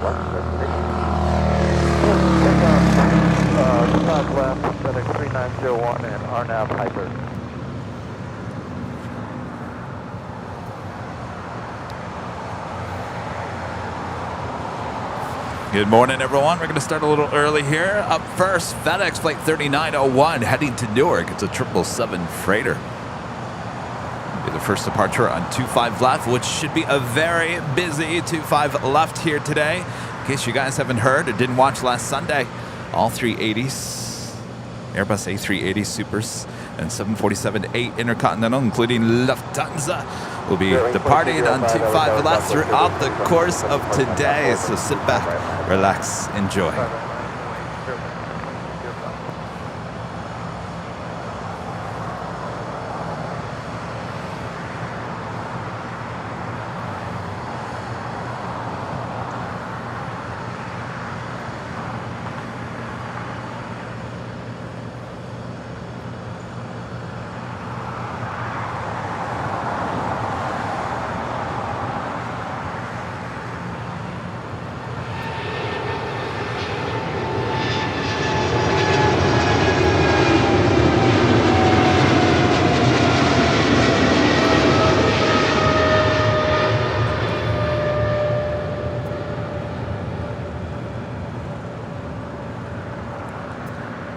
Top left, FedEx 3901 and RNAV Hyper. Good morning, everyone. We're going to start a little early here. Up first, FedEx Flight 3901 heading to Newark. It's a 777 freighter. Be the first departure on 25 left, which should be a very busy 25 left here today. In case you guys haven't heard or didn't watch last Sunday, all 380s, Airbus A380 Supers, and 747-8 Intercontinental, including Lufthansa, will be departing on 25 left throughout the course of today. So sit back, relax, enjoy.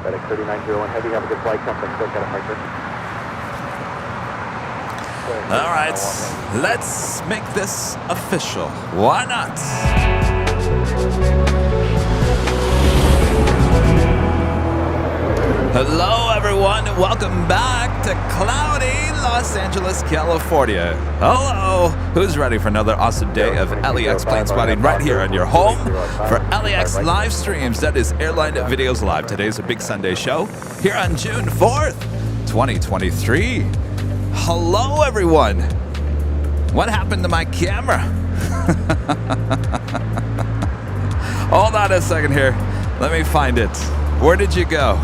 FedEx 3901 Heavy, have a good flight. Come back, got a Hyper. All right, let's make this official. Why not? Hello, everyone. Welcome back to cloudy Los Angeles, California. Hello. Who's ready for another awesome day of LAX plane spotting right here on your home for LAX live streams? That is Airline Videos Live. Today's a big Sunday show here on June 4th, 2023. Hello, everyone. What happened to my camera? Hold on a second here. Let me find it. Where did you go?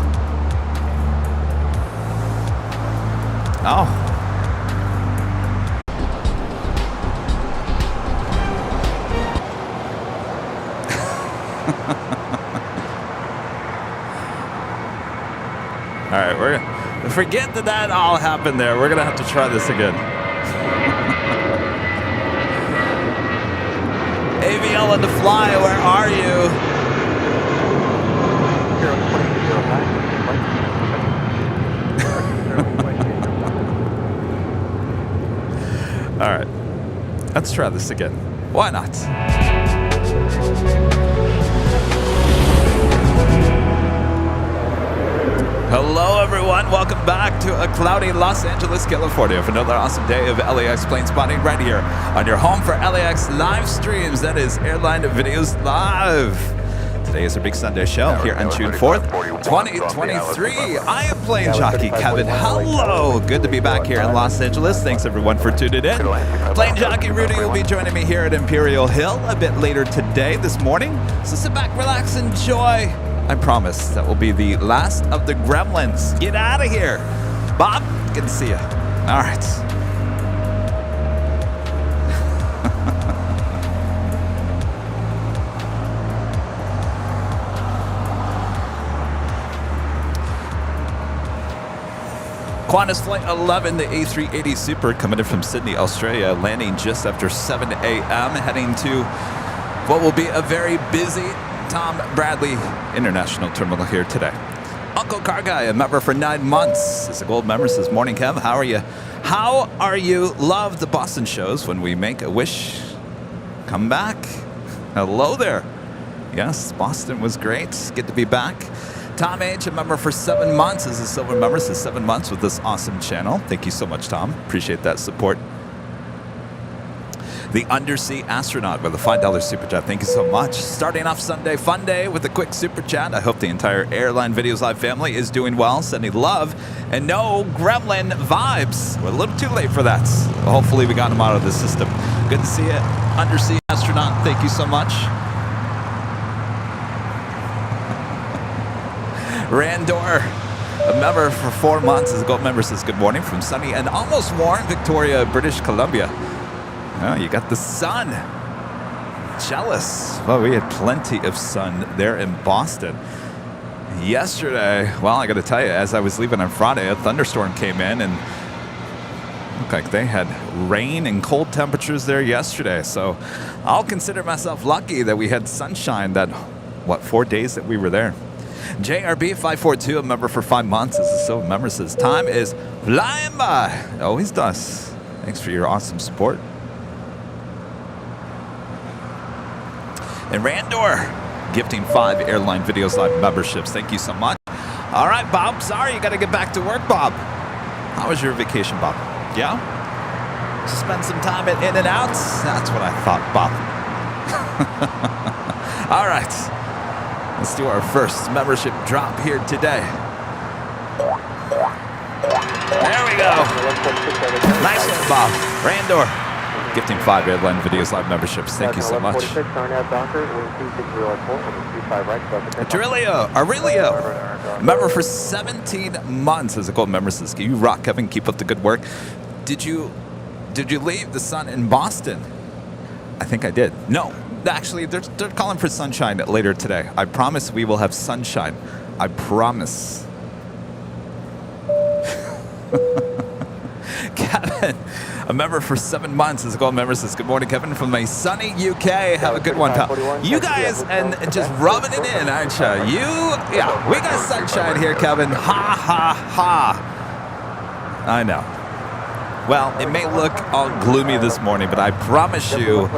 Oh. All right, we're gonna forget that all happened there. We're gonna have to try this again. AVL on the fly, where are you? All right, let's try this again. Why not? Hello, everyone. Welcome back to a cloudy Los Angeles, California for another awesome day of LAX plane spotting right here on your home for LAX live streams. That is Airline Videos Live. Today is a big Sunday show here on June 4th, 2023. I am Plane Jockey Kevin. Hello. Good to be back here in Los Angeles. Thanks, everyone, for tuning in. Plane Jockey Rudy will be joining me here at Imperial Hill a bit later today, this morning. So sit back, relax, enjoy. I promise that will be the last of the gremlins. Get out of here. Bob, good to see you. All right. Qantas Flight 11, the A380 Super, coming in from Sydney, Australia, landing just after 7 a.m., heading to what will be a very busy Tom Bradley International Terminal here today. Uncle Car Guy, a member for 9 months, is a gold member, says, morning, Kev. How are you? How are you? Love the Boston shows. When we make a wish, come back. Hello there. Yes, Boston was great. Good to be back. Tom H., a member for 7 months, is a silver member, says 7 months with this awesome channel. Thank you so much, Tom. Appreciate that support. The Undersea Astronaut with a $5 super chat. Thank you so much. Starting off Sunday fun day with a quick super chat. I hope the entire Airline Videos Live family is doing well, sending love and no gremlin vibes. We're a little too late for that. But hopefully we got them out of the system. Good to see you, Undersea Astronaut. Thank you so much. Randor, a member for 4 months, as a gold member, says good morning from sunny and almost warm Victoria, British Columbia. Oh, you got the sun. Jealous. Well, we had plenty of sun there in Boston. Yesterday, well, I got to tell you, as I was leaving on Friday, a thunderstorm came in and looked like they had rain and cold temperatures there yesterday. So I'll consider myself lucky that we had sunshine that, 4 days that we were there. JRB542, a member for 5 months. As the silver member says, time is flying by. It always does. Thanks for your awesome support. And Randor, gifting 5 Airline Videos Live memberships. Thank you so much. All right, Bob. Sorry, you got to get back to work, Bob. How was your vacation, Bob? Yeah? Spend some time at In-N-Outs? That's what I thought, Bob. All right. Let's do our first membership drop here today. There we go. Nice one, Bob. Randor, gifting 5 Airline Videos Live memberships. Thank you so much. Aurelio, member for 17 months as a gold member says, you rock, Kevin. Keep up the good work. Did you leave the sun in Boston? I think I did. No, actually, they're calling for sunshine later today. I promise we will have sunshine. I promise. Kevin, a member for 7 months as a gold member says, good morning, Kevin, from my sunny UK. Have a good one, pal. You guys, and just rubbing it in, aren't you? Yeah, we got sunshine here, Kevin. Ha, ha, ha. I know. Well, it may look all gloomy this morning, but I promise you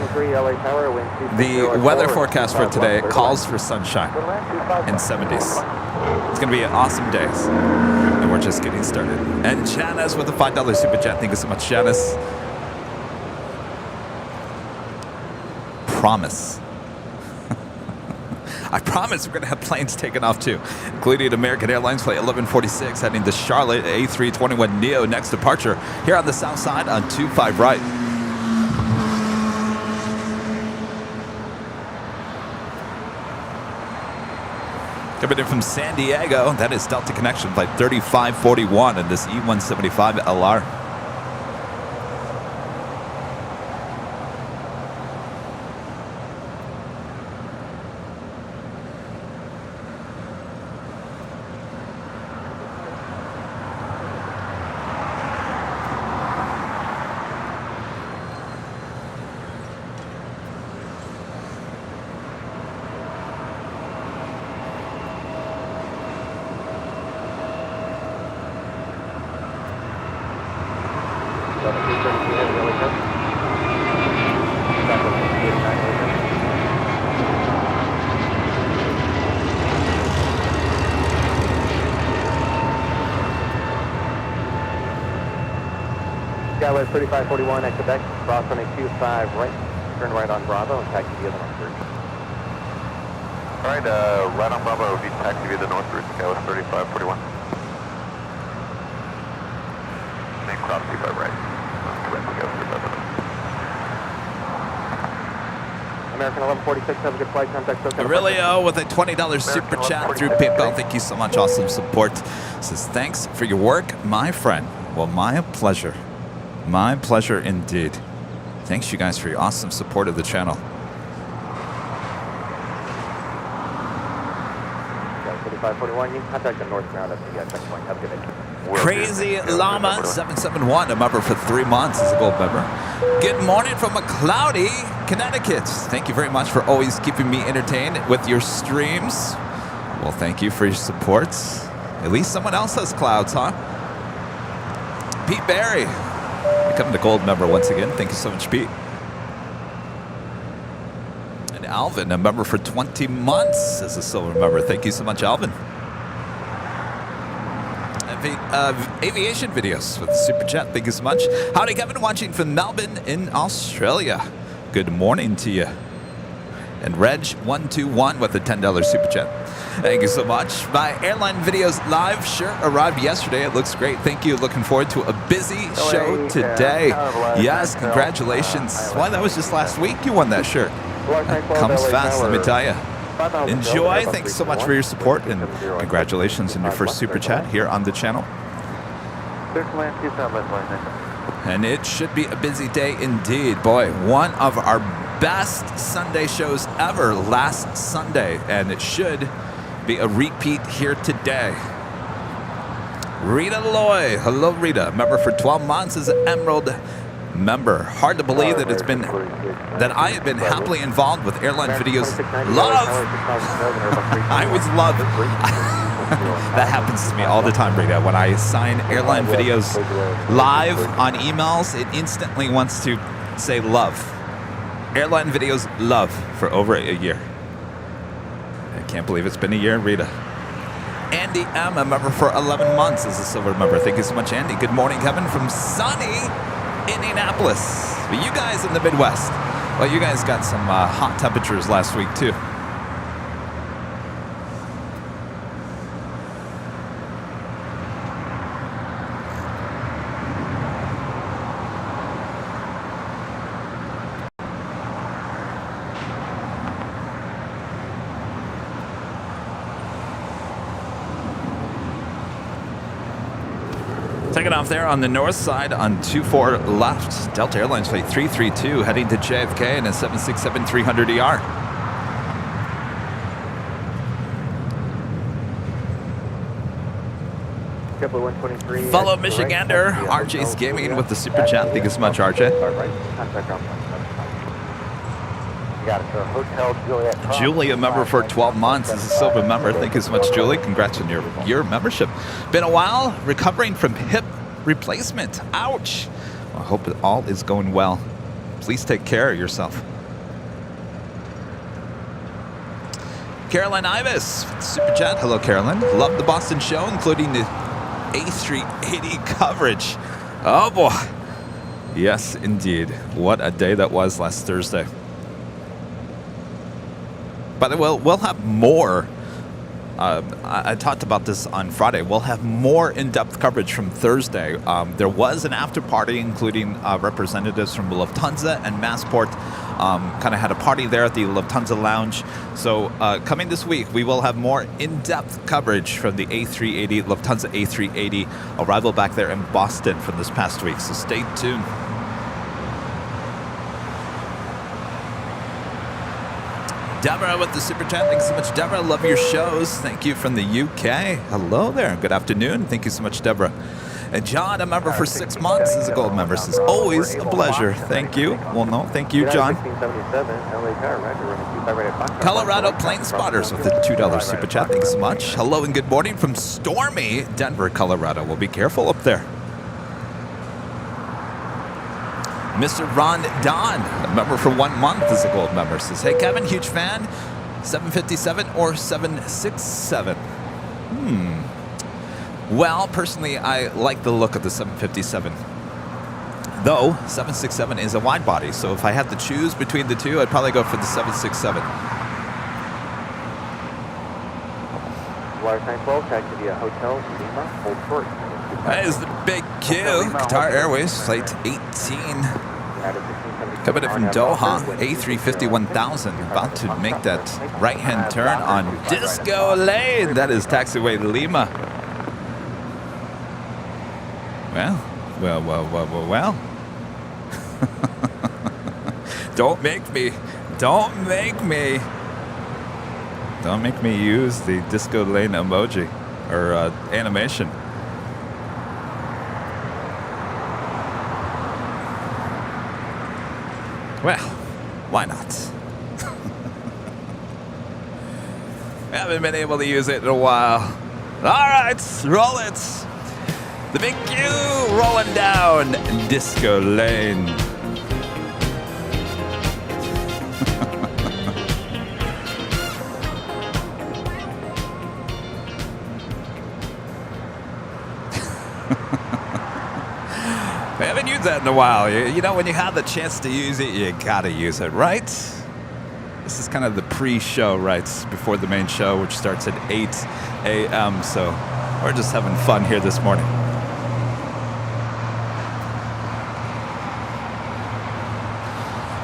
the weather forecast for today calls for sunshine and 70s. It's going to be an awesome day, and we're just getting started. And Janice with a $5 super chat. Thank you so much, Janice. Promise. I promise we're going to have planes taking off too, including American Airlines Flight 1146 heading to Charlotte, A321neo next departure here on the south side on 25 right. Coming in from San Diego, that is Delta Connection Flight 3541 and this E175 LR. Skyway 3541 at Quebec, cross on a 25 right, turn right on Bravo and taxi via the North Route. Alright, right on Bravo, we taxi via the North Route, Skyway 3541. Then cross 25 right. Quebec, Skyway 3541. American 1146, have a good flight, contact SoCal. Aurelio with a $20 super chat through PayPal. Thank you so much, awesome support. Says, thanks for your work, my friend. Well, my pleasure. My pleasure indeed. Thanks you guys for your awesome support of the channel. 3541, you can contact the North Ground at the checkpoint. Have a good day. Crazy Llama 771, a member for 3 months as a gold member. Good morning from a cloudy Connecticut. Thank you very much for always keeping me entertained with your streams. Well, thank you for your support. At least someone else has clouds, huh? Pete Barry, becoming a gold member once again. Thank you so much, Pete. And Alvin, a member for 20 months as a silver member. Thank you so much, Alvin. Aviation videos with the super chat. Thank you so much. Howdy, Kevin, watching from Melbourne in Australia. Good morning to you. And Reg121 with a $10 super chat. Thank you so much. My Airline Videos Live shirt arrived yesterday. It looks great. Thank you. Looking forward to a busy show today. Yes, congratulations. Why, that was just last week you won that shirt. That comes fast, let me tell you. Enjoy. Thanks so much for your support, and congratulations on your first super chat here on the channel. And it should be a busy day indeed. Boy, one of our best Sunday shows ever last Sunday, and it should be a repeat here today. Rita Loy, hello Rita, member for 12 months as an Emerald member. Hard to believe that I have been happily involved with airline videos. Love! I always love. That happens to me all the time, Rita. When I assign airline videos live on emails, it instantly wants to say love. Airline videos love for over a year. I can't believe it's been a year, Rita. Andy M, a member for 11 months as a silver member. Thank you so much, Andy. Good morning, Kevin, from sunny Indianapolis. But you guys in the Midwest, well, you guys got some hot temperatures last week, too. Taking off there on the north side on 24 left. Delta Airlines flight 332 heading to JFK in a 767-300ER. Follow Michigander, RJ's Gaming with the super chat. Thank you so much, RJ. Julie, a member for 12 months, is a silver member. Thank you so much, Julie. Congrats on your membership. Been a while recovering from hip replacement. Ouch. I hope it all is going well. Please take care of yourself. Caroline Ivis, super chat. Hello, Caroline. Love the Boston show, including the A380 coverage. Oh boy. Yes, indeed. What a day that was last Thursday. By the way, we'll have more. I talked about this on Friday. We'll have more in-depth coverage from Thursday. There was an after party, including representatives from Lufthansa and Massport. Kind of had a party there at the Lufthansa Lounge. So coming this week, we will have more in-depth coverage from the A380, Lufthansa A380 arrival back there in Boston from this past week. So stay tuned. Deborah with the super chat. Thanks so much, Deborah. Love your shows. Thank you from the UK. Hello there. Good afternoon. Thank you so much, Deborah. And John, a member for 6 months, is a gold member. Says, always a pleasure. Thank you. Well, no, thank you, John. Colorado Plane Spotters with the $2 super chat. Thanks so much. Hello and good morning from stormy Denver, Colorado. Well, be careful up there. Mr. Ron Don, a member for 1 month, is a gold member. Says, hey, Kevin, huge fan. 757 or 767? Well, personally, I like the look of the 757. Though, 767 is a wide body, so if I had to choose between the two, I'd probably go for the 767. That is the big Q. Qatar Airways, flight 18. Coming in from Doha, A350-1000, about to make that right-hand turn on Disco Lane. That is taxiway Lima. Well. Don't make me use the Disco Lane emoji or animation. Well, why not? I haven't been able to use it in a while. All right, roll it. The big Q rolling down Disco Lane. I haven't used that in a while. You know, when you have the chance to use it, you gotta use it, right? This is kind of the pre-show, right? Before the main show, which starts at 8 a.m. So we're just having fun here this morning.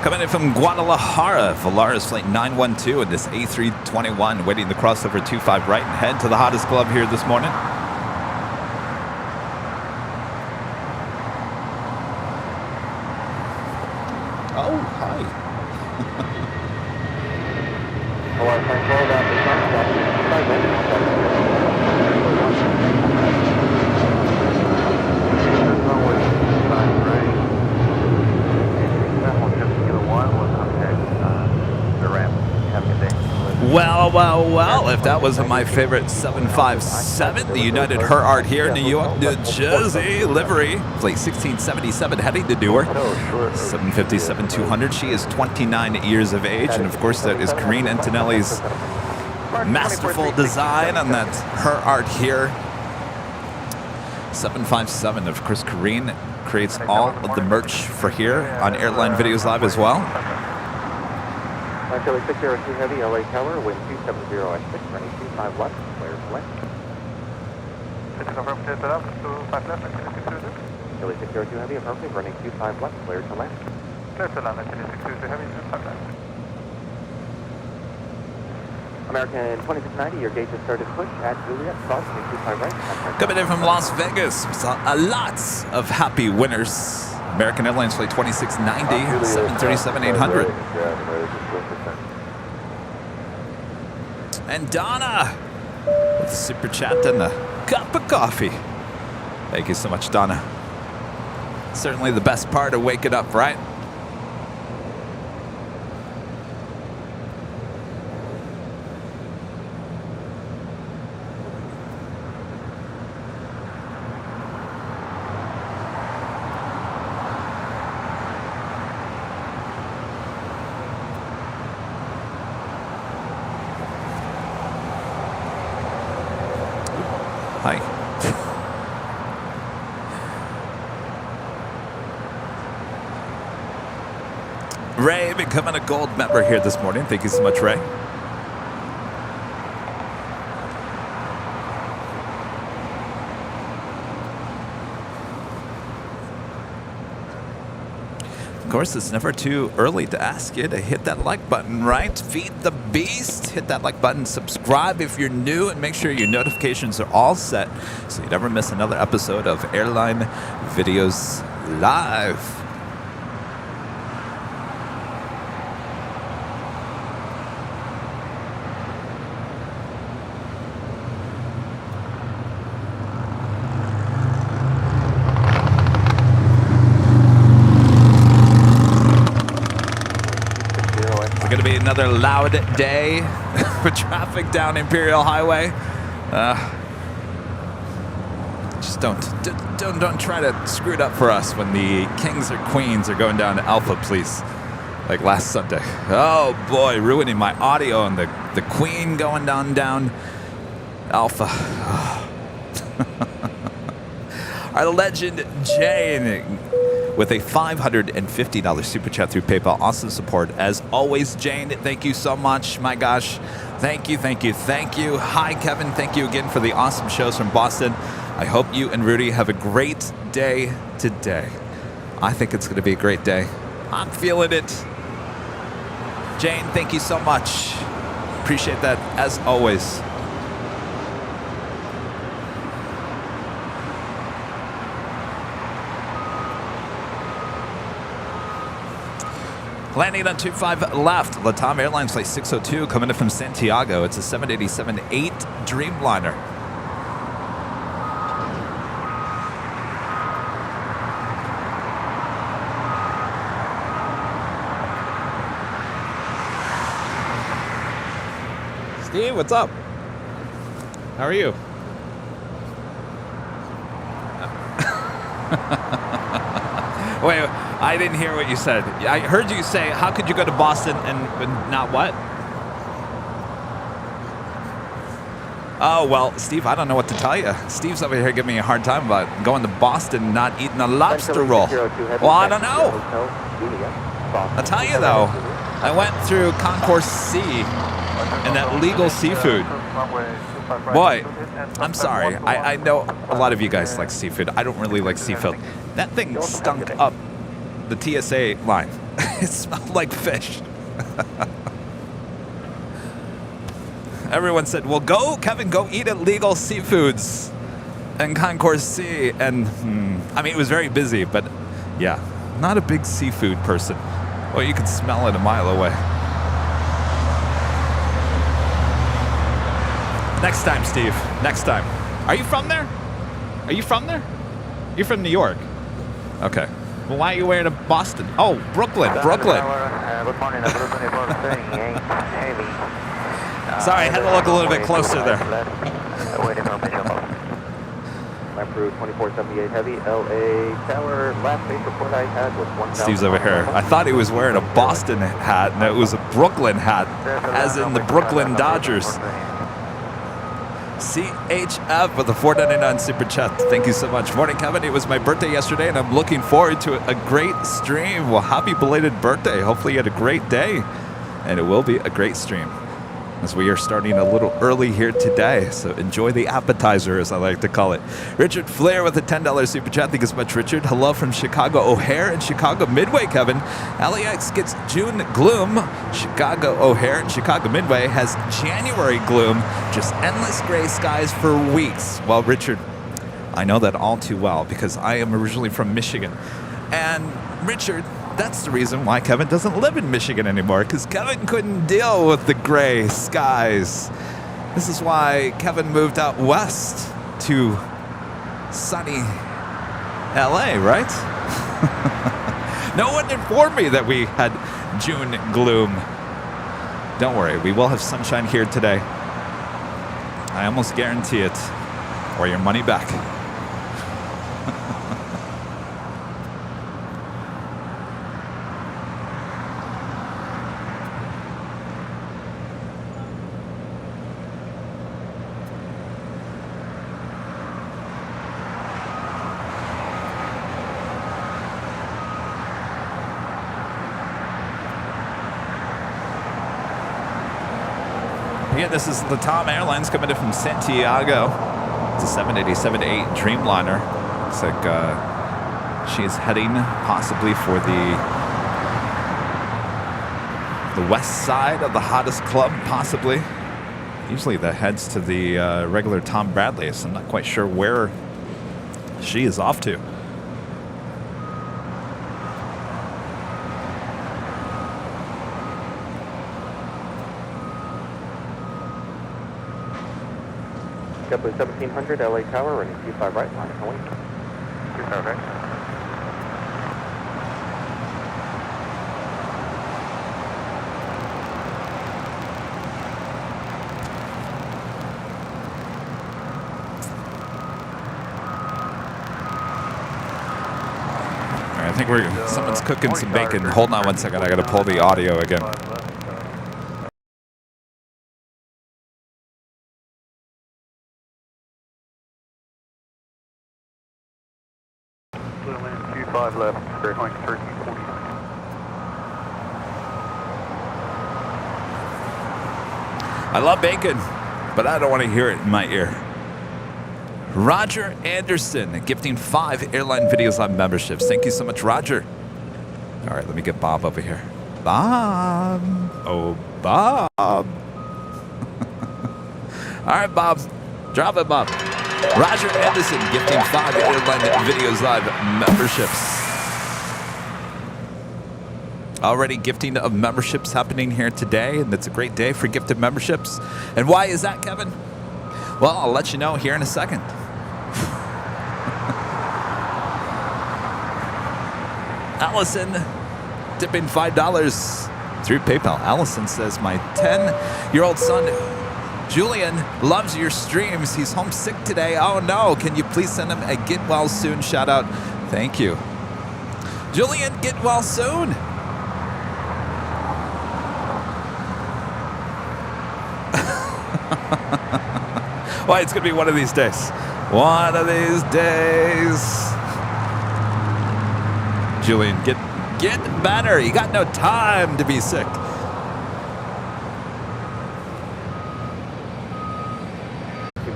Coming in from Guadalajara, Volaris flight 912 in this A321, waiting to cross over 25 right and head to the hottest club here this morning. Oh, hi. Well, if that wasn't my favorite 757, the United Her Art here in New York, New Jersey, livery, plate 1677, heading to Newark, 757-200. She is 29 years of age, and of course that is Karine Antonelli's masterful design on that Her Art here. 757, of course, Karine creates all of the merch for here on Airline Videos Live as well. Charlie 602 Heavy, LA Tower, wind 270 at 6, running 25 left, clear to left. Charlie 602 Heavy, affirmative, running 25 left, clear to left. Clear to land, Charlie 602 Heavy, 25 left. American 2690, your gauge has started push at Juliet, crossing 25 right. Coming in from Las Vegas, lots of happy winners. American Airlines flight 2690, 737-800. And Donna with the super chat and a cup of coffee. Thank you so much, Donna. Certainly the best part of waking up, right? Hi. Ray becoming a gold member here this morning. Thank you so much, Ray. Of course, it's never too early to ask you to hit that like button, right? Feed the beast. Hit that like button, subscribe if you're new, and make sure your notifications are all set so you never miss another episode of Airline Videos Live. Another loud day with traffic down Imperial Highway. Just don't try to screw it up for us when the kings or queens are going down to Alpha, please. Like last Sunday. Oh boy, ruining my audio and the queen going down Alpha. Our legend Jane with a $550 super chat through PayPal. Awesome support as always, Jane. Thank you so much. My gosh, thank you. Hi, Kevin. Thank you again for the awesome shows from Boston. I hope you and Rudy have a great day today. I think it's going to be a great day. I'm feeling it. Jane, thank you so much. Appreciate that as always. Landing on 25 left, Latam Airlines flight 602 coming in from Santiago. It's a 787-8 Dreamliner. Steve, what's up? How are you? Wait, I didn't hear what you said. I heard you say, how could you go to Boston and not what? Oh, well, Steve, I don't know what to tell you. Steve's over here giving me a hard time about going to Boston and not eating a lobster roll. Well, I don't know. I'll tell you, though. I went through Concourse C and that legal seafood. Boy, I'm sorry. I know a lot of you guys like seafood. I don't really like seafood. That thing stunk up the TSA line. It smelled like fish. Everyone said, well, go, Kevin, go eat at Legal Seafoods and Concourse C. And, I mean, it was very busy, but yeah, not a big seafood person. Well, you could smell it a mile away. Next time, Steve. Next time. Are you from there? Are you from there? You're from New York. Okay. Well, why are you wearing a Boston? Oh, Brooklyn. Brooklyn. Good morning, Brooklyn airport heavy. Sorry, I had to look a little bit closer there. Waiting for official call. Lap crew 2478 heavy, LA Tower, last base report I had was 1,000. Steve's over here. I thought he was wearing a Boston hat, and it was a Brooklyn hat, as in the Brooklyn Dodgers. CHF with a $4.99 super chat. Thank you so much. Morning, Kevin. It was my birthday yesterday, and I'm looking forward to a great stream. Well, happy belated birthday. Hopefully you had a great day, and it will be a great stream, as we are starting a little early here today. So enjoy the appetizer, as I like to call it. Richard Flair with a $10 super chat. Thank you so much, Richard. Hello from Chicago O'Hare and Chicago Midway, Kevin. LAX gets June gloom. Chicago O'Hare and Chicago Midway has January gloom. Just endless gray skies for weeks. Well, Richard, I know that all too well because I am originally from Michigan. And Richard, that's the reason why Kevin doesn't live in Michigan anymore, because Kevin couldn't deal with the gray skies. This is why Kevin moved out west to sunny LA, right? No one informed me that we had June gloom. Don't worry, we will have sunshine here today. I almost guarantee it, or your money back. Yeah, this is the Tom Airlines coming in from Santiago. It's a 787-8 Dreamliner. Looks like she is heading possibly for the west side of the hottest club, possibly. Usually that heads to the regular Tom Bradley, so I'm not quite sure where she is off to. JetBlue 1700, LA Tower, running 25 right, line of 20. 25 right. All right, I think someone's cooking some bacon. Hold on one second, I gotta pull the audio again. Q5 left, going 1340. I love bacon, but I don't want to hear it in my ear. Roger Anderson gifting 5 Airline Videos Live memberships. Thank you so much, Roger. All right, let me get Bob over here. Bob. Oh, Bob. All right, Bob. Drop it, Bob. Roger Anderson gifting 5 Airline Videos Live memberships. Already gifting of memberships happening here today, and it's a great day for gifted memberships. And why is that, Kevin? Well, I'll let you know here in a second. Allison tipping $5 through PayPal. Allison says, my 10-year-old son Julian loves your streams. He's homesick today. Oh no, can you please send him a get well soon shout out? Thank you. Julian, get well soon. Well, it's gonna be one of these days. One of these days. Julian, get better. You got no time to be sick.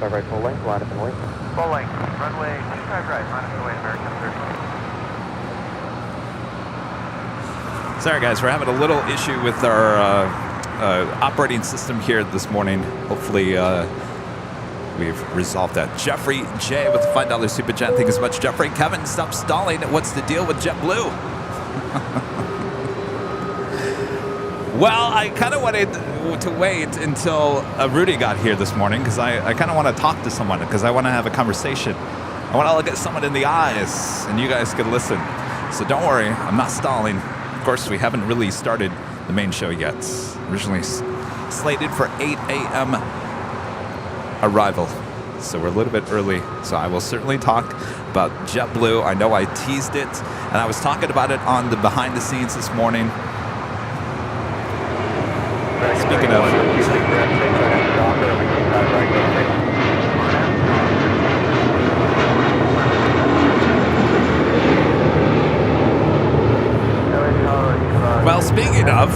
Right, full length, line up and wait. Full length, runway 25 right, line up and wait, American 30. Sorry guys, we're having a little issue with our operating system here this morning. Hopefully we've resolved that. Jeffrey J with the $5 super chat. Thank you so much, Jeffrey. Kevin, stop stalling. What's the deal with JetBlue? Well, I kind of wanted to wait until Rudy got here this morning because I kind of want to talk to someone because I want to have a conversation. I want to look at someone in the eyes and you guys can listen. So don't worry, I'm not stalling. Of course, we haven't really started the main show yet. Originally slated for 8 a.m. arrival. So we're a little bit early. So I will certainly talk about JetBlue. I know I teased it, and I was talking about it on the behind the scenes this morning. Speaking of, well, speaking of,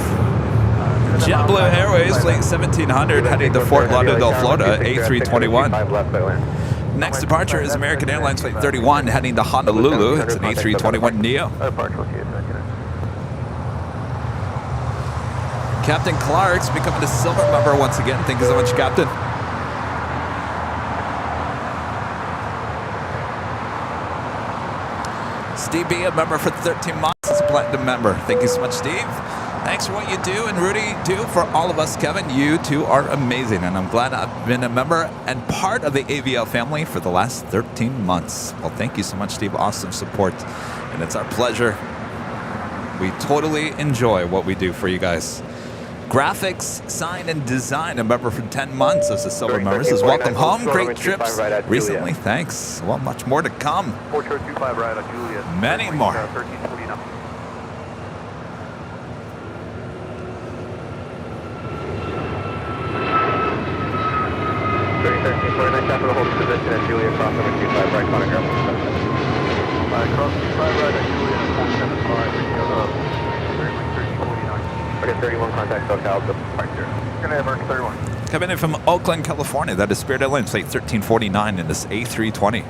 JetBlue Airways Flight 1700 heading to Fort Lauderdale, Florida, A321. Next departure is American Airlines Flight 31 heading to Honolulu. It's an A321neo. Captain Clark's becoming a silver member once again. Thank you so much, Captain. Steve B, a member for 13 months, is a platinum member. Thank you so much, Steve. Thanks for what you do, and Rudy, do for all of us. Kevin, you two are amazing, and I'm glad I've been a member and part of the AVL family for the last 13 months. Well, thank you so much, Steve. Awesome support, and it's our pleasure. We totally enjoy what we do for you guys. Graphics, sign, and design, a member for 10 months as a silver member. Says, welcome home. Great trips recently. Thanks. Well, much more to come. 4025 right on Julia. Many more. 1329. Capital hold position at Julia, cross number 25 right, chronograph. Cross 25 right at Julia, 475, okay, 31 contact SoCal, departure. Gonna have Mark 31. Coming in from Oakland, California, that is Spirit Airlines Flight 1349 in this A320.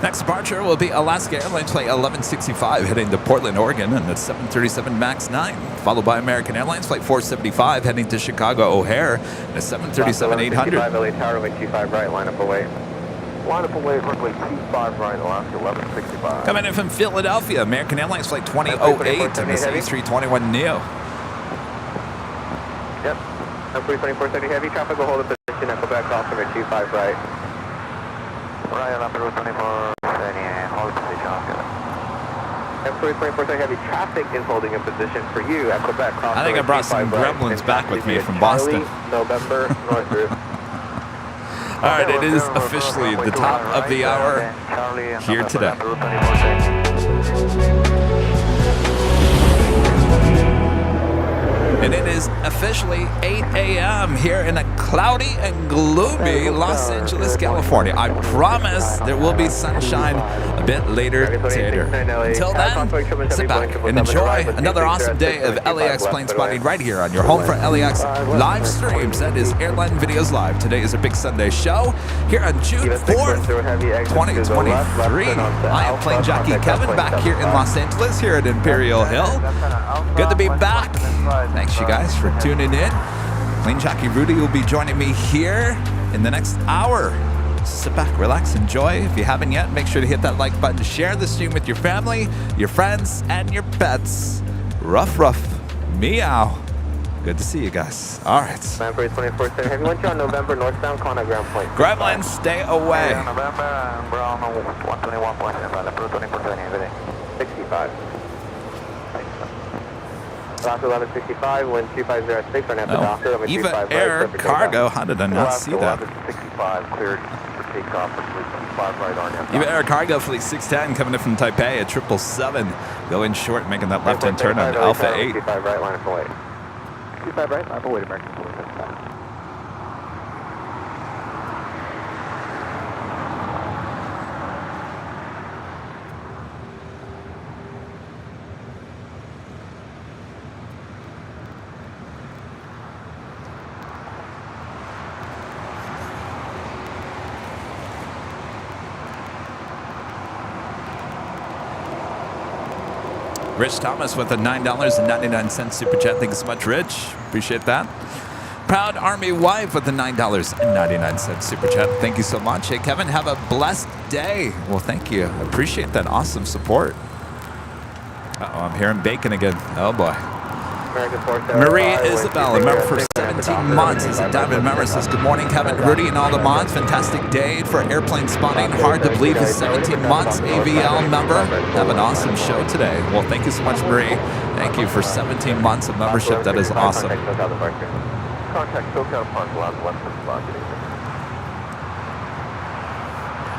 Next departure will be Alaska Airlines Flight 1165 heading to Portland, Oregon, and the 737 MAX 9, followed by American Airlines Flight 475 heading to Chicago O'Hare, and the 737 800. LA Tower, runway 25 right, line up away. Line up away, runway 25 right, Alaska 1165. Coming in from Philadelphia, American Airlines Flight 2008 and this A321neo. Yep, M32430 heavy traffic will hold a position at Quebec, cross number 25 right. Right on Route 24, and hold position, Oscar. M32430 heavy traffic is holding a position for you at Quebec, cross I think I brought some gremlins back with me from Boston. November, North Route. All right, it is officially the top of the hour here today. And it is officially 8 a.m. here in a cloudy and gloomy Los Angeles, California. I promise there will be sunshine a bit later today. Until then, sit back and enjoy another awesome day of LAX plane spotting right here on your home for LAX live streams. That is Airline Videos Live. Today is a big Sunday show here on June 4th, 2023. I am Plane Jockey Kevin back here in Los Angeles here at Imperial Hill. Good to be back. Thanks, you guys, for tuning in. Plane Jockey Rudy will be joining me here in the next hour. Sit back, relax, enjoy. If you haven't yet, make sure to hit that like button. Share the stream with your family, your friends, and your pets. Ruff, ruff, meow. Good to see you guys. All right. November 24th, heavy wind chill on November, northbound Conogram point. Gremlins, stay away. Yeah, November, and we're on 121.5, 65. Alaska 1165, wind 2506, on after doctor, Oh, Eva Air Cargo, how did I not see that? 65, cleared for takeoff, 25 right on F. Eva Air Cargo Fleet 610 coming in from Taipei at 777, going short, making that left-hand turn on Alpha 8. 25 right, line up away. 25 right, line up away, American 475. Rich Thomas with a $9.99 super chat. Thank you so much, Rich. Appreciate that. Proud Army Wife with a $9.99 super chat. Thank you so much. Hey, Kevin, have a blessed day. Well, thank you. I appreciate that awesome support. Uh-oh, I'm hearing bacon again. Oh, boy. Marie Isabel, a member for 17 months, is a diamond member, says, good morning, Kevin, Rudy, and all the mods. Fantastic day for airplane spotting. Hard to believe is 17 months. AVL member. Have an awesome show today. Well, thank you so much, Marie. Thank you for 17 months of membership. That is awesome. Contact SoCal Park Lot, Western Spot.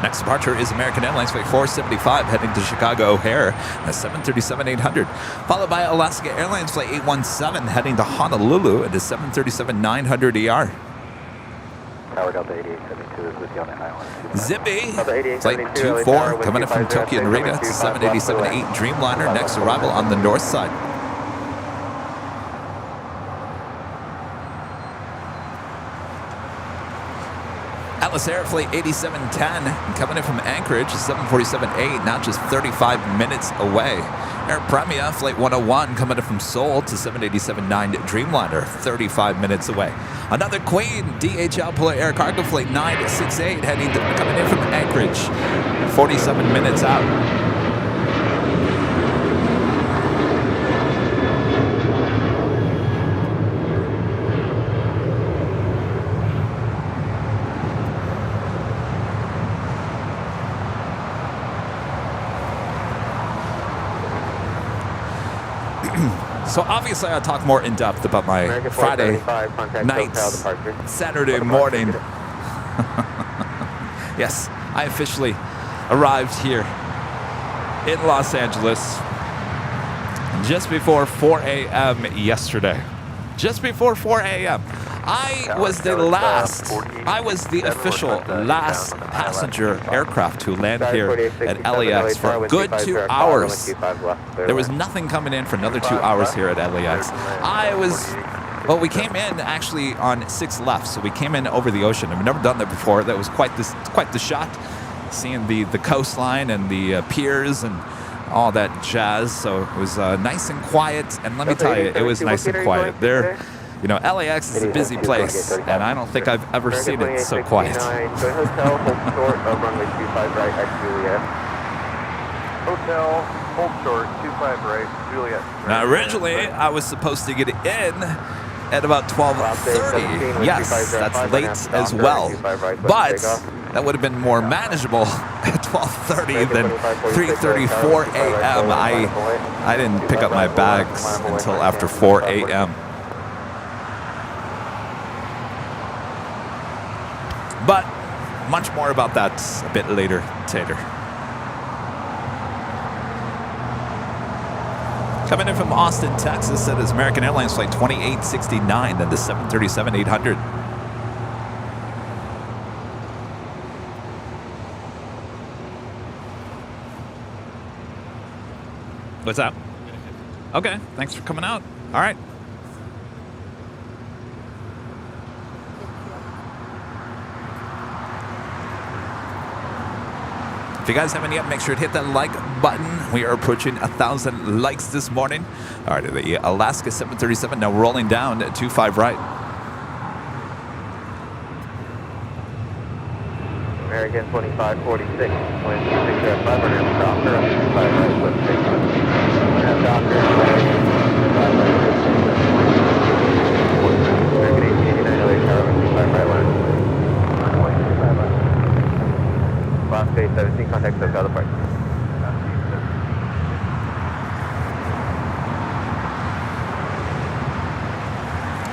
Next departure is American Airlines Flight 475 heading to Chicago O'Hare at 737-800, followed by Alaska Airlines Flight 817 heading to Honolulu at 737-900 ER. Tower Delta 8872 is with you on that Zippy, Flight 24 coming in from Tokyo Narita to 787-8 Dreamliner, next arrival on the north side. Atlas Air Flight 8710 coming in from Anchorage, 747-8, now just 35 minutes away. Air Premia Flight 101 coming in from Seoul to 787-9 Dreamliner, 35 minutes away. Another Queen, DHL Polar Air Cargo Flight 968 coming in from Anchorage, 47 minutes out. So obviously I'll talk more in depth about my Friday night, Saturday morning. Yes, I officially arrived here in Los Angeles just before 4 a.m. yesterday. Just before 4 a.m. I was the official last passenger aircraft to land here at LAX for a good 2 hours. There was nothing coming in for another 2 hours here at LAX. We came in actually on 6 left, so we came in over the ocean. I've never done that before. That was quite the shot, seeing the coastline and the piers and all that jazz. So it was nice and quiet, and let me tell you, it was nice and quiet. There, you know, LAX is a busy place, and I don't think I've ever seen it so quiet. Hotel, hold short of runway 25 right at Juliet. Hotel, hold short, 25 right, Juliet. Now, originally, I was supposed to get in at about 12:30. Yes, that's late as well. But that would have been more manageable at 12:30 than 3:34 a.m. I didn't pick up my bags until after 4 a.m. But much more about that a bit later, Tater. Coming in from Austin, Texas, that is American Airlines Flight 2869, then the 737-800. What's up? Okay, thanks for coming out. All right. If you guys haven't yet, make sure to hit that like button. We are approaching 1,000 likes this morning. All right, the Alaska 737 now rolling down at 25 right. American 2546, when you think you're at 500, doctor, 25 right, let's take one. Doctor, 25 right, American 1889 LA Tower, 25 right line. Last day 17, contact SoCal departure.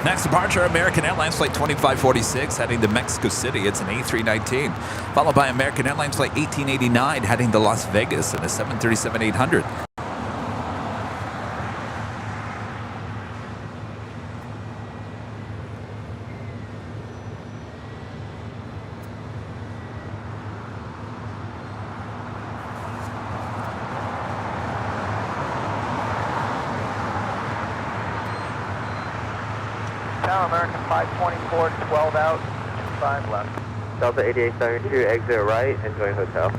Next departure, American Airlines Flight 2546 heading to Mexico City. It's an A319. Followed by American Airlines Flight 1889 heading to Las Vegas in a 737-800. Now American 524, 12 out, 5 left. Delta 8872, exit right, and join hotel.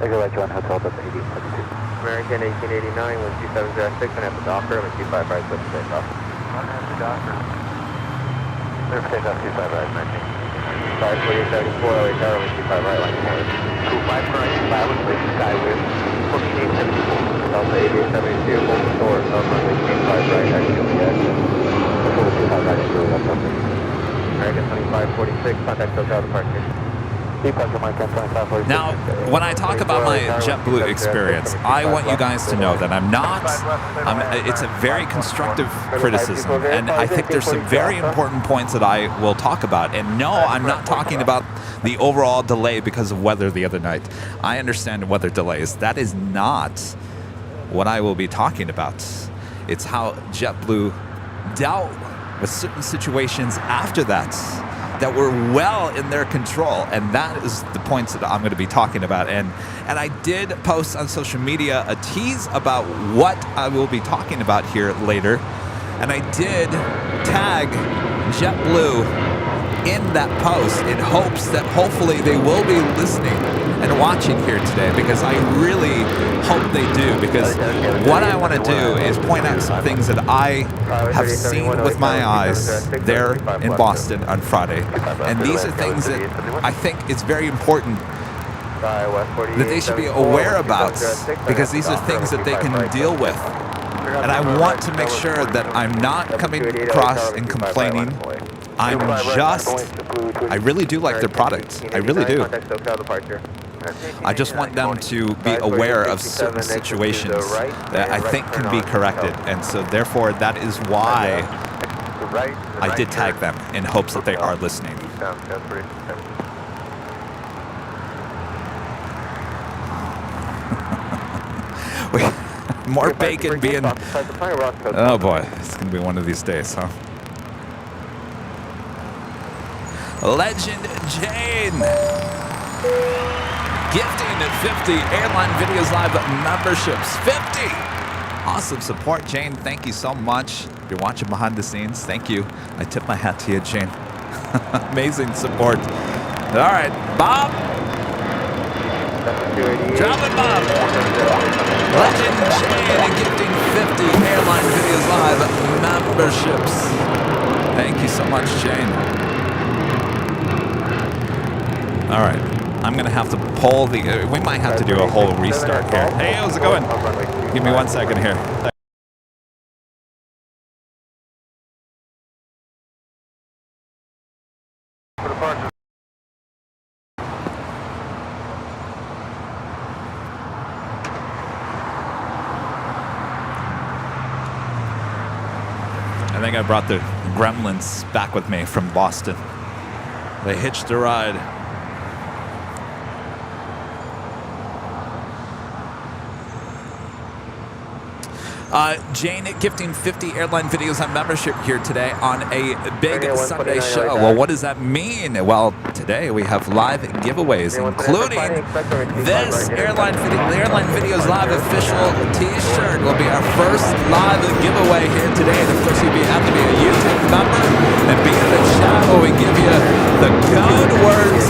Exit right, join hotel, Delta 8872. American 1889, wind 2706, and at the Docker, wind 25 right, clear for takeoff. One at the Docker. Clear for takeoff, 25 right, 19. 54874, LA Tower, wind 25 right, line 4. 25 right, loud, lake sky wind, 14,874. Delta 8872, hold the door, south runway 25 right, at Juliet. Hold 25 right, Juliet, okay. American 2546, contact SoCal departure. Departure, Mike, 2546. Now, when I talk about my JetBlue experience, I want you guys to know that I'm not, it's a very constructive criticism, and I think there's some very important points that I will talk about. And no, I'm not talking about the overall delay because of weather the other night. I understand weather delays. That is not what I will be talking about. It's how JetBlue dealt with certain situations after that were well in their control, and that is the points that I'm going to be talking about. And I did post on social media a tease about what I will be talking about here later, and I did tag JetBlue in that post in hopes that hopefully they will be listening and watching here today, because I really hope they do, because what I want to do is point out some things that I have seen with my eyes there in Boston on Friday. And these are things that I think it's very important that they should be aware about, because these are things that they can deal with. And I want to make sure that I'm not coming across and complaining. I'm just, I really do like their product. I really do. I just want them to be aware of certain situations that I think can be corrected. And so therefore, that is why I did tag them in hopes that they are listening. More bacon being, oh boy, it's going to be one of these days, huh? Legend Jane gifting 50 Airline Videos Live memberships. 50! Awesome support, Jane. Thank you so much. If you're watching behind the scenes, thank you. I tip my hat to you, Jane. Amazing support. All right, Bob. Drop it, Bob. Legend Jane gifting 50 Airline Videos Live memberships. Thank you so much, Jane. All right, I'm gonna have to pull the, we might have to do a whole restart here. Hey, how's it going? Give me 1 second here. I think I brought the gremlins back with me from Boston. They hitched a ride. Jane gifting 50 Airline Videos on membership here today on a big Sunday show. Well, what does that mean? Well, today we have live giveaways, including this Airline Videos Live official T-shirt will be our first live giveaway here today. And of course, you'll have to be a YouTube member and be in the chat where we give you the code words.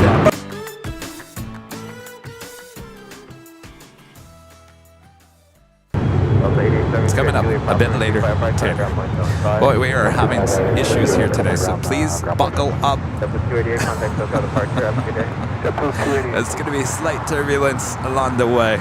It's coming up a bit later, Taylor. Boy, we are having some issues here today, so please buckle up. There's going to be slight turbulence along the way.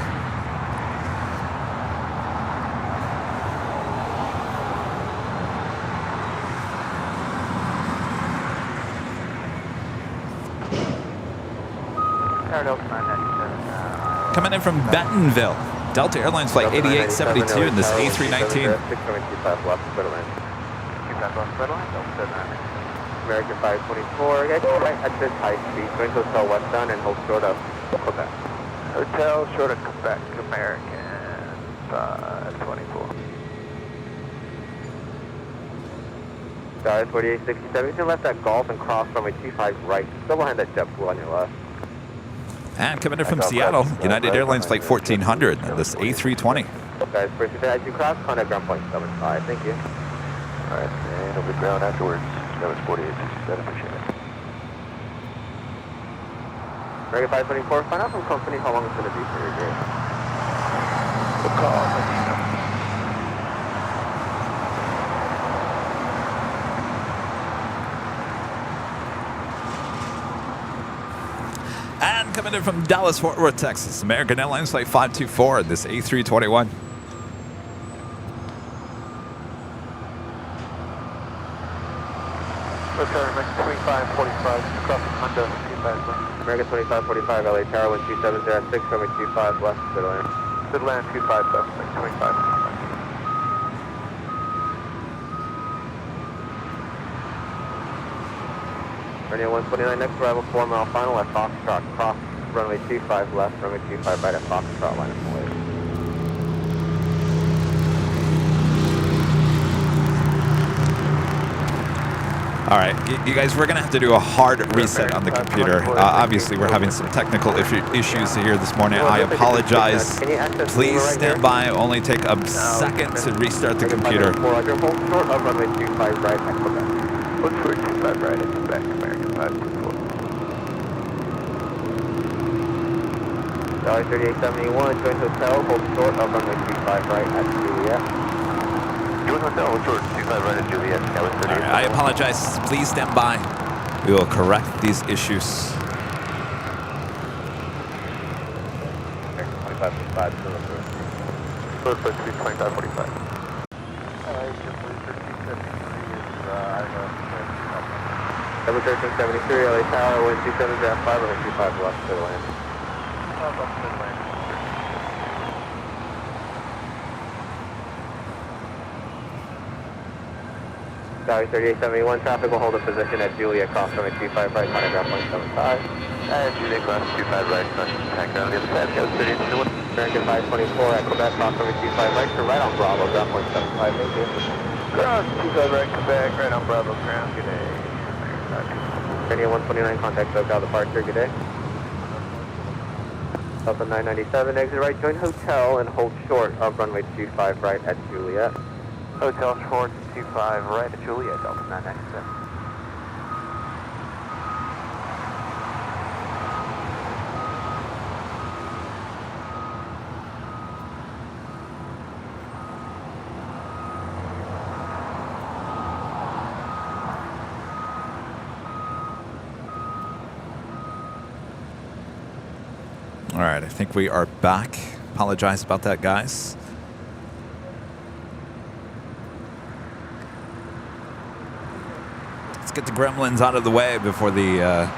Coming in from Bentonville. Delta Airlines Flight 8872 in this A319. American 524, right at this high speed, going to Hotel Westbound and hold short of Quebec. Hotel short of Quebec, American 524. Star 4867, you can left that Golf and cross runway 25 right, still behind that JetBlue on your left. And coming in from Seattle, United Airlines Flight 1400, this A320. Guys, proceed as you cross, contact ground point 75. Thank you. All right, and over the ground afterwards. That was 4867, appreciate it. American 524, find out from company how long it's going to be for your gate. call. Let me know. And coming in from Dallas, Fort Worth, Texas, American Airlines Flight 524, this A321. Okay, American 2545, crossing Honda, 25 left. American 2545, LA Tower, 12706, runway 25 left, good land. Good land, 25 left, American 2545. Radio 129, next arrival 4 mile final at Foxtrot, cross runway 25 left, runway 25 right at Foxtrot, line up and wait. All right, you guys, we're going to have to do a hard reset on the computer. Obviously, we're having some technical issues here this morning. I apologize. Please stand by. Only take a second to restart the computer. Hold short of runway 25 right at Quebec. Hold short 25 right at Quebec, American 524. Dollar 3871, join hotel, hold short of runway 25 right at Juliet. Join hotel, hold short 25 right at Juliet. All right, I apologize. Please stand by. We will correct these issues. American 25 still approved. Close by 2545. Double 1373, LA Tower, 12705, runway 25 left, clear land. Dollar 3871, traffic will hold a position at Juliet, cross runway 25 right, contact ground 175. Juliet, cross 25 right, contact ground the other side, go 3871. American 524 at Quebec, cross runway 25 right, to right on Bravo, ground 175, thank you. Cross 25 right, Quebec, right on Bravo, ground, good day. Radio 129, contact SoCal departure, good day. Delta 997, exit right, join hotel and hold short of runway 25 right at Juliet. Hotel short 25 right at Juliet, Delta 997. All right, I think we are back. Apologize about that, guys. Let's get the gremlins out of the way before the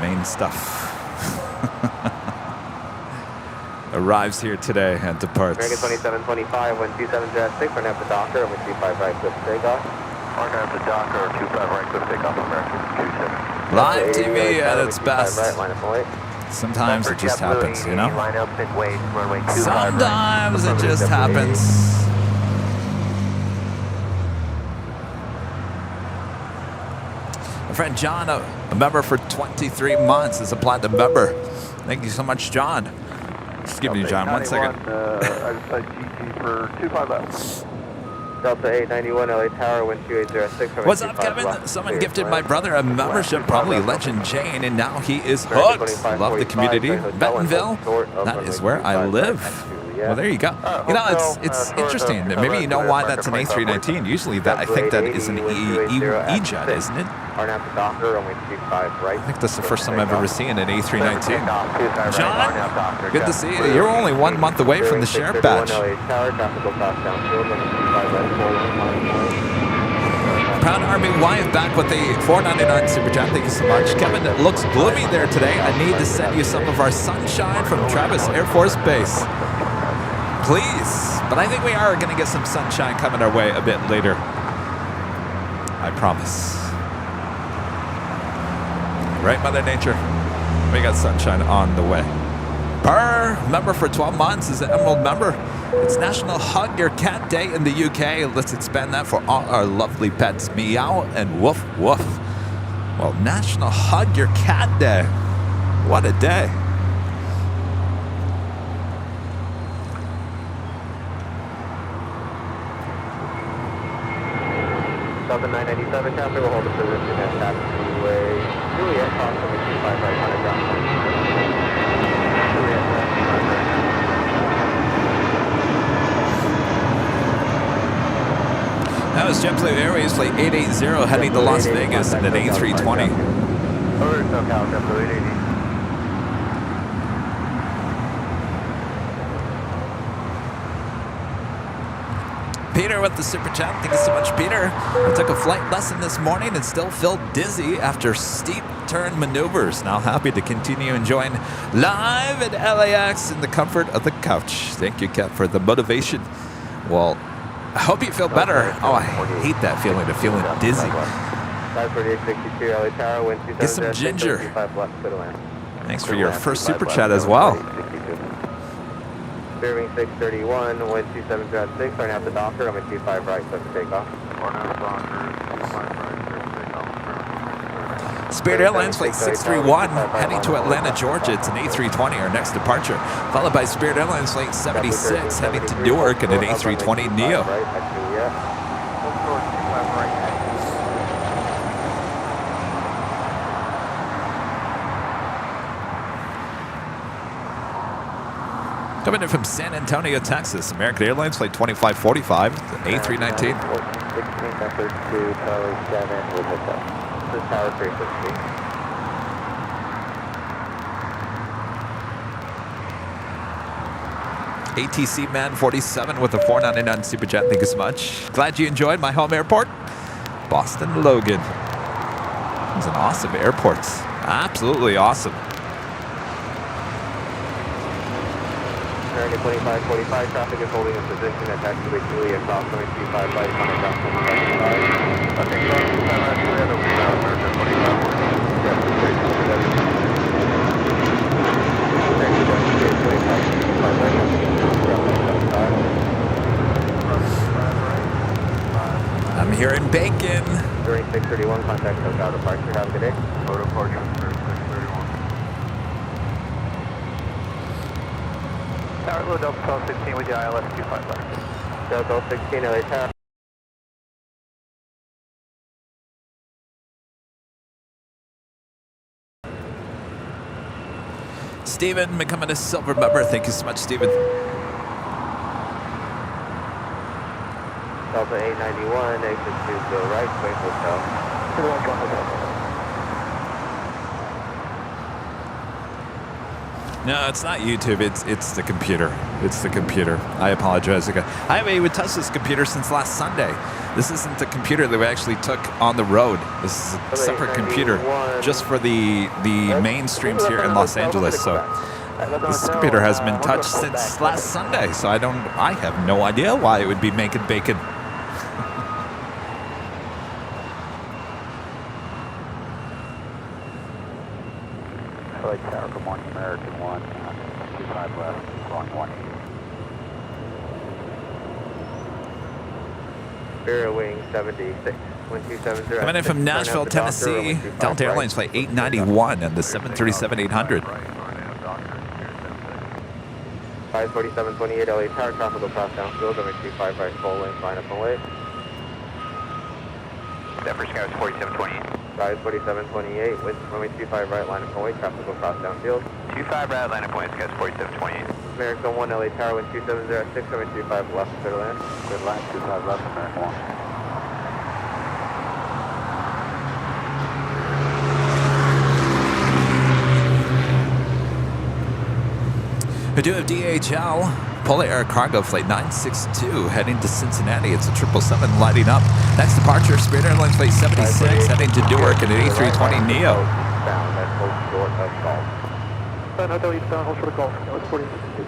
main stuff arrives here today and departs. American 2725, 12706, run after Docker, and 25 right, cliff takeoff. Mark after Docker, 25 right, cliff takeoff, American 27. Live TV at its best. Right, line up and wait. Sometimes it just happens, you know? Line up and wait, runway 25 Sometimes it just happens. My friend John, a member for 23 months, is a platinum member. Thank you so much, John. Just give me, John, 1 second. GT for 25 left. Delta 891, LA Tower, wind 2806. What's up, Kevin? Someone gifted my brother a membership, probably Legend Jane, and now he is hooked. Love the community. Bentonville, that is where I live. Well, there you go. You know, it's interesting. Maybe you know why that's an A319. Usually, that I think that is an E-Jet, isn't it? I think that's the first time I've ever seen an A319. John, good to see you. You're only 1 month away from the sheriff badge. Proud Army wife back with the $4.99 super chat. Thank you so much. Kevin, it looks gloomy there today. I need to send you some of our sunshine from Travis Air Force Base. Please. But I think we are going to get some sunshine coming our way a bit later. I promise. Right, Mother Nature? We got sunshine on the way. Burr, member for 12 months, is an Emerald member. It's National Hug Your Cat Day in the UK. Let's expand that for all our lovely pets. Meow and woof woof. Well, National Hug Your Cat Day. What a day. Delta 997, traffic will hold a position at taxiway Juliet, cross over 25 right, 100 ground JetBlue Airways flight 880 heading to Las Vegas in an A320. Over SoCal, JetBlue 880. Peter with the super chat. Thank you so much, Peter. I took a flight lesson this morning and still felt dizzy after steep turn maneuvers. Now happy to continue enjoying live at LAX in the comfort of the couch. Thank you, Kev, for the motivation. Well, I hope you feel better. Oh, I hate that feeling of feeling dizzy. 548.62 LA Tower, wind 27. Get some ginger. 25 left, clear to land. Thanks for your first super chat as well. Bearing 631, wind 2706, starting out the Docker, I'm at 25 right, so takeoff. Spirit Airlines flight 631 heading to Atlanta, Georgia. It's an A320, our next departure. Followed by Spirit Airlines flight 76 heading to Newark in an A320 Neo. Coming in from San Antonio, Texas, American Airlines flight 2545, A319. 16 Memphis 2, Tower 7 with hookup. This is Tower 360. ATC Man 47 with a 499 super chat. Thank you so much. Glad you enjoyed my home airport, Boston Logan. It was an awesome airport. Absolutely awesome. American 2545, traffic is holding in position at taxiway Julia across 25 right, coming down from the right side. Okay, cross 25 right, Julia, over now, American 2545. I'm here in Bacon. During 631, contact SoCal departure. Have a good day. Photo parking, 631. Tower Low Delta 16 with the ILS 255. Delta 16, LA Tower. Steven becoming a silver member. Thank you so much, Steven. Delta 891, exit 2, go right, Queen Hotel. No, it's not YouTube. It's the computer. It's the computer. I apologize again. I haven't even touched this computer since last Sunday. This isn't the computer that we actually took on the road. This is a separate computer just for the main streams here in Los Angeles. So this computer hasn't been touched since last Sunday. So I have no idea why it would be making bacon. LA Tower, good morning, American 1, 25 left, wrong 180. Spirit Wing 76, 1270. Coming in from Nashville, Tennessee, Delta Airlines flight 891 and the 737-800. 54728 LA Tower, traffic will cross downfield, over 25 right, full lane, line up and wait. Denver Sky was 4728. 54728, with runway 25 right, line up and wait, traffic will cross downfield. 25 right, line up and wait, Sky 4728. American 1 LA Tower, wind 2706, runway 25 left, clear to land. Good line, 25 left, American 1. We do have DHL, Polar Air Cargo Flight 962 heading to Cincinnati. It's a 777 lighting up. Next departure, Spirit Airlines Flight 76 heading to Newark in an A320 Neo. Down, that's hold short of golf. Hotel eastbound, hold short of golf. That was 4062.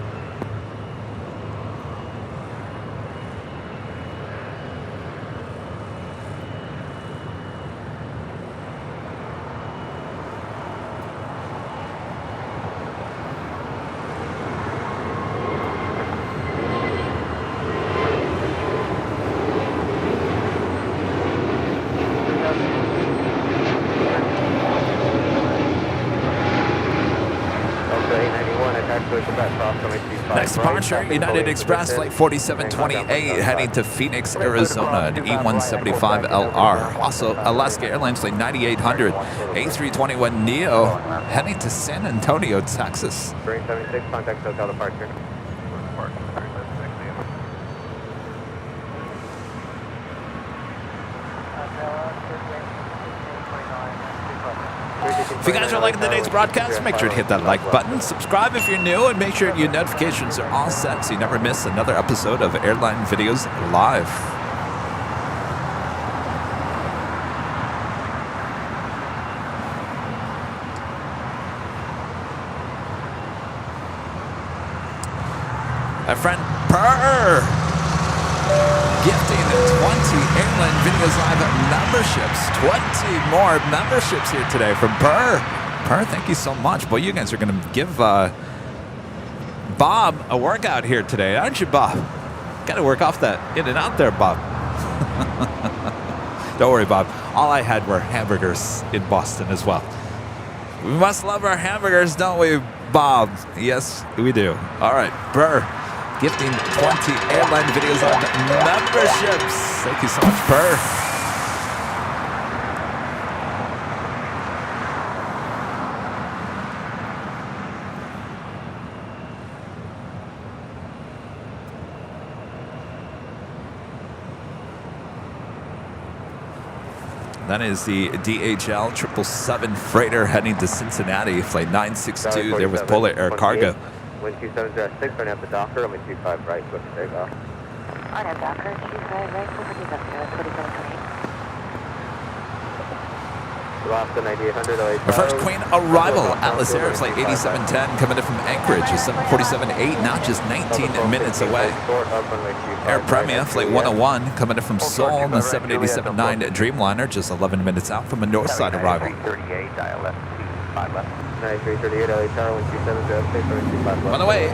Next departure, United Express Flight 4728 heading to Phoenix, Arizona, an E175LR. Also, Alaska Airlines Flight 9800, A321 Neo heading to San Antonio, Texas. Bearing 76, contact SoCal departure. If you guys are liking today's broadcast, make sure to hit that like button, subscribe if you're new, and make sure your notifications are all set so you never miss another episode of Airline Videos Live. My friend Purr gifting 20 Airline Videos Live memberships. 20 more memberships here today from Purr. Purr, thank you so much. Boy, you guys are going to give Bob a workout here today, aren't you, Bob? Got to work off that in and out there, Bob. Don't worry, Bob. All I had were hamburgers in Boston as well. We must love our hamburgers, don't we, Bob? Yes, we do. All right, Purr. Gifting 20 Airline Videos on memberships. Thank you so much, Purr. That is the DHL 777 freighter heading to Cincinnati, flight 962 there with Polar Air Cargo. Wind 2706, running up the Docker, runway 25 right, switch to takeoff. On up Docker, 25 right, switch to takeoff, 2728. Lost the 9800 LA. Our first Queen arrival, Atlas Air, flight 8710, coming in from Anchorage, is 747-8, now just 19 minutes away. Air Premia, flight 101, coming in from Seoul, the 787-9 Dreamliner, just 11 minutes out from a north side arrival. 338, dial left, 5 left. 9338 LA Tower, wind 2706, 25 By the way,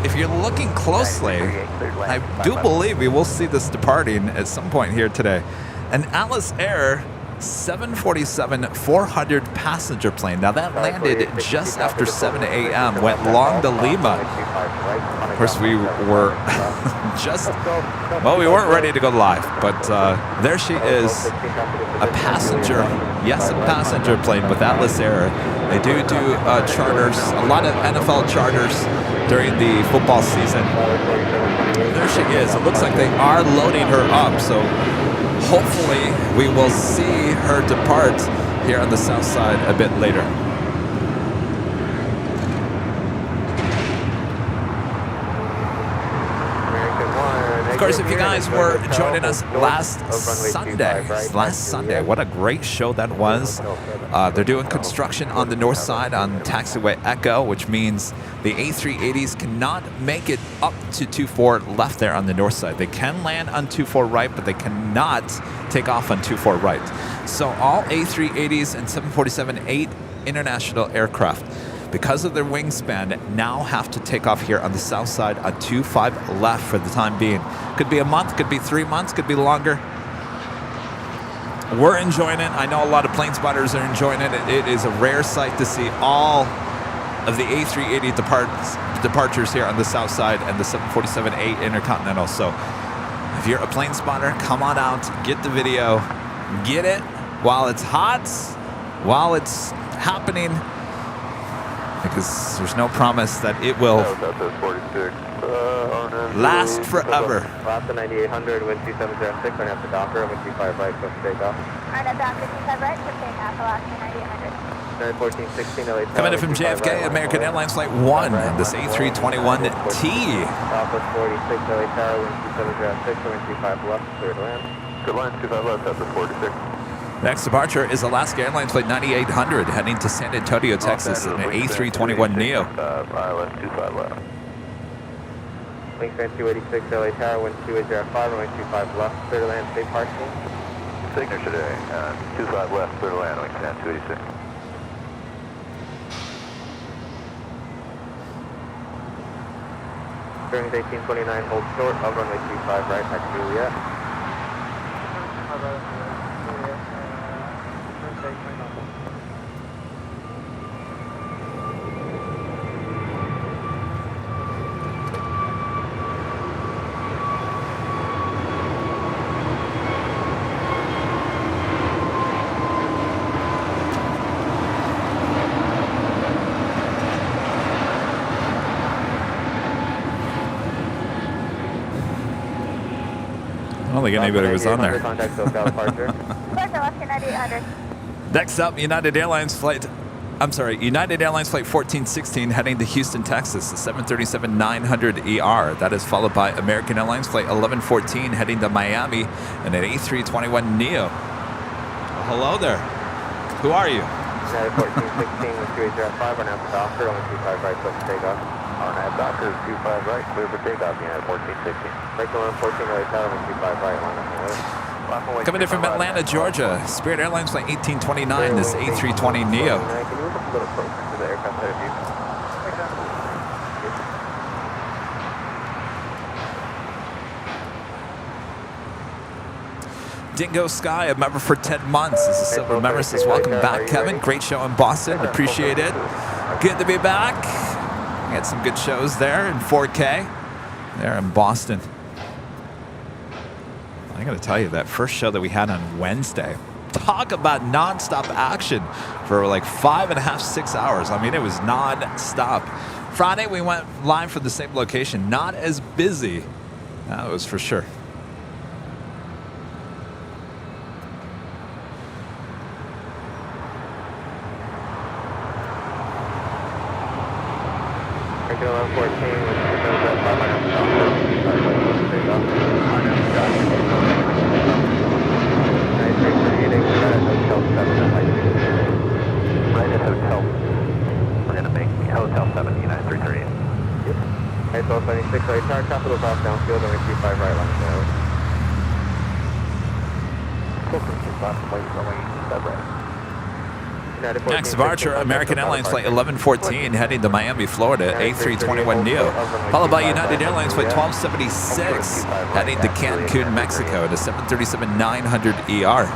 if you're looking closely, I do believe we will see this departing at some point here today. An Atlas Air 747-400 passenger plane. Now that landed just after 7 a.m., went long to Lima. Of course, we were we weren't ready to go live, but there she is, a passenger, yes, a passenger plane with Atlas Air. They do charters, a lot of NFL charters during the football season. There she is. It looks like they are loading her up, so hopefully we will see her depart here on the south side a bit later. Of course, if you guys were joining us last Sunday, what a great show that was. They're doing construction on the north side on taxiway Echo, which means the A380s cannot make it up to 24 left there on the north side. They can land on 24 right, but they cannot take off on 24 right. So all A380s and 747-8 international aircraft, because of their wingspan, now have to take off here on the south side on 25 left for the time being. Could be a month, could be 3 months, could be longer. We're enjoying it. I know a lot of plane spotters are enjoying it. It is a rare sight to see all of the A380 departures here on the south side and the 747-8 Intercontinental. So if you're a plane spotter, come on out, get the video, get it while it's hot, while it's happening, because there's no promise that it will last forever. Last the 9800, wind 2706, running up the Docker, wind 25 right, switch to takeoff. On up Docker, 25 right, switch to takeoff, Alaska 9800. 1416 LA Tower, Coming in from JFK, American Airlines Flight 1, this A321T. Southwest 46 LA Tower, wind 2706, wind 25 left, clear to land. Good line, 25 left, Southwest 46. Next departure is Alaska Airlines Flight 9800, heading to San Antonio, Texas, in an A321neo. ILS 25 left. Wingspan 286 LA Tower, wind 2805, runway 25 left, clear to land, safe parking. Signature today, 25 left, clear to land, wingspan 286. Bearings 1829, hold short, of runway 25 right, at Juliet. I don't think anybody was on there. Contact SoCal departure. Alaska 9800. Next up, United Airlines Flight I'm sorry, United Airlines Flight 1416 heading to Houston, Texas, the 737-900ER. That is followed by American Airlines Flight 1114 heading to Miami and an A321neo. Well, hello there. Who are you? United 1416 with 2805 on after doctor, only 25 right, clear for takeoff. On that doctor, 25 right, clear for takeoff, United 1416. Break 1114, LA Tower, only 25 right, line up and away. Coming in from Atlanta, Georgia, Spirit Airlines Flight 1829, this A320neo. Can you move up a little closer to the aircraft ahead of you? Dingo Sky, a member for 10 months. This is Silver member says, welcome back, Kevin. Great show in Boston. Appreciate it. Good to be back. We had some good shows there in 4K there in Boston. I got to tell you, that first show that we had on Wednesday, talk about nonstop action for like 5.5, 6 hours. I mean, it was nonstop. Friday, we went live from the same location. Not as busy. That was for sure. Break 1114 with 2805 on after doctor, only 25 right, clear for takeoff. United 338, we're at Hotel 7 at Light. Right at Hotel. We're going to make Hotel 7, United 338. Yep. United 1276, LA Tower, capital cross downfield, only 25 right, line up and away. Next departure, American Airlines Flight 1114 heading to Miami, Florida, A321neo. Followed by United Airlines Flight 1276 heading to Cancun, Mexico, the 737-900ER.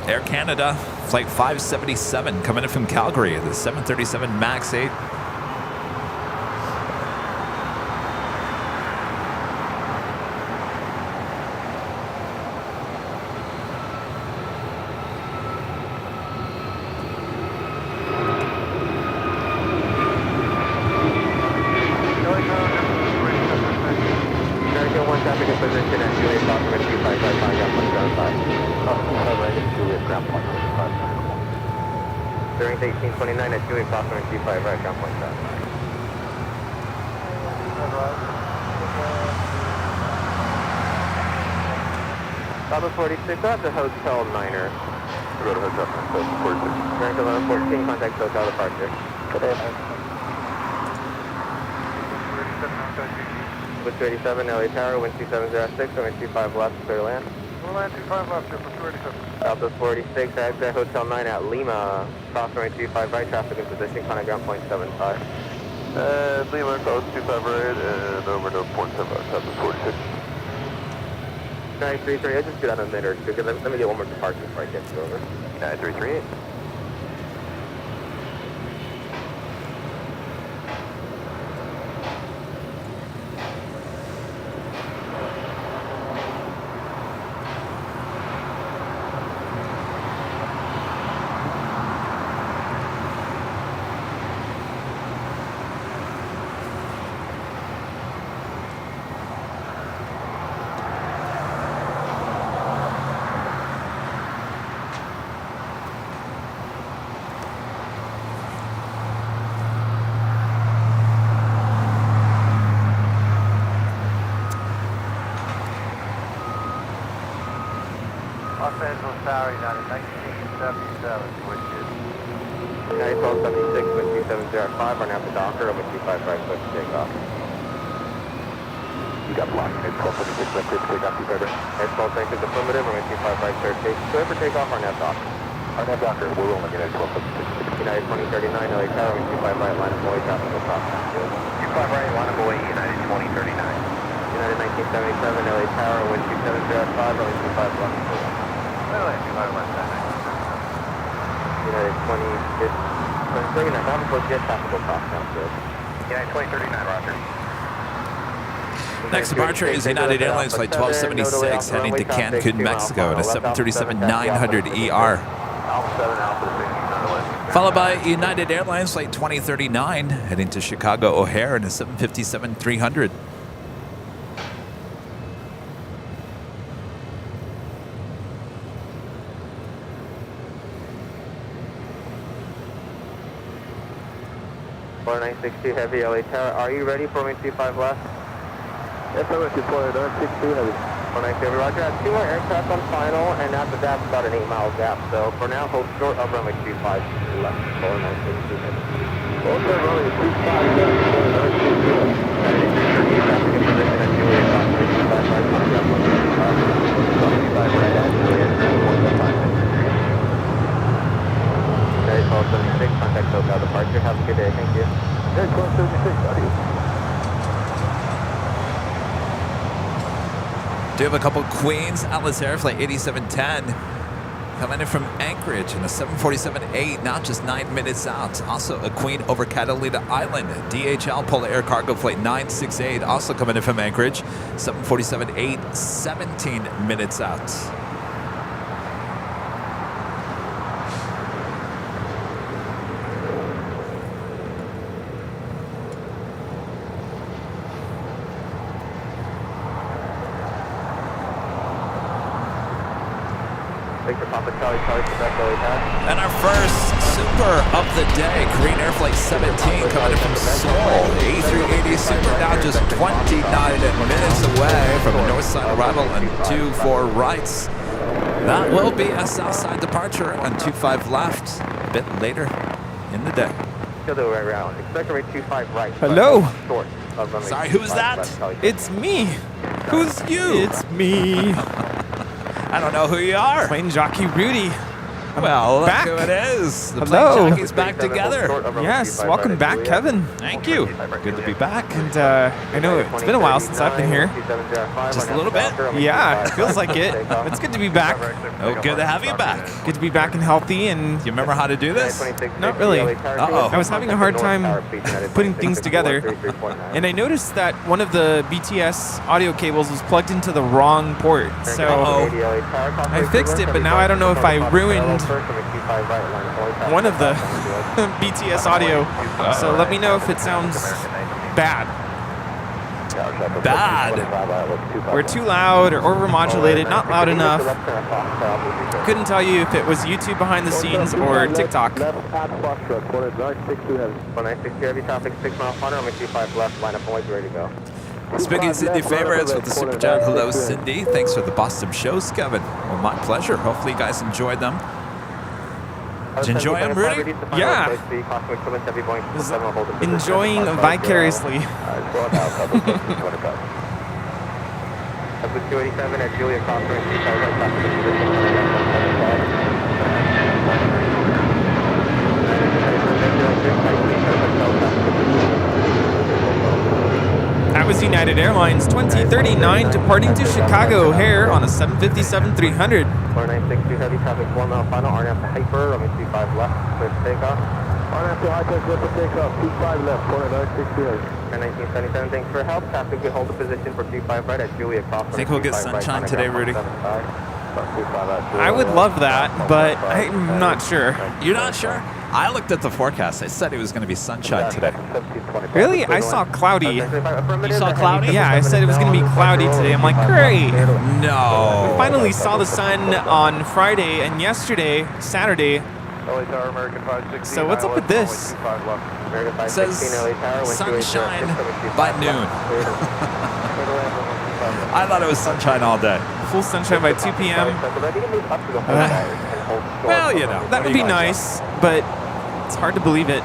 Air Canada Flight 577 coming in from Calgary, the 737 MAX 8. American 1 traffic in position at Juliet Foster with 25 right, find out 175. During 1829 at Juliet Foster with 25 right, ground point 7. Bravo 46, out to Hotel Niner. Go to Hotel 46. American 1114, contact Hotel departure. With 287, LA Tower, wind 2706, runway 25 left, clear land. Land 25 left, here for 287. Southwest 46, exit Hotel 9 at Lima, cross runway 25 right, traffic in position, contact ground point 75. Lima, cross 25 right, and over to port 7, Southwest 46. 933, I just do that in a minute or two, because let me get one more departure before I get you over. 9338. Los Angeles Tower, United 1977, which is United 1276, wind 2705, on after Docker, runway 25 right, clear for takeoff. You got blocked. It's 1276, left, clear for takeoff, 25 right. United 1276, affirmative, runway 25 right, clear for takeoff, on after Docker. On that Docker, we're rolling United 1276. United 2039, LA Tower, wind 25 right, line of away, traffic will cross downfield. 25 right, line of away, United 2039. United 1977, LA Tower, wind 2705, runway 25 left, clear. literally 25 left, United 2039, Bravo 4 jet traffic will cross downfield. United 2039, roger. Next departure is United Airlines Flight 1276 heading to Cancun, Mexico at a 737-900 ER. Followed by United Airlines Flight 2039 heading to Chicago O'Hare in a 757-300. Heavy LA Tower. Are you ready for me 25 left? Yes, I'm ready for 962 Heavy. 492 Roger. I have 2 more aircraft on final, and after that, about an 8-mile gap. So for now, hold short of runway 25 left. 492 Heavy. Also, runway 25 left. 492 Heavy. Traffic in position at Juliet. 25 right. 25 right at Juliet. 1.5 minutes. Okay, 1276. Contact SoCal departure. Have a good day. Thank you. Okay, 1276. How do you? Do have a couple Queens, Atlas Air Flight 8710 coming in from Anchorage in a 747-8, not just 9 minutes out. Also a Queen over Catalina Island, DHL Polar Air Cargo Flight 968, also coming in from Anchorage, 747-8, 17 minutes out. And our first Super of the day, Korean Air Flight 17 coming in from Seoul. A380 Super now just 29 minutes away from a north side arrival on 24 rights. That will be a south side departure on 25 left a bit later in the day. Hello. Sorry, who's that? It's me. Who's you? It's me. I don't know who you are. Plane Jockey Rudy. Well, back. Look who it is. The Hello. Plane Jockeys back together. Yes, welcome back, Kevin. Thank you. Good to be back. And I know it's been a while since I've been here. Just a little bit. Yeah, it feels like it. It's good to be back. Oh, good to have you back. Good to be back and healthy. And Do you remember how to do this? not really. Uh-oh. I was having a hard time putting things together. And I noticed that one of the BTS audio cables was plugged into the wrong port. So I fixed it, but now I don't know if I ruined one of the BTS audio. So let me know if it sounds bad. Bad. Or too loud or overmodulated, not loud enough. Couldn't tell you if it was YouTube behind the scenes or TikTok. 196 heavy traffic, 6 mile final, runway 25 left, line up and ready to go. Speaking Cindy favorites with the super chat. Hello, Cindy. Thanks for the Boston shows, Kevin. Well, my pleasure. Hopefully you guys enjoyed them. Did you enjoy them, Rudy? Yeah. Enjoying vicariously. Up with 287 at Julia Crossing, 25 right traffic in That was United Airlines 2039 departing to Chicago O'Hare on a 757-300. 4962 heavy traffic, 4 mile final, RNAV to Hyper, runway 25 left, clear for takeoff. RNAV to Hyper, clear for takeoff, 25 left, 4962 heavy. And 1977, thanks for help. Traffic, we hold the position for 25 right at Julia Crossing. Think we'll get sunshine today, Rudy? I would love that, but I'm not sure. You're not sure? I looked at the forecast. It said it was going to be sunshine today. Really? I saw cloudy. You saw cloudy? Yeah, I said it was going to be cloudy today. I'm like, great. No. I finally saw the sun on Friday and yesterday, Saturday. So what's up with this? It says sunshine by noon. I thought it was sunshine all day. Full sunshine by 2 p.m. Well, you know. That would be nice, but it's hard to believe it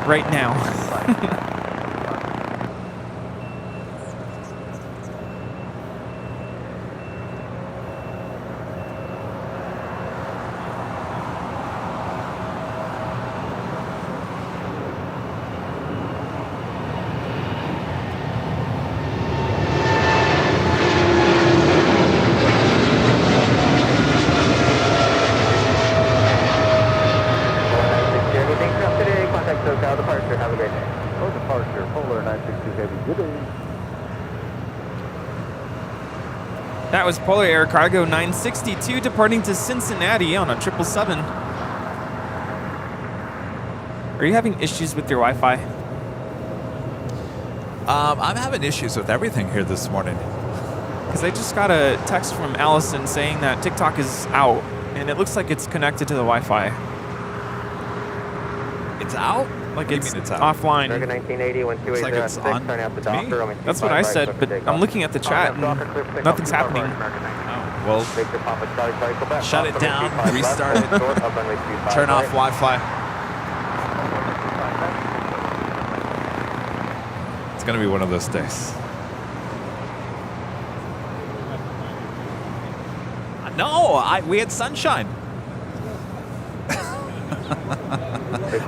right now. That was Polar Air Cargo 962 departing to Cincinnati on a 777. Are you having issues with your Wi-Fi? I'm having issues with everything here this morning. Because I just got a text from Allison saying that TikTok is out, and it looks like it's connected to the Wi-Fi. It's out? Like What do you it's mean it's out? offline. American 1980, when Looks like it's on turn out the to me. doctor, runway That's what 25 I right, said, clear for but takeoff. I'm looking at the chat and nothing's happening. Oh, well, Victor Papa Charlie Charlie Quebec. shut it down, 25 restart left, it, short of runway 25 turn off right. Wi-Fi. It's gonna be one of those days. No, we had sunshine.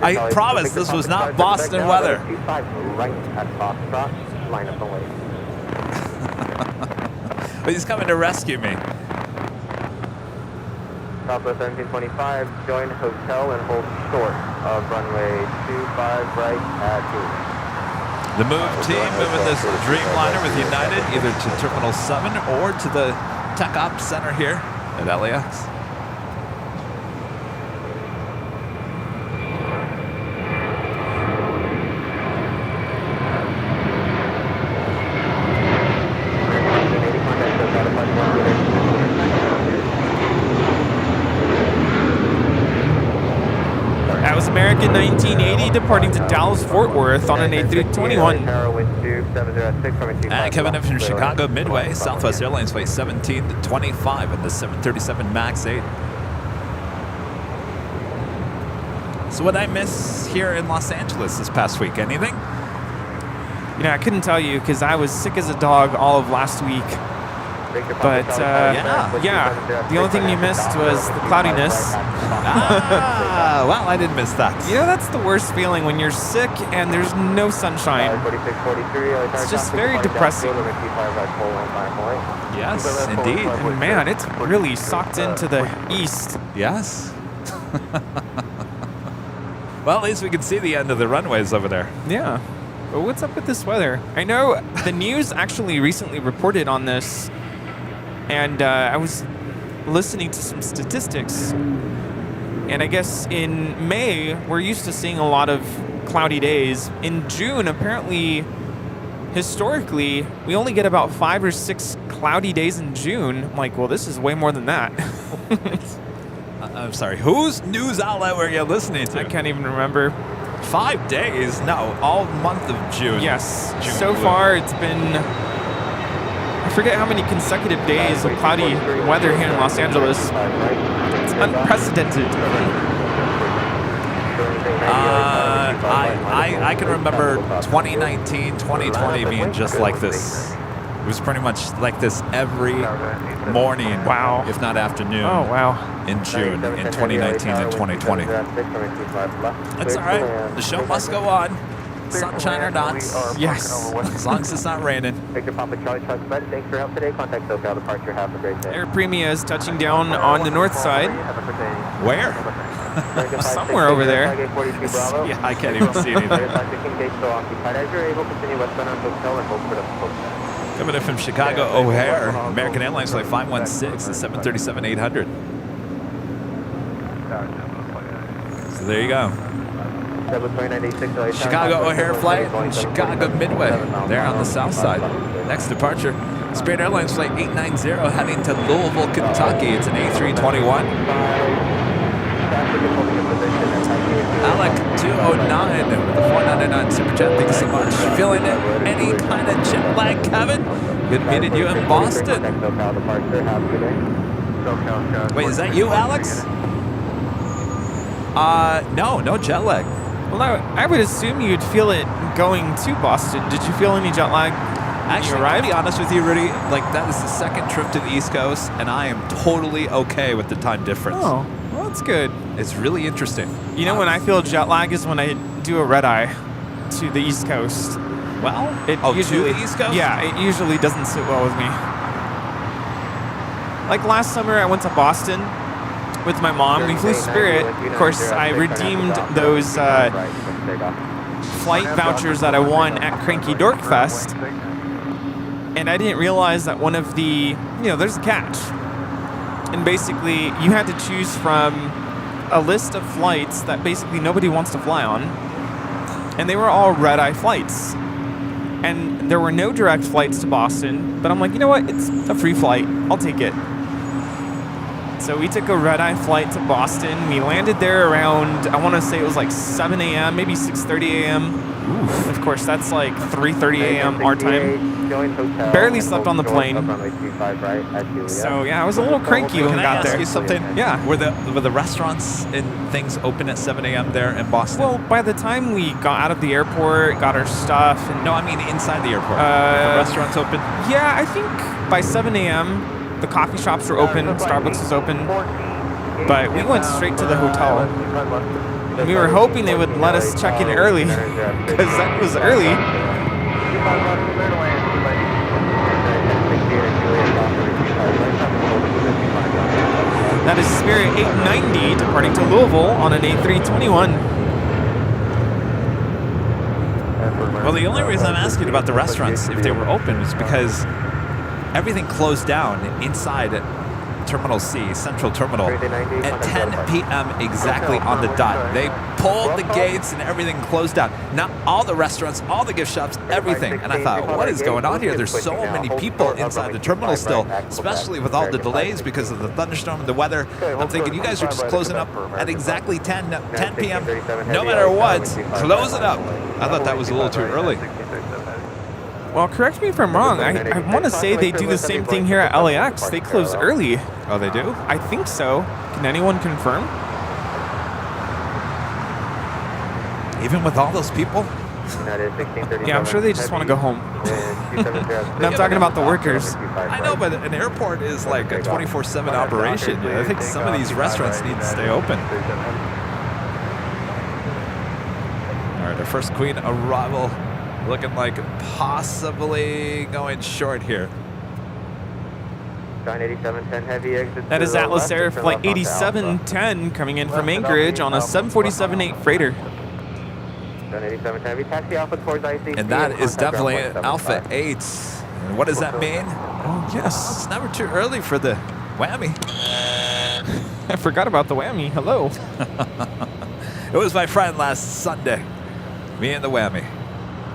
I promise this was not Boston weather. 25 right at Foxtrot, line up the way. But he's coming to rescue me. Southwest 1725, join hotel and hold short of runway 25 right at 2. The move team moving this Dreamliner with United either to Terminal 7 or to the Tech Ops Center here at LAX. That was American 1980 departing to Dallas Fort Worth on an A321. And coming up from Chicago Midway, Southwest Airlines flight 17 to 25 in the 737 MAX 8. So what did I miss here in Los Angeles this past week? Anything? You know, I couldn't tell you because I was sick as a dog all of last week. But yeah, the only thing you missed was the cloudiness. Well, I didn't miss that. You know, that's the worst feeling when you're sick and there's no sunshine. It's just very depressing. Yes, indeed. And man, it's really socked into the east. Yes. Well, at least we can see the end of the runways over there. Yeah. But what's up with this weather? I know the news actually recently reported on this, and I was listening to some statistics. And I guess in May, we're used to seeing a lot of cloudy days. In June, apparently, historically, we only get about 5 or 6 cloudy days in June. I'm like, well, this is way more than that. I'm sorry, whose news outlet were you listening to? I can't even remember. 5 days? No, all month of June. Yes. June So blue. far, it's been... I forget how many consecutive days of cloudy weather here in Los Angeles. It's unprecedented. I can remember 2019, 2020 being just like this. It was pretty much like this every morning, Wow. if not afternoon, Oh, wow. in June in 2019 and 2020. That's all right. The show must go on. Sunshine or not. Yes. As long as it's not raining. Victor Papa Charlie Charlie Quebec, thanks for your help today. Contact SoCal departure. Have a great day. Air Premia is touching down on the north side. Where? Somewhere over there. Yeah, I can't even see anything. Coming in from Chicago O'Hare, American Airlines flight 516, the 737-800. So there you go. Chicago O'Hare flight and Chicago Midway. There on the south side. Next departure, Spirit Airlines flight 890 heading to Louisville, Kentucky. It's an A321. Alec 209 with the 499 Super Chat. Thank you so much. Feeling any kind of jet lag, Kevin? Good meeting you in Boston. Wait, is that you, Alex? No jet lag. Well, I would assume you'd feel it going to Boston. Did you feel any jet lag? Actually, to be honest with you, Rudy, like that is the second trip to the East Coast, and I am totally okay with the time difference. Oh, well, that's good. It's really interesting. You know when I feel jet lag is when I do a red eye to the East Coast. Well, It to usually, the East Coast? Yeah, it usually doesn't sit well with me. Like last summer, I went to Boston with my mom. We flew Spirit. Of course, I redeemed those flight vouchers that I won at Cranky Dork Fest. And I didn't realize that one of the, there's a catch. And basically, you had to choose from a list of flights that basically nobody wants to fly on. And they were all red-eye flights. And there were no direct flights to Boston. But I'm like, you know what? It's a free flight. I'll take it. So we took a red-eye flight to Boston. We landed there around, I want to say it was like 7 a.m., maybe 6:30 a.m. Oof. Of course, that's like 3:30 a.m. our time. Barely slept on the plane. So yeah, I was a little cranky when we got there. Can I ask you something? Yeah. Were the restaurants and things open at 7 a.m. there in Boston? Well, by the time we got out of the airport, got our stuff. And, no, I mean inside the airport. The restaurants open? Yeah, I think by 7 a.m. the coffee shops were open, Starbucks was open. But we went straight to the hotel. And we were hoping they would let us check in early, because that was early. That is Spirit 890 departing to Louisville on an A321. Well, the only reason I'm asking about the restaurants, if they were open, was because everything closed down inside Terminal C, Central Terminal, at 10 p.m. exactly on the dot. They pulled the gates and everything closed down. Now all the restaurants, all the gift shops, everything. And I thought, what is going on here? There's so many people inside the terminal still, especially with all the delays because of the thunderstorm and the weather. I'm thinking you guys are just closing up at exactly 10 p.m. No matter what, close it up. I thought that was a little too early. Well, correct me if I'm wrong. I want to say they do the same thing here at LAX. They close early. Oh, they do? I think so. Can anyone confirm? Even with all those people? Yeah, I'm sure they just want to go home. No, I'm talking about the workers. I know, but an airport is like a 24/7 operation. I think some of these restaurants need to stay open. All right, our first Queen arrival. Looking like possibly going short here. That is Atlas Air Flight 8710 coming in from Anchorage on a 747-8 freighter. And that is definitely Alpha 8. And what does that mean? Oh, yes. It's never too early for the whammy. I forgot about the whammy. Hello. It was my friend last Sunday. Me and the whammy.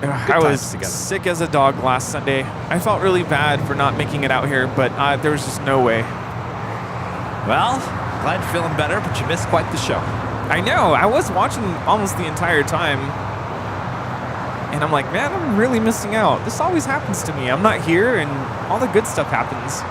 I was sick as a dog last Sunday. I felt really bad for not making it out here, but there was just no way. Well, glad you're feeling better, but you missed quite the show. I know. I was watching almost the entire time. And I'm like, man, I'm really missing out. This always happens to me. I'm not here, and all the good stuff happens.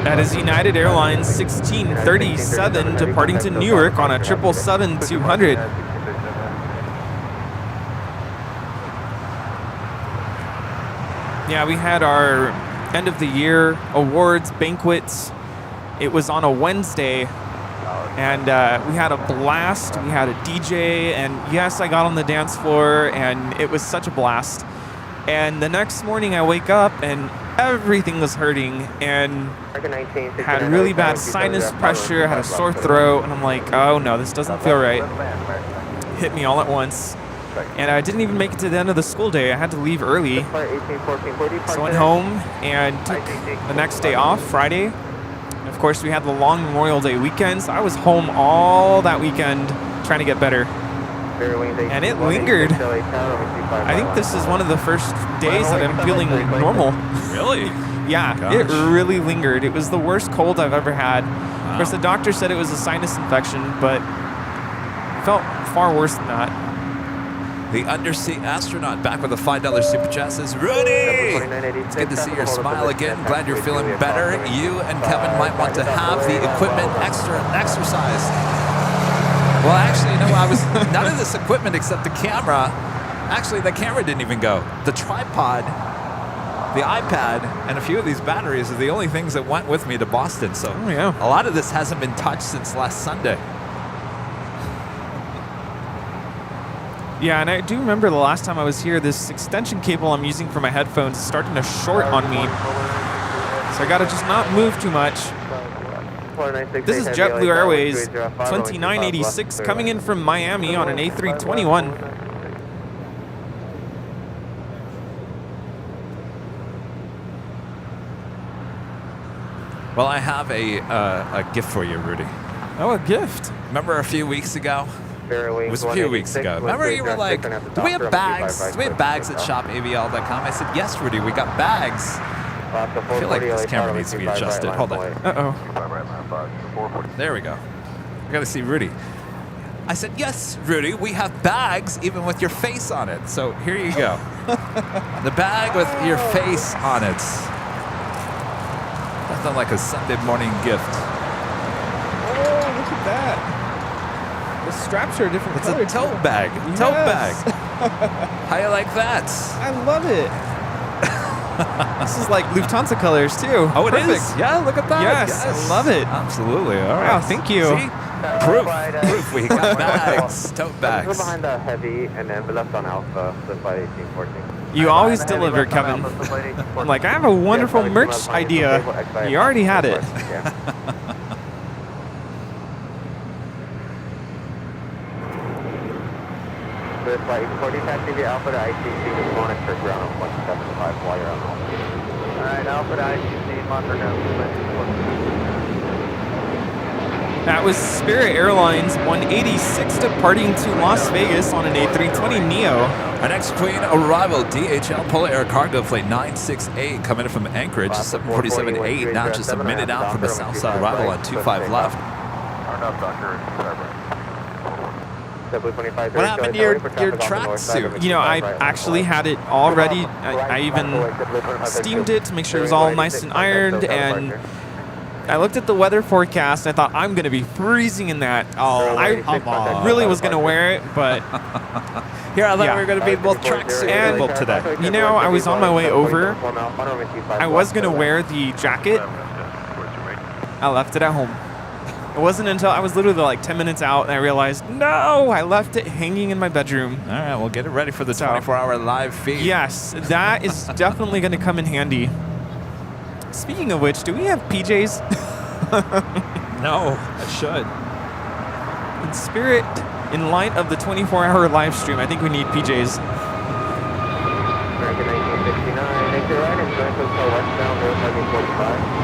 That is United Airlines 1637 departing to Newark on a 777-200. Yeah, we had our end of the year awards banquets. It was on a Wednesday, and we had a blast. We had a DJ, and yes, I got on the dance floor, and it was such a blast. And the next morning I wake up and everything was hurting and had really bad sinus pressure, had a sore throat, and I'm like, oh no, this doesn't feel right. Hit me all at once. And I didn't even make it to the end of the school day. I had to leave early. So I went home and took the next day off, Friday. And of course, we had the long Memorial Day weekend, so I was home all that weekend trying to get better. And it lingered. I think this is one of the first days that I'm feeling normal. Really? Yeah, Gosh. It really lingered. It was the worst cold I've ever had. Wow. Of course, the doctor said it was a sinus infection, but it felt far worse than that. The undersea astronaut back with a $5 super chat says, Rudy! It's good to see your smile again. Glad you're feeling better. You and Kevin might want to have the equipment exercised. Well, actually, you know, I was none of this equipment except the camera. Actually, the camera didn't even go. The tripod the iPad and a few of these batteries are the only things that went with me to Boston. So yeah. a lot of this hasn't been touched since last Sunday. Yeah, and I do remember the last time I was here, this extension cable I'm using for my headphones is starting to short on me. So I gotta just not move too much. This is JetBlue Airways 2986 coming in from Miami on an A321. Well, I have a gift for you, Rudy. Oh, a gift. Remember a few weeks ago? It was a few weeks ago. Remember you were like, do we have bags? Do we have bags at shopavl.com? I said, yes, Rudy, we got bags. I feel like this camera needs to be adjusted. Hold on. Uh-oh. There we go. I gotta see Rudy. I said, yes, Rudy, we have bags even with your face on it. So here you go. The bag with your face on it. Nothing like a Sunday morning gift. Oh, look at that. The straps are a different color. It's a tote bag. Yes. Tote bag. How you like that? I love it. This is like Lufthansa colors too. Oh, it Perfect. is? Yeah, look at that. Yes, I love it. Absolutely. All right. Wow, thank you. See? Proof. We got bags. Tote bags. Go behind the heavy and then left on Alpha, split by 1814. You always deliver, Kevin. I'm like, I have a wonderful merch idea. You already had it. Split by 1814, taxi via Alpha to ITC, just monitor ground on 175 while you're on Alpha. Alright, Alpha to ITC, monitor ground. That was Spirit Airlines 186 departing to Las Vegas on an A320neo. Our next Queen arrival, DHL Polar Air Cargo Flight 968 coming in from Anchorage, 747-8, now just a minute out from the south side arrival on 25 left. What happened to your tracksuit? You know, I actually had it all ready. I even steamed it to make sure it was all nice and ironed, and I looked at the weather forecast and I thought, I'm going to be freezing in that. I really was going to wear it, but here I thought we were going to be both tracksuit people today. You know, I was on my way over. I was going to wear the jacket. I left it at home. It wasn't until I was literally like 10 minutes out and I realized, no, I left it hanging in my bedroom. All right, we'll get it ready for the 24-hour live feed. Yes, that is definitely going to come in handy. Speaking of which, do we have PJs? No, I should. In spirit, in light of the 24-hour live stream, I think we need PJs. American 1969, exit right and join hotel westbound, road 745.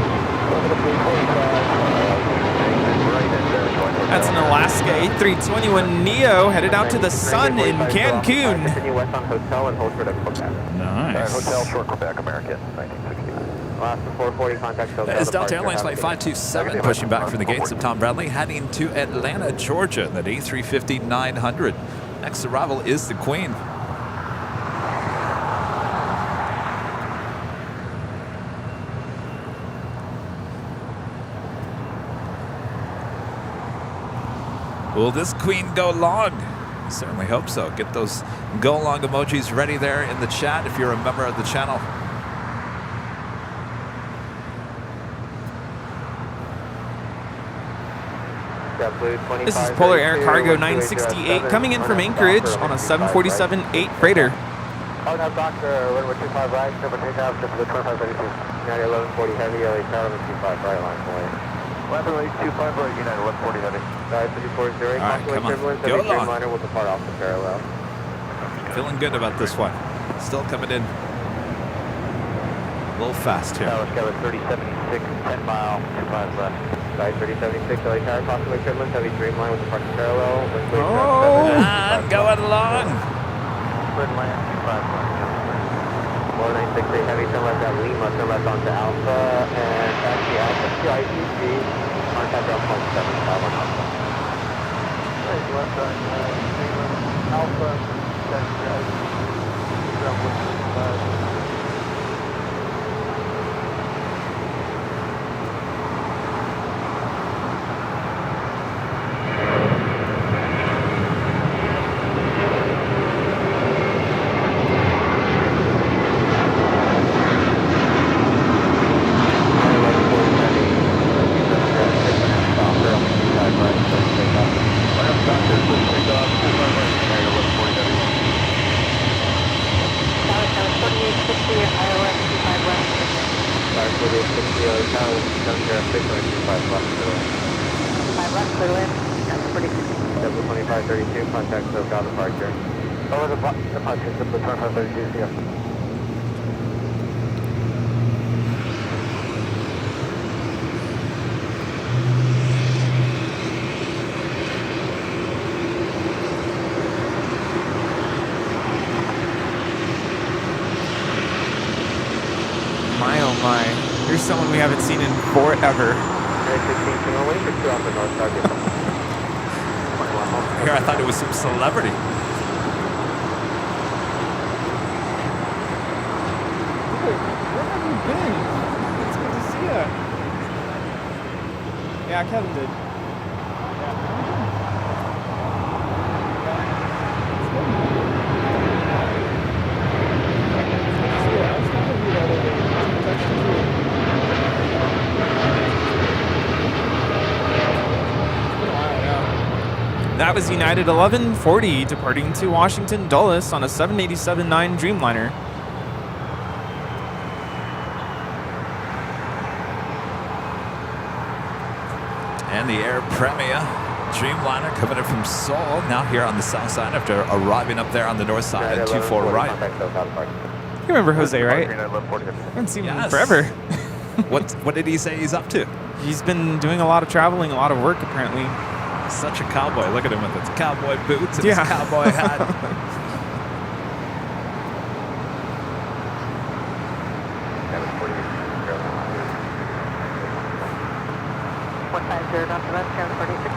That's an Alaska A321neo headed out to the sun in Cancun. Continue west on hotel and hold for the Quebec. Nice. Hotel short Quebec, American 1969. Last 440 contact hotel. That is Delta Airlines Flight 527 pushing back from the gates of Tom Bradley, heading to Atlanta, Georgia, that A350-900. Next arrival is the Queen. Will this Queen go long? I certainly hope so. Get those go long emojis ready there in the chat if you're a member of the channel. This is Polar Air Cargo 968 coming in from Anchorage on a 747-8 freighter. Doctor, runway 25 right, number takeoff, to the 2532. United 1140 heavy, LA Tower, 25 right line away. Weatherly 25 right, United 1140 heavy. 540, All right, come on. Go long. Liner will depart off the parallel. Feeling good about this one. Still coming in a little fast here. Dallas Kevin 3076, 10 mile, 25 left. Side 3076, LA Tower, possibly turbulence, heavy streamline with departure parallel. I'm going long. Good land, 25 left. 4968 heavy, turn left at Lima, turn left onto Alpha, and taxi Alpha to ITC, contact ground 0.75 on Alpha. Right, left on Alpha, taxi ITC, ground 175. 2706, 25 left, clear. 5 left, clear land. That's pretty good. 2532, contact SoCal departure. Over the departure, 2532, see ya. My oh my. Here's someone we haven't seen in forever. Here, I thought it was some celebrity. Where have you been? It's good to see you. Yeah, Kevin did. That was United 1140 departing to Washington Dulles on a 787-9 Dreamliner. And the Air Premia Dreamliner coming in from Seoul, now here on the south side after arriving up there on the north side at 24 right. You remember Jose, right? I haven't seen him in forever. What did he say he's up to? He's been doing a lot of traveling, a lot of work apparently. Such a cowboy. Look at him with his cowboy boots and his cowboy hat. What size zero not the left, Kevin 46.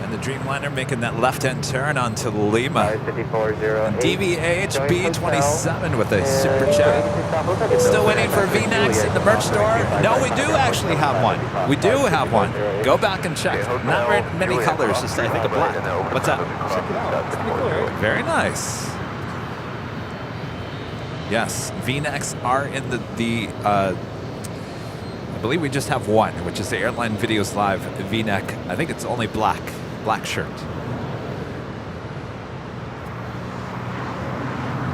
And the Dreamliner making that left-hand turn onto Lima. 5408. DVH B27 with a super chat. Still waiting for VNAX in the merch store? No, we do actually have one. We do have one. Go back and check. Not very many colors, just I think a black. What's that? Check it out. It's pretty cool, right? Very nice. Yes, V-necks are in I believe we just have one, which is the Airline Videos Live V-neck. I think it's only black shirt.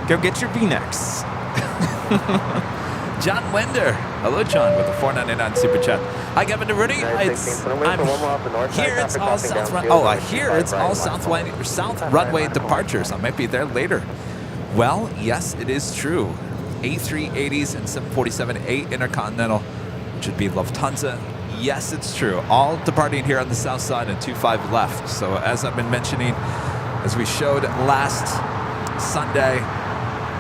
Go get your V-necks. John Linder. Hello, John, with the $4.99 super chat. Hi, Kevin Rudy. I'm here. It's all south. I hear it's all south runway departures. I might be there later. Well, yes, it is true. A380s and 747-8 Intercontinental, which would be Lufthansa. Yes, it's true. All departing here on the south side and 25 left. So as I've been mentioning, as we showed last Sunday,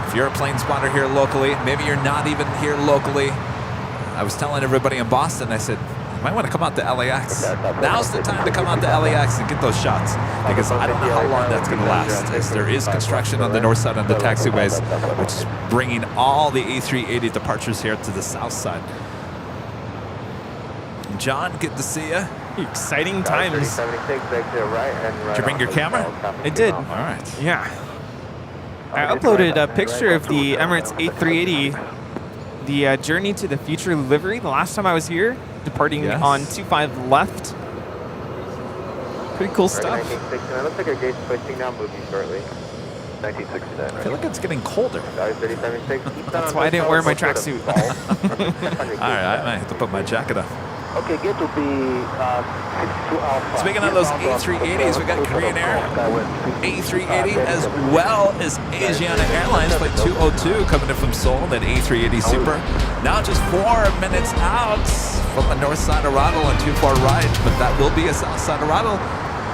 if you're a plane spotter here locally, maybe you're not even here locally. I was telling everybody in Boston, I said, you might want to come out to LAX. Now's the time to come out to LAX and get those shots, because I don't know how long that's going to last. As there is construction on the north side on the taxiways, which is bringing all the A380 departures here to the south side. John, good to see you. Exciting times. Did you bring your camera? I did. All right. Yeah. I uploaded a picture of the Emirates A380, the Journey to the Future livery, the last time I was here, departing on 25 left. Pretty cool stuff. Looks like our gate's pushing down, moving shortly. 1969. I feel like it's getting colder. That's why I didn't wear my tracksuit. All right, I might have to put my jacket on. Okay, get to be 62 Alpha. Speaking of those A380s, we got Korean Air A380 as well as Asiana Airlines Flight 202 coming in from Seoul, that A380 Super. Now just 4 minutes out from the north side arrival on 24 right, but that will be a south side arrival,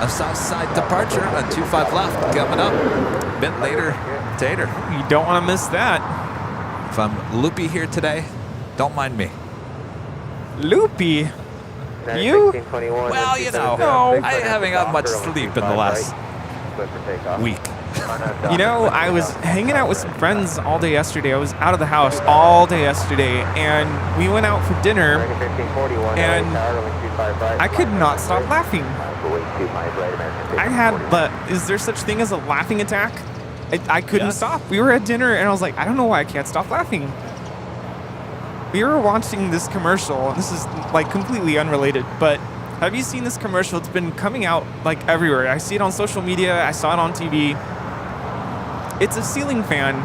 a south side departure on 25 left coming up a bit later. Tater. You don't want to miss that. If I'm loopy here today, don't mind me. Loopy? You? Well, you know, I haven't got much sleep in the last week. You know, I was hanging out with some friends all day yesterday. I was out of the house all day yesterday, and we went out for dinner, and I could not stop laughing. Is there such thing as a laughing attack? I couldn't stop. We were at dinner, and I was like, I don't know why I can't stop laughing. We were watching this commercial. This is like completely unrelated, but have you seen this commercial? It's been coming out like everywhere. I see it on social media. I saw it on TV. It's a ceiling fan,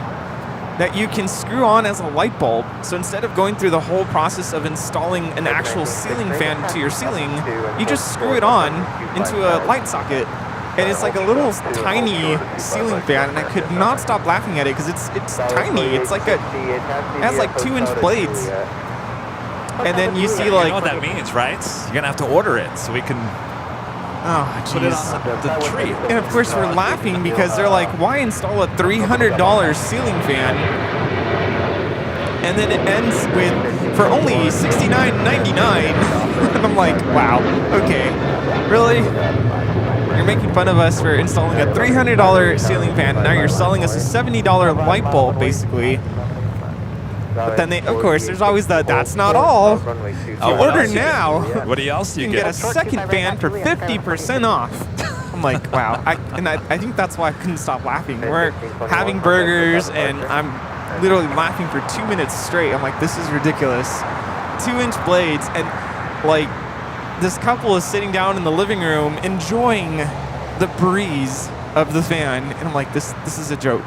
that you can screw on as a light bulb. So instead of going through the whole process of installing an actual ceiling fan to your ceiling, you just screw it on into a light socket. And it's like a little tiny ceiling fan, and I could not stop laughing at it because it's tiny. It's like it has like 2-inch blades. And then you see like... You know what that means, right? You're going to have to order it so we can put it on the tree. And of course we're laughing because they're like, why install a $300 ceiling fan? And then it ends with, for only $69.99. And I'm like, wow, okay, really? You're making fun of us for installing a $300 ceiling fan, and now you're selling us a $70 light bulb, basically. But then, of course, there's always the, that's not all. Order now. What else do You you can get a get? second fan for 50% off. I'm like, wow. I think that's why I couldn't stop laughing. We're having burgers, and I'm literally laughing for 2 minutes straight. I'm like, this is ridiculous. 2-inch blades, and like, this couple is sitting down in the living room enjoying the breeze of the fan, and I'm like, this is a joke.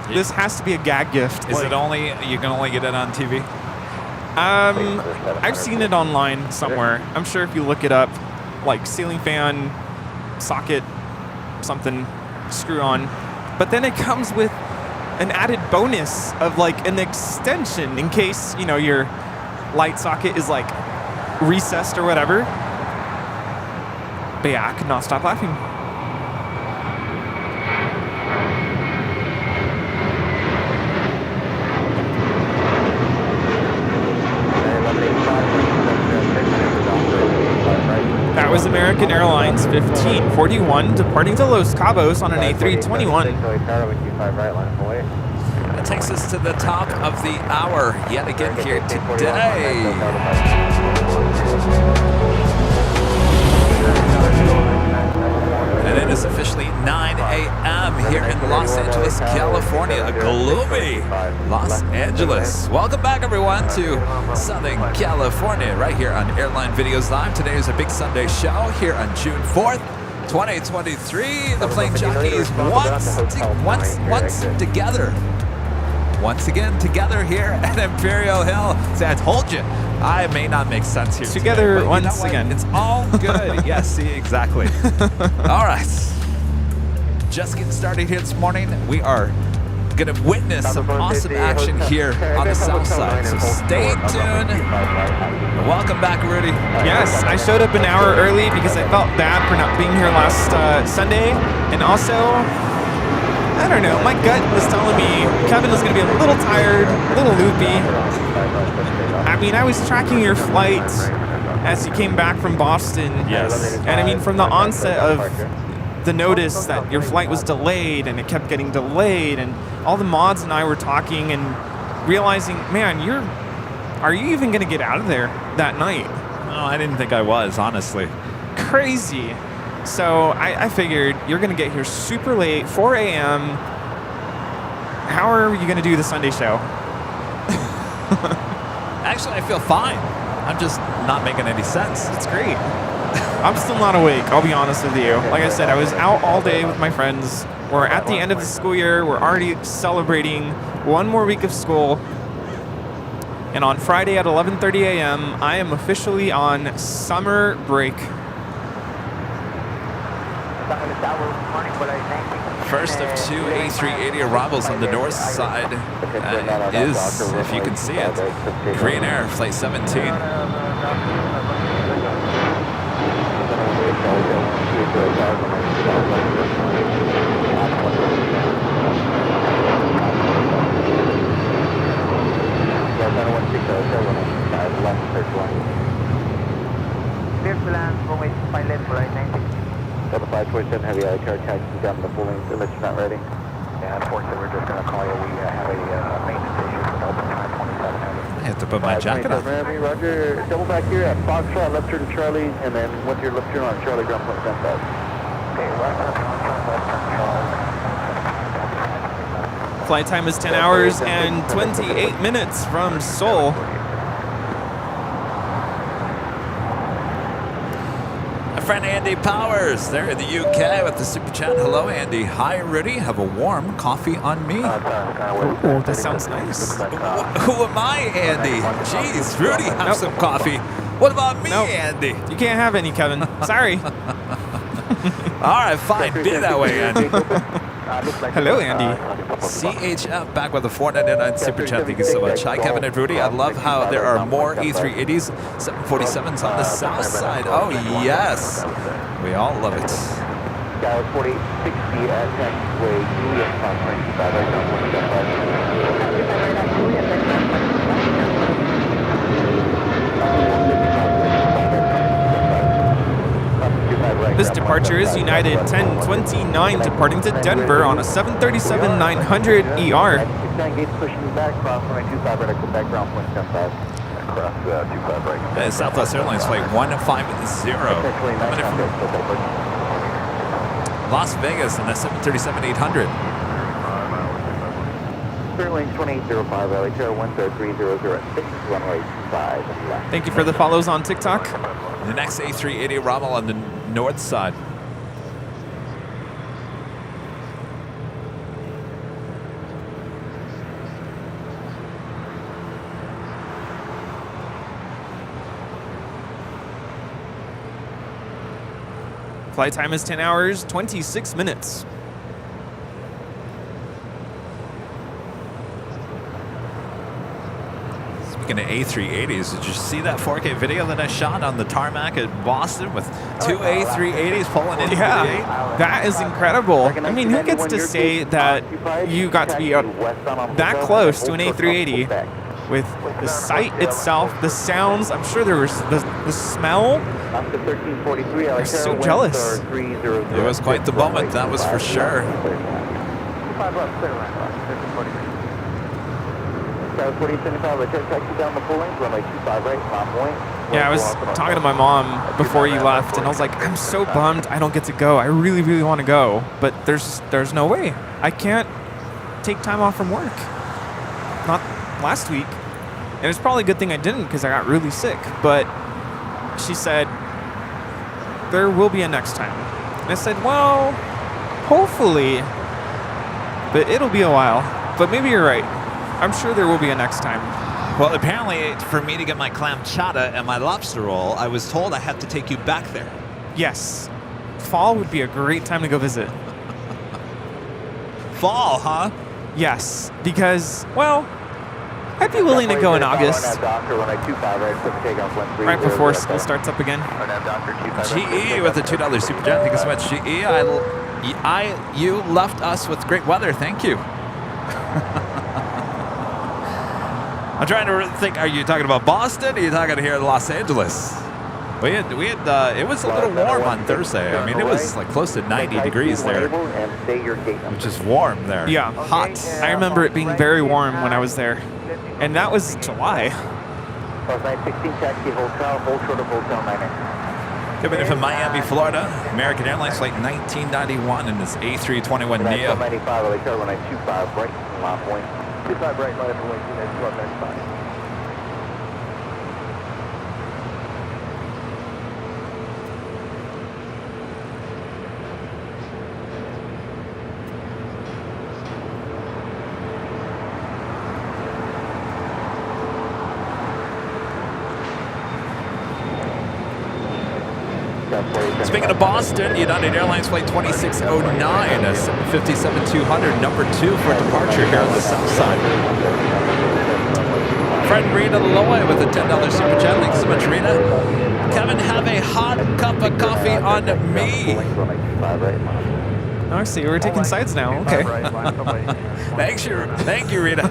This has to be a gag gift. Is it only, you can only get it on TV? I've seen it online somewhere. I'm sure if you look it up, like ceiling fan, socket, something, screw on. But then it comes with an added bonus of like an extension in case, you know, your light socket is like recessed or whatever. But yeah, I could not stop laughing. That was American Airlines 1541 departing to Los Cabos on an A321. That takes us to the top of the hour yet again here today. And it is officially 9 a.m. here in Los Angeles, California, a gloomy Los Angeles. Welcome back, everyone, to Southern California, right here on Airline Videos Live. Today is a big Sunday show here on June 4th, 2023. The Plane Jockeys once again together here at Imperial Hill. See, I told you, I may not make sense here Together today, once again. It's all good. Yes, see, exactly. All right. Just getting started here this morning. We are going to witness some awesome action here on the south side. So stay tuned. Welcome back, Rudy. Yes, I showed up an hour early because I felt bad for not being here last Sunday. And also, I don't know, my gut was telling me Kevin was going to be a little tired, a little loopy. I mean, I was tracking your flight as you came back from Boston. Yes. And I mean, from the onset of the notice that your flight was delayed and it kept getting delayed, and all the mods and I were talking and realizing, man, are you even going to get out of there that night? No, I didn't think I was, honestly. Crazy. So I figured you're going to get here super late, 4 a.m. How are you going to do the Sunday show? Actually, I feel fine. I'm just not making any sense. It's great. I'm still not awake, I'll be honest with you. Like I said, I was out all day with my friends. We're at the end of the school year. We're already celebrating one more week of school. And on Friday at 11:30 a.m., I am officially on summer break. First of two A380 arrivals on the north side is, if you can see it, Green Air Flight 17. Clear to land, runway 5 left for right 90. So the 527 heavy air taxi down the full length, unless you're not ready. Yeah, unfortunately, we're just going to call you. We have a maintenance issue with open time 27 heavy. I have to put my jacket on. Heavy, Roger. Double back here at Foxtrot, left turn Charlie, and then once you're left turn on Charlie, ground point 10,000. Okay, left turn, left turn, Charlie. Flight time is 10 hours and 28 minutes from Seoul. I friend Andy Powers there in the UK with the super chat. Hello, Andy. Hi, Rudy. Have a warm coffee on me. Oh, that sounds nice. Who am I, Andy? Jeez, Rudy, have some coffee. What about me, Andy? You can't have any, Kevin. Sorry. All right, fine. Be that way, Andy. Hello, Andy. CHF back with a $4.99 super chat. Thank you so much. Hi, Kevin and Rudy. I love how there are more A380s, 747s on the south side. Oh, yes. We all love it. Dallas 4860 at taxiway Juliet, This departure is United 1029 departing to Denver on a 737-900 ER. Southwest Airlines flight 150. Coming in from Las Vegas on a 737-800. Sterling 2805, LA Tower 13300 runway 25. Thank you for the follows on TikTok. The next A380 Rommel on the north side. Flight time is 10 hours, 26 minutes. Speaking of A380s, did you see that 4K video that I shot on the tarmac at Boston with two A380s pulling into the 8? That is incredible. I mean, who gets to say that you got to be that close to an A380 with the sight itself, the sounds? I'm sure there was the smell. I'm so jealous. It was quite the moment, that was for sure. Yeah, I was talking to my mom before you left, and I was like, I'm so bummed I don't get to go. I really, really want to go, but there's no way. I can't take time off from work. Not last week. And it's probably a good thing I didn't because I got really sick. But she said, there will be a next time. And I said, well, hopefully, but it'll be a while. But maybe you're right. I'm sure there will be a next time. Well, apparently, for me to get my clam chowder and my lobster roll, I was told I have to take you back there. Yes. Fall would be a great time to go visit. Fall, huh? Yes, because, well, I'd be willing to go in August. Right before school starts up again. GE with the $2 super chat. Thank you so much, GE. You left us with great weather. Thank you. I'm trying to think. Are you talking about Boston? Or are you talking here in Los Angeles? We had. It was a little warm on Thursday. I mean, it was like close to 90 degrees there, which is warm there. Yeah, hot. I remember it being very warm when I was there, and that was July. Coming in from Miami, Florida, American Airlines flight 1991 in this A321 Neo. 95, LA Tower 125, right line point. 25 right line for 195. Speaking of Boston, United Airlines flight 2609, a 757-200, number 2 for departure here on the south side. Friend Rita Loy with a $10 super chat. Thanks so much, Rita. Kevin, have a hot cup of coffee on me. Oh, I see. We're taking sides now. Okay. Thank you, Rita.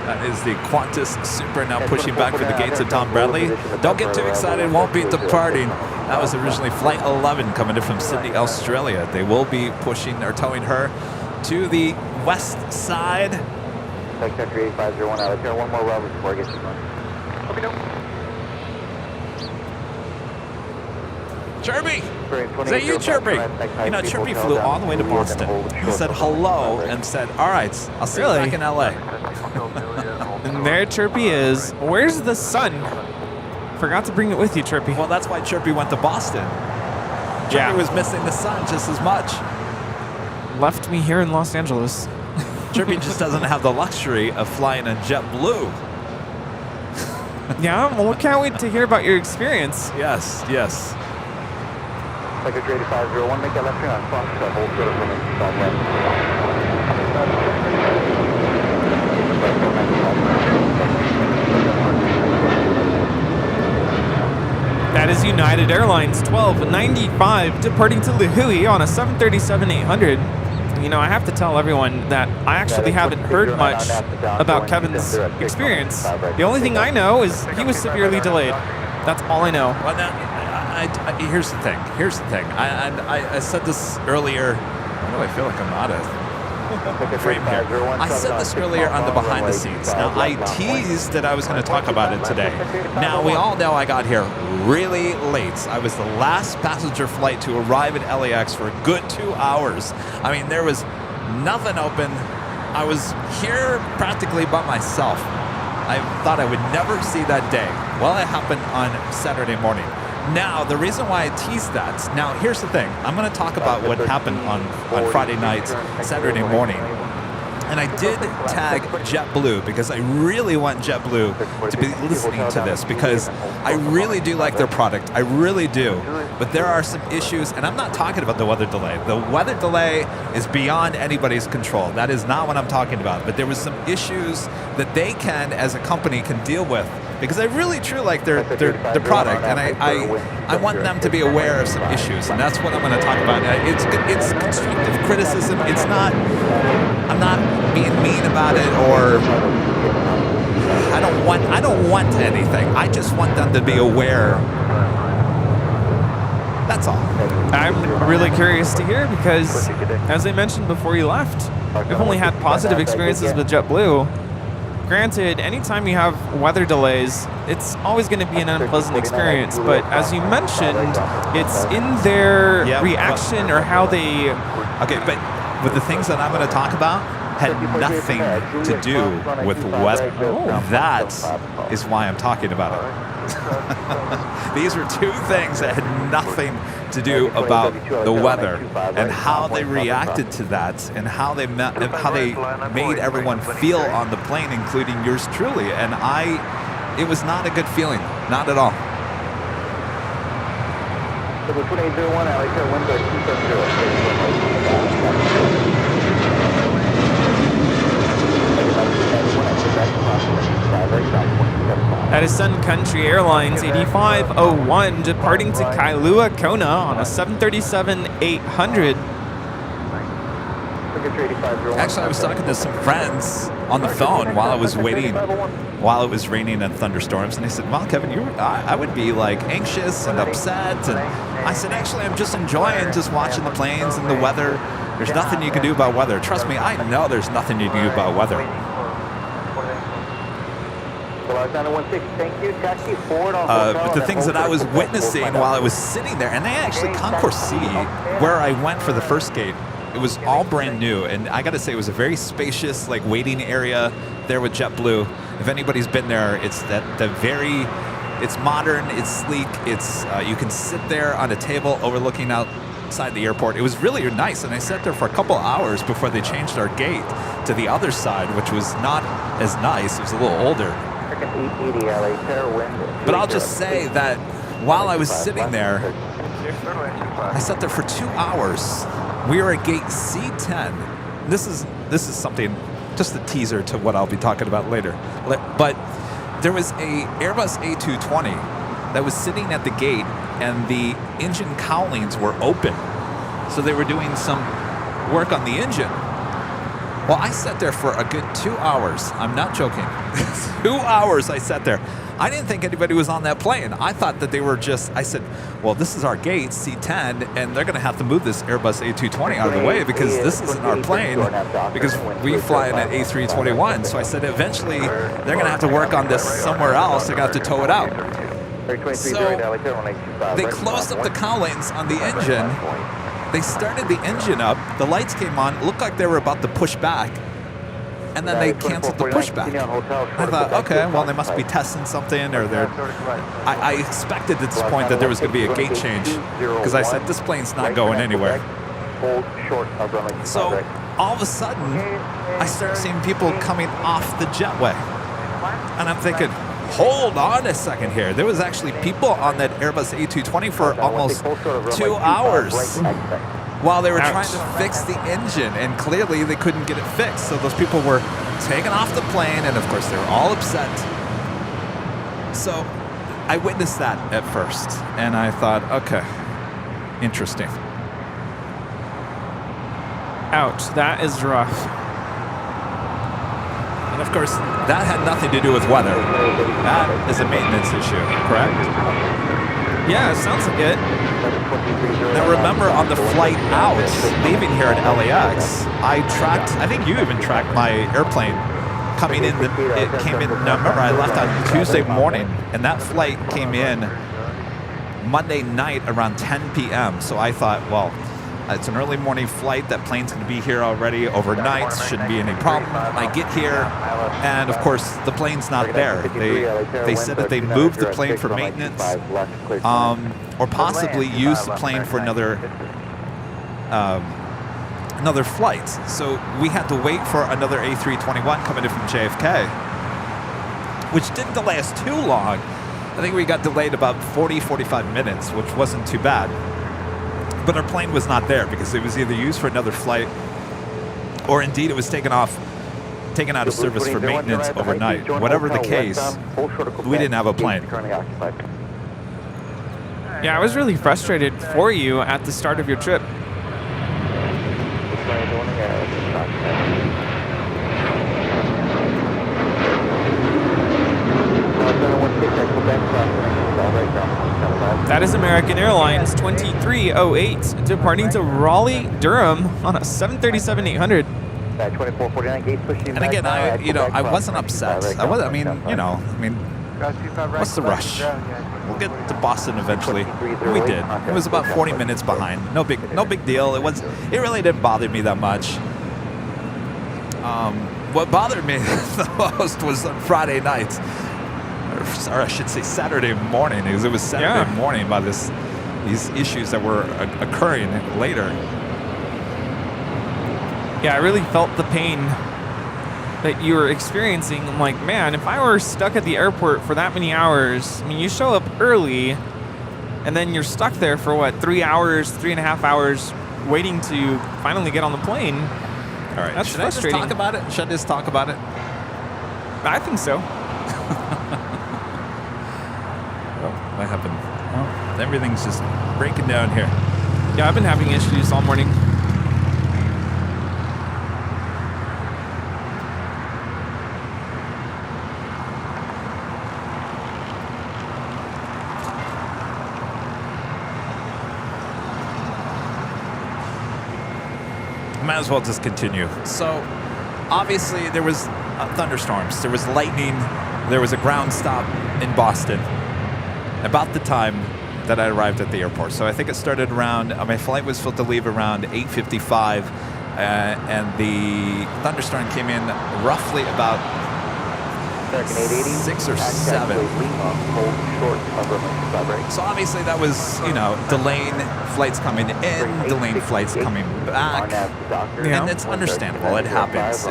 That is the Qantas Super now pushing back for the gates of Tom Bradley. Don't get too excited, won't be departing. That was originally Flight 11 coming in from Sydney, Australia. They will be pushing or towing her to the west side. Country 8501 out there. One more Robert before I get you going. Chirpy! Is that you, Chirpy? You know, Chirpy flew all the way to Boston. He said hello and said, all right, I'll see you back in LA. There Chirpy is. Where's the sun? Forgot to bring it with you, Chirpy. Well, that's why Chirpy went to Boston. Chirpy was missing the sun just as much. Left me here in Los Angeles. Chirpy just doesn't have the luxury of flying in JetBlue. Yeah, well, we can't wait to hear about your experience. Yes, yes. Secretary 8501, make that left turn on Fox, hold short of limit, south left. That is United Airlines 1295 departing to Lihue on a 737-800. You know, I have to tell everyone that I actually haven't heard much about Kevin's experience. The only thing I know is he was severely delayed. That's all I know. Well, now, here's the thing. Here's the thing. I said this earlier. Why do I feel like I'm out of frame here? I said this earlier on the behind the scenes. Now, I teased that I was going to talk about it today. Now, we all know I got here really late. I was the last passenger flight to arrive at LAX for a good 2 hours. I mean, there was nothing open. I was here practically by myself. I thought I would never see that day. Well, it happened on Saturday morning. Now, the reason why I teased that, now here's the thing. I'm going to talk about what happened on Friday night, Saturday morning. And I did tag JetBlue because I really want JetBlue to be listening to this because I really do like their product. I really do. But there are some issues, and I'm not talking about the weather delay. The weather delay is beyond anybody's control. That is not what I'm talking about. But there was some issues that they can, as a company, can deal with. Because I really truly like their product, and I want them to be aware of some issues, and that's what I'm going to talk about. It's constructive criticism. It's not. I'm not being mean about it, or I don't want anything. I just want them to be aware. That's all. I'm really curious to hear because, as I mentioned before you left, we've only had positive experiences with JetBlue. Granted, anytime you have weather delays, it's always going to be an unpleasant experience. But as you mentioned, it's in their reaction or how they... Okay, but with the things that I'm going to talk about had nothing to do with weather. That is why I'm talking about it. These were two things that had nothing to do about the weather and how they reacted to that and how they made everyone feel on the plane, including yours truly. And it was not a good feeling, not at all. So the 2801, I like window 270. That is Sun Country Airlines 8501 departing to Kailua, Kona on a 737-800. Actually, I was talking to some friends on the phone while I was waiting, while it was raining and thunderstorms, and they said, "Well, Kevin, I would be like anxious and upset." And I said, "Actually, I'm just enjoying just watching the planes and the weather. There's nothing you can do about weather. Trust me, I know there's nothing you can do about weather." But the things that I was witnessing while I was sitting there, and they actually Concourse C, where I went for the first gate, it was all brand new, and I got to say it was a very spacious, like waiting area there with JetBlue. If anybody's been there, it's it's modern, it's sleek, it's you can sit there on a table overlooking outside the airport. It was really nice, and I sat there for a couple hours before they changed our gate to the other side, which was not as nice. It was a little older. But I'll just say that while I was sitting there, I sat there for 2 hours. We were at gate C10. This is something, just a teaser to what I'll be talking about later. But there was a Airbus A220 that was sitting at the gate, and the engine cowlings were open. So they were doing some work on the engine. Well, I sat there for a good 2 hours. I'm not joking. 2 hours I sat there. I didn't think anybody was on that plane. I thought that they were I said, well, this is our gate, C10, and they're going to have to move this Airbus A220 out of the way because this isn't our plane, because we fly in an A321. So I said, eventually, they're going to have to work on this somewhere else. They're going to have to tow it out. So they closed up the cowlings on the engine. They started the engine up. The lights came on. It looked like they were about to push back. and then they canceled the pushback. I thought, okay, well, they must be testing something, or they're... I expected at this point that there was going to be a gate change, because I said, this plane's not going anywhere. So all of a sudden, I start seeing people coming off the jetway. And I'm thinking, hold on a second here. There was actually people on that Airbus A220 for almost 2 hours while they were trying to fix the engine, and clearly they couldn't get it fixed. So those people were taken off the plane, and of course they were all upset. So I witnessed that at first, and I thought, okay, interesting. Ouch, that is rough. And of course, that had nothing to do with weather. That is a maintenance issue, correct? Yeah, sounds like it. Now remember, on the flight out, leaving here at LAX, I think you even tracked my airplane coming in. It came in, now remember, I left on Tuesday morning, and that flight came in Monday night around 10 p.m. So I thought, well, it's an early morning flight. That plane's going to be here already overnight. Shouldn't be any problem. I get here, and of course, the plane's not there. They said that they moved the plane for maintenance, or possibly used the plane for another flight. So we had to wait for another A321 coming in from JFK, which didn't delay us too long. I think we got delayed about 40-45 minutes, which wasn't too bad. But our plane was not there because it was either used for another flight, or indeed it was taken out of service for maintenance overnight. Whatever the case, we didn't have a plane. Yeah, I was really frustrated for you at the start of your trip. That is American Airlines 2308 departing to Raleigh, Durham on a 737-800. And again, I wasn't upset. What's the rush? We'll get to Boston eventually. We did. It was about 40 minutes behind. No big deal. It really didn't bother me that much. What bothered me the most was on Friday night. Or I should say Saturday morning, because it was Saturday morning by these issues that were occurring later. Yeah, I really felt the pain that you were experiencing. I'm like, man, if I were stuck at the airport for that many hours, I mean, you show up early, and then you're stuck there for what, 3 hours, 3.5 hours, waiting to finally get on the plane. All right, that's frustrating. Should I just talk about it? I think so. What happened? Well, everything's just breaking down here. Yeah, I've been having issues all morning. Might as well just continue. So, obviously, there was thunderstorms. There was lightning. There was a ground stop in Boston about the time that I arrived at the airport. So I think it started around, my flight was supposed to leave around 8:55, and the thunderstorm came in roughly about 6 or 7. So obviously that was, delaying flights coming in, delaying flights coming back, and it's understandable. It happens.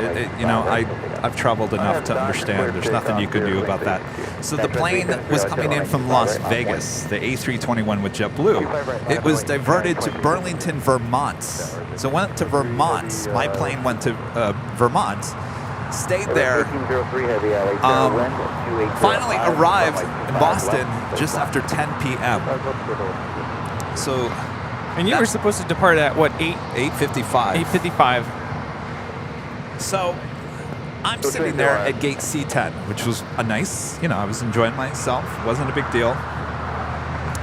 I've traveled enough to understand there's nothing you could do about that. So the plane was coming in from Las Vegas, the A321 with JetBlue. It was diverted to Burlington, Vermont. So it went to Vermont. My plane went to Vermont. Stayed there, finally arrived in Boston just after 10 p.m. So, and you were supposed to depart at what, 8:55. 8:55. So I'm sitting there at gate C10, which was a nice, I was enjoying myself. It wasn't a big deal.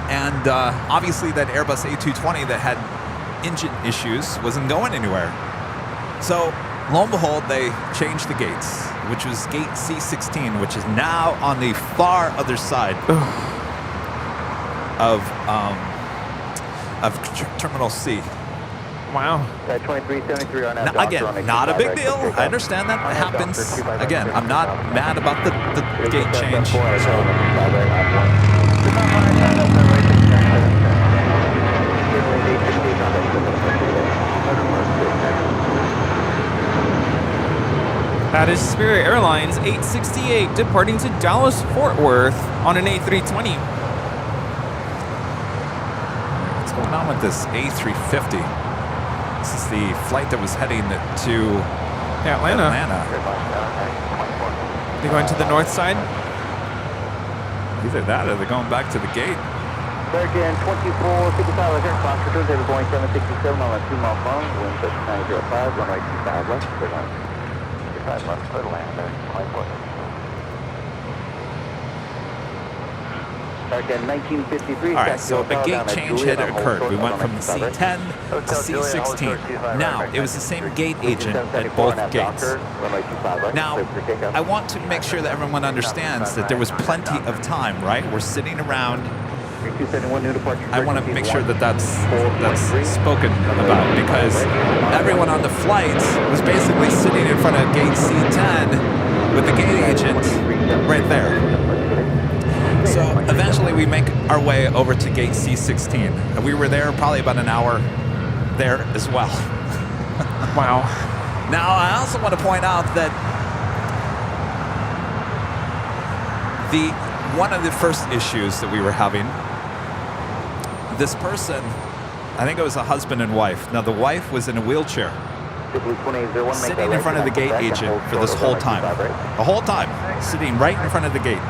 And obviously that Airbus A220 that had engine issues wasn't going anywhere. So lo and behold, they changed the gates, which was gate C16, which is now on the far other side of Terminal C. Wow. 2373 on that. Now, again, not a big deal. I understand that happens. Again, I'm not mad about the gate change. So. That is Spirit Airlines 868 departing to Dallas Fort Worth on an A320. What's going on with this A350? This is the flight that was heading to Atlanta. They're going to the north side. Either that or they're going back to the gate. American 2455 return Fox return table going 767 on a 2-mile phone, wind 905, runway 25 left, clear line. 25 left, clear to land, 24. American 1953. All right, so a gate change had occurred. We went from C10 to C16. Now, it was the same gate agent at both gates. Now, I want to make sure that everyone understands that there was plenty of time, right? We're sitting around. I want to make sure that that's spoken about, because everyone on the flight was basically sitting in front of gate C10 with the gate agent right there. So eventually we make our way over to gate C16. And we were there probably about an hour there as well. Wow. Now, I also want to point out that one of the first issues that we were having, this person, I think it was a husband and wife. Now, the wife was in a wheelchair, sitting in front of the gate agent for this whole time. The whole time, sitting right in front of the gate.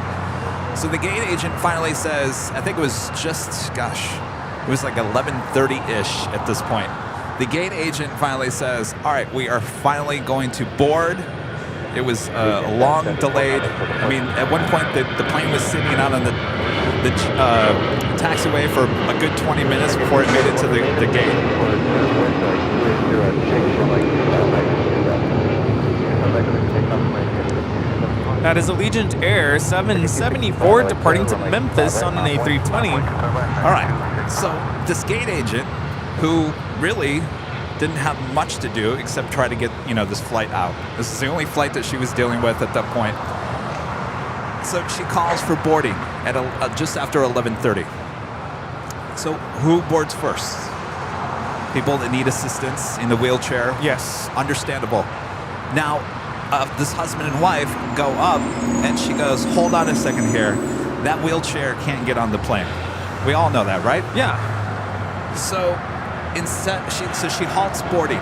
So the gate agent finally says, I think it was just, it was like 11:30-ish at this point. The gate agent finally says, all right, we are finally going to board. It was a long delayed. I mean, at one point the plane was sitting out on the taxiway for a good 20 minutes before it made it to the gate. That is Allegiant Air 774 departing to Memphis on an A320. All right, so this gate agent, who really didn't have much to do except try to get, this flight out. This is the only flight that she was dealing with at that point. So she calls for boarding at just after 11:30. So who boards first? People that need assistance in the wheelchair? Yes. Understandable. Now, this husband and wife go up, and she goes, hold on a second here. That wheelchair can't get on the plane. We all know that, right? Yeah. So instead, she halts boarding.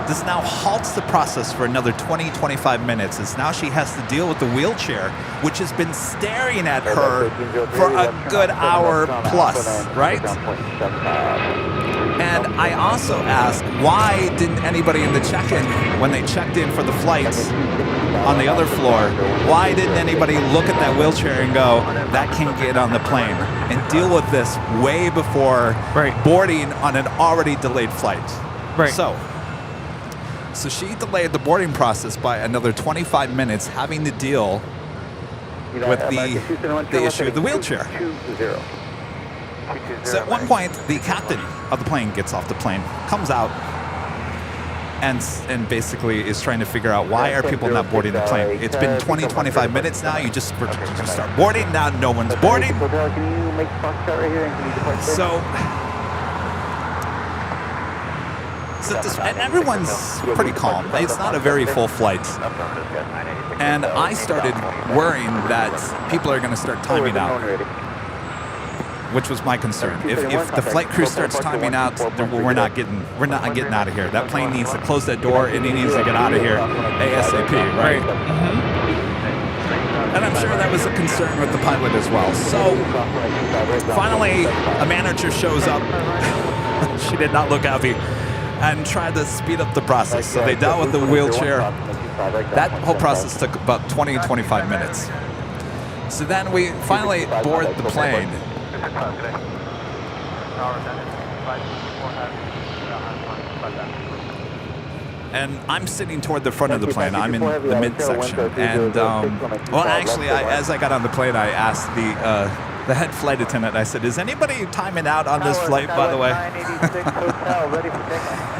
This now halts the process for another 20-25 minutes, as now she has to deal with the wheelchair, which has been staring at her for a good hour plus, right? And I also asked, why didn't anybody in the check-in, when they checked in for the flights on the other floor, why didn't anybody look at that wheelchair and go, that can't get on the plane, and deal with this way before boarding on an already delayed flight? Right. So she delayed the boarding process by another 25 minutes, having to deal with the issue of the wheelchair. So at one point, the captain of the plane gets off the plane, comes out, and basically is trying to figure out, why are people not boarding the plane? It's been 20-25 minutes now. You just start boarding. Now no one's boarding. And everyone's pretty calm. It's not a very full flight. And I started worrying that people are going to start timing out, which was my concern. If the flight crew starts timing out, then we're not getting out of here. That plane needs to close that door, and it needs to get out of here ASAP, right? Mm-hmm. And I'm sure that was a concern with the pilot as well. So finally, a manager shows up. She did not look happy, and tried to speed up the process. So they dealt with the wheelchair. That whole process took about 20-25 minutes. So then we finally board the plane. And I'm sitting toward the front of the plane. I'm in the midsection. And, well, actually, as I got on the plane, I asked the head flight attendant. I said, is anybody timing out on this flight, by the way?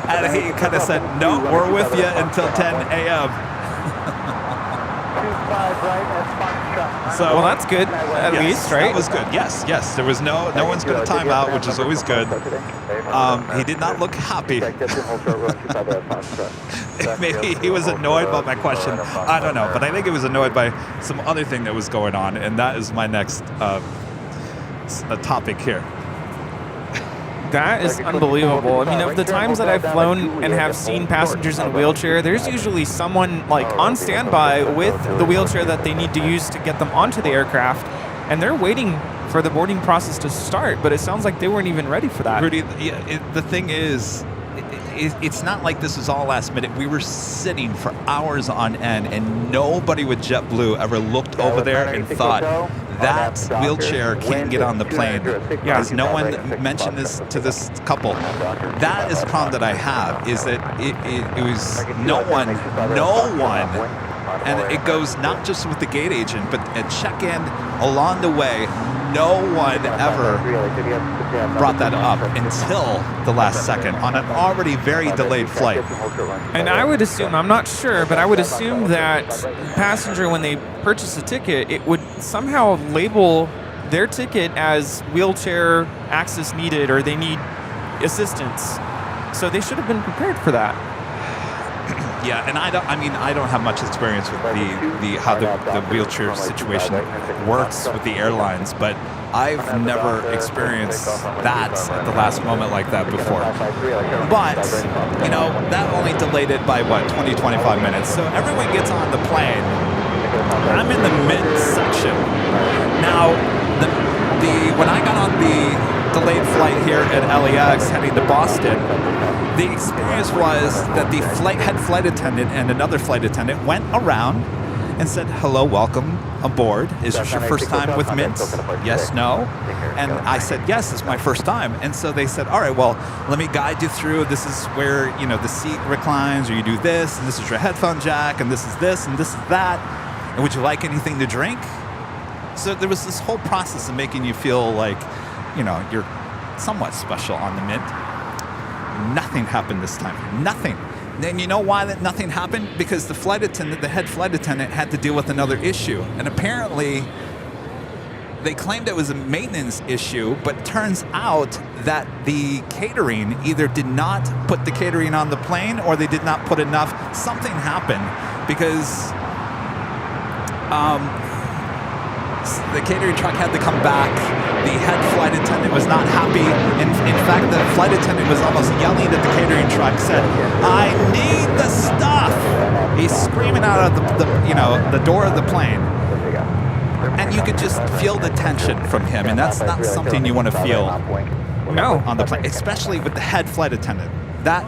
And he kind of said, no, we're with you until 10 a.m. So, well, that's good, at least, right? That was good. Yes, yes. There was no one's going to time out, which is always good. He did not look happy. Maybe he was annoyed by my question. I don't know, but I think he was annoyed by some other thing that was going on, and that is my next topic here. That is unbelievable. I mean, of the times that I've flown and have seen passengers in a wheelchair, there's usually someone like on standby with the wheelchair that they need to use to get them onto the aircraft, and they're waiting for the boarding process to start, but it sounds like they weren't even ready for that. Rudy, the thing is, it's not like this is all last minute. We were sitting for hours on end, and nobody with JetBlue ever looked over there and thought, that wheelchair can't get on the plane. Because no one mentioned this to this couple. That is the problem that I have, is that it was no one, and it goes not just with the gate agent, but at check-in along the way, no one ever brought that up until the last second on an already very delayed flight. And I would assume, I'm not sure, but I would assume that passenger, when they purchase a ticket, it would somehow label their ticket as wheelchair access needed, or they need assistance. So they should have been prepared for that. Yeah, and I don't have much experience with how the wheelchair situation works with the airlines, but I've never experienced that at the last moment like that before. But, you know, that only delayed it by, 20, 25 minutes. So everyone gets on the plane. I'm in the mid-section. Now, when I got on the delayed flight here at LAX heading to Boston, the experience was that the head flight attendant and another flight attendant went around and said, hello, welcome aboard. Is this your first time with Mint? Yes, no? And I said, yes, it's my first time. And so they said, all right, well, let me guide you through. This is where, you know, the seat reclines, or you do this, and this is your headphone jack, and this is this, and this is that. And would you like anything to drink? So there was this whole process of making you feel like, you know, you're somewhat special on the Mint. Nothing happened this time. Nothing. And you know why that nothing happened? Because the head flight attendant had to deal with another issue. And apparently, they claimed it was a maintenance issue, but it turns out that the catering either did not put the catering on the plane, or they did not put enough. Something happened because the catering truck had to come back. The head flight attendant was not happy. In fact, the flight attendant was almost yelling at the catering truck, said, I need the stuff. He's screaming out of the door of the plane. And you could just feel the tension from him, and that's not something you want to feel on the plane, especially with the head flight attendant. That,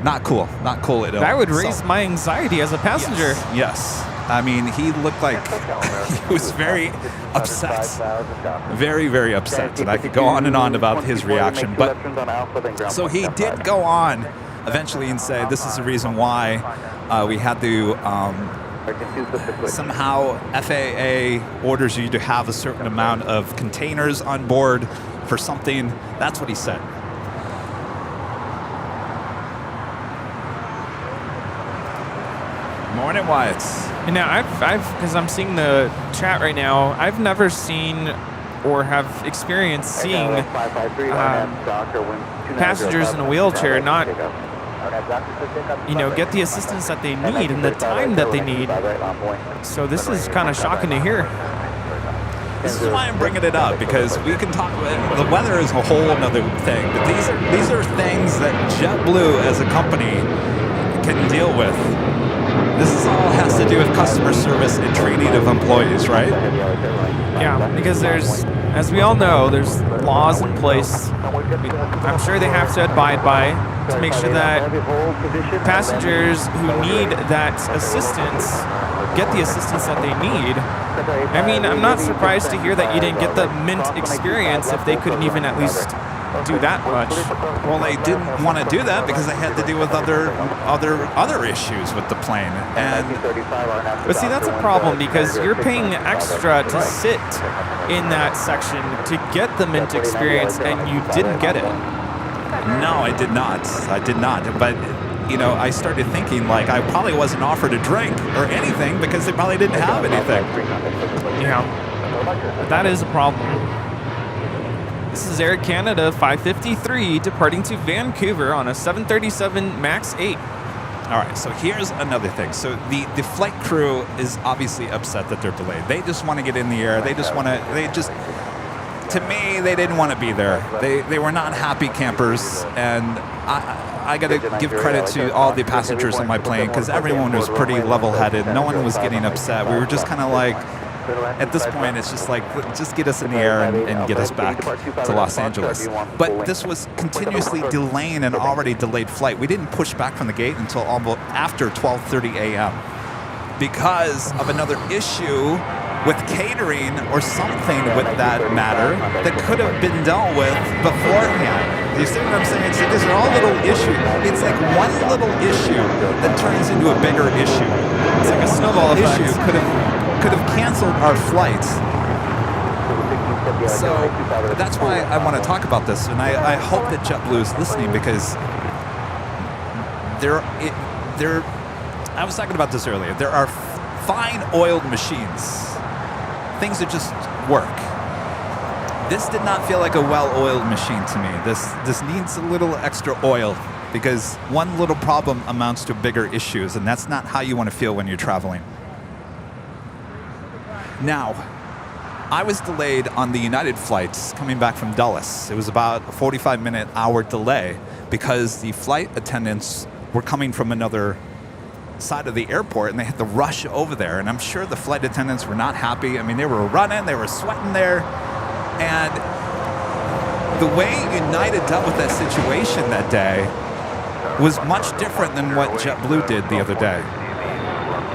not cool. Not cool at all. That would raise my anxiety as a passenger. Yes. I mean, he looked like he was very upset. Very, very upset. And I could go on and on about his reaction. But so he did go on eventually and say, this is the reason why we had to somehow FAA orders you to have a certain amount of containers on board for something. That's what he said. Morning, Wyatt. And now because I'm seeing the chat right now, I've never seen or have experienced seeing passengers in a wheelchair not, get the assistance that they need in the time that they need. So this is kind of shocking to hear. This is why I'm bringing it up, because we can talk. The weather is a whole other thing, but these are things that JetBlue as a company can deal with. This all has to do with customer service and training of employees, right? Yeah, because as we all know, there's laws in place. I'm sure they have to abide by to make sure that passengers who need that assistance get the assistance that they need. I mean, I'm not surprised to hear that you didn't get the Mint experience if they couldn't even at least do that much. Well, they didn't want to do that because they had to deal with other issues with the plane. But see, that's a problem because you're paying extra to sit in that section to get the Mint experience, and you didn't get it. No, I did not. But, you know, I started thinking, like, I probably wasn't offered a drink or anything because they probably didn't have anything. Yeah, that is a problem. This is Air Canada 553 departing to Vancouver on a 737 MAX 8. All right, so here's another thing. So the flight crew is obviously upset that they're delayed. They just want to get in the air. To me, they didn't want to be there. They were not happy campers, and I got to give credit to all the passengers on my plane because everyone was pretty level-headed. No one was getting upset. We were just kind of like, at this point, it's just like, just get us in the air and get us back to Los Angeles. But this was continuously delaying an already delayed flight. We didn't push back from the gate until almost after 12:30 a.m. because of another issue with catering or something with that matter that could have been dealt with beforehand. You see what I'm saying? So these are all little issues. It's like one little issue that turns into a bigger issue. It's like a snowball effect. Issue could have canceled our flights. So that's why I want to talk about this, and I hope that JetBlue is listening because I was talking about this earlier. There are fine oiled machines. Things that just work. This did not feel like a well-oiled machine to me. This needs a little extra oil because one little problem amounts to bigger issues, and that's not how you want to feel when you're traveling. Now, I was delayed on the United flights coming back from Dulles. It was about a 45-hour delay because the flight attendants were coming from another side of the airport and they had to rush over there, and I'm sure the flight attendants were not happy. I mean, they were running, they were sweating there, and the way United dealt with that situation that day was much different than what JetBlue did the other day.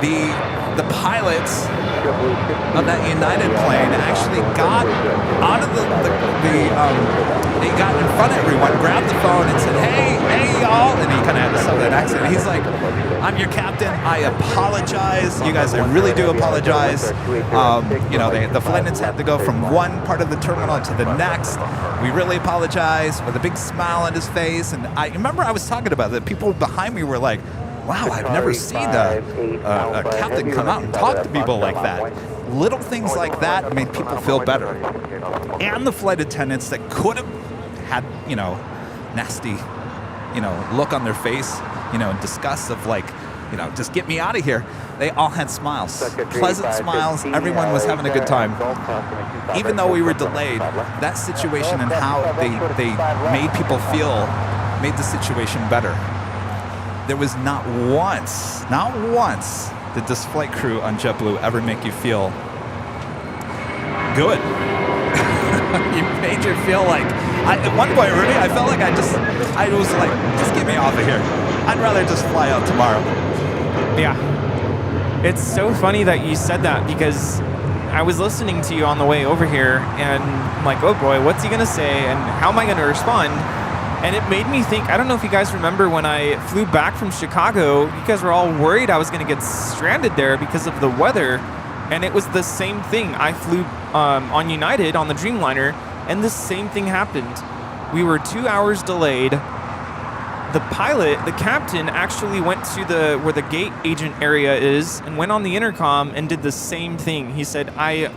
The pilots of that United plane actually got out of they got in front of everyone, grabbed the phone and said, hey y'all, and he kind of had a southern accent. He's like, I'm your captain, I apologize. You guys, I really do apologize. You know, the flight attendants had to go from one part of the terminal to the next. We really apologize, with a big smile on his face. And I remember I was talking about that. People behind me were like, wow, I've never seen a captain come out and talk to people like that. Little things like that made people feel better. And the flight attendants that could have had, you know, nasty, you know, look on their face, you know, disgust of like, you know, just get me out of here. They all had smiles, pleasant smiles. Everyone was having a good time. Even though we were delayed, that situation and how they made people feel made the situation better. There was not once did this flight crew on JetBlue ever make you feel good. You made you feel like, at one point, Rudy, I felt like I was like, just get me off of here. I'd rather just fly out tomorrow. Yeah. It's so funny that you said that because I was listening to you on the way over here and I'm like, oh boy, what's he going to say and how am I going to respond? And it made me think, I don't know if you guys remember when I flew back from Chicago, you guys were all worried I was going to get stranded there because of the weather. And it was the same thing. I flew on United on the Dreamliner, and the same thing happened. We were 2 hours delayed. The pilot, the captain, actually went to where the gate agent area is and went on the intercom and did the same thing. He said, I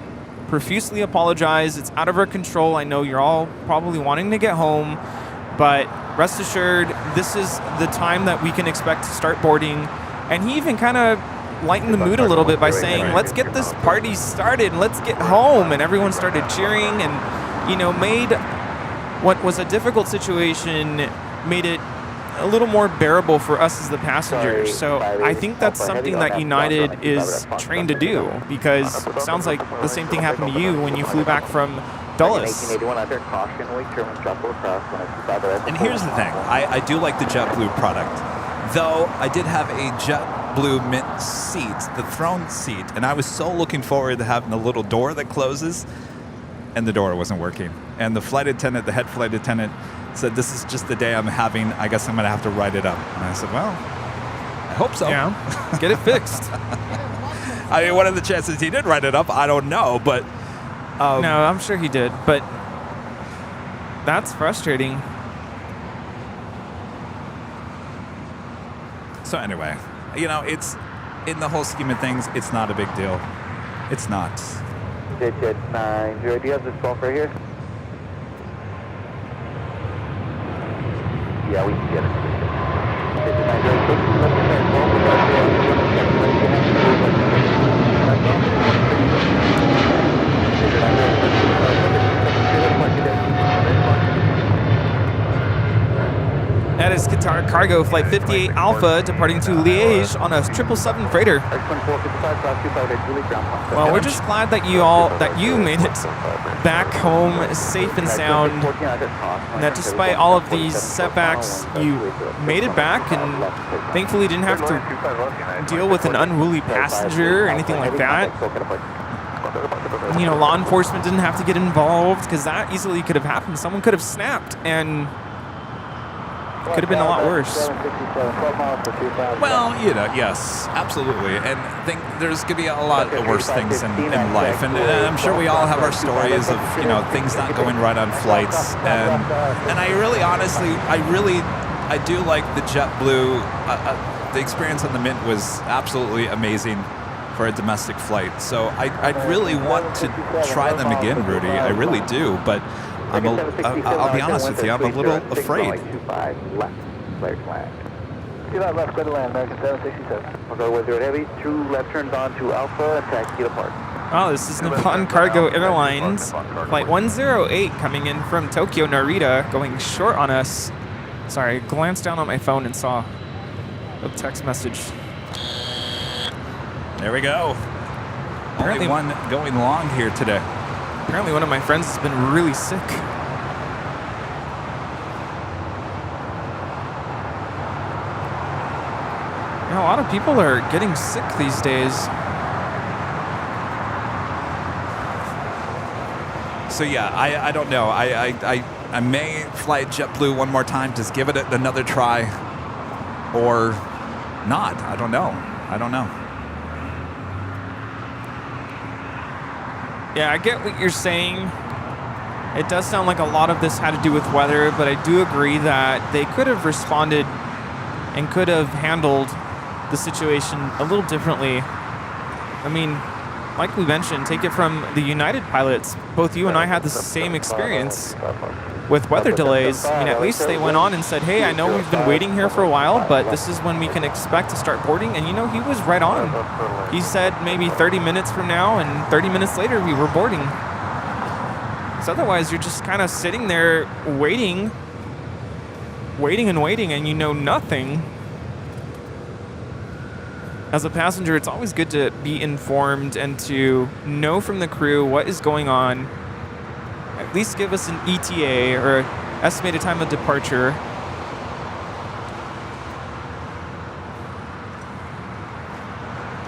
profusely apologize. It's out of our control. I know you're all probably wanting to get home, but rest assured, this is the time that we can expect to start boarding. And he even kind of lightened the mood a little bit by saying, let's get this party started, let's get home. And everyone started cheering and, you know, made what was a difficult situation, made it a little more bearable for us as the passengers. So I think that's something that United is trained to do, because it sounds like the same thing happened to you when you flew back from Dulles. And here's the thing, I do like the JetBlue product, though I did have a JetBlue Mint seat, the throne seat, and I was so looking forward to having the little door that closes and the door wasn't working. And the flight attendant, the head flight attendant, said, "This is just the day I'm having. I guess I'm going to have to write it up." And I said, "Well, I hope so." Yeah, get it fixed. I mean, what are the chances he did write it up? I don't know, but no, I'm sure he did, but that's frustrating. So anyway, it's in the whole scheme of things, it's not a big deal. It's not. Digit 90. Do you have this golf right here? Yeah, we can get it. Digit 90. That is Qatar Cargo Flight 58 Alpha departing to Liège on a 777 freighter. Well, we're just glad that you made it back home safe and sound, and that despite all of these setbacks, you made it back and thankfully didn't have to deal with an unruly passenger or anything like that. Law enforcement didn't have to get involved because that easily could have happened. Someone could have snapped and could have been a lot worse. Well, yes, absolutely. And I think there's going to be a lot of worse things in life. And I'm sure we all have our stories of, things not going right on flights. And I really, honestly, I do like the JetBlue. The experience on the Mint was absolutely amazing for a domestic flight. So I really want to try them again, Rudy. I really do. But I'll be honest with you, I'm a little afraid. See that left, go to land, American 767. We'll go with your heavy, 2 left turns on to Alpha and taxi to park. Oh, this is Nippon Cargo Airlines, Flight 108 coming in from Tokyo Narita, going short on us. Sorry, I glanced down on my phone and saw a text message. There we go. Only one going long here today. Apparently one of my friends has been really sick. A lot of people are getting sick these days. So yeah, I don't know. I may fly JetBlue one more time, just give it another try, or not. I don't know. Yeah, I get what you're saying. It does sound like a lot of this had to do with weather, but I do agree that they could have responded and could have handled the situation a little differently. I mean, like we mentioned, take it from the United pilots. Both you and I had the same experience with weather delays. I mean, at least they went on and said, "Hey, I know we've been waiting here for a while, but this is when we can expect to start boarding." And he was right on. He said maybe 30 minutes from now, and 30 minutes later we were boarding. So otherwise, you're just kind of sitting there waiting, and nothing. As a passenger, it's always good to be informed and to know from the crew what is going on. At least give us an ETA or estimated time of departure.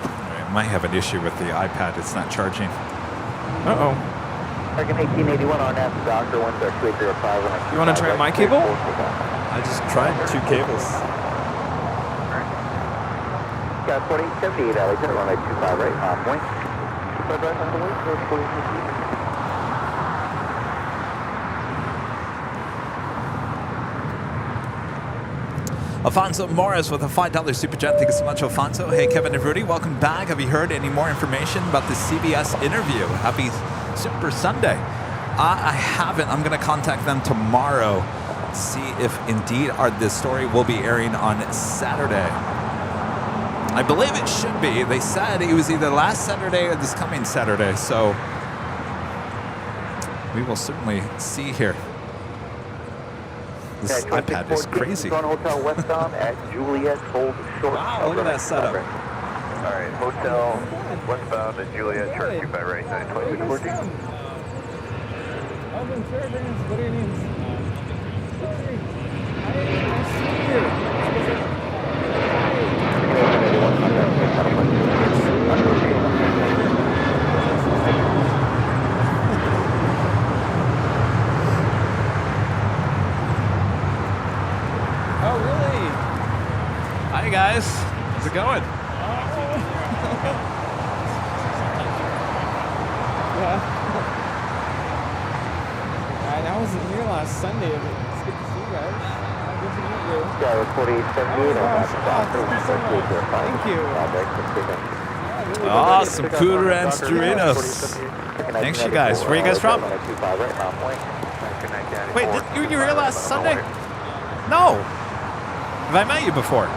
I might have an issue with the iPad. It's not charging. Uh-oh. American 1881 on NASA, Doctor 12805. You want to try my cable? I just tried 2 cables. Got 4878 LA, runway 25 right, on point. 25 right on the way, 4878. Alfonso Morris with a $5 super chat. Thank you so much, Alfonso. Hey, Kevin and Rudy, welcome back. Have you heard any more information about the CBS interview? Happy Super Sunday. I haven't. I'm going to contact them tomorrow, see if indeed this story will be airing on Saturday. I believe it should be. They said it was either last Saturday or this coming Saturday, so we will certainly see here. This iPad is crazy. Hotel Westbound at Juliet, hold short. Wow, look at that setup. All right, Hotel Westbound at Juliet, short 25 right, 926. going? I wasn't here last Sunday, but it's good to see you guys. Good to meet you. Yeah, it's 4878 on that. Thank you. Awesome. Cooter and Doritos. Thanks, you guys. Where are you guys from? Wait, you were here last Sunday? No. Have I met you before?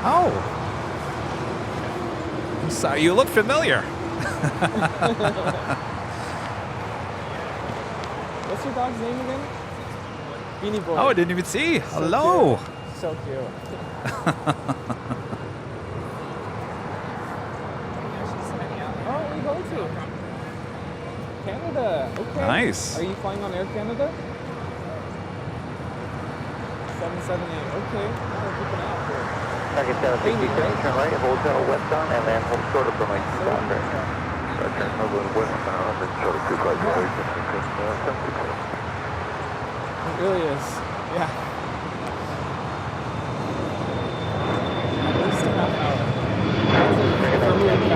Oh. I'm sorry, you look familiar. What's your dog's name again? Beanie Boy. Oh, I didn't even see. Hello. So cute. Oh, where are you going to? Canada. Okay. Nice. Are you flying on Air Canada? 778. Okay. I'll keep an eye out for it. Target 760, turn right, hold shuttle westbound, and then hold short of runway 2,000. So turn over and westbound, and short of 2 flight right. It really is. Yeah. At least a half hour. For moving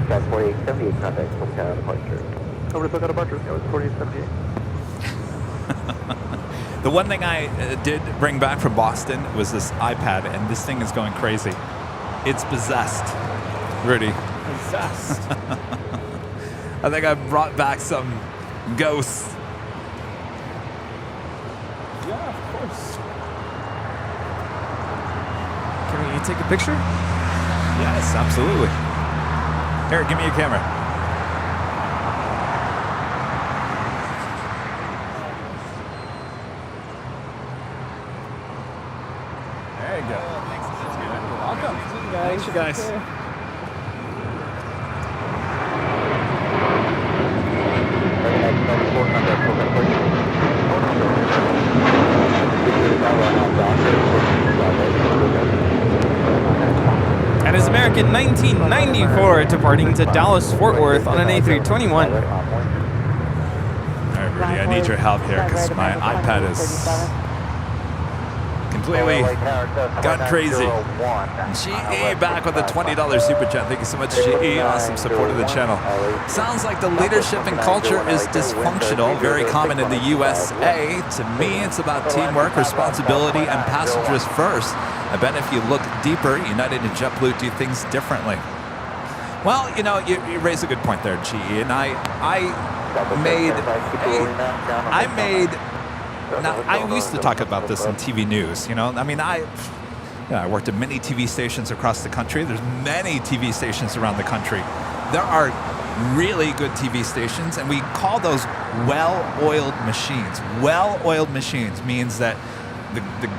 That's 4878 contact from Canada departure. Over to Plane departure. That was 4878. The one thing I did bring back from Boston was this iPad, and this thing is going crazy. It's possessed. Rudy. Possessed. I think I brought back some ghosts. Yeah, of course. Can we take a picture? Yes, absolutely. Here, give me your camera. There you go. Welcome. Thanks, you guys. And is American 1994 departing to Dallas Fort Worth on an A321. All right, Rudy, I need your help here because my iPad is completely gone crazy. GE back with a $20 super chat. Thank you so much, GE. Awesome support of the channel. Sounds like the leadership and culture is dysfunctional, very common in the USA. To me, it's about teamwork, responsibility, and passengers first. I bet if you look deeper, United and JetBlue do things differently. Well, you know, you raise a good point there, GE, and I used to talk about this in TV news, you know. I mean, I worked at many TV stations across the country. There's many TV stations around the country. There are really good TV stations, and we call those well-oiled machines. Well-oiled machines means that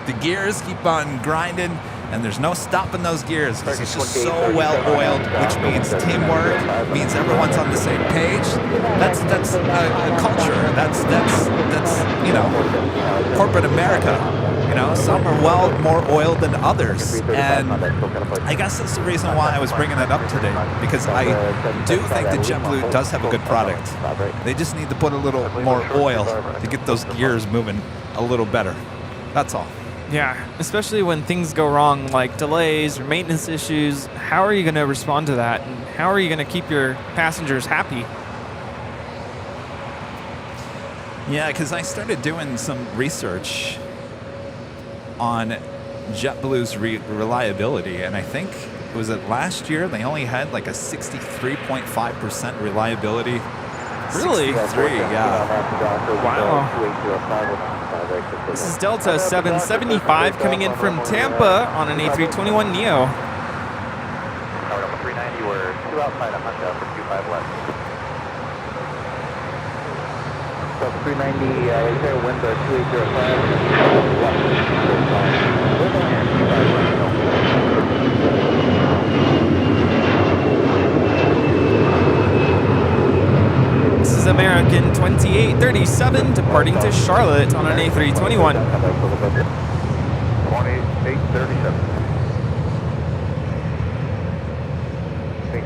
the gears keep on grinding, and there's no stopping those gears because it's just so well-oiled, which means teamwork, means everyone's on the same page. That's culture. That's you know, corporate America. You know, some are more oiled than others, and I guess that's the reason why I was bringing that up today, because I do think that JetBlue does have a good product. They just need to put a little more oil to get those gears moving a little better. That's all. Yeah, especially when things go wrong, like delays or maintenance issues. How are you going to respond to that? And how are you going to keep your passengers happy? Yeah, because I started doing some research on JetBlue's reliability, and I think, was it last year, they only had like a 63.5% reliability. Really? 63, yeah. Wow. This is Delta 775 coming in from Tampa on an A321neo. Tower number 390, we're 2 outside of Honda for 25 left. So 390, right there, winds are 2805. This is American 2837 departing to Charlotte on an A321. 2837.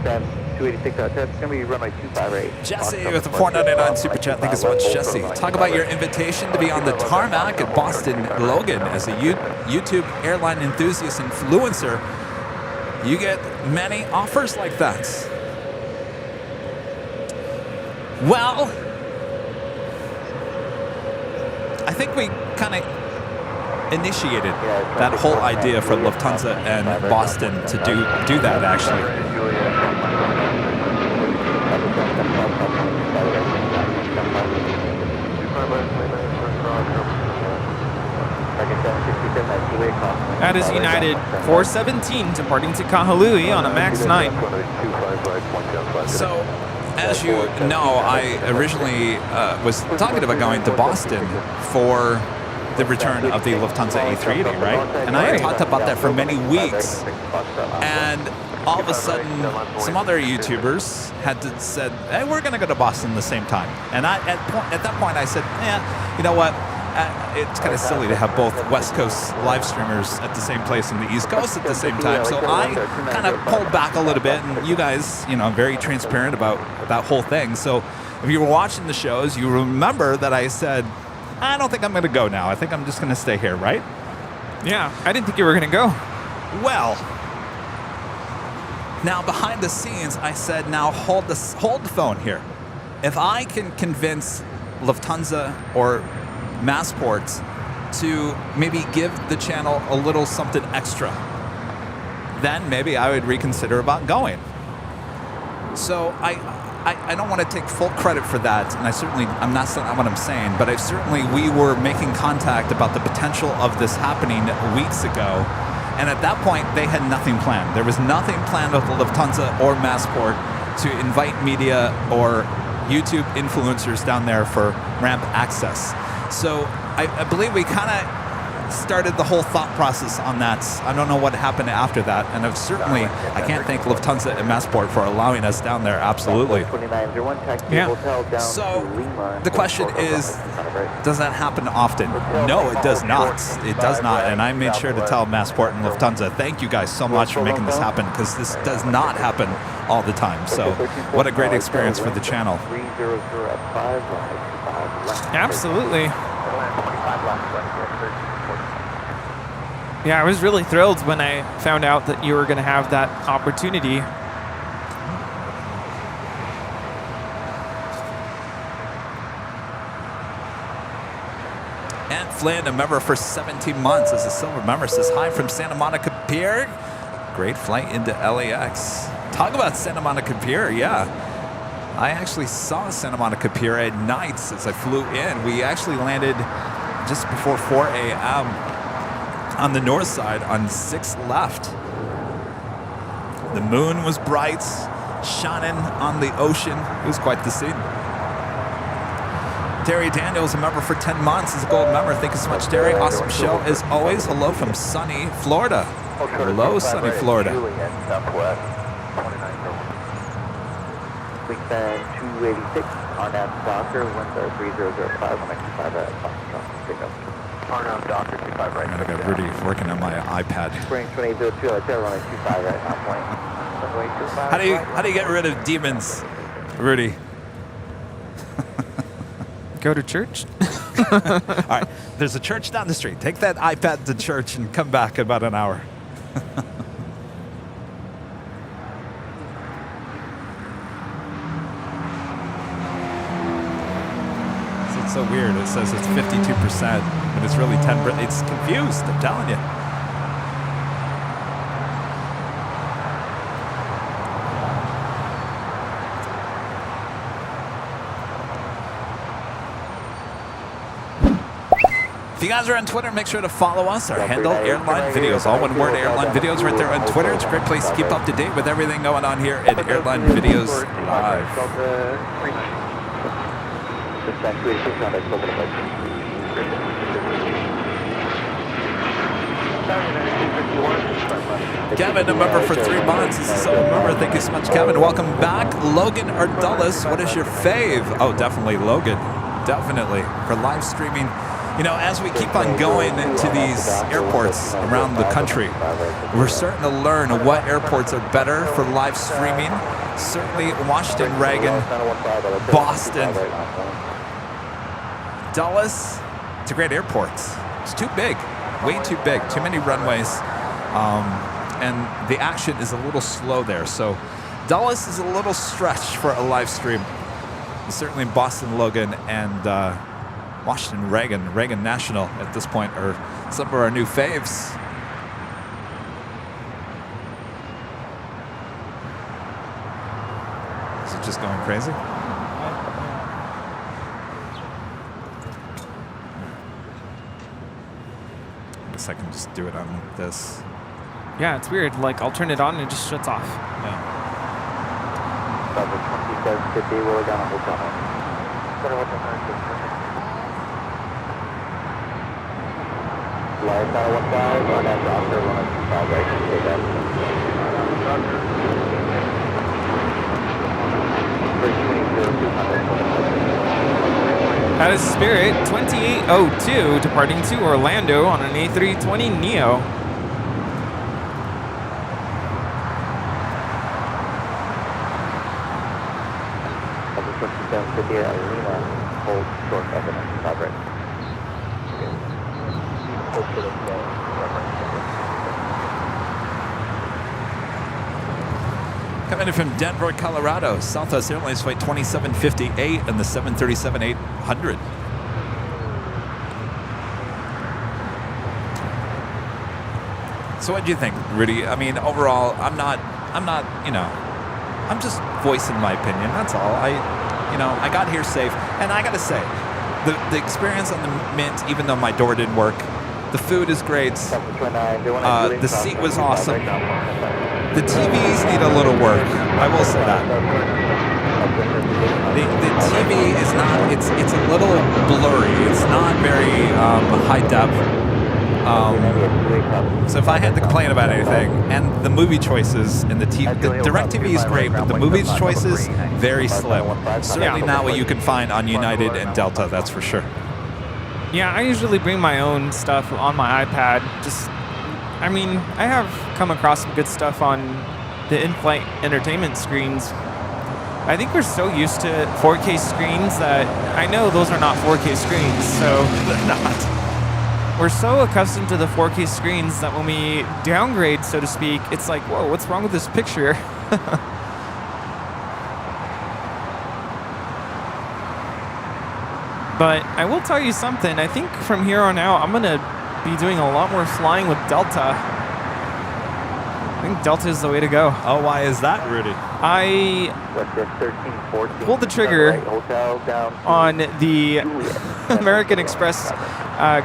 stand 286 out there. It's going to be runway 258. Jesse with the 499 super chat. Thank you so much, Jesse. Talk about your invitation to be on the tarmac at Boston Logan as a YouTube airline enthusiast influencer. You get many offers like that. Well, I think we kind of initiated that whole idea for Lufthansa and Boston to do that, actually. That is United 417 departing to Kahului on a MAX 9. So, as you know, I originally was talking about going to Boston for the return of the Lufthansa A380, right? And I had talked about that for many weeks. And all of a sudden, some other YouTubers had said, hey, we're going to go to Boston at the same time. And at that point, I said, yeah, you know what? It's kind of silly to have both West Coast live streamers at the same place and the East Coast at the same time. So I kind of pulled back a little bit, and you guys, you know, very transparent about that whole thing. So if you were watching the shows, you remember that I said, I don't think I'm going to go now. I think I'm just going to stay here, right? Yeah, I didn't think you were going to go. Well, now behind the scenes, I said, now hold the phone here. If I can convince Lufthansa or Massport to maybe give the channel a little something extra, then maybe I would reconsider about going. So I don't want to take full credit for that, and I'm not saying what I'm saying, but we were making contact about the potential of this happening weeks ago, and at that point they had nothing planned. There was nothing planned with Lufthansa or Massport to invite media or YouTube influencers down there for ramp access. So I believe we kind of started the whole thought process on that. I don't know what happened after that, and I can't thank Lufthansa and Massport for allowing us down there. Absolutely. Yeah. So the question is, does that happen often? No, it does not. It does not. And I made sure to tell Massport and Lufthansa, thank you guys so much for making this happen, because this does not happen all the time. So what a great experience for the channel. Absolutely. Yeah, I was really thrilled when I found out that you were going to have that opportunity. And Flynn, a member for 17 months, as a silver member, says hi from Santa Monica Pier. Great flight into LAX. Talk about Santa Monica Pier, yeah. I actually saw Santa Monica Pier at night as I flew in. We actually landed just before 4 a.m. on the north side on 6 left. The moon was bright, shining on the ocean. It was quite the scene. Terry Daniels, a member for 10 months, is a gold member. Thank you so much, Terry. Awesome show as always. Hello from sunny Florida. Hello, sunny Florida. Wingspan 286 on that Docker, winds are 3005 on X5 at Foxtrot. Turn on Docker 25 right. I got Rudy working on my iPad. Spring 2802, runway 25 right now, point. Runway 25. How do you get rid of demons, Rudy? Go to church? All right, there's a church down the street. Take that iPad to church and come back in about an hour. It's so weird. It says it's 52%, but it's really 10%. It's confused, I'm telling you. If you guys are on Twitter, make sure to follow us. Our handle, Airline Videos. All one word, Airline Videos, right there on Twitter. It's a great place to keep up to date with everything going on here at Airline Videos Live. Kevin, a member for 3 months. This is a member. Thank you so much, Kevin. Welcome back. Logan or Dulles, what is your fave? Oh, definitely Logan. Definitely. For live streaming, You know, as we keep on going to these airports around the country, we're starting to learn what airports are better for live streaming. Certainly Washington, Reagan, Boston, Dulles. It's a great airport. It's too big, way too big, too many runways, and the action is a little slow there. So Dulles is a little stretched for a live stream. Certainly Boston Logan and Washington Reagan National at this point are some of our new faves. Is it just going crazy? I guess I can just do it on this. Yeah, it's weird. Like, I'll turn it on and it just shuts off. Yeah. 2750, we're down on hotel. Light out 15, on that doctor, 125, right? Take that. That is Spirit 2802 departing to Orlando on an A320 Neo. Hold short right. Coming in from Denver, Colorado, Southwest Airlines flight 2758 and the 737-800. So what do you think, Rudy? I mean, overall, I'm not, you know, I'm just voicing my opinion. That's all. I got here safe, and I gotta say, the experience on the Mint, even though my door didn't work, the food is great. The seat was awesome. The TVs need a little work. I will say that. The TV is not. It's a little blurry. It's not very high depth. So if I had to complain about anything, and the movie choices and the DirecTV is great, but the movie choices very slim. Certainly not what you can find on United and Delta. That's for sure. Yeah, I usually bring my own stuff on my iPad. I mean, I have come across some good stuff on the in-flight entertainment screens. I think we're so used to 4K screens that I know those are not 4K screens, so They're not. we're so accustomed to the 4K screens that when we downgrade, so to speak, it's like, whoa, what's wrong with this picture? But I will tell you something. I think from here on out, I'm going to be doing a lot more flying with Delta. I think Delta is the way to go. Oh, why is that, Rudy? I pulled the trigger on the American Express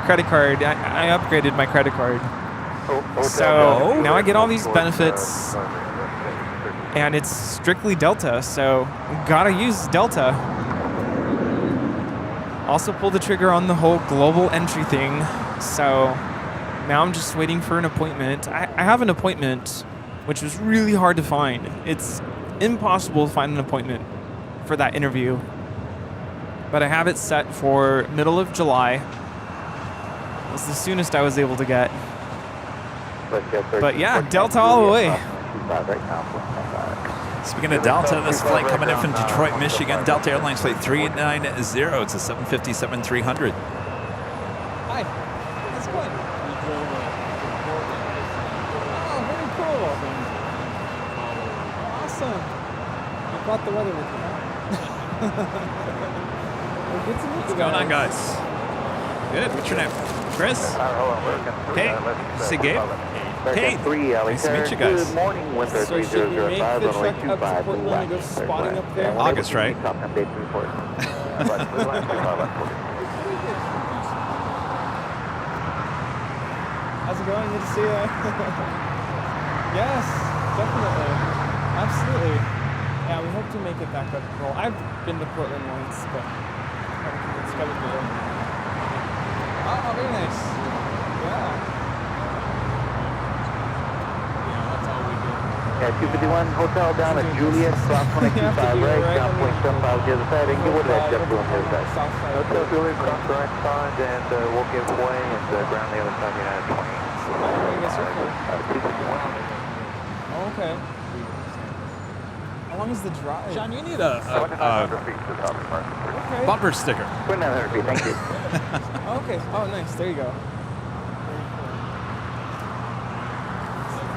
credit card. I upgraded my credit card. So now I get all these benefits, and it's strictly Delta, so gotta use Delta. Also pulled the trigger on the whole global entry thing, so now I'm just waiting for an appointment. I have an appointment, which was really hard to find. It's impossible to find an appointment for that interview, but I have it set for middle of July. It's the soonest I was able to get. But yeah, Delta all the way. Speaking of Delta, this flight coming in from Detroit, Michigan, Delta Airlines flight 390. It's a 757-300. Hi, how's it going? Oh, very cool. Awesome. You brought the weather with you, huh? Well, good to meet you. What's going on, guys? Good. What's your name? Chris? Hey. Say Gabe? Hey. Nice to meet you guys. Good morning, Winter So should we make the trek up to Portland and go spotting up there? August, right? How's it going? Good to see you. Yes, definitely. Absolutely. Yeah, we hope to make it back up. Well, I've been to Portland once, but it's gotta be there. Oh, very nice. Yeah. And at 251 Hotel down at Juliet, cross 125 right, down 0.75 the other side, and get rid of that JetBlue on the other side. Hotel Juliet, cross the right side, and we'll give way and ground the other side, United 20. Okay. How long is the drive? John, you need a 700 feet to the top of the mark. Okay. bumper sticker. 2,900 feet, thank you. Okay. Oh, nice. There you go.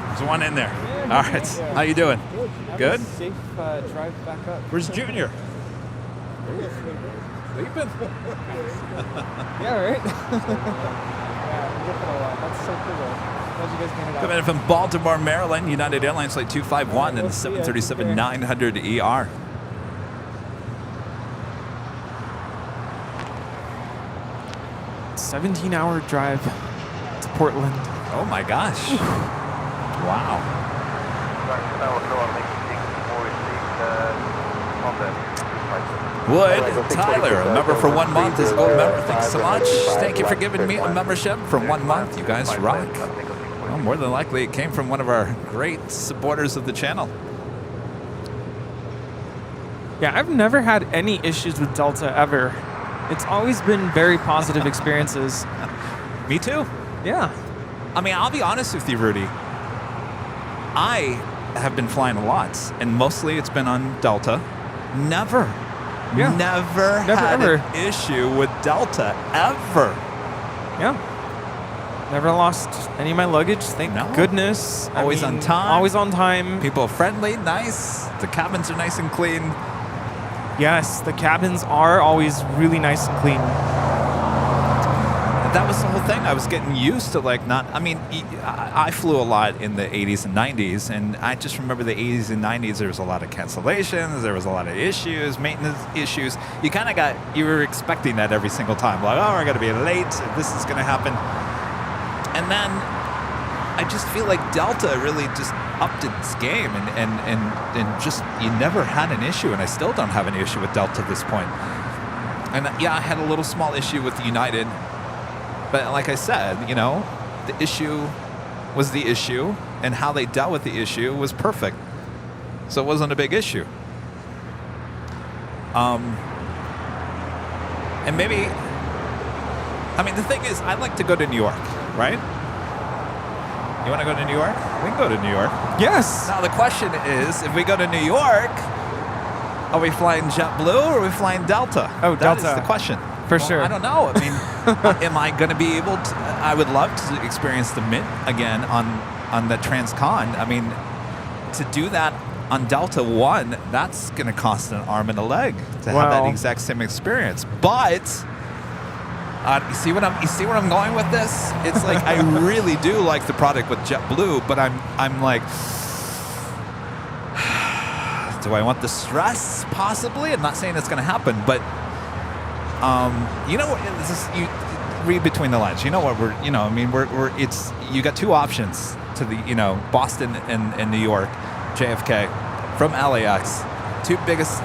There's one in there. Yeah, All right. yeah. How you doing? Good. Have Good? a safe drive back up. Where's Junior? Sleeping? Yeah, right? Yeah, we're getting a lot. That's so cool. Glad you guys made it out. Coming in from Baltimore, Maryland, United Airlines flight 251 and the 737-900 ER. $17-hour drive to Portland. Oh my gosh. Wow. Wood Tyler, a member for 1 month, is a gold member. Thanks so much. Thank you for giving me a membership for 1 month. You guys rock. Well, more than likely, it came from one of our great supporters of the channel. Yeah, I've never had any issues with Delta ever. It's always been very positive experiences. Me too. Yeah. I mean, I'll be honest with you, Rudy. I have been flying a lot, and mostly it's been on Delta. Never had ever. an issue with Delta, ever. Yeah. Never lost any of my luggage, thank goodness. Always on time. Always on time. People are friendly, nice. The cabins are nice and clean. Yes, the cabins are always really nice and clean. That was the whole thing. I was getting used to I flew a lot in the 80s and 90s, and I just remember the 80s and 90s, there was a lot of cancellations, there was a lot of issues, maintenance issues. You were expecting that every single time. Like, oh, we're going to be late, this is going to happen. And then I just feel like Delta really just upped its game, and just, you never had an issue, and I still don't have an issue with Delta at this point. And yeah, I had a little small issue with United. But like I said, the issue was the issue, and how they dealt with the issue was perfect. So it wasn't a big issue. And maybe, the thing is, I'd like to go to New York, right? You want to go to New York? We can go to New York. Yes. Now the question is, if we go to New York, are we flying JetBlue or are we flying Delta? Oh, Delta. That is the question. For sure. I don't know. Am I going to be able to? I would love to experience the Mint again on the Transcon. To do that on Delta One, that's going to cost an arm and a leg to have that exact same experience. But you see what I'm going with this? It's like I really do like the product with JetBlue, but I'm like, do I want the stress? Possibly. I'm not saying it's going to happen, but. You read between the lines. You know what you got two options to the, Boston and New York, JFK, from LAX. Two biggest,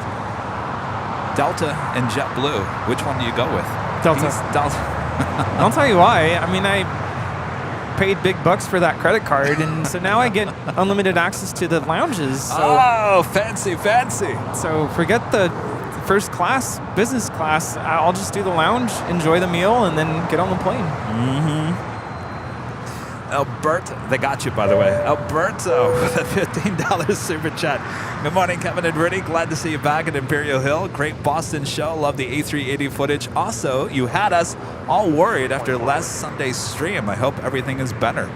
Delta and JetBlue. Which one do you go with? Delta. I'll tell you why. I paid big bucks for that credit card, and so now I get unlimited access to the lounges. So, oh, fancy. So forget the first class, business class. I'll just do the lounge, enjoy the meal, and then get on the plane. Mm-hmm. Alberto, they got you, by the way. Alberto with a $15 super chat. Good morning, Kevin and Rudy. Glad to see you back at Imperial Hill. Great Boston show. Love the A380 footage. Also, you had us all worried after last Sunday's stream. I hope everything is better.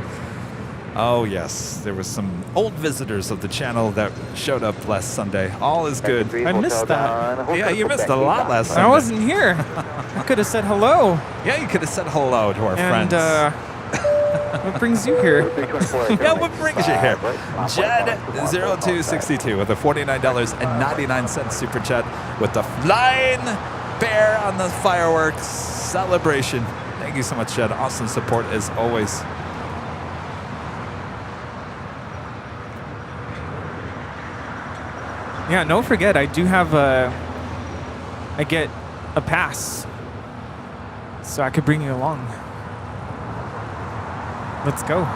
Oh, yes. There were some old visitors of the channel that showed up last Sunday. All is good. I missed that. Yeah, you missed a lot last Sunday. I wasn't here. I could have said hello. Yeah, you could have said hello to our friends. What brings you here? Yeah, what brings you here? Jed0262 with a $49.99 super chat with the flying bear on the fireworks celebration. Thank you so much, Jed. Awesome support as always. Yeah, don't forget, I do have I get a pass, so I could bring you along. Let's go.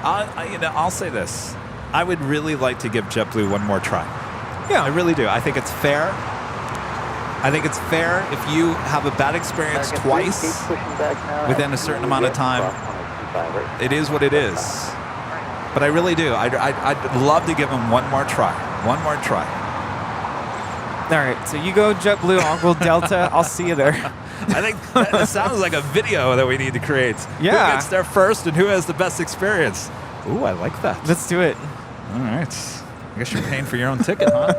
I'll say this. I would really like to give JetBlue one more try. Yeah. I really do. I think it's fair. I think it's fair if you have a bad experience twice within a certain amount of time. It is what it is. But I really do. I'd love to give them one more try. One more try. All right, so you go JetBlue, I'll go Delta. I'll see you there. I think that sounds like a video that we need to create. Yeah. Who gets there first and who has the best experience? Ooh, I like that. Let's do it. All right. I guess you're paying for your own ticket, huh?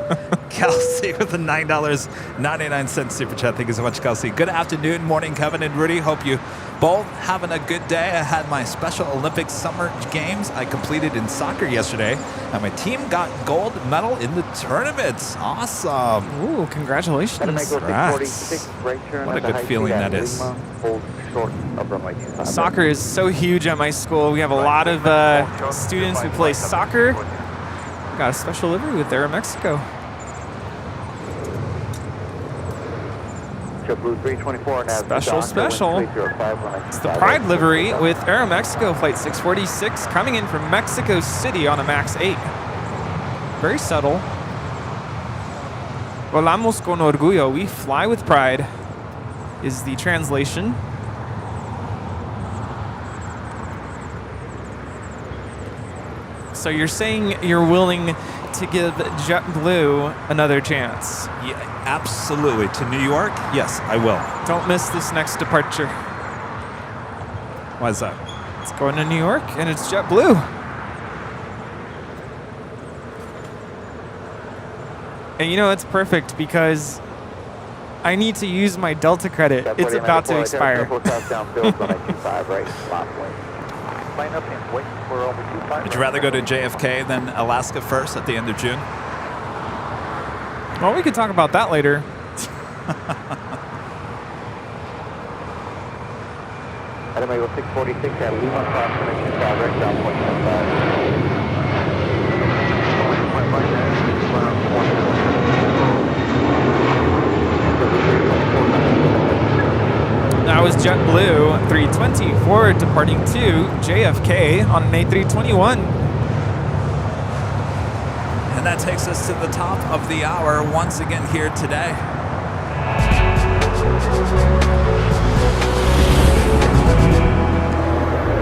Kelsey with the $9.99 super chat. Thank you so much, Kelsey. Good afternoon, morning, Kevin and Rudy. Hope you both having a good day. I had my Special Olympics summer games I completed in soccer yesterday, and my team got gold medal in the tournament. Awesome. Ooh, congratulations. What a good feeling that is. Soccer is so huge at my school. We have a lot of students who play soccer. Got a special livery with Aeromexico. Special. It's the Pride livery with Aeromexico Flight 646 coming in from Mexico City on a MAX 8. Very subtle. Volamos con orgullo. We fly with pride is the translation. So you're saying you're willing to give JetBlue another chance? Yeah, absolutely. To New York? Yes, I will. Don't miss this next departure. Why is that? It's going to New York, and it's JetBlue. And you know, it's perfect because I need to use my Delta credit. It's about to expire. Would you rather go to JFK than Alaska first at the end of June? Well, we could talk about that later. Item 646 at Lima, cross-connection 5, right, down 0.75. That was JetBlue 320 forward departing to JFK on an A321. And that takes us to the top of the hour once again here today.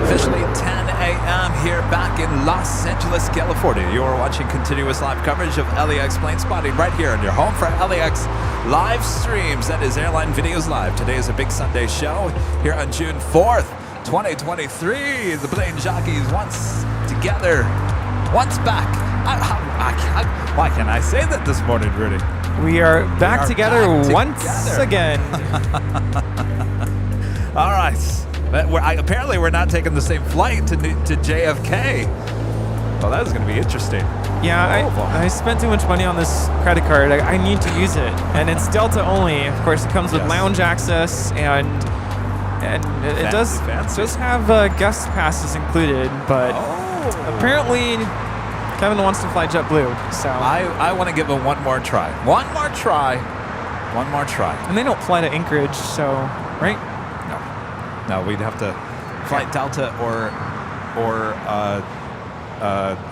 Officially 10 a.m. here back in Los Angeles, California. You are watching continuous live coverage of LAX Plane Spotting right here on your home for LAX live streams. That is Airline Videos Live. Today is a big Sunday show here on June 4th, 2023. The Plane Jockeys once together, once back. Why can't I say that this morning, Rudy? We are back together once again. All right. But apparently we're not taking the same flight to JFK. Well, that is going to be interesting. Yeah, I spent too much money on this credit card. I need to use it, and it's Delta only. Of course, it comes with lounge access, and it does have guest passes included. But apparently, Kevin wants to fly JetBlue, so I want to give it one more try. One more try. And they don't fly to Anchorage, so right? No, we'd have to fly Delta or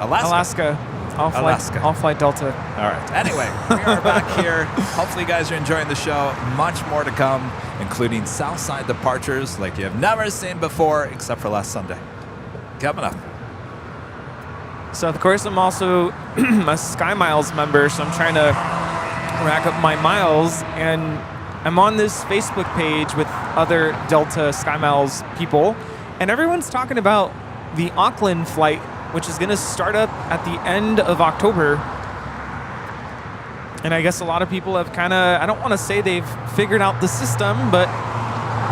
Alaska. I'll fly Delta. All right. Anyway, we are back here. Hopefully you guys are enjoying the show. Much more to come, including Southside departures like you have never seen before, except for last Sunday. Coming up. So, of course, I'm also a Sky Miles member, so I'm trying to rack up my miles, and I'm on this Facebook page with other Delta Sky Miles people, and everyone's talking about the Auckland flight, which is going to start up at the end of October. And I guess a lot of people have kind of, I don't want to say they've figured out the system, but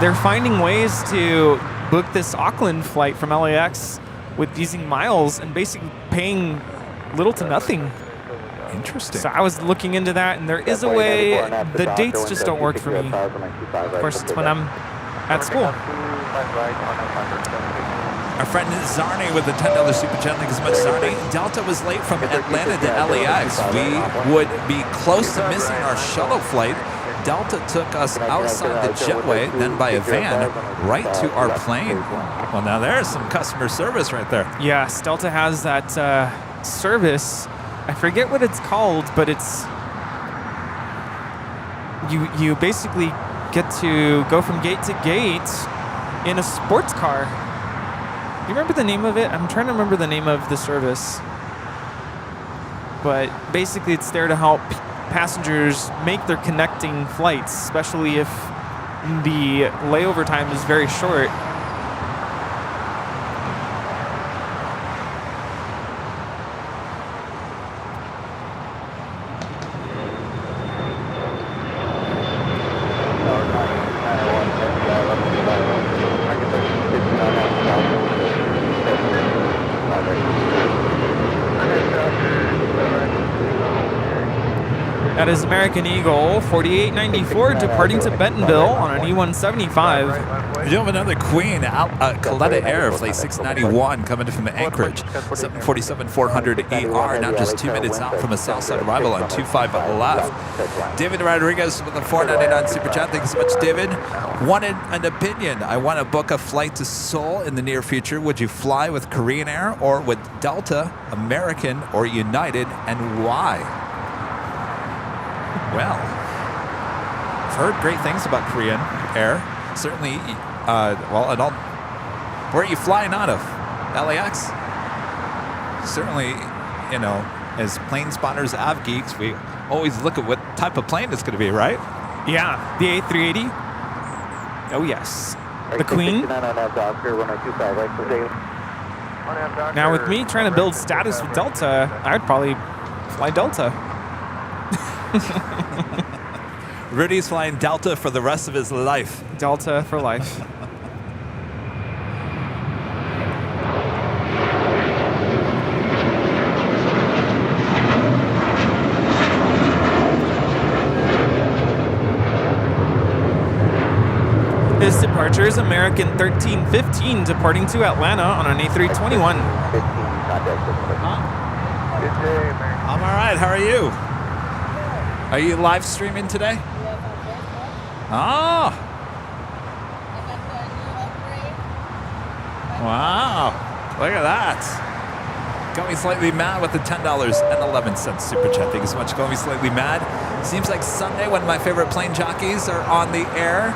they're finding ways to book this Auckland flight from LAX with using miles and basically paying little to nothing. Interesting. So I was looking into that, and there is a way. The dates just don't work for me. Of course, it's when I'm at school. Our friend Zarni with the $10 super chat. Thank you so much, Zarni. Delta was late from Atlanta to LAX. We would be close to missing our shuttle flight Delta took us outside the jetway, then by a van, right to our plane. Well, now there's some customer service right there. Yes, Delta has that service. I forget what it's called, but it's you basically get to go from gate to gate in a sports car. Do you remember the name of it? I'm trying to remember the name of the service. But basically it's there to help passengers make their connecting flights, especially if the layover time is very short. That is American Eagle 4894 departing to Bentonville on an E175. We do have another Queen out Coletta Air, flight 691, coming from Anchorage. 747-400 ER, now just 2 minutes out from a Southside arrival on 25 left. David Rodriguez with a $4.99 super chat. Thank you so much, David. Wanted an opinion. I want to book a flight to Seoul in the near future. Would you fly with Korean Air or with Delta, American, or United, and why? Well, I've heard great things about Korean Air. Certainly, where are you flying out of? LAX? Certainly, you know, as plane spotters, av geeks, we always look at what type of plane it's going to be, right? Yeah, the A380. Oh, yes. The Queen. Now, with me trying to build status with Delta, I'd probably fly Delta. Rudy's flying Delta for the rest of his life. Delta for life. His departure is American 1315 departing to Atlanta on an A321. I'm all right. How are you? Are you live streaming today? Oh. Wow. Look at that. Got me slightly mad with the $10.11 super chat. Thank you so much. Got me slightly mad. Seems like Sunday, one of my favorite plane jockeys are on the air.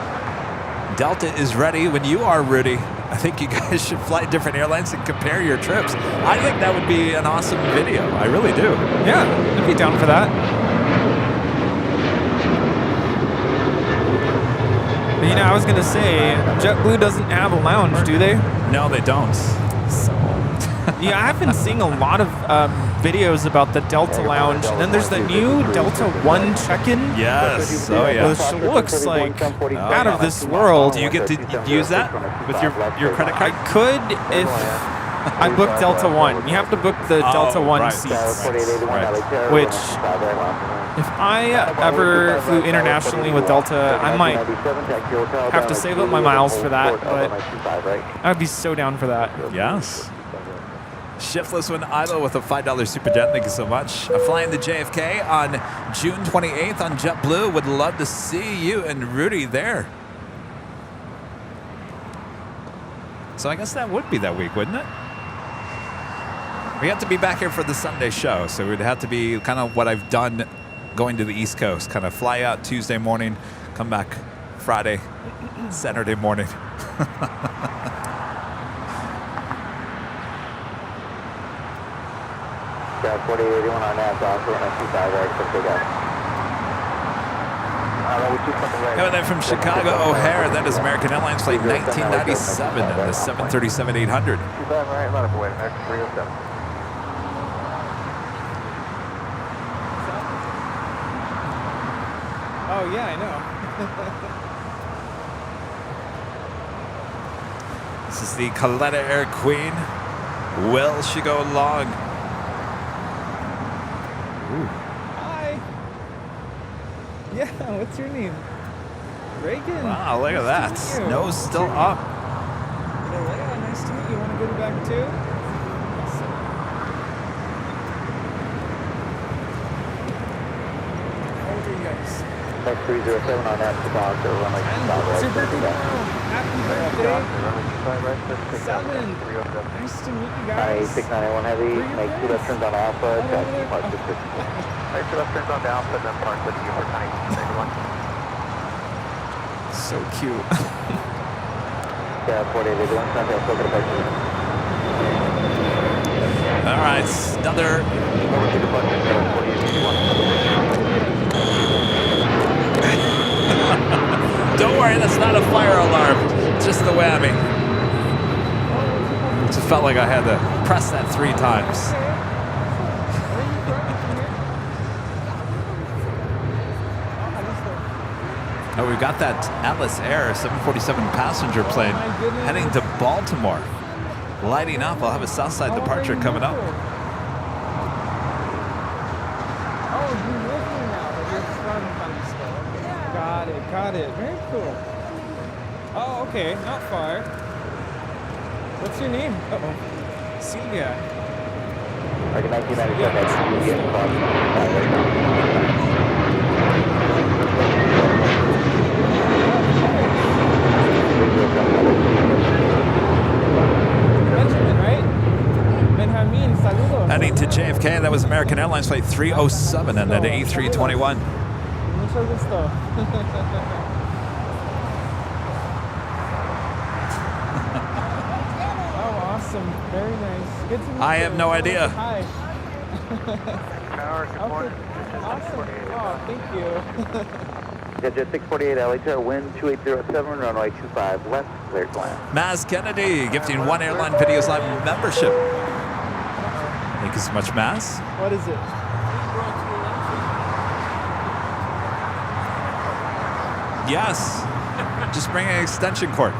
Delta is ready when you are, Rudy. I think you guys should fly different airlines and compare your trips. I think that would be an awesome video. I really do. Yeah, I'd be down for that. You know, I was going to say, JetBlue doesn't have a lounge, do they? No, they don't. So, yeah, I've been seeing a lot of videos about the Delta Lounge, and then there's the new Delta One check-in. Yes. Oh, yeah. Which looks like out of this world. Do you get to use that with your credit card? I could if I booked Delta One. You have to book the Delta One seats, which if I ever flew internationally with Delta, I might have to save up my miles for that, but I'd be so down for that. Yes. Shiftless one, Ilo with a $5 super jet. Thank you so much. I'm flying the JFK on June 28th on JetBlue. Would love to see you and Rudy there. So I guess that would be that week, wouldn't it? We have to be back here for the Sunday show, so it would have to be kind of what I've done going to the East Coast. Kind of fly out Tuesday morning, come back Friday, Saturday morning. Yeah, 4881 on Nassau, so 125 right, so big up. Coming in from Chicago O'Hare, that is American Airlines flight 1997 and the 737-800. Right, let it away, American 307. Oh, yeah, I know. This is the Coletta Air Queen. Will she go long? Ooh. Hi. Yeah, what's your name? Reagan. Wow, look at that. Nice to meet you. Nose still up. Yeah, nice to meet you. Want to go back too? How old are you guys? Next 307 on that to bounce or runway 25 right. It's your birthday tomorrow. Happy birthday. 7. Nice to meet you guys. 691 heavy, make 2 left turns on Alpha, taxi park to 6. Make 2 left turns on the Alpha, then park with you for 981. So cute. Yeah, 48, they're doing something else, look at the All right, another. Over to the bus, 4881. Don't worry, that's not a fire alarm. Just the whammy. Just felt like I had to press that 3 times. Oh, we've got that Atlas Air 747 passenger plane heading to Baltimore. Lighting up. I'll have a Southside departure coming up. Oh, you're with me now, but your son comes still. Okay. Got it. Very cool. Oh, okay, not far. What's your name? Uh-oh. Celia. Like 1997, that's Juliet Cross. Benjamin, right? Benjamin, saludos. Heading to JFK. That was American Airlines flight 307 and at A321. Mucho gusto. Oh, awesome. Very nice. Good to meet you. I have no idea. Hi. Tower, good morning. Awesome. Oh, thank you. Jet 648, LA Tower, wind 2807, runway 25 left, cleared to land. Maz Kennedy gifting 1 Airline Videos Live membership. Thank you so much, Maz. What is it? Yes. Just bring an extension cord.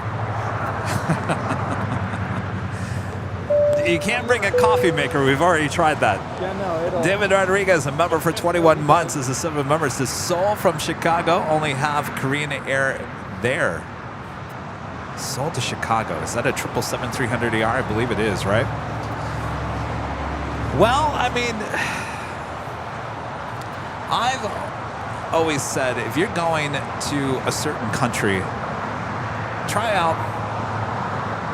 You can't bring a coffee maker. We've already tried that. Yeah, no, it'll... David Rodriguez, a member for 21 months, is a 7 members. To Seoul from Chicago, only have Korean Air there. Seoul to Chicago. Is that a 777-300ER? I believe it is, right? Well, I mean, I've always said if you're going to a certain country, try out,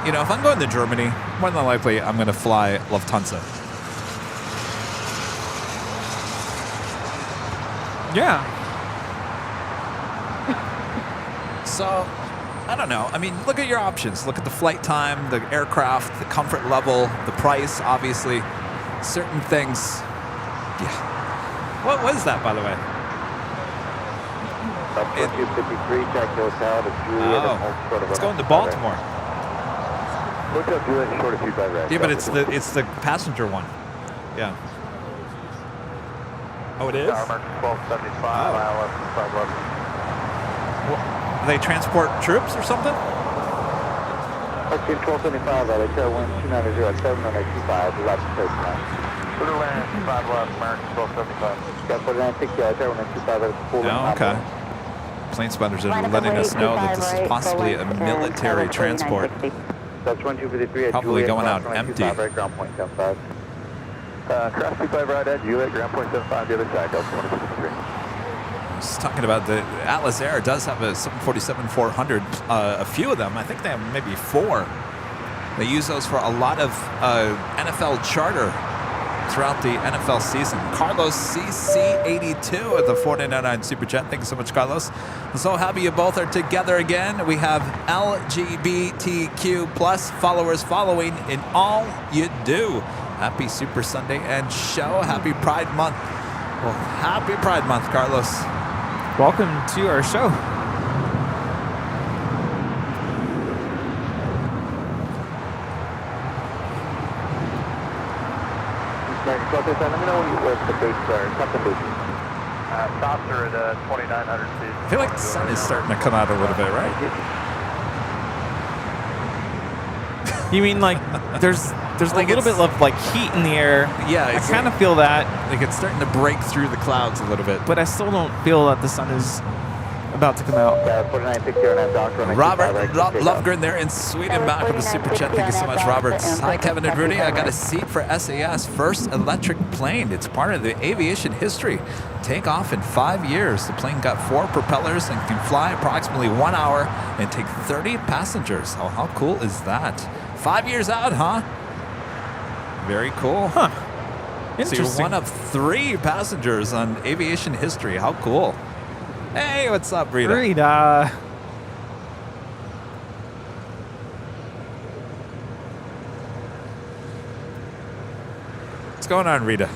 you know, if I'm going to Germany, more than likely I'm going to fly Lufthansa. Yeah. So, I don't know. I mean, look at your options. Look at the flight time, the aircraft, the comfort level, the price, obviously. Certain things. Yeah. What was that, by the way? Up 253, taxi hotel to Juliet. Oh, it's going to Baltimore. Hotel Juliet, short of 25 right. Yeah, but it's the passenger one. Yeah. Oh, it is? Tower, 1275, ILS 511. They transport troops or something? Okay, 1275, LA Tower, wind 2907, runway 25 left, cleared to land. Clear to land, 5 left, American 1275. Got 4960, LA Tower, wind 25 left, full No, okay. Plane spotters are letting us know that this is possibly a military transport. That's 1253 at Probably Juliet, going out runway empty. 25 right, ground point 75. Cross 25 right at Juliet, ground point 75, the other side, Delta 153. Just talking about the Atlas Air does have a 747-400, a few of them. I think they have maybe 4. They use those for a lot of NFL charter throughout the NFL season. Carlos CC82 at the 499 Super Chat. Thank you so much, Carlos. I'm so happy you both are together again. We have LGBTQ plus followers following in all you do. Happy Super Sunday and show. Happy Pride Month. Well, happy Pride Month, Carlos. Welcome to our show. Let me know when you where the base are. Something base. Stops are at 2,900 feet. I feel like the sun is starting to come out a little bit, right? You mean like there's Like a little bit of like heat in the air? Yeah, I kind of feel that, like it's starting to break through the clouds a little bit. but I still don't feel that the sun is about to come out. 4960 doctor. Robert Lovgren there in Sweden, back with the super chat. Thank you so much, Robert. Hi, Kevin and Rudy. I got a seat for SAS first electric plane. It's part of the aviation history. Take off in 5 years. The plane got 4 propellers and can fly approximately 1 hour and take 30 passengers. Oh, how cool is that? 5 years out, huh? Very cool. Huh. So Interesting. you're one of 3 passengers on aviation history. How cool. Hey, what's up, Rita? Rita. What's going on, Rita?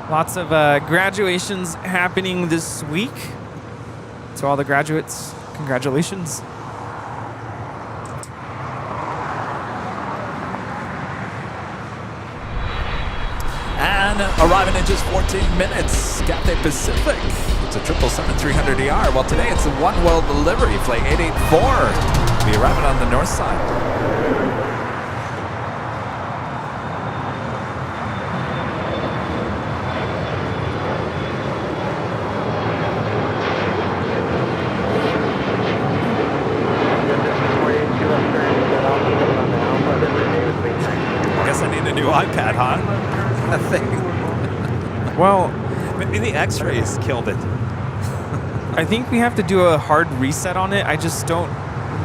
Lots of graduations happening this week. To all the graduates, congratulations. And arriving in just 14 minutes, Cathay Pacific. It's a 777-300ER. Well, today it's a One World delivery, flight 884. Be arriving on the north side. Guess I need a new iPad, huh? That thing. Well, maybe the X-rays killed it. I think we have to do a hard reset on it. I just don't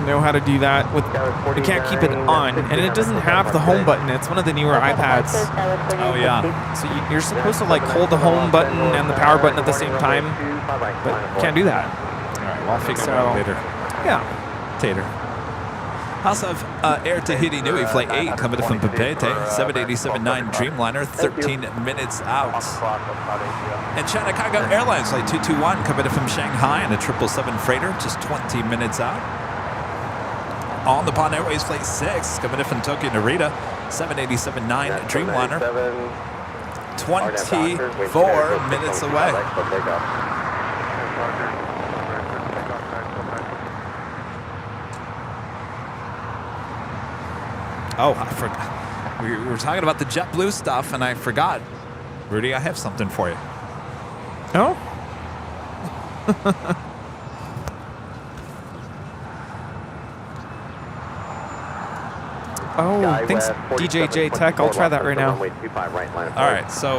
know how to do that. We can't keep it on, and it doesn't have the home button. It's one of the newer iPads. Oh yeah. So you're supposed to like hold the home button and the power button at the same time, but can't do that. All right, well, I'll figure it out later. Yeah. Tater. Also have Air Tahiti Nui Flight 8 coming from Papeete, 787-9 Dreamliner, 13 minutes out. And China Cargo Airlines Flight 221 coming from Shanghai and a 777 freighter, just 20 minutes out. On the Nippon Airways Flight 6 coming from Tokyo Narita, 787-9 Dreamliner, 24 minutes away. Oh, I forgot. We were talking about the JetBlue stuff, and I forgot. Rudy, I have something for you. Oh? Oh, thanks, DJJ Tech. I'll try that right now. All right, so,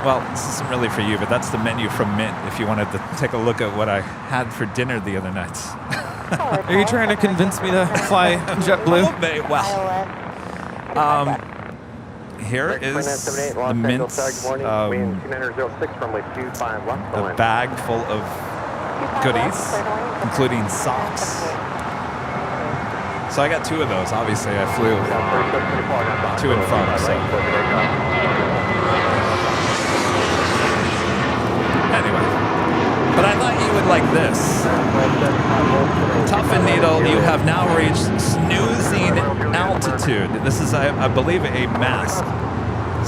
well, this isn't really for you, but that's the menu from Mint if you wanted to take a look at what I had for dinner the other night. Are you trying to convince me to fly JetBlue? Well, here is the Mint, a bag full of goodies, including socks. So I got 2 of those. Obviously, I flew to and from. So. Anyway, but I thought you would like this. Tough and Needle, you have now reached snoozing altitude. This is, I believe, a mask.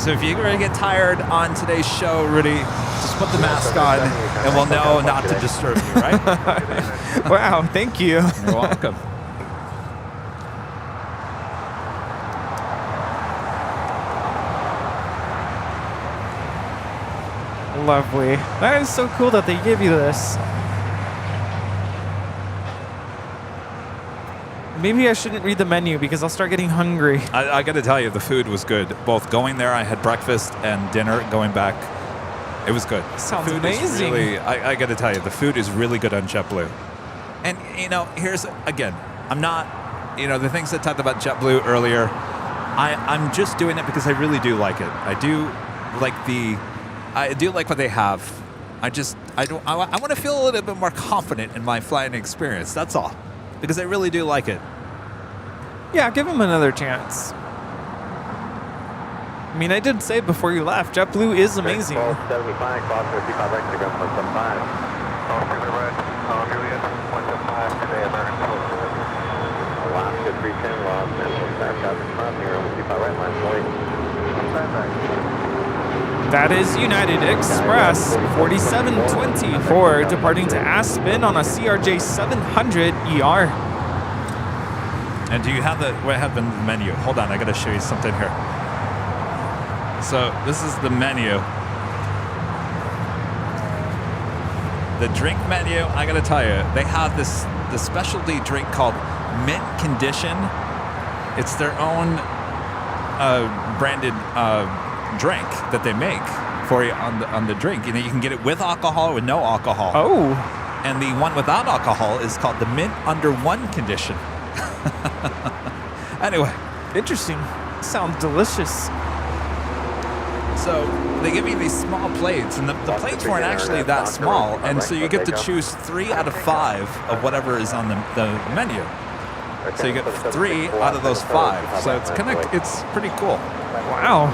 So if you're going to get tired on today's show, Rudy, just put the mask on and we'll know not to disturb you, right? Wow, thank you. You're welcome. Lovely. That is so cool that they give you this. Maybe I shouldn't read the menu because I'll start getting hungry. I got to tell you, the food was good. Both going there, I had breakfast, and dinner going back. It was good. Sounds food amazing. Is really, I got to tell you, the food is really good on JetBlue. And, you know, here's, again, I'm not, you know, the things I talked about JetBlue earlier, I'm just doing it because I really do like it. I do like what they have. I want to feel a little bit more confident in my flying experience. That's all. Because I really do like it. Yeah, give them another chance. I mean, I did say before you left, JetBlue is amazing. 75, cross 55 right to go 175. Alaska 310, Los Angeles, 5,000 crossing, around 55 right line, point. That is United Express 4724 departing to Aspen on a CRJ 700 ER. And do you have what happened in the menu? Hold on, I gotta show you something here. So this is the menu. The drink menu, I gotta tell you, they have the specialty drink called Mint Condition. It's their own branded drink that they make for you on the drink. You know, you can get it with alcohol or with no alcohol. Oh. And the one without alcohol is called the Mint Under One Condition. Anyway. Interesting. Sounds delicious. So they give you these small plates, and the plates weren't actually that small, and so you get to choose 3 out of 5 of whatever is on the menu. So you get 3 out of those 5. So it's pretty cool. Wow,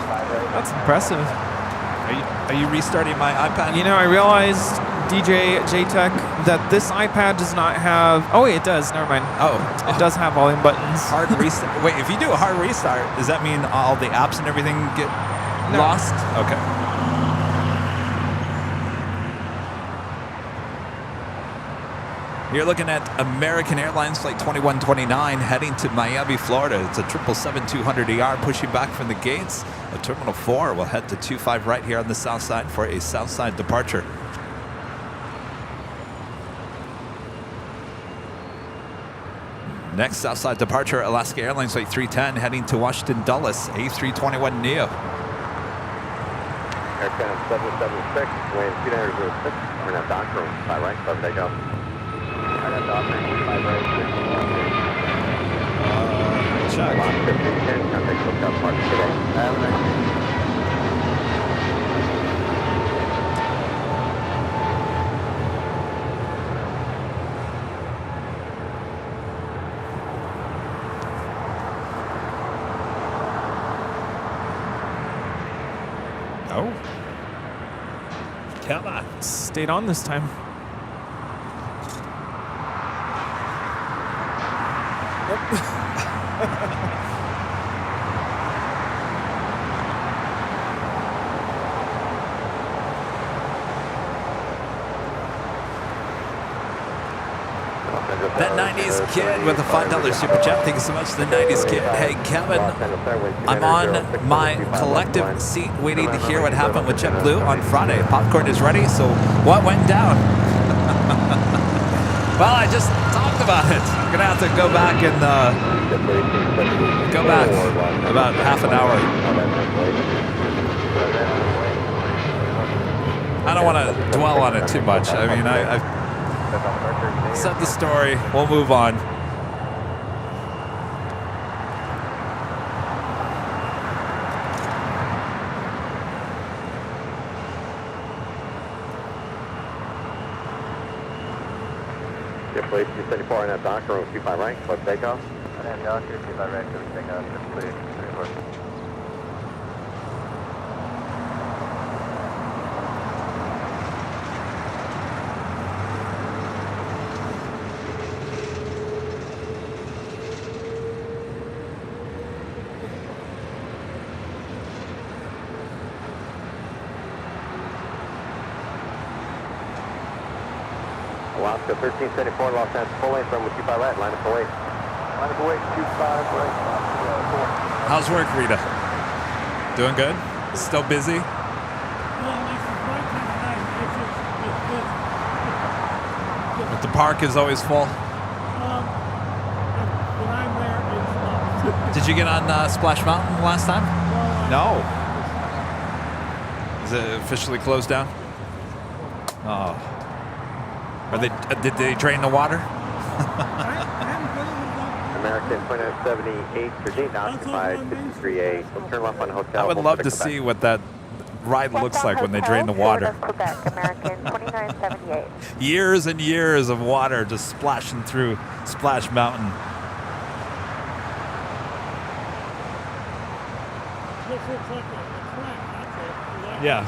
that's impressive. Are you restarting my iPad? You know, I realized, DJ J-Tech, that this iPad does not have... Oh, wait, it does. Never mind. Oh. It does have volume buttons. Hard restart. Wait, if you do a hard restart, does that mean all the apps and everything get lost? Okay. You're looking at American Airlines Flight 2129 heading to Miami, Florida. It's a 777-200ER pushing back from the gates of Terminal 4. We'll head to 25 right here on the south side for a south side departure. Next south side departure, Alaska Airlines Flight 310 heading to Washington Dulles, A321neo. Aircraft 776, wind 2906, we're now dock room, 5 right, 7 take off. I got dock room, 5 right, 6 Check. Lock 1510, contact lookout park today. Oh. Come on. Stayed on this time. That 90s kid with a $5 super chat. Thank you so much, the 90s kid. Hey, Kevin, I'm on my collective seat waiting to hear what happened with JetBlue on Friday. Popcorn is ready, so what went down? Well, I just talked about it. I'm going to have to go back and about half an hour. I don't want to dwell on it too much. I mean, I've said the story. We'll move on. Place 274 in that dock room, 25 right, close takeoff. And down here, 25 right, close takeoff, clear, 34. Alaska 1374, Los Angeles, full lane, from 25 right, line of full 8. Line of full 8, 25 right, 4. How's work, Rita? Doing good? Still busy? But the park is always full. When I'm there, it's not. Did you get on Splash Mountain last time? No. Is it officially closed down? Oh. Did they drain the water? American 2978, Virginia, occupied 53A. We'll turn left on hotel. I would love to see what that ride looks like when they drain the water. Quebec, American 2978. Years and years of water just splashing through Splash Mountain. This looks like a track, that's it. Yeah.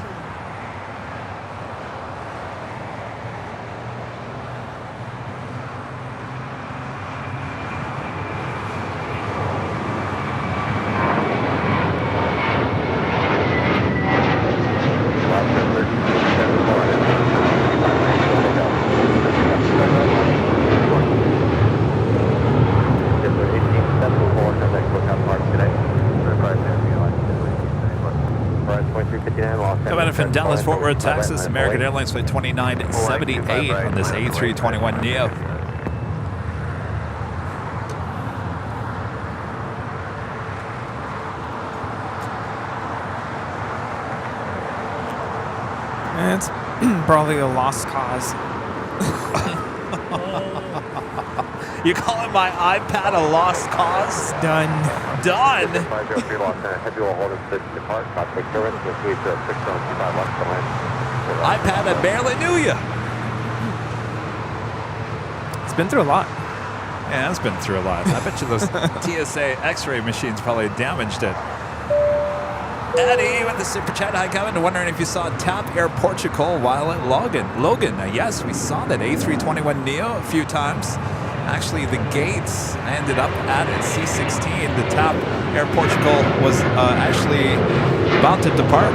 Coming in from Dallas, Fort Worth, Texas, American Airlines Flight 2978 on this A321neo. It's probably a lost cause. You calling my iPad a lost cause? Done. Done. iPad, I barely knew you. It's been through a lot. Yeah, it's been through a lot. I bet you those TSA X-ray machines probably damaged it. Eddie with the super chat. Hi, Kevin. Wondering if you saw Tap Air Portugal while at Logan. Yes, we saw that A321neo a few times. Actually, the gates ended up at C16. The Tap Air Portugal was actually about to depart.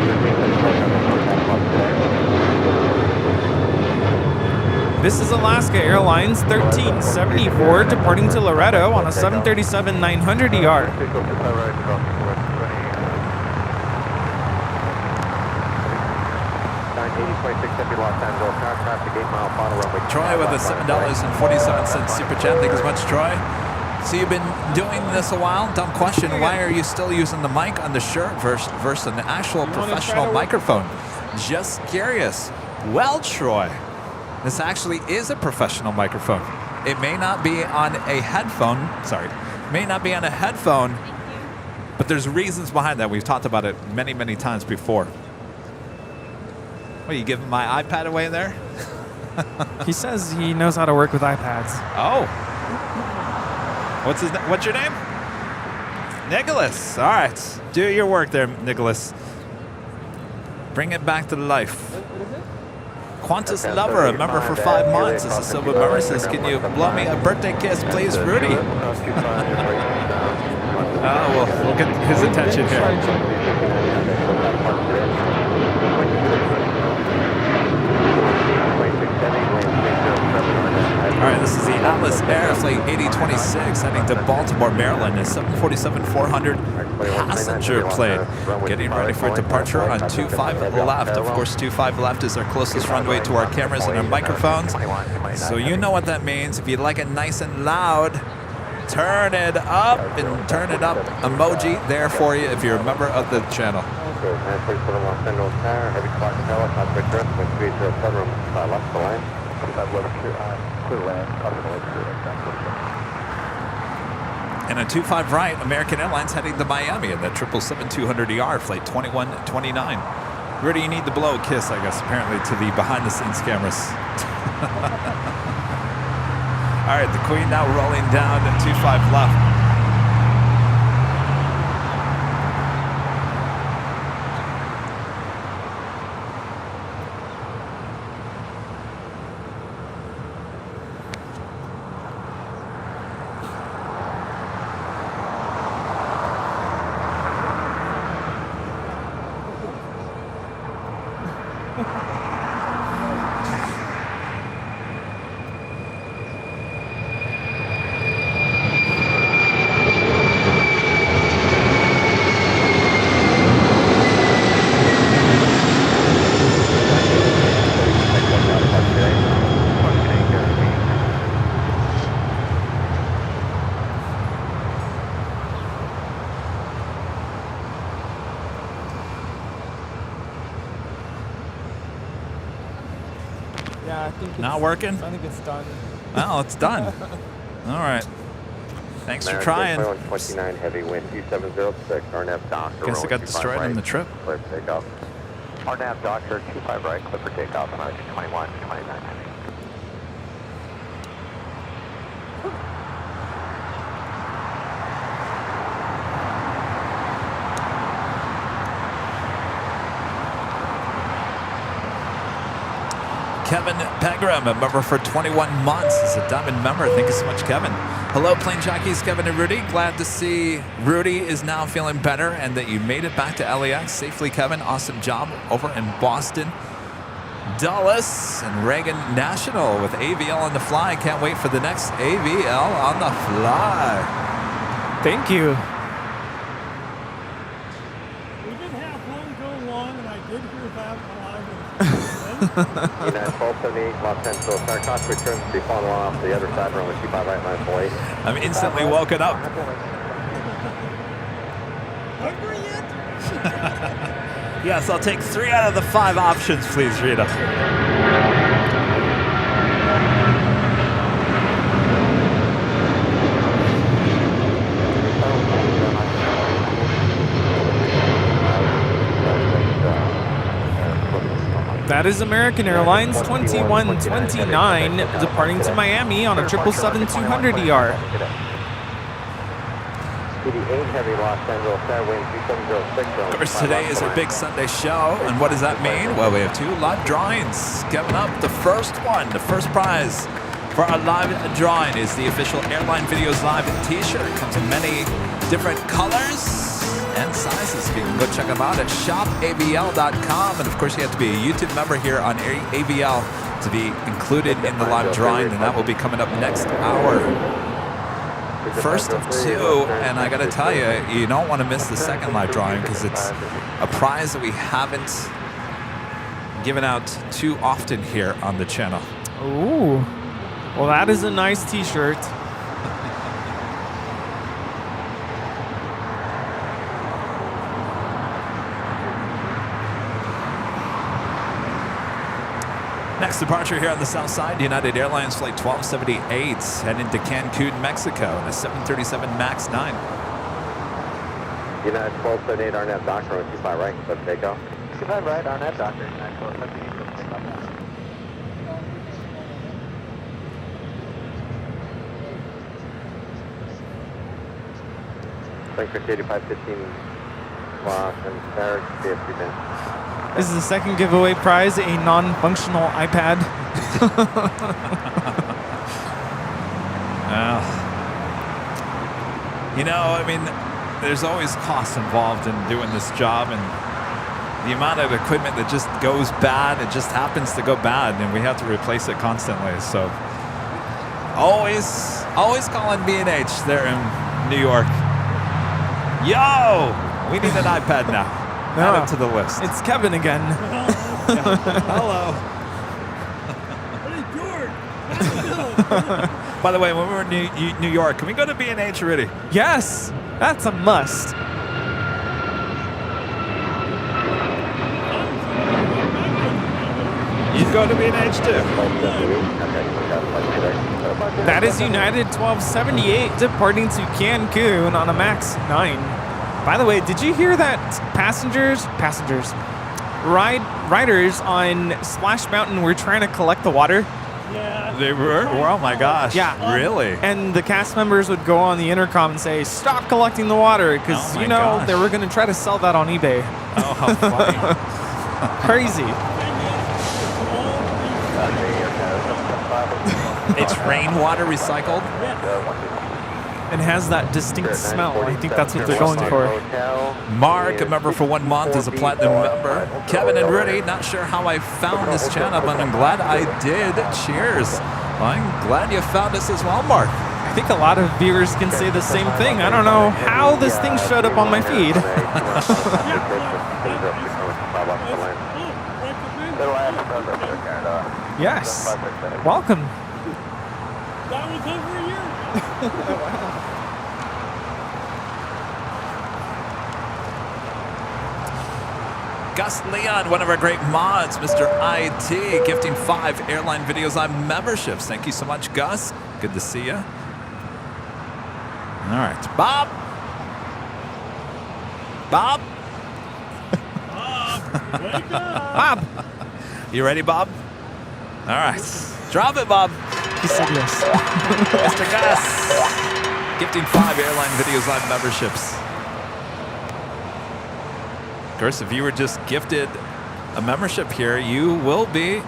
This is Alaska Airlines 1374 departing to Loretto on a 737-900ER. Troy with a $7.47 super chat. Thank you so much, Troy. So you've been doing this a while. Dumb question. Why are you still using the mic on the shirt versus an actual professional microphone? Just curious. Well, Troy, this actually is a professional microphone. It may not be on a headphone. Sorry. May not be on a headphone, but there's reasons behind that. We've talked about it many, many times before. What, are you giving my iPad away there? He says he knows how to work with iPads. Oh. What's your name? Nicholas. All right. Do your work there, Nicholas. Bring it back to life. Qantas Lover, a member for 5 months. This is Silver Member. Says, can you blow me a birthday kiss, please, Rudy? We'll get his attention here. All right, this is the Atlas Air Flight 8026 heading to Baltimore, Maryland. A 747-400 passenger plane getting ready for departure on 25 left. Of course, 25 left is our closest runway to our cameras and our microphones. So you know what that means. If you like it nice and loud, turn it up and turn it up emoji there for you if you're a member of the channel. And a 25 right, American Airlines heading to Miami in that 777-200ER flight 2129. Rudy, you need to blow a kiss, I guess, apparently, to the behind-the-scenes cameras. All right, the Queen now rolling down at 25 left. Not working? I think it's done. Oh, it's done. All right. Thanks for trying. 29 heavy wind 2706. RNAV doctor. Guess I got destroyed on the trip. Clear for takeoff. RNAV doctor 25 right. Clear for takeoff. American 21 29 heavy. Kevin Pegram, a member for 21 months. Is a diamond member. Thank you so much, Kevin. Hello, Plane Jockeys Kevin and Rudy. Glad to see Rudy is now feeling better and that you made it back to LAX safely, Kevin. Awesome job over in Boston. Dulles and Reagan National with AVL on the fly. Can't wait for the next AVL on the fly. Thank you. We did have one go long, and I United 1278 Los Angeles. Our cost returns to be following along off the other side, runway 25 right, line 48. I'm instantly woken up. Hungry yet? Yes, I'll take 3 out of the 5 options, please, Rita. That is American Airlines 2129 departing to Miami on a 777-200ER. Heavy Los Angeles, wind 2706. Of course, today is our big Sunday show, and what does that mean? Well, we have 2 live drawings coming up. The first one, the first prize for our live drawing is the official Airline Videos Live t-shirt. It comes in many different colors and sizes. You can go check them out at shopabl.com. And of course, you have to be a YouTube member here on ABL to be included in the live drawing, and that will be coming up next hour. First of 2, and I gotta tell you, you don't want to miss the second live drawing because it's a prize that we haven't given out too often here on the channel. Ooh. Well, that is a nice t-shirt. Next departure here on the south side, United Airlines Flight 1278, heading to Cancun, Mexico, in a 737 MAX 9. United 1278, Arnett Doctor, 25 right, let's take off. 25 right, Arnett Doctor, United 1278, take off. Thanks for 8515 Los and Paris, CFC Ben. This is the second giveaway prize, a non-functional iPad. You know, I mean, there's always costs involved in doing this job, and the amount of equipment that just goes bad, it just happens to go bad, and we have to replace it constantly. So always calling B&H there in New York. Yo, we need an iPad now. Add it to the list. It's Kevin again. Hello. Hey, George. By the way, when we were in New York, can we go to B&H already? Yes, that's a must. You'd go to B&H too. That is United 1278 departing to Cancun on a MAX 9. By the way, did you hear that riders on Splash Mountain were trying to collect the water? Yeah. They were? Oh my gosh. Yeah. Really? And the cast members would go on the intercom and say, "Stop collecting the water," because, Oh my you know, gosh. they were going to try to sell that on eBay. Oh, how funny. Crazy. It's rainwater recycled? And has that distinct smell. I think that's what they're going for. Mark, a member for 1 month, is a platinum member. Kevin and Rudy, not sure how I found this channel, but I'm glad I did. Cheers. I'm glad you found us as well, Mark. I think a lot of viewers can say the same thing. I don't know how this thing showed up on my feed. Yes. Welcome. That was over a year ago. Gus Leon, one of our great mods, Mr. IT, gifting 5 Airline Videos Live memberships. Thank you so much, Gus. Good to see you. All right, Bob. Bob. Wake up. Bob. You ready, Bob? All right. Drop it, Bob. He said yes. Mr. Gus. Gifting 5 Airline Videos Live memberships. Of course, if you were just gifted a membership here, you will be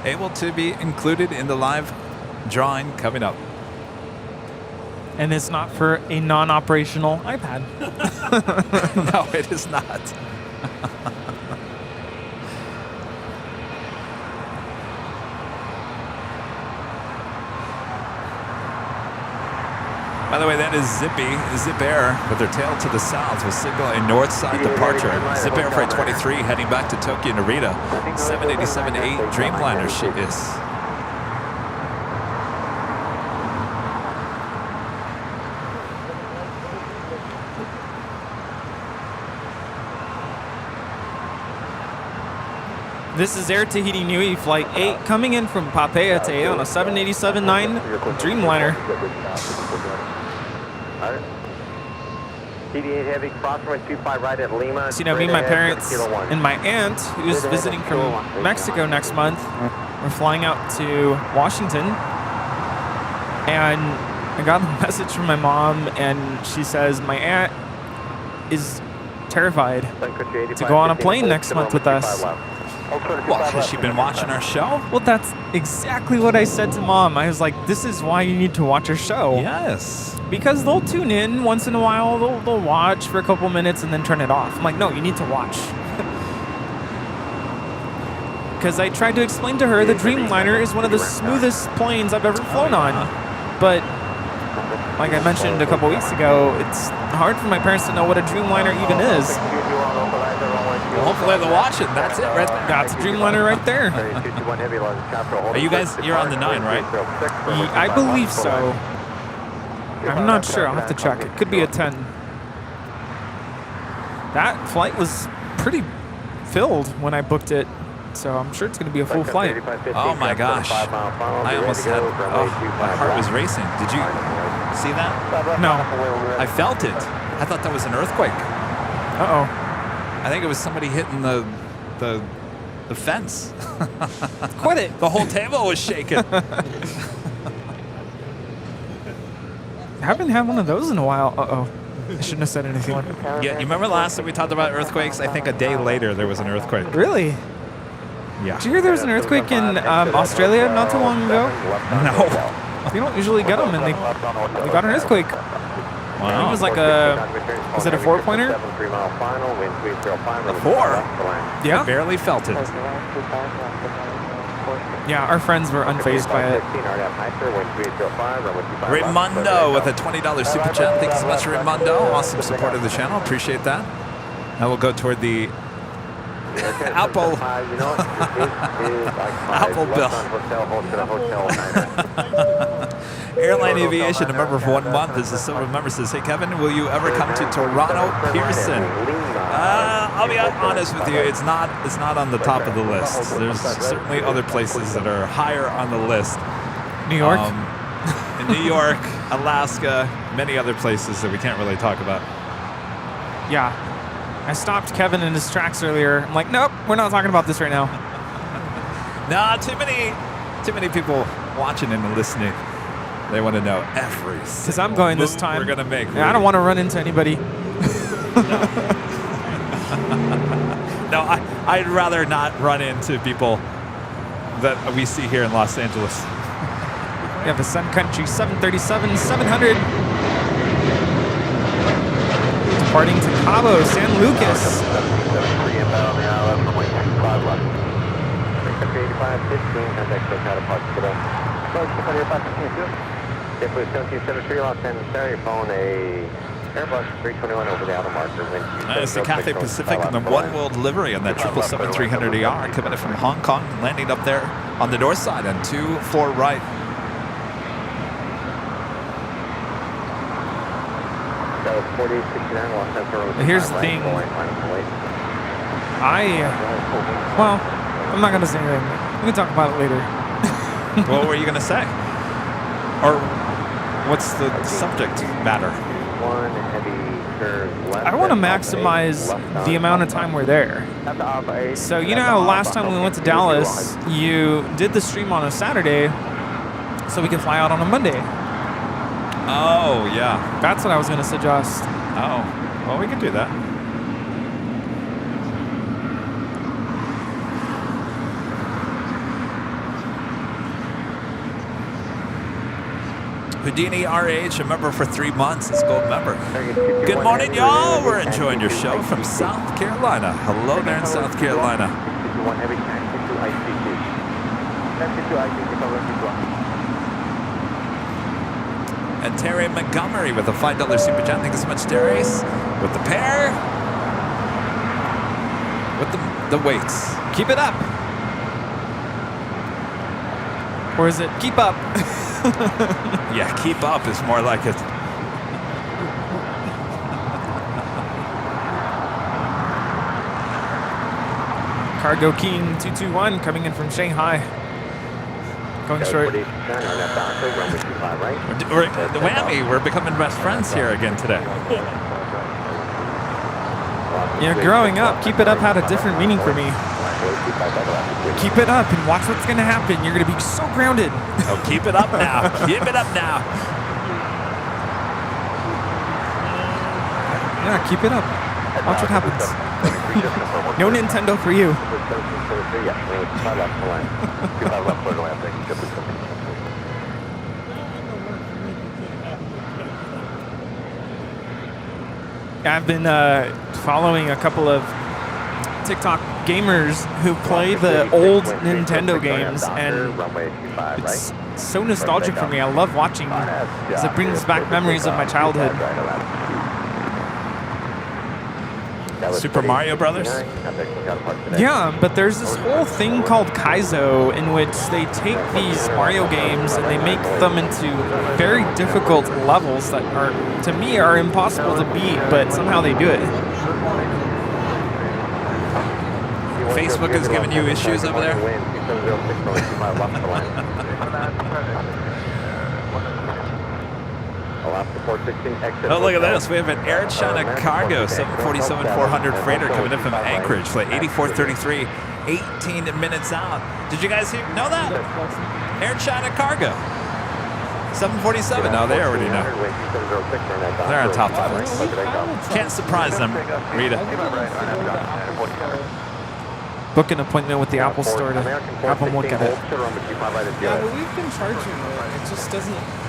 able to be included in the live drawing coming up. And it's not for a non-operational iPad. No, it is not. By the way, that is Zip Air with their tail to the south with signal a north side departure. Zip Air Flight 23 heading back to Tokyo Narita. 787-8 Dreamliner she is. This is Air Tahiti Nui Flight 8 coming in from Papeete on a 787-9 Dreamliner. TD8 Heavy, cross runway 25 right at Lima. So, you know, me and my parents and my aunt, who's visiting from Mexico next month, we're flying out to Washington. And I got a message from my mom, and she says my aunt is terrified to go on a plane next month with us. Well, has she been watching our show? Well, that's exactly what I said to Mom. I was like, this is why you need to watch our show. Yes. Because they'll tune in once in a while, they'll watch for a couple minutes and then turn it off. I'm like, no, you need to watch. Because I tried to explain to her the Dreamliner is one of the smoothest planes I've ever flown on. But like I mentioned a couple weeks ago, it's hard for my parents to know what a Dreamliner even is. Well, hopefully they'll watch it. That's it right there. That's a Dreamliner right there. Are you guys, you're on the 9, right? I believe so. I'm not sure. I'll have to check. It could be a 10. That flight was pretty filled when I booked it, so I'm sure it's going to be a full flight. Oh my gosh. I almost had, my heart was racing. Did you see that? No. I felt it. I thought that was an earthquake. Uh-oh. I think it was somebody hitting the fence. Quit it. The whole table was shaking. I haven't had one of those in a while. Uh-oh. I shouldn't have said anything. Yeah, you remember last time we talked about earthquakes? I think a day later there was an earthquake. Really? Yeah. Did you hear there was an earthquake in Australia not too long ago? No. They don't usually get them, and they got an earthquake. I think it was like was it a 4-pointer? A 4? Yeah. I barely felt it. Yeah, our friends were unfazed by it. Raimundo with a $20 super chat. Thank you so much, Raimundo. Awesome support of the channel. Appreciate that. Now we'll go toward the Apple bill. Airline Aviation, a member for 1 month, is a silver member. Says, hey Kevin, will you ever come to Toronto Pearson? I'll be honest with you, it's not on the top of the list. There's certainly other places that are higher on the list. New York? In New York, Alaska, many other places that we can't really talk about. Yeah. I stopped Kevin in his tracks earlier. I'm like, nope, we're not talking about this right now. Nah, too many people watching and listening. They want to know every because I'm going this time. We're gonna make. Yeah, I don't want to run into anybody. No, I'd rather not run into people that we see here in Los Angeles. We have the Sun Country 737-700 departing to Cabo San Lucas. It's the Cathay Pacific and the One World livery on that 777-300ER coming in from Hong Kong, landing up there on the north side on 2-4 right. Here's the thing. Well, I'm not going to say anything. We can talk about it later. What were you going to say? Or what's the subject matter? I want to maximize the amount of time we're there. So you know how last time we went to Dallas, you did the stream on a Saturday so we could fly out on a Monday. Oh, yeah. That's what I was going to suggest. Oh, well, we can do that. Houdini RH, a member for 3 months, is gold member. Good morning, y'all. We're enjoying your show from South Carolina. Hello there in South Carolina. And Terry Montgomery with a $5 super chat. Thank you so much, Terry. With the pair. With the weights. Keep it up. Or is it keep up? Yeah, keep up is more like it. Cargo King 221 coming in from Shanghai. Going short. The whammy, we're becoming best friends here again today. Yeah, growing up, keep it up had a different meaning for me. Keep it up and watch what's going to happen. You're going to be so grounded. Oh, keep it up now. Keep it up now. Yeah, keep it up. Watch what happens. No Nintendo for you. I've been following a couple of TikTok gamers who play the old Nintendo games, and it's so nostalgic for me. I love watching because it brings back memories of my childhood. Super Mario Brothers? Yeah, but there's this whole thing called Kaizo in which they take these Mario games and they make them into very difficult levels that are, to me, are impossible to beat, but somehow they do it. Facebook is giving you issues over there? Oh, look at this. We have an Air China Cargo 747-400 freighter coming in from Anchorage, flight 8433, 18 minutes out. Did you guys know that? Air China Cargo 747. No, they already know. They're on top of us. Can't surprise them. Read it. Book an appointment with the Apple Store to have them look at it. Yeah, but we've been charging it. It just doesn't charge.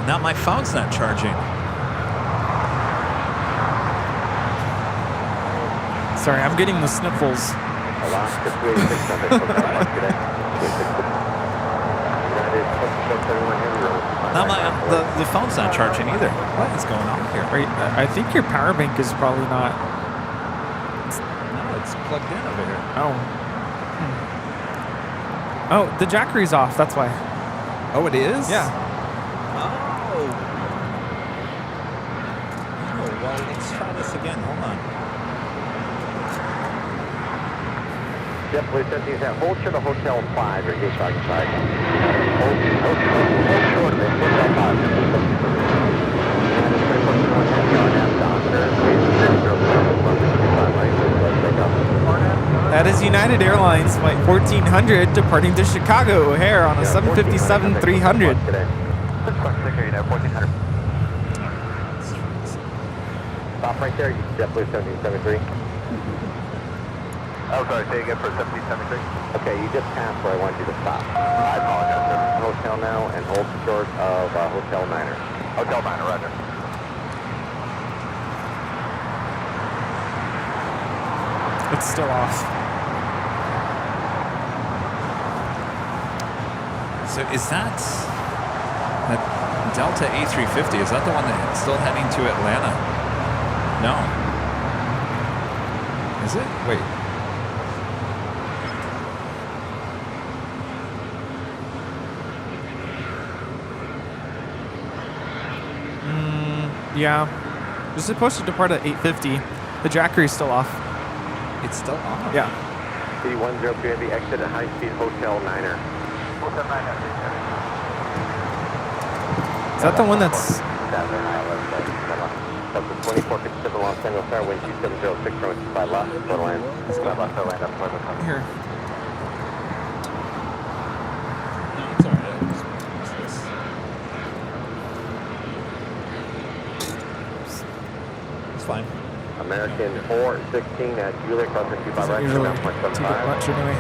Now my phone's not charging. Sorry, I'm getting the sniffles. Now the phone's not charging either. What is going on here? I think your power bank is probably not. No, it's plugged in over here. Oh. Oh, the jackery's off. That's why. Oh, it is? Yeah. Oh, well, let's try this again. Hold on. Yep, please send these out. Hold short of Hotel 5 or gate side. Hold short of it. Hotel 5. That is United Airlines flight 1400 departing to Chicago O'Hare on a 757-300. Stop right there. JetBlue 1773. Oh, sorry, say again for 1773? Okay, you just passed where I want you to stop. I apologize, sir. Hotel now and hold short of Hotel Niner. Hotel Niner, roger. It's still off. So is that Delta A350? Is that the one that's still heading to Atlanta? No. Is it? Wait. Yeah. It's supposed to depart at 8:50. The jackery's still off. It's still on? Yeah. C103 exit at high-speed Hotel Niner. Hotel Niner. Is that the one that's... 2457 Los Angeles Air, wind 2706, runway 25 left, total land. Left, land up, Here. No, it's all right. It's fine. American 416 at Julia, crossing 25 right, Usually down take it 0.75. much anyway.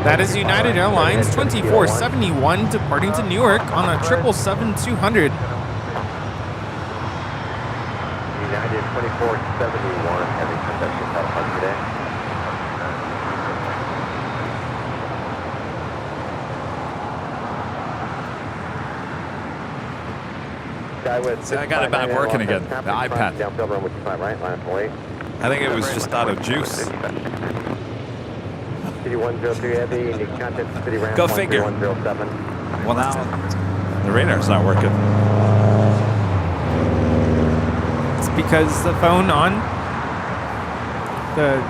That is United Airlines 2471 departing to Newark on a 777-200. United 2471 having conducted South Park today. See, I got it back working again. The iPad. Downfield runway 25 right, line up away. I think it was just out of juice. City 103 heavy, unique content, city ramp Go figure. 107. Well, now the radar's not working. It's because the phone on the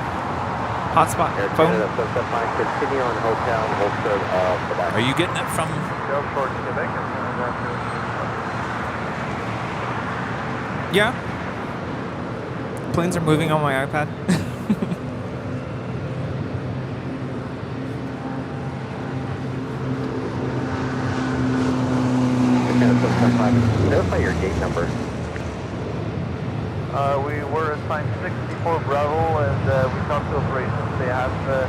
hotspot phone. Continue on hotel, hold Are you getting it from? Yeah. Planes are moving on my iPad. Notify your gate number. We were assigned 64 Bravo, and we talked to operations. They have the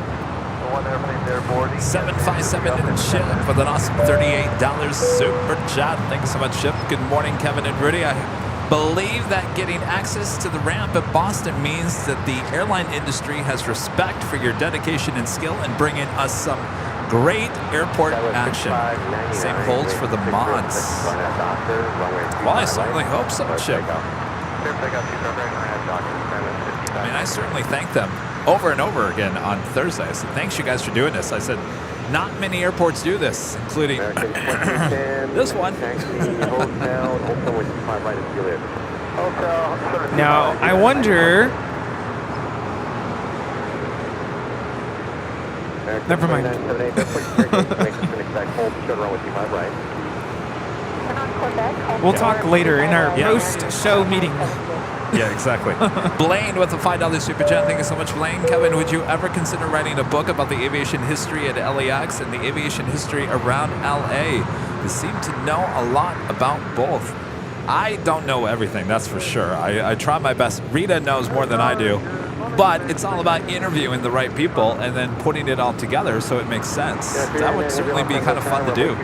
one airplane they're boarding. 757 and Chip with an awesome $38 super chat. Thank you so much, Chip. Good morning, Kevin and Rudy. I believe that getting access to the ramp at Boston means that the airline industry has respect for your dedication and skill in bringing us some great airport action. Same holds for the mods. Well, I certainly hope so, Chip. I mean, I certainly thank them over and over again on Thursday. I said, thanks you guys for doing this. I said, not many airports do this, including this one. Now, I wonder... Never mind. We'll talk later in our post-show meeting. Yeah, exactly. Blaine with a $5 super chat. Thank you so much, Blaine. Kevin, would you ever consider writing a book about the aviation history at LAX and the aviation history around LA? You seem to know a lot about both. I don't know everything, that's for sure. I try my best. Rita knows more than I do. But it's all about interviewing the right people and then putting it all together so it makes sense. That would certainly be kind of fun to do.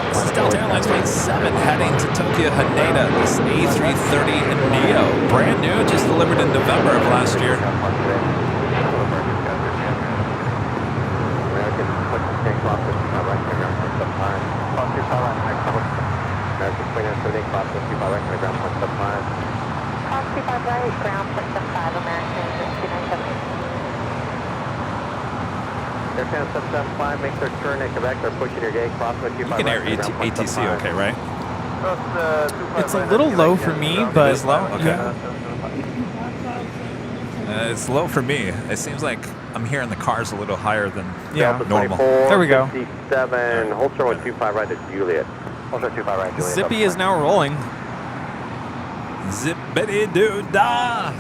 This is Delta Airlines Flight 7 heading to Tokyo Haneda. This A330 Neo, brand new, just delivered in November of last year. Make their turn at Quebec. They're pushing your gate. You can air ATC okay, right? It's a little low for me, but... It's low? Okay. Yeah. It's low for me. It seems like I'm hearing the cars a little higher than normal. There we go. 57, hold short with 25 right to Juliet. Hold short 25 right, Juliet. Zippy is now rolling. Zippity-doo-dah!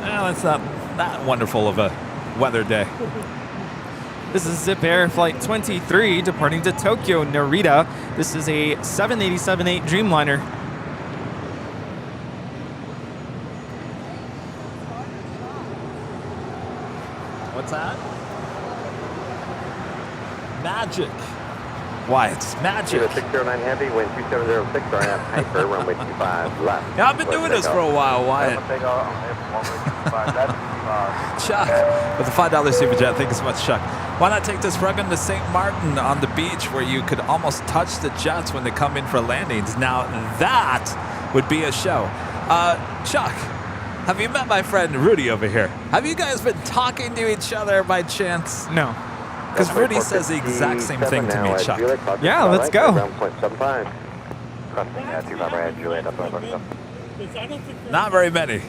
Well, it's not that wonderful of a weather day. This is Zip Air Flight 23 departing to Tokyo Narita. This is a 787-8 Dreamliner. What's that? Magic. Why, it's magic. 609 Heavy, wind 2706, right at Hyper, runway 25 left. Yeah, I've been doing this for a while, Wyatt. Chuck, with a $5 super chat. Thank you so much, Chuck. Why not take this program to St. Martin on the beach where you could almost touch the jets when they come in for landings? Now, that would be a show. Chuck, have you met my friend Rudy over here? Have you guys been talking to each other by chance? No. Because Rudy says the exact same thing to me, Chuck. Yeah, let's go. Not very many.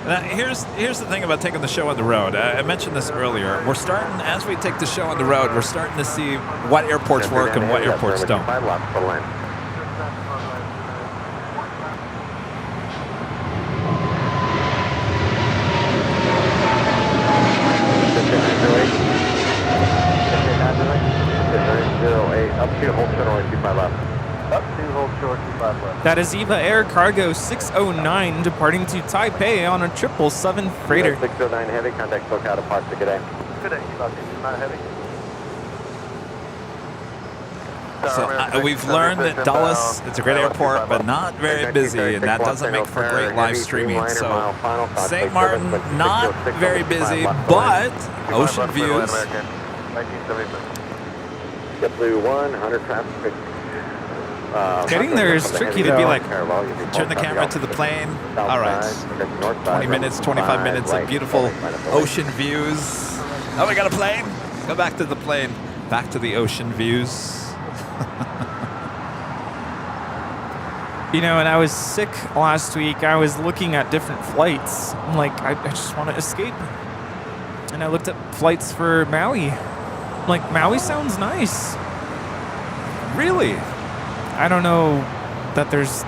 Now, here's the thing about taking the show on the road. I mentioned this earlier. We're starting, as we take the show on the road, we're starting to see what airports work and what airports don't. 908, up to hold short runway 25 left. Up to hold short 25 left. That is Eva Air Cargo 609 departing to Taipei on a 777 freighter. 609 heavy, contact SoCal departure, good day. Good day, South 609 heavy. So we've learned that Dulles, it's a great airport, but not very busy, and that doesn't make for great live streaming. So St. Martin, not very busy, but ocean views. JetBlue 100 traffic. Getting there is tricky though. It'd be like, turn the camera to the plane. All right, 20 minutes, 25 minutes of beautiful ocean views. Oh, we got a plane. Go back to the plane. Back to the ocean views. You know, when I was sick last week, I was looking at different flights. I'm like, I just want to escape. And I looked at flights for Maui. I'm like, Maui sounds nice. Really? I don't know that there's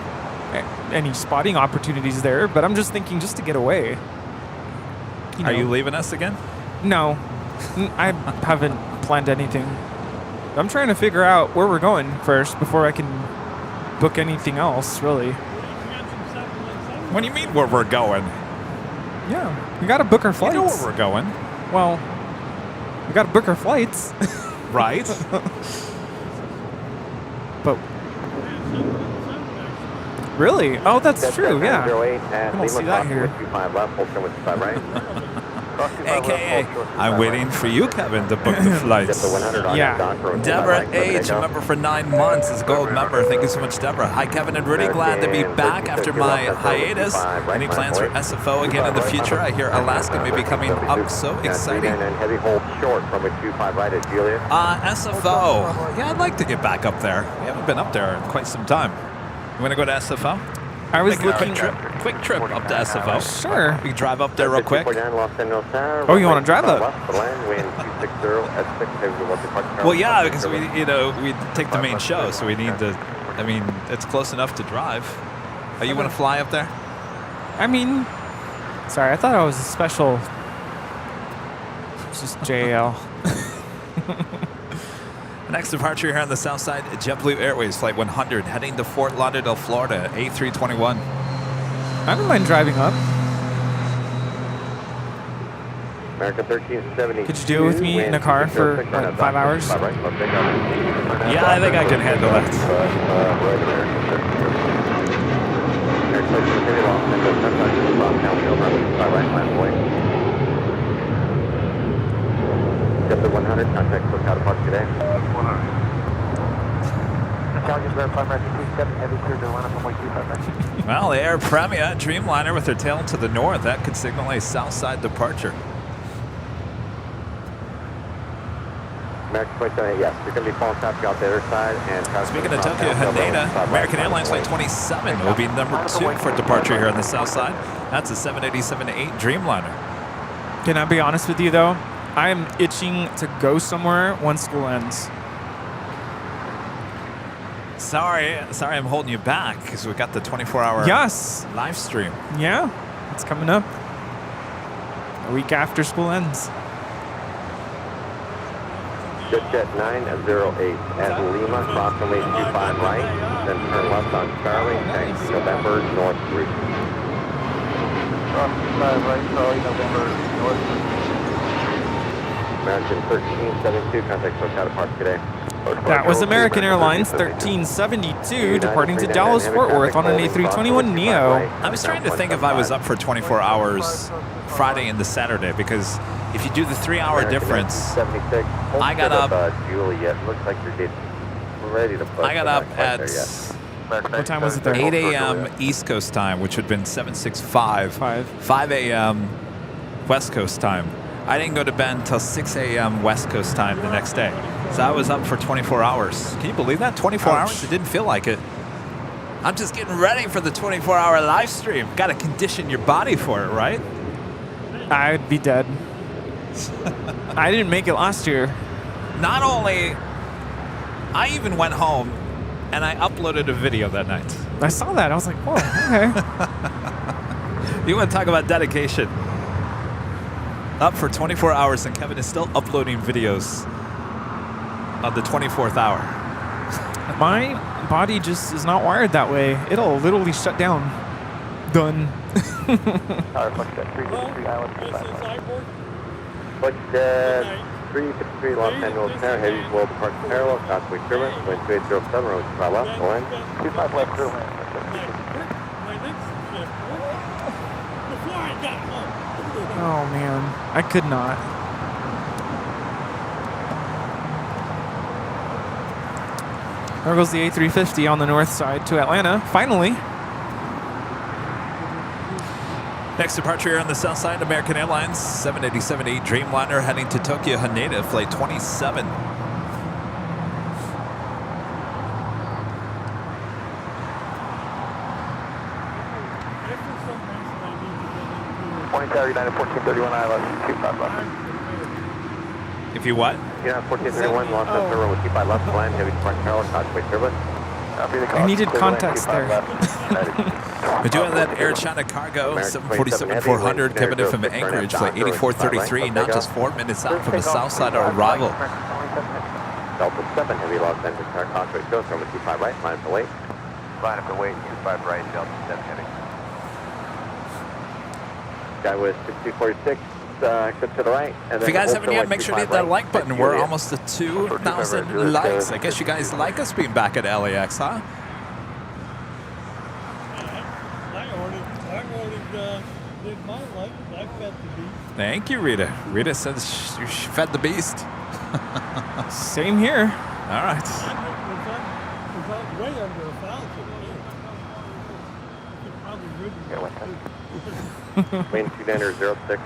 any spotting opportunities there, but I'm just thinking just to get away. Are you leaving us again? No, I haven't planned anything. I'm trying to figure out where we're going first before I can book anything else, really. What do you mean where we're going? Yeah, we got to book our flights. You know where we're going. Well, we got to book our flights. Right. But really? Oh, that's true, yeah. I don't see that here. AKA, I'm waiting for you, Kevin, to book the flights. Yeah. Deborah H, a member for 9 months, is a gold member. Thank you so much, Deborah. Hi, Kevin and Rudy. Glad to be back after my hiatus. Any plans for SFO again in the future? I hear Alaska may be coming up. So exciting. SFO. Yeah, I'd like to get back up there. We haven't been up there in quite some time. You want to go to SFO? I was Make a looking. quick trip up to SFO. Sure. We can drive up there real quick. Oh, you want to drive up? Well, yeah, because we take the main show, so we need to. I mean, it's close enough to drive. Oh, you want to fly up there? I mean, sorry, I thought I was a special. It's just JL. Next departure here on the south side, JetBlue Airways Flight 100, heading to Fort Lauderdale, Florida, A321. I don't mind driving up. American 1370. Could you do it with me in a car for like 5 hours? Yeah, I think I can handle that. Get the 100, contact SoCal departure today. 100. Well, the Air Premia Dreamliner with their tail to the north, that could signal a south side departure. American 27, yes, you're going to be falling traffic out the other side. And speaking of Tokyo Haneda, American Airlines Flight 27 will be number 2 for departure here on the south side. That's a 787-8 Dreamliner. Can I be honest with you though? I am itching to go somewhere once school ends. Sorry, I'm holding you back because we got the 24-hour live stream. Yeah, it's coming up. A week after school ends. Jet 908 at Lima, cross runway 25 right, then turn left on Charlie, next November North route. Cross 25 right, Charlie, November North route. American 1372, contact SoCal departure today. That was American Airlines 1372 departing to Dallas Fort Worth on an A321 Neo. I was trying to think if I was up for 24 hours Friday into Saturday, because if you do the 3-hour difference, I got up. Juliet, looks like you're ready to. I got up at what time was it there? 8 a.m. East Coast time, which would have been 7:65. 5 a.m. West Coast time. I didn't go to bed until 6 a.m. West Coast time the next day. So I was up for 24 hours. Can you believe that? 24 hours? It didn't feel like it. I'm just getting ready for the 24-hour live stream. Got to condition your body for it, right? I'd be dead. I didn't make it last year. Not only, I even went home and I uploaded a video that night. I saw that. I was like, whoa, okay. You want to talk about dedication? up for 24 hours, and Kevin is still uploading videos on the 24th hour. My body just is not wired that way. It'll literally shut down. Done. Flight 353 Los Angeles Tower, heavy will depart parallel, crossway turbulence, wind 2807, road 25 left, go in. 25 left, clear land. My next shift, before I got home. Oh man, I could not. There goes the A350 on the north side to Atlanta, finally. Next departure here on the south side, American Airlines 787-8 Dreamliner heading to Tokyo Haneda, flight 27. 1431 ILS, 25 left. If you what? Yeah, 1431 Los Angeles Tower with 25 left, land, heavy depart parallel, crossway turbulence. I needed context there. We're doing that Air China Cargo 747-400 coming in from Anchorage, flight 8433, now just 4 minutes out from the south side of arrival. Delta 7 heavy Los Angeles Tower, crossway turbulence, runway 25 right, line up the wait. Line up the wait, 25 right, Delta 7 heading. Guy with 6246, except to the right. If you guys haven't yet, make sure to hit that like button. We're almost at 2,000 likes. I guess you guys like us being back at LAX, huh? I already did my life. I fed the beast. Thank you, Rita. Rita says you fed the beast. Same here. All right. Was way under 1,000. I could probably Main 2906.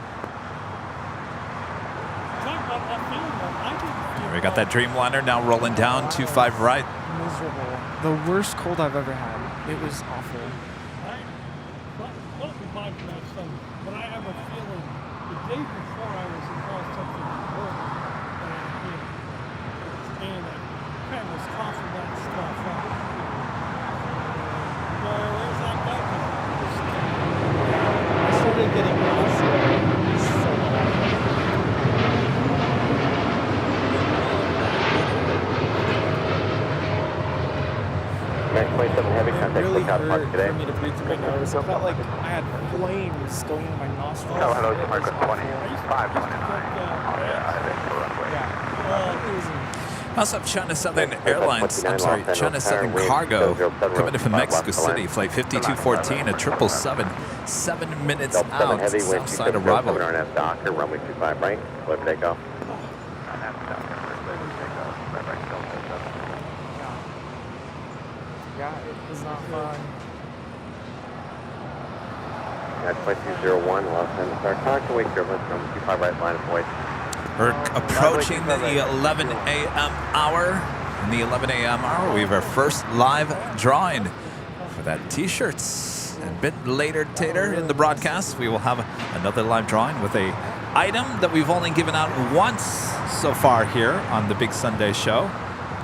We got that Dreamliner now rolling down 25 right. Miserable. The worst cold I've ever had. It was awful. But I have a feeling the day before I was involved something at work and I kind of was coughing that stuff up. Where's that guy? I started getting lost. So Max 27 heavy contact really with South Park hurt today. for me to breathe through my nose. I felt like I had flames going into my nostrils. Oh, hello, Marco 2529. I think the runway. Also, China Southern Airlines, I'm sorry, China Southern Cargo, coming in from Mexico City, flight 5214 at 777, 7 minutes out, heavy wind south side arrival. RNF Docker, runway 25 right, clear for takeoff. Yeah, it was not fun. That's flight 201, Los Angeles Star Contact, wait turbulence, runway 25 right, line of void. We're approaching the 11 a.m. hour. In the 11 a.m. hour, we have our first live drawing for that T-shirts. And a bit later, Tater, in the broadcast, we will have another live drawing with a item that we've only given out once so far here on the Big Sunday Show.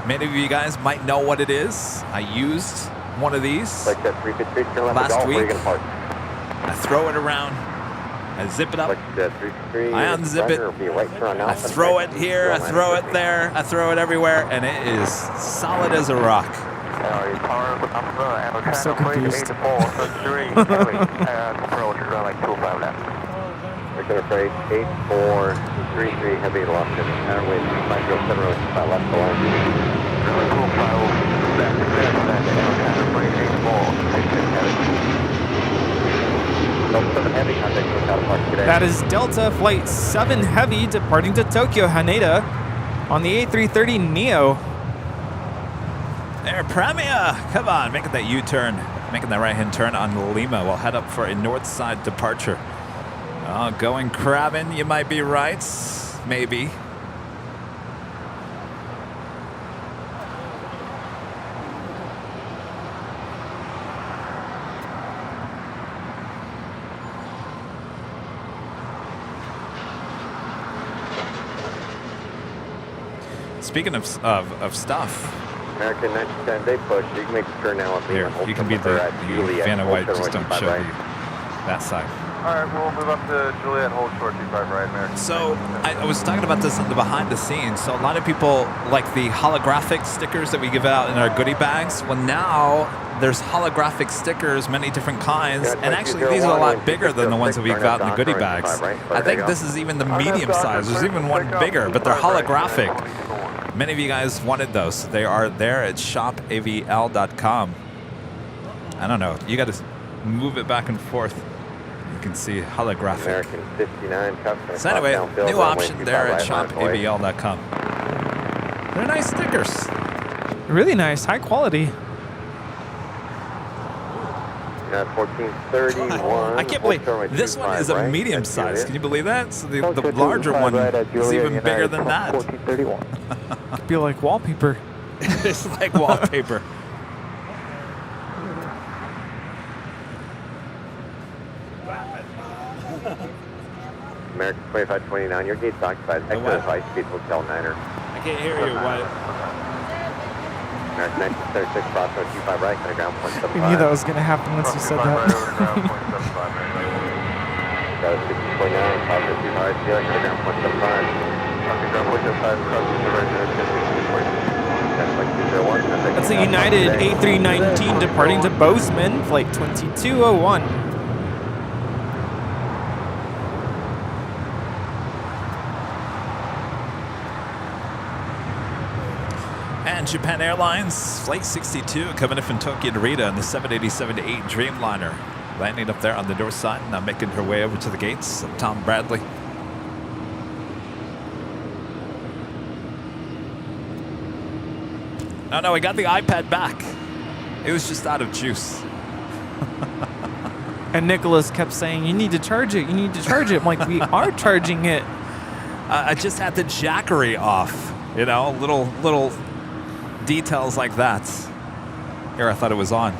Many of you guys might know what it is. I used one of these last week. I throw it around. I zip it up. I unzip it. I throw it here. I throw it there. I throw it everywhere, and it is solid as a rock. I'm so confused. We're going to freight 8433 heavy Los Angeles Tower, wave 507 road 5 left the line. That is Delta Flight 7 Heavy departing to Tokyo Haneda on the A330 Neo. There, Premier, come on, making that U-turn, making that right-hand turn on Lima. We'll head up for a north side departure. Oh, going crabbing, you might be right, maybe. Speaking of stuff. American 910 day push. You can make the turn now. Here, you can be the fan of white. Just don't show me that side. All right, we'll move up to Juliet, hold short 25 right, American. So I was talking about this in the behind the scenes. So a lot of people like the holographic stickers that we give out in our goodie bags. Well, now there's holographic stickers, many different kinds, and actually these are a lot bigger than the ones that we give out in the goodie bags. I think this is even the medium size. There's even one bigger, but they're holographic. Many of you guys wanted those. They are there at shopavl.com. I don't know. You got to move it back and forth. You can see holographic. American 59 customer. So anyway, new option there at shopavl.com. They're nice stickers. Really nice, high quality. 1431. I can't believe this one is a medium size. Can you believe that? So the larger one is even bigger than that. 1431. Could be like wallpaper. It's like wallpaper. American 2529, your gate's occupied. Exit what? of High Speed Hotel Niner. I can't hear you. What? American 1936, crossroad 25 right, center ground point 75. We knew that was going to happen once you said that. Got 60.9, crossroad 25 right, center ground point 75. Ground point 75, crossing the right, That's a United A319 departing to Bozeman, flight 2201. And Japan Airlines, Flight 62, coming in from Tokyo Narita on the 787-8 Dreamliner. Landing up there on the north side, now making her way over to the gates of Tom Bradley. No, we got the iPad back. It was just out of juice. And Nicholas kept saying, you need to charge it, you need to charge it. I'm like, we are charging it. I just had the jackery off, you know, little details like that. Here, I thought it was on.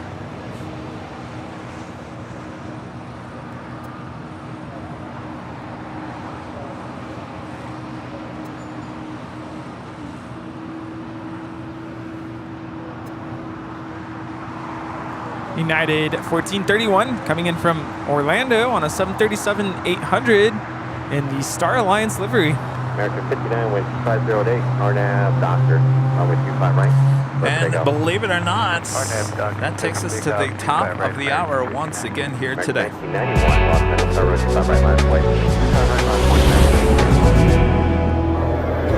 United 1431 coming in from Orlando on a 737-800 in the Star Alliance livery. American 59, wind 508, RNAV Doctor, runway 25 right. And believe it or not, that takes us to the top of the hour once again here today. 1991, Los Angeles, runway 25 right, line of flight.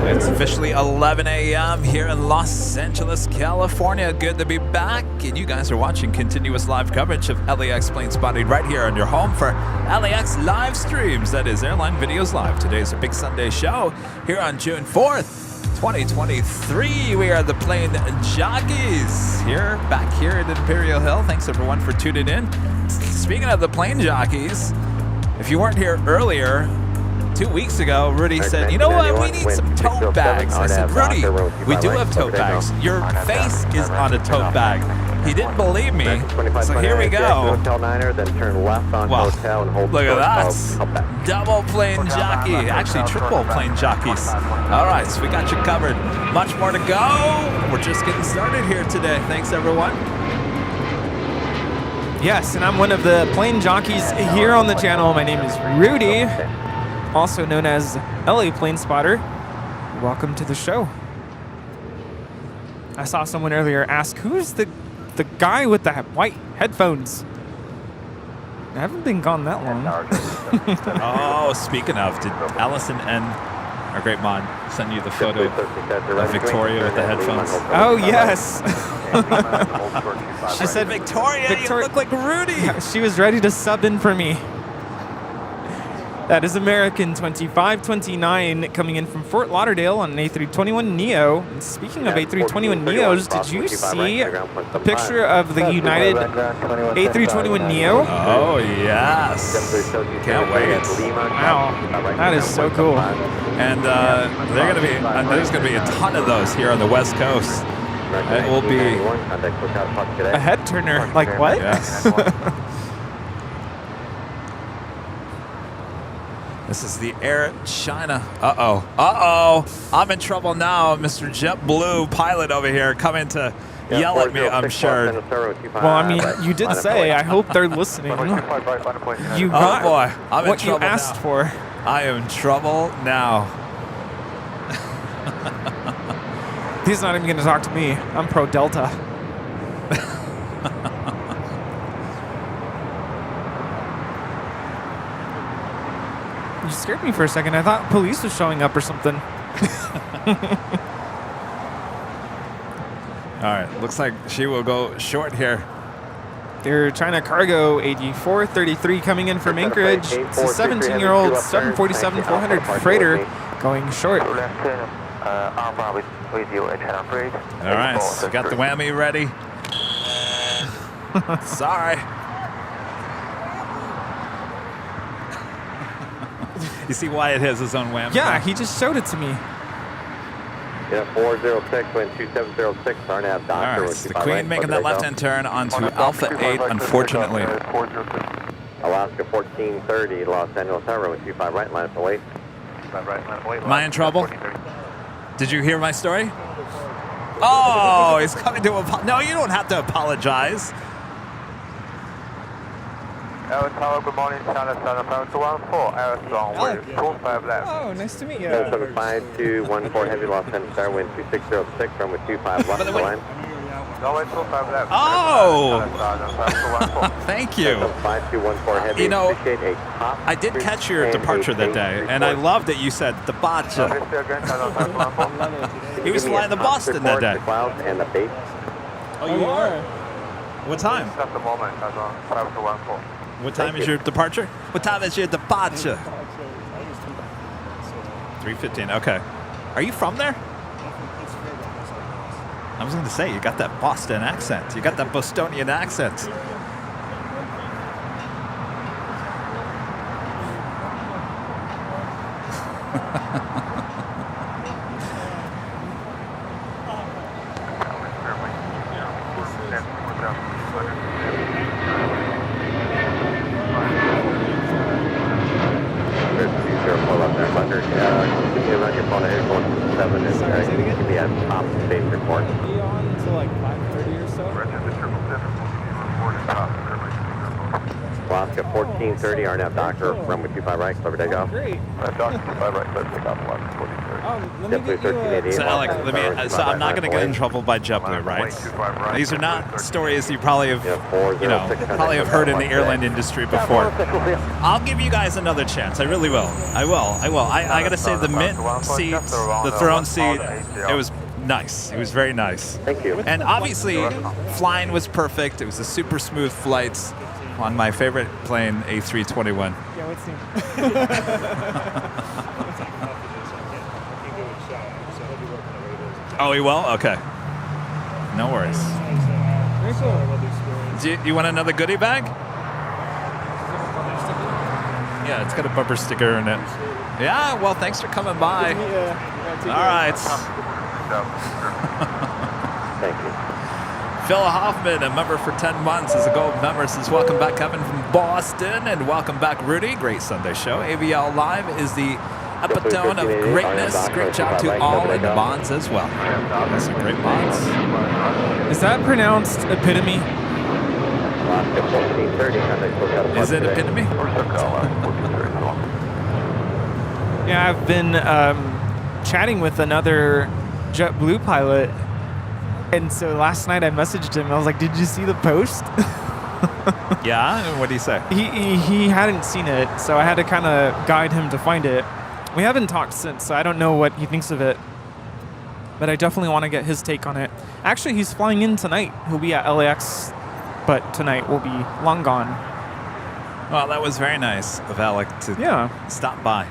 It's officially 11 a.m. here in Los Angeles, California. Good to be back. And you guys are watching continuous live coverage of LAX Plane Spotting right here on your home for LAX live streams. That is Airline Videos Live. Today's a big Sunday show here on June 4th, 2023. We are the Plane Jockeys back here at Imperial Hill. Thanks everyone for tuning in. Speaking of the Plane Jockeys, if you weren't here earlier, 2 weeks ago, Rudy said, you know what, we need some tote bags. I said, Rudy, we do have tote bags. Your face is on a tote bag. He didn't believe me, so here we go. Hotel Niner, then turn left on Wow. Hotel and hold Look at short that. of Double plane jockey. Actually, triple plane jockeys. All right, so we got you covered. Much more to go. We're just getting started here today. Thanks, everyone. Yes, and I'm one of the plane jockeys here on the channel. My name is Rudy, also known as LA Plane Spotter. Welcome to the show. I saw someone earlier ask, who's the guy with the white headphones? I haven't been gone that long. Oh, speaking of, did Allison and our great mod send you the photo of Victoria with the headphones? Oh, yes. She said, Victoria, you look like Rudy. She was ready to sub in for me. That is American 2529 coming in from Fort Lauderdale on an A321neo. And speaking of A321neos, did you see a picture of the United A321neo? Oh, yes. Can't wait. Wow, that is so cool. And there's going to be a ton of those here on the West Coast. It will be a head turner. Like what? Yes. This is the Air China. Uh-oh. I'm in trouble now. Mr. JetBlue pilot over here coming to yell at me, I'm sure. Well, I mean, you did say, I hope they're listening. You got boy, I'm what in you trouble asked now. for. I am in trouble now. He's not even going to talk to me. I'm pro Delta. You scared me for a second. I thought police was showing up or something. All right, looks like she will go short here. They're trying to cargo AD 433 coming in from Anchorage. It's a 17-year-old 747-400 freighter going short. All right, so got the whammy ready. Sorry. You see why it has his own whammy? Yeah, he just showed it to me. Yeah, 406, wind 2706, RNAV All Doctor. right, so the Queen making that left-hand turn onto Alpha 8, unfortunately. Alaska 1430, Los Angeles Tower, wind 25 right, line up away. Am I in trouble? Did you hear my story? Oh, he's coming to apologize. No, you don't have to apologize. Tower, good morning, China 7514, Airline, with 25 left. Oh, nice to meet you. 75214 heavy, Los Angeles Tower, wind 2606, runway 25 left, line. Runway 25 left. Oh! Thank you. 5214 heavy, You know, appreciate a top I did catch your departure that day, and I love that you said the Bacha. He was flying the Boston that day. The clouds and the base. Oh, you are? What time? At the moment, 5214. What time is your departure? What time is your departure? 3:15. Okay. Are you from there? I was going to say, you got that Boston accent. You got that Bostonian accent. Give me a top base report. Be on until like 5:30 or so. Alaska 1430, RNAV Doctor, runway 25 right, clear for takeoff. Great. Doctor 25 right, clear for takeoff, 1430. Let me get you So, Alec, so I'm not going to get in trouble by JetBlue, right? These are not stories you probably have, probably have heard in the airline industry before. I'll give you guys another chance. I really will. I will. I got to say, the mint seat, the throne seat, it was nice. It was very nice. Thank you. And obviously, flying was perfect. It was a super smooth flight on my favorite plane, A321. Yeah, what's new? Oh, he will? Okay. No worries. Very cool. Do you want another goodie bag? Yeah, it's got a bumper sticker in it. Yeah, well, thanks for coming by. All right. Thank you. Phil Hoffman, a member for 10 months, is a gold member, says, welcome back, Kevin from Boston, and welcome back, Rudy. Great Sunday show. AVL Live is the epitome of greatness. Great job to all in the bonds as well. That's some great bonds. Is that pronounced epitome? Is it epitome? Yeah, I've been chatting with another JetBlue pilot, and so last night I messaged him. I was like, "Did you see the post?" Yeah, and what did he say? He hadn't seen it, so I had to kind of guide him to find it. We haven't talked since, so I don't know what he thinks of it, but I definitely want to get his take on it. Actually, he's flying in tonight. He'll be at LAX, but tonight will be long gone. Well, that was very nice of Alec to stop by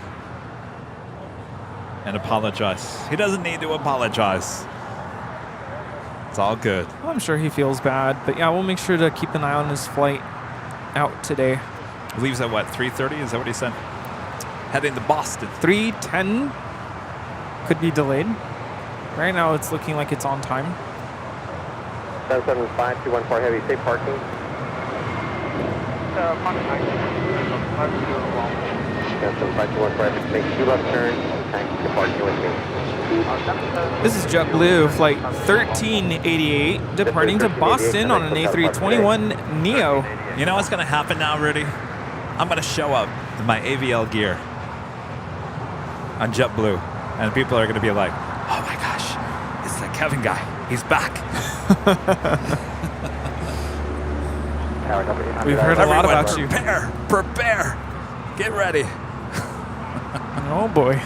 and apologize. He doesn't need to apologize. It's all good. Well, I'm sure he feels bad, but yeah, we'll make sure to keep an eye on his flight out today. Leaves at what, 3:30? Is that what he said? Heading to Boston. 3:10 could be delayed. Right now, it's looking like it's on time. 775-214 heavy, safe parking. 775-214 heavy, make 2 left turns, taxi to parking with me. This is JetBlue flight 1388 departing to Boston on an A321 Neo. You know what's going to happen now, Rudy? I'm going to show up in my AVL gear on JetBlue, and people are going to be like, oh my gosh, it's that Kevin guy. He's back. We've heard a lot about you. Prepare. Get ready. Oh boy.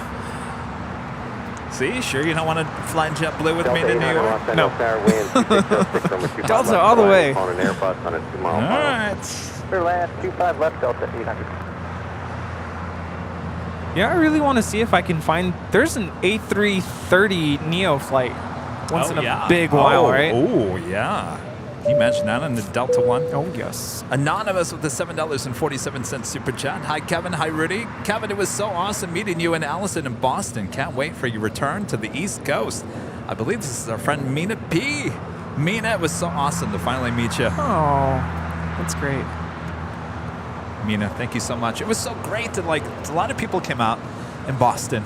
See, sure you don't want to fly in JetBlue with me to New York? No. Delta all the way. On an Airbus on a 2 mile. All right. Clear land, 25 left, Delta 800. Yeah, I really want to see if I can find. There's an A330 Neo flight once in a big while, right? Oh, yeah. You mentioned that in the Delta One. Oh, yes. Anonymous with the $7.47 super chat. Hi, Kevin. Hi, Rudy. Kevin, it was so awesome meeting you and Allison in Boston. Can't wait for your return to the East Coast. I believe this is our friend Mina P. Mina, it was so awesome to finally meet you. Oh, that's great. Mina, thank you so much. It was so great that, like, a lot of people came out in Boston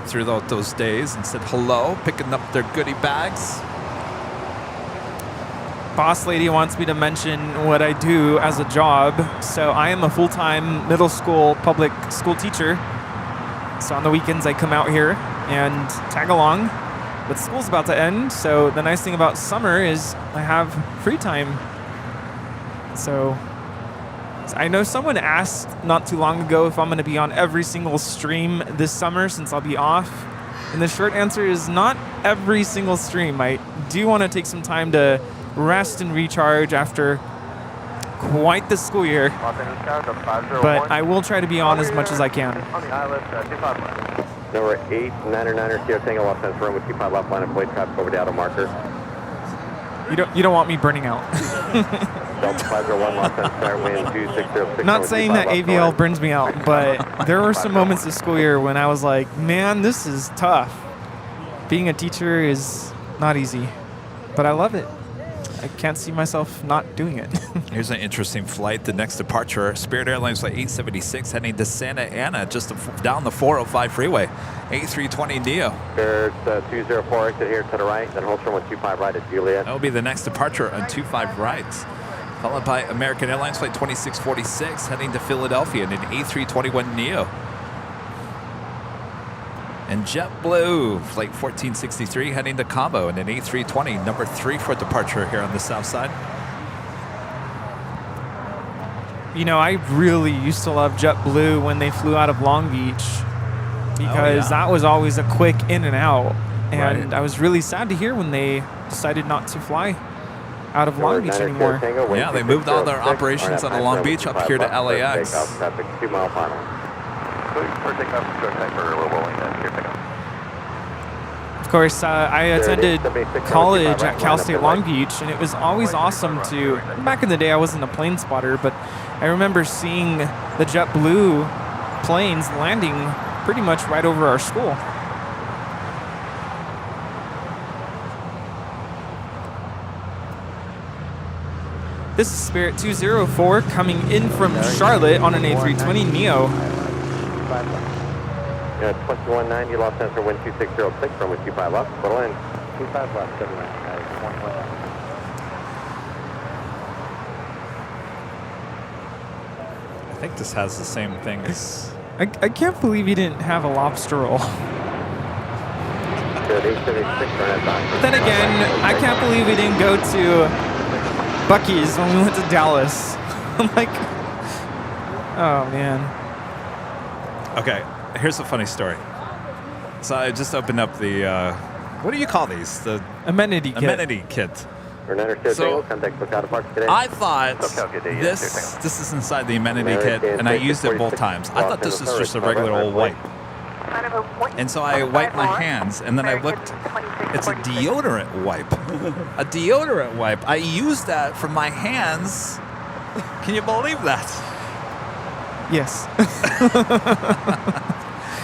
throughout those days and said hello, picking up their goodie bags. Boss lady wants me to mention what I do as a job. So I am a full-time middle school public school teacher. So on the weekends I come out here and tag along. But school's about to end, so the nice thing about summer is I have free time. So I know someone asked not too long ago if I'm going to be on every single stream this summer since I'll be off. And the short answer is not every single stream. I do want to take some time to rest and recharge after quite the school year, but I will try to be on as much as I can. Number 899er Sierra Tango Los Angeles room with 25 left line of plate traffic over the auto marker. You don't want me burning out. Delta 501 Los Angeles wind 2606. Not saying that AVL burns me out, but there were some moments this school year when I was like, man, this is tough. Being a teacher is not easy, but I love it. I can't see myself not doing it. Here's an interesting flight. The next departure, Spirit Airlines flight 876 heading to Santa Ana, just down the 405 freeway. A320 Neo. There's 204 exit here to the right, then hold from 125 right at Juliet. That will be the next departure on 25 right. Followed by American Airlines flight 2646 heading to Philadelphia in an A321 Neo. And JetBlue, flight 1463, heading to Cabo in an A320, number 3 for departure here on the south side. You know, I really used to love JetBlue when they flew out of Long Beach because that was always a quick in and out. And I was really sad to hear when they decided not to fly out of Long Beach anymore. Yeah, they moved all their operations out of Long Beach up here to LAX. 2 mile final. Of course, I attended college at Cal State Long Beach, and it was always awesome to, back in the day I wasn't a plane spotter, but I remember seeing the JetBlue planes landing pretty much right over our school. This is Spirit 204 coming in from Charlotte on an A320 Neo. Yeah, 2190 Los Angeles wind 2606 from 25 left, total in 25 left, 79 guys, 119. I think this has the same thing as... I can't believe you didn't have a lobster roll. Good, 876 for that back. But then again, I can't believe we didn't go to Buc-ee's when we went to Dallas. I'm like, oh man. Okay, here's a funny story. So I just opened up the, what do you call these? The amenity kit. Amenity kit. So I thought this is inside the amenity kit, and I used it both times. I thought this was just a regular old wipe. And so I wiped my hands, and then I looked, it's a deodorant wipe. A deodorant wipe. I used that for my hands. Can you believe that? Yes.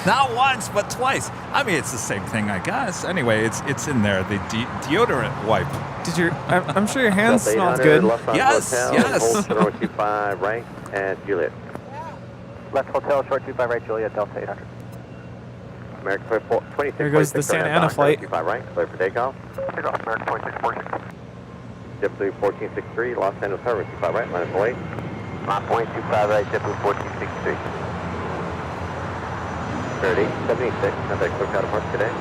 Not once, but twice. I mean, it's the same thing, I guess. Anyway, it's in there, the deodorant wipe. Did your? I'm sure your hands smelled good. Yes, yes. Hold 25 right at Juliet. Left hotel, short 25 right, Juliet, Delta 800. American 26. There goes the Santa Ana flight. 25 right, clear for takeoff. Take off, American 2646. JetBlue 1463, Los Angeles Tower, 25 right, line of away. Line point 25 right, JetBlue 1463. Spirit 876, contact clear out of Park today.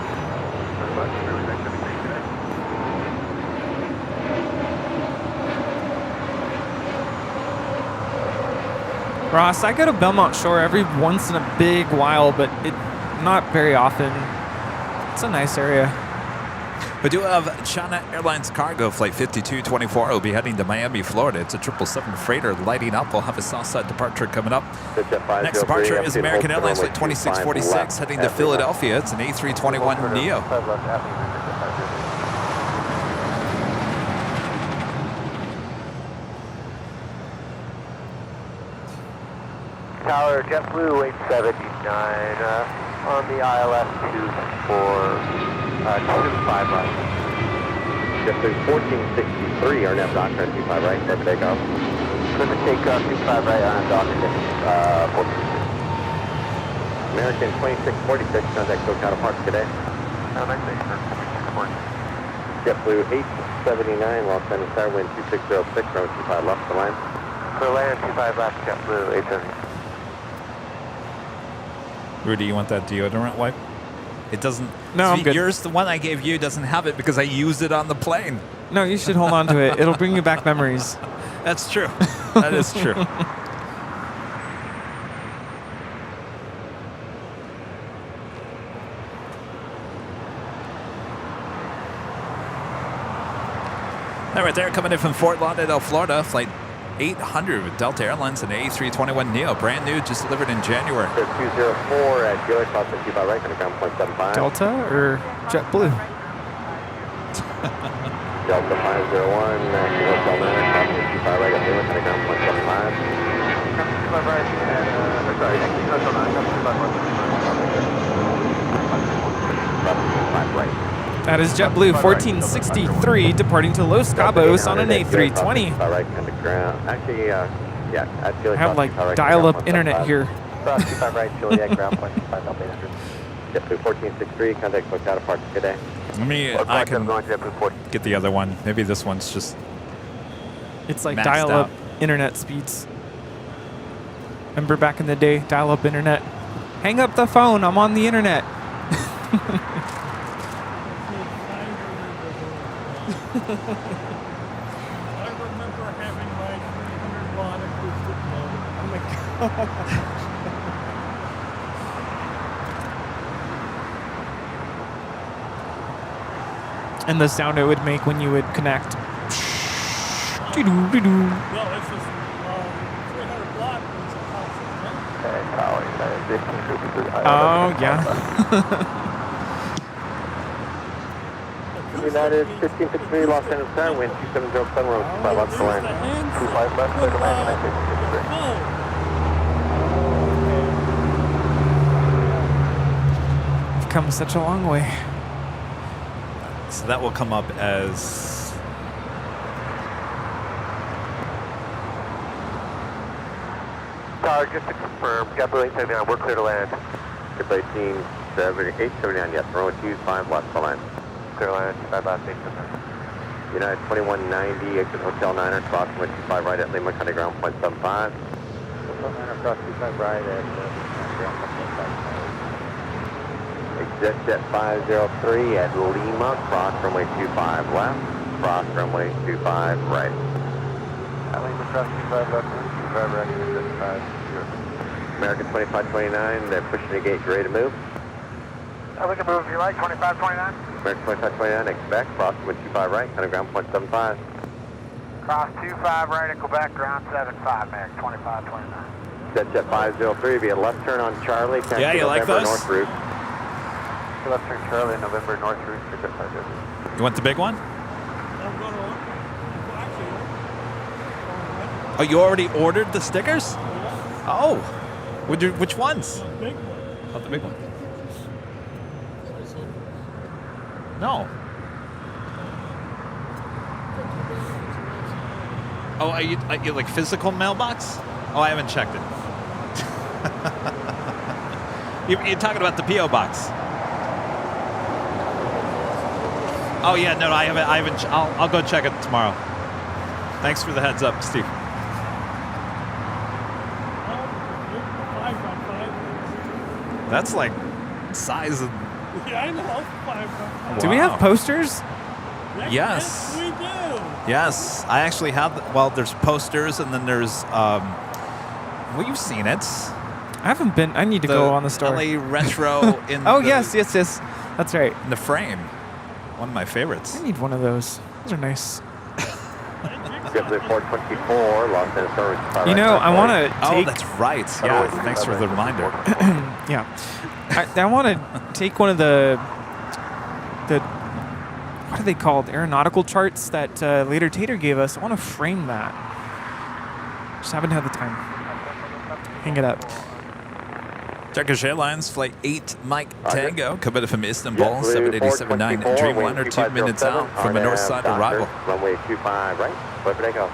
Ross, I go to Belmont Shore every once in a big while, but not very often. It's a nice area. We do have China Airlines cargo flight 5224 will be heading to Miami, Florida. It's a 777 freighter lighting up. We'll have a Southside departure coming up. Next departure is American Airlines flight 2646 heading to Philadelphia. It's an A321neo. Tower, JetBlue 879 on the ILS 25 right. JetBlue 1463, our nav doctor, 25 right, clear for takeoff. Clear for takeoff, 25 right on doctor, 14. American 2646, contact SoCal Park today. JetBlue 879, Los Angeles Tower, wind 2606, runway 25 left to land. Clear land, 25 left, JetBlue 879. Rudy, you want that deodorant wipe? It doesn't. No, I'm good. Yours, the one I gave you, doesn't have it because I used it on the plane. No, you should hold on to it. It'll bring you back memories. That's true. That is true. That right there, coming in from Fort Lauderdale, Florida, flight 800 with Delta Airlines and A321neo, brand new, just delivered in January. 204 at Gillis, Los Angeles 25 right, going to ground point 75. Delta or JetBlue? Delta 501, National Hotel Manor, Los Angeles 25 right, at Gillis, going to ground point 75. 25 right, and, sorry, Hotel 9, 25 right. That is JetBlue 1463 departing to Los Cabos on an A320. Actually, yeah, at I have like dial-up internet here. 25 right, Juliet, ground point 5 Delta 800. JetBlue 1463, contact SoCal Park today. I can get the other one. Maybe this one's just It's like maxed dial-up out. internet speeds. Remember back in the day, dial-up internet? Hang up the phone, I'm on the internet. I remember having my 300 watt acoustic mode. Oh my god. And the sound it would make when you would connect. Doo-doo, doo-doo. Well, this is 300 watt was a constant, right? Oh, yeah. United 1563, Los Angeles Tower, wind 2707, road 25 left to land. 25 left, clear to land, 1963. You've come such a long way. So that will come up as Tower, just to confirm, JetBlue 879, we're clear to land. JetBlue 879, yes, runway 25 left to land. Clear to land, 25 left, 879. United 2190, exit Hotel Niner, cross runway 25 right at Lima, County ground point 75. Hotel Niner, cross 25 right at ground point 75. Exit jet 503 at Lima, cross runway 25 left, cross runway 25 right. At Lima, cross 25 left, 25 right, exit 50. American 2529, they're pushing the gate, ready to move. We can move if you like, 2529. American 2529, expect, cross runway 25 right, County ground point 75. Cross 25 right at Quebec, ground 75, American 2529. Jet 503, be a left turn on Charlie, Yeah, you like those? North route. Left turn Charlie, November North route for Jet 503. You want the big one? I'm going to actually. Oh, you already ordered the stickers? Oh, which ones? Big one. Oh, the big one. No. Oh, are you like physical mailbox? Oh, I haven't checked it. You're talking about the P.O. box. Oh yeah, no, I haven't. I'll go check it tomorrow. Thanks for the heads up, Steve. 5x5. That's like size of. Yeah, I know. 5x5. Do we have posters? Yes. We do. Yes, I actually have. Well, there's posters, and then there's. Well, you've seen it. I haven't been. I need to go on the store. LA retro in. Oh the, yes. That's right. in the frame. One of my favorites. I need one of those. Those are nice. JetBlue 424, Los Angeles. You know, I want to Oh, take. that's right. Yeah, thanks for the reminder. Yeah, I want to take one of the what are they called? Aeronautical charts that Later Tater gave us. I want to frame that. Just haven't had the time. Hang it up. Turkish Airlines Flight 8 Mike Tango committed from Istanbul, 787-9 Dreamliner, 2 minutes out from the north side arrival. Runway 25 right. Where did they go?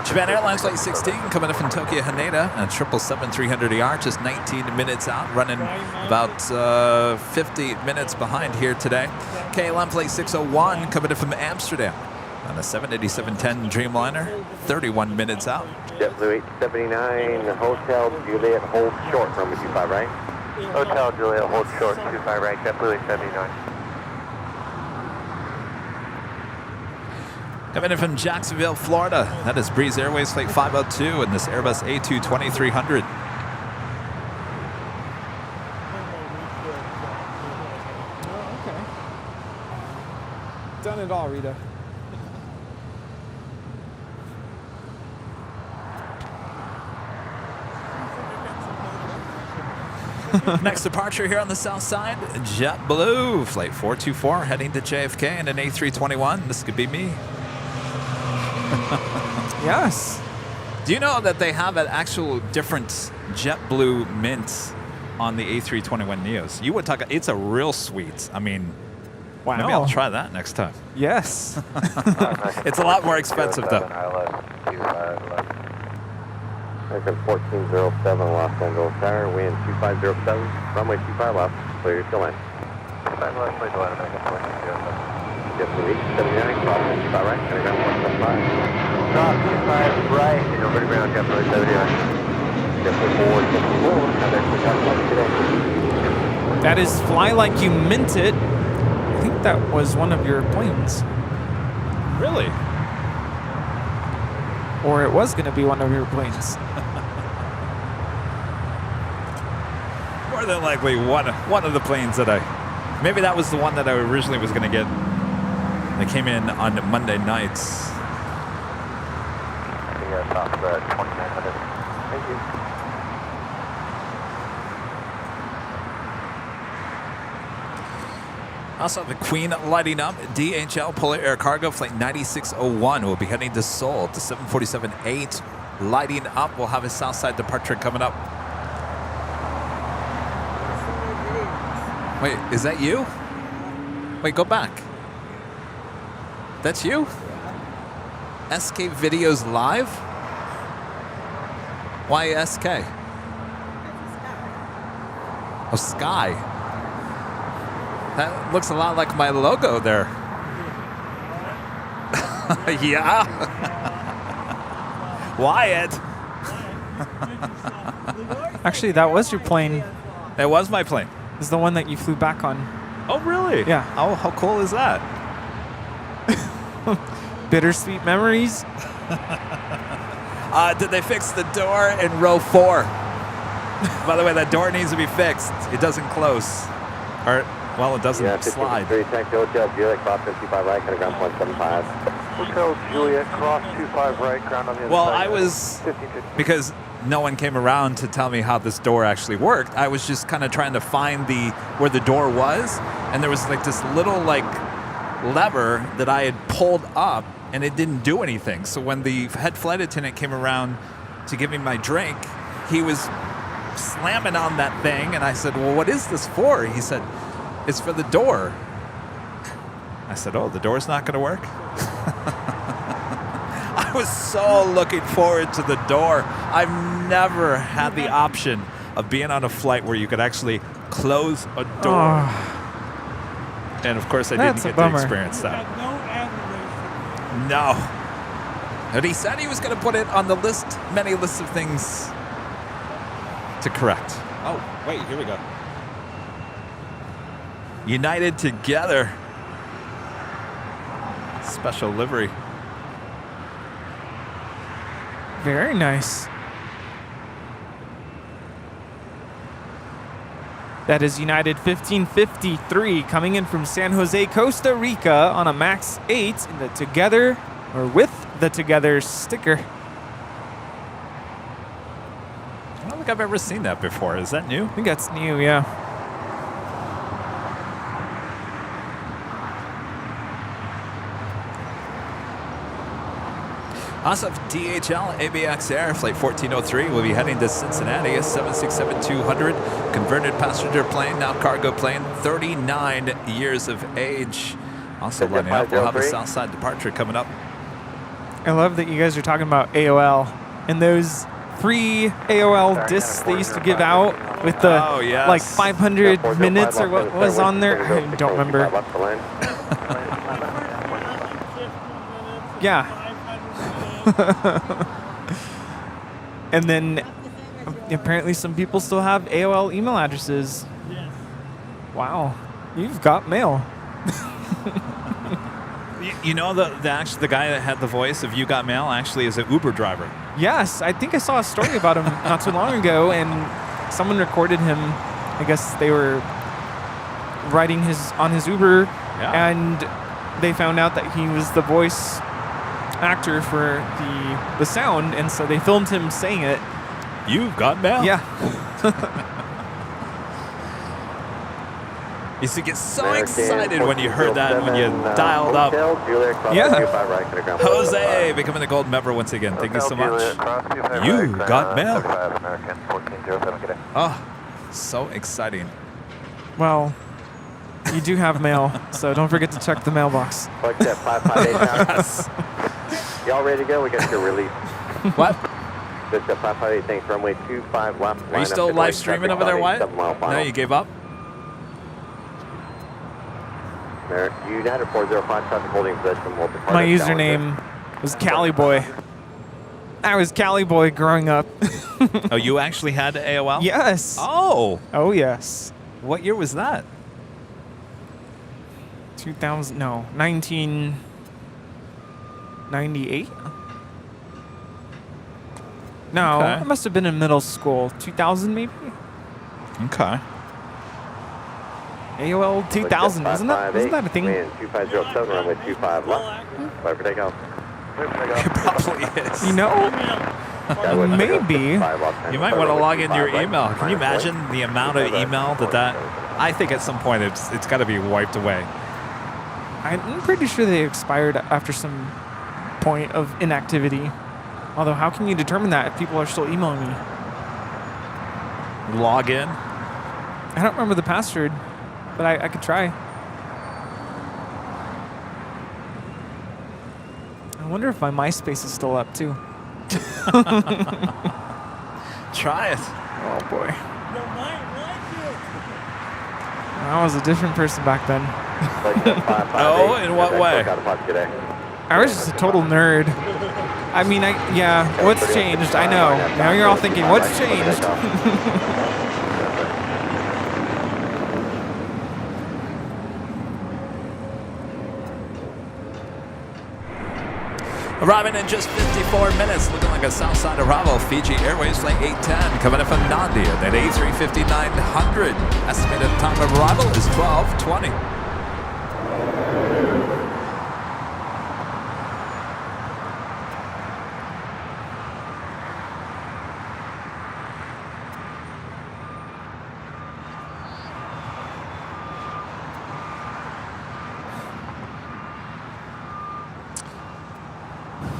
Japan Airlines Flight 16 coming in from Tokyo Haneda, and 777-300ER just 19 minutes out, running about 50 minutes behind here today. KLM Flight 601 coming in from Amsterdam on a 787-10 Dreamliner, 31 minutes out. JetBlue 879, Hotel Juliet, hold short, runway 25 right. Hotel Juliet, hold short, 25 right, JetBlue 879. Coming in from Jacksonville, Florida, that is Breeze Airways Flight 502 and this Airbus A220-300. Okay. Done it all, Rita. Next departure here on the south side, JetBlue Flight 424 heading to JFK in an A321. This could be me. Yes. Do you know that they have an actual different JetBlue mint on the A321 Neos? You would talk. It's a real sweet. I mean, Wow. maybe I'll try that next time. Yes. It's a lot more expensive though. American 1407 Los Angeles Tower, wind 2507, runway 25 left, clear your land. 25 left, clear to land, American 1407. JetBlue 879, cross 25 right, gonna ground 175. Cross 25 right, and over to ground, JetBlue 79. JetBlue 474, have extra time flight today. That is Fly Like You Meant It. I think that was one of your planes. Really? Or it was going to be one of your planes. More than likely one of the planes that maybe that was the one that I originally was going to get. They came in on Monday nights. I think I stopped at 2900. Thank you. Also, the Queen lighting up. DHL Polar Air Cargo Flight 9601 will be heading to Seoul to 747-8. Lighting up. We'll have a Southside departure coming up. Wait, is that you? Wait, go back. That's you? SK Videos Live? Why SK? Oh, Sky. That looks a lot like my logo there. Yeah. Wyatt. Actually, that was your plane. It was my plane. It's the one that you flew back on. Oh, really? Yeah. Oh, how cool is that? Bittersweet memories. Did they fix the door in row 4? By the way, that door needs to be fixed. It doesn't close. Or, well, it doesn't slide. 53, taxi Hotel Juliet, cross 55 right, gonna ground 175. Hotel Juliet, cross 25 right, ground on the other Well, side. I was, 50. because no one came around to tell me how this door actually worked, I was just kind of trying to find where the door was, and there was like this little lever that I had pulled up, and it didn't do anything. So when the head flight attendant came around to give me my drink, he was slamming on that thing, and I said, well, what is this for? He said, it's for the door. I said, oh, the door's not going to work? I was so looking forward to the door. I've never had the option of being on a flight where you could actually close a door. And of course, I didn't That's a get to bummer. experience We that. had no adoration. No. But he said he was going to put it on the list, many lists of things to correct. Oh, wait, here we go. United together. Special livery. Very nice. That is United 1553 coming in from San Jose, Costa Rica on a Max 8 in the Together, or with the Together sticker. I don't think I've ever seen that before. Is that new? I think that's new, yeah. Also, DHL ABX Air Flight 1403 will be heading to Cincinnati, a 767-200 converted passenger plane, now cargo plane, 39 years of age. Also lining up, we'll have a Southside departure coming up. I love that you guys are talking about AOL and those free AOL discs they used to give out with the like 500 minutes or what was on there. I don't remember. Yeah. And then apparently some people still have AOL email addresses. Yes. Wow. You've got mail. You know, the guy that had the voice of You Got Mail actually is an Uber driver. Yes, I think I saw a story about him not too long ago, and someone recorded him. I guess they were riding on his Uber, and they found out that he was the voice actor for the sound, and so they filmed him saying it. You've got mail? Yeah. You used to get so excited when you heard that, when you dialed up. Yeah. Jose becoming a gold member once again. Thank you so much. You got mail. Oh, so exciting. Well, you do have mail, so don't forget to check the mailbox. Like that 558 Y'all ready to go? We got your release. What? Just that 558, thanks, runway 25 left. Are you still live streaming over there, Wyatt? No, you gave up? United 405, traffic holding position. My username was Cali Boy. I was Cali Boy growing up. Oh, you actually had AOL? Yes. Oh. Oh, yes. What year was that? 1998? No, Okay. I must have been in middle school. 2000 maybe? Okay. AOL 2000, wasn't that a thing? 2507, runway 25 left. Clear for takeoff. It probably is. You know, maybe. You might want to log in your email. Can you imagine the amount of email that I think at some point it's got to be wiped away. I'm pretty sure they expired after some point of inactivity. Although, how can you determine that if people are still emailing me? Log in? I don't remember the password, but I could try. I wonder if my MySpace is still up, too. Try it. Oh, boy. You might like it. I was a different person back then. Oh, in what way? I was just a total nerd. I mean, what's changed? I know. Now you're all thinking, what's changed? Arriving in just 54 minutes, looking like a Southside arrival. Fiji Airways Flight 810 coming in from Nandi at A350-900. Estimated time of arrival is 12:20.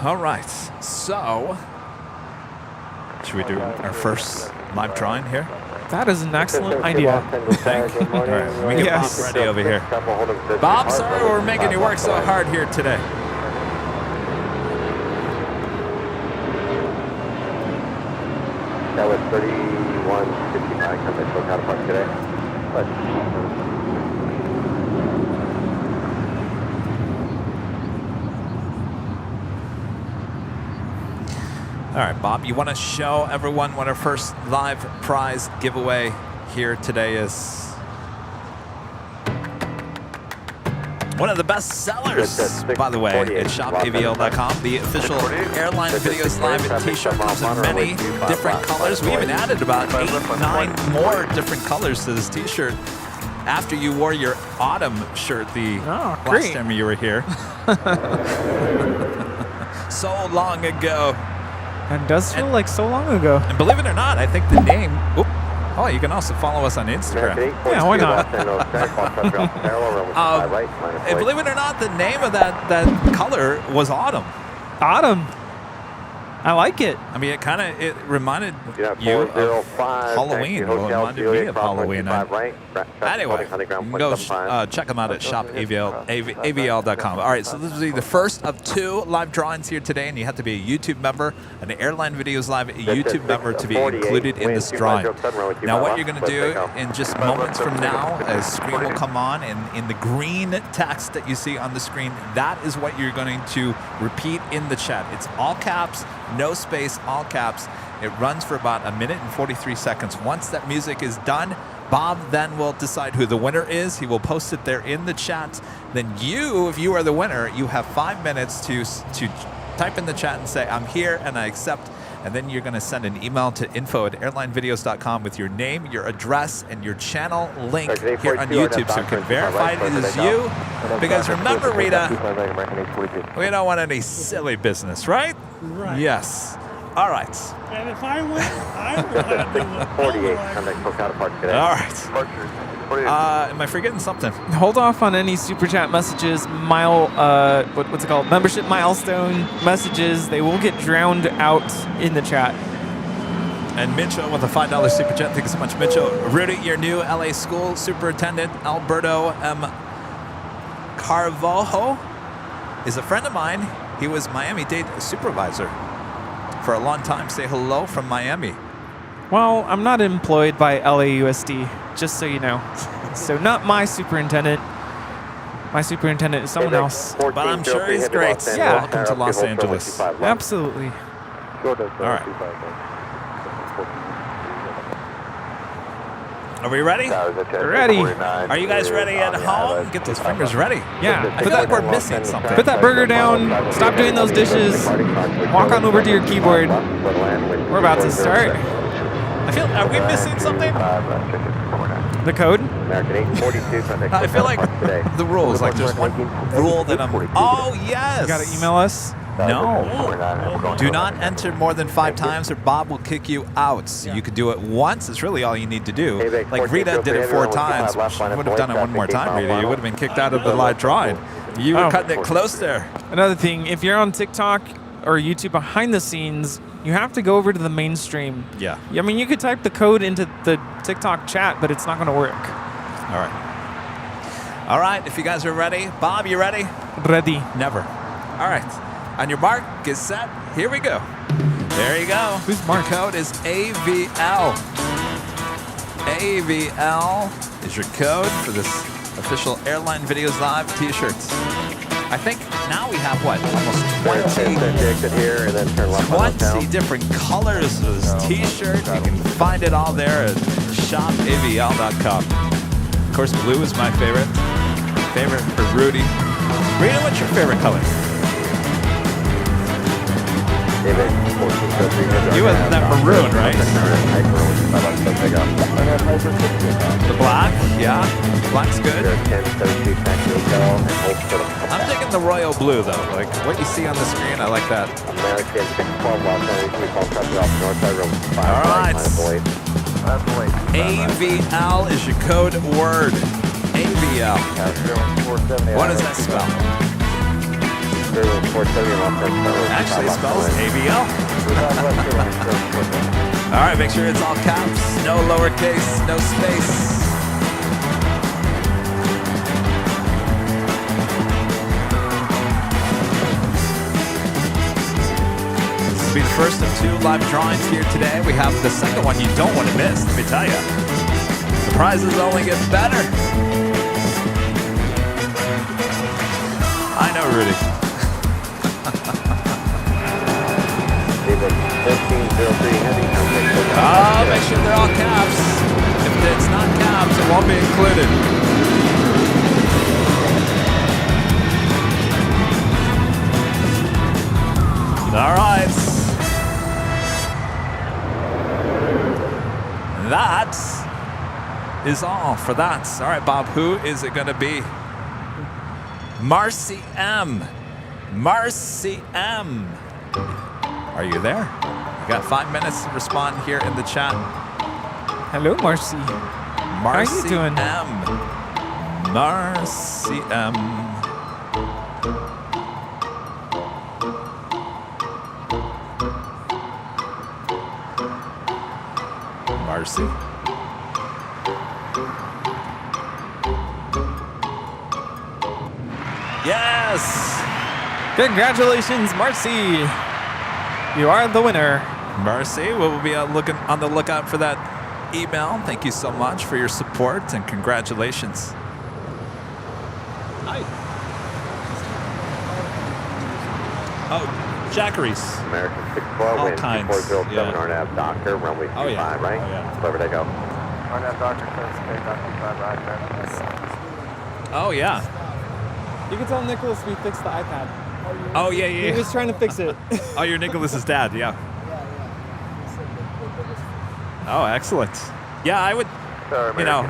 All right, so should we do our first live drawing here? That is an excellent idea. Thank you. All right, let me get Bob ready over here. Bob, sorry we're making you work so hard here today. That was 3159 coming from Counterpart today. But All right, Bob, you want to show everyone what our first live prize giveaway here today is? One of the best sellers, by the way, at shopavl.com. The official Airline Videos Live t-shirt comes in many different colors. We even added about 8, 9 more different colors to this t-shirt after you wore your autumn shirt the last time you were here. So long ago. It does feel like so long ago. And believe it or not, I think the name... Oh, you can also follow us on Instagram. Yeah, why not? And believe it or not, the name of that color was autumn. Autumn. I like it. I mean, it reminded you of Halloween. Well, it reminded me of Halloween. Anyway, you can go check them out at shopavl.com. All right, so this will be the first of 2 live drawings here today, and you have to be a YouTube member, an Airline Videos Live YouTube member to be included in this drawing. Now, what you're going to do in just moments from now, a screen will come on, and in the green text that you see on the screen, that is what you're going to repeat in the chat. It's all caps, no space, all caps. It runs for about 1 minute and 43 seconds. Once that music is done, Bob then will decide who the winner is. He will post it there in the chat. Then you, if you are the winner, you have 5 minutes to type in the chat and say, I'm here and I accept. And then you're going to send an email to info@airlinevideos.com with your name, your address, and your channel link here on YouTube so we can verify it is you. Because remember, Rita, we don't want any silly business, right? Right. Yes. All right. And if I win, I will have to 48, contact for counterpart today. All right. Am I forgetting something? Hold off on any super chat messages, what's it called? Membership milestone messages. They will get drowned out in the chat. And Mitchell with a $5 super chat. Thank you so much, Mitchell. Rudy, your new LA school superintendent, Alberto M. Carvalho, is a friend of mine. He was Miami-Dade supervisor for a long time. Say hello from Miami. Well, I'm not employed by LAUSD, just so you know. So not my superintendent. My superintendent is someone else. But I'm sure he's great. Yeah. Welcome to Los Angeles. Absolutely. All right. Are we ready? Ready. Are you guys ready at home? Get those fingers ready. Yeah. I feel like we're missing something. Put that burger down. Stop doing those dishes. Walk on over to your keyboard. We're about to start. Are we missing something? The code? I feel like the rules, like there's one rule that oh, yes. You got to email us? No. Do not enter more than 5 times or Bob will kick you out. So you could do it once. It's really all you need to do. Like Rita did it 4 times. She would have done it one more time, Rita. You would have been kicked out of the live drawing. You were cutting it close there. Another thing, if you're on TikTok or YouTube behind the scenes, you have to go over to the mainstream. Yeah. I mean, you could type the code into the TikTok chat, but it's not going to work. All right. All right, if you guys are ready. Bob, you ready? Ready. Never. All right. On your mark, get set. Here we go. There you go. Who's Mark? Your code is AVL. AVL is your code for this official Airline Videos Live t-shirts. I think now we have, what, almost 20 different colors of this t-shirt. You can find it all there at shopavl.com. Of course, blue is my favorite. Favorite for Rudy. Rita, what's your favorite color? You was that maroon, right? The black? Yeah. Black's good. I'm digging the royal blue, though. Like, what you see on the screen, I like that. All right. AVL is your code word. AVL. What does that spell? Actually, it spells AVL. All right, make sure it's all caps, no lowercase, no space. This will be the first of 2 live drawings here today. We have the second one you don't want to miss, let me tell you. The prizes only get better. I know, Rudy. David, 1503 heavy. Make sure they're all caps. If it's not caps, it won't be included. All right. That is all for that. All right, Bob, who is it going to be? Marcy M. Marcy M. Are you there? You got 5 minutes to respond here in the chat. Hello, Marcy. Marcy How are you doing? M. Marcy M. Marcy. Yes! Congratulations, Marcy. You are the winner. Marcy, we'll be looking on the lookout for that email. Thank you so much for your support and congratulations. Hi. Oh, Jackeries. American 612, All wind kinds, 2407, yeah. RNAV Doctor, runway 25, right? Oh, yeah. Where would I go? RNAV Doctor, says Doctor 5, right? Oh, yeah. You can tell Nicholas we fixed the iPad. Oh, yeah, yeah. He was trying to fix it. Oh, you're Nicholas's dad, yeah. Oh, excellent. Yeah, I would, you know,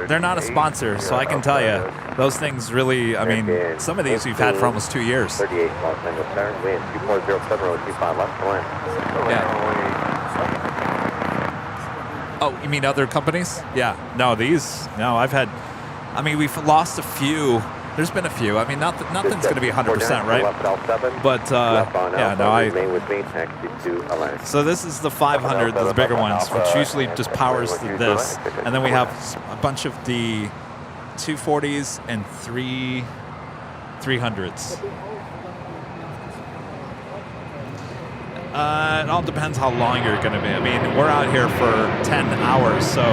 they're not a sponsor, so I can tell you, those things really, I mean, some of these we've had for almost 2 years. 38 Los Angeles, Saturn, wind 2407, road 25 left, to land. Yeah. Oh, you mean other companies? Yeah. No, these, no, I've had, I mean, we've lost a few. There's been a few. I mean, nothing's going to be 100%, right? But, yeah, no, so this is the 500, the bigger ones, which usually just powers this. And then we have a bunch of the 240s and 300s. It all depends how long you're going to be. I mean, we're out here for 10 hours, so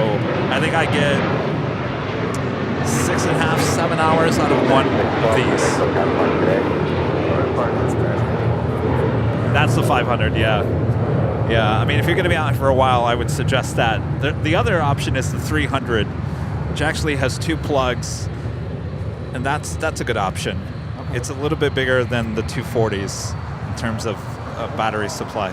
I think I get 6.5, 7 hours out of one of these. That's the 500, yeah. Yeah, I mean, if you're going to be out for a while, I would suggest that. The other option is the 300, which actually has 2 plugs, and that's a good option. Okay. It's a little bit bigger than the 240s in terms of battery supply.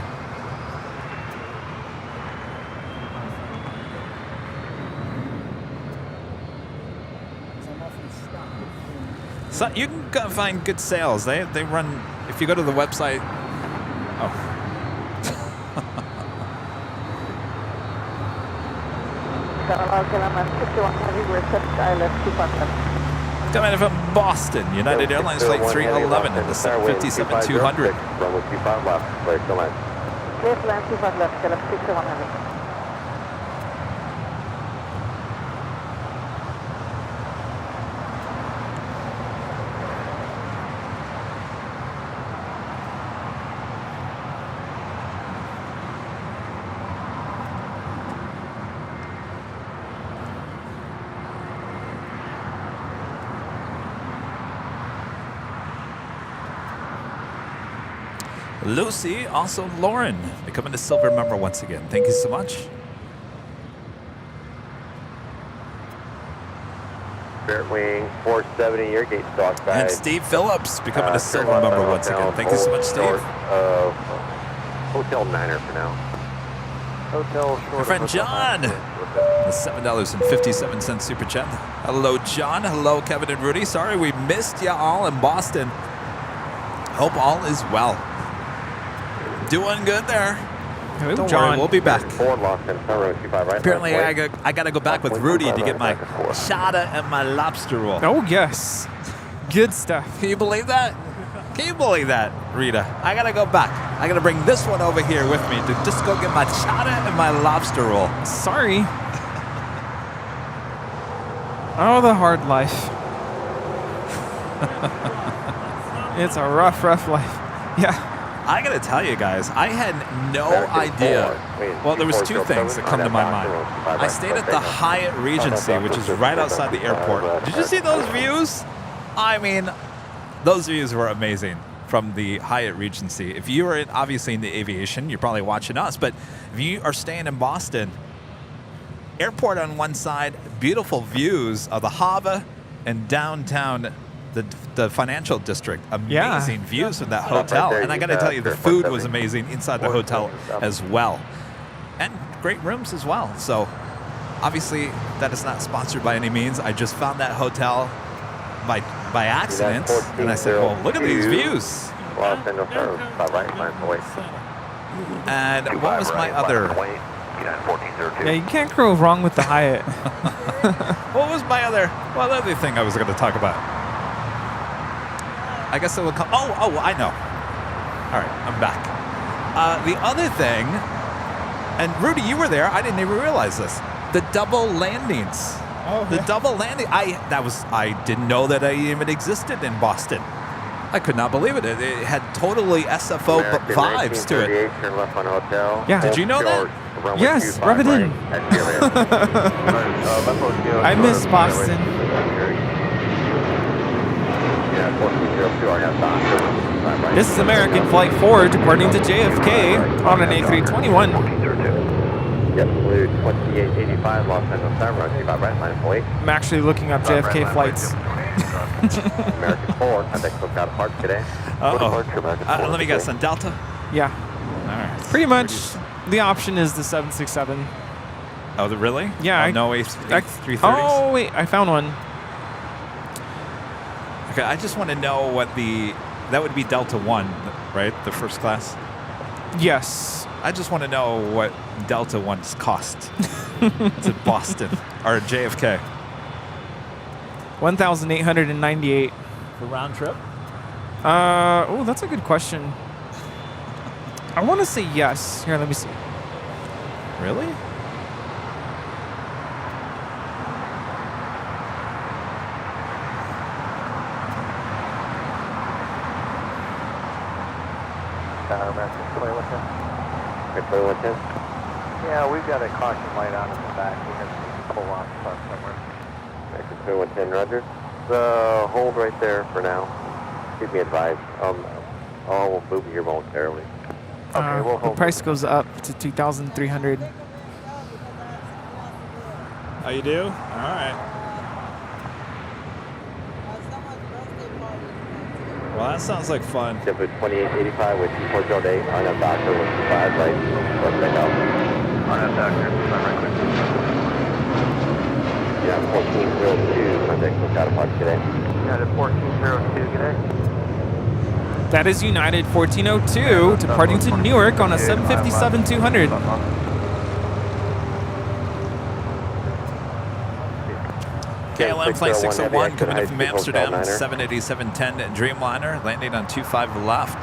So you can go find good sales. They run, if you go to the website. Oh. Coming in from Boston, United Airlines Flight 311 in the 757-200. Runway 25 left, clear to land. Clear to land 25 left, Caleb 6100. Lucy, also Lauren, becoming a silver member once again. Thank you so much. Spirit Wing 470, your gate stock side. And Steve Phillips, becoming a silver member once again. Thank you so much, Steve. Hotel Niner for now. Hotel short. My friend John, the $7.57 super chat. Hello, John. Hello, Kevin and Rudy. Sorry we missed you all in Boston. Hope all is well. Doing good there. Hello, Don't John. worry, we'll be back. Apparently, I got to go back with Rudy to get my chata and my lobster roll. Oh, yes. Good stuff. Can you believe that? Can you believe that, Rita? I got to go back. I got to bring this one over here with me to just go get my chata and my lobster roll. Sorry. Oh, the hard life. It's a rough life. Yeah. I gotta tell you guys, I had no idea. Well, there was 2 things that come to my mind. I stayed at the Hyatt Regency, which is right outside the airport. Did you see those views? I mean, those views were amazing. from the Hyatt Regency. If you are obviously in the aviation, you're probably watching us. But if you are staying in Boston, airport on one side, beautiful views of the Hava and downtown, the financial district. Amazing views from that hotel. And I got to tell you, the food was amazing inside the hotel as well. And great rooms as well. So obviously that is not sponsored by any means. I just found that hotel by accident. And I said, well, look at these views. Los Angeles, right, line away. And what was my other? Yeah, you can't go wrong with the Hyatt. What was my other thing I was going to talk about? I guess it will come. Oh, I know. All right, I'm back. The other thing, and Rudy, you were there. I didn't even realize this. The double landings. Oh, the double landing. I didn't know that it even existed in Boston. I could not believe it. It had totally SFO vibes to it. Yeah. Did you know that? Yes, rub it in. I miss Boston. This is American Flight 4 departing to JFK on an A321. Yep, blue 2885 Los Angeles Tower, 25 right, line 48. I'm actually looking up JFK flights. American 4, contact book out of parts today. Let me guess, on Delta? Yeah. All right. Pretty much the option is the 767. Oh, really? Yeah. No A330s? Oh, wait, I found one. Okay, I just want to know what that would be Delta 1, right? The first class? Yes. I just want to know what Delta 1's cost to Boston or JFK. 1,898. For round trip? Oh, that's a good question. I want to say yes. Here, let me see. Really? Yeah, we've got a caution light on in the back. We have to pull off somewhere. American 2110, roger. The hold right there for now. Keep me advised. I'll move here momentarily. Okay, we'll hold. The price goes up to 2,300. Oh, you do? All right. Well, that sounds like fun. Zip 2885 with 408 on a doctor with 5 right. Let's take out. On a doctor, right quick. Yeah, 1402, contact book out of parts today. United 1402, good day. That is United 1402 departing to Newark on a 757-200. KLM Flight 601 coming in from Amsterdam, 787-10 Dreamliner, landing on 25 left.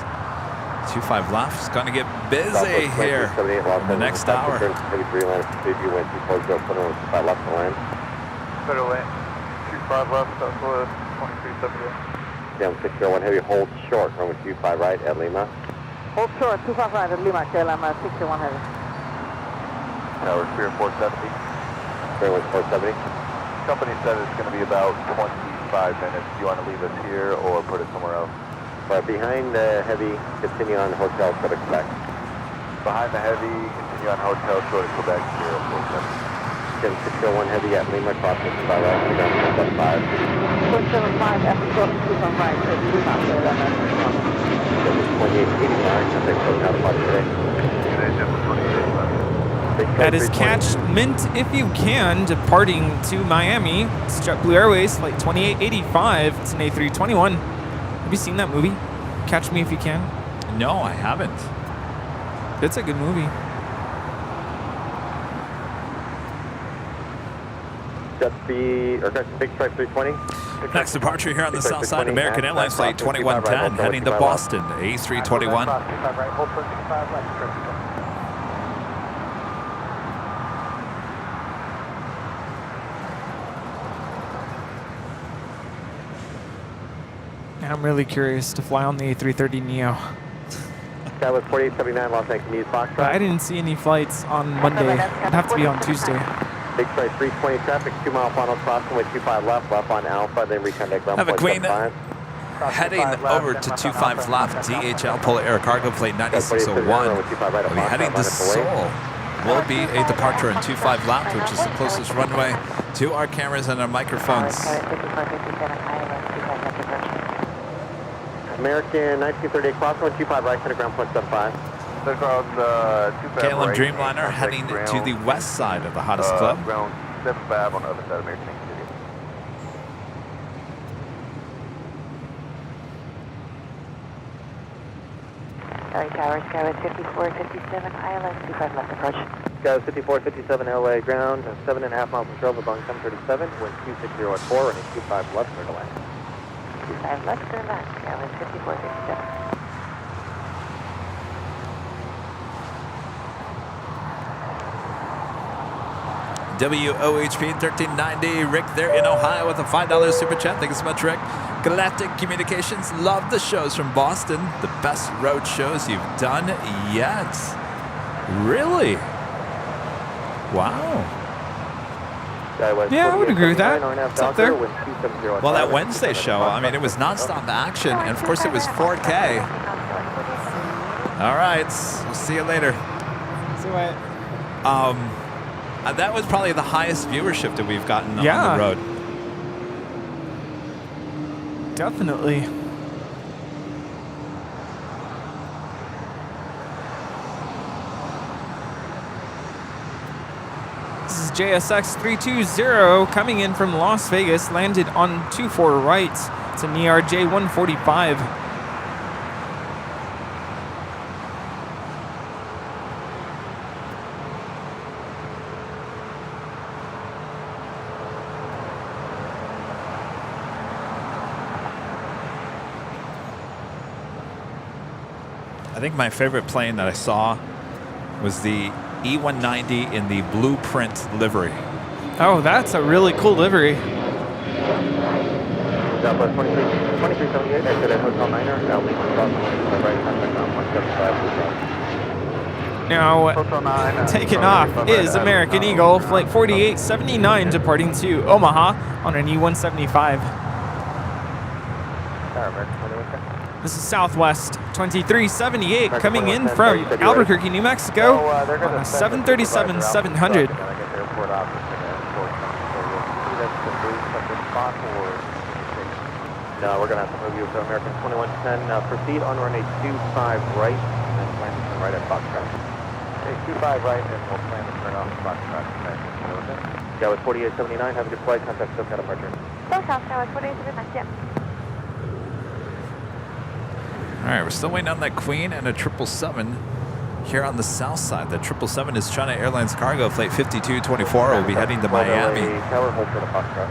25 left. It's going to get busy here in the next hour. 33 line, you went 240, left the line. Put away. 25 left, Southwest 2378. Yeah, 601 heavy, hold short, runway 25 right at Lima. Hold short, 25 right at Lima, KLM 61 heavy. Tower Spear 470. Runway 470. Company said it's going to be about 25 minutes. Do you want to leave us here or put it somewhere else? But behind the heavy, continue on hotel to Quebec. Behind the heavy, continue on hotel, short of Quebec 047. 601 heavy at Lima, crossing 5 right, 475. 475, after crossing 25 right, at Lima, KLM 2889, contact book out of parts today. That is Catch Mint If You Can departing to Miami. It's JetBlue Airways flight 2885. It's an A321. Have you seen that movie? Catch Me If You Can? No, I haven't. It's a good movie. Big Stripe 320. Next departure here on the south side, American Airlines flight 2110 heading to Boston, A321. I'm really curious to fly on the A330neo. That was 4879 Los Angeles Foxtrot. But I didn't see any flights on Monday. It'd have to be on Tuesday. Big Stripe 320 traffic, 2 mile final crossing with 25 left on Alpha, then recontact ground Have a point queen. 75. heading over to 25 left, DHL Polar Air Cargo Plane 9601. We'll be heading to Seoul. Will be a departure in 25 left, which is the closest runway to our cameras and our microphones. American 1938 crossing 25 right, center ground, 0.75. KLM Dreamliner heading to the west side of the hottest club. Ground 75 on the other side of American City. Sorry, Tower, Skyway 5457, ILS 25 left approach. Skyway 5457, LA ground, 7.5 miles from Trova, Boeing 737, wind 260 at 4, running 25 left, clear to land. 25 left, clear to land, Skyway 5457. WOHP 1390, Rick there in Ohio with a $5 super chat. Thank you so much, Rick. Galactic Communications, love the shows from Boston. The best road shows you've done yet. Really? Wow. Yeah, I would agree with that. It's up there. Well, that Wednesday show, I mean, it was nonstop action, and of course it was 4K. All right, we'll see you later. See what? That was probably the highest viewership that we've gotten on the road. Definitely. This is JSX 320 coming in from Las Vegas, landed on 24 right. It's an ERJ 145. I think my favorite plane that I saw was the E190 in the blueprint livery. Oh, that's a really cool livery. Southwest 2378, exit at Hotel Niner, now leaving crossing the right, contact ground 175. Now, taking off is American Eagle, flight 4879, departing to Omaha on an E175. This is Southwest 2378 coming in from Albuquerque, New Mexico on a 737-700. No, we're going to have to move you to American 2110. Proceed on runway 25 right and plan to turn right at Foxtrot. Okay, 25 right and we'll plan to turn off Foxtrot. Okay. Skyway 4879, have a good flight. Contact SoCal departure. SoCal, Skyway 4879, yeah. All right, we're still waiting on that Queen and a 777 here on the south side. The 777 is China Airlines cargo flight 5224. We'll be heading to Miami. Tower, hold for the Foxtrot.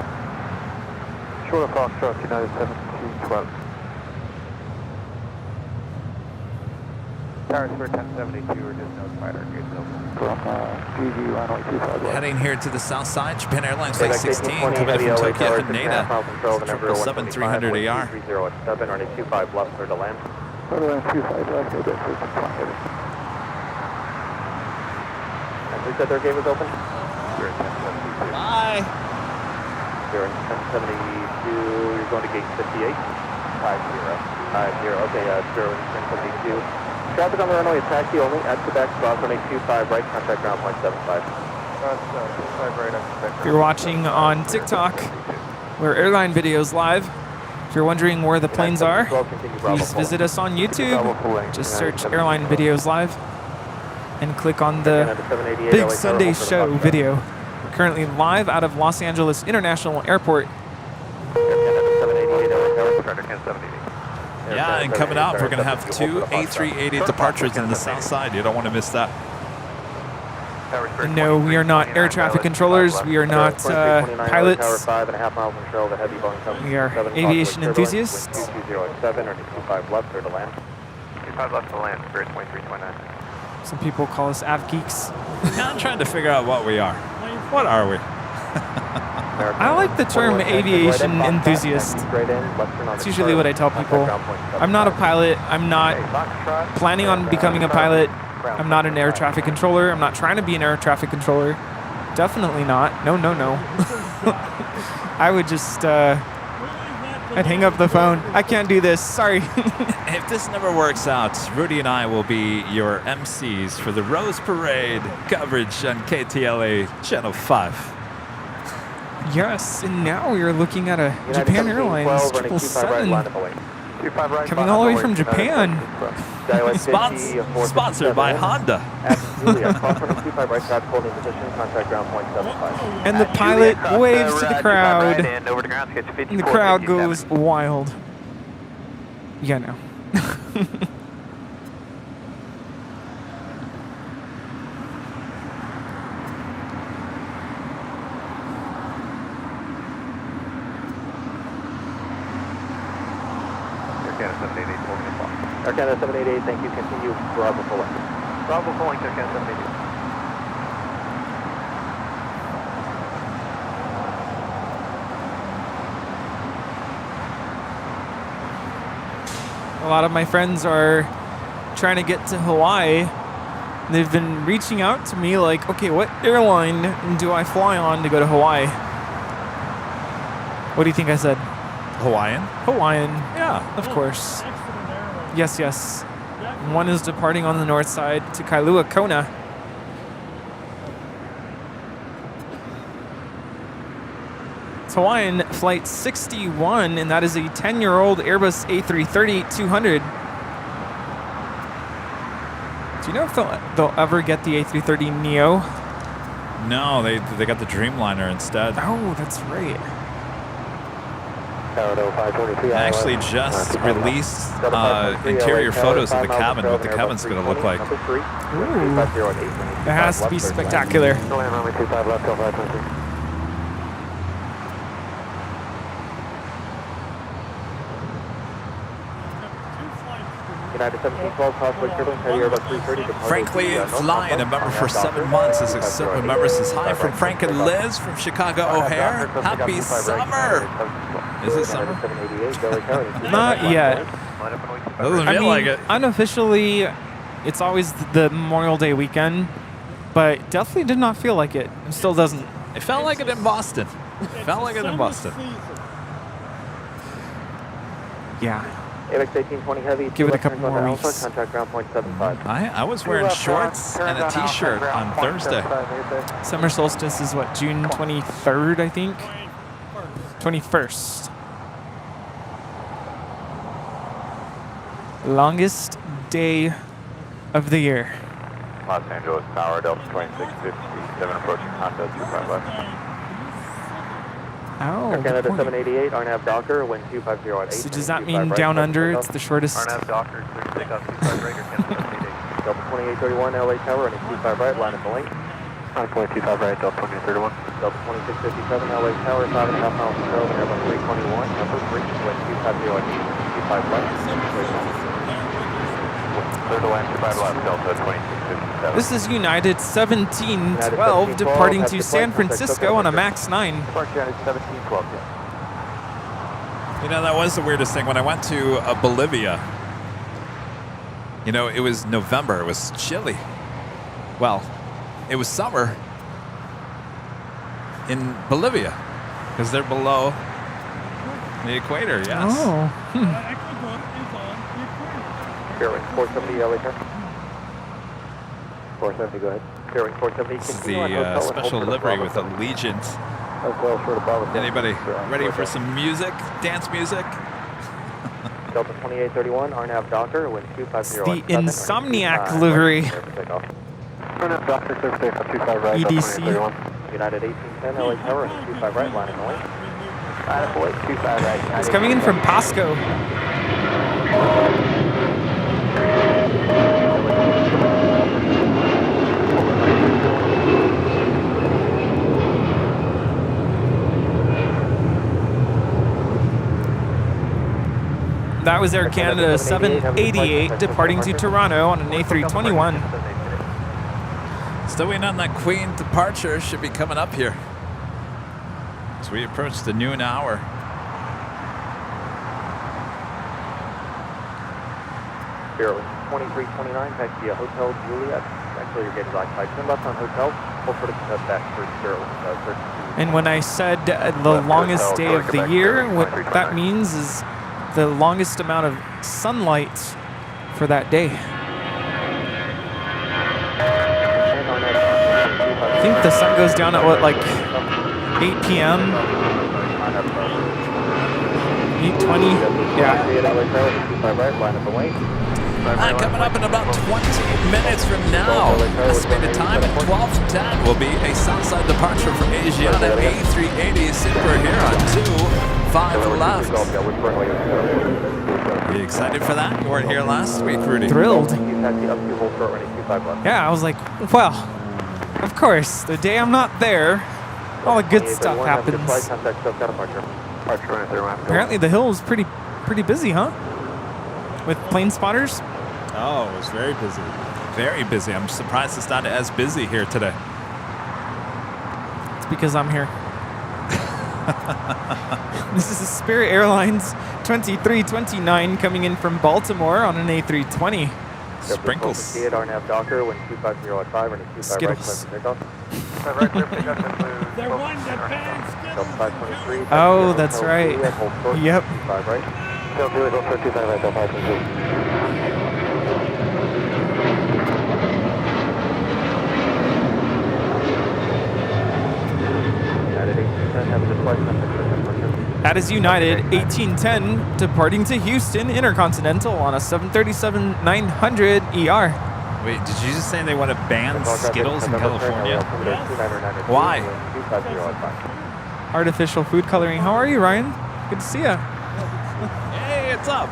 Short of Foxtrot, United 7212. Towers for 1072, we're just notified our gates open. From GG, runway 25. Heading here to the south side, Japan Airlines flight 16, coming from Tokyo, Haneda. 777-300AR. 30 at 7, runway 25 left, clear to land. Runway 25 left, no distance, and we said their gate was open? You're in 1072. Bye. You're in 1072, you're going to gate 58. 50. Okay, 1072. Traffic on the runway is taxi only at Quebec, cross runway 25 right, contact ground 175. If you're watching on TikTok, where Airline Videos live, if you're wondering where the planes are, please visit us on YouTube. Just search Airline Videos live and click on the Big Sunday Show video. We're currently live out of Los Angeles International Airport. Yeah, and coming up, we're going to have two A380 departures on the south side. You don't want to miss that. No, we are not air traffic controllers. We are not pilots. We are aviation enthusiasts. Some people call us av geeks. I'm trying to figure out what we are. What are we? I like the term aviation enthusiast. It's usually what I tell people. I'm not a pilot. I'm not planning on becoming a pilot. I'm not an air traffic controller. I'm not trying to be an air traffic controller. Definitely not. No, no, no. I would just I'd hang up the phone. I can't do this. Sorry. If this never works out, Rudy and I will be your MCs for the Rose Parade coverage on KTLA Channel 5. Yes, and now we are looking at a Japan Airlines 777 coming all the way from Japan. Sponsored by Honda. And the pilot waves to the crowd. And the crowd goes wild. Yeah, no. Air Canada 788, thank you. Continue Bravo full length. Bravo full length, Air Canada 788. A lot of my friends are trying to get to Hawaii. They've been reaching out to me like, okay, what airline do I fly on to go to Hawaii? What do you think I said? Hawaiian? Hawaiian. Yeah. Of course. Excellent airline. Yes, yes. One is departing on the north side to Kailua Kona. It's Hawaiian Flight 61, and that is a 10-year-old Airbus A330-200. Do you know if they'll ever get the A330neo? No, they got the Dreamliner instead. Oh, that's right. I actually just released interior photos of the cabin, what the cabin's going to look like. Ooh. It has to be spectacular. United 1712, crossway turbulence, heavy Airbus 330. Frankly, flying a member for 7 months. As a member says hi from Frank and Liz from Chicago O'Hare. Happy summer. Is it summer? Not yet. Doesn't feel like it. Unofficially, it's always the Memorial Day weekend, but definitely did not feel like it. It still doesn't. It felt like it in Boston. Felt like it in Boston. Yeah. AVX 1820 heavy. Give it a couple more weeks. Contact ground point 75. I was wearing shorts and a t-shirt on Thursday. Summer solstice is what, June 23rd, I think? 21st. Longest day of the year. Los Angeles Tower, Delta 2657 approaching Honda 25 left. Oh, Air Canada 788, RNAV Docker, wind 250 at 8. so does that mean down under it's the shortest? RNAV Docker, 36 on 25 right, Air Canada 788. Delta 2831, LA Tower, running 25 right, line of the link. On 25 right, Delta 2831. Delta 2657, LA Tower, 5.5 miles to go, Airbus 321, number 3, wind 250 at 8, 25 left. Clear to land 25 left, Delta 2657. This is United 1712 departing to San Francisco on a MAX 9. United 1712, yeah. You know, that was the weirdest thing. When I went to Bolivia, you know, it was November. It was chilly. Well, it was summer in Bolivia because they're below the equator, yes. Oh. Ecuador is on the equator. Fairwing 470, LA Tower. 470, go ahead. Fairwing 470. This is the special livery with Allegiant. Anybody ready for some music? Dance music? Delta 2831, RNAV Docker, wind 250. The Insomniac livery. RNAV Docker, clear for takeoff 25 right. EDC. United 1810, LA Tower, 25 right, line in the link. Line of 25 right. It's coming in from Pasco. That was Air Canada 788 departing to Toronto on an A321. Still waiting on that Queen departure. Should be coming up here as we approach the noon hour. Fairwing 2329, taxi Hotel Juliet. Fill your gauge occupied. Turn left on hotel. Hold for the back for zero. And when I said the longest day of the year, what that means is the longest amount of sunlight for that day. I think the sun goes down at what, like 8 p.m.? 8:20? Yeah. Coming up in about 20 minutes from now. Estimated time at 12:10 will be a Southside departure from Asiana A380 Super here on 25 left. You excited for that? You weren't here last week, Rudy. Thrilled. Yeah, I was like, well, of course, the day I'm not there, all the good stuff happens. Apparently the hill is pretty busy, huh? With plane spotters? Oh, it was very busy. Very busy. I'm surprised it's not as busy here today. It's because I'm here. This is a Spirit Airlines 2329 coming in from Baltimore on an A320. Sprinkles. Skittles. They're one that bans Skittles. Oh, that's right. Yep. That is United 1810 departing to Houston Intercontinental on a 737-900 ER. Wait, did you just say they want to ban Skittles in California? Why? Artificial food coloring. How are you, Ryan? Good to see ya. Hey, what's up?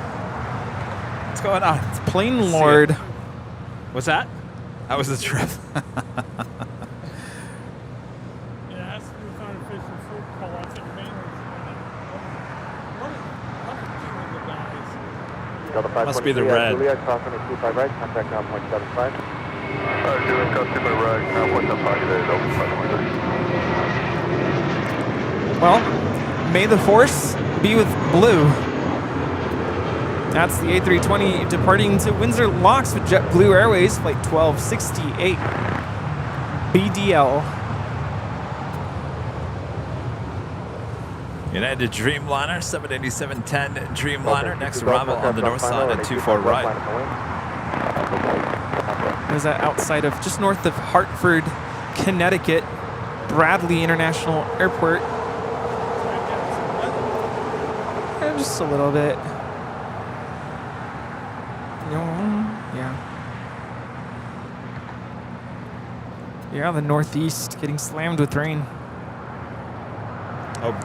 What's going on? It's Plane Lord. What's that? How was the trip? Must be the red. Well, may the force be with Blue. That's the A320 departing to Windsor Locks with JetBlue Airways, flight 1268 BDL. United Dreamliner, 787-10 Dreamliner. Next arrival on the north side at 24 right. Is that outside of, just north of Hartford, Connecticut, Bradley International Airport. And just a little bit. Yeah. Yeah, the Northeast getting slammed with rain.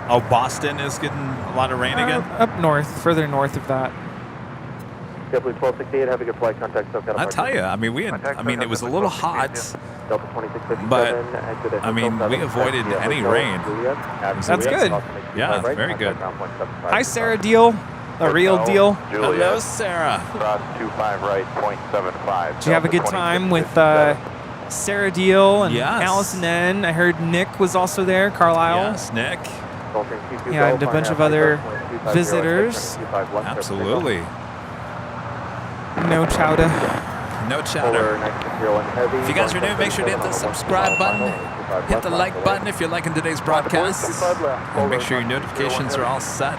Oh, Boston is getting a lot of rain again? Up north, further north of that. JetBlue 1268, have a good flight contact. I'll tell you, I mean, it was a little hot, but I mean, we avoided any rain. That's good. Yeah, very good. Hi, Sarah Deal, a real deal. Hello, Sarah. Cross 25 right, 0.75. Did you have a good time with Sarah Deal and Yes. Allison N? I heard Nick was also there, Carlisle. Yes, Nick. Yeah, and a bunch of other visitors. Absolutely. No chowder. No chatter. If you guys are new, make sure to hit the subscribe button. Hit the like button if you're liking today's broadcast. And make sure your notifications are all set.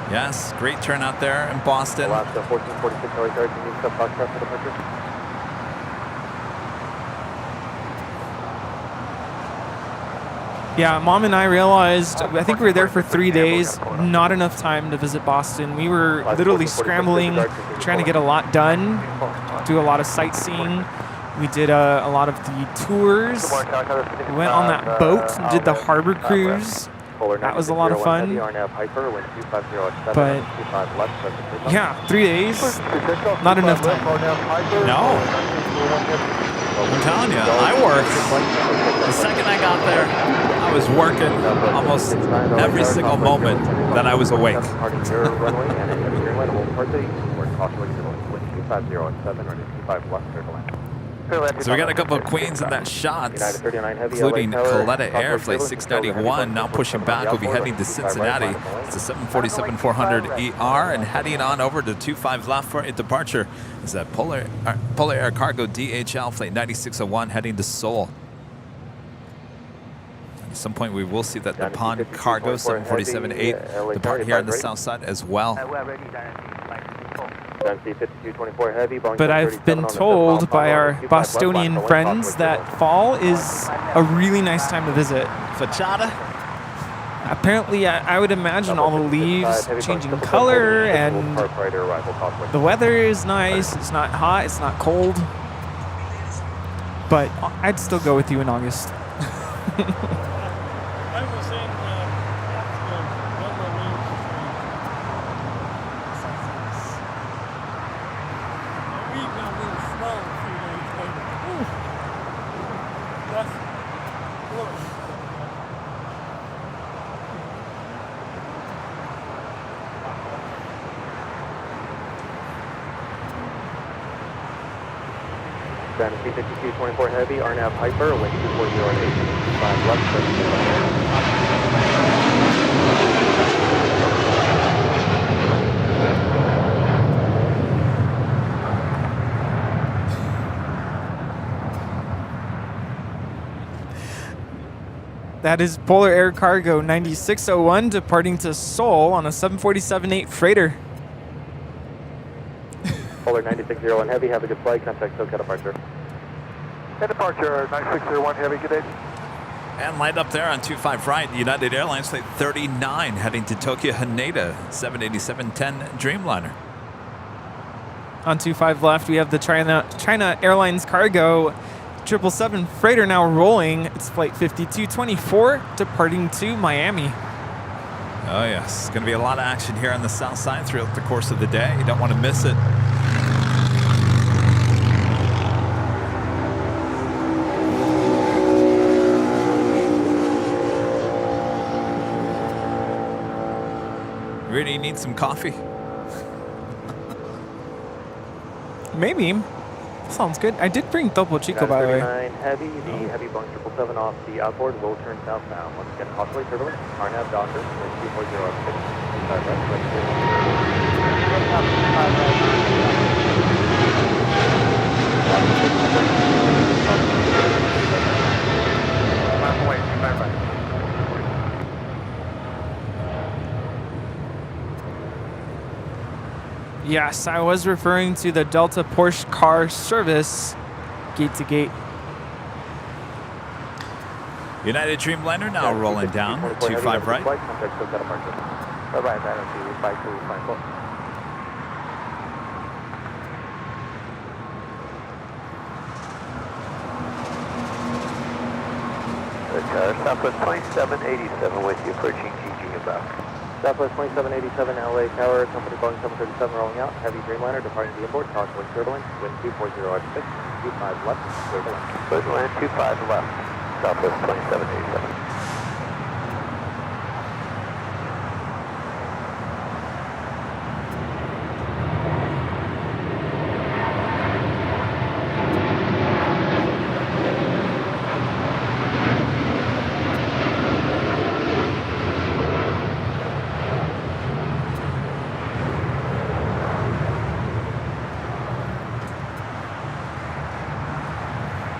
Yes, great turnout there in Boston. Yeah, Mom and I realized, I think we were there for 3 days, not enough time to visit Boston. We were literally scrambling, trying to get a lot done, do a lot of sightseeing. We did a lot of the tours. We went on that boat and did the harbor cruise. That was a lot of fun. But yeah, 3 days, not enough time. No. I'm telling you, I worked. The second I got there, I was working almost every single moment that I was awake. So we got a couple of queens in that shot, United 39 Heavy, including LA Tower, Coletta Air, Southwest Flight Turbulence, 691, now pushing back. We'll be heading to Cincinnati. It's the 747-400 ER and heading on over to 25 left for a departure. Is that Polar Air Cargo DHL Flight 9601 heading to Seoul. At some point we will see that Nippon Cargo 747-8 depart here on the south side as well. But I've been told by our Bostonian friends that fall is a really nice time to visit. Fachada? Apparently, I would imagine all the leaves changing color and the weather is nice. It's not hot, it's not cold. But I'd still go with you in August. I was in we got a little slow a few days later. That's horrible. Fantasy 5224 Heavy, RNAV Hyper, wind 2408, 5 left, 7. That is Polar Air Cargo 9601 departing to Seoul on a 747-8 freighter. Polar 9601 Heavy, have a good flight, contact SoCal departure. Departure 9601 Heavy, good day. And lined up there on 25 right, United Airlines Flight 39 heading to Tokyo Haneda 787-10 Dreamliner. On 25 left, we have the China Airlines Cargo 777 freighter now rolling. It's flight 5224 departing to Miami. Oh yes, it's going to be a lot of action here on the south side throughout the course of the day. You don't want to miss it. Rudy, you need some coffee? Maybe. Sounds good. I did bring Topo Chico, by the way. Heavy, the Heavy Boeing 777 off the outboard will turn southbound. Once again, possibly turbulence, RNAV Docker, 240 Yes, I was referring to the Delta Porsche car service gate to gate. United Dreamliner now rolling down, 25 right. Bye-bye, Fantasy 5254. Southwest 2787 with you, approaching GG about. Southwest 2787 LA Tower, company Boeing 737 rolling out. Heavy Dreamliner departing the airport, crosswind turbulence, wind 24006, 25 left, clear to land. Clear to land, 25 left, Southwest 2787.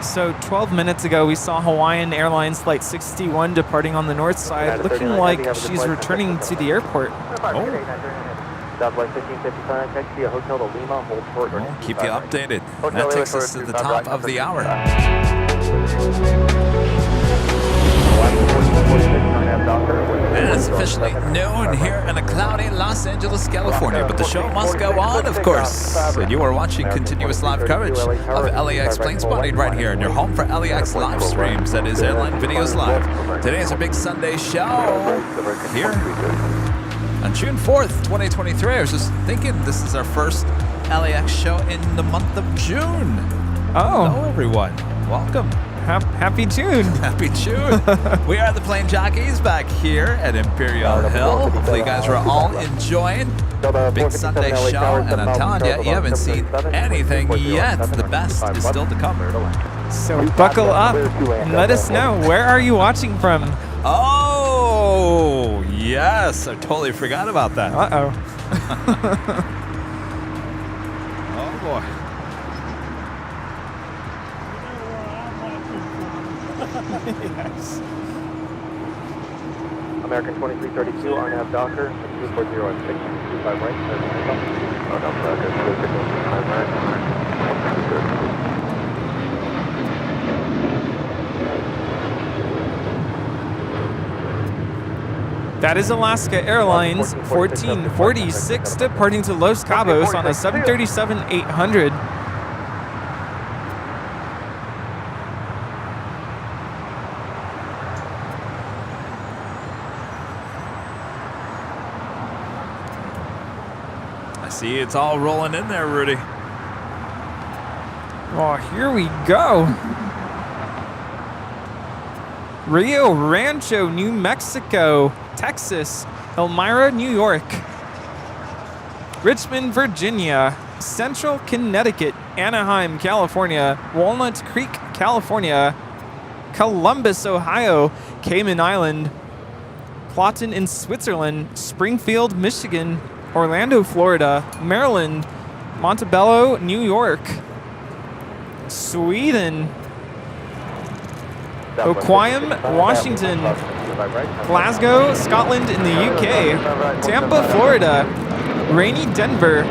So 12 minutes ago, we saw Hawaiian Airlines Flight 61 departing on the north side, looking like she's returning to the airport. Southwest 1555, taxi a hotel to Lima, hold port. We'll keep you updated. That takes us to the top of the hour. And it's officially noon here in a cloudy Los Angeles, California, but the show must go on, of course. And you are watching continuous live coverage of LAX Plane Spotting right here in your home for LAX live streams. That is Airline Videos Live. Today is a big Sunday show here on June 4th, 2023. I was just thinking this is our first LAX show in the month of June. Oh. Hello, everyone. Welcome. Happy June. Happy June. We are the Plane Jockeys back here at Imperial Hill. Hopefully you guys were all enjoying big Sunday show. And I'm telling you, you haven't seen anything yet. The best is still to come. So buckle up and let us know, where are you watching from? Oh, yes. I totally forgot about that. Uh-oh. Oh, boy. Yes. American 2332, RNAV Docker, 24016, 25 right. Oh, no, Docker, 265 right. That is Alaska Airlines 1446 departing to Los Cabos on a 737-800. I see it's all rolling in there, Rudy. Oh, here we go. Rio Rancho, New Mexico, Texas, Elmira, New York, Richmond, Virginia, Central Connecticut, Anaheim, California, Walnut Creek, California, Columbus, Ohio, Cayman Island, Plotten in Switzerland, Springfield, Michigan, Orlando, Florida, Maryland, Montebello, New York, Sweden, Oquim, Washington, Glasgow, Scotland in the UK, Tampa, Florida, rainy Denver,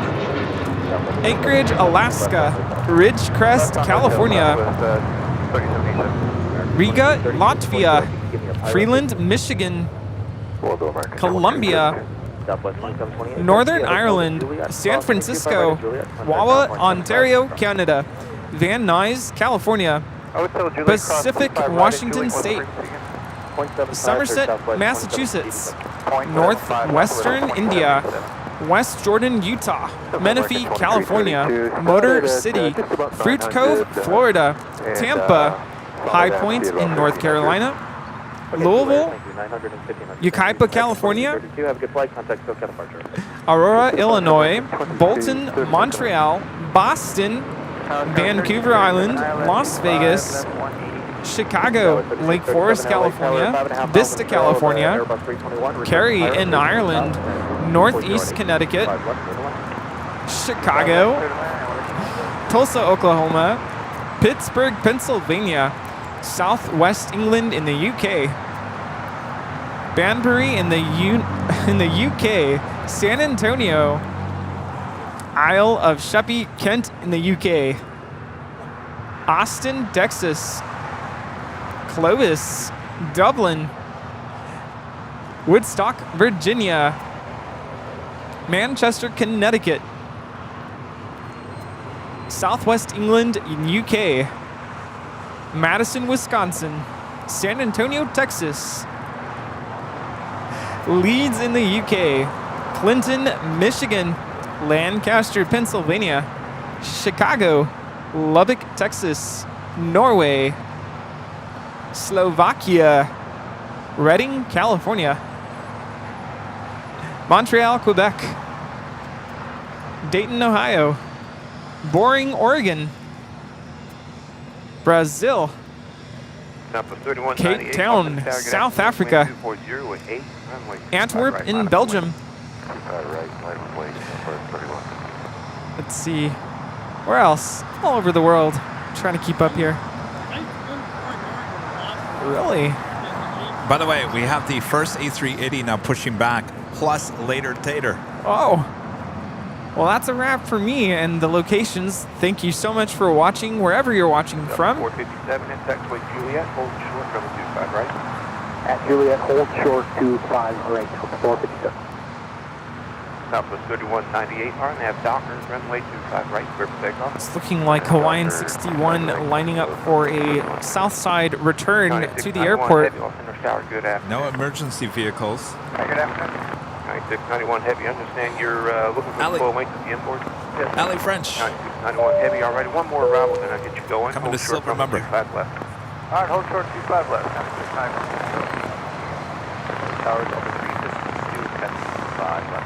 Anchorage, Alaska, Ridgecrest, California, Riga, Latvia, Freeland, Michigan, Columbia, Northern Ireland, San Francisco, Wawa, Ontario, Canada, Van Nuys, California, Pacific, Washington State, Somerset, Massachusetts, Northwestern India, West Jordan, Utah, Menifee, California, Motor City, Fruit Cove, Florida, Tampa, High Point in North Carolina, Louisville, Yucaipa, California, Aurora, Illinois, Bolton, Montreal, Boston, Vancouver Island, Las Vegas, Chicago, Lake Forest, California, Vista, California, Kerry in Ireland, Northeast Connecticut, Chicago, Tulsa, Oklahoma, Pittsburgh, Pennsylvania, Southwest England in the UK, Banbury in the UK, San Antonio, Isle of Sheppey, Kent in the UK, Austin, Texas, Clovis, Dublin, Woodstock, Virginia, Manchester, Connecticut, Southwest England in UK, Madison, Wisconsin, San Antonio, Texas, Leeds in the UK, Clinton, Michigan, Lancaster, Pennsylvania, Chicago, Lubbock, Texas, Norway, Slovakia, Reading, California, Montreal, Quebec, Dayton, Ohio, Boring, Oregon, Brazil, Cape Town, South Africa, Antwerp in Belgium. Let's see, where else? All over the world. I'm trying to keep up here. Really? By the way, we have the first A380 now pushing back, plus later Tater. Oh. Well, that's a wrap for me and the locations. Thank you so much for watching wherever you're watching from. 457 and taxiway Juliet, hold short, runway 25 right. At Juliet, hold short 25 right, 457. Southwest 3198, RNAV Docker, runway 25 right, clear for takeoff. It's looking like Hawaiian 61 lining up for a south side return to the airport. No emergency vehicles. Good afternoon. 9691 Heavy, understand you're looking for full length of the inboard? Yes. Ali French. 9691 Heavy, all right. One more arrival, then I'll get you going. Coming to Silver, remember. 5 left. All right, hold short 25 left. Time. Towers over 352, 10-5 left.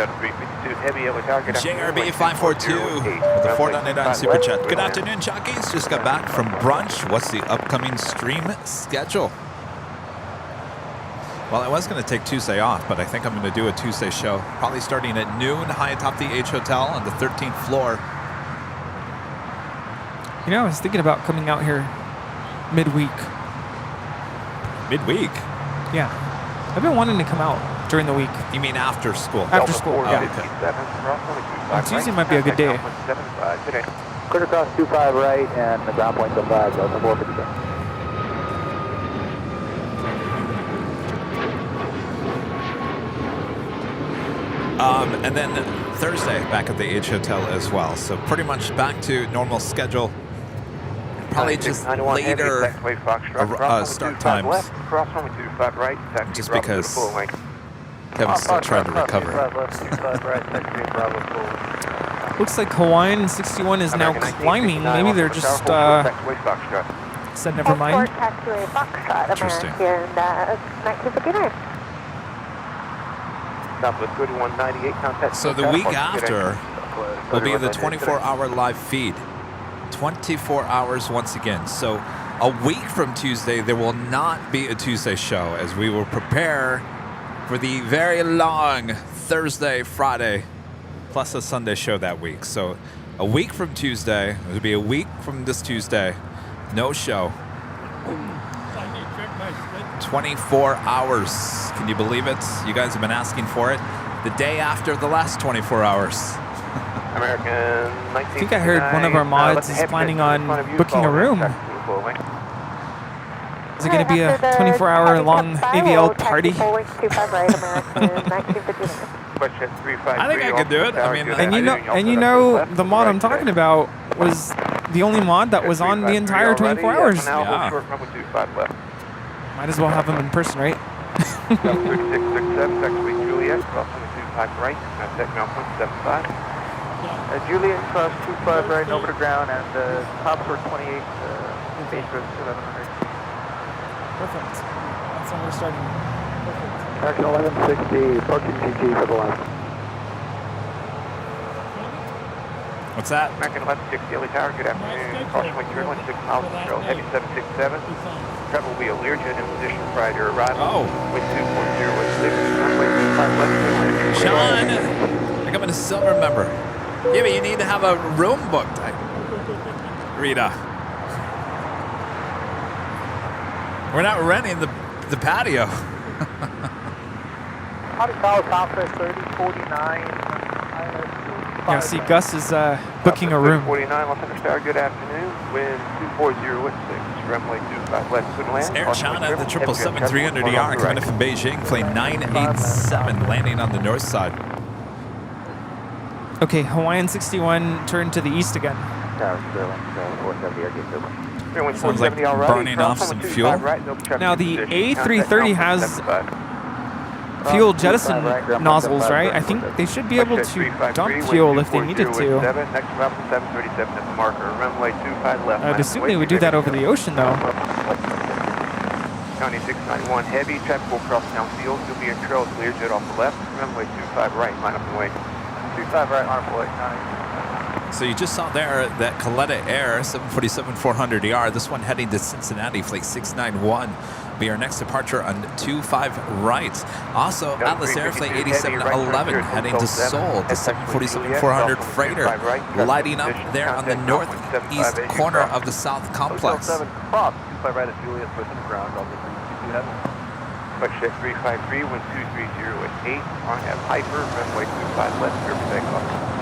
7352 heavy LA tower. JRB 542 with the 499 Super Chat. Good afternoon, jockeys. Just got back from brunch. What's the upcoming stream schedule? Well, I was going to take Tuesday off, but I think I'm going to do a Tuesday show, probably starting at noon, high atop the H Hotel on the 13th floor. You know, I was thinking about coming out here midweek. Midweek? Yeah. I've been wanting to come out during the week. You mean after school? After school, yeah. Okay. On Tuesday might be a good day. Clear across 25 right and the ground point's on 5, so 457. And then Thursday back at the H Hotel as well. So pretty much back to normal schedule. Probably just later start times. Just because Kevin's still trying to recover. Looks like Hawaiian 61 is now climbing. Maybe they're just said never mind. Interesting. So the week after will be the 24-hour live feed. 24 hours once again. So a week from Tuesday, there will not be a Tuesday show as we will prepare for the very long Thursday, Friday, plus a Sunday show that week. So a week from Tuesday, it'll be a week from this Tuesday, no show. 24 hours. Can you believe it? You guys have been asking for it. The day after the last 24 hours. American. I think I heard one of our mods is planning on booking a room. Is it going to be a 24-hour long AVL party? I think I could do it. I mean, and you know, the mod I'm talking about was the only mod that was on the entire 24 hours. Yeah. Might as well have him in person, right? 3667, actually Juliet, crossing the 25 right, techno 75. Juliet cross 25 right over the ground, and tops were 28, base was 1100. Perfect. That's when we're starting. Perfect. Action 1160, approaching GG for the left. what's that? American 1160, LA Tower, good afternoon. Crossing 316 miles per hour, heavy 767. Travel will be a Learjet in position prior to arrival. With 2.0 with 6, runway 25 left. Sean, I think I'm a silver member. Yeah, but you need to have a room booked. Rita. We're not renting the patio. Tower conference 3049. Yeah, see, Gus is booking a room. 49, Los Angeles Tower, good afternoon. Wind 240 with 6, runway 25 left, good land. Air China, the 777-300ER coming in from Beijing, plane 987, landing on the north side. Okay, Hawaiian 61 turned to the east again. Sounds like burning off some fuel. Now the A330 has fuel jettison nozzles, right? I think they should be able to dump fuel if they needed to. I'd assume they would do that over the ocean, though. 9691 heavy, traffic will cross downfield. You'll be in trail clear, jet off the left. Runway 25 right, line up and wait. 25 right, arm plate 9. So you just saw there that Coletta Air 747-400ER, this one heading to Cincinnati, flight 691, be our next departure on 25 right. Also, Atlas Air flight 8711 heading to Seoul, the 747-400 freighter, lighting up there on the northeast corner of the South Complex. 25 right at Juliet, pushing the ground, all the 353, 353, wind 230 at 8, on have Hyper, runway 25 left, clear for takeoff.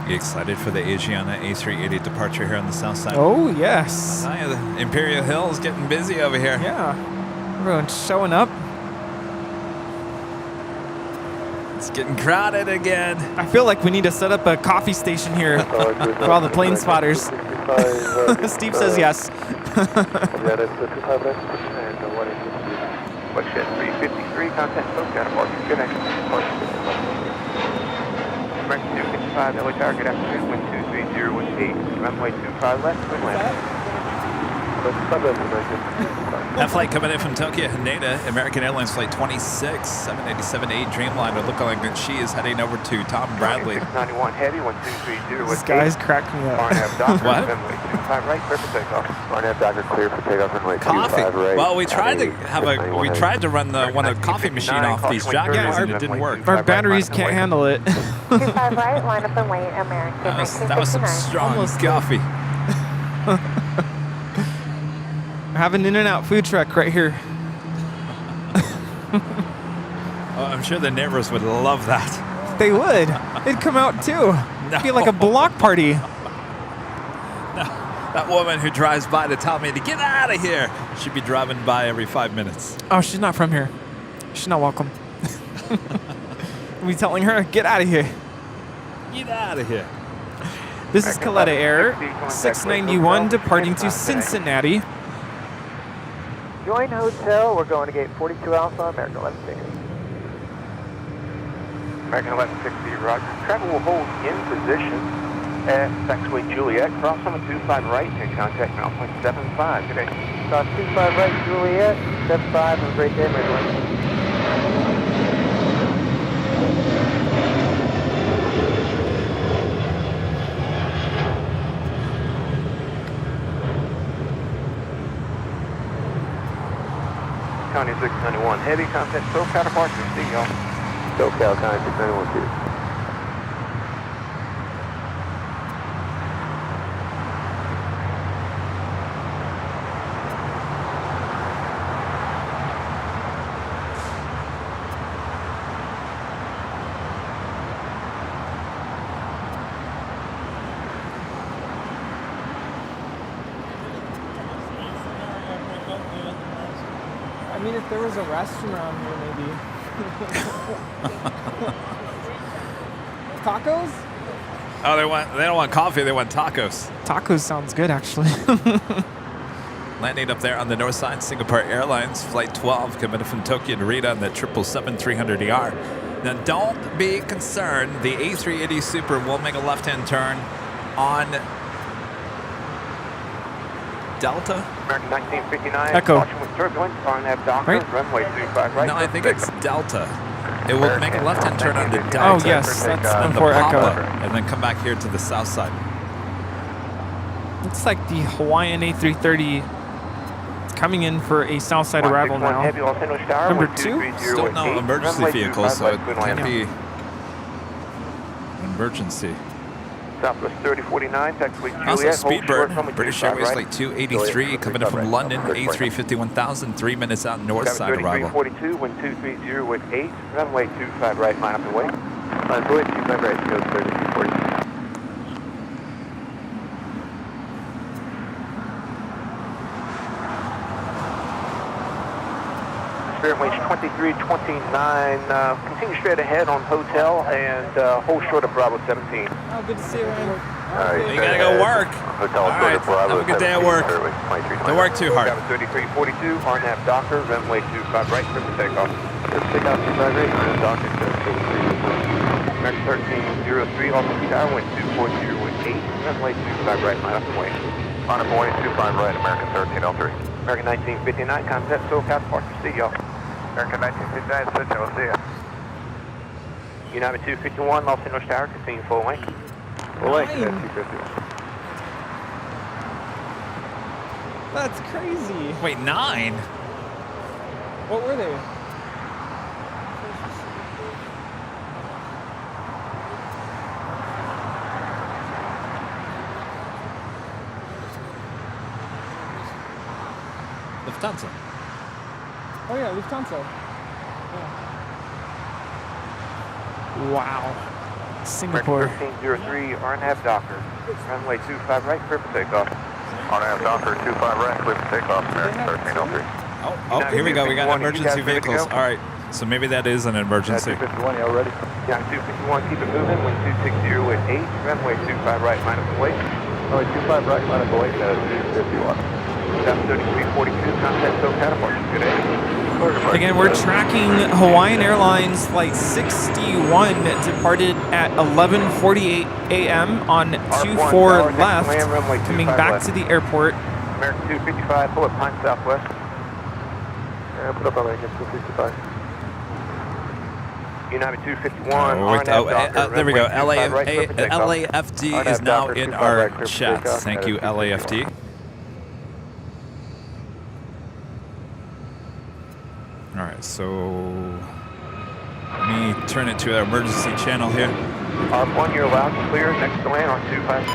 You excited for the Asiana A380 departure here on the south side? Oh, yes. The Imperial Hill is getting busy over here. Yeah. Everyone's showing up. It's getting crowded again. I feel like we need to set up a coffee station here for all the plane spotters. Steve says yes. Question 353, contact SoCal, departure, good afternoon. American 255, LA Tower, good afternoon, wind 23018, runway 25 left, wind land. That flight coming in from Tokyo, Haneda, American Airlines Flight 26, 787-8 Dreamliner, looking like that she is heading over to Tom Bradley. 691 heavy, 1230. This guy's cracking me up. What? Runway 25 right, clear for takeoff. Barnett Docker clear for takeoff, runway 25 Coffee. right. Well, we tried to have a, we tried to run the one of the coffee machine off these jockeys and it didn't work. Our batteries can't handle it. 25 right, line up and wait, American. That was some strong coffee. I have an In-N-Out food truck right here. Oh, I'm sure the neighbors would love that. They would. They'd come out too. It'd be like a block party. That woman who drives by to tell me to get out of here, she'd be driving by every 5 minutes. Oh, she's not from here. She's not welcome. We'll be telling her, get out of here. Get out of here. This is Coletta Air, 691 departing to Cincinnati. Join hotel. We're going to gate 42 Alpha, American 1160. American 1160, roger. Travel will hold in position at taxiway Juliet, cross on the 25 right, and contact now point 75. Good day. 25 right, Juliet, 75, have a great day, American. County 691, heavy contact, SoCal departure, see y'all. SoCal County 691 2. I mean, if there was a restroom around here, maybe. Tacos? Oh, they don't want coffee, they want tacos. Tacos sounds good, actually. Landing up there on the north side, Singapore Airlines, Flight 12, coming in from Tokyo to Narita on the 777-300ER. Now, don't be concerned. The A380 Super will make a left-hand turn on Delta. American 1959, Echo. caution with turbulence, RNAV Docker, Right? runway 25 right. No, I think it's Delta. It will make a left-hand turn on the Delta. Oh, yes, that's on the before Echo. Papa, and then come back here to the south side. It's like the Hawaiian A330. It's coming in for a south side arrival now. Heavy Los Angeles Tower, Number 1 2? 230 Still no 8, emergency runway vehicles, 25 so it right, can't land. be an emergency. Southwest 3049, taxiway Juliet. Also, hold short Speedbird, runway British 25 Airways right. Flight 283, coming in from London, A350-1000, 3 minutes out north side arrival. 3342, wind 230 with 8, runway 25 right, line up and wait. Line away 25 right, go 3240. Spirit range 2329, continue straight ahead on hotel and hold short of Bravo 17. Oh, good to see you, Ryan. You gotta go work. Hotel All right, have a good day at work. Don't work too hard. Bravo 3342, RNAV Docker, runway 25 right, clear for takeoff. Takeoff 25 right, RNAV Docker, American 1303, also Tower, wind 240 with 8, runway 25 right, line up and wait. On up and wait, 25 right, American 1303. American 1959, contact SoCal departure, see y'all. American 1959, switch, I'll see ya. United 251, Los Angeles Tower, continue full length. Full length, 250. That's crazy. Wait, 9? What were they? Lufthansa. Oh yeah, Lufthansa. Yeah. Wow. Singapore. American 1303, RNAV Docker, runway 25 right, clear for takeoff. RNAV Docker, 25 right, clear for takeoff, American 1303. Oh, here we go. We got emergency vehicles. All right. So maybe that is an emergency. 251, y'all ready? Yeah, 251, keep it moving. Wind 260 with 8, runway 25 right, minus the weight. Runway 25 right, minus the weight, 251. That's 3342, contact SoCal, departure, good day. Again, we're tracking Hawaiian Airlines Flight 61, departed at 11:48 a.m. on 24 left, coming back to the airport. American 255, pull up Pine Southwest. And put up American 255. United 251. There we go. LAFD is now in our chat. Thank you, LAFD. All right, so let me turn it to our emergency channel here. R1, you're allowed to clear. Next to land on 25.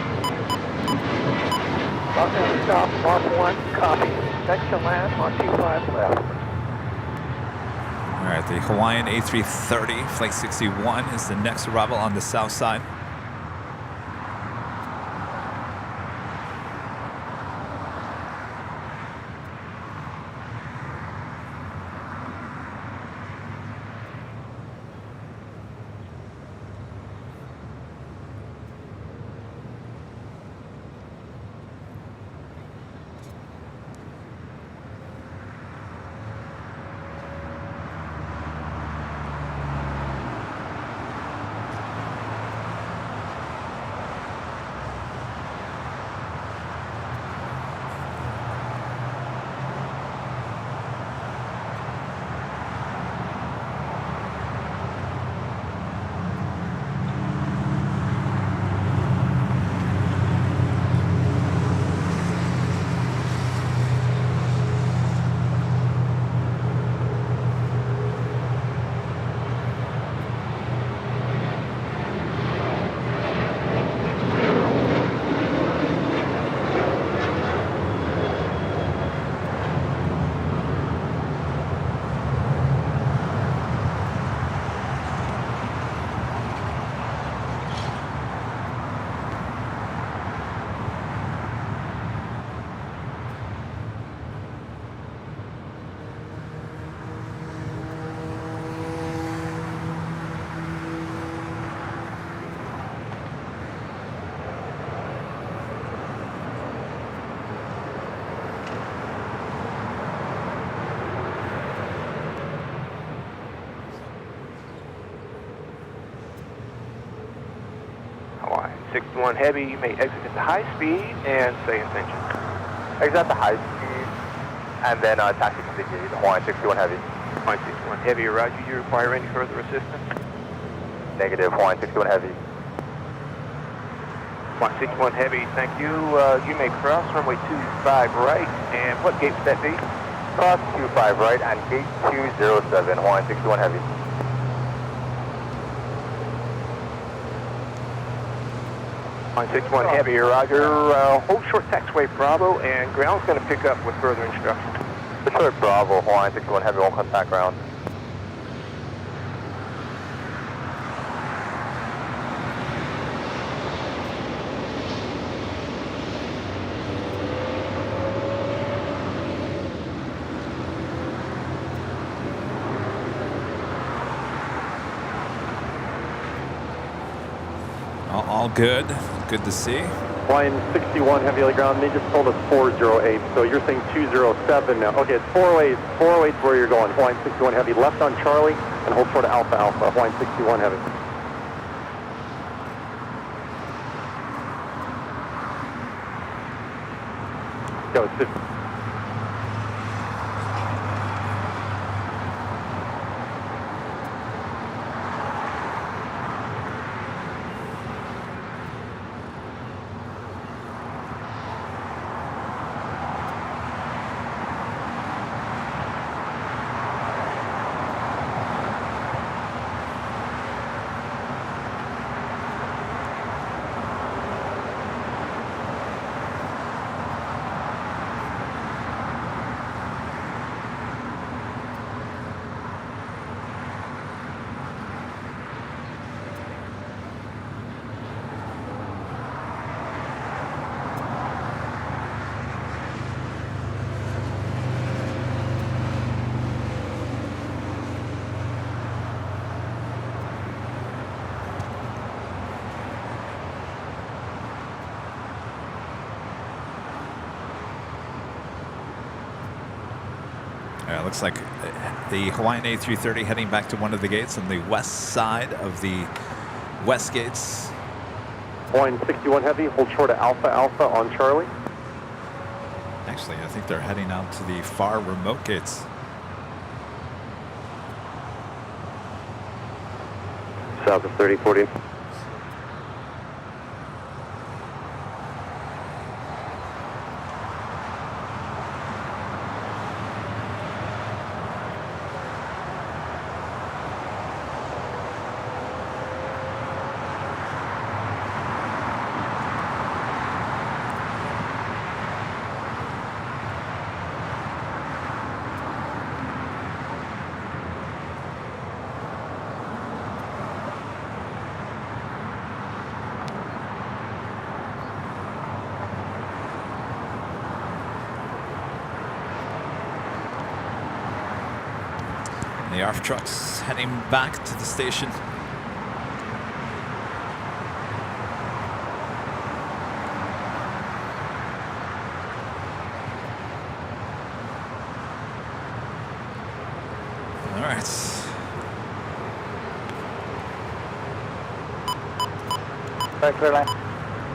Los Angeles stop, R1, copy. Next to land on 25 left. All right, the Hawaiian A330 Flight 61 is the next arrival on the south side. Hawaii 61 heavy, you may exit at the high speed and stay in tension. Exit at the high speed, and then taxi to the gate, Hawaiian 61 heavy. Hawaiian 61 heavy, roger. Do you require any further assistance? Negative, Hawaiian 61 heavy. Hawaiian 61 heavy, thank you. You may cross runway 25 right, and what gate would that be? Cross 25 right and gate 207, Hawaiian 61 heavy. Hawaiian 61 heavy, roger. Hold short taxiway Bravo, and ground's going to pick up with further instructions. Detroit Bravo, Hawaiian 61 heavy, won't contact ground. All good. Good to see. Hawaiian 61 heavy on the ground, they just told us 408, so you're saying 207 now. Okay, it's 408, 408 is where you're going. Hawaiian 61 heavy, left on Charlie, and hold short of Alpha Alpha, Hawaiian 61 heavy. Go, it's Yeah, it looks like the Hawaiian A330 heading back to one of the gates on the west side of the west gates. Hawaiian 61 Heavy, hold short of Alpha Alpha on Charlie. Actually, I think they're heading out to the far remote gates. South of 3040. The ARF truck's heading back to the station. All right.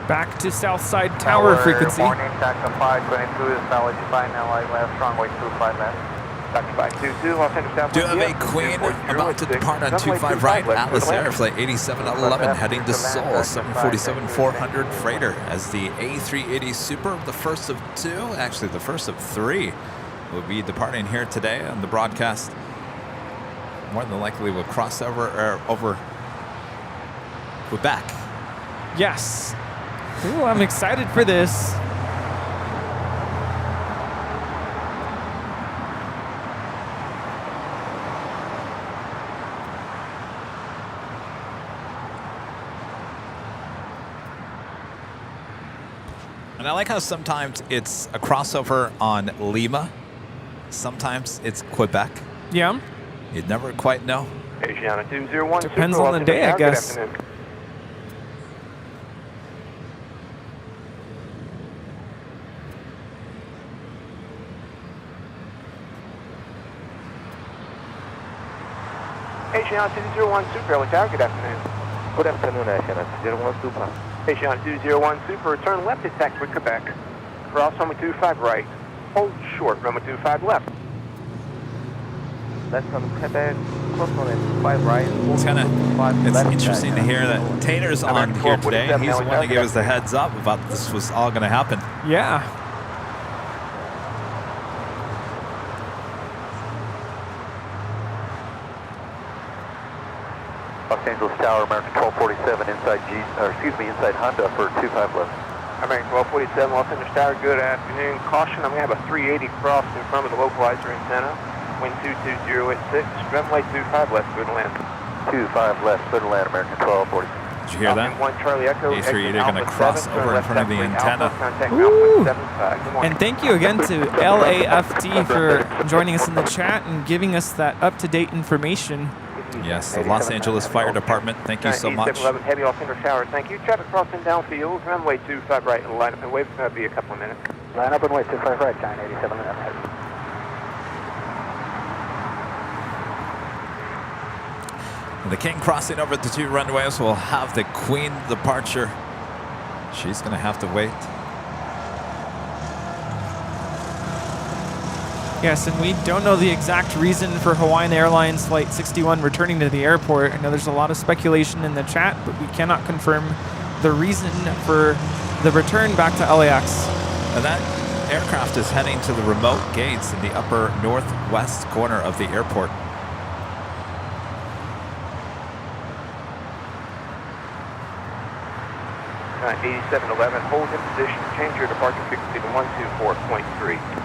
Back to Southside Tower frequency. Morning, taxi 522 is solid, fine now, left, strong way 25 left. Taxi 522, Los Angeles South. Do have a Queen about to depart on 25 right, Atlas Air, flight 8711, heading to Seoul, 747-400 freighter, as the A380 Super, the first of two, actually the first of three, will be departing here today on the broadcast. More than likely will cross over Quebec. Yes. Ooh, I'm excited for this. And I like how sometimes it's a crossover on Lima, sometimes it's Quebec. Yeah. You'd never quite know. Asiana 201. Depends on the day, I guess. Asiana 201 Super, LA Tower, good afternoon. Good afternoon, Asiana 201 Super. Asiana 201 Super, turn left at taxi Quebec. Cross runway 25 right. Hold short, runway 25 left. Left on Quebec, cross runway 25 right. It's interesting to hear that Taylor's on here today. He's the one that gave us the heads up about this was all going to happen. Yeah. Los Angeles Tower, American 1247 inside Honda for 25 left. American 1247, Los Angeles Tower, good afternoon. Caution, I'm going to have a 380 cross in front of the localizer antenna. Wind 22086, runway 25 left, good land. 25 left, good land, American 1240. Did you hear that? One Charlie Echo, A380 going to cross over in front of the antenna. And thank you again to LAFT for joining us in the chat and giving us that up-to-date information. Yes, the Los Angeles Fire Department, thank you so much. 711 Heavy, Los Angeles Tower, thank you. Traffic crossing downfield, runway 25 right, and line up and wait, it's going to be a couple of minutes. Line up and wait, 25 right, China 8711 Heavy. The King crossing over the two runways will have the Queen departure. She's going to have to wait. Yes, and we don't know the exact reason for Hawaiian Airlines Flight 61 returning to the airport. I know there's a lot of speculation in the chat, but we cannot confirm the reason for the return back to LAX. And that aircraft is heading to the remote gates in the upper northwest corner of the airport. Uh, 8711, hold in position, change your departure frequency to 124.3.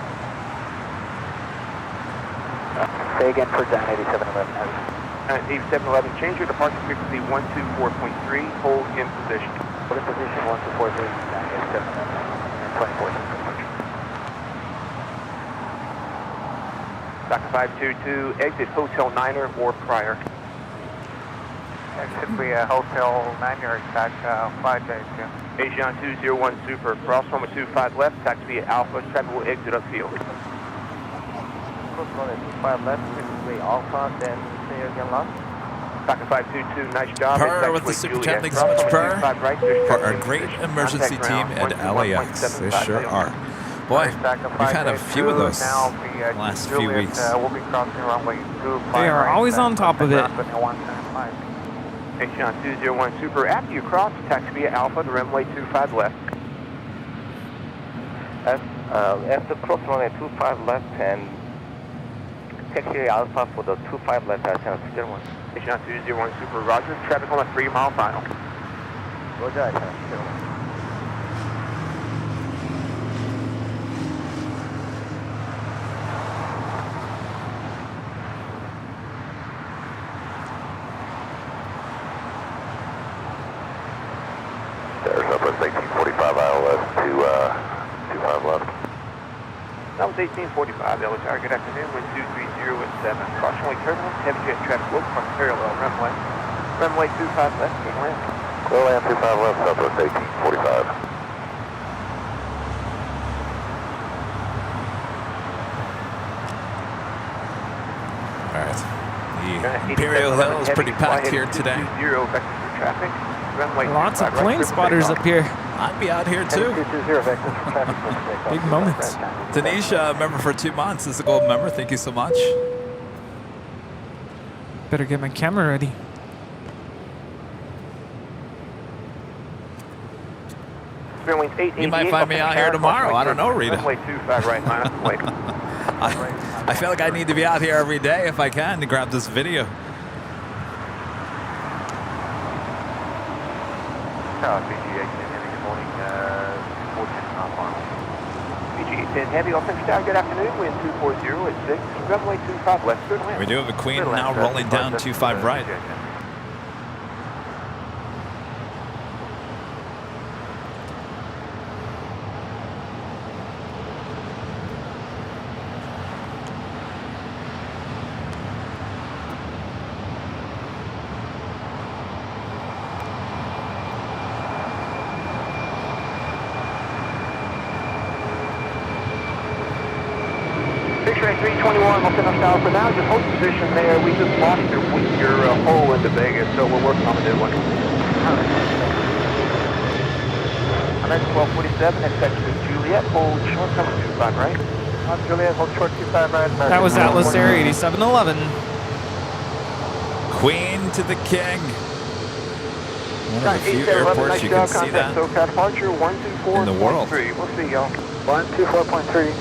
Say again for John 8711. 8711, change your departure frequency 124.3, hold in position. Hold in position 1243, John 8711, and 24 departure. Docker 522, exit Hotel Niner or prior. Exit via Hotel Niner, tax 582. Asiana 201 Super, cross runway 25 left, taxi via Alpha, traffic will exit upfield. close runway 25 left, taxiway Alpha, then say again last. Falcon 522, nice job. Per with the super chat. Thanks so much, Per, for our great emergency team at LAX. They sure are. Boy, we've had a few of those last few weeks. They are always on top of it. Station 201 Super, after you cross, taxi via Alpha to runway 25 left. After cross runway 25 left and taxi Alpha for the 25 left, channel 201. Station 201 Super, roger. Traffic on a 3-mile final. Roger, channel 201. Southwest 1845 ILS to 25 left. That was 1845, LHR. Good afternoon, wind 230 at 7. Cautionary turbulence, heavy jet traffic will from parallel runway. Runway 25 left, can land. Clear land 25 left, Southwest 1845. Alright. The Imperial Hill is pretty packed here today. Traffic. Lots of plane spotters up here. I'd be out here too. Big moments. Tanisha, member for 2 months, is a gold member. Thank you so much. Better get my camera ready. You might find me out here tomorrow. I don't know, Rita. I feel like I need to be out here every day if I can to grab this video. BG-10 Heavy, Authentic Tower, good afternoon, wind 240 at 6, runway 25 left, good land. We do have a Queen now rolling down 25 right. X-ray 321, Authentic Tower for now, just hold position there. We just lost your hole into Vegas, so we're working on a new one. I'm at 1247, expect to Juliet, hold short, coming 25 right. Juliet, hold short 25 right. That was Atlas Air 8711. Queen to the King. One of the few airports you can see that departure, 124.3. in the world. We'll see y'all. 124.3.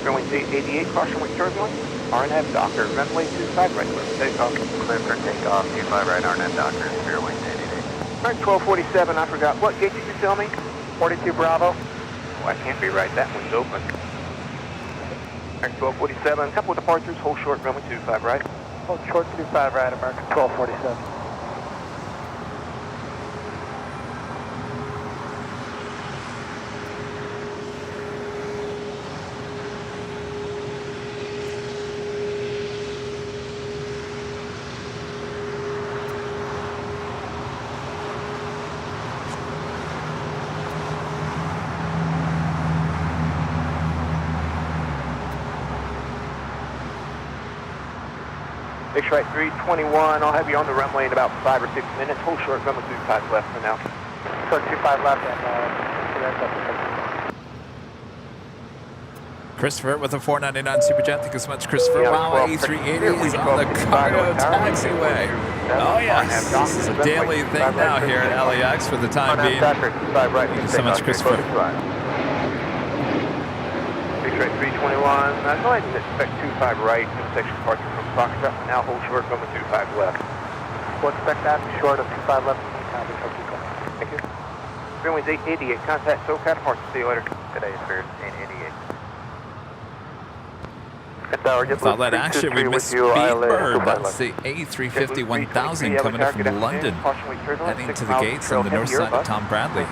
Runway 88, caution with turbulence. RNF Docker, runway 25 right, clear for takeoff. Clear for takeoff, 25 right, RNF Docker, Fairway 88. Alright, 1247, I forgot. What gate did you tell me? 42 Bravo. Oh, I can't be right, that one's open. Alright, 1247, couple of departures, hold short, runway 25 right. Hold short 25 right, American 1247. X-ray 321, I'll have you on the runway in about 5 or 6 minutes. Hold short, runway 25 left for now. Short 25 left and Christopher with a 499 super chat. Thank you so much, Christopher. Wow, A380 is on the cargo taxiway. Oh yes, this is a daily thing now here at LAX for the time being. Thank you so much, Christopher. X-ray 321, go ahead and expect 25 right, intersection departure from Foxtrot. Now hold short, runway 25 left. We'll expect that short of 25 left. Thank you. Runway's 888, contact SoCal departure. See you later. Today is Spirit 888. With all that action, we missed Speedbird. That's the A350 1000 coming in from London, heading to the gates on the north side of Tom Bradley.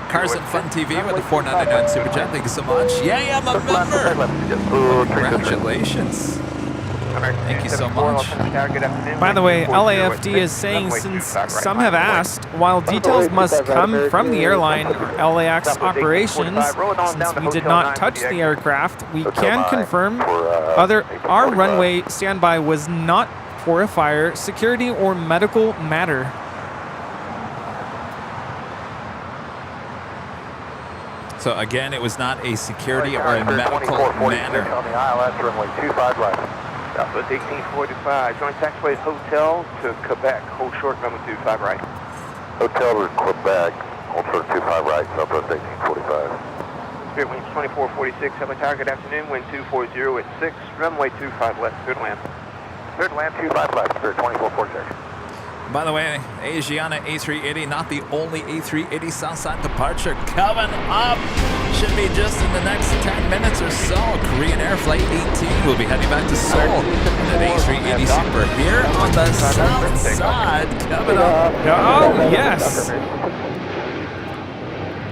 Cars and Fun TV with the 499 super chat. Thank you so much. Yay, I'm a member. Congratulations. Thank you so much. By the way, LAFD is saying, since some have asked, while details must come from the airline or LAX operations, since we did not touch the aircraft, we can confirm our runway standby was not for a fire, security, or medical matter. So again, it was not a security or a medical matter. On the ILS, runway 25 left. Southwest 1845, join taxiway Hotel to Quebec, hold short, runway 25 right. Hotel to Quebec, hold short 25 right, Southwest 1845. Spirit winds 2446, Heavenly Tower, good afternoon, wind 240 at 6, runway 25 left, clear to land. Clear to land, 25 left, Spirit 2446. By the way, Asiana A380, not the only A380 Southside departure coming up. Should be just in the next 10 minutes or so. Korean Air Flight 18 will be heading back to Seoul. And an A380 Super here on the south side coming up. Oh, yes.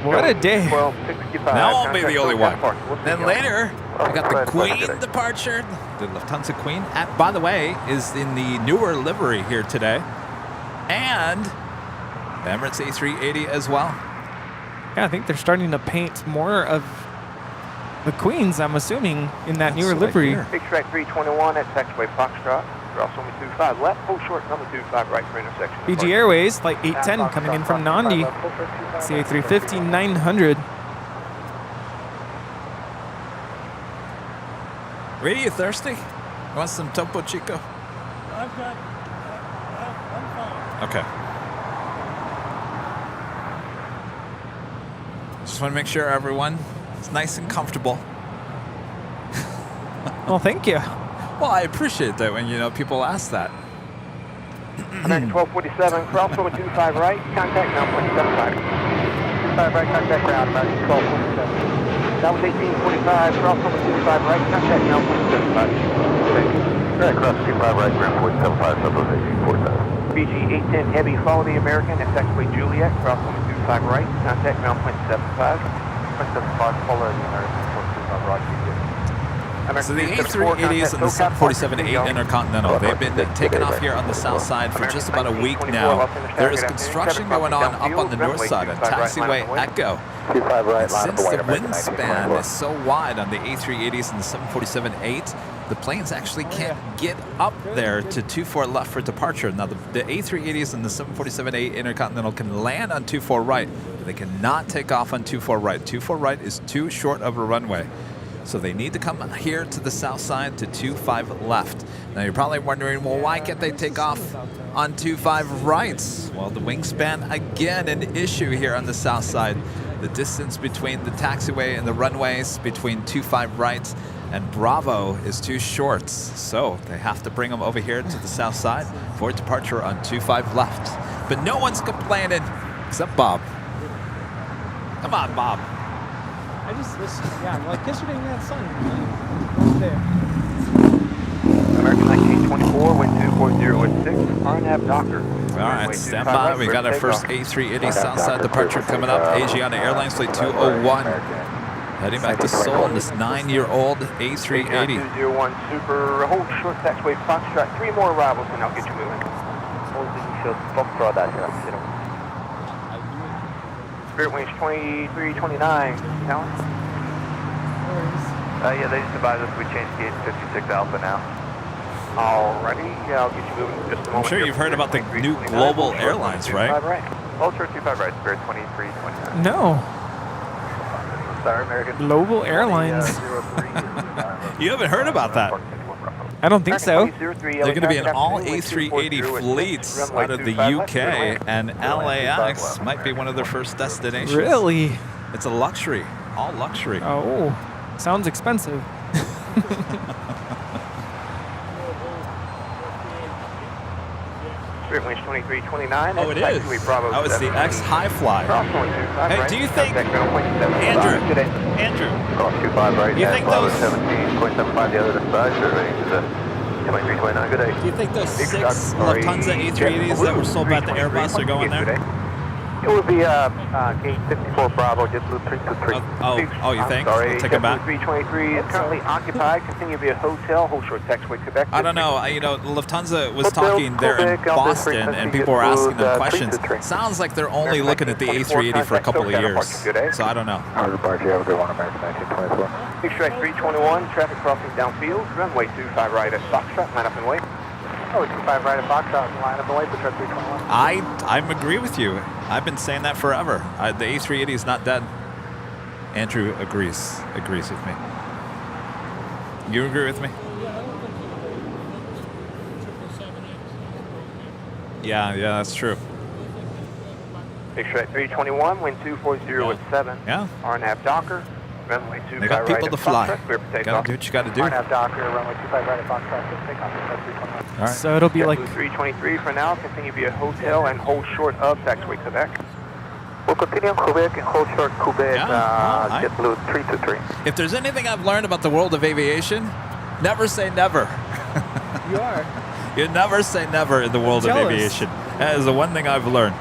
What a day. That won't be the only one. Then later, we got the Queen departure. The Lufthansa Queen, by the way, is in the newer livery here today. And the Emirates A380 as well. Yeah, I think they're starting to paint more of the Queens, I'm assuming, in that newer livery. Big track 321 at taxiway Foxtrot. Cross only 25 left, full short, number 25 right for intersection. BG Airways, flight 810 coming in from Nandi. CA350 900. Really, you thirsty? You want some Topo Chico? I'm fine. Okay. Just want to make sure everyone is nice and comfortable. Well, thank you. Well, I appreciate that when, people ask that. American 1247, cross over 25 right, contact now 0.75. 25 right, contact ground, American 1247. That was 1845, cross over 25 right, contact now 0.75. Right, cross 25 right, ground 475, Southwest 1847. BG 810 Heavy, follow the American at taxiway Juliet, cross only 25 right, contact ground 0.75. 0.75, follow the American 425 right, So the A380s and the 747-8 Intercontinental, they've been taken off here on the south side for just about a week now. There is construction going on up on the north side at taxiway Echo. And since the wingspan is so wide on the A380s and the 747-8, the planes actually can't get up there to 24 left for departure. Now, the A380s and the 747-8 Intercontinental can land on 24 right, but they cannot take off on 24 right. 24 right is too short of a runway. So they need to come here to the south side to 25 left. Now you're probably wondering, well, why can't they take off on 25 right? Well, the wingspan, again, an issue here on the south side. The distance between the taxiway and the runways between 25 right and Bravo is too short. So they have to bring them over here to the south side for departure on 25 left. But no one's complaining except Bob. Come on, Bob. I just listen. Yeah, like yesterday we had sun. Over there. American 1924, wind 240 at 6, RNAV Docker. All right, stand by. We got our first A380 Southside departure coming up. Asiana Airlines flight 201. Heading back to Seoul in this 9-year-old A380. 201 Super, hold short taxiway Foxtrot. 3 more arrivals and I'll get you moving. Spirit winds 2329. Talon? Yeah, they just advised us we changed gate 56 Alpha now. Alrighty, yeah, I'll get you moving in just a moment. I'm sure you've heard about the new Global Airlines, right? Hold short 25 right, Spirit 2329. No. Sorry, American. Global Airlines. You haven't heard about that? I don't think so. They're going to be an all A380 fleets out of the UK, and LAX might be one of their first destinations. Really? It's a luxury, all luxury. Oh, sounds expensive. Spirit winds 2329. Oh, it is. Oh, it's the X High Fly. Hey, do you think, Andrew, Cross 25 right, you think those 17.75 the other side, surveying 2329, good day. Do you think those 6 Lufthansa A380s that were sold by the Airbus are going there? It would be gate 54 Bravo, just blue 323. Oh, you think? Sorry, We'll take him back. 323 is currently occupied. Continue to be a hotel. Hold short taxiway Quebec. I don't know. You know, Lufthansa was talking there in Boston, and people were asking them questions. Sounds like they're only looking at the A380 for a couple of years. So I don't know. Departure, have a good one, American 1924. Big strike 321, traffic crossing downfield. Runway 25 right at Foxtrot, line up and wait. Oh, 25 right at Foxtrot, line up and wait for truck 321. I agree with you. I've been saying that forever. The A380 is not dead. Andrew agrees with me. You agree with me? Yeah, that's true. Big strike 321, wind 240 at 7. Yeah. RNAV Docker, runway 25 They got people right to at fly. Foxtrot. Gotta do what you gotta do. RNAV Docker, runway 25 right at Foxtrot. Take off at 321. All right. So it'll be like 323 for now. Continue to be a hotel and hold short of taxiway Quebec. We'll continue on Quebec and hold short Quebec. Yeah, JetBlue 323. If there's anything I've learned about the world of aviation, never say never. you are. You never say never in the world of Jealous. aviation. That is the one thing I've learned.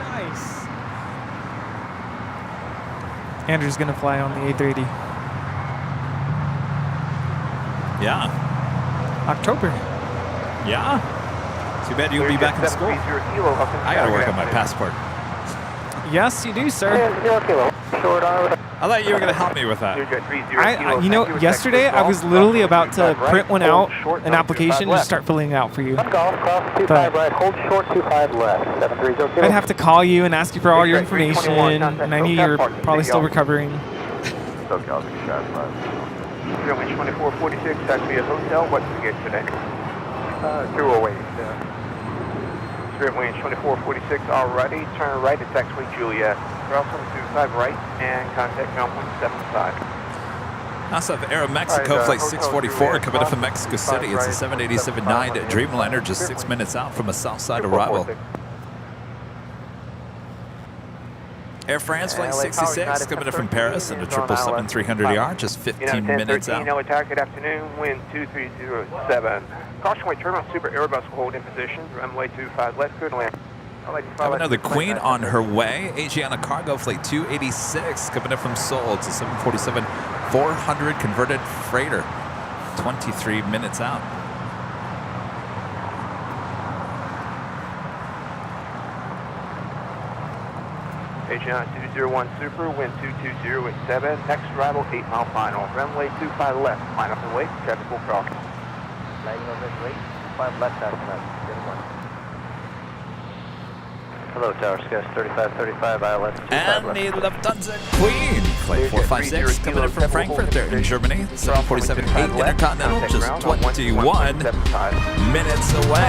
Nice. Andrew's gonna fly on the A380. Yeah. October. Yeah. Too bad you'll be back in school. I gotta work on my passport. Yes, you do, sir. I thought you were gonna help me with that. You know, yesterday I was literally about to print one out, an application, and just start filling it out for you. Golf, cross 25 right, hold short 25 left. 730. I'd have to call you and ask you for all your information, and I knew you were probably still recovering. Runway 2446, that should be a hotel. What did we get today? 208. Spirit Wing 2446 already. Turn right at taxiway Juliet. Cross 125 right and contact ground 175. Also have Aeromexico flight 644 coming up from Mexico City. It's a 787-9 Dreamliner, just 6 minutes out from a Southside arrival. Air France flight 66 coming up from Paris in a 777-300ER, just 15 minutes out. Good afternoon, wind 2307. Caution weight turbulence, Super Airbus will hold in position. Runway 25 left, good land. Have another Queen on her way. Asiana Cargo flight 286 coming up from Seoul. It's a 747-400 converted freighter, 23 minutes out. Asiana 201 Super, wind 220 at 7. Next arrival, 8 mile final. Runway 25 left, line up and wait, traffic will cross. Lighting on this wait, 25 left, that's left. Good one. Hello, Tower Skies 3535 ILS 25 And left. the Lufthansa Queen flight 456 coming in from Frankfurt there in Germany. 747-8 Intercontinental, just 21 minutes away.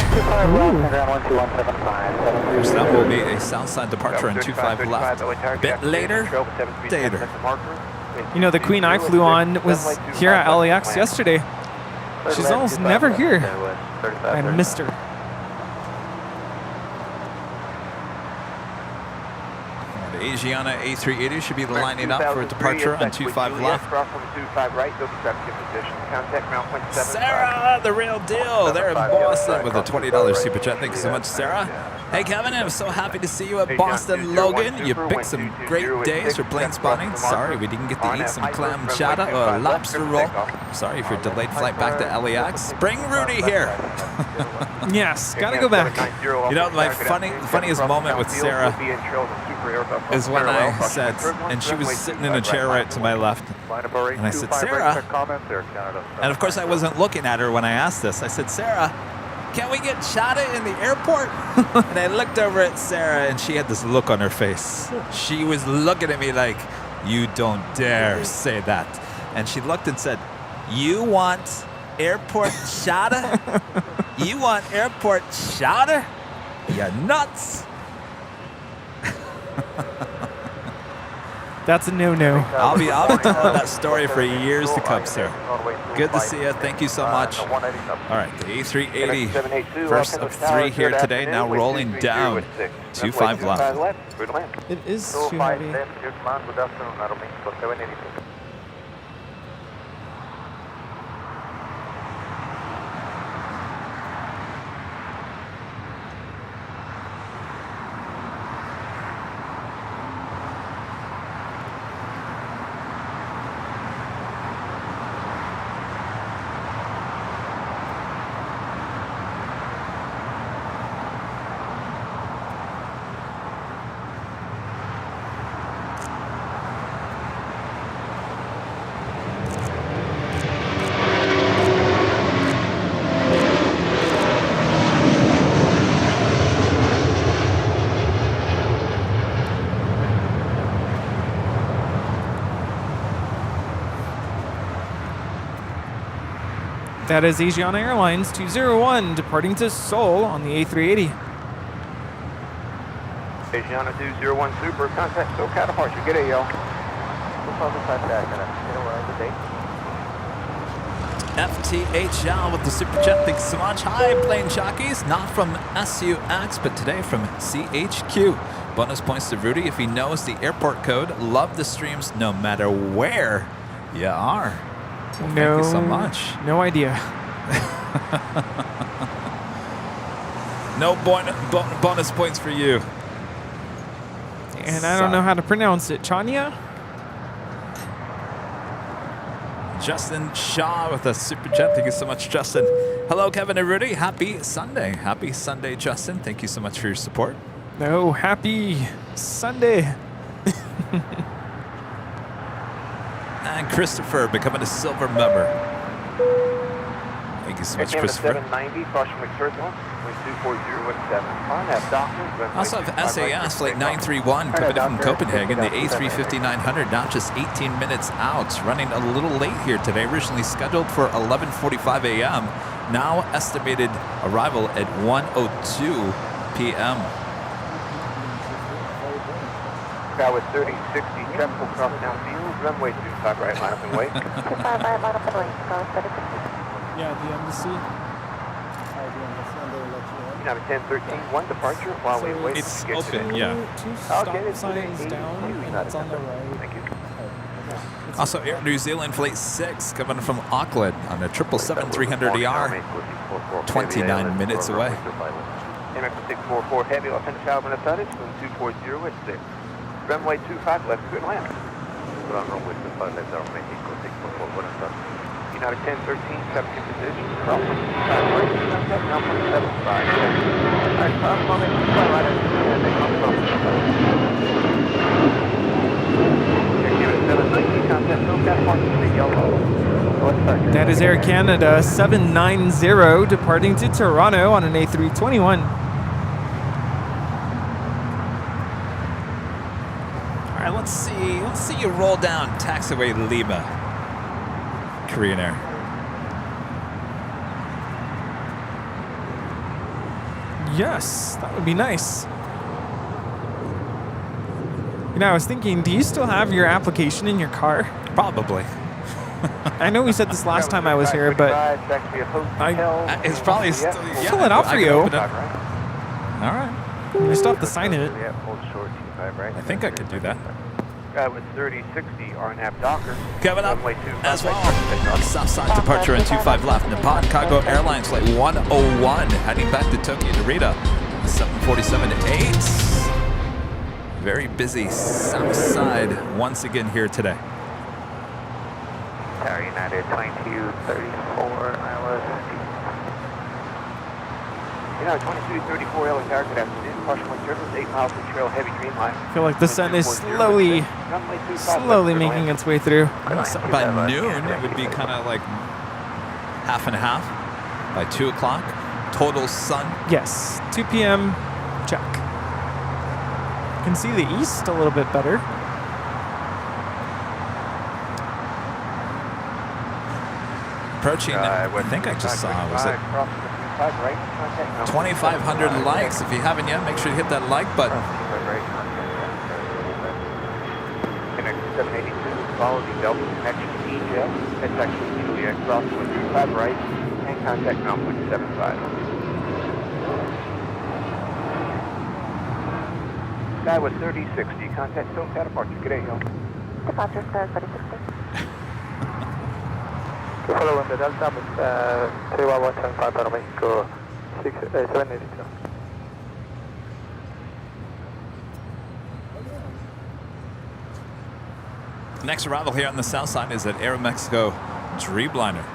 First up will be a Southside departure on 25 left. A bit later, Dater. You know, the Queen I flew on was here at LAX yesterday. She's almost never here. I missed her. The Asiana A380 should be lining up for a departure on 25 left. Sarah, the real deal, there in Boston with a $20 super chat. Thank you so much, Sarah. Hey, Kevin, I'm so happy to see you at Boston, Logan. You picked some great days for plane spotting. Sorry we didn't get to eat some clam chowder or a lobster roll. Sorry for your delayed flight back to LAX. Bring Rudy here. Yes, gotta go back. You know, my funniest moment with Sarah is when I said, and she was sitting in a chair right to my left, and I said, Sarah, and of course I wasn't looking at her when I asked this. I said, Sarah, can we get shot at in the airport? And I looked over at Sarah, and she had this look on her face. She was looking at me like, you don't dare say that. And she looked and said, you want airport shada? You want airport shada? You nuts. That's a no-no. I'll be telling that story for years to come, sir. Good to see you. Thank you so much. All right, the A380, first of 3 here today, now rolling down. 25 left. It is too heavy. That is Asiana Airlines 201 departing to Seoul on the A380. Asiana 201 Super, contact SoCal departure. Get it, yo. FTHL with the super chat. Thanks so much. Hi, Plane Jockeys. Not from SUX, but today from CHQ. Bonus points to Rudy if he knows the airport code. Love the streams no matter where you are. Well, thank you so much. No idea. No bonus points for you. And I don't know how to pronounce it. Chania? Justin Shaw with a super chat. Thank you so much, Justin. Hello, Kevin and Rudy. Happy Sunday. Happy Sunday, Justin. Thank you so much for your support. No, happy Sunday. And Christopher becoming a silver member. Thank you so much, Christopher. 790, caution McCircle, 24017. Also have SAS flight 931 coming in from Copenhagen, the A350-900, not just 18 minutes out. Running a little late here today, originally scheduled for 11:45 a.m. Now estimated arrival at 1:02 p.m. That was 3060, tropical cross downfield, runway 25 right, line up and wait. 25 right, line up and wait. Yeah, the embassy. United 1013, one departure while we wait. It's to get open, to yeah. Two stop signs down, and it's on the right. Thank you. Also, Air New Zealand Flight 6 coming from Auckland on a 777-300ER, 29 minutes away. MX 644 Heavy, Los Angeles Alabama Frontage, 240 at 6. Runway 25 left, good land. Runway 25 left, Mexico 644, buenas tardes. United 1013, 17 position, cross 25 right, contact now 175. Alright, cross moment, right at the That is Air Canada 790 departing to Toronto on an A321. All right, let's see you roll down taxiway Lima, Korean Air. Yes, that would be nice. You know, I was thinking, do you still have your application in your car? Probably. I know we said this last time I was here, but It's probably still. Yeah, fill it out for you. All right. I still have to sign it. I think I could do that. That was 3060 RNAV Docker. Coming up Runway 25 as well. South side departure at 25 left. Nippon Cargo Airlines flight 101 heading back to Tokyo Narita. 747-8. Very busy south side once again here today. Tower United 2234, ILS 50. United 2234, LA Tower, good afternoon. Partial wind surface, 8 miles from trail, heavy green line. I feel like the sun is slowly making its way through. So by noon, it would be kind of like half and half. By 2 o'clock, total sun. Yes, 2 p.m. check. Can see the east a little bit better. Approaching, I think I just saw, was it 2,500 likes? If you haven't yet, make sure you hit that like button. Connect 782, follow the Delta connection to Egypt. It's actually Juliet cross 135 right, and contact now 175. That was 3060, contact SoCal departure, good day, y'all. Departure stars 3060. Follow on the Delta, 31175 out of Mexico, 782. Next arrival here on the south side is at Aeromexico Dreamliner.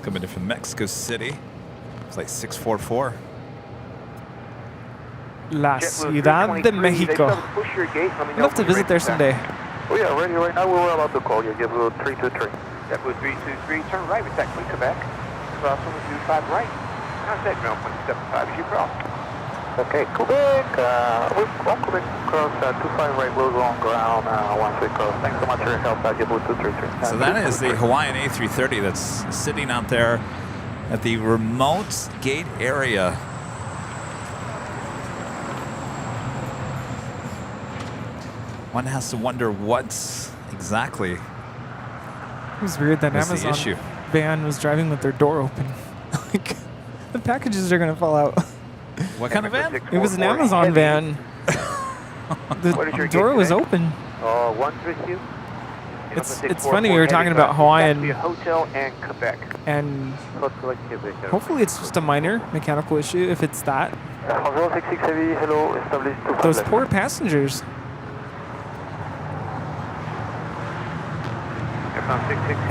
Coming in from Mexico City. It's like 644. La Ciudad de Mexico. I'd love to visit there someday. Oh yeah, ready right now. We're about to call you. Give a 323. JetBlue 323, turn right with taxi Quebec. Cross 125 right. Contact ground 175 as you cross. Okay, Quebec, we're on Quebec cross, 25 right, we'll go on ground, 13 cross. Thanks so much for your help, JetBlue 233. So that is the Hawaiian A330 that's sitting out there at the remote gate area. One has to wonder what exactly It was weird that was the Amazon issue. van was driving with their door open. Like, the packages are gonna fall out. What kind of van? It was an Amazon van. The door was open. 132. It's funny, we were talking about Hawaiian, Hotel and Quebec. and hopefully it's just a minor mechanical issue if it's that. Those poor passengers.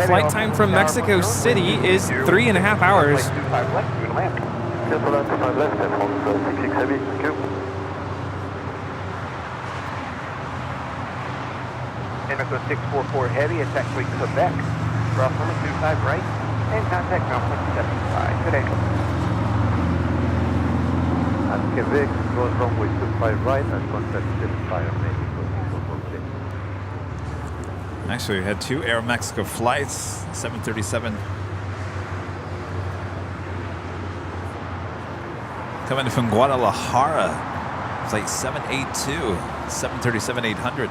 Flight time from Mexico City is 3.5 hours. Mexico 644 heavy, attack fleet Quebec. Cross 125 right, and contact ground 175 today. At Quebec, goes runway 25 right, and 175 Mexico 644. Actually, we had 2 Air Mexico flights, 737. Coming from Guadalajara, flight 782, 737-800.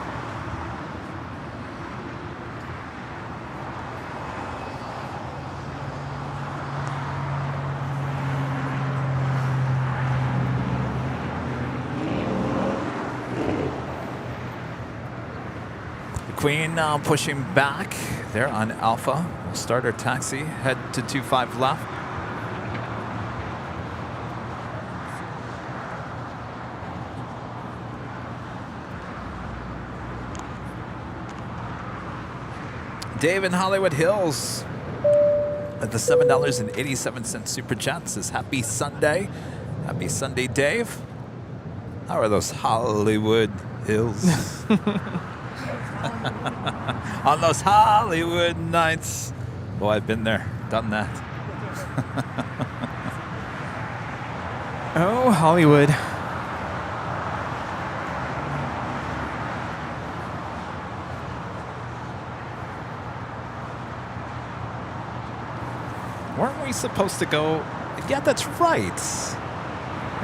Queen now pushing back. They're on Alpha. We'll start our taxi. Head to 25 left. Dave in Hollywood Hills at the $7.87 super chat says happy Sunday. Happy Sunday, Dave. How are those Hollywood Hills? On those Hollywood nights. Oh, I've been there, done that. Oh, Hollywood. Weren't we supposed to go? Yeah, that's right.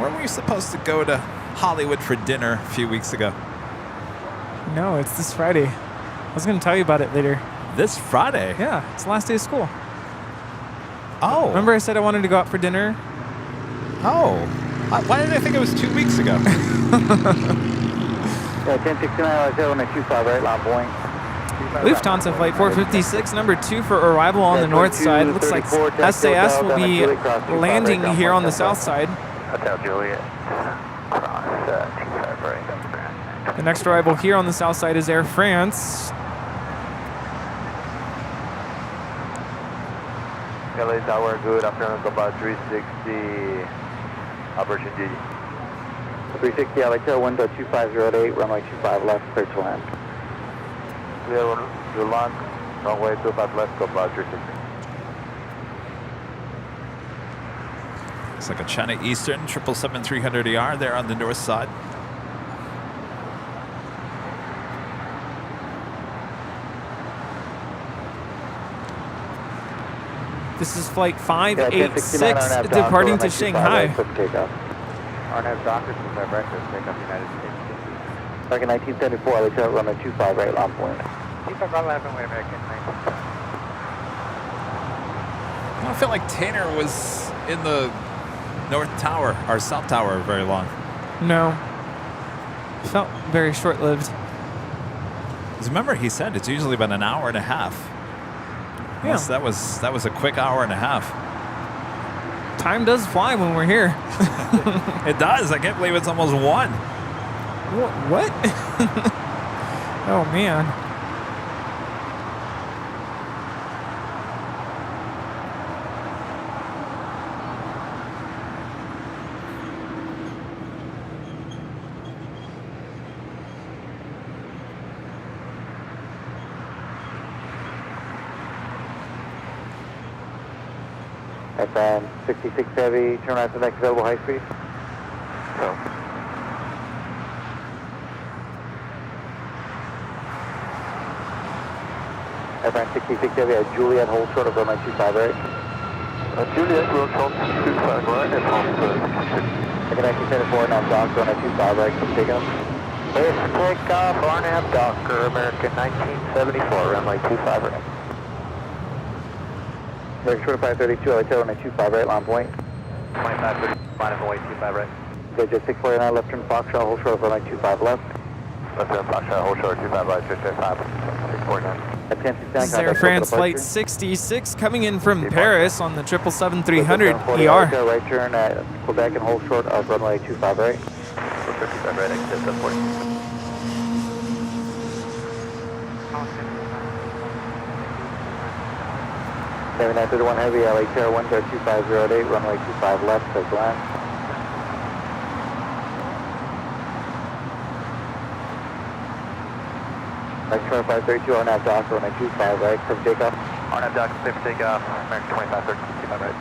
Weren't we supposed to go to Hollywood for dinner a few weeks ago? No, it's this Friday. I was going to tell you about it later. This Friday? Yeah, it's the last day of school. Oh. Remember I said I wanted to go out for dinner? Oh. Why did I think it was 2 weeks ago? Yeah, 1069, 025 right, line Boeing. Lufthansa Flight 456, number 2 for arrival on the north side. Looks like SAS will be landing here on the south side. Hotel Juliet. Cross 25 right. The next arrival here on the south side is Air France. LA Tower, good afternoon, about 360, Operation G. 360, LA Tower, window 2508, runway 25 left, clear to land. Clear, you land, runway 25 left, go about 360. Looks like a China Eastern 777-300ER there on the north side. This is flight 586 departing to Shanghai. RNAV Docker, 25 right, take off United States. Back in 1974, LA Tower, runway 25 right, line point. 25 right, line point, American. I don't feel like Tanner was in the North Tower, or South Tower, very long. No. Felt very short-lived. Because remember, he said it's usually about an hour and a half. Yeah. Yes, that was a quick hour and a half. Time does fly when we're here. It does. I can't believe it's almost 1. What? Oh, man. FN 66 Heavy, turn right to the next available high speed. So. FN 66 Heavy at Juliet, hold short of runway 25 right. Juliet, we'll hold 25 right and hold 66. Second 1974, now Docker, runway 25 right, come take up. Base takeoff, RNAV Docker, American 1974, runway 25 right. American 2532, LA runway 25 right, line point. 2530, minus runway 25 right. JJ 649, left turn Foxtrot, hold short of runway 25 left. Left turn Foxtrot, hold short, 25 right, 685, 649. At 1069, This is Air France Flight 66 coming in from Paris on the 777-300 ER. Right turn at Quebec and hold short of runway 25 right. 55 right, exit 740. Navy 931 Heavy, LA Terra 12508, runway 25 left, take land. Next 2532, RNAV Docker, runway 25 right, from takeoff. RNAV Docker, safe for takeoff, American 2530, 25 right.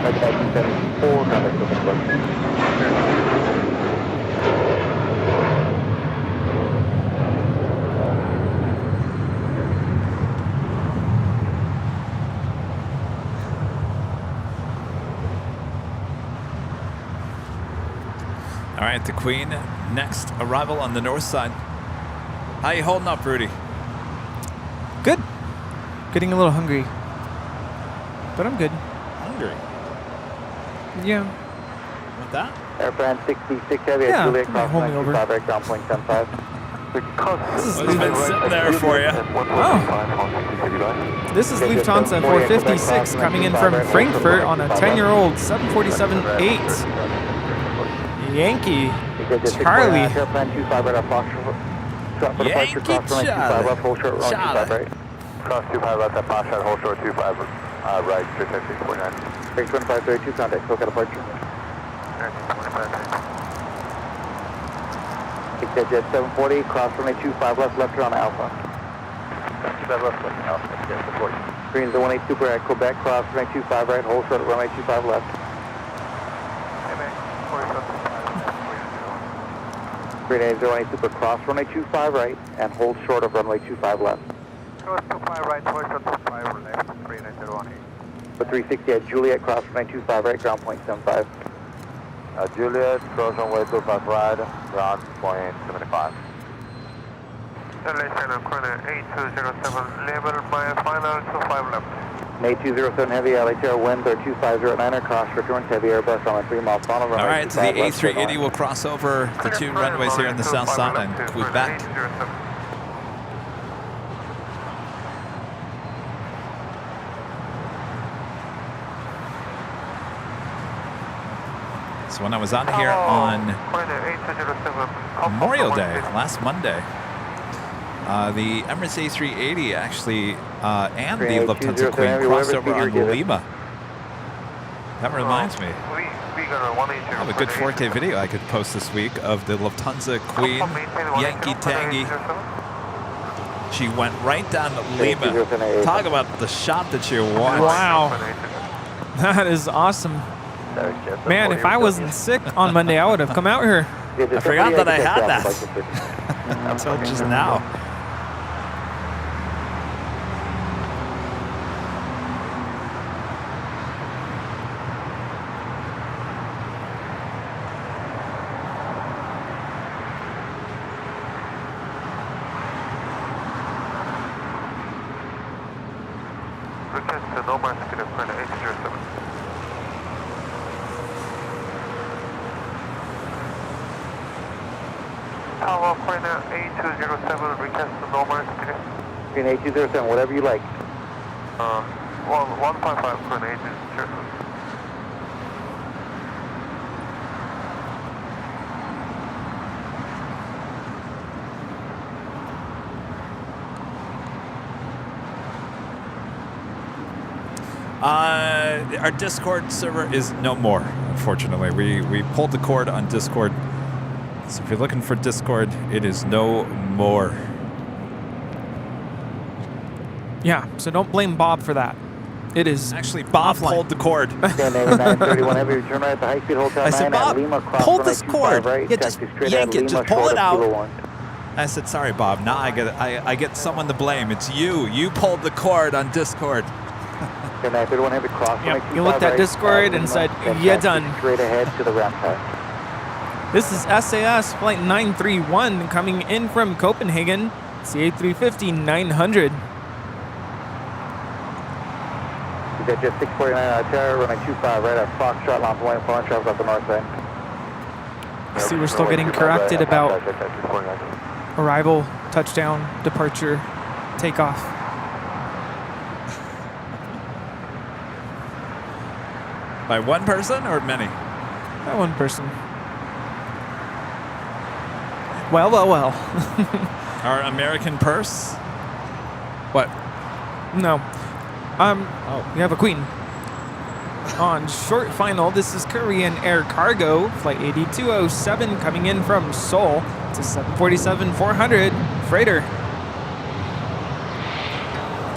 Next 1974, contact with the All right, the Queen, next arrival on the north side. How you holding up, Rudy? Good. Getting a little hungry. But I'm good. Hungry. Yeah. Want that? Air France 66 Heavy, Yeah, Juliet, come cross hold me over. 95 right, ground point 75. It's been sitting there for you. Oh. This is Lufthansa 456 coming in from Frankfurt on a 10-year-old 747-8. Yankee Charlie. Air France 25 right, Foxtrot. Yankee Cross runway 25 left, hold short, runway 25 right. Cross 25 left, at Foxtrot, hold short 25 right, 649. 62532, contact, SoCal departure. 6 740, cross runway 25 left, left turn on Alpha. 25 left, left, Alpha, yes, 40. Green's the 18 Super at Quebec, cross runway 25 right, hold short, runway 25 left. Green 808 Super, cross runway 25 right, and hold short of runway 25 left. Cross 25 right, hold short 25 left, 3918. For 360 at Juliet, cross runway 25 right, ground point 75. Juliet, cross runway 25 right, ground point 75. Listen, I'm corner 8207, level by final 25 left. May 207 Heavy, LA Terra wind, 2509er, cross returns, heavy Airbus on a 3-mile final runway. All right, so the 25 left, A380 will cross over the two runways here in the south side and Quebec. So when I was out here on Memorial Day, last Monday, the Emirates A380 actually and the Lufthansa Queen crossed over on Lima. That reminds me. I have a good 4K video I could post this week of the Lufthansa Queen Yankee Tangy. She went right down to Lima. Talk about the shot that you want. Wow. That is awesome. Man, if I wasn't sick on Monday, I would have come out here. I forgot that I had that until just now. Green 8207, whatever you like. 1.5 for an 8207. Our Discord server is no more, unfortunately. We pulled the cord on Discord. So if you're looking for Discord, it is no more. Yeah, so don't blame Bob for that. It is actually Bob offline. pulled the cord. 931 heavy, return right at the high-speed hold time I said, 9 at Bob, Lima, cross pull runway this 25 cord. right, Yeah, taxi just straight yank at it. Lima, Just pull short it of out. Kilo 1. I said, sorry, Bob. Now I get someone to blame. It's you. You pulled the cord on Discord. 931 heavy, cross runway 25 You looked at right, Discord and Lima, said, then "Yeah, taxi done." straight ahead to the ramp side. This is SAS Flight 931 coming in from Copenhagen, CA350 900. You got just 649 out of Terra, running 25 right at Foxtrot, line point, following traffic up the north side. See, we're still getting corrected about arrival, touchdown, departure, takeoff. By one person or many? By one person. Well, well, well. Our American purse? What? No. We have a queen. On short final, this is Korean Air Cargo, Flight 8207, coming in from Seoul. It's a 747-400 freighter.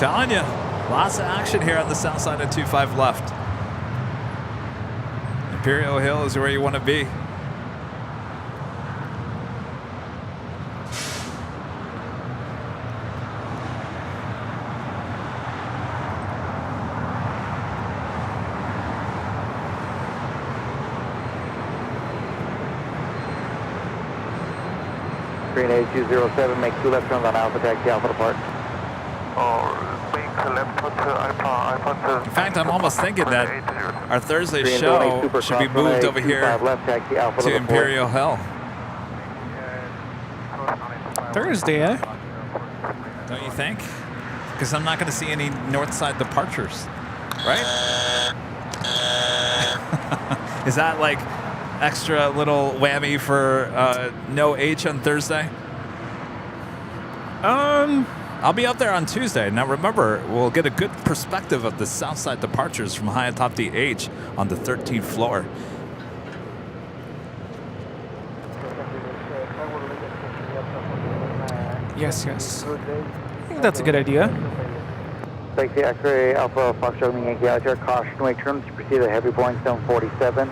Telling you, lots of action here on the south side of 25 left. Imperial Hill is where you want to be. Green 8207, make 2 left turns on Alpha, taxi Alpha depart. In fact, I'm almost thinking that our Thursday show should be moved over here to Imperial Hill. Thursday, eh? Don't you think? Because I'm not going to see any north side departures, right? Is that like extra little whammy for no H on Thursday? I'll be up there on Tuesday. Now remember, we'll get a good perspective of the south side departures from high atop the H on the 13th floor. Yes, yes. I think that's a good idea. Taxi X-ray Alpha Foxtrot Yankee out here. Caution, wake turns to proceed at heavy Boeing 747.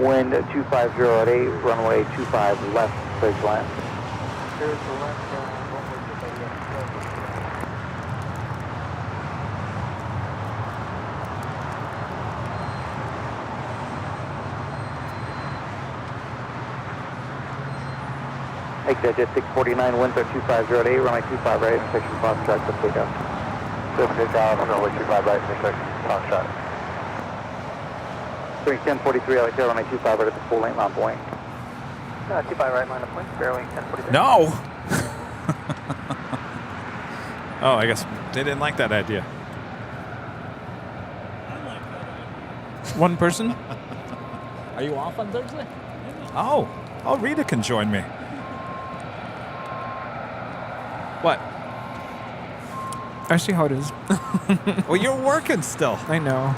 Wind 250 at 8, runway 25 left, place line. There's the left runway 25 left. Exit 649, winds are 250 at 8, runway 25 right, intersection Foxtrot, to take off. Just take off, runway 25 right, intersection Foxtrot. 1043, I like that, runway 25 right at the full length on point. 25 right, line of point, barreling 1043. No! Oh, I guess they didn't like that idea. One person? Are you off on Thursday? Oh, Rita can join me. What? I see how it is. Well, you're working still. I know.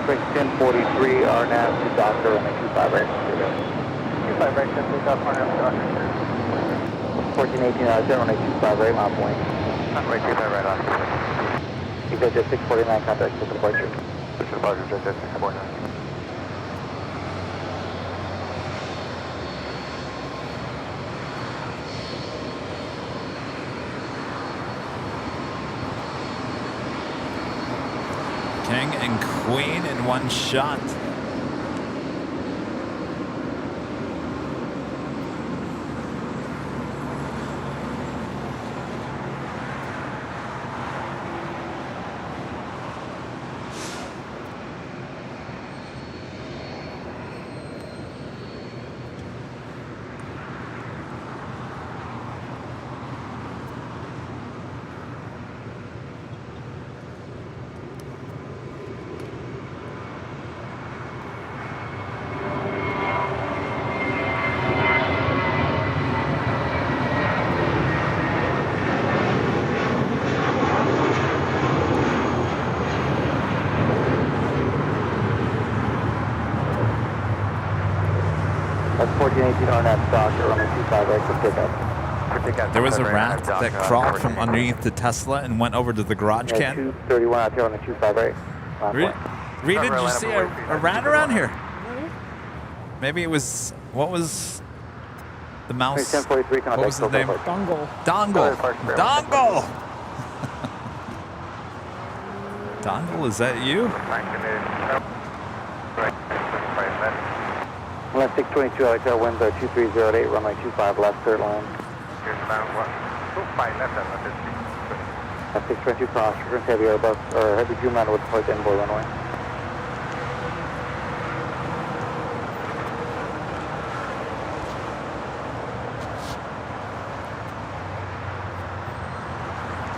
Break 1043, RNAV to Doctor, runway 25 right. 25 right, 10 takeoff, RNAV to Doctor. 1418 out of 10, runway 25 right, mount point. Runway 25 right, Oscar. Exit 649, contact with departure. Departure, exit 649. King and Queen in one shot. 2018 on that stock, runway 25 right for pickup. There was a rat that crawled from underneath the Tesla and went over to the garage can. 231 out here on the 25 right. Rita, did you see a rat around here? Maybe it was, what was the mouse? What was his name? Dongle. Dongle. Dongle! Dongle, is that you? Left 622 out here, winds are 2308, runway 25 left, third line. Left 622 cross, returns heavy Airbus, or heavy Dreamliner with deployed to inboard runway.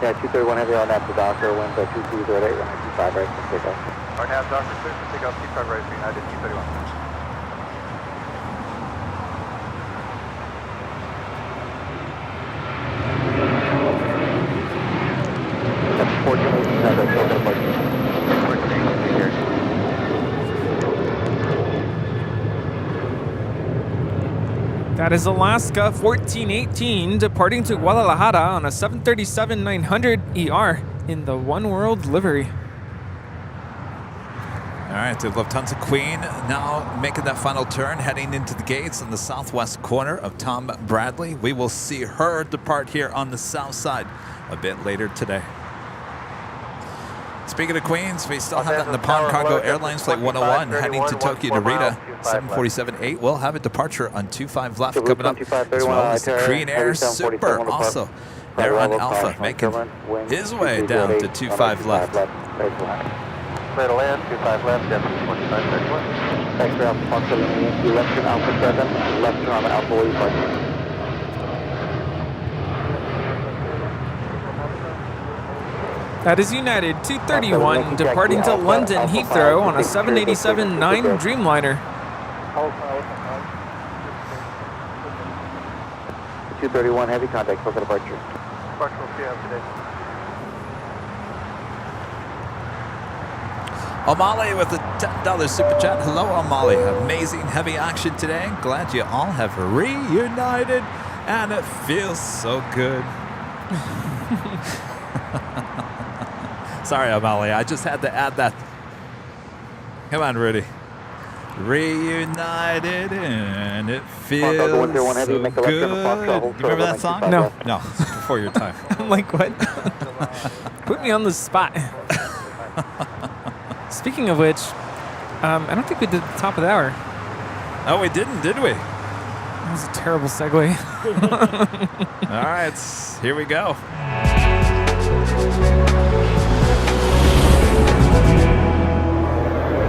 Yeah, 231 heavy on that to Docker, winds are 2308, runway 25 right for pickup. Or now Docker, clear for pickup, 25 right for United, 231. That is Alaska 1418 departing to Guadalajara on a 737-900 ER in the One World livery. All right, the Lufthansa Queen now making that final turn, heading into the gates on the southwest corner of Tom Bradley. We will see her depart here on the south side a bit later today. Speaking of Queens, we still have that Nippon Cargo Airlines Flight 101 heading to Tokyo Narita. 747-8 will have a departure on 25 left coming up, as well as the Korean Air Super also there on Alpha, making his way down to 25 left. Clear to land, 25 left, Deputy 2531. Thanks for Alpha Fox 7, left turn Alpha 7, left turn on Alpha Lee Park. That is United 231 departing to London Heathrow on a 787-9 Dreamliner. 231 heavy contact for departure. Departure will see you today. O'Malley with a $10 super chat. Hello, O'Malley. Amazing heavy action today. Glad you all have reunited, and it feels so good. Sorry, O'Malley. I just had to add that. Come on, Rudy. Reunited, and it feels so good. You remember that song? No. No, before your time. I'm like, what? Put me on the spot. Speaking of which, I don't think we did the top of the hour. Oh, we didn't, did we? That was a terrible segue. All right, here we go.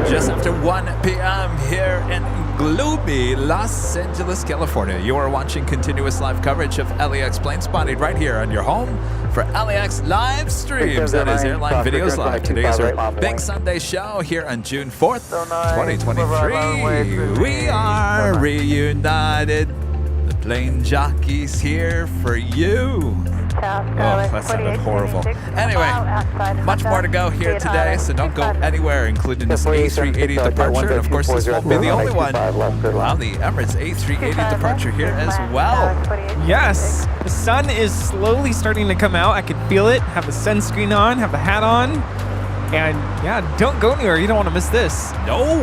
Just after 1 p.m. here in gloomy Los Angeles, California. You are watching continuous live coverage of LAX Plane Spotting right here on your home for LAX live streams. That is Airline Videos Live. Today is our big Sunday show here on June 4th, 2023. We are reunited. The Plane Jockeys here for you. Oh, that sounded horrible. Anyway, much more to go here today, so don't go anywhere, including this A380 departure. And of course, this won't be the only one. Wow, the Emirates A380 departure here as well. Yes, the sun is slowly starting to come out. I can feel it. Have a sunscreen on, have a hat on. And yeah, don't go anywhere. You don't want to miss this. No.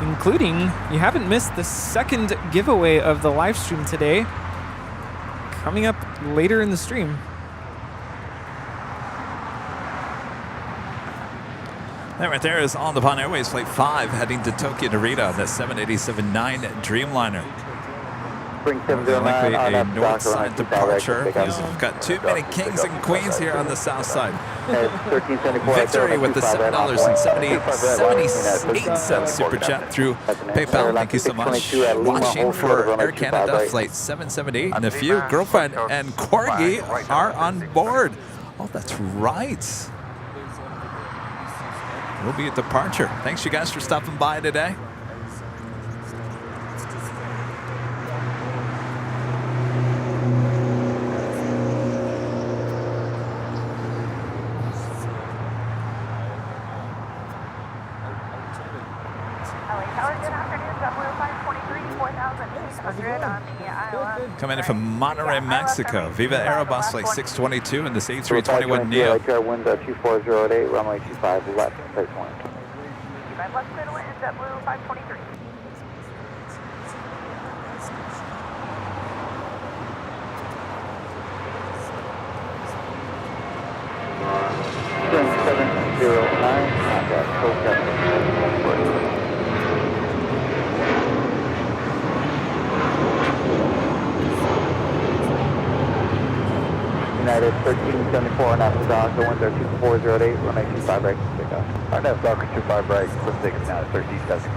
Including, you haven't missed the second giveaway of the live stream today, coming up later in the stream. That right there is On the Nippon Airways Flight 5 heading to Tokyo Narita, the 787-9 Dreamliner. Likely a north side departure because we've got too many kings and queens here on the south side. Victory with the $7.78 super chat through PayPal. Thank you so much. Watching for Air Canada Flight 778, and a few girlfriend and Corgi are on board. Oh, that's right. Will be a departure. Thanks you guys for stopping by today. LA Tower Coming in from Monterrey, Mexico. Viva Aerobus Flight 622 in this A321 Neo. Wind 2408, runway 25 left, clear 20. 25 left, clear to wind, JetBlue 523. United 1374 and after dock, the winds are 2408, runway 25 right, take off. RNAV Docker 25 right, clip tickets now at 1374.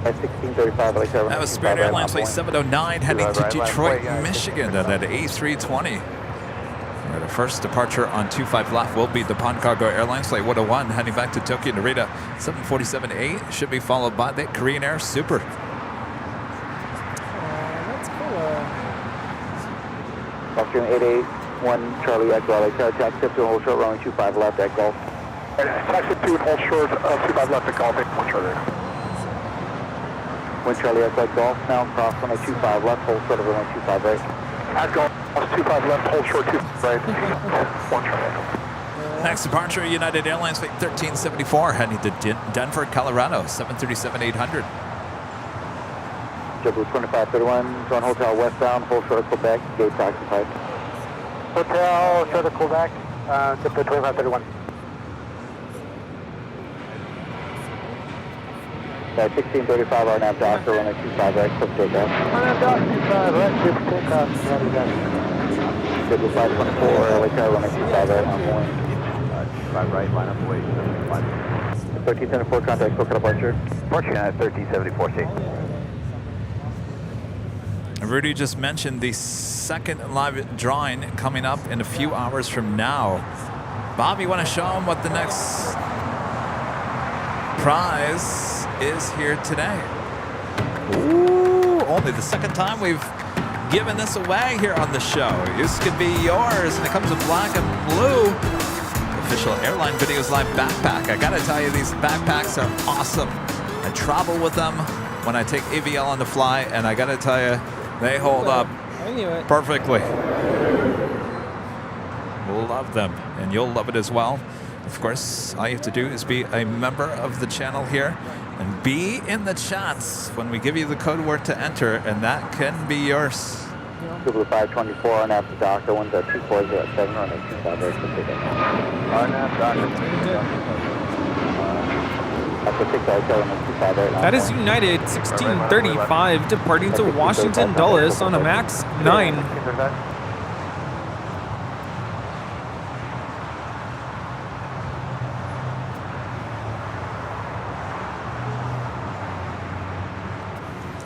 At 1635, LA Tower. That was Spirit Airlines Flight 709 heading to Detroit, Michigan on that A320. Where the first departure on 25 left will be the Pond Cargo Airlines Flight 101 heading back to Tokyo Narita. 747-8 should be followed by the Korean Air Super. That's cool. Austrian 881 Charlie Echo, LA Tower, taxi up to hold short, runway 25 left at Gulf. Taxi to and hold short, 25 left at Gulf, 1 Charlie. Wind Charlie Echo at Gulf, now cross runway 25 left, hold short of runway 25 right. At Gulf, 25 left, hold short 2 right, 1 Charlie. Next departure, United Airlines Flight 1374 heading to Denver, Colorado, 737-800. JetBlue 2531, Zone Hotel westbound, hold short of Quebec, gate taxi pipe. Hotel, short of Quebec, JetBlue 2531. At 1635, RNAV Docker, runway 25 right, clip takeoff. RNAV Docker 25 right, clip takeoff, JetBlue 524, LA Tower, runway 25 right, on point. 5 right, line up away, 1374, contact, quick departure. Departure at 1374, safe. Rudy just mentioned the second live drawing coming up in a few hours from now. Bob, you want to show him what the next prize is here today? Ooh, only the second time we've given this away here on the show. This could be yours, and it comes in black and blue. Official Airline Videos Live backpack. I gotta tell you, these backpacks are awesome. I travel with them when I take AVL on the fly, and I gotta tell you, they hold up I knew it. perfectly. Love them, and you'll love it as well. Of course, all you have to do is be a member of the channel here and be in the chats when we give you the code word to enter, and that can be yours. JetBlue 524, RNAV to Docker, winds at 2407, runway 25 right, clip takeoff. RNAV Docker. That is United 1635 departing to Washington Dulles on a MAX 9.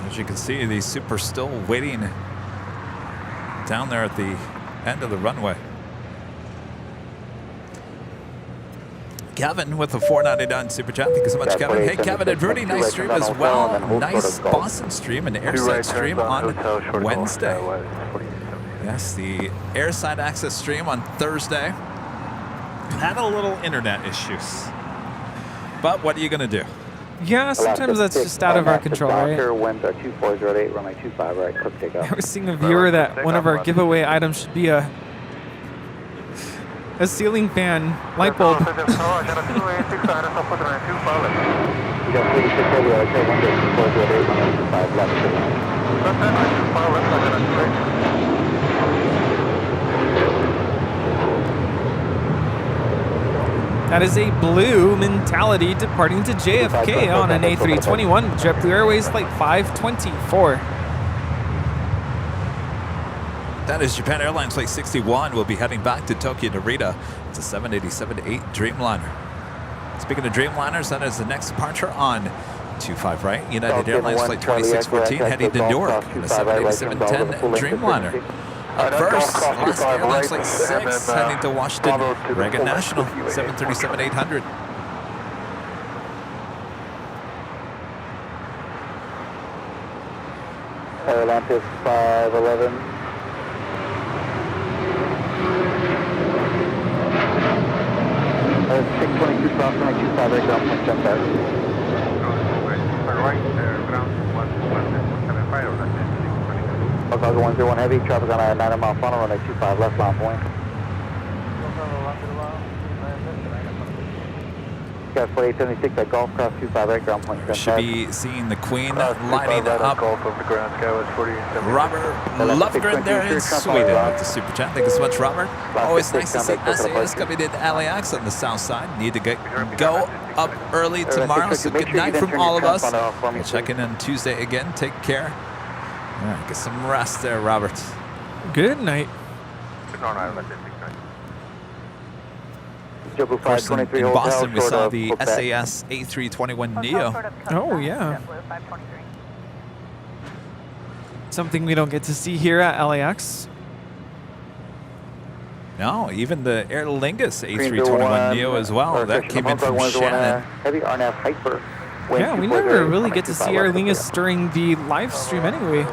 As you can see, the Super still waiting down there at the end of the runway. Kevin with a 499 Super Chat. Thank you so much, Kevin. Hey, Kevin and Rudy, nice stream as well. Nice Boston stream and airside stream on Wednesday. Yes, the airside access stream on Thursday. Had a little internet issues. But what are you going to do? Yeah, sometimes that's just out of our control, right? Winds are 2408, runway 25 right, clip takeoff. I was seeing a viewer that one of our giveaway items should be a ceiling fan light bulb. That is a blue mentality departing to JFK on an A321 JetBlue Airways Flight 524. That is Japan Airlines Flight 61. We'll be heading back to Tokyo Narita. It's a 787-8 Dreamliner. Speaking of Dreamliners, that is the next departure on 25 right. United Airlines Flight 2614 heading to Newark in a 787-10 Dreamliner. Up first, Alaska Airlines Flight 6 heading to Washington Reagan National 737-800. Atlantis 511. There's 622 cross, 125 right down, point jump back. Right, ground 175 over there. Chicago 101 heavy, traffic on a 90 mile funnel, runway 25 left, line point. Got 4876 at Golf Cross 25 right, ground point. Should be seeing the Queen lining up. Golf over the ground, Skywest 40. Robert Lovegren there in Sweden with the super chat. Thank you so much, Robert. Always nice to see SAS coming in LAX on the south side. Need to go up early tomorrow, so good night from all of us. We'll check in on Tuesday again. Take care. All right, get some rest there, Robert. Good night. Of course, in Boston, we saw the SAS A321neo. Oh, yeah. Something we don't get to see here at LAX. No, even the Aer Lingus A321neo as well. That came in from Shannon. Yeah, we never really get to see Aer Lingus during the live stream anyway.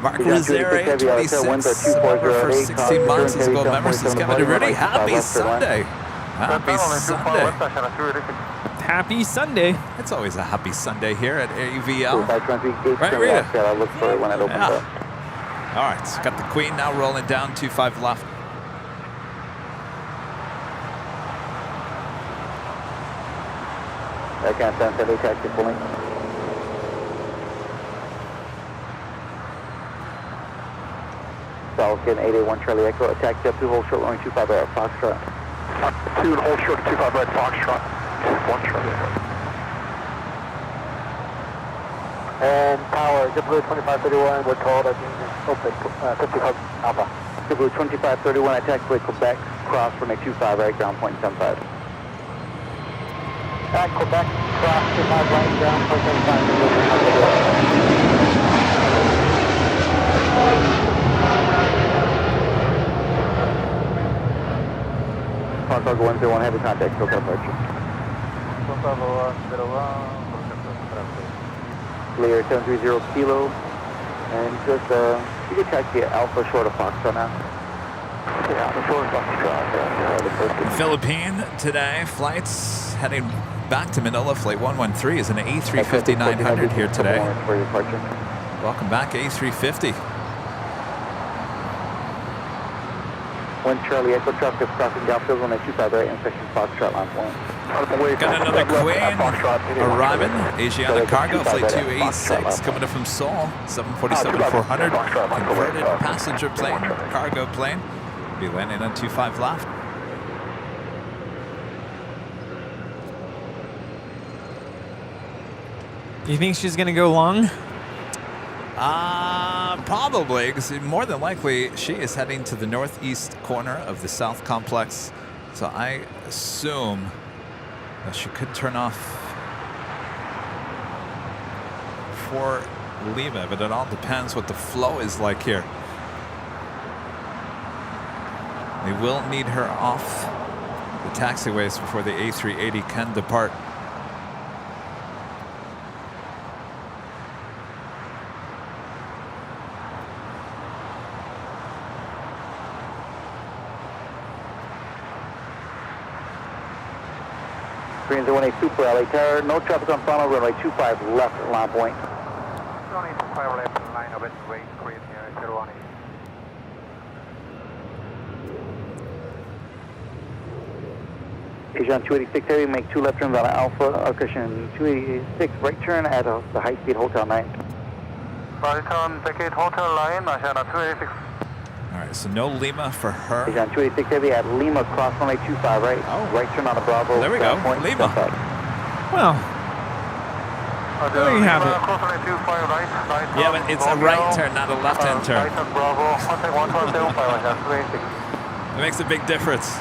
Mark Lazare, 26, for 16 months as a gold member, says Kevin Rudy. Happy Sunday. Happy Sunday. Happy Sunday. It's always a happy Sunday here at AVL. Right, Rita? Yeah. All right, so got the Queen now rolling down, 25 left. I can't stand for the taxi pulling. Falcon 881 Charlie Echo, attack up 2 hold short, runway 25 right, Foxtrot. 2 and hold short, 25 right, Foxtrot. 1 Charlie Echo. And power, JetBlue 2531, we're told I think it's open, 55 Alpha. JetBlue 2531, attack with Quebec, cross runway 25 right, ground point 75. At Quebec, cross 25 right, ground point 75. Chicago 101 heavy contact, SoCal approaching. Clear 730 kilo, and just you can taxi at Alpha short of Foxtrot now. Yeah, Alpha short of Foxtrot. Philippine today, flights heading back to Manila. Flight 113 is an A350-900 here today. Welcome back, A350. 1 Charlie Echo traffic crossing downfield on a 25 right intersection Foxtrot line point. Got another Queen arriving. Asiana Cargo, Flight 286 coming up from Seoul. 747-400, converted passenger plane, cargo plane. Be landing on 25 left. You think she's going to go long? Probably, because more than likely she is heading to the northeast corner of the South Complex. So I assume that she could turn off for Lima, but it all depends what the flow is like here. They will need her off the taxiways before the A380 can depart. Green 01A Super LA Tower, no traffic on final, runway 25 left at line point. Runway 25 left, line of it, wait, Green 01A. Asian 286 heavy, make 2 left turns on Alpha, cushion 286 right turn at the high-speed hotel 9. Right turn, vacate hotel line, Asian 286. All right, so no Lima for her. Asian 286 heavy at Lima, cross runway 25 right. Oh. Right turn on the Bravo. There we go, Lima. Well, there you have it. Yeah, but it's a right turn, not a left-hand turn. Right turn Bravo, 171.75, It makes a big difference.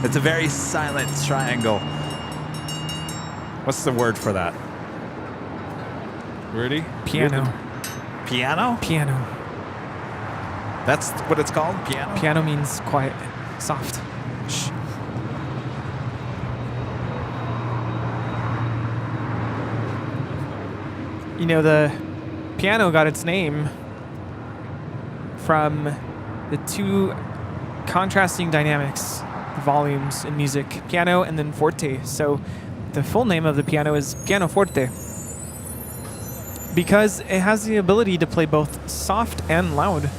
It's a very silent triangle. What's the word for that? Rudy? Piano. Piano? Piano. That's what it's called? Piano? Piano means quiet, soft. Shh. you know, the piano got its name from the two contrasting dynamics, the volumes in music, piano and then forte. So the full name of the piano is pianoforte because it has the ability to play both soft and loud,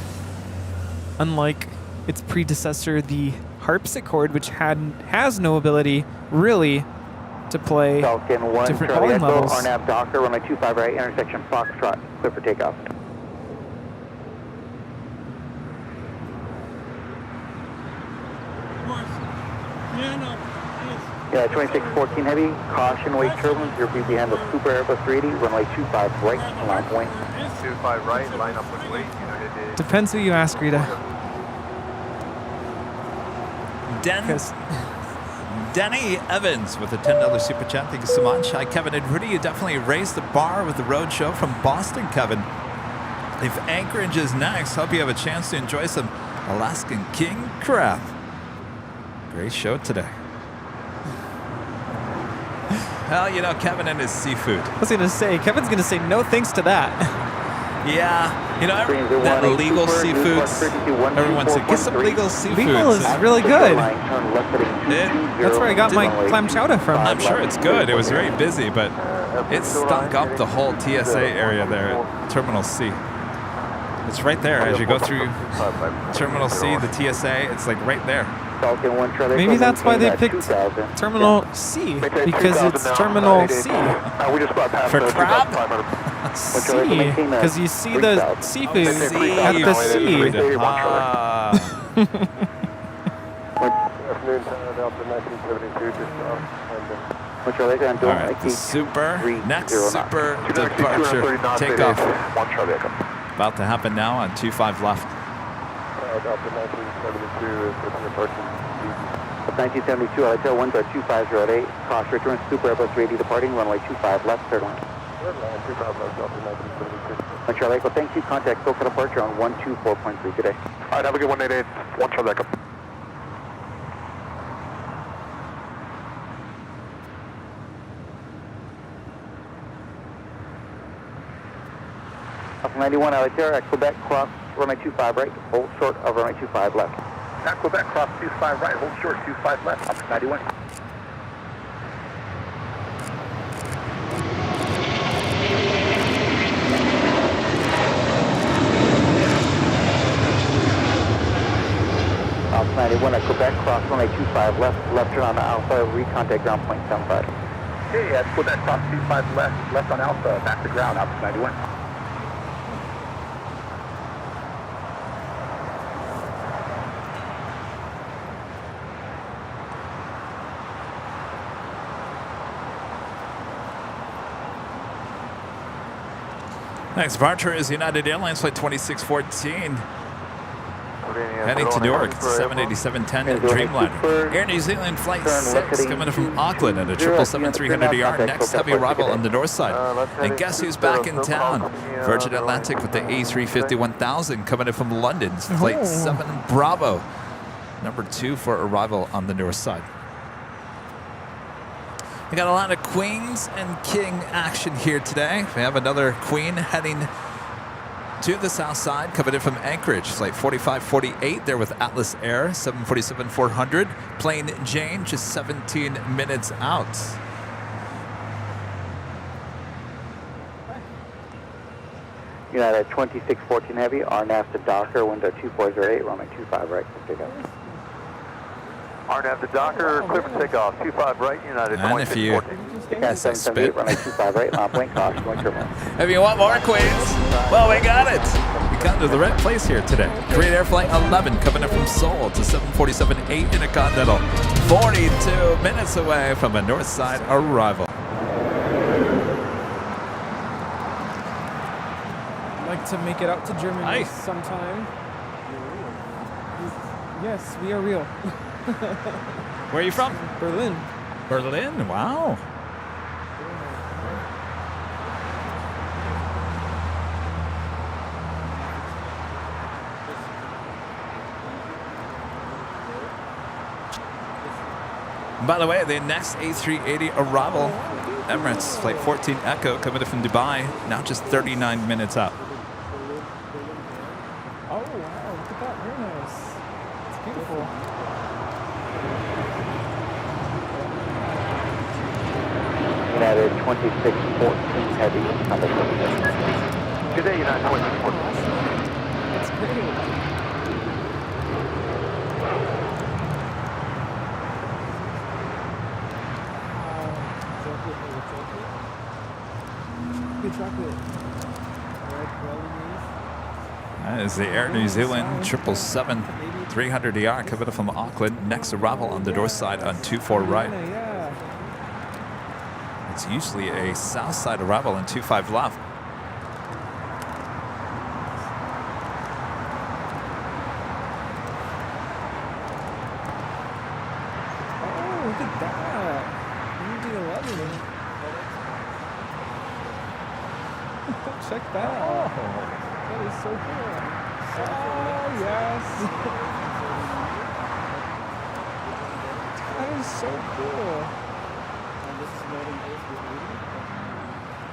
unlike its predecessor, the harpsichord, which has no ability really to play Falcon 1, different Charlie volume Echo, levels. RNAV Docker, runway 25 right, intersection Foxtrot, clear for takeoff. Of course, piano is Yeah, 2614 heavy, caution wake turbulence, you're behind the Super Airbus 380, runway 25 right, line point. 25 right, line up with weight, United. Depends who you ask, Rita. Denny Evans with a $10 super chat. Thank you so much. Hi, Kevin and Rudy. You definitely raised the bar with the road show from Boston, Kevin. If Anchorage is next, hope you have a chance to enjoy some Alaskan king crab. Great show today. Well, you know, Kevin and his seafood. I was going to say, Kevin's going to say no thanks to that. Yeah, you know, that legal seafoods. Everyone said, get some legal seafoods. Legal is really good. That's where I got my clam chowder from. I'm sure it's good. It was very busy, but it stunk up the whole TSA area there at Terminal C. It's right there as you go through Terminal C, the TSA. It's like right there. Maybe that's why they picked Terminal C, because it's Terminal C. For crab? C, because you see the seafood at the sea. All right, the next super departure takeoff. About to happen now on 25 left. 1972, LHL 1.2508, cost return, Super Airbus 380 departing, runway 25 left, third line. Charlie Echo, thank you. Contact SoCal departure on 124.3 today. All right, have a good 188. 1 Charlie Echo. Alpha 91, LHR at Quebec, cross runway 25 right, hold short of runway 25 left. At Quebec, cross 25 right, hold short 25 left, Alpha 91. Alpha 91 at Quebec, cross runway 25 left turn on the Alpha, recontact ground point 75. Hey, at Quebec, cross 25 left on Alpha, back to ground, Alpha 91. Next departure is United Airlines flight 2614. Heading to Newark, 787-10 Dreamliner. Air New Zealand flight 6 coming from Auckland at a 777-300ER. Next heavy arrival on the north side. And guess who's back in town? Virgin Atlantic with the A350-1000 coming in from London. Flight 7 Bravo. Number 2 for arrival on the north side. We got a lot of queens and king action here today. We have another queen heading to the south side, coming in from Anchorage. Flight 4548 there with Atlas Air, 747-400. Plane Jane, just 17 minutes out. United 2614 Heavy, RNAV to Docker, window 2408, runway 25 right, take off. RNAV to Docker, clear for takeoff, 25 right, United And if you spit. Runway 25 right, line point, caution, going turbulence. If you want more queens, well, we got it. We come to the right place here today. Korean Air Flight 11 coming in from Seoul to 747-8 Intercontinental. 42 minutes away from a north side arrival. I'd like to make it out to Germany Hi. sometime. Yes, we are real. Where are you from? Berlin. Berlin? Wow. By the way, the next A380 arrival Emirates, flight 14 Echo, coming in from Dubai, now just 39 minutes out. Oh, wow, look at that, very nice. It's beautiful. United 2614 Heavy. Good day, United 2614. That's great. Good chocolate. That is the Air New Zealand 777-300ER coming in from Auckland. Next arrival on the door side on 24 right. It's usually a south side arrival on 25 left. Oh, look at that. MD-11. Check that out. That is so cool. Oh, yes. That is so cool.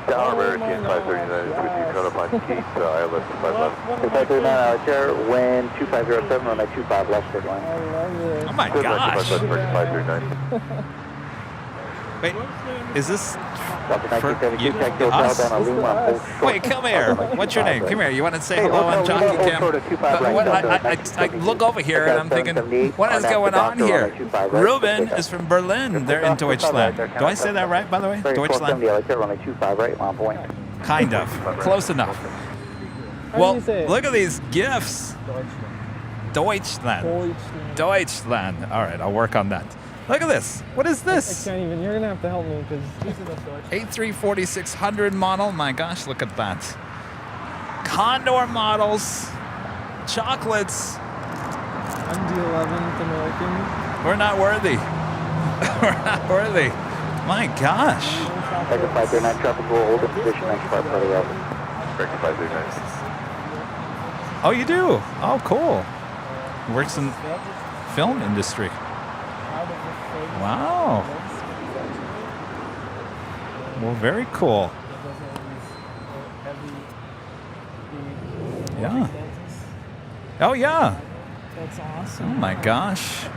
Down American 539 with you, count upon Keith, ILS 511. 539 Altair, wind 2507, runway 25 left, straight line. I love it. Oh my gosh. 539. Wait, is this Delta for 1972, you? taxi hotel Us? down on Lima, hold short. Wait, come here. What's your name? Come here. You want to say hello on Jockey Cam? I look over here and I'm thinking, what is going on here? Ruben is from Berlin. They're in Deutschland. Do I say that right, by the way? Deutschland? Runway 25 right, line point. Kind of. Close enough. Well, look at these gifts. Deutschland. Deutschland. All right, I'll work on that. Look at this. What is this? I can't even. You're going to have to help me because A340-600 model. My gosh, look at that. Condor models. Chocolates. MD-11 American. We're not worthy. We're not worthy. My gosh. Second 539, traffic will hold in position, 95 for the routing. Second 539. Oh, you do? Oh, cool. Works in film industry. Wow. Well, very cool. Yeah. Oh, yeah. That's awesome. Oh, my gosh. Oh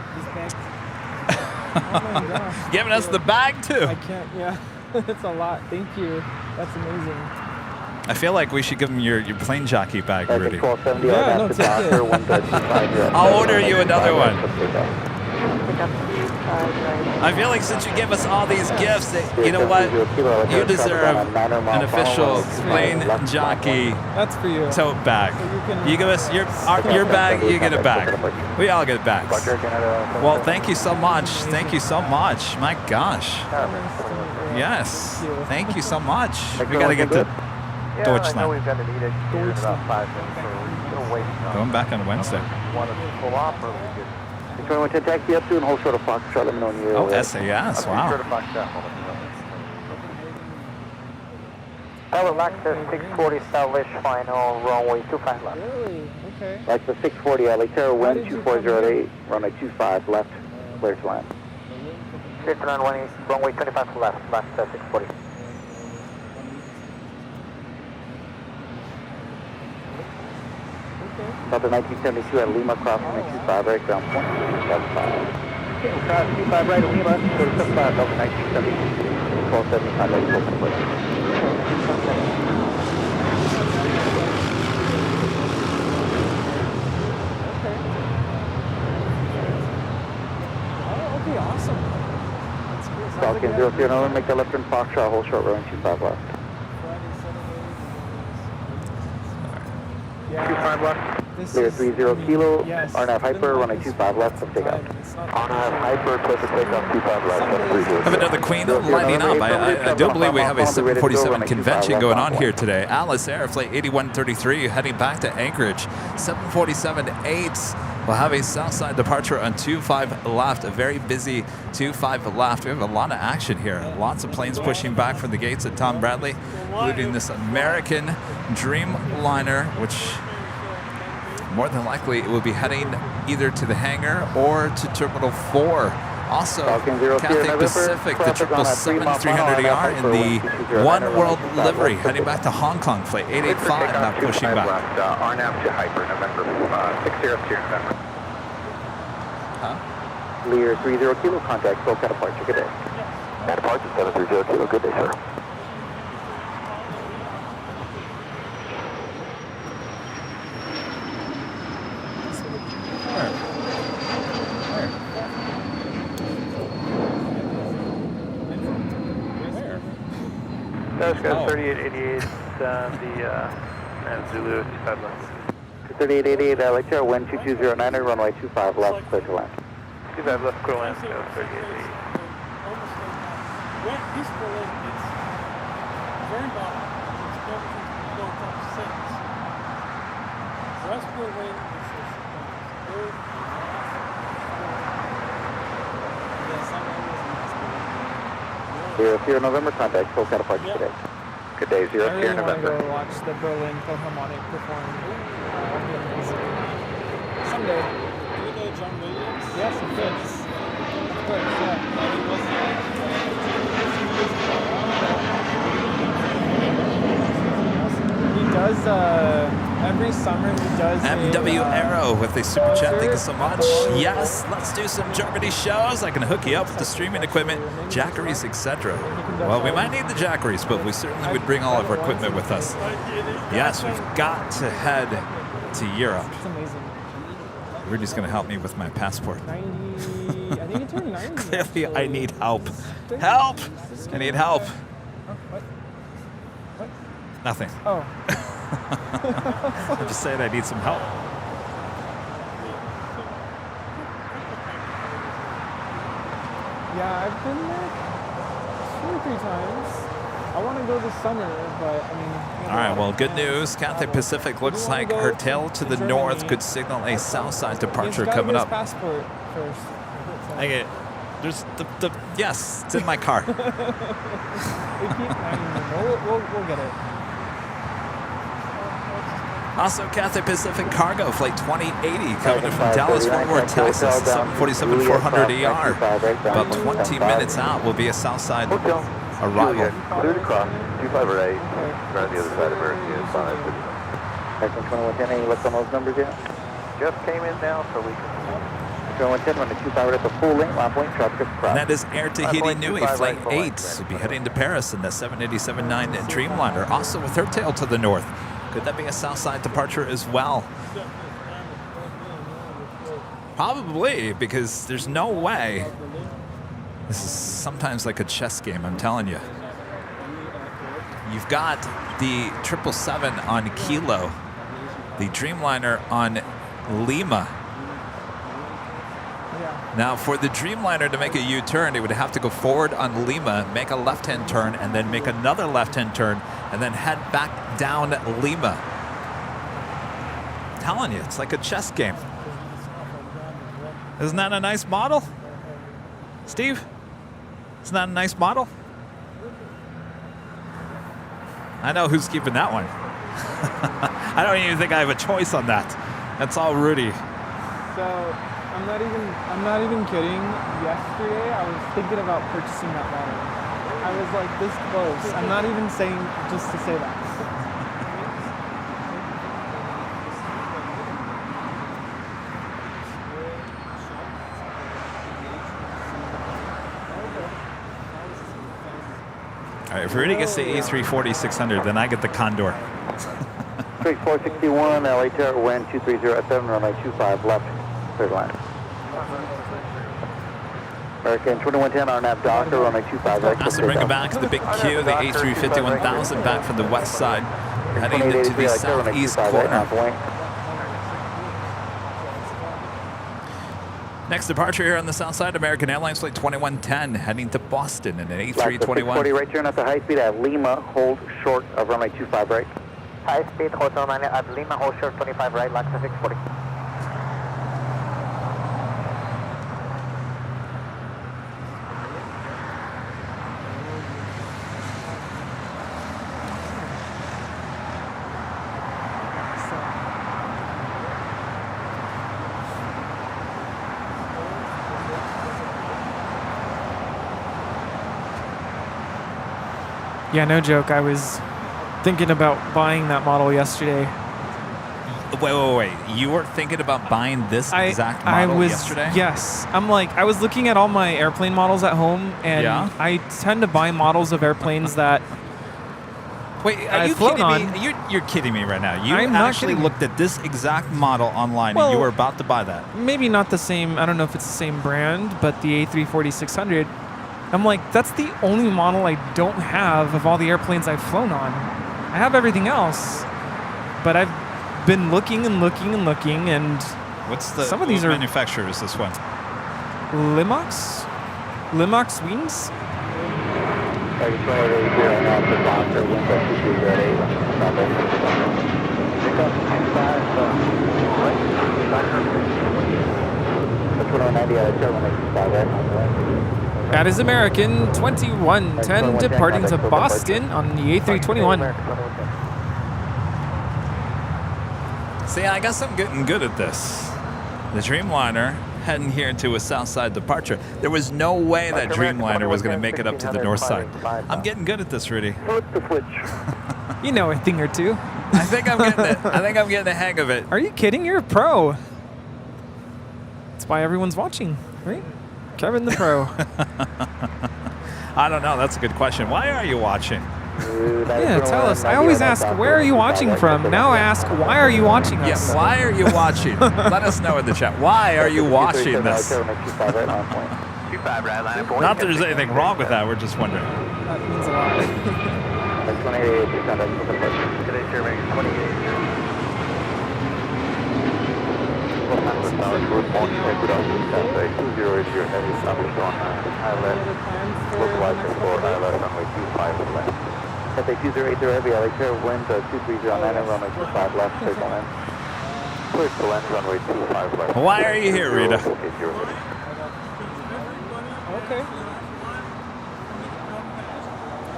my gosh. Giving us the bag, too. I can't, yeah. It's a lot. Thank you. That's amazing. I feel like we should give him your plane jockey bag, Rudy. Yeah, no, take it. I'll order you another one. I feel like since you give us all these gifts, that, you know what? You deserve an official plane jockey That's for you. tote bag. You give us your bag, you get a bag. We all get bags. Well, thank you so much. Thank you so much. My gosh. Yes. Thank you so much. We got to get to Deutschland. we've got to need it in about 5 minutes, so we'll wait. Going back on Wednesday. Want to pull off, or we good? 2110 taxi up to and hold short of Foxtrot, let me know when you're Oh, ready. SAS. Wow. LAX 640 establish final runway 25 left. Really? Okay. Like the 640 Altair, wind 2408, runway 25 left, clear to land. 59 runway 25 left, last 640. Delta 1972 at Lima, crossing at 25 right, ground point, 75. Okay, we'll cross 25 right at Lima, go to 75, Delta 1972, 1275 right, full complete. Oh, okay, awesome. That's cool. Sounds Falcon 030, make that left turn Foxtrot, hold short, running 25 left. Yeah. 25 left. This Clear is- 30 kilo, yes. RNAV Hyper, runway 25 left, for takeoff. RNAV Hyper, close to takeoff, 25 left, that's 30. Have another Queen lining up. I do believe we have a 747 convention going on here today. Alice Air Flight 8133 heading back to Anchorage. 747-8 will have a Southside departure on 25 left. A very busy 25 left. We have a lot of action here. Lots of planes pushing back from the gates at Tom Bradley, including this American Dreamliner, which more than likely it will be heading either to the hangar or to Terminal 4 Also, Falcon 0 Cathay November, Pacific, the traffic on that 777-300ER in the 3-mile One final, World 125 livery, left. heading back to Hong Kong, flight 885, now pushing back. RNAV to Hyper, November 602 November. Huh? Lear 30 Kilo, contact SoCal departure, good day. Departure 730 Kilo, good day, sir. That's got 3888, and Zulu 25 left. 3888, LAX, wind 2209, runway 25 left, clear to land. 25 left, clear land, go 3888. East Berlin, it's very bottom. It's everything built up since. West Berlin is this third and last. Yeah, some areas in West Berlin. 0 November, contact SoCal departure, good day. Good day, 0 I really want to November. go watch the Berlin Philharmonic perform. Someday. Do you know John Williams? Yes, of course. Of course, yeah. And he was He does, every summer he does MW Arrow with a super chat, thank you so much. concert. Yes, let's do some Germany shows. I can hook you up with the streaming equipment, jackeries, etc. Well, we might need the jackeries, but we certainly would bring all of our equipment with us. Yes, we've got to head to Europe. It's amazing. Rudy's going to help me with my passport. 90, I think it turned 90. Clearly, I need help. Help! I need help. What? Nothing. Oh. I'm just saying I need some help. Yeah, I've been there 2 or 3 times. I want to go this summer, but I mean... All right, well, good news. Cathay Pacific looks like her tail to the north could signal a south side departure coming up. Passport first. I get. There's the yes, it's in my car. We keep finding them. We'll get it. Also, Cathay Pacific Cargo Flight 2080 coming in from Dallas, Fort Worth, Texas, 747-400ER. About 20 minutes out will be a Southside arrival. Clear to cross, 258, around the other side of America, 5. Section 2110, any look on those numbers yet? Just came in now, so we can... 2110, running 25 at the full length, line point, traffic across. And that is Air Tahiti Nui, Flight 8. We'll be heading to Paris in the 787-9 Dreamliner, also with her tail to the north. Could that be a Southside departure as well? Probably, because there's no way. This is sometimes like a chess game, I'm telling you. You've got the 777 on Kilo, the Dreamliner on Lima. Now, for the Dreamliner to make a U-turn, it would have to go forward on Lima, make a left-hand turn, and then make another left-hand turn, and then head back down Lima. I'm telling you, it's like a chess game. Isn't that a nice model? Steve? Isn't that a nice model? I know who's keeping that one. I don't even think I have a choice on that. That's all Rudy. So I'm not even kidding. Yesterday I was thinking about purchasing that model. I was like this close. I'm not even saying just to say that. All right, if Rudy gets the A340-600, then I get the Condor. Straight 461, LA Tower, wind 2307, runway 25 left, clear line. American 2110, RNAV Docker, runway 25 right. Now to bring it back to the big Q, the A350-1000 back from the west side, heading into the southeast corner. Next departure here on the south side, American Airlines Flight 2110, heading to Boston in an A321. 640 right turn at the high speed at Lima, hold short of runway 25 right. High speed, hotel 9 at Lima, hold short 25 right, LAX 640. Yeah, no joke. I was thinking about buying that model yesterday. Wait. You were thinking about buying this exact model yesterday? Yes. I'm like, I was looking at all my airplane models at home, and Yeah? I tend to buy models of airplanes that Wait, are I've you flown kidding me? on. You're kidding me right now. You I'm not actually kidding you. looked at this exact model online Well, and you were about to buy that. maybe not the same. I don't know if it's the same brand, but the A340-600. I'm like, that's the only model I don't have of all the airplanes I've flown on. I have everything else, but I've been looking and looking and looking, and What's the some of these what are manufacturer is this one? Limox wings. That is American 2110 departing to Boston on the A321. See, I guess I'm getting good at this. The Dreamliner heading here into a south side departure. There was no way that Dreamliner was going to make it up to the north side. I'm getting good at this, Rudy. Flip the switch. You know a thing or two. I think I'm getting it. I think I'm getting the hang of it. Are you kidding? You're a pro. That's why everyone's watching, right? Kevin the pro. I don't know. That's a good question. Why are you watching? Yeah, tell us. I always ask, where are you watching from? Now I ask, why are you watching us? Yes, why are you watching? Let us know in the chat. Why are you watching this? 25 right line of point. Not that there's anything wrong with that. We're just wondering. That means a lot. 28, today Sherman 28. Cathay 2080 Heavy, LAX wind 2309 and runway 25 left, circle in. Clear to land, runway 25 left. Why are you here, Rita? Okay.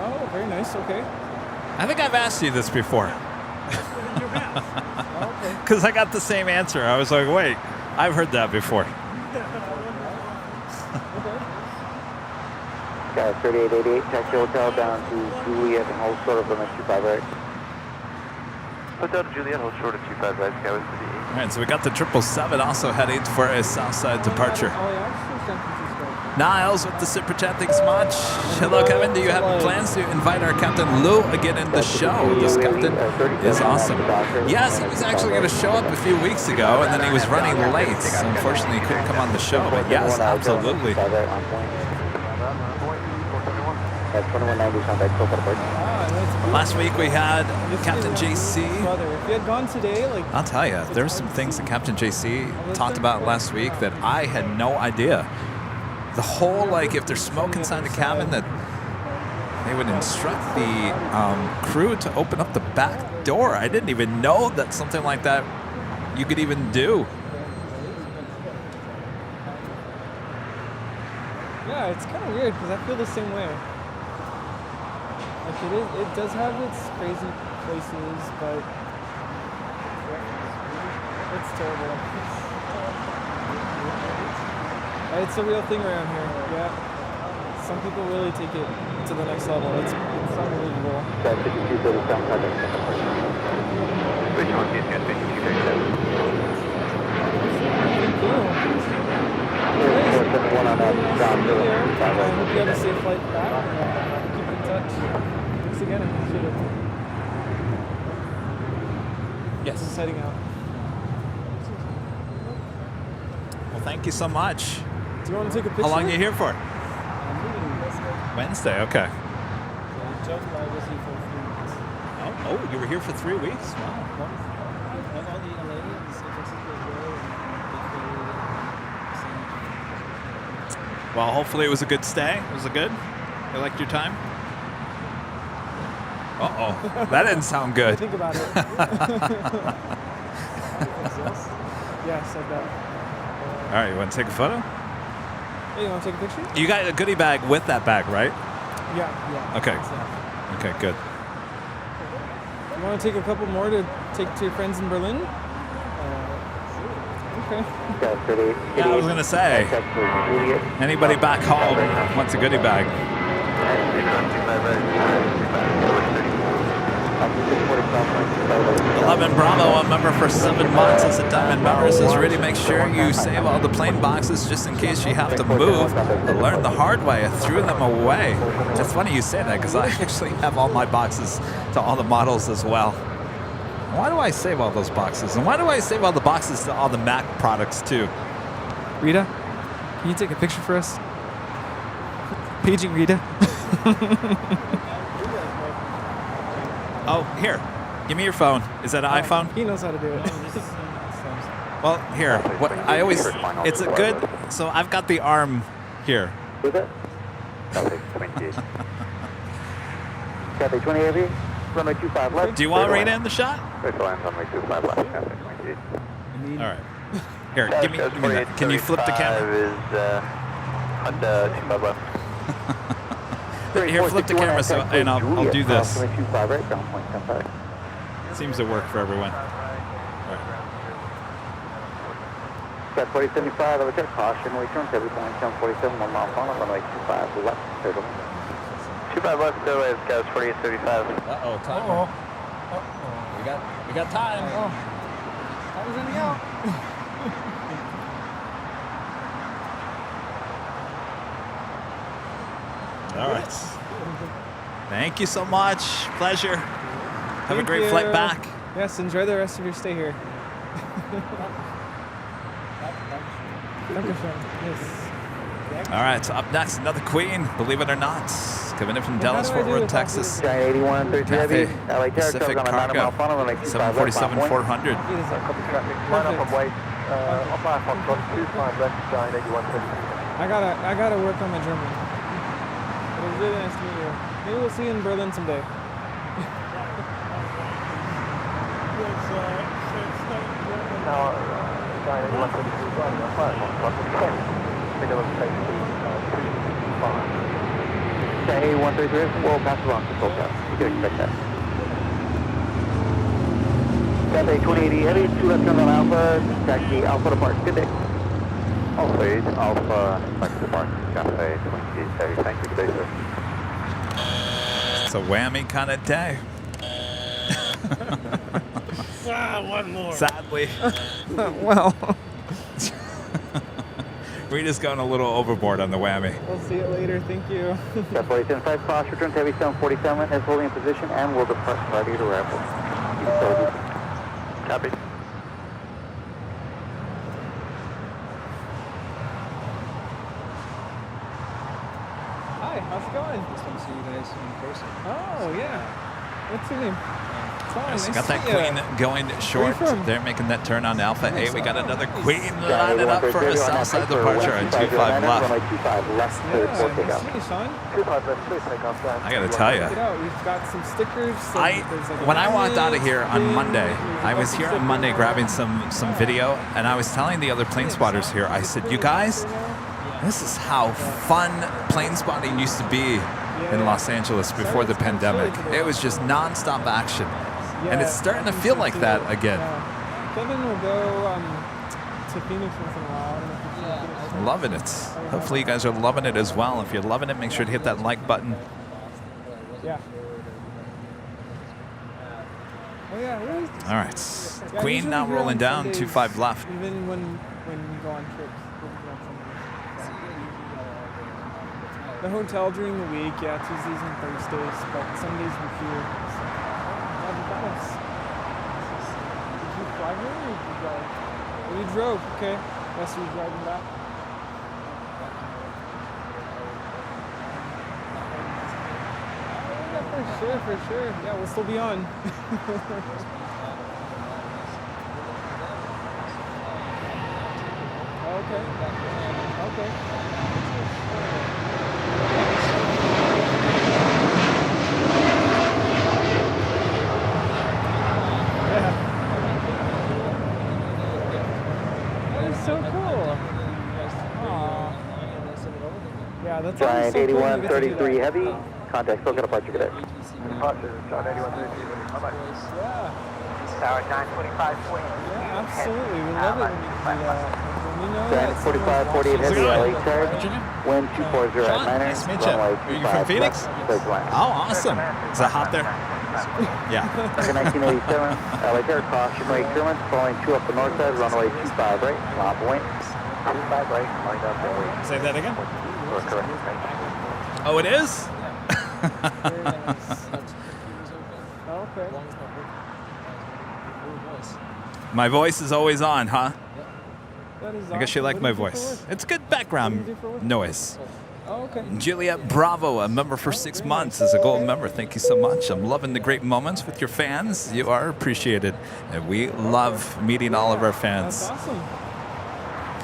Oh, very nice. Okay. I think I've asked you this before. Okay. Because I got the same answer. I was like, wait, I've heard that before. Got 3888, taxi hotel down to Juliet and hold short of limit 25 right. Hotel to Juliet, hold short of 25 right, Skyway 38. All right, so we got the 777 also heading for a south side departure. Niles with the super chat, thanks much. Hello, Kevin. Do you have plans to invite our Captain Lou again in the show? This captain is awesome. Yes, he was actually going to show up a few weeks ago, and then he was running late. So unfortunately, he couldn't come on the show. But yes, absolutely. Last week we had Captain JC. If you had gone today, like, I'll tell you, there's some things that Captain JC talked about last week that I had no idea. The whole, like, if there's smoke inside the cabin, that they would instruct the crew to open up the back door. I didn't even know that something like that you could even do. yeah, it's kind of weird because I feel the same way. Like it does have its crazy places, but it's terrible. It's a real thing around here. Yeah, some people really take it to the next level. It's unbelievable. Which one is going to be 237? I hope you have a safe flight back. Keep in touch. Thanks again. I appreciate it. Yes. Just heading out. Well, thank you so much. Do you want to take a picture? How long are you here for? I'm leaving Wednesday. Wednesday, okay. So Jeff and I was here for 3 weeks. Oh, you were here for 3 weeks? Wow. I'm on the LA, the San Francisco as well. Well, hopefully it was a good stay. Was it good? You liked your time? Uh-oh. That didn't sound good. Think about it. Yes, I bet. All right, you want to take a photo? Hey, you want to take a picture? You got a goodie bag with that bag, right? Yeah. Okay. Yeah. Okay, good. You want to take a couple more to take to your friends in Berlin? Okay. Yeah, I was going to say, anybody back home wants a goodie bag. 11 Bravo, a member for 7 months as a Diamond member, says, really make sure you save all the plane boxes just in case you have to move. I learned the hard way. I threw them away. It's funny you say that because I actually have all my boxes to all the models as well. Why do I save all those boxes? And why do I save all the boxes to all the Mac products too? Rita, can you take a picture for us? Paging Rita. Oh, here. Give me your phone. Is that an iPhone? He knows how to do it. Well, here. What I always, it's a good. So I've got the arm here. Who's that? Copy 28. Copy 20 heavy. Runway 25 left. Do you want Rita in the shot? Runway 25 left. Copy 28. All right. Here, give me that. Can you flip the camera? Is on the 25 left. Here, flip the camera, so and I'll do this. Seems to work for everyone. Got 4075, over check caution, we turn heavy flying 1047, 1 mile final, runway 25 left, turtle. 25 left, airway, guys, 4835. Uh-oh, timer. We got time. Time's running out. All right. Thank you so much. Pleasure. Have a great flight back. Yes, enjoy the rest of your stay here. All right, so up next, another queen, believe it or not. Coming in from Dallas, Fort Worth, Texas. Giant 81, 33 heavy, LA Pacific Cargo, 747-400. Line up on weight, off my Foxtrot, 25 left, Giant 81, 33. I gotta work on my German. But it was really nice to meet you. Maybe we'll see you in Berlin someday. Now, Giant 81, 33, running off my Foxtrot, 10. Minimum safety, 225. Giant 81, 33, we'll pass along to full pass. You can expect that. Cafe 2080 heavy, 2 left turn on Alpha, taxi Alpha to park. Good day. Alpha 8, Alpha, back to the park, Cafe 28 heavy, thank you, good day, sir. It's a whammy kind of day. One more. Sadly. Well, We're just going a little overboard on the whammy. we'll see you later. Thank you. Got 47.5 cross, return to heavy 747, is holding in position, and will depart prior to arrival. Copy. Hi, how's it going? Just want to see you guys in person. Oh, yeah. What's your name? Fine, Yes, nice got to that meet ya. queen going short. from? They're making that turn on Alpha 8. We got another queen lining up for a Southside departure on 25 left. Runway 25 left, Yeah, cleared for nice takeoff. to meet you, Sean. 25 left, please take off, Giant. I gotta tell Check it you, out. We've got some stickers. There's like a when I walked out of here on pin, Monday, we've I got was some here on stickers. Monday grabbing some video, and I was telling the other plane spotters here, I said, you guys, this is how fun plane spotting used to be in Los Angeles before the pandemic. It was just non-stop action. And it's starting to feel like that again. Yeah. Kevin will go to Phoenix once in a while. I don't know if you've seen Phoenix. Loving it. Hopefully you guys are loving it as well. If you're loving it, make sure to hit that like button. Yeah. Oh yeah, where is this? All right. Yeah, Queen usually now here rolling on down, Sundays, 25 left. Even when we go on trips. we'll be on Sundays. The hotel during the week, yeah, Tuesdays and Thursdays, but Sundays we're here. So, glad you got us. Did you fly here or did you drive? Oh, you drove, okay. Yes, you're driving back. Oh, yeah, for sure. Yeah, we'll still be on. Okay. That is so cool. Aw. Yeah, that's Giant so cool. 81, 33 heavy, contact still got a departure today. Departure, Giant 81, 33, bye-bye. Yeah. Tower 925, 40. Yeah, absolutely. We love it when you do that. When we know Giant that 45, someone's 48 heavy, watching. LA charge. Wind 240 at Sean, 9er. nice to meet you. Runway Are you from 25 Phoenix? left, clear to land. Oh, awesome. Is it hot there? Yeah. 1987, LA Air, cross runway clearance, following 2 up the north side, runway 25 right, line up wind. 25 right, lined up and wait. Say that again? Correct. Oh, it is? Okay. My voice is always on, huh? That is I guess you awesome. like What my do you do for voice. work? It's good background noise. Oh, okay. Juliet Bravo, a member for 6 months, is a gold member. Thank you so much. I'm loving the great moments with your fans. You are appreciated. And we love meeting all of our fans. That's awesome.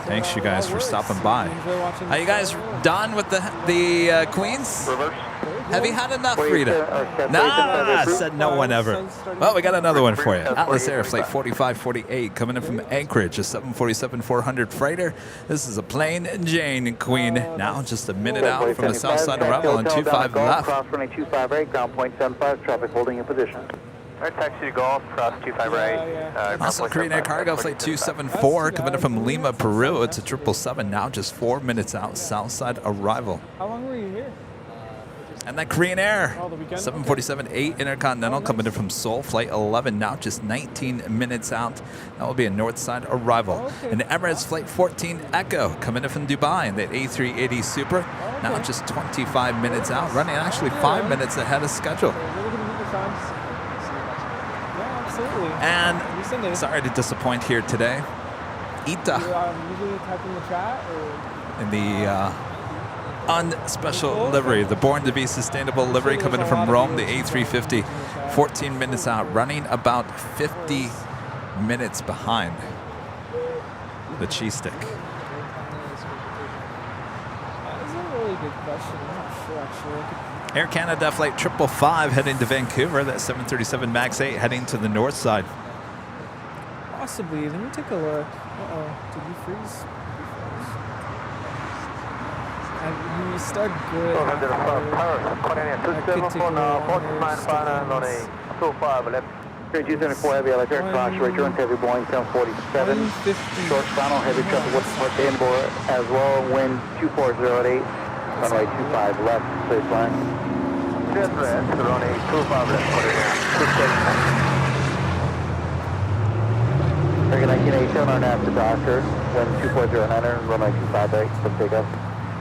Thanks, you guys, for stopping by. Are you guys done with the Queens? Reverse. Have you had enough, Rita? Nah, said no one ever. Well, we got another one for you. Atlas Air Flight 4548 coming in from Anchorage, a 747-400 freighter. This is a Plane Jane Queen. Now just a minute out from the south side arrival on 25 left. Cross runway 25 right, ground point 75, traffic holding in position. Alright, taxi to Golf, cross 25 right. Also, Korean Air Cargo Flight 274 coming in from Lima, Peru. It's a 777, now just 4 minutes out, south side arrival. How long were you here? And that Korean Air, Oh, the weekend? 747-8 Intercontinental coming in from Seoul, Flight 11, now just 19 minutes out. That will be a north side arrival. Okay. And Emirates Flight 14 Echo coming in from Dubai, and that A380 Super, now just 25 minutes out, running actually 5 minutes ahead of schedule. Really good to meet your fans. Yeah, absolutely. And You send it. sorry to disappoint here today. You Ita usually type in the chat or? in the unspecial livery, the Born to Be Sustainable livery coming in from Rome, the A350, 14 minutes out, running about 50 minutes behind the cheese stick. That is a really good question. I'm not sure actually. Air Canada Flight 555 heading to Vancouver, that 737 MAX 8 heading to the north side. Possibly. Let me take a look. Uh-oh. Did you freeze? You start good. Grade 274 heavy, LA Air, cross return to heavy Boeing 747. 150. Short final, heavy traffic with support to inboard as well. Wind 240 at 8. Runway 25 left, clear to land. Runway 25 left, American 1987 on after Docker. Wind 240 runway 25 right, for takeoff.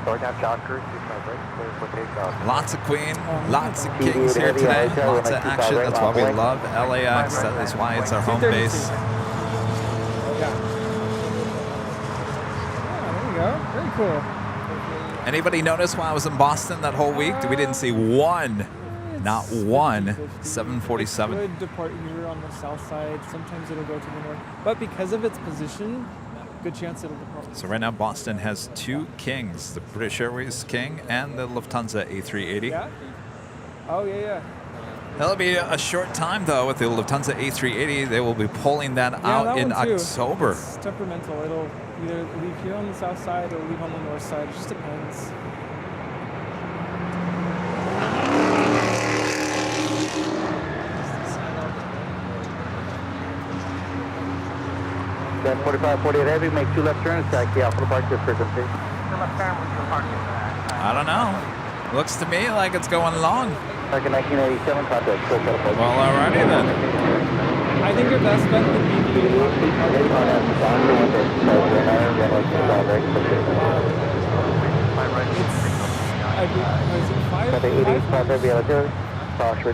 Going down Docker, 25 right, clear for takeoff. Lots of Queen, lots of Kings here today, lots of action. That's why we love LAX. That is why it's our home base. Yeah. There you go. Very cool. Anybody notice while I was in Boston that whole week? We didn't see one, not one, 747. Good departure on the south side. Sometimes it'll go to the north. But because of its position, good chance it'll depart. So right now Boston has 2 Kings, the British Airways King and the Lufthansa A380. Yeah? Oh, yeah. It'll be a short time though with the Lufthansa A380. They will be pulling that Yeah, out that in one too. October. It's temperamental. It'll either leave here on the south side or leave on the north side. It just depends. Then 45-48 heavy, make 2 left turns, taxi Alpha departure frequency. I don't know. Looks to me like it's going long. American 1987, contact still teleport. Well, alrighty then. I think your best bet would be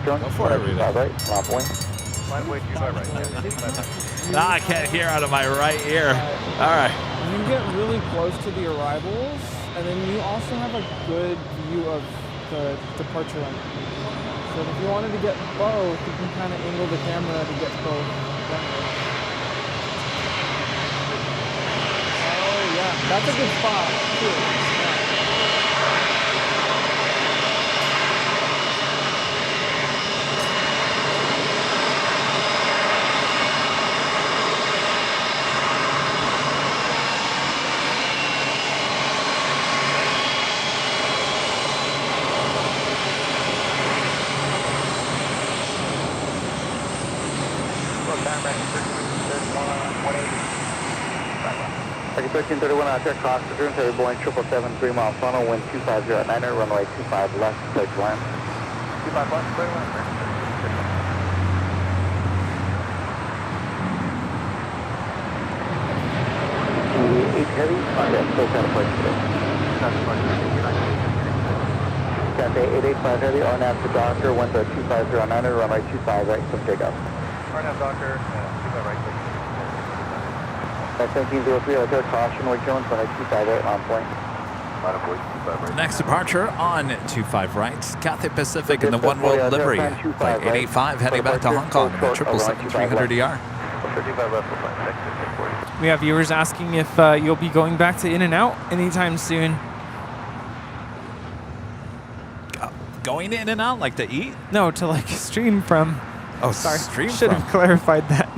Go for it, Rita. Nah, I can't hear out of my right ear. All right. You get really close to the arrivals, and then you also have a good view of the departure line. So if you wanted to get both, you can kind of angle the camera to get both. Oh yeah, that's a good spot too. 1331 out there, cross the room, Terry Boeing 777, 3 mile funnel, wind 250 at 9er, runway 25 left, clear to land. 25 left, clear to land. 8 heavy, still kind of place today. Cathay 885 heavy, RNAV to Docker, wind 250 at 9er, runway 25 right, clear takeoff. RNAV Docker, 25 right, clear. 1703 out there, caution, Wake Jones, runway 25 right, on point. Next departure on 25 right, Cathay Pacific in the One World livery. Flight 885 heading back to Hong Kong in the 777-300ER. We have viewers asking if you'll be going back to In-N-Out anytime soon. Going in and out, like to eat? No, to like stream from. Oh, sorry. Stream Should from. have clarified that.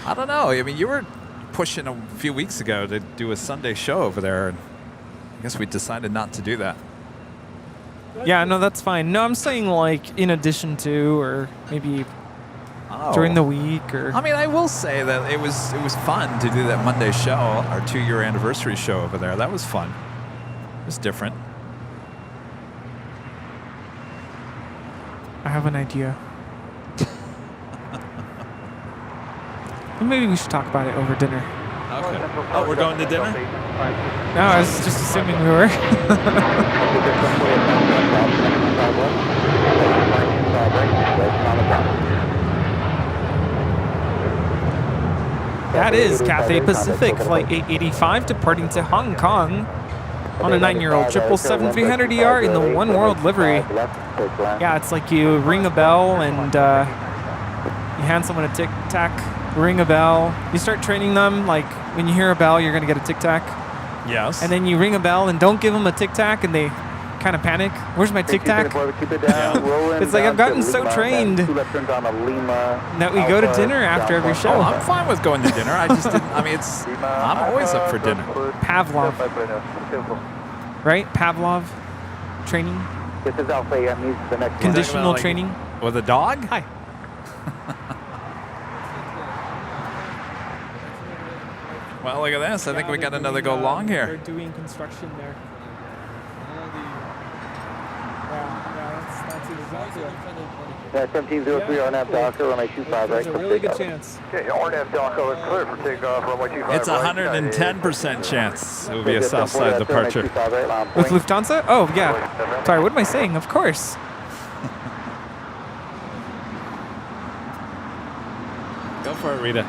I don't know. I mean, you were pushing a few weeks ago to do a Sunday show over there. And I guess we decided not to do that. Yeah, no, that's fine. No, I'm saying like in addition to, or maybe during the week, or. I mean, I will say that it was fun to do that Monday show, our 2-year anniversary show over there. That was fun. It was different. I have an idea. Maybe we should talk about it over dinner. Okay. Oh, we're going to dinner? No, I was just assuming we were. That is Cathay Pacific, Flight 885, departing to Hong Kong on a 9-year-old 777-300ER in the One World livery. Yeah, it's like you ring a bell and you hand someone a tic-tac, ring a bell. You start training them, like when you hear a bell, you're going to get a tic-tac. Yes. And then you ring a bell and don't give them a tic-tac and they kind of panic. Where's my tic-tac? It's like I've gotten so trained that we go to dinner after every show. Oh, I'm fine with going to dinner. I just didn't, I mean, I'm always up for dinner. Pavlov. Right? Pavlov training. This is Alpha, needs the next Conditional training. With a dog? Hi. Well, look at this. I think we got another go long here. They're doing construction there. Yeah, that's exactly it. 1703 RNAV Docker, runway 25 right. There's a really good chance. Okay, RNAV Docker is clear for takeoff, runway 25 It's a 110% chance it will be a south side departure. With Lufthansa? Oh, yeah. Sorry, what am I saying? Of course. Go for it, Rita.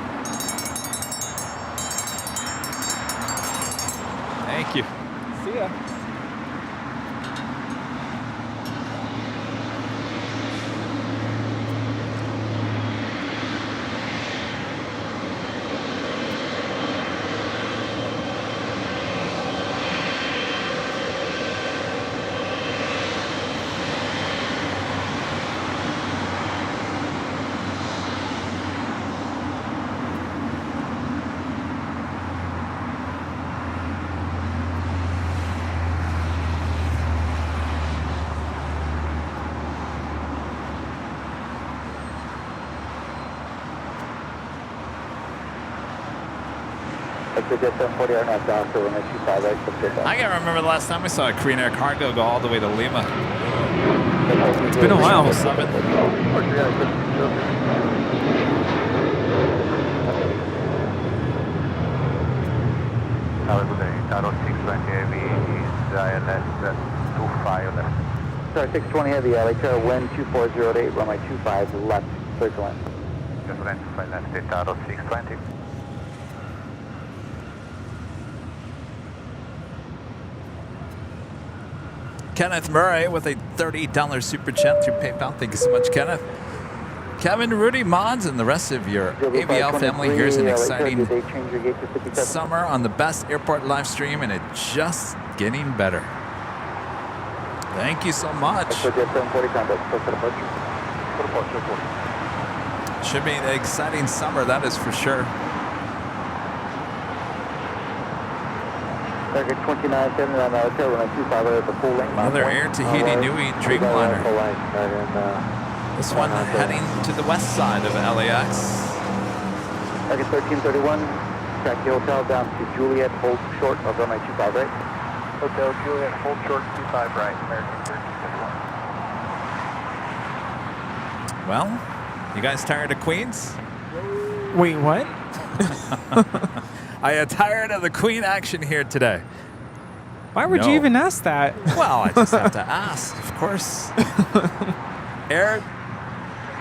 Thank you. See ya. I can't remember the last time I saw a Korean Air cargo go all the way to Lima. It's been a while. Sorry, 620 heavy, LA Terra, wind 2408, runway 25 left, clear to land. Just land 25 left, Delta 620. Kenneth Murray with a $30 super chat through PayPal. Thank you so much, Kenneth. Kevin Rudy Mods and the rest of your AVL family. Here's an exciting summer on the best airport live stream, and it's just getting better. Thank you so much. Should be an exciting summer, that is for sure. Another Air Tahiti Nui Dreamliner. This one heading to the west side of LAX. Target 1331. Taxi Hotel down to Juliet, hold short of runway 25 right. Hotel Juliet, hold short 25 right, American 1351. Well, you guys tired of Queens? Wait, what? I am tired of the Queen action here today. Why would you even ask that? Well, I just have to ask, of course. Air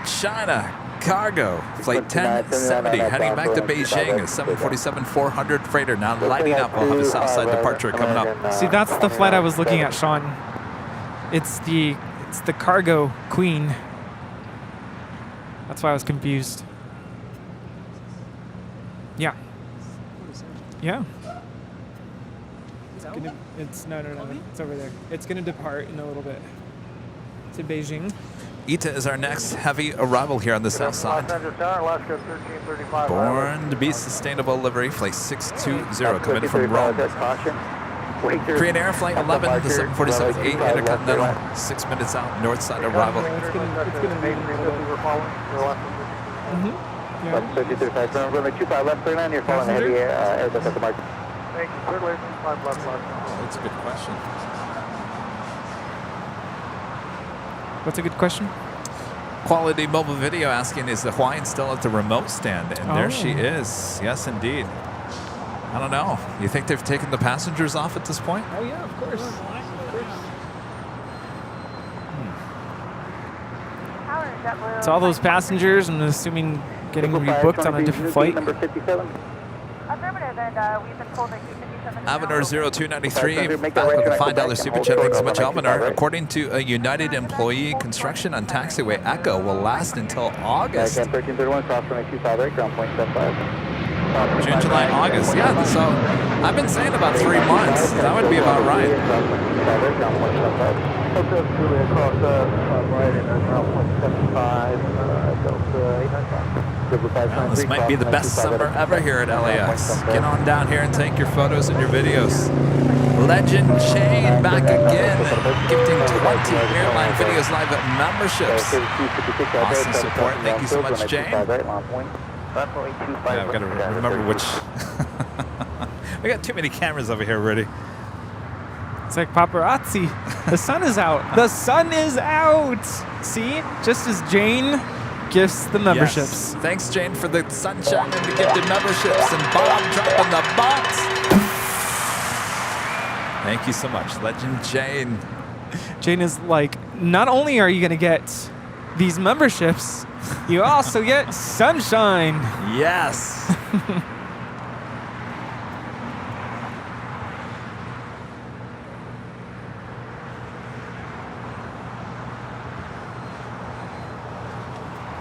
China Cargo, Flight 1070, heading back to Beijing, a 747-400 freighter now lighting up. We'll have a Southside departure coming up. See, that's the flight I was looking at, Sean. It's the Cargo Queen. That's why I was confused. Yeah. Yeah. No. It's over there. It's gonna depart in a little bit to Beijing. ITA is our next heavy arrival here on the south side. Born to be sustainable livery, flight 620 coming from Rome. Korean Air Flight 11, the 747-8 Intercontinental, 6 minutes out, north side arrival. Runway 25 left, 39, you're following heavy Airbus at the mark. That's a good question. What's a good question? Quality Mobile Video asking, is the Hawaiian still at the remote stand? And there she is. Yes, indeed. I don't know. You think they've taken the passengers off at this point? Oh, yeah, of course. It's all those passengers, I'm assuming, getting rebooked on a different flight. Number 57. Affirmative, and we've been told that Q57 Avenor 0293, back with a $5 super chat. Thanks so much, Avenor. According to a United employee, construction on taxiway Echo will last until August. 1331, cross runway 25 right, ground point 75. June, July, August. Yeah, so I've been saying about 3 months. That would be about right. Well, this might be the best summer ever here at LAX. Get on down here and take your photos and your videos. Legend Chain back again, gifting 20 Airline Videos Live memberships. Awesome support. Thank you so much, Jane. Yeah, I've got to remember which. We got too many cameras over here, Rudy. It's like paparazzi. The sun is out. The sun is out. See? Just as Jane gifts the memberships. Yes. Thanks, Jane, for the sunshine and the gifted memberships. And Bob dropping the box. Thank you so much, Legend Jane. Jane is like, not only are you going to get these memberships, you also get sunshine. Yes.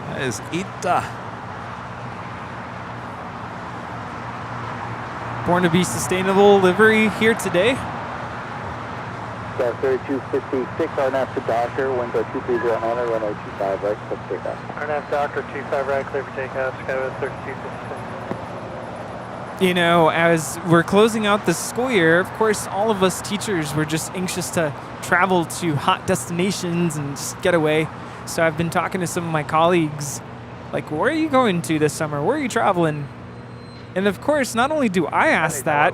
That is ITA. Born to be sustainable livery here today. 3256, RNAV to Doctor, wind 2309, runway 25 right, click takeoff. RNAV Doctor 25 right, clear for takeoff, Skyway 3256. You know, as we're closing out the school year, of course, all of us teachers were just anxious to travel to hot destinations and just get away. So I've been talking to some of my colleagues, like, where are you going to this summer? Where are you traveling? And of course, not only do I ask that,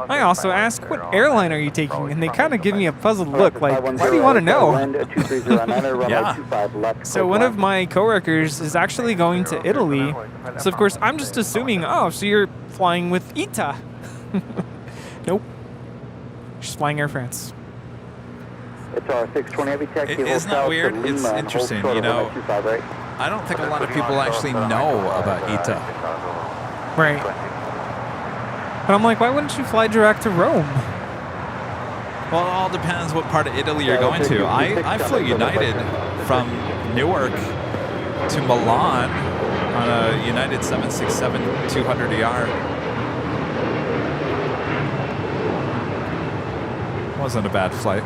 I also ask, what airline are you taking? And they kind of give me a puzzled look, like, why do you want to know? Yeah. So one of my coworkers is actually going to Italy. So of course, I'm just assuming, oh, so you're flying with ITA. Nope. She's flying Air France. Isn't that weird? It's interesting, you know. I don't think a lot of people actually know about ITA. Right. But I'm like, why wouldn't you fly direct to Rome? Well, it all depends what part of Italy you're going to. I flew United from Newark to Milan on a United 767-200ER. Wasn't a bad flight.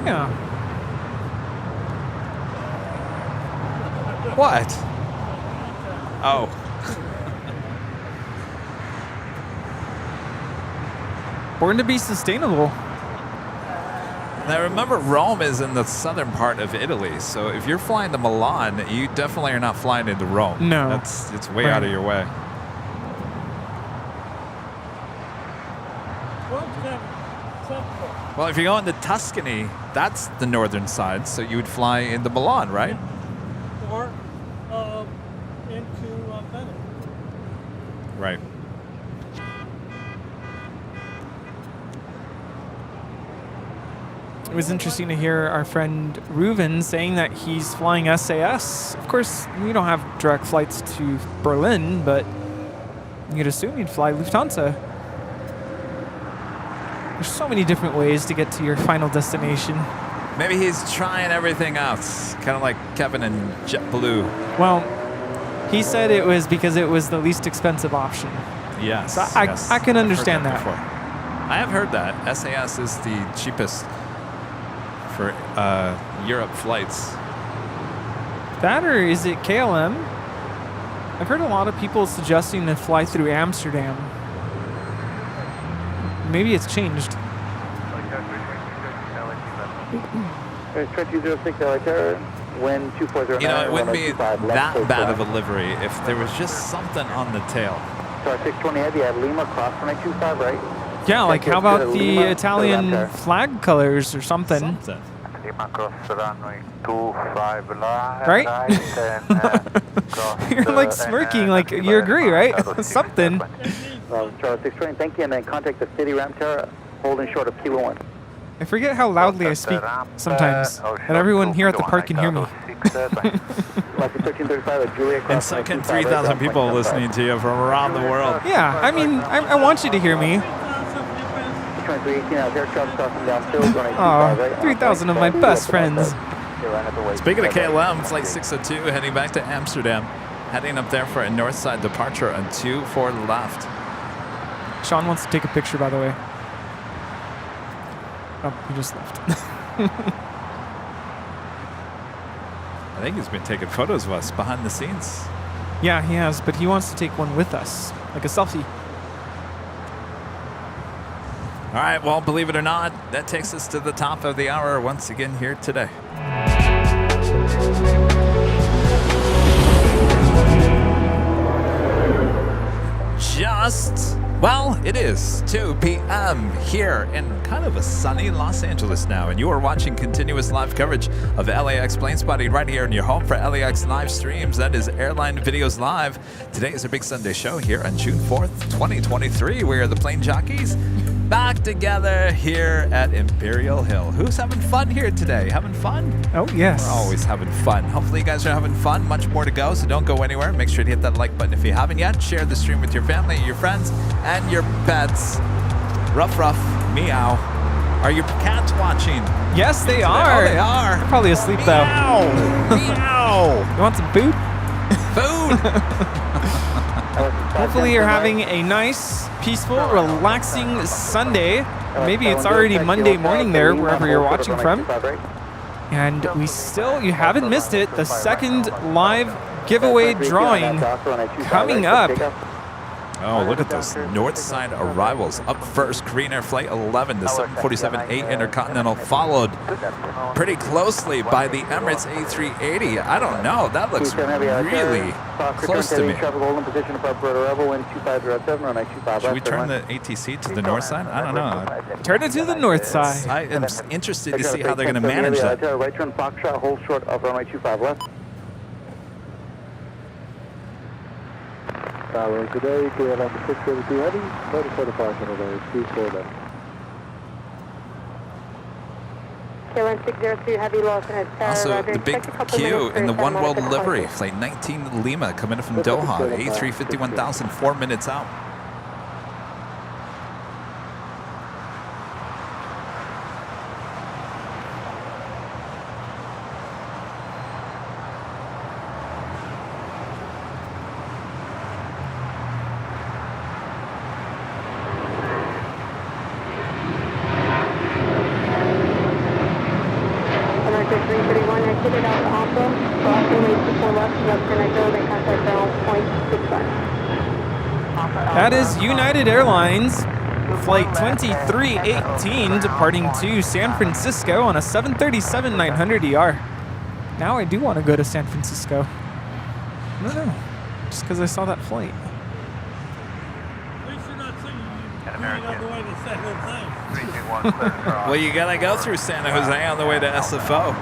Yeah. What? Oh. Born to be sustainable. Now remember, Rome is in the southern part of Italy, so if you're flying to Milan, you definitely are not flying into Rome. No. It's way out of your way. Well, if you're going to Tuscany, that's the northern side, so you would fly into Milan, right? Or into Venice. Right. It was interesting to hear our friend Reuven saying that he's flying SAS. Of course, we don't have direct flights to Berlin, but you'd assume you'd fly Lufthansa. There's so many different ways to get to your final destination. Maybe he's trying everything out, kind of like Kevin and JetBlue. Well, he said it was because it was the least expensive option. Yes. So I can understand that. Before. I have heard that. SAS is the cheapest for Europe flights. That, or is it KLM? I've heard a lot of people suggesting to fly through Amsterdam. Maybe it's changed. 2206 LA Terror, wind 2409. You know, it wouldn't be that bad of a livery if there was just something on the tail. Sorry, 620 heavy at Lima, cross 925, right? Yeah, like how about the Italian flag colors or something? Lima cross runway 25 right? You're like smirking, like you agree, right? Something. Charlie 620, thank you, and then contact the city ramp terror, holding short of Kilo 1. I forget how loudly I speak sometimes, and everyone here at the park can hear me. And second, 3,000 people listening to you from around the world. Yeah, I mean, I want you to hear me. Oh, 3,000 of my best friends. Speaking of KLM, flight 602 heading back to Amsterdam. Heading up there for a north side departure on 24 left. Sean wants to take a picture, by the way. Oh, he just left. I think he's been taking photos of us behind the scenes. Yeah, he has, but he wants to take one with us, like a selfie. All right, well, believe it or not, that takes us to the top of the hour once again here today. Well, it is 2 p.m. here in kind of a sunny Los Angeles now, and you are watching continuous live coverage of LAX Plane Spotting right here in your home for LAX live streams. That is Airline Videos Live. Today is a big Sunday show here on June 4th, 2023. We are the Plane Jockeys back together here at Imperial Hill. Who's having fun here today? Having fun? Oh, yes. We're always having fun. Hopefully you guys are having fun. Much more to go, so don't go anywhere. Make sure to hit that like button if you haven't yet. Share the stream with your family, your friends, and your pets. Ruff, ruff, meow. Are your cats watching? Yes, they are. Oh, they are. They're probably asleep, meow. though. Meow. You want some food? Food. Hopefully you're having a nice, peaceful, relaxing Sunday. Maybe it's already Monday morning there, wherever you're watching from. And you haven't missed it, the second live giveaway drawing coming up. Oh, look at those north side arrivals. Up first, Korean Air Flight 11, the 747-8 Intercontinental, followed pretty closely by the Emirates A380. I don't know. That looks really close to me. Should we turn the ATC to the north side? I don't know. Turn it to the north side. I am interested to see how they're going to manage that. Right turn Foxtrot, hold short of runway 25 left. Today, KLM 672 heavy, ready for departure over 24 left. KLM 602 heavy, lost in Also, the big queue in the One World livery, flight 19 Lima, coming in from Doha, A351,000, 4 minutes out. That is United Airlines flight 2318 departing to San Francisco on a 737-900ER. Now I do want to go to San Francisco. I don't know, just because I saw that flight. Well, you gotta go through San Jose on the way to SFO.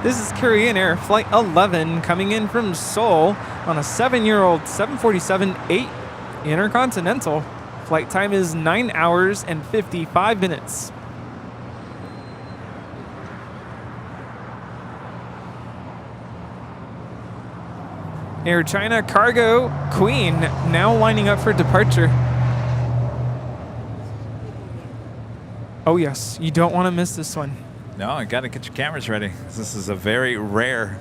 This is Korean Air Flight 11 coming in from Seoul on a 7-year-old 747-8 Intercontinental. Flight time is 9 hours and 55 minutes. Air China Cargo Queen now lining up for departure. Oh yes, you don't want to miss this one. No, I gotta get your cameras ready. This is a very rare.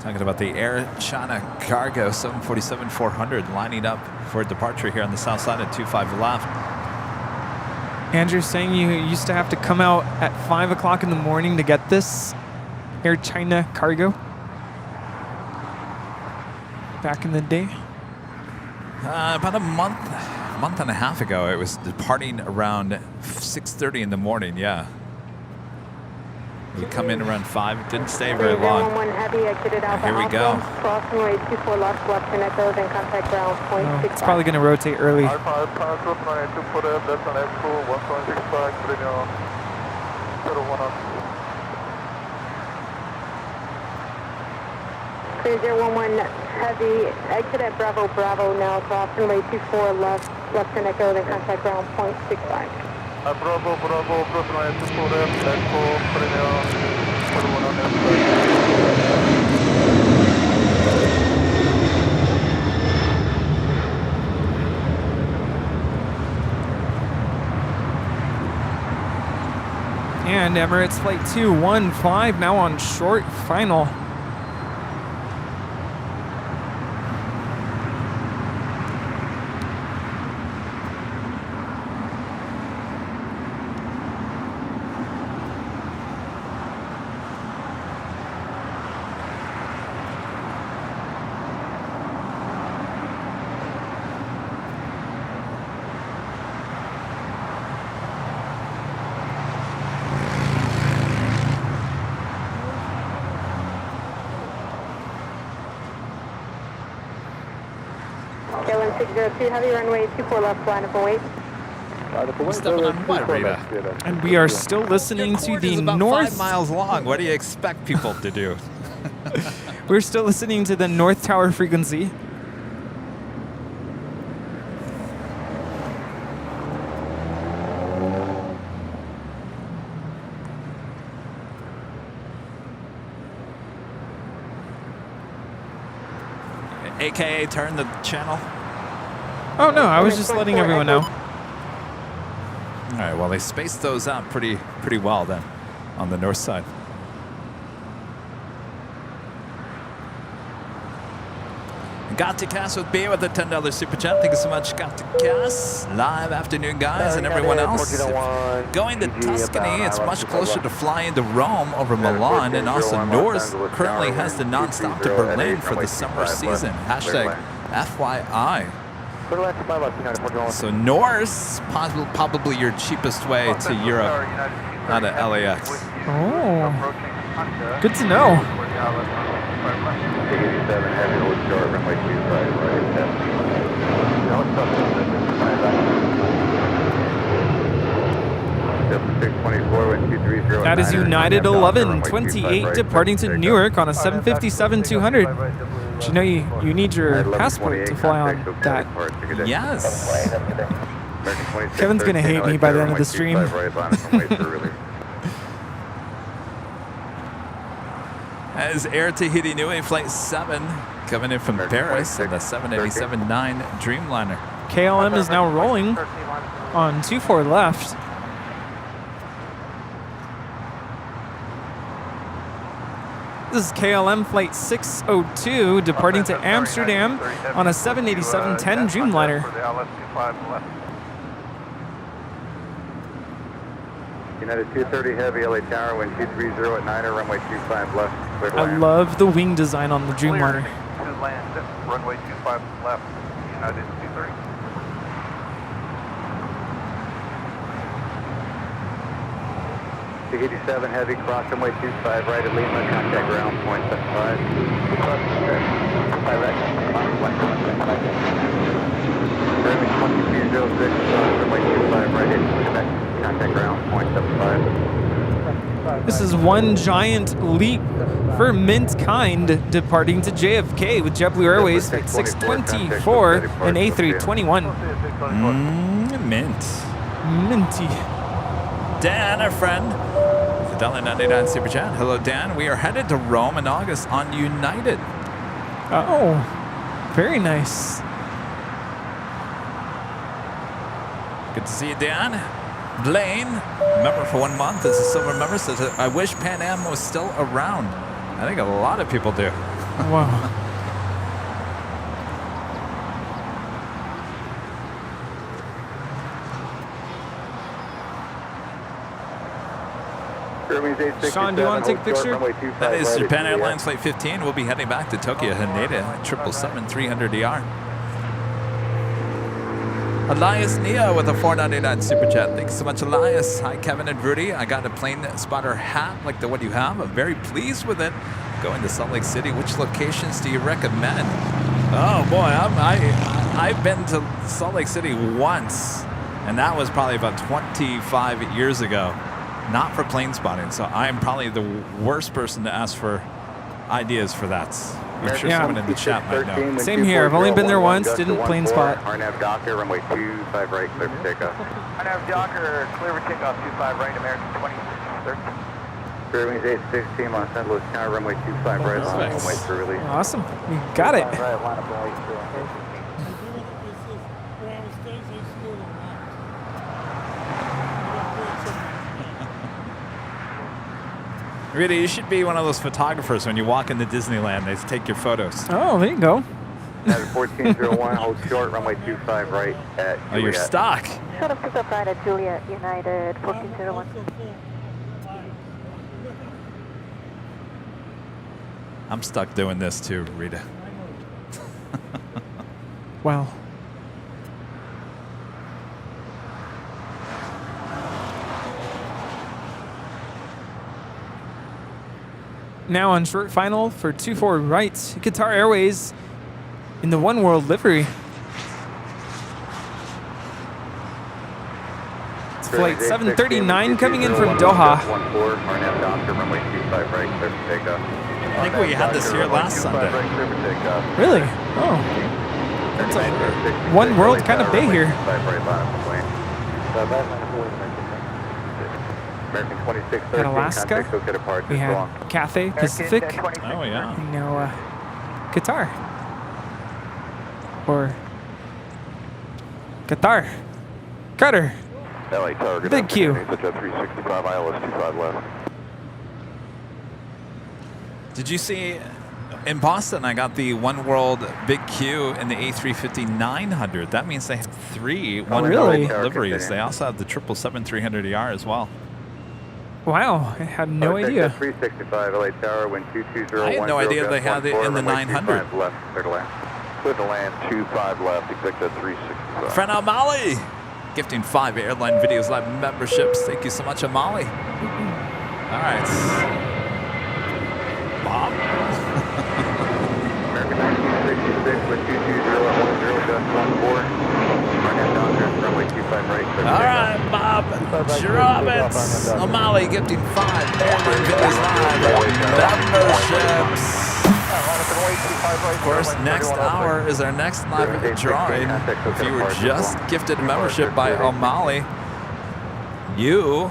Talking about the Air China Cargo 747-400 lining up for departure here on the south side at 25 left. Andrew's saying you used to have to come out at 5 o'clock in the morning to get this Air China Cargo back in the day. About a month and a half ago, it was departing around 6:30 in the morning. Yeah, we come in around 5. It didn't stay very long. Here we go. It's probably going to rotate early. Clear 011 Heavy, exit at Bravo Bravo now, cross runway 24 left, left turn echo, then contact ground 0.65. Bravo Bravo, cross runway 24 left, echo, And Emirates Flight 215 now on short final. Airline 602 Heavy, runway 24 left, line up and wait. Stepping on what, Rita? And we are still listening to the It's about north. 5 miles long. What do you expect people to do? We're still listening to the North Tower frequency. AKA turn the channel. Oh no, I was just letting everyone know. All right, well, they spaced those out pretty well then on the north side. Got to Cass with B with a $10 super chat. Thank you so much, Got to Cass. Live afternoon, guys, and everyone else. Going to Tuscany, it's much closer to flying to Rome over Milan, and also Norse currently has the non-stop to Berlin for the summer season. Hashtag FYI. So Norse, probably your cheapest way to Europe out of LAX. Oh, good to know. That is United 1128 departing to Newark on a 757-200. But you know you need your passport to fly on that. Yes. Kevin's gonna hate me by the end of the stream. As Air Tahiti Nui Flight 7 coming in from Paris and the 787-9 Dreamliner. KLM is now rolling on 24 left. This is KLM Flight 602 departing to Amsterdam on a 787-10 Dreamliner. United 230 Heavy, LA Tower, wind 230 at 9, runway 25 left. I love the wing design on the Dreamliner. Runway 25 left, United 230. 287 heavy, cross runway 25 right at Lima, contact ground, point 75. Runway 2206, cross runway 25 right at Quebec, contact ground, point 75. This is one giant leap for Mintkind departing to JFK with JetBlue Airways Flight 624 and A321. Mint. Minty. Dan, our friend, Fidelity 99 Super Chat. Hello, Dan. We are headed to Rome in August on United. Oh, very nice. Good to see you, Dan. Blaine, member for 1 month, is a silver member, says, I wish Pan Am was still around. I think a lot of people do. Wow. Sean, do you want to take a picture? That is Japan Airlines Flight 15. We'll be heading back to Tokyo Haneda, 777-300ER. Elias Nia with a $4.99 super chat. Thanks so much, Elias. Hi, Kevin and Rudy. I got a plane spotter hat like the one you have. I'm very pleased with it. Going to Salt Lake City. Which locations do you recommend? Oh boy, I've been to Salt Lake City once, and that was probably about 25 years ago. Not for plane spotting, so I'm probably the worst person to ask for ideas for that. I'm sure someone in the chat might know. Same here. I've only been there once, didn't plane spot. RNAV Docker, runway 25 right, clear for takeoff. RNAV Docker, clear for takeoff, 25 right, American 2013. Fairwinds 816, Los Angeles County, runway 25 right, line up for release. Awesome. You got it. Right, line up right. Really, you should be one of those photographers when you walk into Disneyland. They take your photos. Oh, there you go. 1401, hold short, runway 25 right at Juliet. Oh, you're stock. Short of pickup right at Juliet, United 1401. I'm stuck doing this too, Rita. Wow. Now on short final for 24 right, Qatar Airways in the One World livery. It's flight 739 coming in from Doha. I think we had this here last Sunday. Really? Oh. That's a One World kind of day here. American 2613, At Alaska, we have Cathay Pacific. Oh, yeah. And now Qatar. Or Qatar. Qatar. LA Tower, Big Q. Such a 365 ILS 25 left. Did you see in Boston? I got the One World Big Q in the A350-900. That means they have three One really? World liveries. They also have the 777-300ER as well. Wow, I had no idea. 365 LA Tower, wind 22010. I had no idea they had it in the 900. Left, clear to land. Clear to land, 25 left, exit 365. Friend Amali, gifting 5 Airline Videos Live memberships. Thank you so much, Amali. All right. Bob. American 1966 with 22010, just 14. Runway 25 right. All right, Bob. Roberts. Amali gifting 5 Airline Videos Live memberships. Of course, next hour is our next live drawing. If you were just gifted a membership by O'Malley, you,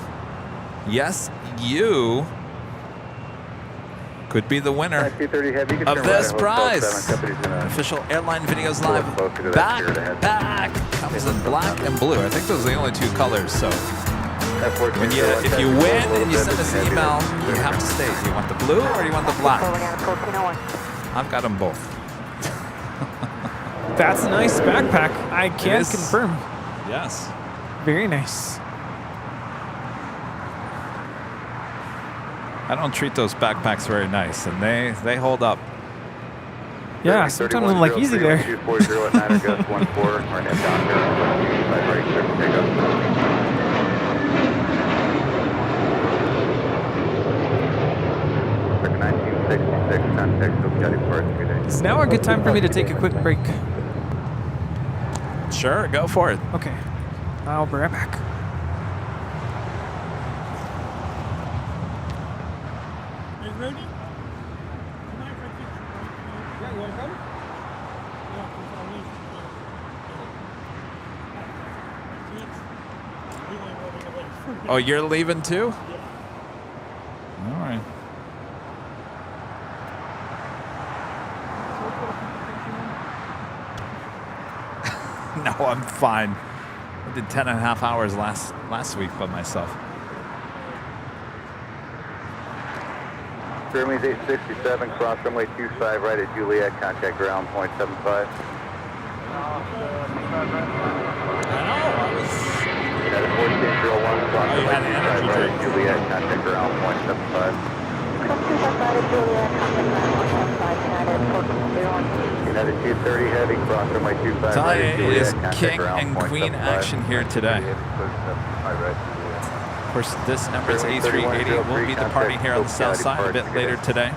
yes, you, could be the winner of this prize. Official Airline Videos Live backpack comes in black and blue. I think those are the only 2 colors. So when if you win and you send us an email, you have to state, do you want the blue or do you want the black? I've got them both. That's a nice backpack. I can confirm. Yes. Very nice. I don't treat those backpacks very nice, and they hold up. Yeah, sometimes I'm like easy there. 240 at 9 Gus 14, RNAV Docker, 25 right, clear for takeoff. contact, so Scotty Park, good day. Is now a good time for me to take a quick break? Sure, go for it. Okay. I'll be right back. Are you ready? Yeah, you want to come? Oh, you're leaving too? All right. No, I'm fine. I did 10.5 hours last week by myself. Germany's 867, cross runway 25 right at Juliet, contact ground point 75. United 1401, cross runway 25 right at Juliet, contact ground point 75. United 230 heavy, cross runway 25 right at It Juliet, is contact king ground and point queen 75. action here today. Of course, this Emirates A380 will be departing here on the south side a bit later today.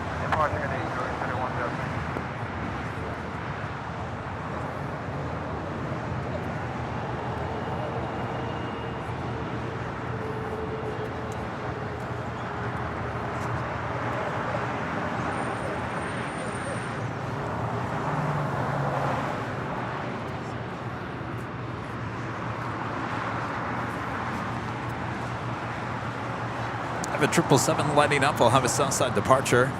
A 777 lighting up. We'll have a southside departure.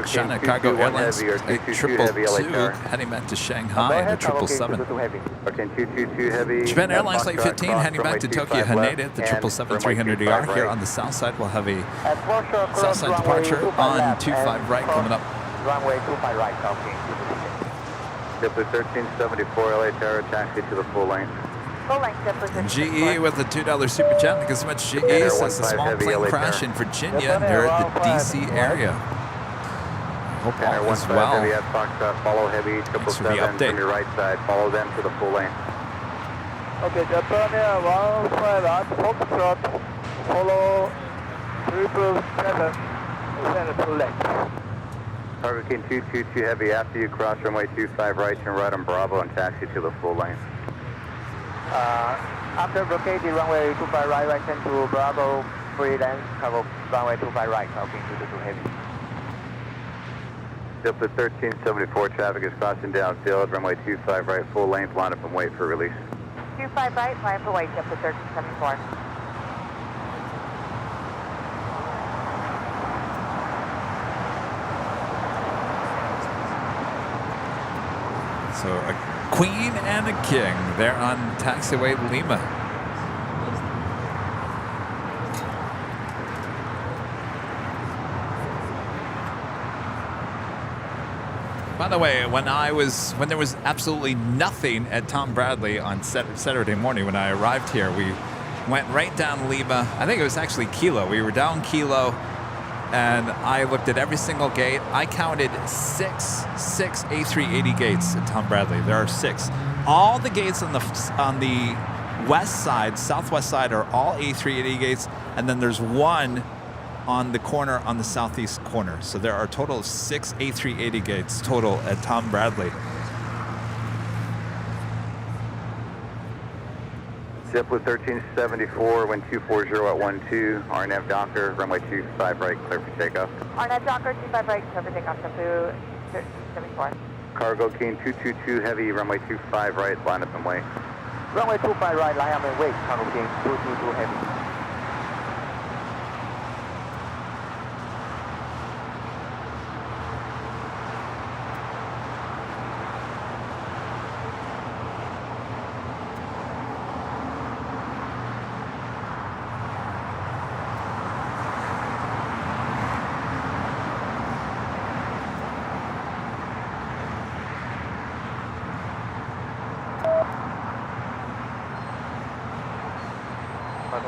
China Cargo Airlines 222 heading back to Shanghai and a 777. Japan Airlines Flight 15 heading back to Tokyo Haneda at the 777-300ER. Here on the south side, we'll have a southside departure on 25 right coming up. Runway 25 right, okay. Zipper 1374 LA Tower, taxi to the full length. And GE with a $2 super chat. Thank you so much, GE. Says the small plane crash in Virginia near the DC area. Hope all is well. Heavy at Foxtrot, follow heavy, 777 from your right side. Follow them to the full length. Okay, Japan Air 15 at Foxtrot, follow 777, send to left. Cargo King 222 heavy after you cross runway 25 right, turn right on Bravo and taxi to the full length. After blockading runway 25 right, right turn to Bravo, free lane, cover runway 25 right, talking to the 2 heavy. Zipper 1374 traffic is crossing downfield, runway 25 right, full length, line up and wait for release. 25 right, line up and wait, Zipper 1374. So a queen and a king there on taxiway Lima. By the way, when there was absolutely nothing at Tom Bradley on Saturday morning when I arrived here, we went right down Lima. I think it was actually Kilo. We were down Kilo, and I looked at every single gate. I counted six A380 gates at Tom Bradley. There are 6. All the gates on the west side, southwest side, are all A380 gates, and then there's one on the corner on the southeast corner. So there are a total of 6 A380 gates total at Tom Bradley. JetBlue 1374, wind 240 at 12, RNAV Docker, runway 25 right, clear for takeoff. RNAV Docker, 25 right, clear for takeoff, JetBlue 1374. Cargo King 222 heavy, runway 25 right, line up and wait. Runway 25 right, line up and wait, Cargo King 222 heavy.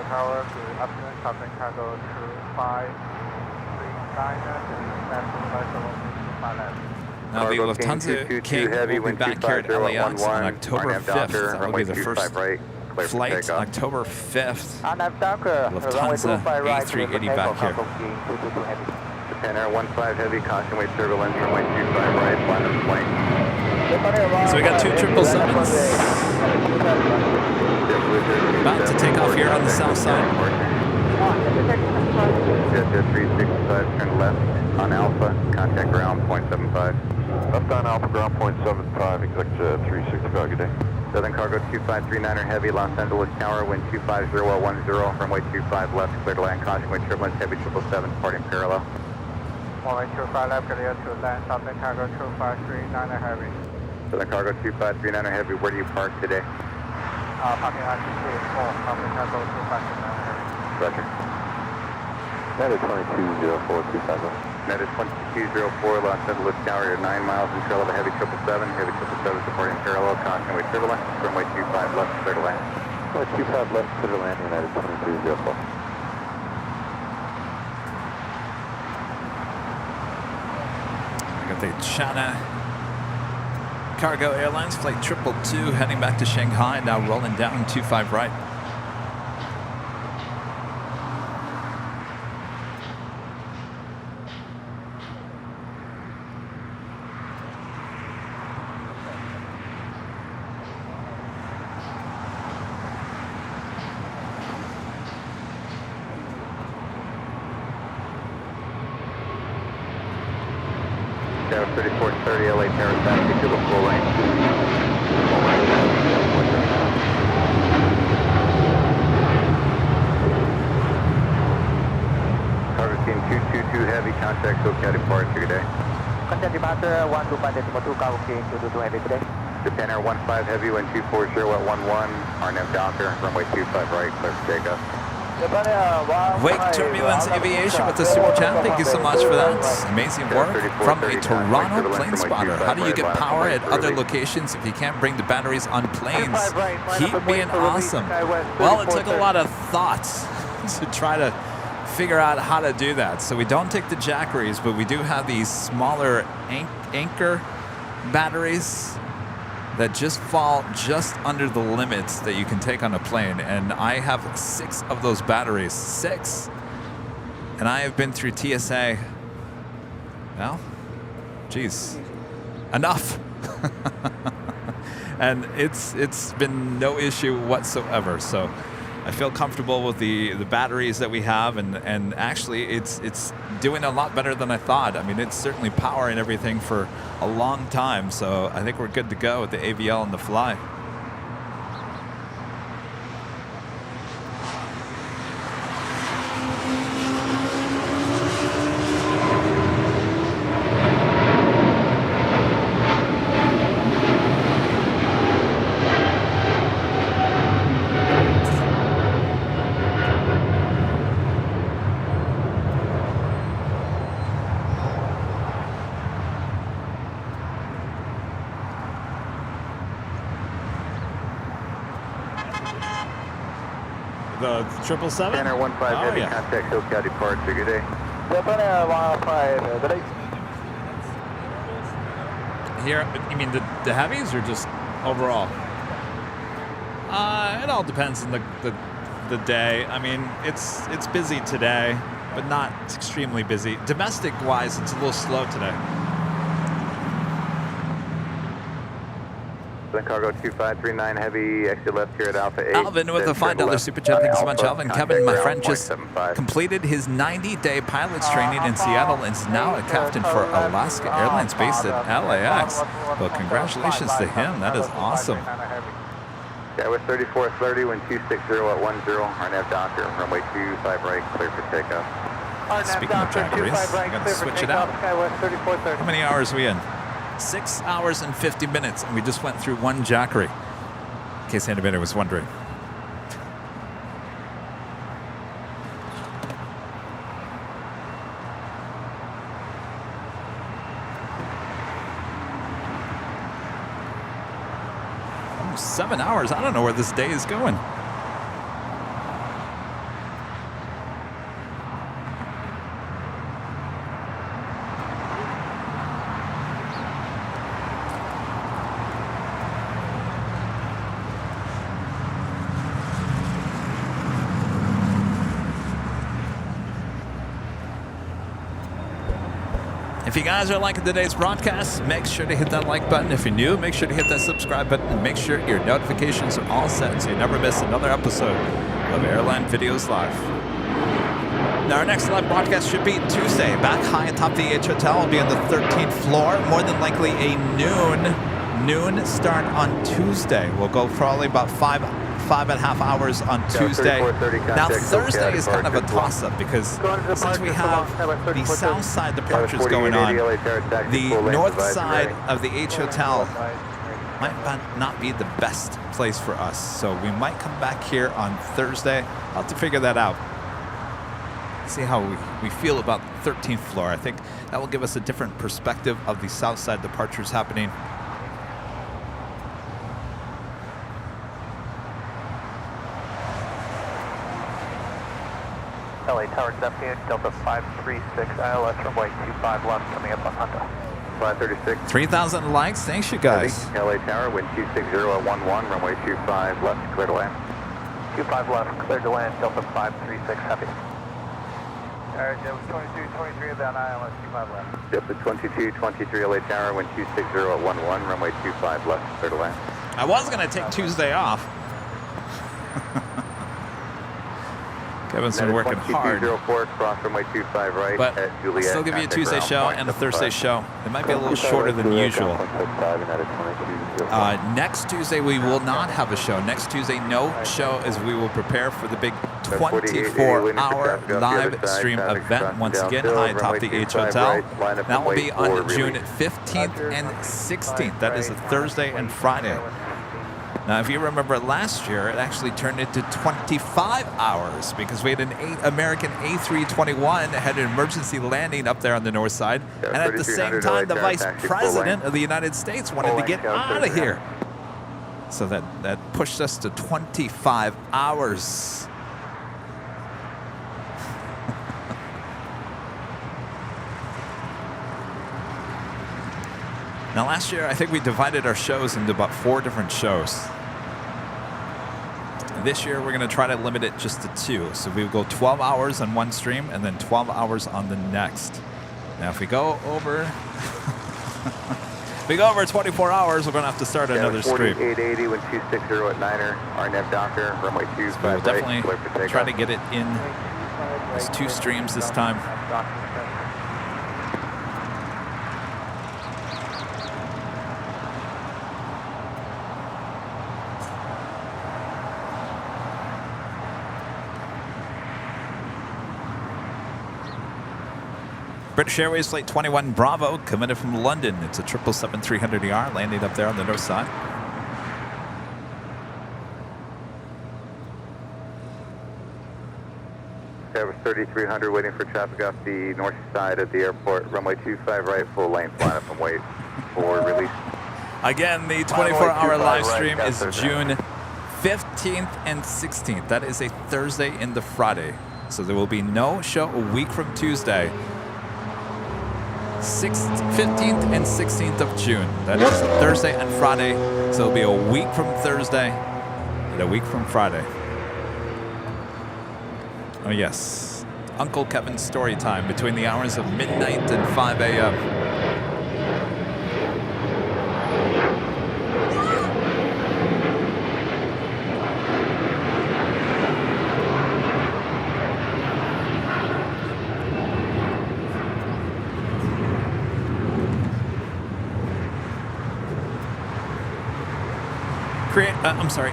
Tower to afternoon, Captain Cargo 2539, Now the Lufthansa King will be back here at LAX on October 5th. That will be the first flight, October 5th. Lufthansa A380 back here. Japan Air 15 Heavy, caution wave turbulence, runway 25 right, line of flight. So we got two 777s about to take off here on the south side. Jet 365, turn left on Alpha, contact ground, 0.75. Left on Alpha, ground 0.75, exact 365, good day. Southern Cargo 2539er Heavy, Los Angeles Tower, wind 250 at 10, runway 25 left, clear to land, caution wave turbulence, Heavy 777, departing parallel. Runway 25 left, clear to land, Southern Cargo 2539er Heavy. Southern Cargo 2539er Heavy, where do you park today? Parking lot 234, Southern Cargo 2539er Heavy. Roger. That is 220425. That is 2204, Los Angeles Tower, you're 9 miles in trail of a Heavy 777, Heavy 777 departing parallel, caution wave turbulence, runway 25 left, clear to land. Runway 25 left, clear to land, United 2204. I got the China Cargo Airlines flight 222 heading back to Shanghai, now rolling down 25 right. Tower 3430, LA Tower, back to the full lane. Cargo team 222 Heavy, contact SoCal departure today. Contact departure 125.2, Cargo King 222 Heavy today. Japan Air 15 Heavy, wind 240 at 11, RNAV Docker, runway 25 right, clear for takeoff. Wake Turbulence Aviation with the super chat. Thank you so much for that. Amazing work from a Toronto plane spotter. How do you get power at other locations if you can't bring the batteries on planes? Keep being awesome. Well, it took a lot of thoughts to try to figure out how to do that. So we don't take the Jackeries, but we do have these smaller anchor batteries that just fall just under the limits that you can take on a plane. And I have 6 of those batteries. 6. And I have been through TSA. Well, geez, enough. And it's been no issue whatsoever. So I feel comfortable with the batteries that we have, and actually it's doing a lot better than I thought. I mean, it's certainly powering everything for a long time, so I think we're good to go with the AVL and the fly. The 777? Japan Air 15 Heavy, yeah. contact SoCal departure, good day. Japan Air 15, good day. Here, you mean the heavies or just overall? It all depends on the day. I mean, it's busy today, but not extremely busy. Domestic-wise, it's a little slow today. Cargo 2539 Heavy, exit left here at Alpha 8. Alvin with a $5 super chat. Thanks so much, Alvin. Kevin, my friend, just completed his 90-day pilot's training in Seattle and is now a captain for Alaska Airlines based at LAX. Well, congratulations to him. That is awesome. Yeah, with 3430, wind 260 at 10, RNAV Docker, runway 25 right, clear for takeoff. Speaking of Jackeries, I'm going to switch it out. How many hours are we in? 6 hours and 50 minutes, and we just went through one Jackery, in case anybody was wondering. Oh, 7 hours. I don't know where this day is going. If you guys are liking today's broadcast, make sure to hit that like button. If you're new, make sure to hit that subscribe button and make sure your notifications are all set so you never miss another episode of Airline Videos Live. Now, our next live broadcast should be Tuesday. Back high atop the H Hotel. We'll be on the 13th floor. More than likely a noon start on Tuesday. We'll go probably about 5.5 hours on Tuesday. Now, Thursday is kind of a toss-up because since we have the south side departures going on, the north side of the H Hotel might not be the best place for us. So we might come back here on Thursday. I'll have to figure that out. See how we feel about the 13th floor. I think that will give us a different perspective of the south side departures happening. LA Tower Neptune, Delta 536, ILS runway 25 left, coming up on Honda. 536. 3,000 likes. Thanks, you guys. LA Tower, wind 260 at 11, runway 25 left, clear to land. 25 left, clear to land, Delta 536, heavy. Alright, that was 2223 about ILS 25 left. Delta 2223 LA Tower, wind 260 at 11, runway 25 left, clear to land. I was going to take Tuesday off. Kevin's been working hard. 2204, cross runway 25 right but at Juliet. I'll still give you a Tuesday show and a Thursday show. It might be a little shorter than usual. Next Tuesday, we will not have a show. Next Tuesday, no show, as we will prepare for the big 24-hour live stream event. Once again, high atop the H Hotel. That will be on June 15th and 16th. That is a Thursday and Friday. Now, if you remember last year, it actually turned into 25 hours because we had an American A321 had an emergency landing up there on the north side. And at the same time, the Vice President of the United States wanted to get out of here. So that pushed us to 25 hours. Now, last year, I think we divided our shows into about 4 different shows. This year, we're going to try to limit it just to 2. So we will go 12 hours on one stream and then 12 hours on the next. Now, if we go over 24 hours, we're going to have to start another stream. 880, wind 260 at 9er, RNAV Docker, runway 25 so we'll definitely right, try to get it in as 2 streams this time. British Airways Flight 21 Bravo, committed from London. It's a 777-300ER landing up there on the north side. Airbus 3300 waiting for traffic off the north side of the airport. Runway 25 right, full lane, flying up and wait for release. Again, the 24-hour live stream is June 15th and 16th. That is a Thursday and the Friday. So there will be no show a week from Tuesday. 15th and 16th of June. That is Thursday and Friday. So it'll be a week from Thursday and a week from Friday. Oh yes, Uncle Kevin's story time between the hours of midnight and 5 a.m.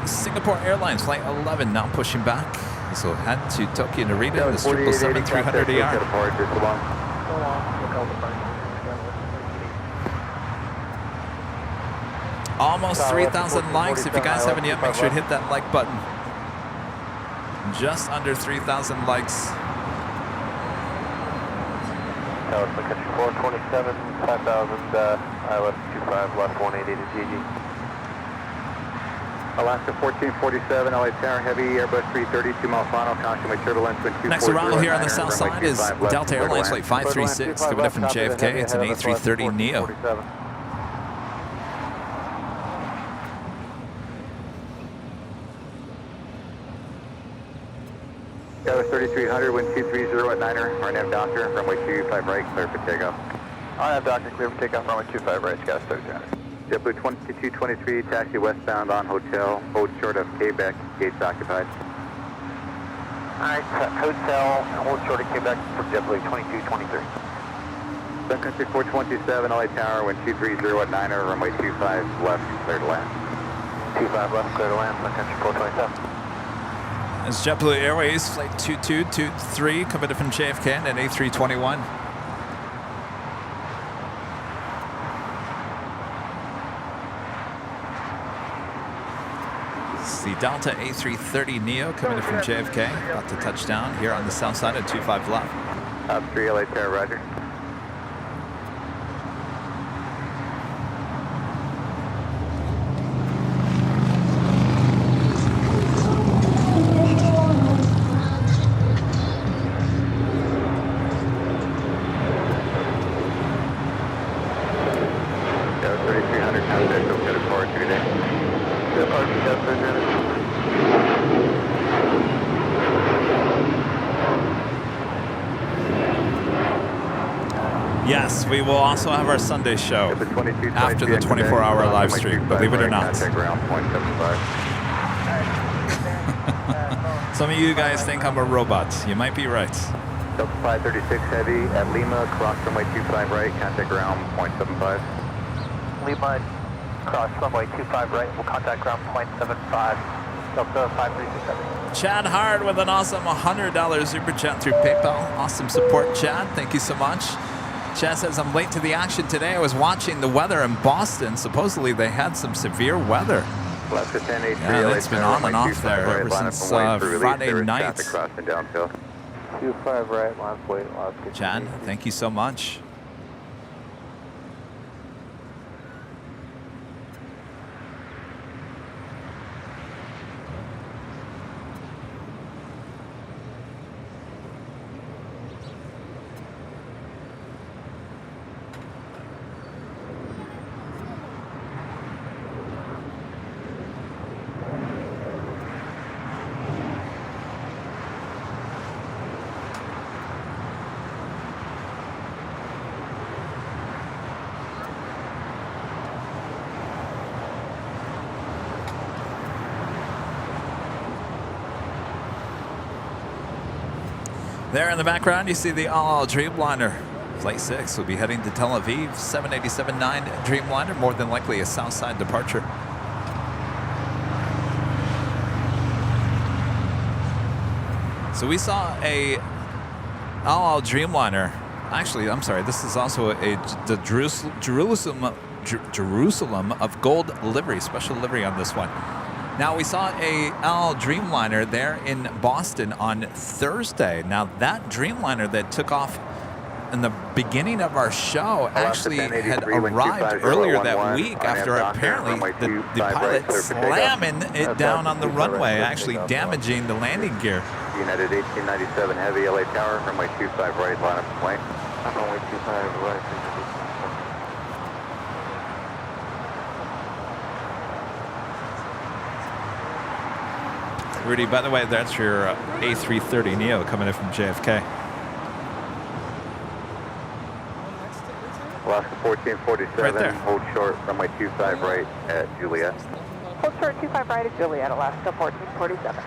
Singapore Airlines Flight 11 now pushing back. This will head to Tokyo Narita, the 777-300ER. Almost 3,000 likes. If you guys haven't yet, make sure to hit that like button. Just under 3,000 likes. Tower Country 427, 5,000, ILS 25 left 180 to GG. Alaska 1447, LA Tower Heavy, Airbus 330, 2-mile final, caution with turbulence, wind 240. Next arrival here on the south side is Delta Airlines Flight 536, coming up from JFK. It's an A330 Neo. Airbus 3300, wind 230 at 9er, RNAV Docker, runway 25 right, clear for takeoff. I have Dr. Clear for takeoff, runway 25 right, Sky 39. JetBlue 2223, taxi westbound on hotel, hold short of Quebec, gates occupied. Alright, hotel, hold short of Quebec for JetBlue 2223. Sun Country 427, LA Tower, wind 230 at 9er, runway 25 left, clear to land. 25 left, clear to land, Sun Country 427. It's JetBlue Airways, flight 2223, coming in from JFK and A321. It's the Delta A330 Neo coming in from JFK, about to touch down here on the south side at 25 left. Up 3 LA Tower, roger. Yes, we will also have our Sunday show after the 24-hour live stream, believe it or not. Some of you guys think I'm a robot. You might be right. Delta 536 Heavy at Lima, cross runway 25 right, contact ground 0.75. Lima, cross runway 25 right, we'll contact ground 0.75. Delta 536 Heavy. Chad Hard with an awesome $100 super chat through PayPal. Awesome support, Chad. Thank you so much. Chad says, I'm late to the action today. I was watching the weather in Boston. Supposedly they had some severe weather. Yeah, it's been on and off there ever since Friday night. 25 right, last wait, last. Chad, thank you so much. There in the background, you see the all Dreamliner. Flight 6 will be heading to Tel Aviv. 787-9 Dreamliner, more than likely a Southside departure. So we saw a all Dreamliner. Actually, I'm sorry, this is also the Jerusalem of gold livery, special livery on this one. Now, we saw a Al Dreamliner there in Boston on Thursday. Now, that Dreamliner that took off in the beginning of our show actually had arrived earlier that week after apparently the pilot slamming it down on the runway, actually damaging the landing gear. United 1897 Heavy, LA Tower, runway 25 right, line up and wait. Runway 25 right. Rudy, by the way, that's your A330 Neo coming in from JFK. Alaska 1447, right there. Hold short, runway 25 right at Juliet. Hold short 25 right at Juliet, Alaska 1447.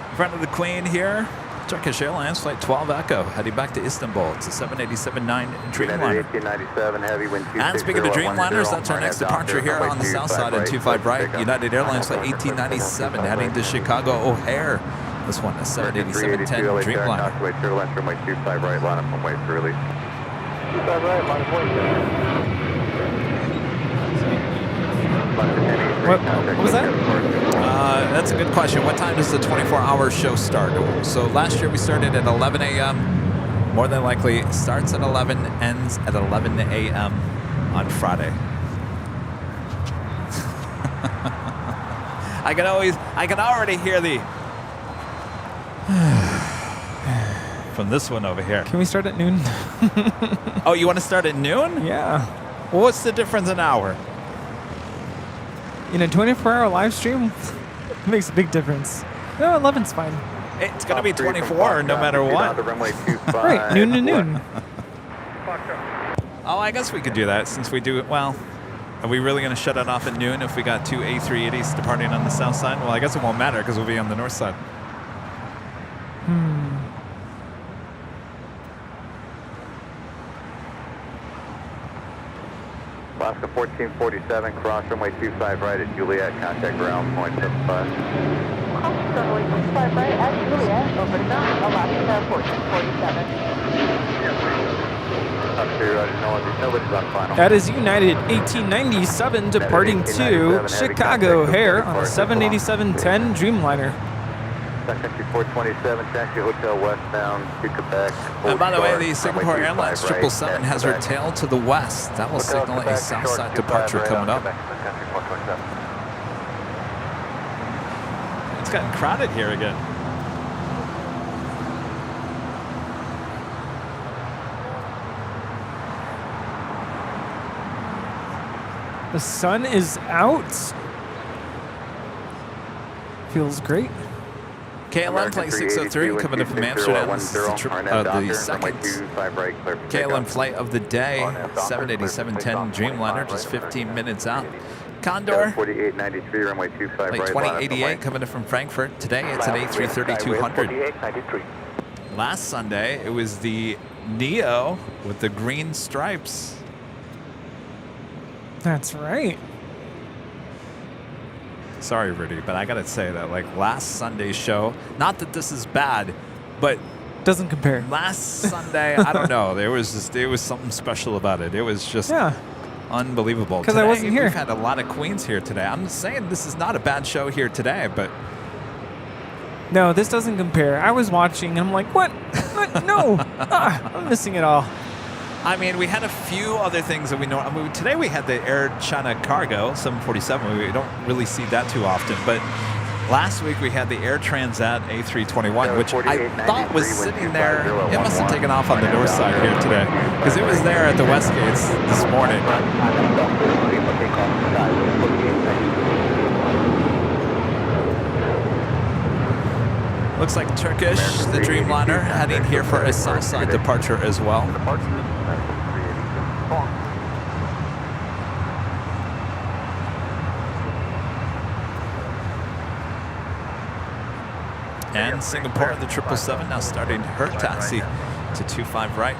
In front of the Queen here, Turkish Airlines Flight 12 Echo, heading back to Istanbul. It's a 787-9 Dreamliner. 1897 Heavy, wind 260. And speaking of Dreamliners, that's our next departure here on the south side at 25 right. United Airlines Flight 1897 heading to Chicago O'Hare. This one, a 787-10 Dreamliner. Turbulence, runway 25 right, line up and wait for release. 25 right, line up What was that? That's a good question. What time does the 24-hour show start? So last year we started at 11 a.m. More than likely starts at 11, ends at 11 a.m. on Friday. I can already hear the from this one over here. Can we start at noon? Oh, you want to start at noon? Yeah. Well, what's the difference in hour? In a 24-hour live stream, makes a big difference. No, 11's fine. It's going to be 24 no matter what. Right, noon to noon. Oh, I guess we could do that since we do it well. Are we really going to shut it off at noon if we got two A380s departing on the south side? Well, I guess it won't matter because we'll be on the north side. Alaska 1447, cross runway 25 right at Juliet, contact ground point 75. Cross runway 25 right at Juliet, over to ground, Alaska 1447. That is United 1897 departing to Chicago O'Hare on a 787-10 Dreamliner. Country 427, taxi hotel westbound to Quebec. And by the way, the Singapore Airlines 777 has her tail to the west. That will signal a south side departure coming up. It's gotten crowded here again. The sun is out. Feels great. KLM flight 603 coming in from Amsterdam. This is the second KLM flight of the day. 787-10 Dreamliner, just 15 minutes out. Condor, flight 2088 coming in from Frankfurt. Today it's an A330-200. Last Sunday it was the Neo with the green stripes. That's right. Sorry, Rudy, but I gotta say that like last Sunday's show, not that this is bad, but doesn't compare. Last Sunday, I don't know, there was something special about it. It was just unbelievable. Because I wasn't here. We've had a lot of queens here today. I'm saying this is not a bad show here today, but no, this doesn't compare. I was watching and I'm like, what? No, I'm missing it all. I mean, we had a few other things that we know. I mean, today we had the Air China Cargo 747. We don't really see that too often. But last week we had the Air Transat A321, which I thought was sitting there. It must have taken off on the north side here today because it was there at the West Gates this morning. Looks like Turkish, the Dreamliner, heading here for a south side departure as well. And Singapore, the 777, now starting her taxi to 25 right.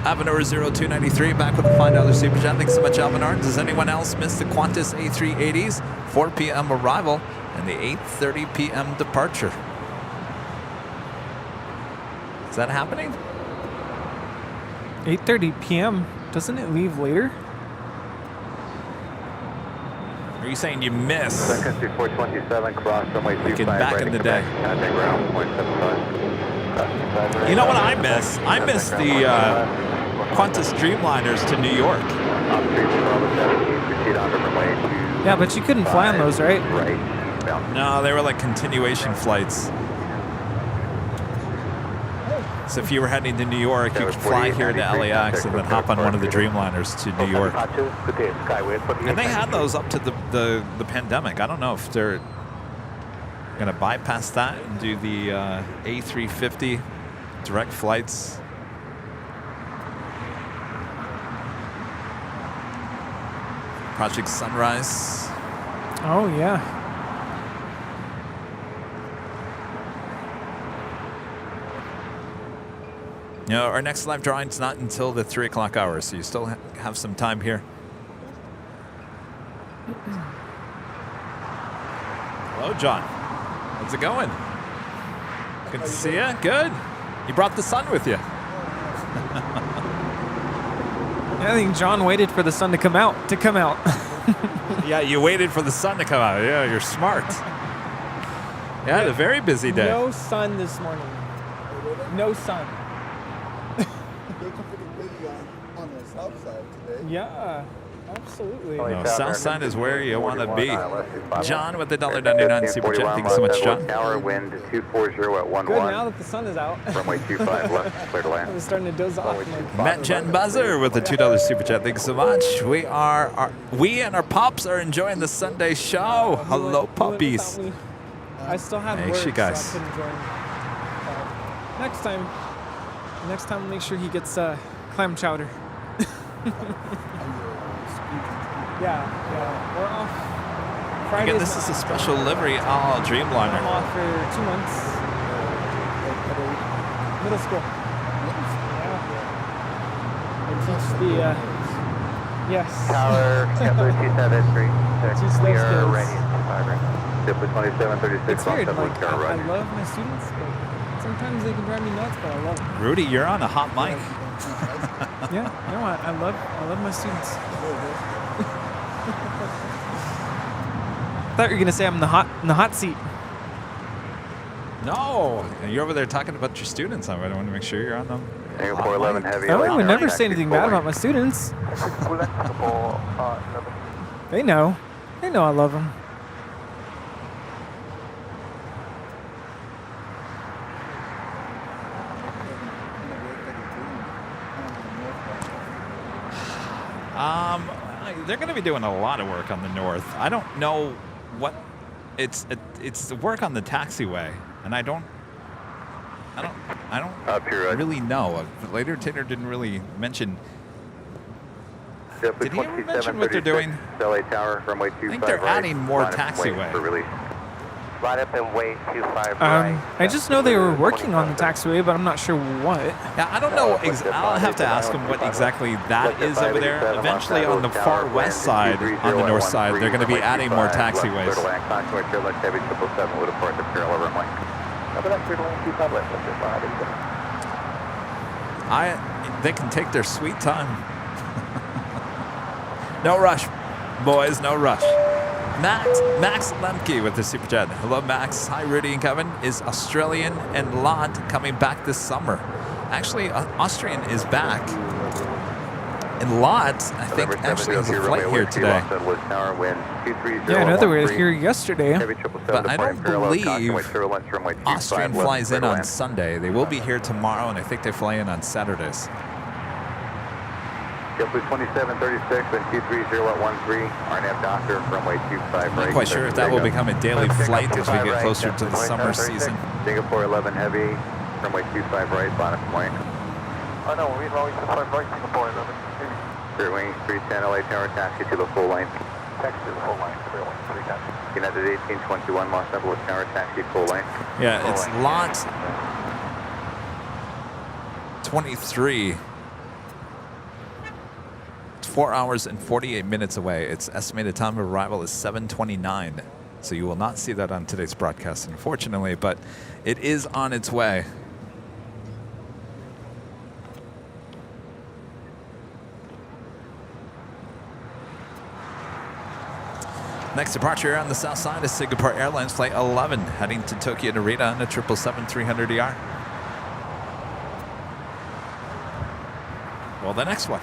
Avenor 0293 back with a $5 super chat. Thanks so much, Avenor. Does anyone else miss the Qantas A380s? 4 p.m. arrival and the 8:30 p.m. departure. Is that happening? 8:30 p.m. Doesn't it leave later? Are you saying you miss? Country 427, cross runway 25 back in the day. Contact ground point 75. You know what I miss? I miss the Qantas Dreamliners to New York. Yeah, but you couldn't fly on those, right? No, they were like continuation flights. So if you were heading to New York, you could fly here to LAX and then hop on one of the Dreamliners to New York. And they had those up to the pandemic. I don't know if they're going to bypass that and do the A350 direct flights. Project Sunrise. Oh, yeah. You know, our next live drawing's not until the 3 o'clock hour, so you still have some time here. Hello, John. How's it going? Good to see you. Good. You brought the sun with you. I think John waited for the sun to come out. Yeah, you waited for the sun to come out. Yeah, you're smart. Yeah, a very busy day. No sun this morning. No sun. On the south side today. Yeah, absolutely. No, south side is where you want to be. John with the $1.99 super chat. Thank you so much, John. Tower wind 240 at 11. Good, now that the sun is out. Runway 25 left, clear to I land. was starting to doze off. Matt Jen Buzzer with the $2 super chat. Thanks so much. We and our pups are enjoying the Sunday show. Hello, puppies. I still had Thanks, work, you guys. so I couldn't join. Next time, make sure he gets clam chowder. Yeah. We're off Fridays. Again, this is a special livery Dreamliner. I'm off for 2 months. Middle school. Yeah. I teach the, yes. Tower, JetBlue 273. Teach We those are kids. ready at 25 right. JetBlue 2736. It's weird, Los like, Angeles, I Roger. love my students, but sometimes they can drive me nuts, but I love them. Rudy, you're on a hot mic. Yeah, no, I love my students. I thought you were gonna say I'm in the hot seat. No, you're over there talking about your students. I want to make sure you're on them. Tango 411 heavy. Oh, I LA would never taxi say anything full bad length. about my students. They know. They know I love them. They're going to be doing a lot of work on the north. I don't know what it's the work on the taxiway, and I don't really know. Later, Taylor didn't really mention. Did he ever mention what they're doing? LA Tower, runway 25 I think they're right. adding more Line up and wait taxiway. for release. Line up and wait 25 right. I just know they were working on the taxiway, but I'm not sure what. Yeah, I don't know. I'll have to ask him what exactly that is over there. Eventually, on the far west side, on the north side, they're going to be adding more taxiways. They can take their sweet time. No rush, boys, no rush. Max Lemke with the Super Chat. Hello, Max. Hi, Rudy and Kevin. Is Australian and Lot coming back this summer? Actually, Austrian is back. And Lot, I think, actually has a flight here today. Yeah, I know they were here yesterday. But I don't believe Austrian flies in on Sunday. They will be here tomorrow, and I think they fly in on Saturdays. JetBlue 2736 and 23013, RNAV Doctor, runway 25 right. I'm not quite sure if that will become a daily flight as we get closer to the summer season. Singapore 11 heavy, runway 25 right, bottom point. Oh no, we're runway 25 right, Singapore 11. Clear wing 310 LA Tower, taxi to the full lane. Taxi to the full line, clear wing 310. United 1821 Los Angeles Tower, taxi full lane. Yeah, it's Lot 23. 4 hours and 48 minutes away. Its estimated time of arrival is 7:29. So you will not see that on today's broadcast, unfortunately, but it is on its way. Next departure on the south side is Singapore Airlines Flight 11, heading to Tokyo Narita on a 777-300ER. Well, the next one.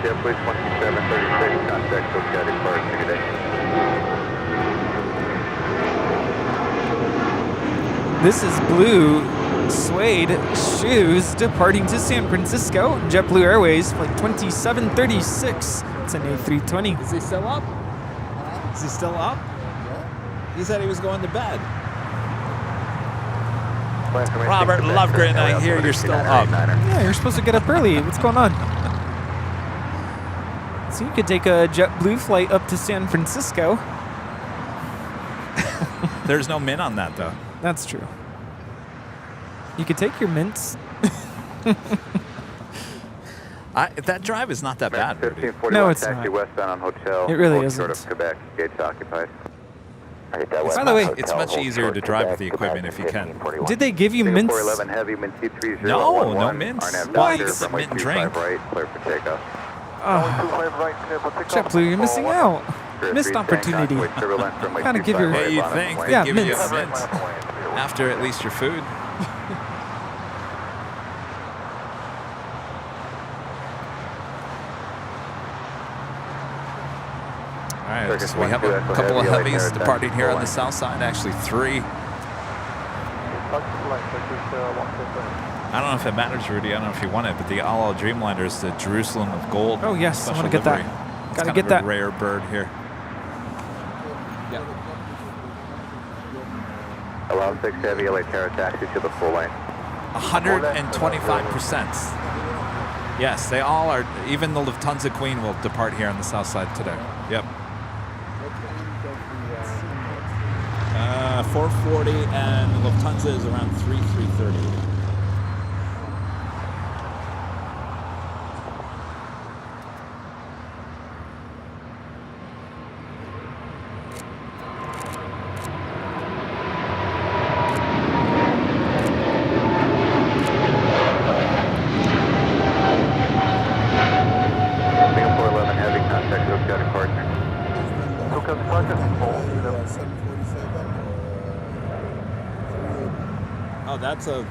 JetBlue 2736, contact Tokyo departure today. This is blue suede shoes departing to San Francisco. JetBlue Airways, flight 2736. It's an A320. Is he still up? Is he still up? He said he was going to bed. Robert Lovegren, I hear you're still up. Yeah, you're supposed to get up early. What's going on? So you could take a JetBlue flight up to San Francisco. There's no min on that, though. That's true. You could take your mints. That drive is not that bad. 1541, No, it's taxi not. westbound on hotel. It really North isn't. Short of Quebec, gates occupied. By the way, It's much easier to drive with the equipment if you can. did they give you mints? Singapore 11 heavy, mint 23011. No mints. RNAV Why? Doctor, It's a runway mint 25 drink. right, clear for takeoff. JetBlue, you're missing out. Missed opportunity. Gotta give your- Hey, you'd think they'd Yeah, give you mints. a mint after at least your food. All right, so we have a couple of heavies departing here on the south side, actually 3. I don't know if it matters, Rudy. I don't know if you want it, but the all Dreamliner is the Jerusalem of Gold. Oh yes, I want to get livery. that. It's Gotta kind get of that. a rare bird here. Yeah. Allow 6 Heavy, LA Terra taxi to the full line. 125%. Yes, they all are. Even the Lufthansa Queen will depart here on the south side today. Yep. 440 and Lufthansa is around 330.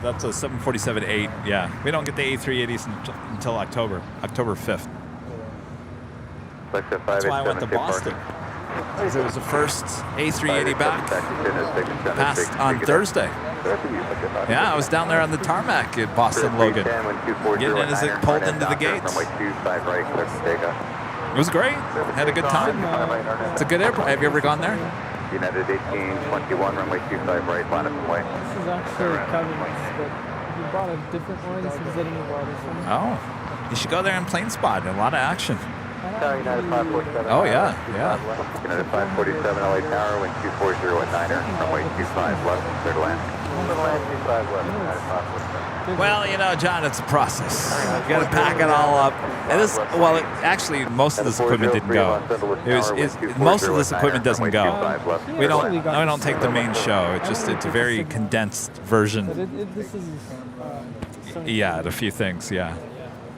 That's a 747-8. Yeah, we don't get the A380s until October 5th. That's why I went to Boston. Because it was the first A380 back. Passed on Thursday. Yeah, I was down there on the tarmac at Boston Logan, getting in as it pulled into the gates. It was great. Had a good time. It's a good airport. Have you ever gone there? United 1821, runway 25 right, line up and way. This is actually Kevin's, but he bought a different one. This is getting a lot of fun. Oh, you should go there and plane spot. A lot of action. United 547. Oh, yeah, yeah. United 547, LA Tower, wind 240 at 9er, runway 25 left, clear to land. Well, you know, John, it's a process. You got to pack it all up. And this, well, actually, most of this equipment didn't go. Most of this equipment doesn't go. We don't take the main show. It's a very condensed version. This is, yeah, a few things. Yeah.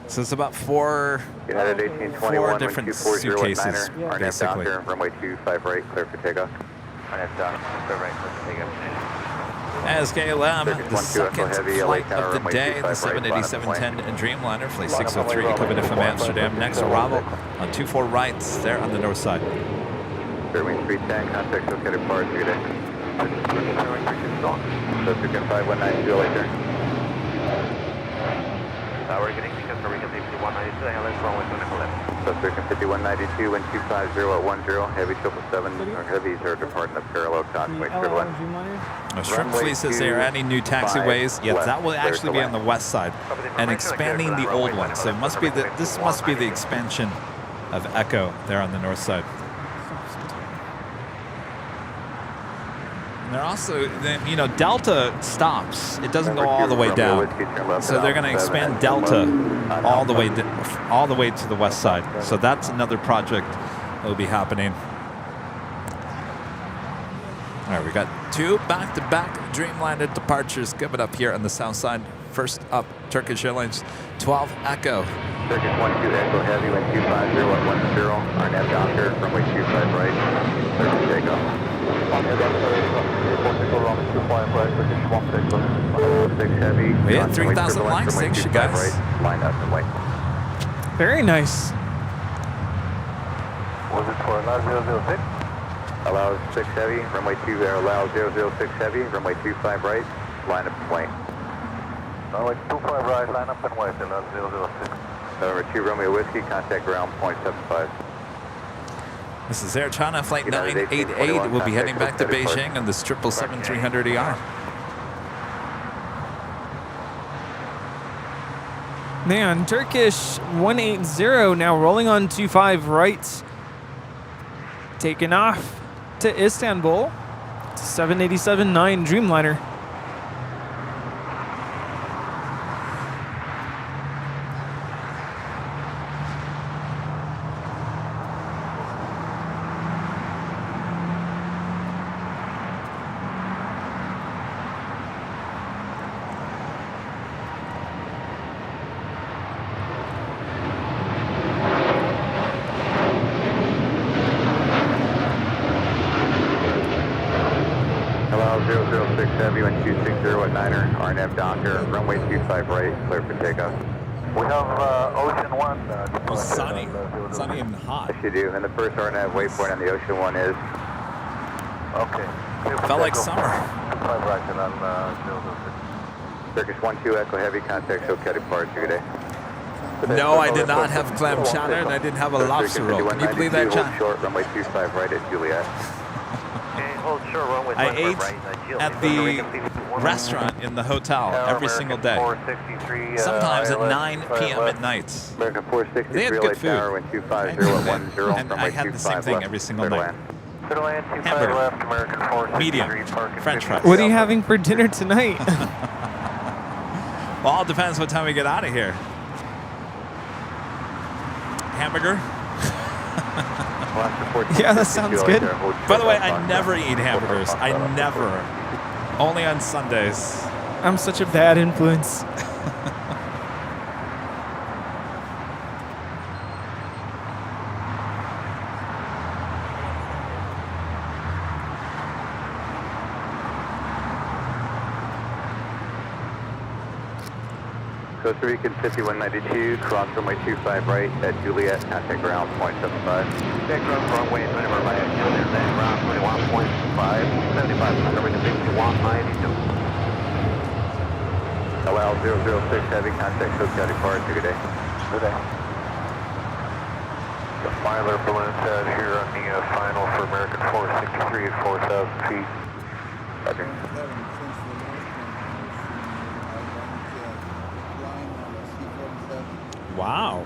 So it's about four different suitcases, basically. Runway 25 right, clear for takeoff. As KLM, the second flight of the day, the 787-10 Dreamliner, flight 603, coming in from Amsterdam. Next arrival on 24 right, there on the north side. Fairwing 310, contact located parts, good day. So 5192 LA there. We're getting because we're getting 5192, let's roll with 11. So 5192, wind 250 at 10, heavy 777, or heavies are departing the parallel convoy equivalent. Shrimp Fleet says they are adding new taxiways. Yes, that will actually be on the west side and expanding the old one. So it must be this must be the expansion of Echo there on the north side. And they're also, you know, Delta stops. It doesn't go all the way down. So they're going to expand Delta all the way to the west side. So that's another project that will be happening. All right, we got two back-to-back Dreamliner departures coming up here on the south side. First up, Turkish Airlines 12 Echo. Turkish 12 Echo Heavy, wind 250 at 10, our nav doctor, runway 25 right, Turkish takeoff. 6 Heavy. We had 3,000 likes, thanks you guys. Right, line up and wait. Very nice. Was it for 006? Allow 6 Heavy, runway 2, allow 006 Heavy, runway 25 right, line up and wait. Runway 25 right, line up and wait, allow 006. Number 2 Romeo Whiskey, contact ground 0.75. This is Air China Flight 988. We'll be heading back to Beijing on this 777-300ER. Man, Turkish 180 now rolling on 25 right. Taking off to Istanbul. 787-9 Dreamliner. Heavy, wind 260 at 9er, RNF doctor, runway 25 right, clear for takeoff. We have Ocean 1. Sunny and hot. Yes, you do. And the first RNF waypoint on the Ocean 1 is? Okay. Felt like summer. 25 right, and then 006. Circus 1-2 Echo Heavy, contact SoCal departure, good day. No, I did not have clam chowder, and I didn't have a lobster roll. Can you believe that, John? Hold short, runway 25 right at Juliet. Hold short, runway I ate at the restaurant in the hotel every single day. Sometimes at 9 p.m. at night. American 463, They had good food. Tower, wind 250 at 10, And I had the same thing every single night. Hamburger. Left, American 463, medium, French fries. What are you having for dinner tonight? Well, all depends what time we get out of here. Hamburger? Yeah, that sounds good. By the way, I never eat hamburgers. I never. Only on Sundays. I'm such a bad influence. Costa Rican 5192, cross runway 25 right at Juliet, contact ground 0.75. Check runway, number right at Juliet, then ground 21.5, 75, number 5192. Allow 006 heavy, contact SoCal departure, good day. Good day. The Filer balloon pad here on the final for American 463 at 4,000 feet. Roger. Wow.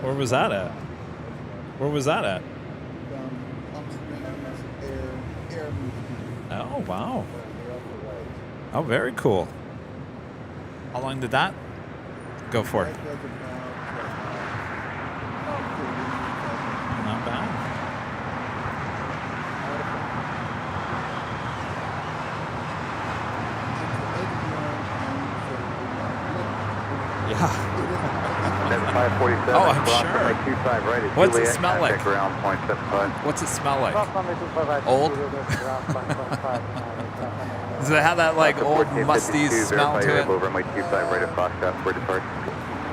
Where was that at? Where was that at? Oh, wow. Oh, very cool. How long did that go for? Not bad. Yeah. 547. Oh, I'm sure. 25 right at What's it Juliet, smell like? contact ground 0.75. What's it smell like? Old? Does it have that like old musty smell to it? Runway 25 right at Foxtrot for departure.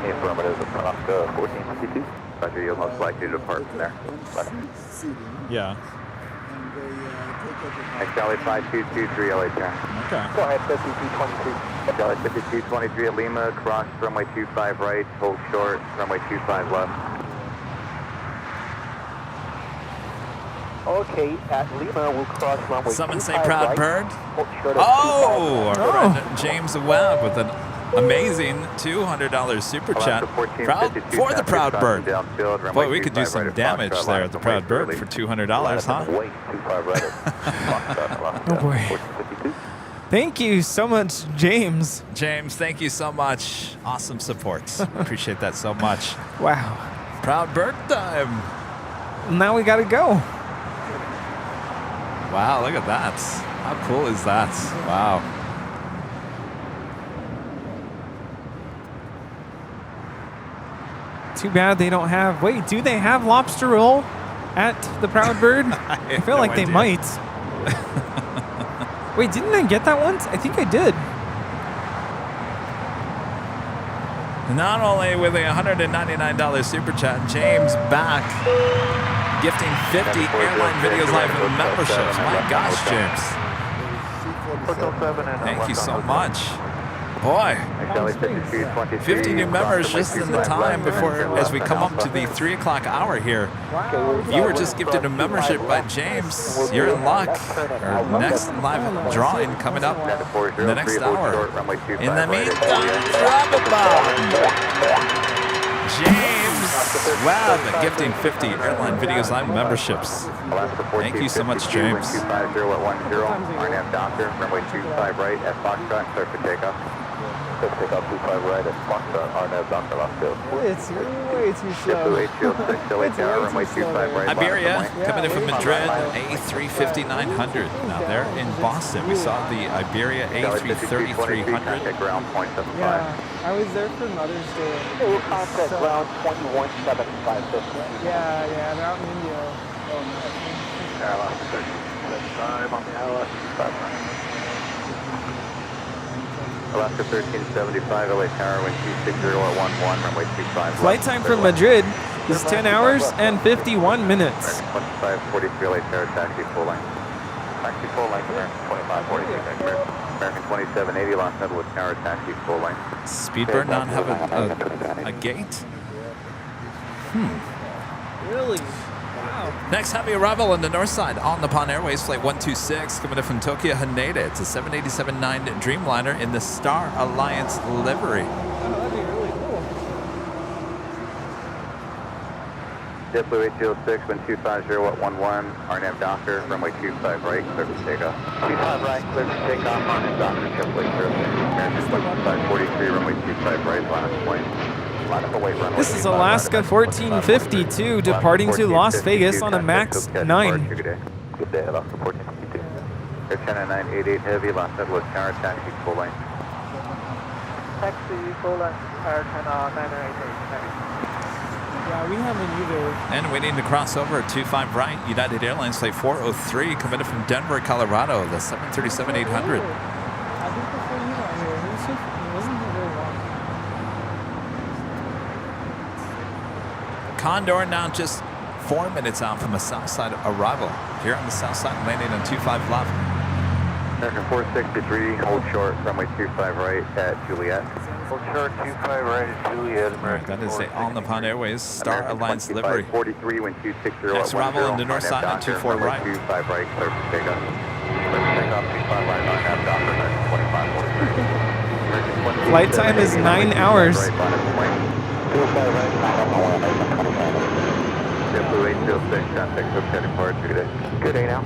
Affirmative, Alaska 1452. Roger, you'll most likely depart from there. Yeah. Charlie 5223 LA turn. Okay. Go ahead, 5223. Charlie 5223 at Lima, cross runway 25 right, hold short, runway 25 left. Okay, at Lima, we'll cross runway Someone say 25 proud right, bird. hold short at Oh, 25 our left. friend James Webb with an amazing $200 super chat. Proud for the Proud Bird. Boy, we could do some damage there at the Proud Bird for $200, huh? Oh boy. Thank you so much, James. James, thank you so much. Awesome support. Appreciate that so much. Wow. Proud Bird time. Now we gotta go. Wow, look at that. How cool is that? Wow. Too bad they don't have. Wait, do they have lobster roll at the Proud Bird? I feel like they might. Wait, didn't I get that once? I think I did. Not only with a $199 super chat, James back gifting 50 Airline Videos Live memberships. My gosh, James. Thank you so much. Boy, 50 new members just in the time before, as we come up to the 3 o'clock hour here. If you were just gifted a membership by James, you're in luck. Our next live drawing coming up in the next hour. In the meantime, drop a bomb. James Webb gifting 50 Airline Videos Live memberships. Thank you so much, James. 250 at 10, RNAV Doctor, runway 25 right at Foxtrot, clear for takeoff. Clear for takeoff 25 right at Foxtrot, RNAV Doctor, last field. It's way too slow. Runway 25 right. Iberia coming in from Madrid, A350-900. Now they're in Boston. We saw the Iberia A330-300. At ground 0.75. Yeah, I was there for Mother's Day. It will contact ground 21.75. Yeah, they're out in India. Alaska 1375, LA Tower, wind 260 at 11, runway 25. Flight time from Madrid is 10 hours and 51 minutes. 2543 LA Tower, taxi full length. Taxi full length, 2546. American 2780, Los Angeles Tower, taxi full lane. Speedbird not have a gate? Really? Wow. Next heavy arrival on the north side on the Nippon Airways flight 126 coming in from Tokyo Haneda. It's a 787-9 Dreamliner in the Star Alliance livery. Oh, that'd be really cool. JetBlue 806, wind 250 at 11, RNAV Doctor, runway 25 right, clear for takeoff. 25 right, clear for takeoff, RNAV Doctor, JetBlue 806. American 543, runway 25 right, line up point. Line up away, runway. This is Alaska 1452 departing to Las Vegas on a MAX 9. Good day, Alaska 1452. Air 10988 Heavy, Los Angeles Tower, taxi full lane. Taxi full lane, Air 10988 Heavy. Yeah, we haven't either. And waiting to cross over at 25 right, United Airlines flight 403 committed from Denver, Colorado, the 737-800. I think before you got here, he wasn't here very long. Condor now just 4 minutes out from a south side arrival. Here on the south side, landing on 25 left. American 463, hold short, runway 25 right at Juliet. Hold short, 25 right at Juliet, American. That is the All Nippon Airways Star Alliance livery. 43, wind 260 Next arrival on the north side on 24 right. 25 right, clear for takeoff. Clear for takeoff, 25 right, line up, Doctor, 2543. Flight time is 9 hours. Right, line up point. 25 right, line up, JetBlue 806, contact Hotel departure, good day. Good day now.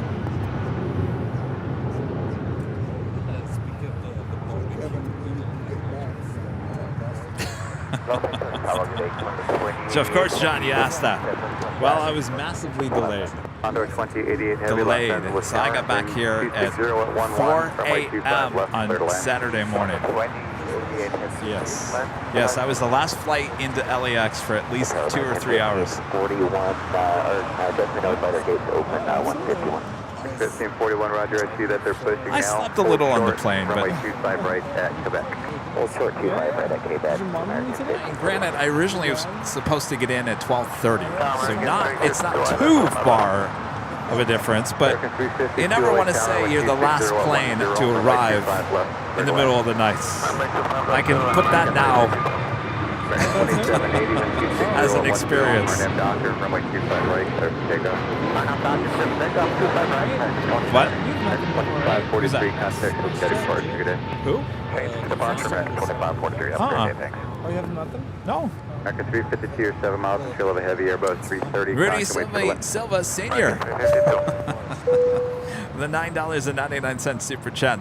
So of course, John, you asked that. Well, I was massively delayed. Condor 2088 heavy, Delayed. Los Angeles So I got back here at 4 a.m. on Saturday morning. Yes. Yes, I was the last flight into LAX for at least 2 or 3 hours. 41, designated by their gates open, 151. 1541, Roger. I see that they're pushing now. I slept a little on the plane, but runway 25 right at Quebec. Hold short, 25 right at Quebec. granted, I originally was supposed to get in at 12:30, so it's not too far of a difference, but you never want to say you're the last plane to arrive in the middle of the night. I can put that now as an experience. What? Who's that? Who? Oh, you have nothing? No. American 352 or 7 miles control of a heavy Airbus 330. Rudy Silva Sr. The $9.99 super chat.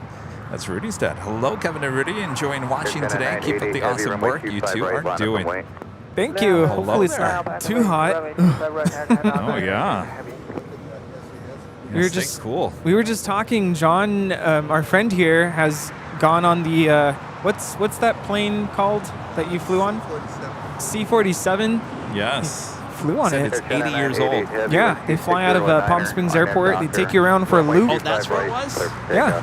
That's Rudy's dad. Hello, Kevin and Rudy. Enjoying watching today. Keep up the awesome work you two are doing. Thank you. Hopefully it's not too hot. Oh, yeah. We were just talking. John, our friend here, has gone on the what's that plane called that you flew on? C-47. Yes. Flew on it. It's 80 years old. Yeah, they fly out of Palm Springs Airport. They take you around for a loop. Oh, that's where it was? Yeah.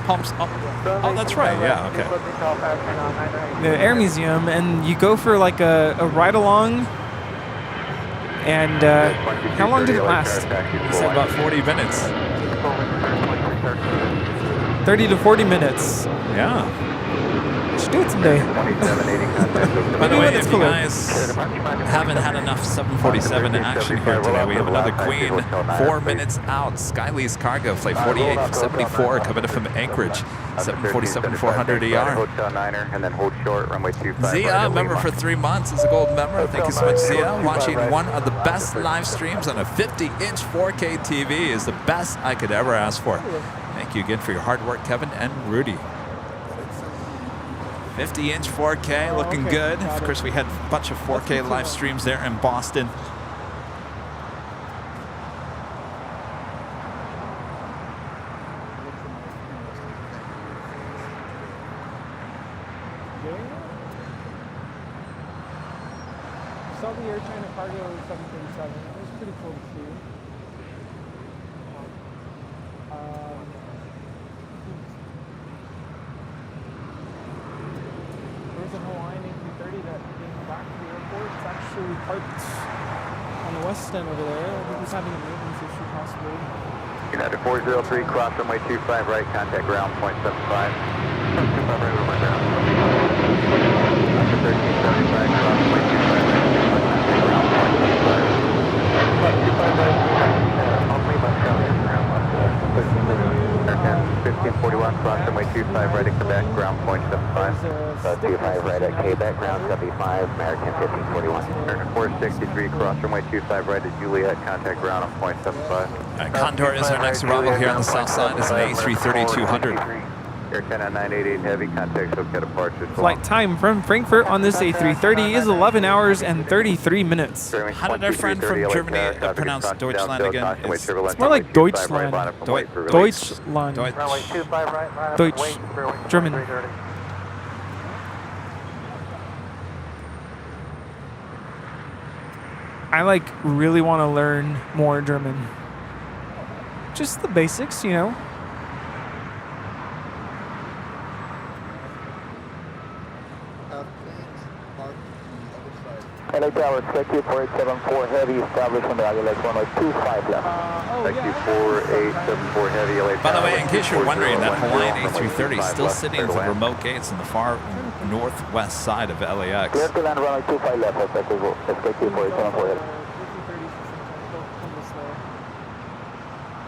Oh, that's right. Yeah, okay. The Air Museum, and you go for like a ride along. And how long did it last? He said about 40 minutes. 30 to 40 minutes. Yeah. Should do it someday. By the way, if you guys haven't had enough 747 action here today, we have another Queen 4 minutes out. Skylease Cargo Flight 4874 coming in from Anchorage. 747-400 ER. Zia, member for 3 months, is a gold member. Thank you so much, Zia. Watching one of the best live streams on a 50-inch 4K TV is the best I could ever ask for. Thank you again for your hard work, Kevin and Rudy. 50-inch 4K, looking good. Of course, we had a bunch of 4K live streams there in Boston. Saw the Air China Cargo 737. It was pretty cool to see. There's a Hawaiian A330 that came back to the airport. It's actually parked on the west end over there. I think it's having a maintenance issue possibly. United 403, cross runway 25 right, contact ground, 0.75. right at Quebec, ground point 75. 25 right at Quebec, ground 75, American 1541. American 463, cross runway 25 right at Juliet, contact ground on point 75. Condor is our next arrival here on the south side. Is an A330-200. Air 10 on 988 Heavy, contact SoCal departure. Flight time from Frankfurt on this A330 is 11 hours and 33 minutes. How did our friend from Germany pronounce Deutschland again? It's more like Deutschland. Deutschland. Deutsch. German. I really want to learn more German. Just the basics, you know. LA Tower, SQ 4874 Heavy, established on the LAX runway 25 left. SQ 4874 Heavy, LA Tower. By the way, in case you're wondering, that Hawaiian A330 is still sitting at the remote gates on the far northwest side of LAX. Clear to land runway 25 left, SQ 4874 Heavy.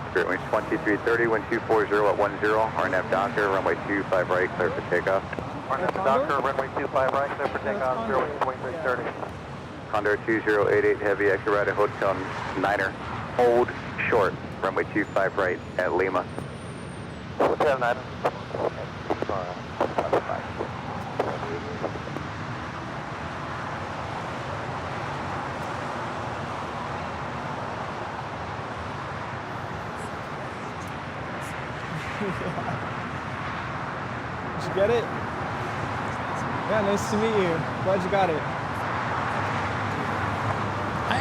Spirit wing 2330, wind 240 at 10, RNAV Docker, runway 25 right, clear for takeoff. RNAV Docker, runway 25 right, clear for takeoff, Spirit wing 2330. Condor 2088 Heavy, exit right at Hotel Niner, hold short, runway 25 right at Lima. Hotel Niner. Did you get it? Yeah, nice to meet you. Glad you got it.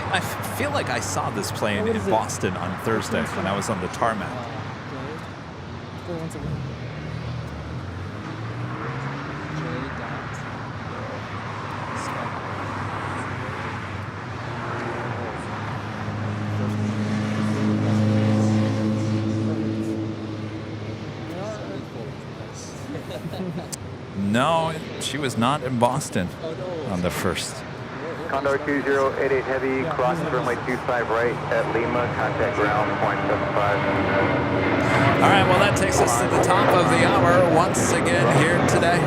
I feel like I saw this plane in Boston on Thursday when I was on the tarmac. Okay, one second. No, she was not in Boston on the first. Condor 2088 Heavy, cross runway 25 right at Lima, contact ground, point 75. All right, well, that takes us to the top of the hour once again here today.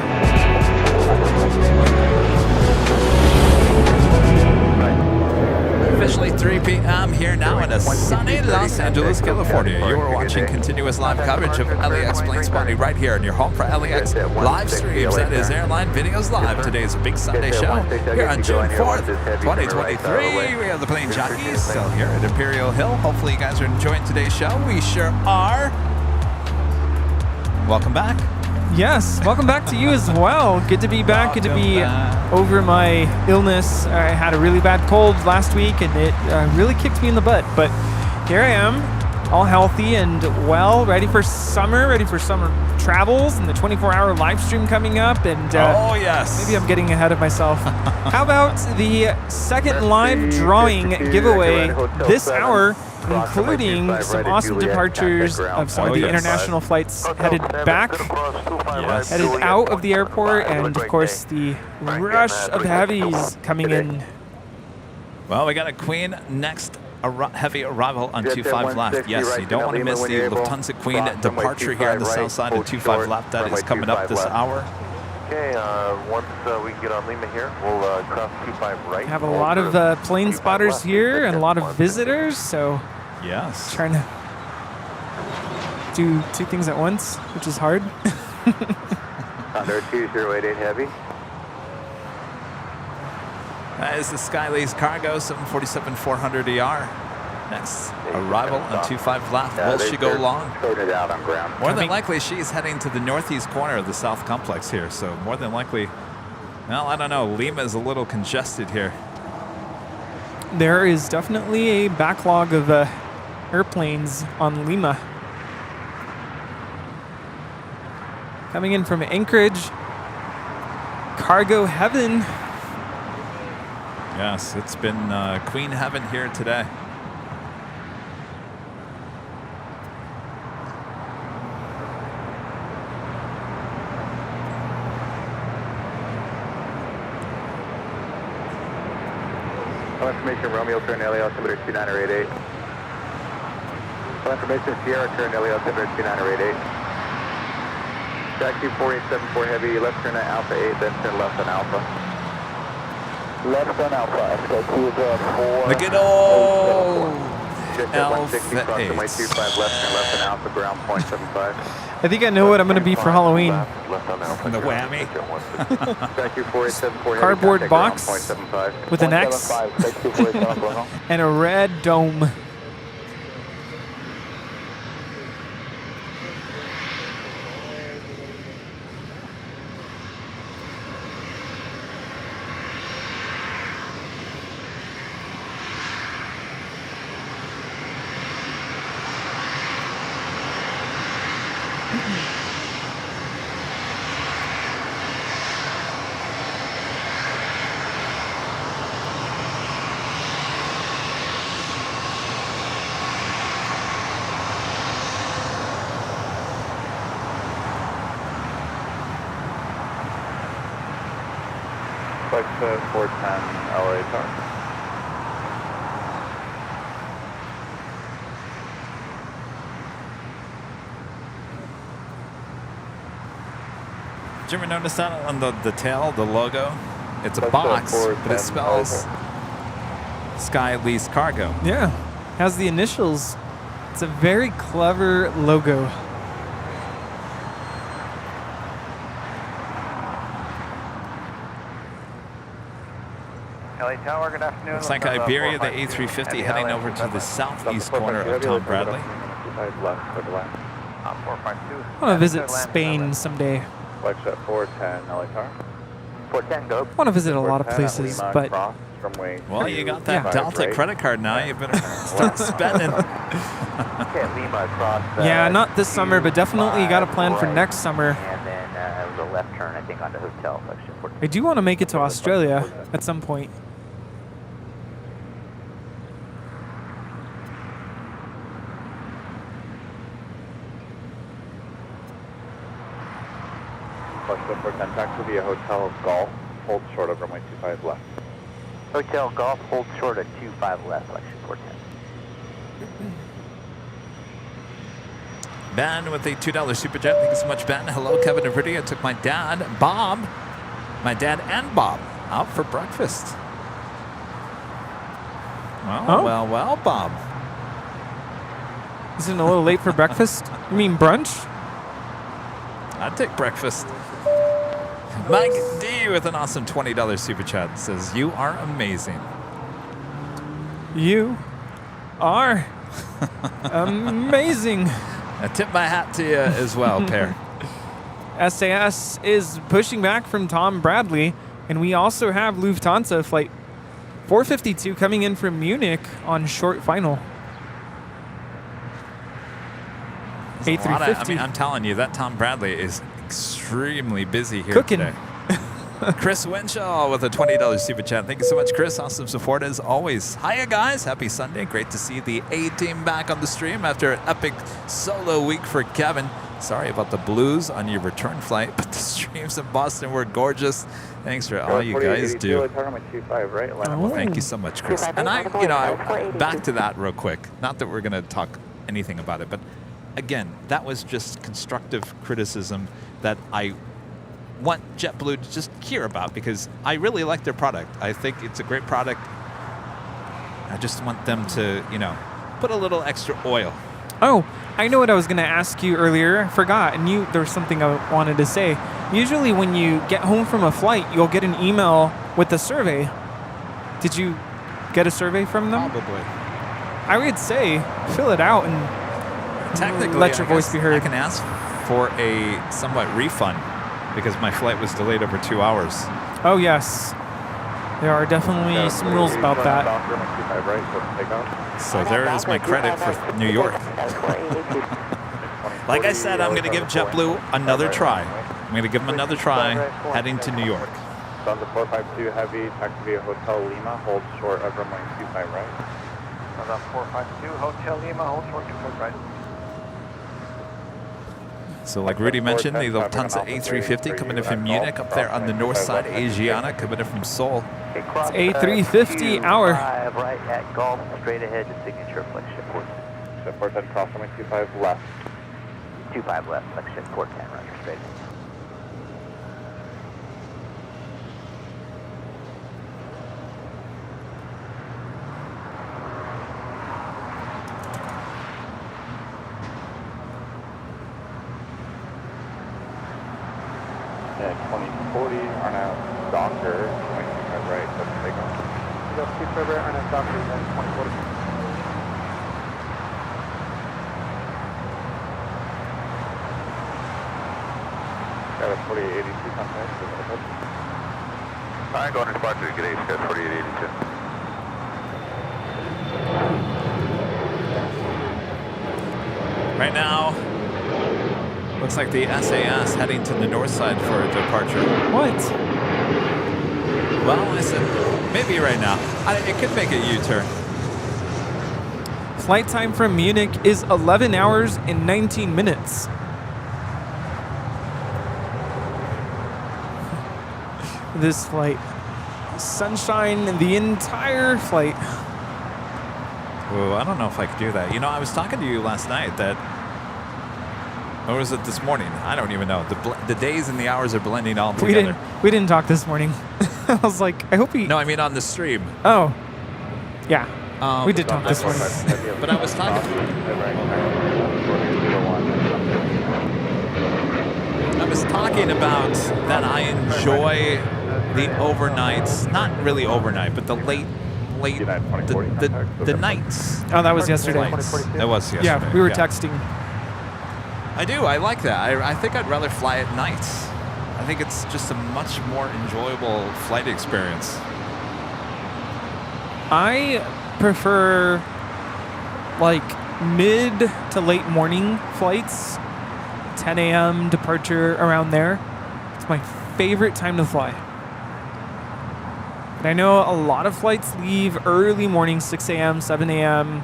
Officially 3 p.m. here now in a sunny Los Angeles, California. You are watching continuous live coverage of LAX Plane Spotting right here in your home for LAX live streams. That is Airline Videos Live. Today's big Sunday show here on June 4th, 2023. We have the Plane Jockeys still here at Imperial Hill. Hopefully you guys are enjoying today's show. We sure are. Welcome back. Yes, welcome back to you as well. Good to be back. Good to be over my illness. I had a really bad cold last week, and it really kicked me in the butt. But here I am, all healthy and well, ready for summer travels, and the 24-hour live stream coming up. And oh yes, maybe I'm getting ahead of myself. How about the second live drawing giveaway this hour, including some awesome departures of some of the international flights headed back, headed out of the airport, and of course the rush of heavies coming in. Well, we got a Queen next heavy arrival on 25 left. Yes, you don't want to miss the Lufthansa Queen departure here on the south side of 25 left. That is coming up this hour. Okay, once we get on Lima here, we'll cross 25 right. Have a lot of plane spotters here and a lot of visitors, so yes, trying to do two things at once, which is hard. Condor 2088 Heavy. That is the Skylace Cargo 747-400ER. Next arrival on 25 left. Will she go long? It out on ground. More than likely, she's heading to the northeast corner of the south complex here. So more than likely, well, I don't know. Lima is a little congested here. There is definitely a backlog of airplanes on Lima. Coming in from Anchorage, Cargo Heaven. Yes, it's been Queen Heaven here today. Information Romeo, turn LA altimeter 2988. Information Sierra, turn LA altimeter 2988. Taxi 4874 heavy, left turn at Alpha 8, then turn left on Alpha. Left on Alpha, SK204. Look at all Alpha 8. Alpha 8. Runway 25, left turn left on Alpha, ground point 75. I think I know what I'm going to be for Halloween. Left on Alpha. The whammy. Taxi 4874 heavy, Cardboard contact box ground point 75. with an X and a red dome. Flex 410 LA car. Did you ever notice that on the tail, the logo? It's a box, but it spells Sky Lease Cargo. Yeah, has the initials. It's a very clever logo. LA Tower, good afternoon. Looks like Iberia, the A350, heading over to the southeast corner of Tom Bradley. I want to visit Spain someday. Flex at 410 LA Tower. 410, go. I want to visit a lot of places, but Well, you got that Delta credit card now. You better start spending. Okay, Lima across. yeah, not this summer, but definitely got a plan for next summer. And then the left turn, I think, onto hotel. Section 14. I do want to make it to Australia at some point. Flex at 410, taxi via Hotel Golf, hold short of runway 25 left. Hotel Golf, hold short at 25 left, section 410. Ben with a $2 super chat. Thank you so much, Ben. Hello, Kevin Rudy. I took my dad and Bob out for breakfast. Well, well, Bob. Isn't it a little late for breakfast? You mean brunch? I'd take breakfast. Mike D with an awesome $20 super chat says, "You are amazing." You are amazing. I tip my hat to you as well, pair. SAS is pushing back from Tom Bradley, and we also have Lufthansa flight 452 coming in from Munich on short final. A350. I'm telling you, that Tom Bradley is extremely busy here Cooking. today. Chris Winshaw with a $20 super chat. Thank you so much, Chris. Awesome support as always. Hiya, guys. Happy Sunday. Great to see the A-team back on the stream after an epic solo week for Kevin. Sorry about the blues on your return flight, but the streams in Boston were gorgeous. Thanks for all you guys do. Well, thank you so much, Chris. And back to that real quick. Not that we're going to talk anything about it, but again, that was just constructive criticism that I want JetBlue to just hear about, because I really like their product. I think it's a great product. I just want them to, put a little extra oil. Oh, I know what I was going to ask you earlier. I forgot, and there was something I wanted to say. Usually when you get home from a flight, you'll get an email with a survey. Did you get a survey from them? Probably. I would say fill it out and technically let your voice be heard. I can ask for a somewhat refund because my flight was delayed over 2 hours. Oh, yes. There are definitely some rules about that. So there is my credit for New York. Like I said, I'm going to give JetBlue another try. I'm going to give them another try heading to New York. On the 452 heavy, taxi via Hotel Lima, hold short of runway 25 right. On the 452 Hotel Lima, hold short 25 right. So like Rudy mentioned, the Lufthansa A350 coming in from Munich up there on the north side, Asiana coming in from Seoul. It's A350 hour. Right at Gulf, straight ahead to signature flex shipboard. Shipboard head cross runway 25 left. 25 left, flex shipboard 10, roger, straight ahead. Yeah, 2040 are now Docker, 25 right, let's take off. We got 25 right, are now Docker, then 2040. Got a 4882 contact. Alright, going to departure to get Got 4882. Right now, looks like the SAS heading to the north side for a departure. What? Well, I said maybe right now. It could make a U-turn. Flight time from Munich is 11 hours and 19 minutes. This flight. Sunshine the entire flight. Whoa, I don't know if I could do that. You know, I was talking to you last night that, or was it this morning? I don't even know. The days and the hours are blending all together. We didn't talk this morning. I was like, I hope he... No, I mean on the stream. Oh. Yeah. We did talk this morning. But I was talking... I was talking about that I enjoy the overnights. Not really overnight, but the late the nights. Oh, that was yesterday. That was yesterday. Yeah, we were texting. I do. I like that. I think I'd rather fly at night. I think it's just a much more enjoyable flight experience. I prefer like mid to late morning flights, 10 a.m. departure around there. It's my favorite time to fly. And I know a lot of flights leave early morning, 6 a.m., 7 a.m.,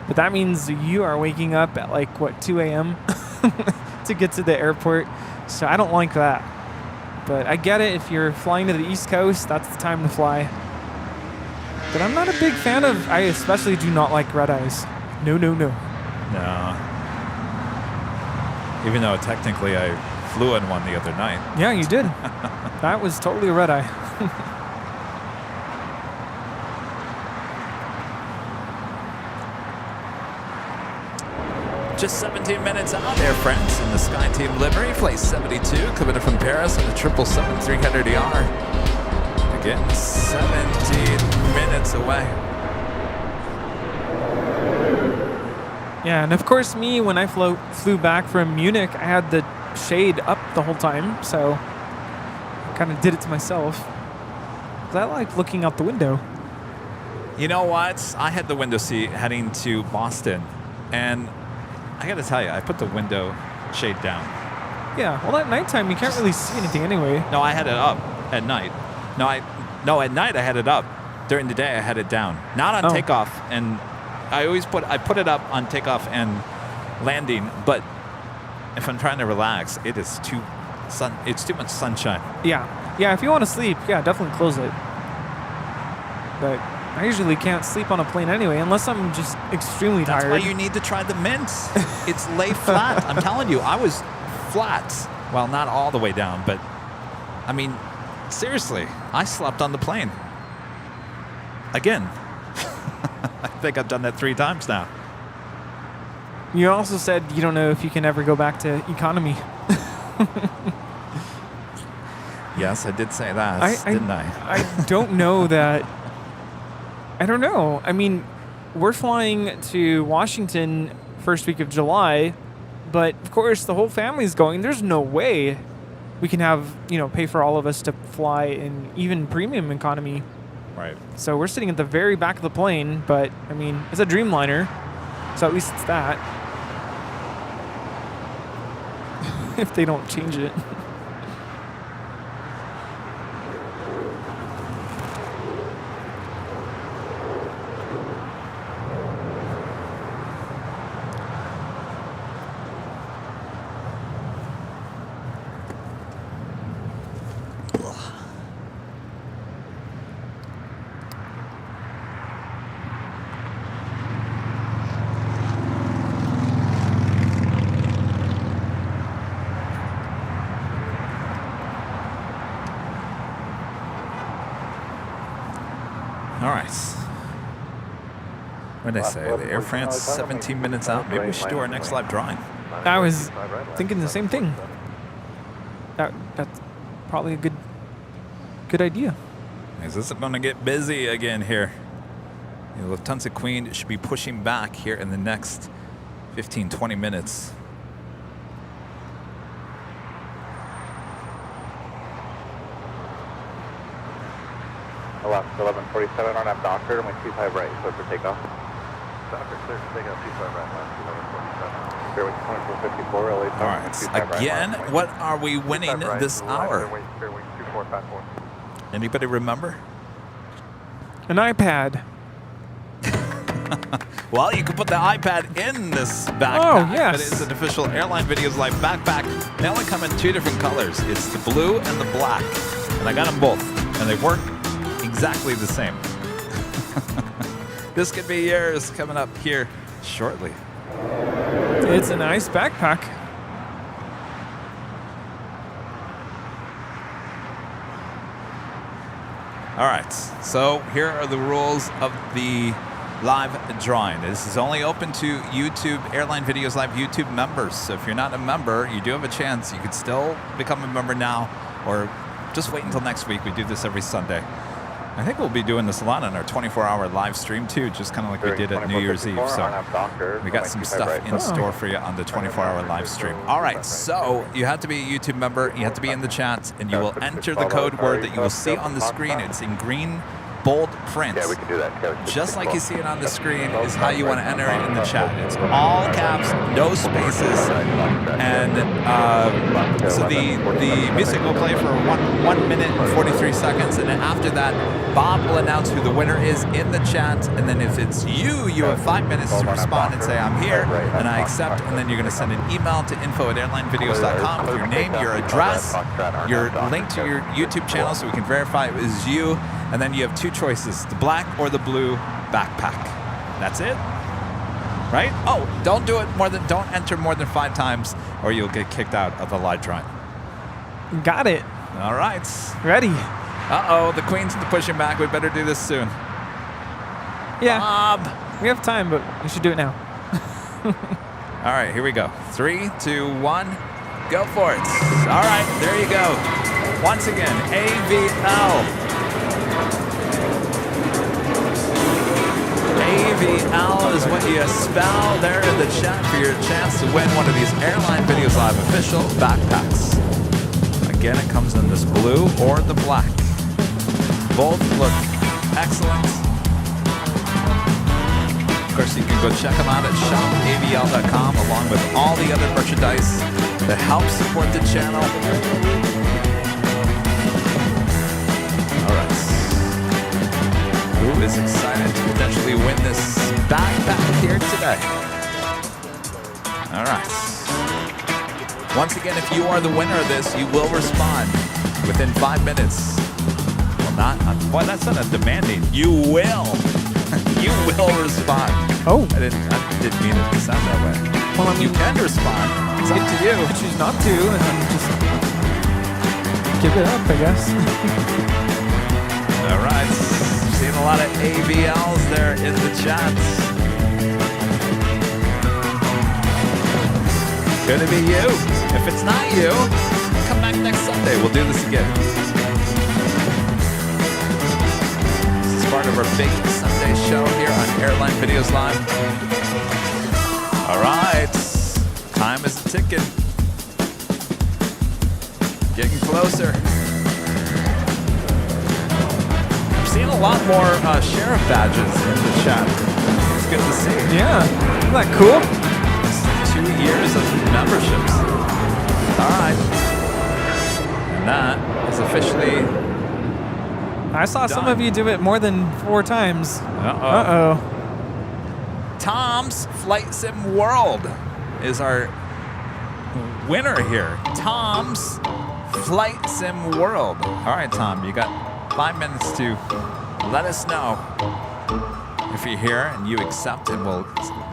but that means you are waking up at like, what, 2 a.m. to get to the airport. So I don't like that. But I get it. If you're flying to the East Coast, that's the time to fly. But I'm not a big fan of, I especially do not like red eyes. No, no, no. No. Even though technically I flew in one the other night. Yeah, you did. That was totally a red eye. Just 17 minutes out there, friends, in the SkyTeam livery. Flight 72 coming in from Paris on the 777-300ER. Again, 17 minutes away. Yeah, and of course me, when I flew back from Munich, I had the shade up the whole time, so I kind of did it to myself. 'Cause I like looking out the window. You know what? I had the window seat heading to Boston, and I got to tell you, I put the window shade down. Yeah, well, at nighttime, you can't really see anything anyway. No, I had it up at night. No, at night I had it up. During the day, I had it down. Not on takeoff, and I put it up on takeoff and landing. But if I'm trying to relax, it's too much sunshine. Yeah, if you want to sleep, yeah, definitely close it. But I usually can't sleep on a plane anyway, unless I'm just extremely tired. That's why you need to try the mints. It's lay flat. I'm telling you, I was flat. Well, not all the way down, but I mean, seriously, I slept on the plane. Again. I think I've done that 3 times now. You also said you don't know if you can ever go back to economy. Yes, I did say that, didn't I? I don't know that. I don't know. I mean, we're flying to Washington first week of July, but of course the whole family's going. There's no way we can have, pay for all of us to fly in even premium economy. Right. So we're sitting at the very back of the plane, but I mean, it's a Dreamliner, so at least it's that. If they don't change it. All right. What did I say? The Air France 17 minutes out. Maybe we should do our next live drawing. I was thinking the same thing. That's probably a good idea. This is going to get busy again here. The Lufthansa Queen should be pushing back here in the next 15, 20 minutes. LAX 1147 on Docker, and 25 right, clear for takeoff. Docker, clear for takeoff, 25 right, LAX 1147. Fairway 2454, LA. All right, again, what are we winning this hour? Fairway 2454. Anybody remember? An iPad. Well, you can put the iPad in this backpack. Oh, yes. But it's an official Airline Videos Live backpack. They only come in two different colors. It's the blue and the black. And I got them both. And they work exactly the same. This could be yours coming up here shortly. It's a nice backpack. All right, so here are the rules of the live drawing. This is only open to YouTube, Airline Videos Live YouTube members. So if you're not a member, you do have a chance. You could still become a member now, or just wait until next week. We do this every Sunday. I think we'll be doing this a lot on our 24-hour live stream too, just kind of like we did at New Year's Eve. So we got some stuff in store for you on the 24-hour live stream. All right, so you have to be a YouTube member, you have to be in the chat, and you will enter the code word that you will see on the screen. It's in green, bold print. Yeah, we can do that. Just like you see it on the screen is how you want to enter it in the chat. It's all caps, no spaces, and so the music will play for 1 minute and 43 seconds, and then after that, Bob will announce who the winner is in the chat, and then if it's you, you have 5 minutes to respond and say, I'm here, and I accept, and then you're going to send an email to info@airlinevideos.com with your name, your address, your link to your YouTube channel so we can verify it was you. And then you have two choices, the black or the blue backpack. That's it, right? Oh, don't enter more than 5 times or you'll get kicked out of the live drawing. Got it. All right. Ready. Uh-oh, the Queen's pushing back. We better do this soon. Yeah. Bob. We have time, but we should do it now. All right, here we go. 3, 2, 1, go for it. All right, there you go. Once again, AVL. AVL is what you spell there in the chat for your chance to win one of these Airline Videos Live official backpacks. Again, it comes in this blue or the black. Both look excellent. Of course, you can go check them out at shopavl.com along with all the other merchandise that helps support the channel. All right. Who is excited to potentially win this backpack here today? All right. Once again, if you are the winner of this, you will respond within 5 minutes. Well, boy, that's not a demanding. You will. You will respond. Oh. I didn't mean it to sound that way. Well, I mean, you can respond. It's up to you. You could choose not to, and then just give it up, I guess. All right. Seeing a lot of AVLs there in the chat. Could it be you? If it's not you, come back next Sunday. We'll do this again. This is part of our big Sunday show here on Airline Videos Live. All right. Time is ticking. Getting closer. Seeing a lot more sheriff badges in the chat. It's good to see. Yeah, isn't that cool? It's 2 years of memberships. All right. And that is officially I saw some of you do it more than 4 times. Uh-oh. Tom's Flight Sim World is our winner here. Tom's Flight Sim World. All right, Tom, you got 5 minutes to let us know if you're here and you accept, and we'll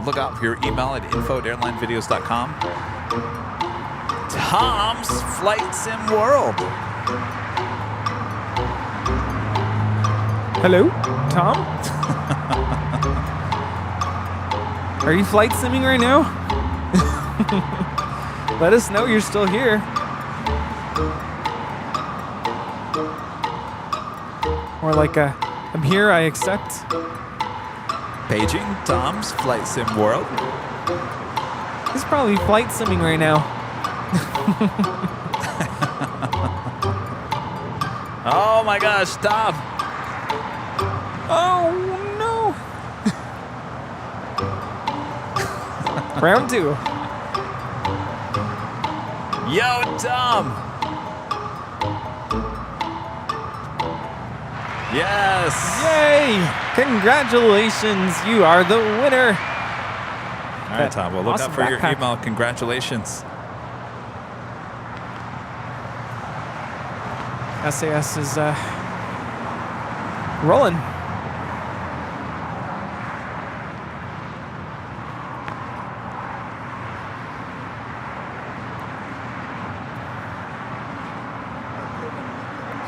look out for your email at info@airlinevideos.com. Tom's Flight Sim World. Hello, Tom? Are you flight simming right now? Let us know you're still here. Or like I'm here, I accept. Paging Tom's Flight Sim World. He's probably flight simming right now. Oh my gosh, stop. Oh no. Round 2. Yo, Tom. Yes. Yay! Congratulations, you are the winner. All right, Tom, we'll look Awesome out for your backpack. email. Congratulations. SAS is rolling.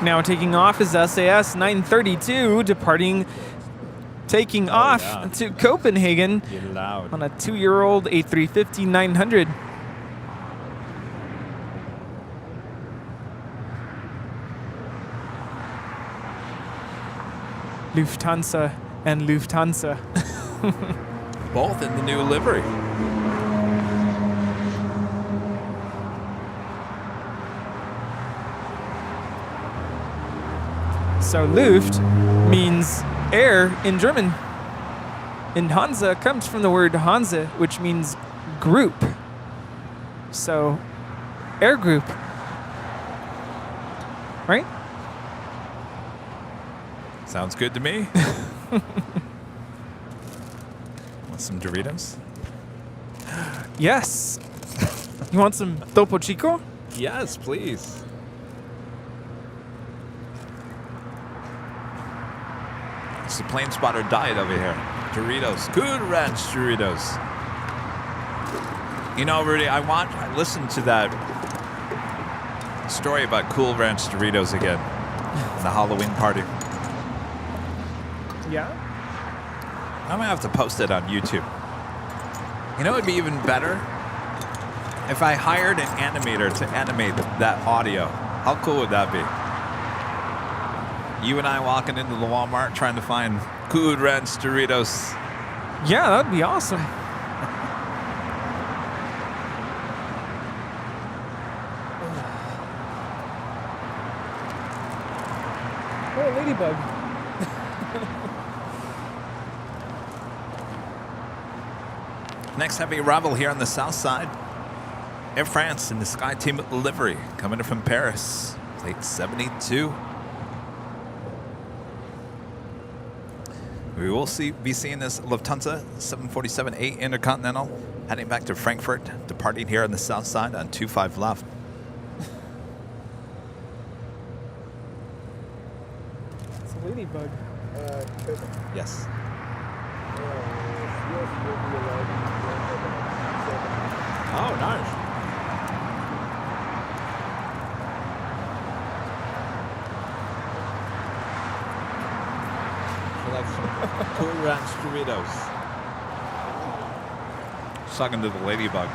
Now taking off is SAS 932, taking off yeah. to Copenhagen You're loud. on a 2-year-old A350-900. Lufthansa and Lufthansa. Both in the new livery. So Luft means air in German. And Hansa comes from the word Hanse, which means group. So, air group. Right? Sounds good to me. Want some Doritos? Yes. You want some Topo Chico? Yes, please. It's the Plane Spotter diet over here. Doritos, Good Ranch Doritos. You know, Rudy, I listened to that story about Cool Ranch Doritos again. The Halloween party. Yeah. I'm gonna have to post it on YouTube. You know, it'd be even better if I hired an animator to animate that audio. How cool would that be? You and I walking into the Walmart trying to find Good Ranch Doritos. Yeah, that'd be awesome. Oh, ladybug. Next heavy arrival here on the south side. Air France in the Sky Team livery coming in from Paris. Plate 72. We will be seeing this Lufthansa 747-8 Intercontinental heading back to Frankfurt, departing here on the south side on 25 left. It's a ladybug. Yes. Oh, nice. So that's some Cool Ranch Doritos. Sucking to the ladybug.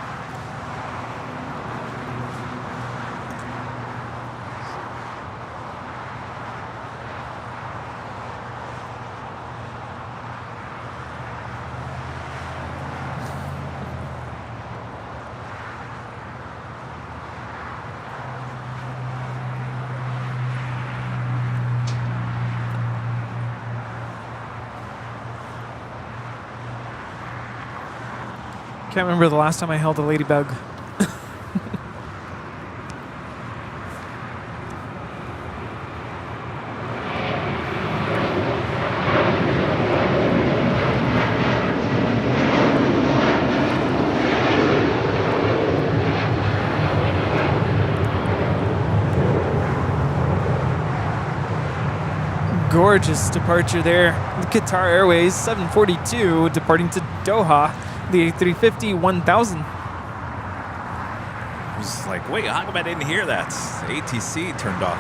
Can't remember the last time I held a ladybug. Gorgeous departure there. Qatar Airways 742 departing to Doha. The A350-1000. I was like, wait, how come I didn't hear that? ATC turned off.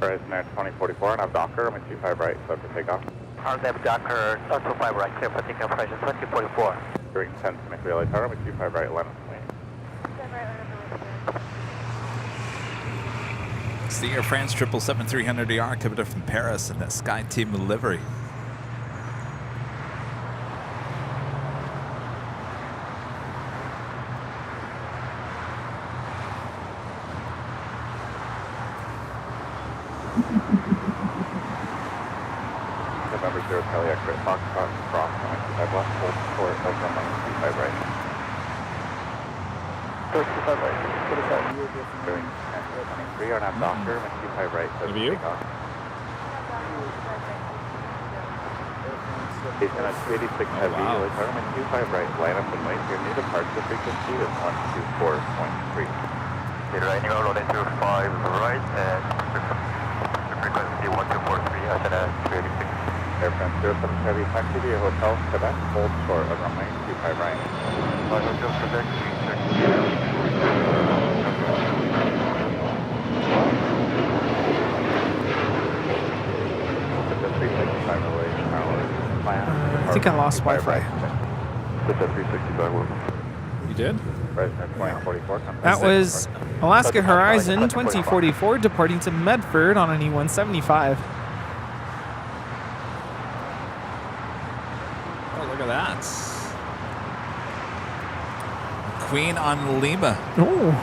Horizon Air 2044, and I have Docker, I'm 25 right, clear for takeoff. Horizon Docker, 25 right, clear for takeoff, Horizon 2044. During 10 to LA Tower, I'm 25 right, land on plane. It's the Air France 777-300ER coming up from Paris in the Sky Team livery. November 0 Kelly X-ray, Foxtrot, cross, 25 left, hold short, over 25 right. 25 right. During 10 to 23, and I have Docker, 25 right, clear for takeoff. Jason at 286 heavy, LA Tower, 25 right, line up and wait. Your new departure frequency is 124.3. Right, you are loading through 5 right, and frequency 1243, after that 286. Air France 07 Heavy, taxi to your hotel, Quebec, hold short of runway 25 right. Hotel Quebec, 365 relay, plan. I think I lost Wi-Fi. With the 365 will. You did? President 2044. That was Alaska Horizon 2044 departing to Medford on an E175. Oh, look at that. Queen on Lima. Oh.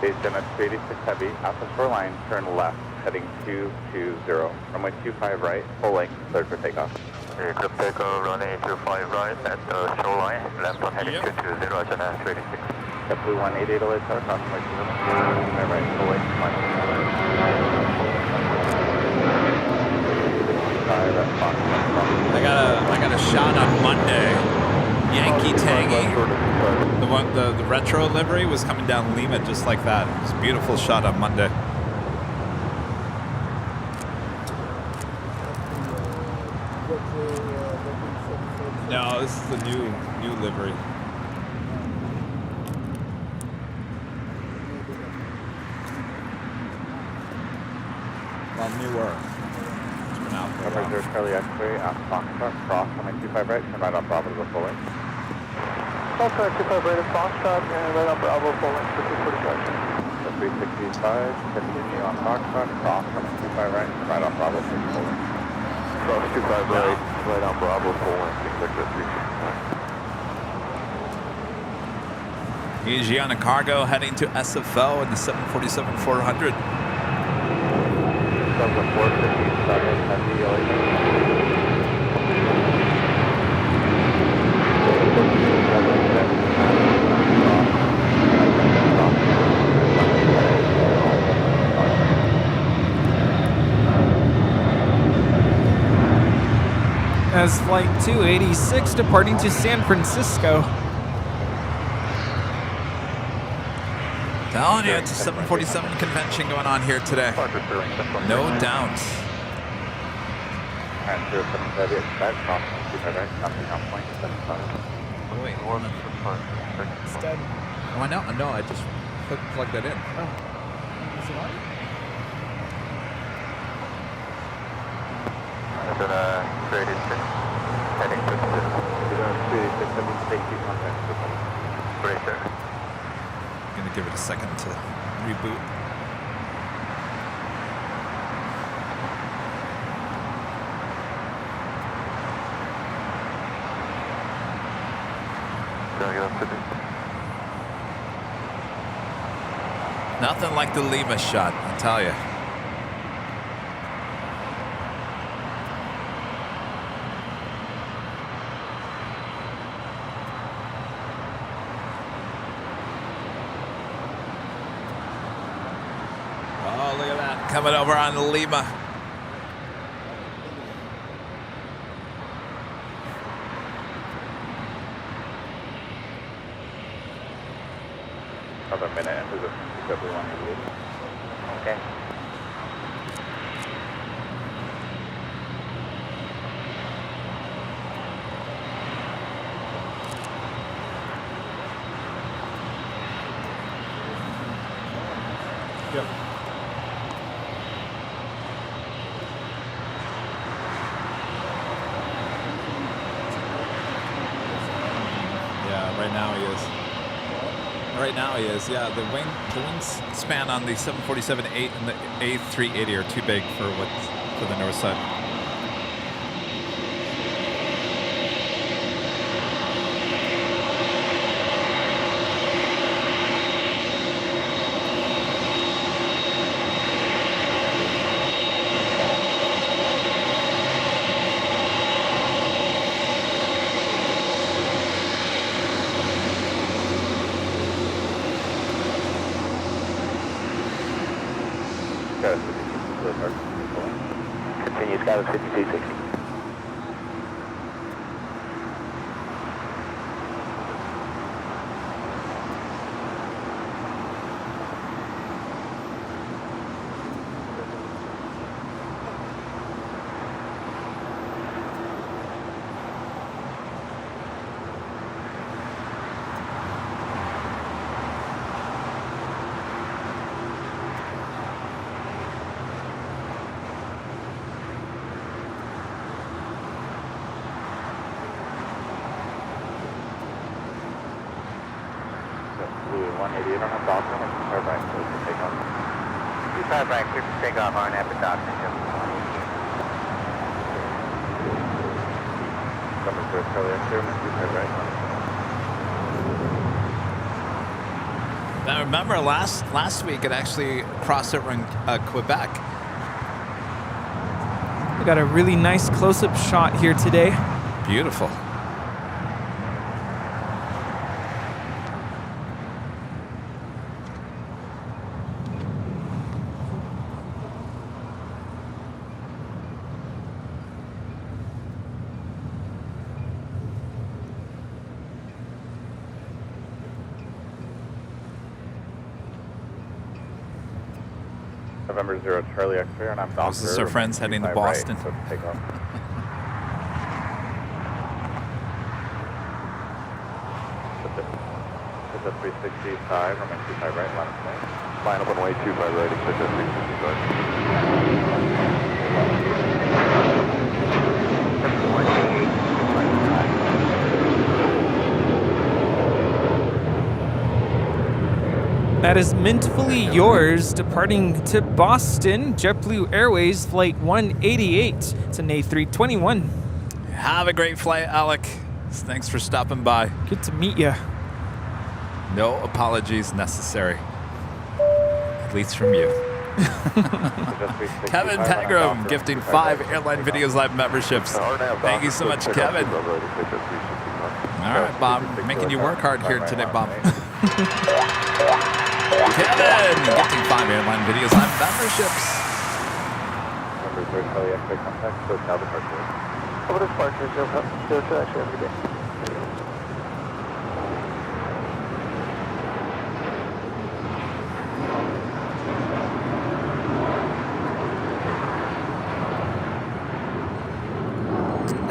Based on a 286 heavy, Alpha Shoreline, turn left, heading 220. Runway 25 right, full length, cleared for takeoff. Aircraft takeoff, running 25 right at the shoreline, left on heading 220, Ajana 286. JetBlue 188 LA Tower, crossing way 25 right, full length, I got a shot on Monday. Yankee Tangy. The retro livery was coming down Lima just like that. It was a beautiful shot on Monday. No, this is the new livery. Well, newer. It's been out for a while. Number 0 Charlie X-ray, Foxtrot, cross, runway 25 right, turn right on Bravo to the full length. Foxtrot 25 right at Foxtrot, and right on Bravo, full length for 245. The 365, continue on Foxtrot, cross, runway 25 right, turn right on Bravo to the full length. Cross 25 right, right on Bravo, full length, Victor 365. Gianna Cargo heading to SFO in the 747-400. From the 450 started at the As Flight 286 departing to San Francisco. Telling you, it's a 747 convention going on here today. No doubt. And 077 expect, cross, 25 right, nothing on point, 75. Oh, wait. It's dead. Oh, I know. No, I just plugged that in. Oh. Is it on? Ajana 286, heading to 286, that means safety contact. Great, sir. I'm gonna give it a second to reboot. Nothing like the Lima shot, I tell you. Oh, look at that. Coming over on Lima. Another minute into the JetBlue 188. Okay. Yep. Yeah, right now he is. Right now he is. Yeah, the wingspan on the 747-8 and the A380 are too big for the north side. Continue, Skyline 5260. Takeoff on after doctor. Coming through Charlie right. Now remember, last week it actually crossed over in Quebec. We got a really nice close-up shot here today. Beautiful. November 0 Charlie X-ray, and I'm bound This is our friends heading to Boston. Right, so take off. It's a 365, I'm at 25 right, line of flight. Line up on way 25 right, exit at 365. That is Mintfully Yours, departing to Boston, JetBlue Airways, Flight 188. It's an A321. Have a great flight, Alec. Thanks for stopping by. Good to meet you. No apologies necessary. At least from you. Kevin Pegram gifting 5 Airline Videos Live memberships. Thank you so much, Kevin. All right, Bob. Making you work hard here today, Bob. Kevin gifting 5 Airline Videos Live memberships. Number 3 Charlie X-ray contact, so now departure. Over to departure, so actually every day.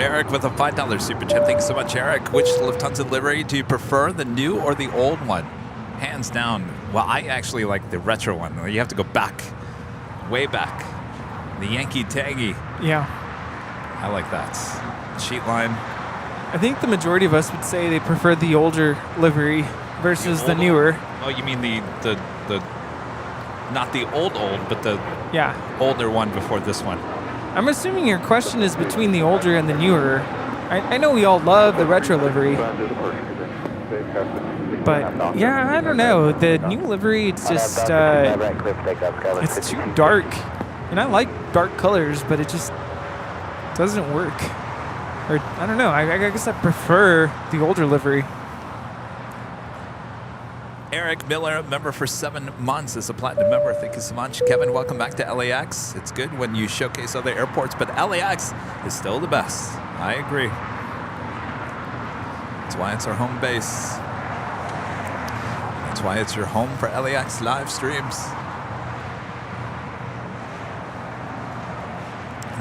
Eric with a $5 super chat. Thank you so much, Eric. Which Lufthansa livery do you prefer, the new or the old one? Hands down. Well, I actually like the retro one. You have to go back, way back. The Yankee Taggy. Yeah. I like that. Sheet line. I think the majority of us would say they prefer the older livery versus the newer. Oh, you mean the not the old, but the older one before this one. I'm assuming your question is between the older and the newer. I know we all love the retro livery. But, yeah, I don't know. The new livery, it's just, it's too dark. And I like dark colors, but it just doesn't work. Or, I don't know. I guess I prefer the older livery. Eric Miller, member for 7 months, is a platinum member. Thank you so much. Kevin, welcome back to LAX. It's good when you showcase other airports, but LAX is still the best. I agree. That's why it's our home base. That's why it's your home for LAX live streams.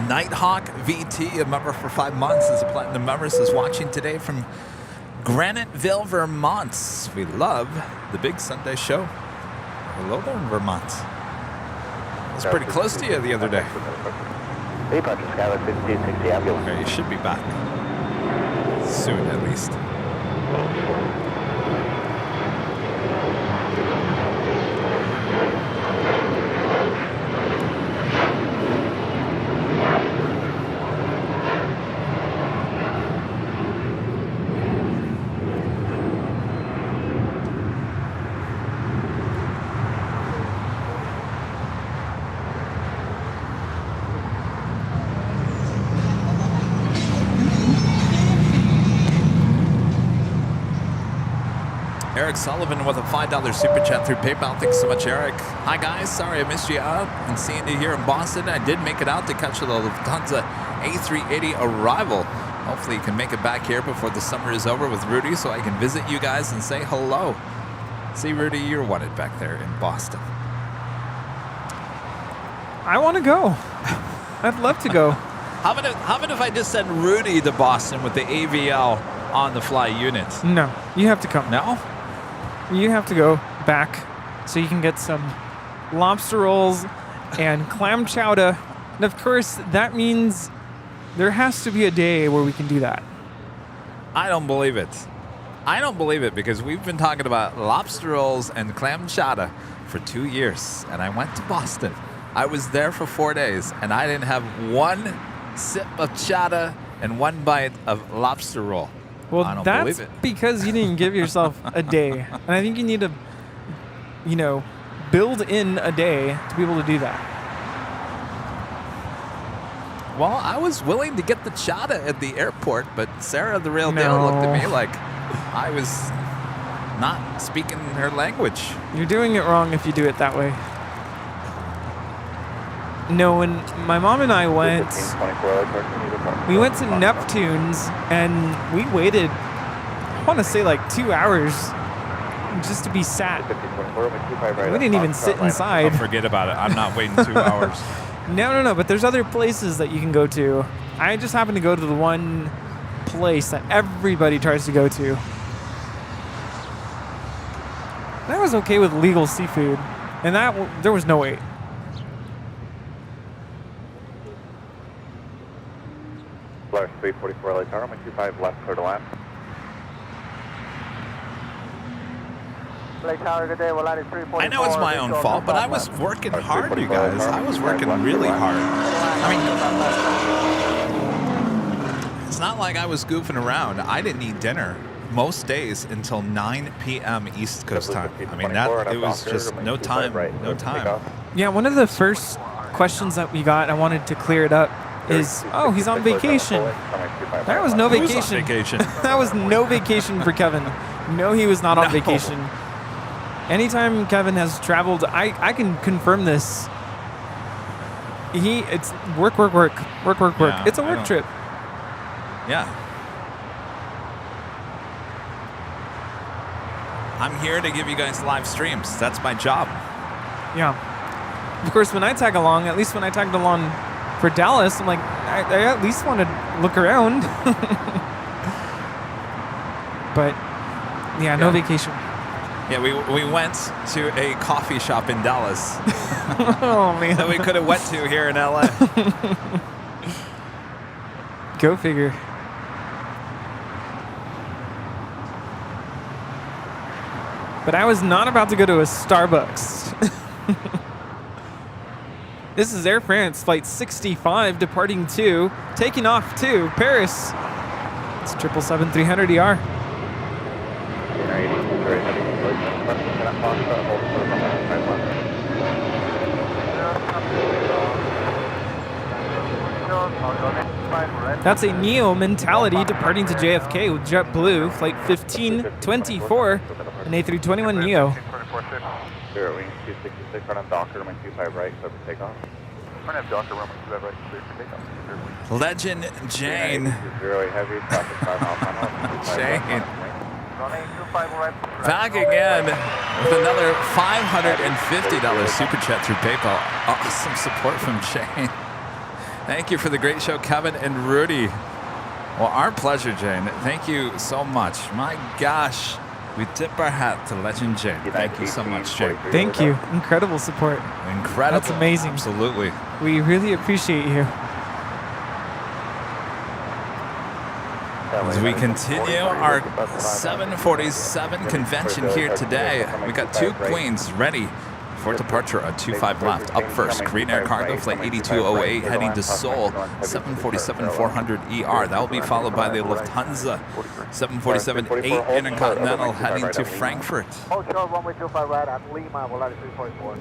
Nighthawk VT, a member for 5 months, is a platinum member, is watching today from Graniteville, Vermont. We love the big Sunday show. Hello there in Vermont. was pretty close to you the other day. Departure Skyline 5260 ambulance. Okay, you should be back. Soon, at least. Eric Sullivan with a $5 super chat through PayPal. Thanks so much, Eric. Hi, guys. Sorry I missed you out and seeing you here in Boston. I did make it out to catch the Lufthansa A380 arrival. Hopefully you can make it back here before the summer is over with Rudy so I can visit you guys and say hello. See, Rudy, you're wanted back there in Boston. I want to go. I'd love to go. How about if I just send Rudy to Boston with the AVL on the fly unit? No, you have to come. No? You have to go back so you can get some lobster rolls and clam chowder. And of course, that means there has to be a day where we can do that. I don't believe it. I don't believe it because we've been talking about lobster rolls and clam chowder for 2 years. And I went to Boston. I was there for 4 days and I didn't have one sip of chowder and one bite of lobster roll. Well, I don't that's believe it. because you didn't give yourself a day. And I think you need to, build in a day to be able to do that. Well, I was willing to get the chowder at the airport, but Sarah, the real deal, looked at me like I was not speaking her language. You're doing it wrong if you do it that way. No, when my mom and I went, we went to Neptune's and we waited, I want to say like 2 hours just to be sat. We didn't even sit inside. Oh, forget about it. I'm not waiting 2 hours. No, but there's other places that you can go to. I just happened to go to the one place that everybody tries to go to. And I was okay with legal seafood, and there was no wait. Flyer 344 LA Tower, 125 left, clear to land. I know it's my own fault, but I was working hard, you guys. I was working really hard. I mean, it's not like I was goofing around. I didn't eat dinner most days until 9 p.m. East Coast time. I mean, it was just no time. Yeah, one of the first questions that we got, I wanted to clear it up, is, oh, he's on vacation. That was no vacation. Who's on vacation? That was no vacation for Kevin. No, he was not on vacation. Anytime Kevin has traveled, I can confirm this. It's work. Yeah, It's a work trip. Yeah. I'm here to give you guys live streams. That's my job. Yeah. Of course, when I tag along, at least when I tagged along for Dallas, I'm like, I at least want to look around. But, yeah, no vacation. Yeah, we went to a coffee shop in Dallas. Oh, man. That we could have went to here in LA. Go figure. But I was not about to go to a Starbucks. This is Air France Flight 65 departing to, taking off to Paris. It's 777-300ER. That's a Neo mentality departing to JFK with JetBlue, Flight 1524, an A321 Neo. Spirit wing 266, run up Docker, runway 25 right, clear for takeoff. Run up Docker, runway 25 right, clear for takeoff. Legend Jane. Zero heavy, traffic 5 miles an hour. Jane. Back again with another $550 super chat through PayPal. Awesome support from Jane. Thank you for the great show, Kevin and Rudy. Well, our pleasure, Jane. Thank you so much. My gosh, We tip our hat to Legend Jay. Thank you so much, Jay. Thank you. Incredible support. Incredible. That's amazing. Absolutely. We really appreciate you. As we continue our 747 convention here today, we got two Queens ready for departure at 25 left. Up first, Korean Air Cargo Flight 8208 heading to Seoul, 747-400ER. That will be followed by the Lufthansa 747-8 Intercontinental heading to Frankfurt.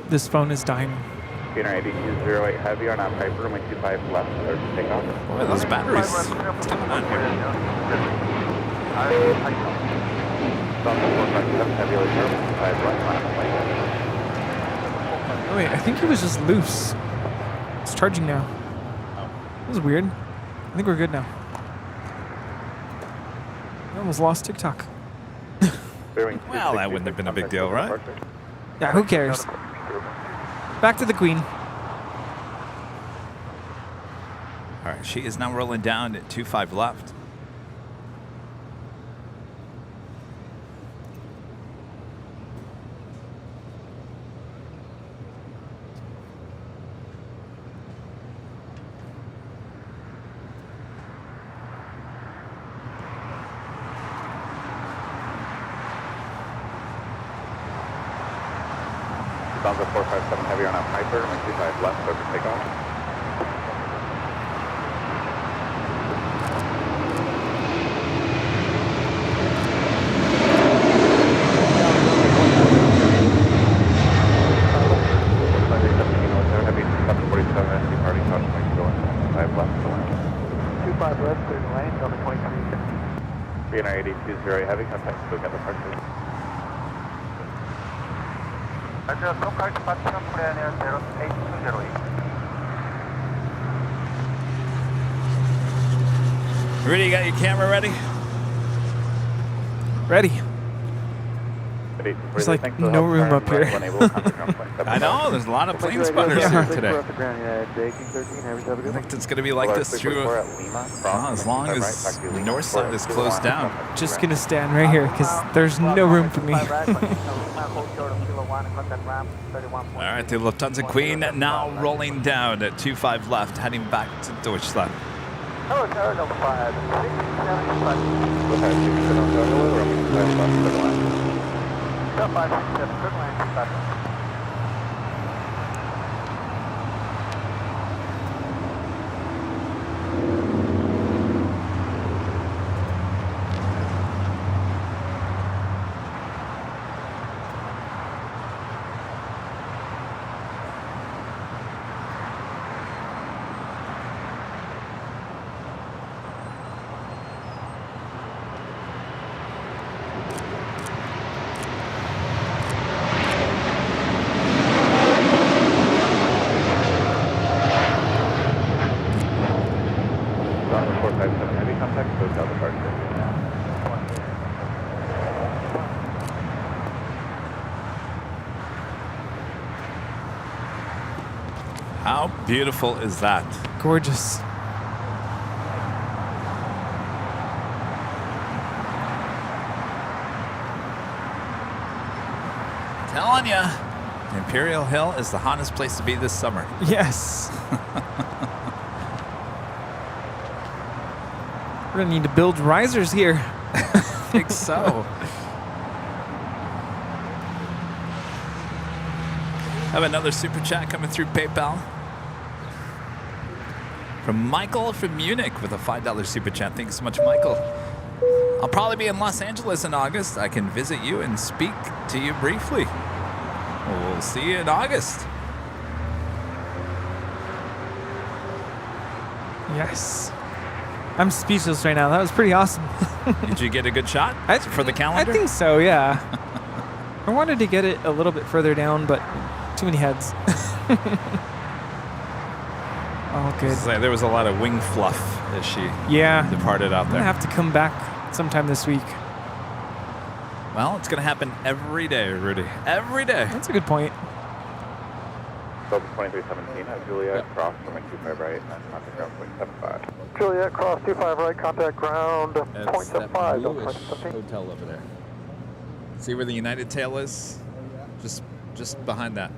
This phone is dying. Korean 8208 heavy on Piper, runway 25 left, start to take off. Boy, those batteries. What's going on here? Oh, wait, I think he was just loose. It's charging now. That was weird. I think we're good now. I almost lost TikTok. Well, that wouldn't have been a big deal, right? Yeah, who cares? Back to the Queen. All right, she is now rolling down at 25 left. Lufthansa 457 heavy on Piper, runway 25 left, start to take off. BNR 8208 heavy, contact still got the departure. Rudy, you got your camera ready? Ready. There's like no room up here. I know, there's a lot of plane spotters here today. I think it's going to be like this through as long as the north side is closed down. Just going to stand right here because there's no room for me. All right, the Lufthansa Queen now rolling down at 25 left, heading back to Deutschland. Hello, Tower 5. 567, good line, How beautiful is that? Gorgeous. Telling ya, Imperial Hill is the hottest place to be this summer. Yes. We're gonna need to build risers here. I think so. Have another super chat coming through PayPal from Michael from Munich with a $5 super chat. Thank you so much, Michael. I'll probably be in Los Angeles in August. I can visit you and speak to you briefly. We'll see you in August. Yes. I'm speechless right now. That was pretty awesome. Did you get a good shot for the calendar? I think so, yeah. I wanted to get it a little bit further down, but too many heads. Oh, good. There was a lot of wing fluff as she departed out there. I'm going to have to come back sometime this week. Well, it's going to happen every day, Rudy. Every day. That's a good point. Delta 2317, Juliet, cross from 25 right, contact ground 0.75. Juliet, cross 25 right, contact ground 0.75. Bluish hotel over there. See where the United tail is? Just behind that.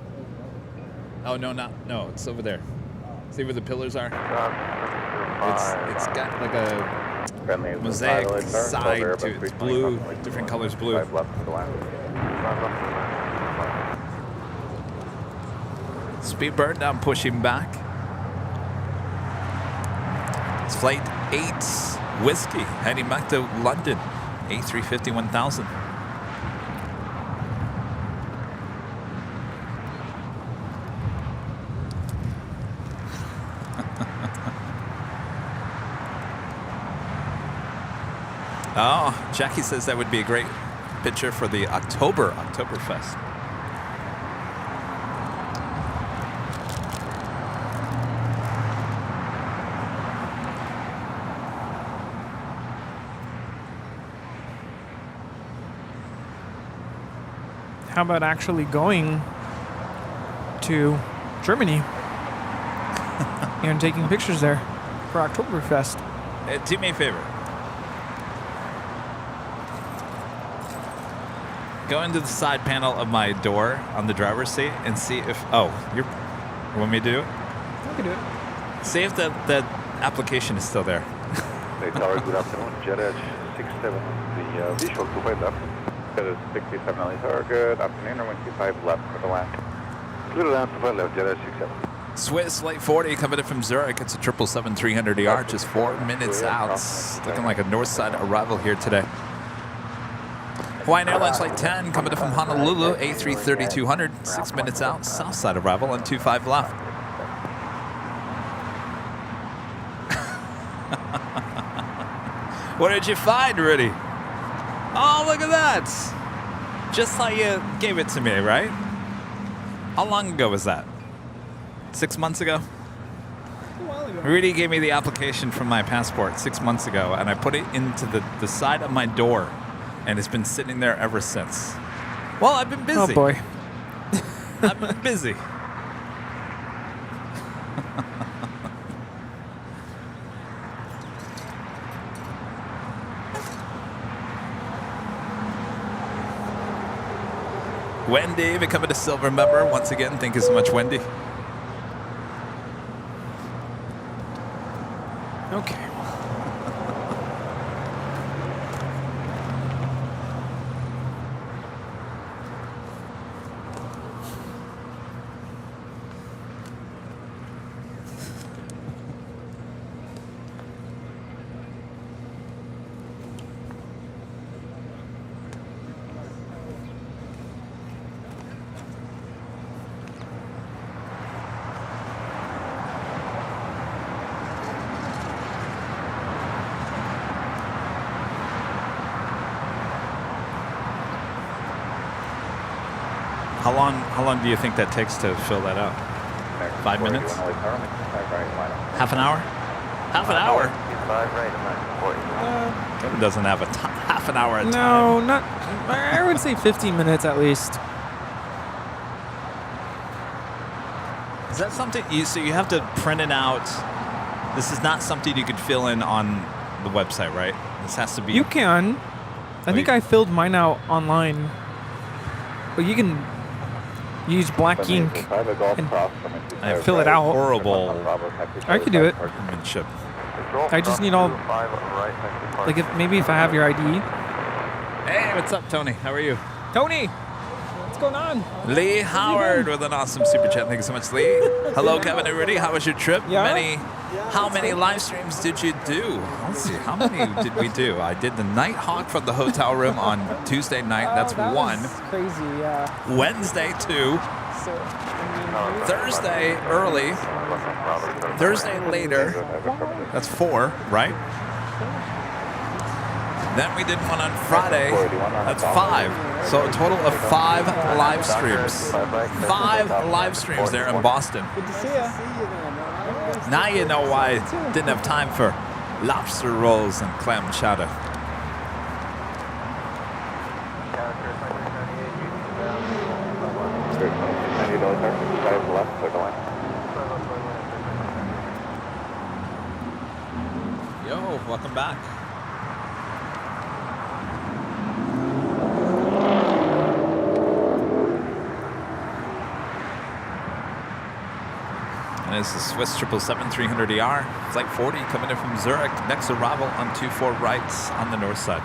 Oh no, no, it's over there. See where the pillars are? It's got like a mosaic side to it. It's blue, different colors blue. Speedbird, now I'm pushing back. It's flight 8 Whiskey heading back to London. A350 1000. Oh, Jackie says that would be a great picture for the Oktoberfest. How about actually going to Germany and taking pictures there for Oktoberfest? Do me a favor. Go into the side panel of my door on the driver's seat and see if... Oh, you want me to do it? I can do it. See if the application is still there. Hey, Tower, good afternoon. Jet Edge 67, the visual 25 left. Jet Edge 67 on the tower, good afternoon. Runway 25 left for the land. Little down to left, Jet Edge 67. Swiss Late 40 coming in from Zurich. It's a 777-300ER, just 4 minutes out. It's looking like a north side arrival here today. Hawaiian Airlines Flight 10 coming in from Honolulu, A330-200, 6 minutes out, south side arrival on 25 left. What did you find, Rudy? Oh, look at that. Just how you gave it to me, right? How long ago was that? 6 months ago? A while ago. Rudy gave me the application for my passport 6 months ago, and I put it into the side of my door, and it's been sitting there ever since. Well, I've been busy. Oh, boy. I've been busy. Wendy becoming a silver member once again. Thank you so much, Wendy. Okay. How long do you think that takes to fill that out? 5 minutes? Half an hour? Half an hour? Kevin doesn't have half an hour at time. No, not. I would say 15 minutes at least. Is that something so you have to print it out? This is not something you could fill in on the website, right? This has to be. You can. I think I filled mine out online. But you can use black ink and fill it out. Horrible. I could do it. Workmanship. I just need all. Like if I have your ID. Hey, what's up, Tony? How are you? Tony, what's going on? Lee Howard with an awesome super chat. Thank you so much, Lee. Hello, Kevin and Rudy. How was your trip? Yeah. How many live streams did you do? Let's see. How many did we do? I did the Night Hawk from the hotel room on Tuesday night. That's that one. was crazy, yeah. Wednesday, 2. So, Thursday, early. Thursday, later. That's 4, right? Then we did one on Friday. That's 5. So a total of 5 live streams. 5 live streams there in Boston. good to see ya. Now you know why I didn't have time for lobster rolls and clam chowder. Yo, welcome back. And this is Swiss 777-300ER. Flight 40 coming in from Zurich. Next arrival on 24 rights on the north side.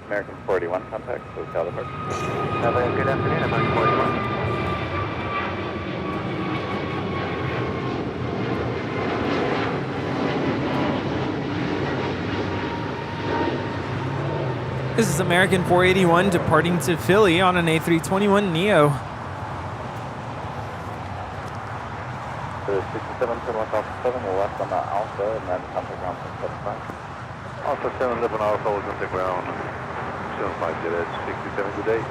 American 41 contact, hotel departure. Good afternoon, American 41. This is American 481 departing to Philly on an A321neo. The 67 to 1,7, we're left on the Alpha, and then contact ground 75. Alpha 7, living Alpha, we're going to ground 75, get it, 67 today.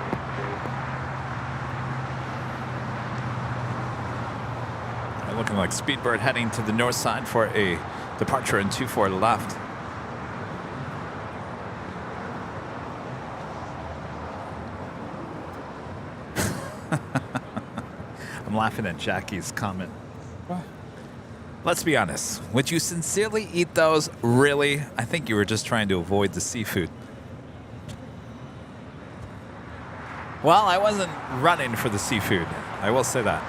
Looking like Speedbird heading to the north side for a departure in 24 left. I'm laughing at Jackie's comment. What? Let's be honest. Would you sincerely eat those? Really? I think you were just trying to avoid the seafood. Well, I wasn't running for the seafood. I will say that.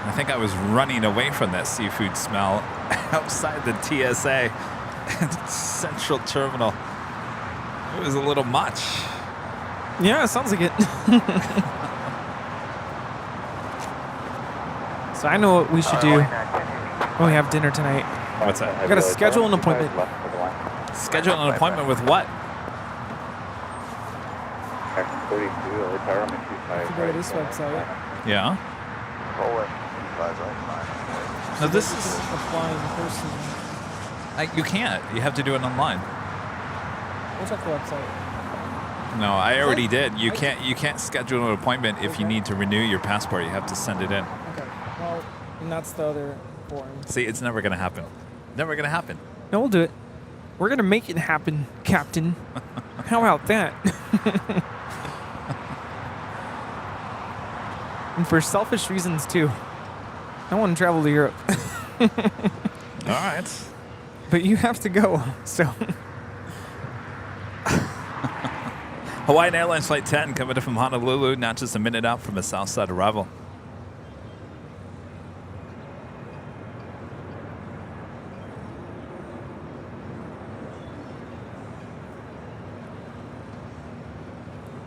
I think I was running away from that seafood smell outside the TSA at Central Terminal. It was a little much. Yeah, it sounds like it. So I know what we should do when we have dinner tonight. What's that? I gotta schedule an appointment. Schedule an appointment with what? American 42, LA Tower, If you go to this website, Yeah. No, this is. apply in person. You can't. You have to do it online. We'll check the website. No, I already did. You can't schedule an appointment if you need to renew your passport. You have to send it in. Okay. Well, and that's the other form. See, it's never gonna happen. Never gonna happen. No, we'll do it. We're gonna make it happen, Captain. How about that? And for selfish reasons too. I want to travel to Europe. All right. But you have to go, so. Hawaiian Airlines Flight 10 coming in from Honolulu, not just a minute out from a south side arrival.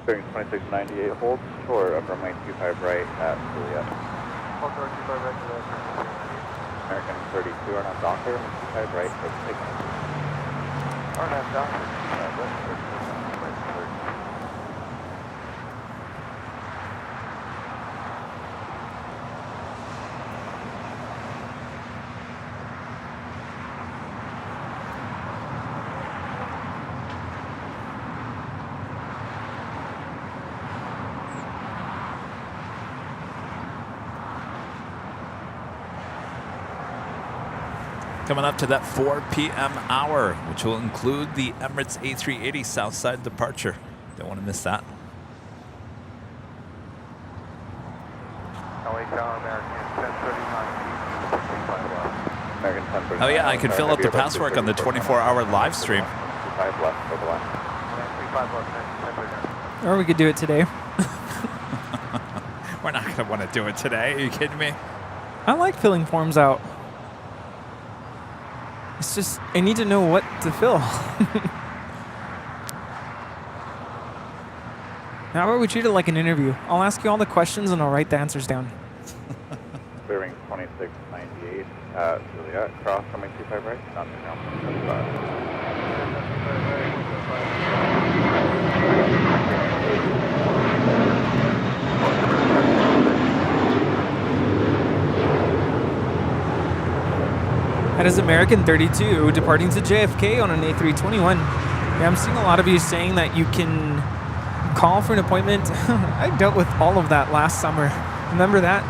Bearing 2698, hold short, upper runway 25 right at Juliet. American 32, are not Docker, 25 right, take Are not Docker, 25 right, Coming up to that 4 p.m. hour, which will include the Emirates A380 Southside departure. Don't want to miss that. LA Tower, American 1039. American 1039. Oh yeah, I can fill out the password on the 24-hour live stream. 25 left, over the line. 35 left, 1039. Or we could do it today. We're not going to want to do it today. Are you kidding me? I like filling forms out. It's just, I need to know what to fill. How about we treat it like an interview? I'll ask you all the questions and I'll write the answers down. Bearing 2698 at Juliet, cross coming 25 right, not to ground 75. That is American 32 departing to JFK on an A321. Yeah, I'm seeing a lot of you saying that you can call for an appointment. I dealt with all of that last summer. Remember that?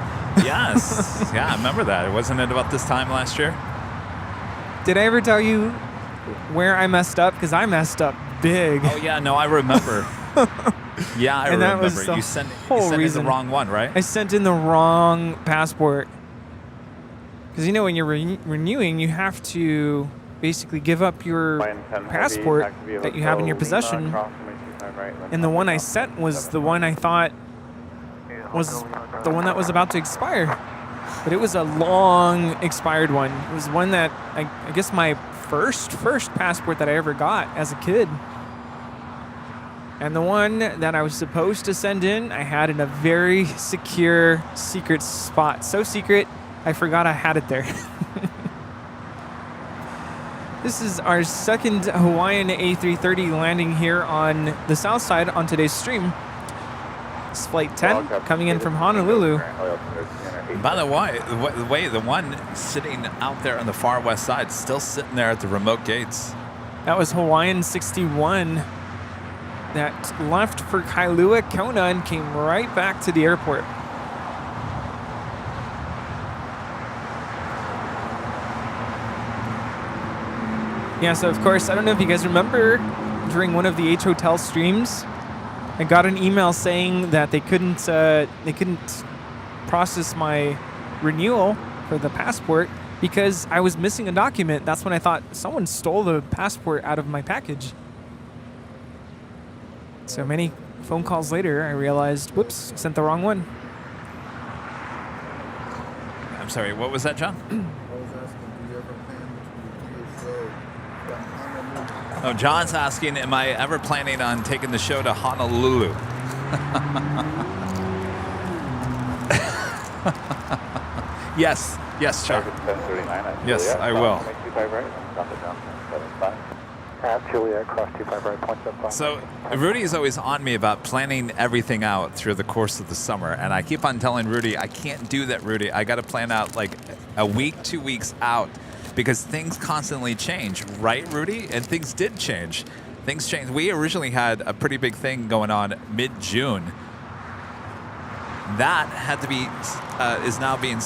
Yes. Yeah, I remember that. Wasn't it about this time last year? Did I ever tell you where I messed up? Because I messed up big. Oh, yeah. No, I remember. Yeah, I And that remember. was the You sent whole in reason. the wrong one, right? I sent in the wrong passport. Because, you know, when you're renewing, you have to basically give up your passport that you have in your possession. And the one I sent was the one I thought was the one that was about to expire. But it was a long expired one. It was one that I guess my first passport that I ever got as a kid. And the one that I was supposed to send in, I had in a very secure, secret spot. So secret, I forgot I had it there. This is our second Hawaiian A330 landing here on the south side on today's stream. It's Flight 10 coming in from Honolulu. By the way, the one sitting out there on the far west side, still sitting there at the remote gates. That was Hawaiian 61 that left for Kailua, Kona, and came right back to the airport. Yeah, so of course, I don't know if you guys remember, during one of the H Hotel streams, I got an email saying that they couldn't process my renewal for the passport because I was missing a document. That's when I thought someone stole the passport out of my package. So many phone calls later, I realized, whoops, sent the wrong one. I'm sorry, what was that, John? I was asking, do you ever plan to do a show? Oh, John's asking, am I ever planning on taking the show to Honolulu? Yes, Chuck. Yes, I will. So Rudy is always on me about planning everything out through the course of the summer, and I keep on telling Rudy, I can't do that, Rudy. I got to plan out like a week, 2 weeks out, because things constantly change, right, Rudy? And things did change. Things changed. We originally had a pretty big thing going on mid-June. That had to be is now being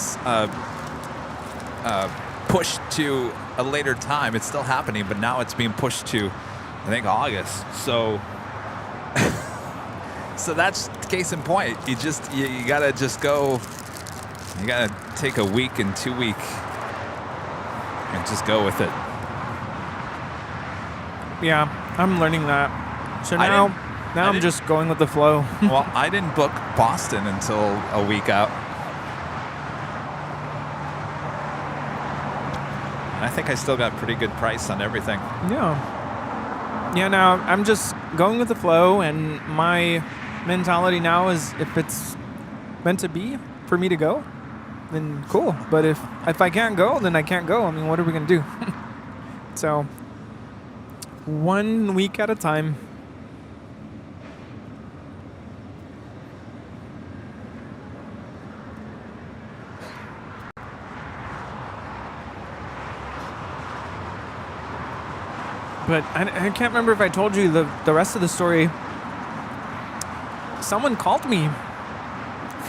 pushed to a later time. It's still happening, but now it's being pushed to, I think, August. So, so that's case in point. You gotta just go. You gotta take a week and 2 week and just go with it. Yeah, I'm learning that. So now I'm just going with the flow. Well, I didn't book Boston until a week out. And I think I still got pretty good price on everything. Yeah. Yeah, now I'm just going with the flow, and my mentality now is if it's meant to be for me to go, then cool. But if I can't go, then I can't go. I mean, what are we going to do? So 1 week at a time. But I can't remember if I told you the rest of the story. Someone called me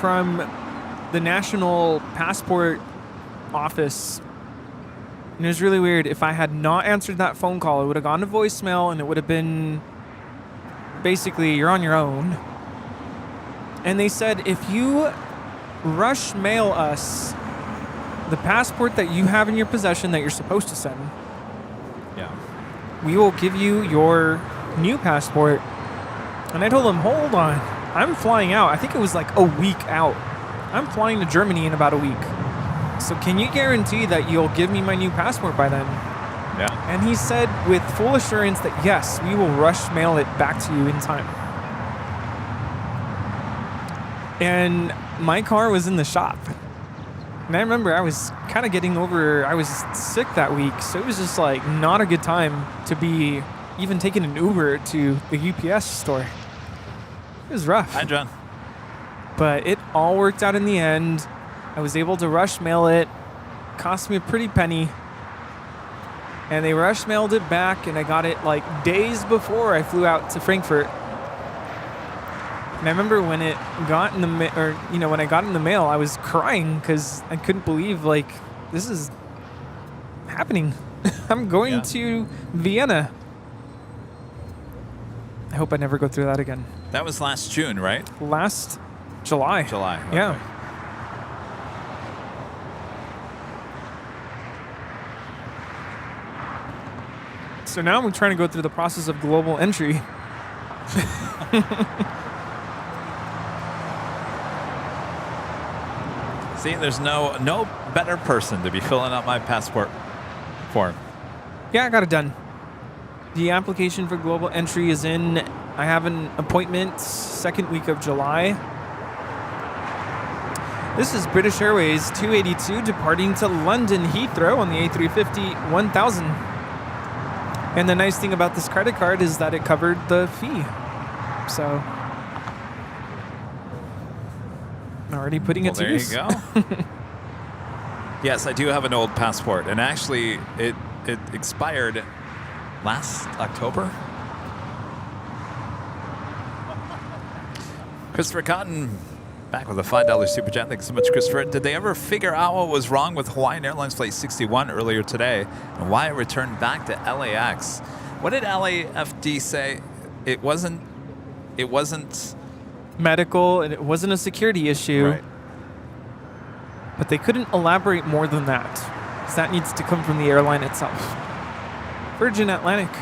from the National Passport Office. And it was really weird. If I had not answered that phone call, it would have gone to voicemail, and it would have been basically, you're on your own. And they said, if you rush mail us the passport that you have in your possession that you're supposed to send, we will give you your new passport. And I told them, hold on, I'm flying out. I think it was like a week out. I'm flying to Germany in about a week. So can you guarantee that you'll give me my new passport by then? Yeah. And he said with full assurance that yes, we will rush mail it back to you in time. And my car was in the shop. And I remember I was kind of getting over, I was sick that week, so it was just like not a good time to be even taking an Uber to the UPS store. It was rough. Hi, John. But it all worked out in the end. I was able to rush mail it. Cost me a pretty penny. And they rush mailed it back, and I got it like days before I flew out to Frankfurt. And I remember when it got in the when I got in the mail, I was crying because I couldn't believe like this is happening. I'm going to Vienna. I hope I never go through that again. That was last June, right? Last July. July. Okay. Yeah. So now I'm trying to go through the process of global entry. See, there's no better person to be filling out my passport form. Yeah, I got it done. The application for global entry is in. I have an appointment second week of July. This is British Airways 282 departing to London Heathrow on the A350-1000. And the nice thing about this credit card is that it covered the fee. So, already putting it to use. There you go. Yes, I do have an old passport, and actually it expired last October. Christopher Cotton, back with a $5 super chat. Thanks so much, Christopher. Did they ever figure out what was wrong with Hawaiian Airlines Flight 61 earlier today and why it returned back to LAX? What did LAFD say? It wasn't medical, and it wasn't a security issue. Right. But they couldn't elaborate more than that, because that needs to come from the airline itself. Virgin Atlantic.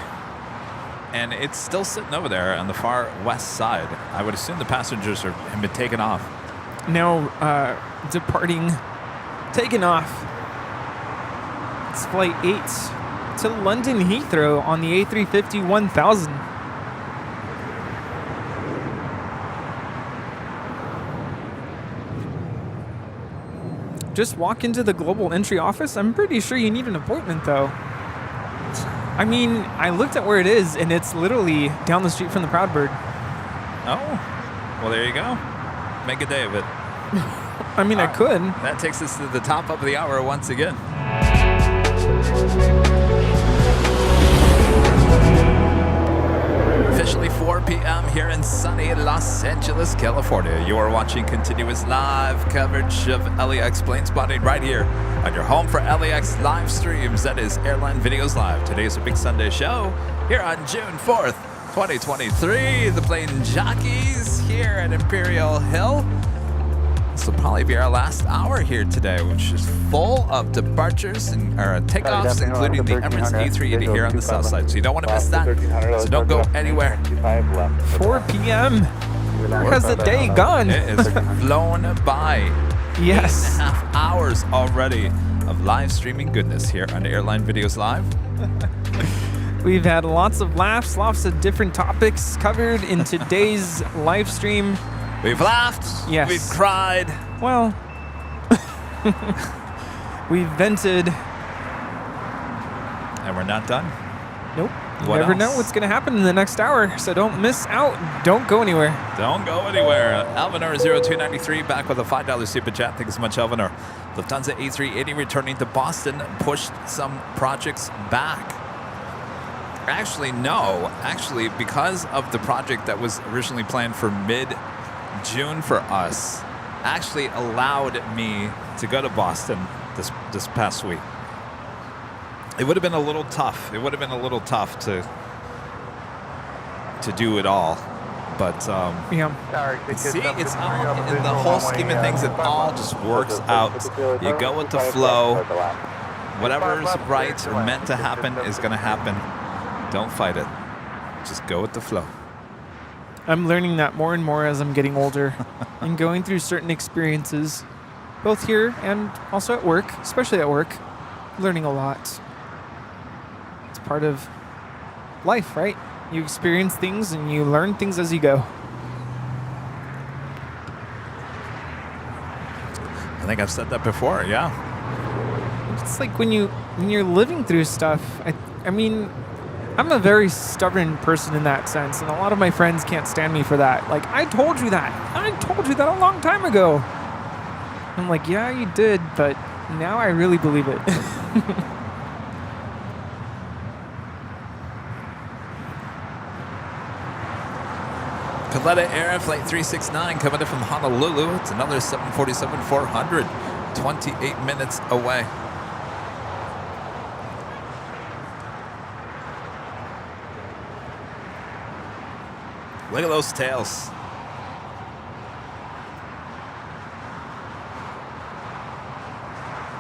And it's still sitting over there on the far west side. I would assume the passengers have been taken off. Now departing, taken off. It's flight 8 to London Heathrow on the A350-1000. Just walk into the global entry office. I'm pretty sure you need an appointment, though. I mean, I looked at where it is, and it's literally down the street from the Proudbird. Oh, well, there you go. Make a day of it. I mean, I could. That takes us to the top of the hour once again. Officially 4 p.m. here in sunny Los Angeles, California. You are watching continuous live coverage of LAX Plane Spotting right here on your home for LAX live streams. That is Airline Videos Live. Today is a big Sunday show here on June 4th, 2023. The Plane Jockeys here at Imperial Hill. This will probably be our last hour here today, which is full of departures and takeoffs, including the Emirates A380 here on the south side. So you don't want to miss that. So don't go anywhere. 4 p.m. Where has the day gone? It is flown by. Yes. 8.5 hours already of live streaming goodness here on Airline Videos Live. We've had lots of laughs, lots of different topics covered in today's live stream. We've laughed. Yes. We've cried. Well, we've vented. And we're not done. Nope. You What never else? know what's going to happen in the next hour, so don't miss out. Don't go anywhere. Don't go anywhere. Alvinor0293 back with a $5 super chat. Thank you so much, Alvinor. Lufthansa A380 returning to Boston pushed some projects back. Actually, no. Actually, because of the project that was originally planned for mid-June for us, actually allowed me to go to Boston this past week. It would have been a little tough. It would have been a little tough to do it all. But Yeah. see, it's all in the whole scheme of things. It all just works out. You go with the flow. Whatever is right or meant to happen is going to happen. Don't fight it. Just go with the flow. I'm learning that more and more as I'm getting older and going through certain experiences, both here and also at work, especially at work, learning a lot. It's part of life, right? You experience things and you learn things as you go. I think I've said that before, yeah. It's like when you're living through stuff. I mean, I'm a very stubborn person in that sense, and a lot of my friends can't stand me for that. Like, I told you that a long time ago. I'm like, yeah, you did, but now I really believe it. Coletta Air Flight 369 coming in from Honolulu. It's another 747-400, 28 minutes away. Look at those tails.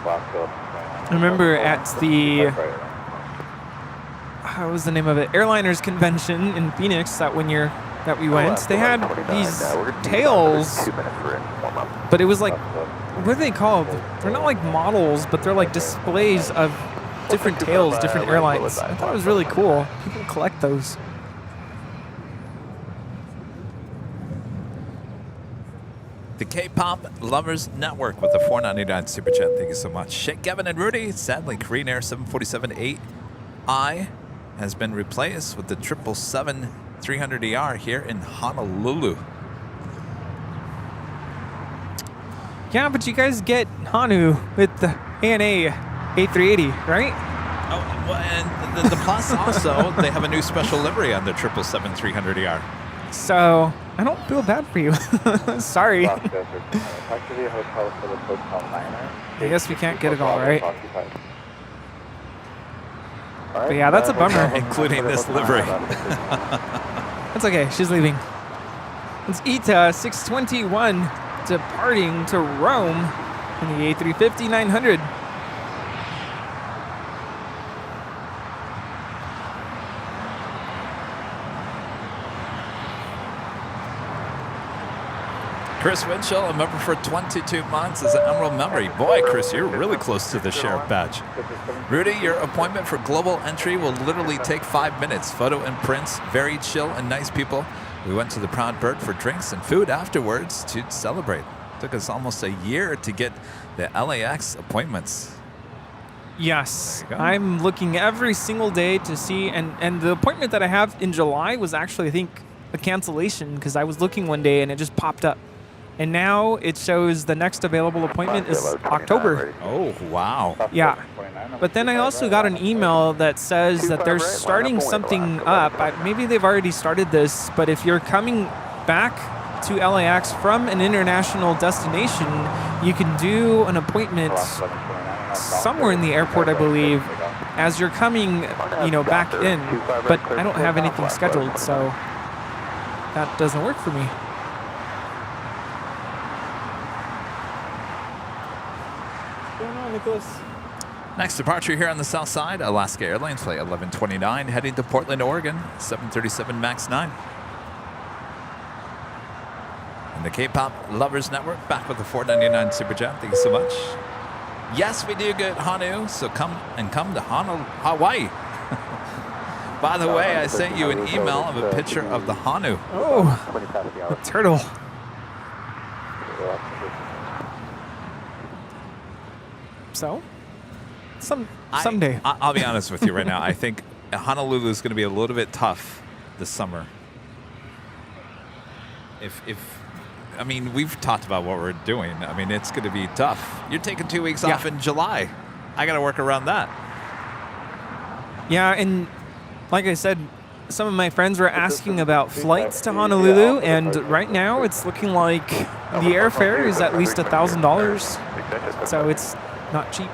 I remember at the what was the name of it? Airliners convention in Phoenix that we went. They had these tails, but it was like, what are they called? They're not like models, but they're like displays of different tails, different airlines. I thought it was really cool. People collect those. The K-Pop Lovers Network with the $4.99 Super Chat. Thank you so much. Shake Kevin and Rudy. Sadly, Korean Air 747-8I has been replaced with the 777-300ER here in Honolulu. Yeah, but you guys get Hanu with the ANA A380, right? Oh, well, and the Plus also, they have a new special livery on the 777-300ER. So I don't feel bad for you. Sorry. I guess we can't get it all right. But yeah, that's a bummer. Including this livery. That's okay. She's leaving. It's ETA 621 departing to Rome in the A350-900. Chris Winchell, a member for 22 months, is an Emerald Memory. Boy, Chris, you're really close to the sheriff badge. Rudy, your appointment for global entry will literally take 5 minutes. Photo and prints, very chill and nice people. We went to the Proud Bird for drinks and food afterwards to celebrate. Took us almost a year to get the LAX appointments. Yes, I'm looking every single day to see, and the appointment that I have in July was actually, I think, a cancellation because I was looking one day and it just popped up. And now it shows the next available appointment is October. Oh, wow. Yeah. But then I also got an email that says that they're starting something up. Maybe they've already started this, but if you're coming back to LAX from an international destination, you can do an appointment somewhere in the airport, I believe, as you're coming, back in. But I don't have anything scheduled, so that doesn't work for me. Next departure here on the south side, Alaska Airlines Flight 1129, heading to Portland, Oregon, 737 MAX 9. And the K-Pop Lovers Network back with the $4.99 Super Chat. Thank you so much. Yes, we do get Hanu, so come to Hawaii. By the way, I sent you an email of a picture of the Hanu. Oh, a turtle. So, someday. I'll be honest with you right now. I think Honolulu is going to be a little bit tough this summer. I mean, we've talked about what we're doing. I mean, it's going to be tough. You're taking 2 weeks off in July. I got to work around that. Yeah, and like I said, some of my friends were asking about flights to Honolulu, and right now it's looking like the airfare is at least $1,000. So it's not cheap.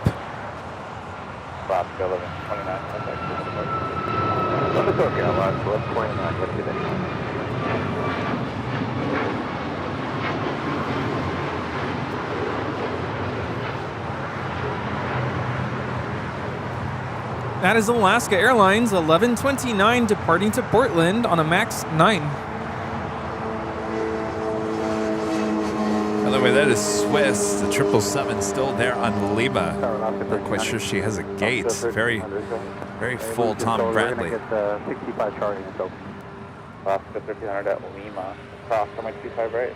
That is Alaska Airlines 1129 departing to Portland on a MAX 9. By the way, that is Swiss. The 777 still there on Lima. I'm not quite sure she has a gate. Very, very full Tom Bradley. 65 charting, so Alaska 1300 at Lima. Cross runway 25 right.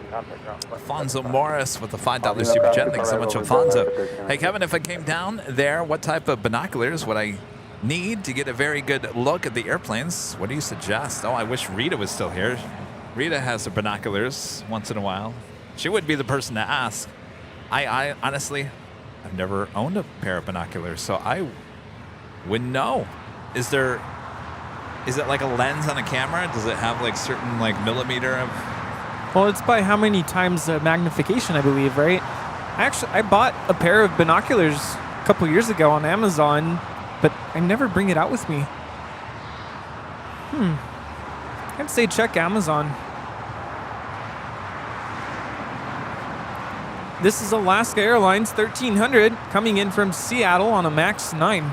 Alfonso Morris with the $5 Super Chat. Thanks so much, Alfonso. Hey, Kevin, if I came down there, what type of binoculars would I need to get a very good look at the airplanes? What do you suggest? Oh, I wish Rita was still here. Rita has her binoculars once in a while. She would be the person to ask. I honestly, I've never owned a pair of binoculars, so I wouldn't know. Is it like a lens on a camera? Does it have like certain like millimeter of? Well, it's by how many times magnification, I believe, right? I bought a pair of binoculars a couple years ago on Amazon, but I never bring it out with me. I'd say check Amazon. This is Alaska Airlines 1300 coming in from Seattle on a MAX 9.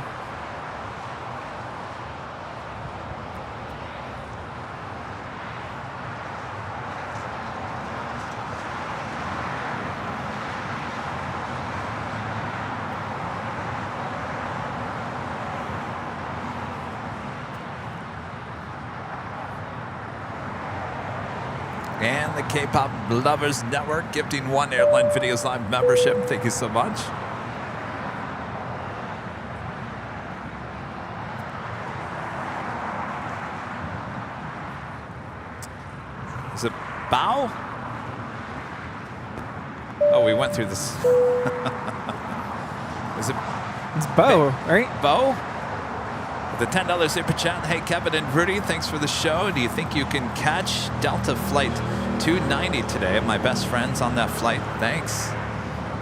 And the K-Pop Lovers Network gifting 1 Airline Videos Live membership. Thank you so much. Is it Bow? Oh, we went through this. Is it? It's Bo, right? Bo? The $10 super chat. Hey, Kevin and Rudy, thanks for the show. Do you think you can catch Delta Flight 290 today? My best friend's on that flight. Thanks.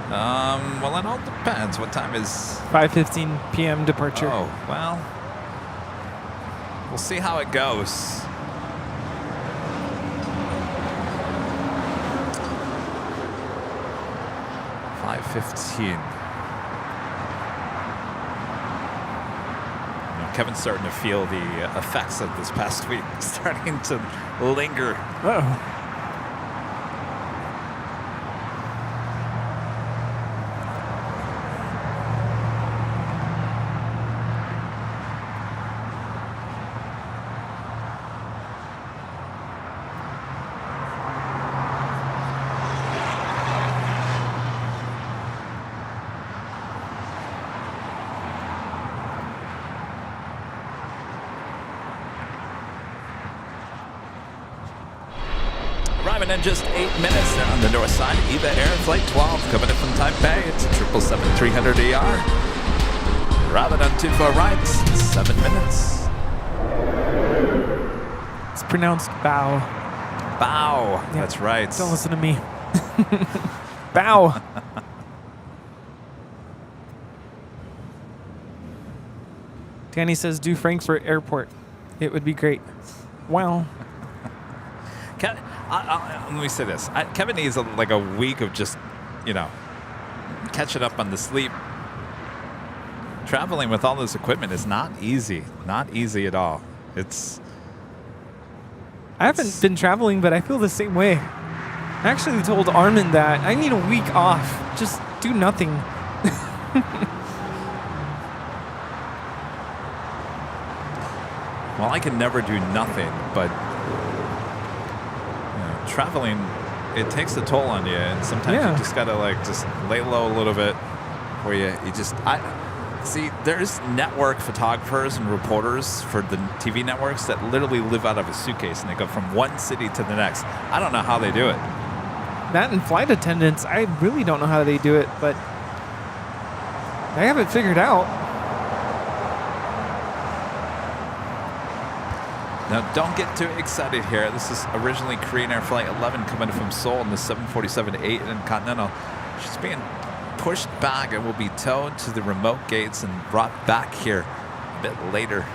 Well, it all depends. What time is? 5:15 p.m. departure. Oh, well, we'll see how it goes. Kevin's starting to feel the effects of this past week starting to linger. Uh-oh. Arriving in just 8 minutes. They're on the north side. EVA Air Flight 12 coming in from Taipei. It's a 777-300ER. Arriving on 24 right. 7 minutes. It's pronounced bow. Bow. Yeah. That's right. Don't listen to me. Bow. Danny says, do Frankfurt Airport. It would be great. Well. Let me say this. Kevin needs like a week of just, catching up on the sleep. Traveling with all this equipment is not easy. Not easy at all. I haven't been traveling, but I feel the same way. I actually told Armin that I need a week off. Just do nothing. Well, I can never do nothing, but traveling, it takes a toll on you, and sometimes you just gotta just lay low a little bit, where you see. There's network photographers and reporters for the TV networks that literally live out of a suitcase, and they go from one city to the next. I don't know how they do it. That and flight attendants, I really don't know how they do it, but I have it figured out. Now, don't get too excited here. This is originally Korean Air Flight 11 coming from Seoul in the 747-8 in Continental. She's being pushed back and will be towed to the remote gates and brought back here a bit later.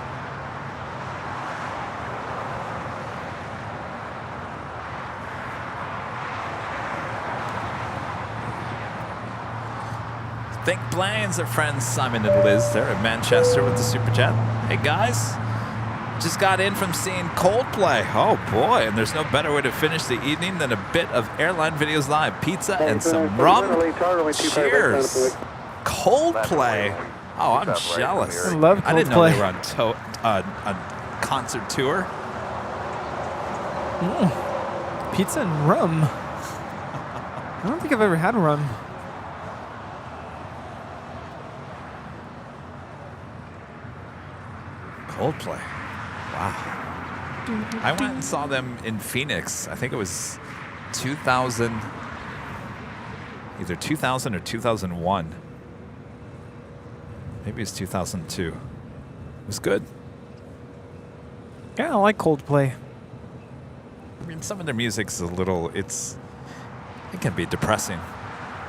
Think Planes, our friends Simon and Liz there in Manchester with the Super Chat. Hey guys. Just got in from seeing Coldplay. Oh boy, and there's no better way to finish the evening than a bit of Airline Videos Live pizza and some rum. Cheers. Coldplay. Oh, I'm jealous. I love Coldplay. I didn't know they were on concert tour. Pizza and rum. I don't think I've ever had rum. Coldplay. Wow. I went and saw them in Phoenix. I think it was 2000, either 2000 or 2001. Maybe it's 2002. It was good. Yeah, I like Coldplay. I mean, some of their music's a little, it can be depressing.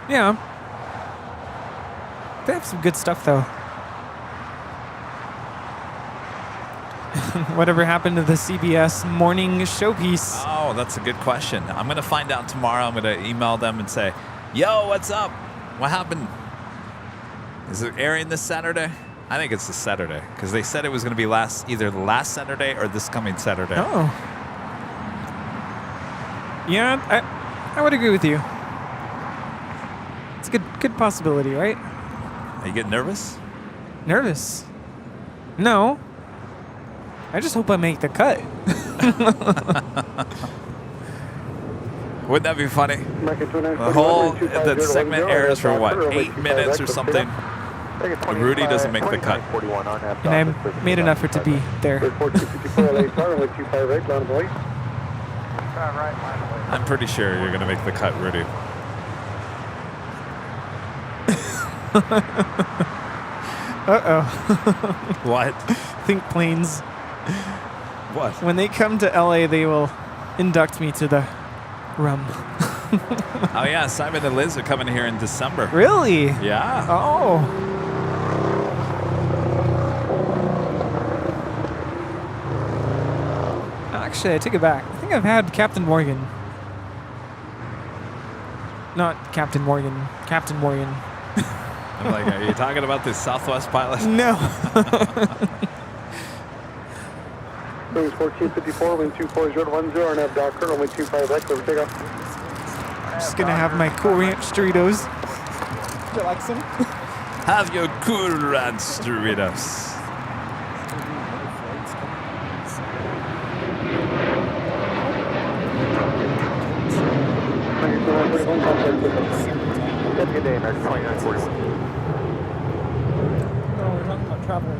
Yeah. They have some good stuff, though. Whatever happened to the CBS morning showpiece? Oh, that's a good question. I'm going to find out tomorrow. I'm going to email them and say, yo, what's up? What happened? Is it airing this Saturday? I think it's this Saturday because they said it was going to be either last Saturday or this coming Saturday. Oh. Yeah, I would agree with you. It's a good possibility, right? Are you getting nervous? Nervous? No. I just hope I make the cut. Wouldn't that be funny? The segment airs for what, 8 minutes or something? And Rudy doesn't make the cut. And I made an effort to be there. I'm pretty sure you're going to make the cut, Rudy. Uh-oh. What? Think planes. What? When they come to LA, they will induct me to the rum. Oh, yeah. Simon and Liz are coming here in December. Really? Yeah. Oh. Actually, I take it back. I think I've had Captain Morgan. Not Captain Morgan. Captain Morgan. I'm like, are you talking about this Southwest pilot? No. 1454, wind 24010, and have Docker, runway 25 right, clear for takeoff. Just gonna have my Cool Ranch Doritos. You like some? Have your Cool Ranch Doritos. Good day, American 2941. No, we're talking about traveling.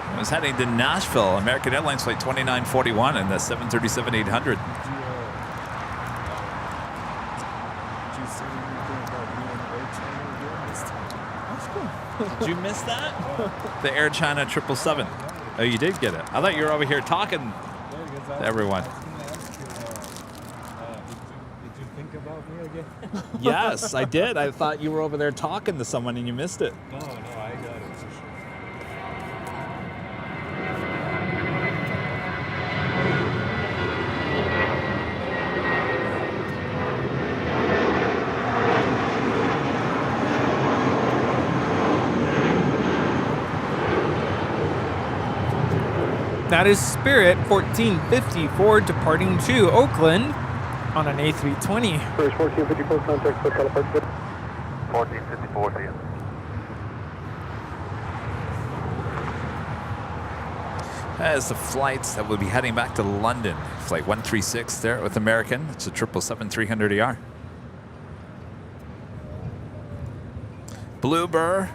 I was heading to Nashville, American Airlines flight 2941 and the 737-800. Did you miss that? The Air China 777. Oh, you did get it. I thought you were over here talking to everyone. Did you think about me again? Yes, I did. I thought you were over there talking to someone and you missed it. No, I got it for sure. That is Spirit 1454 departing to Oakland on an A320. First 1454, contact for California. 1454, see you. As the flights that will be heading back to London. Flight 136 there with American. It's a 777-300ER. Blue Burr.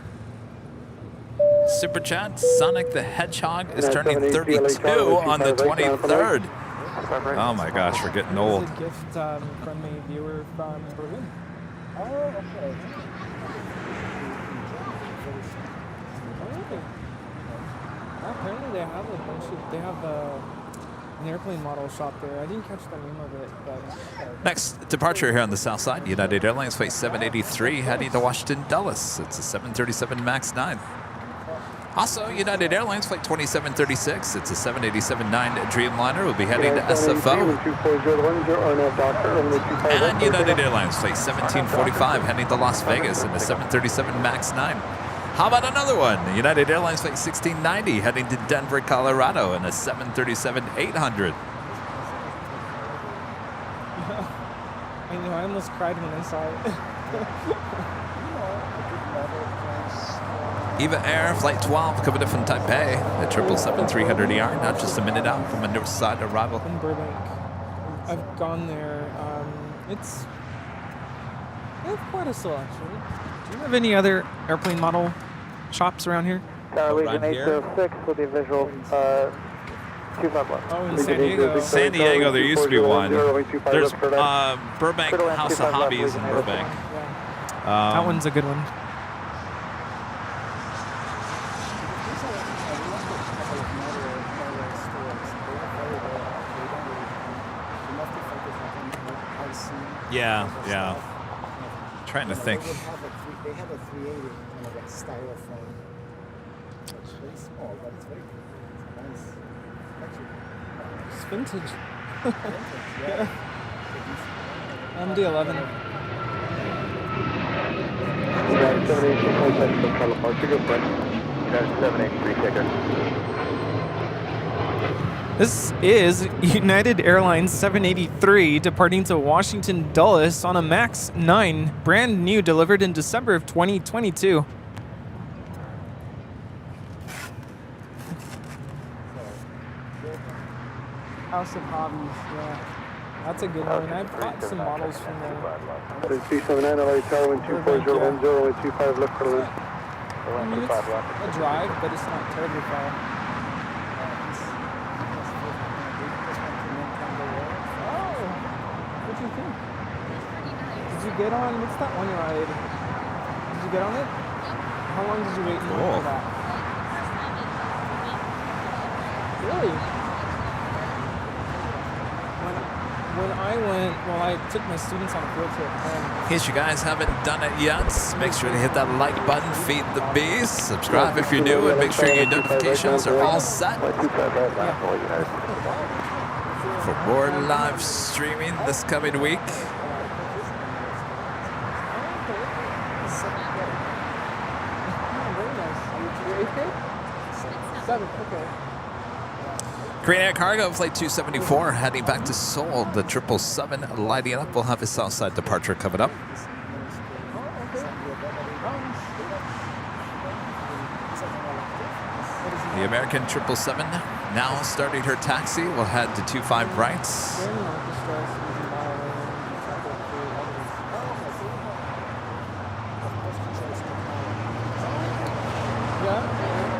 Super Chat. Sonic the Hedgehog is turning 32 on the 23rd. Oh my gosh, we're getting old. It's a gift from a viewer from Berlin. Oh, okay. Apparently they have a bunch of, an airplane model shop there. I didn't catch the name of it, but... Next departure here on the south side, United Airlines flight 783 heading to Washington Dulles. It's a 737 MAX 9. Also, United Airlines flight 2736. It's a 787-9 Dreamliner. Will be heading to SFO. And United Airlines flight 1745 heading to Las Vegas in the 737 MAX 9. How about another one? United Airlines flight 1690 heading to Denver, Colorado in a 737-800. I know, I almost cried when I saw it. Eva Air Flight 12 coming in from Taipei, the 777-300ER, now just a minute out from a north side arrival. In Burbank. I've gone there. They have quite a selection. Do you have any other airplane model shops around here? Legion 806 with the visual 25 left. Oh, in San Diego. San Diego, there used to be one. There's Burbank House of Hobbies in Burbank. That one's a good one. Yeah. Trying to think. They have a 380 kind of like styrofoam. It's very small, but it's very cool. It's nice. It's vintage. Yeah. MD-11. United 783, contact for California. Go for it. United 783, ticker. This is United Airlines 783 departing to Washington Dulles on a MAX 9, brand new, delivered in December of 2022. House of Hobbies, yeah. That's a good one. I've bought some models from there. 379 LA Tower, wind 24010, wind 25 left for land. I mean, it's a drive, but it's not terribly far. Oh, what do you think? Did you get on, what's that one ride? Did you get on it? How long did you wait for that? Really? When I went, well, I took my students on a field trip. In case you guys haven't done it yet, make sure to hit that like button, feed the beast, subscribe if you're new, and make sure your notifications are all set. For more live streaming this coming week. Korean Air Cargo, Flight 274, heading back to Seoul. The 777 lighting up. We'll have a Southside departure coming up. The American 777 now starting her taxi. We'll head to 25 rights.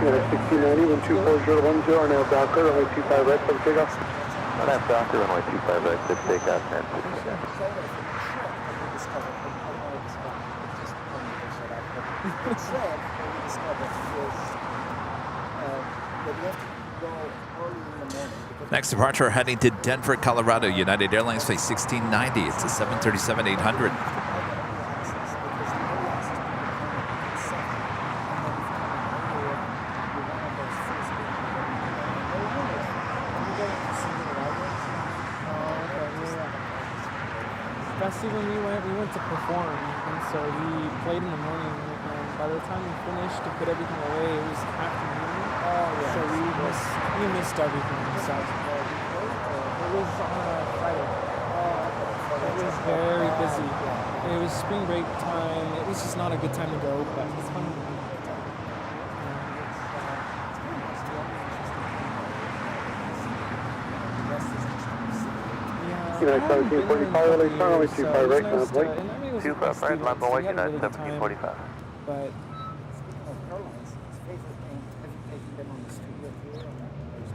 Unit 1690, wind 24010, RNAV Docker, runway 25 right, for takeoff. RNAV Docker, runway 25 right, 6 takeoff, 10 Next departure heading to Denver, Colorado. United Airlines Flight 1690. It's a 737-800. When we went to perform, and so we played in the morning, and by the time we finished to put everything away, it was afternoon. So we missed everything. So it was on a Friday. It was very busy. It was spring break time. It was just not a good time to go, but it's fun. United 1745, LA Tower, runway 25 right, now Blake. 25 right, land Blake, United 1745. But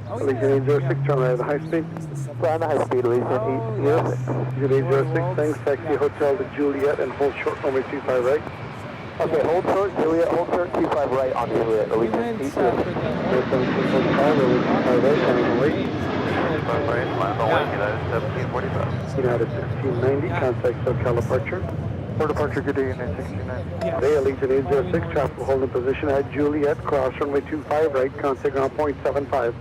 Allegiant 806, turn right at the high speed. Flying the high speed, Allegiant 806. Allegiant 806, thanks, taxi hotel to Juliet and hold short, runway 25 right. Okay, hold short, Juliet, hold short, 25 right on Juliet, Allegiant 806. United 1745, LA 25 right, turning late. United 1745. United 1690, contact SoCal departure. For departure, good day, United 1690. Today, Allegiant 806, traffic will hold in position at Juliet, cross runway 25 right, contact ground point 75.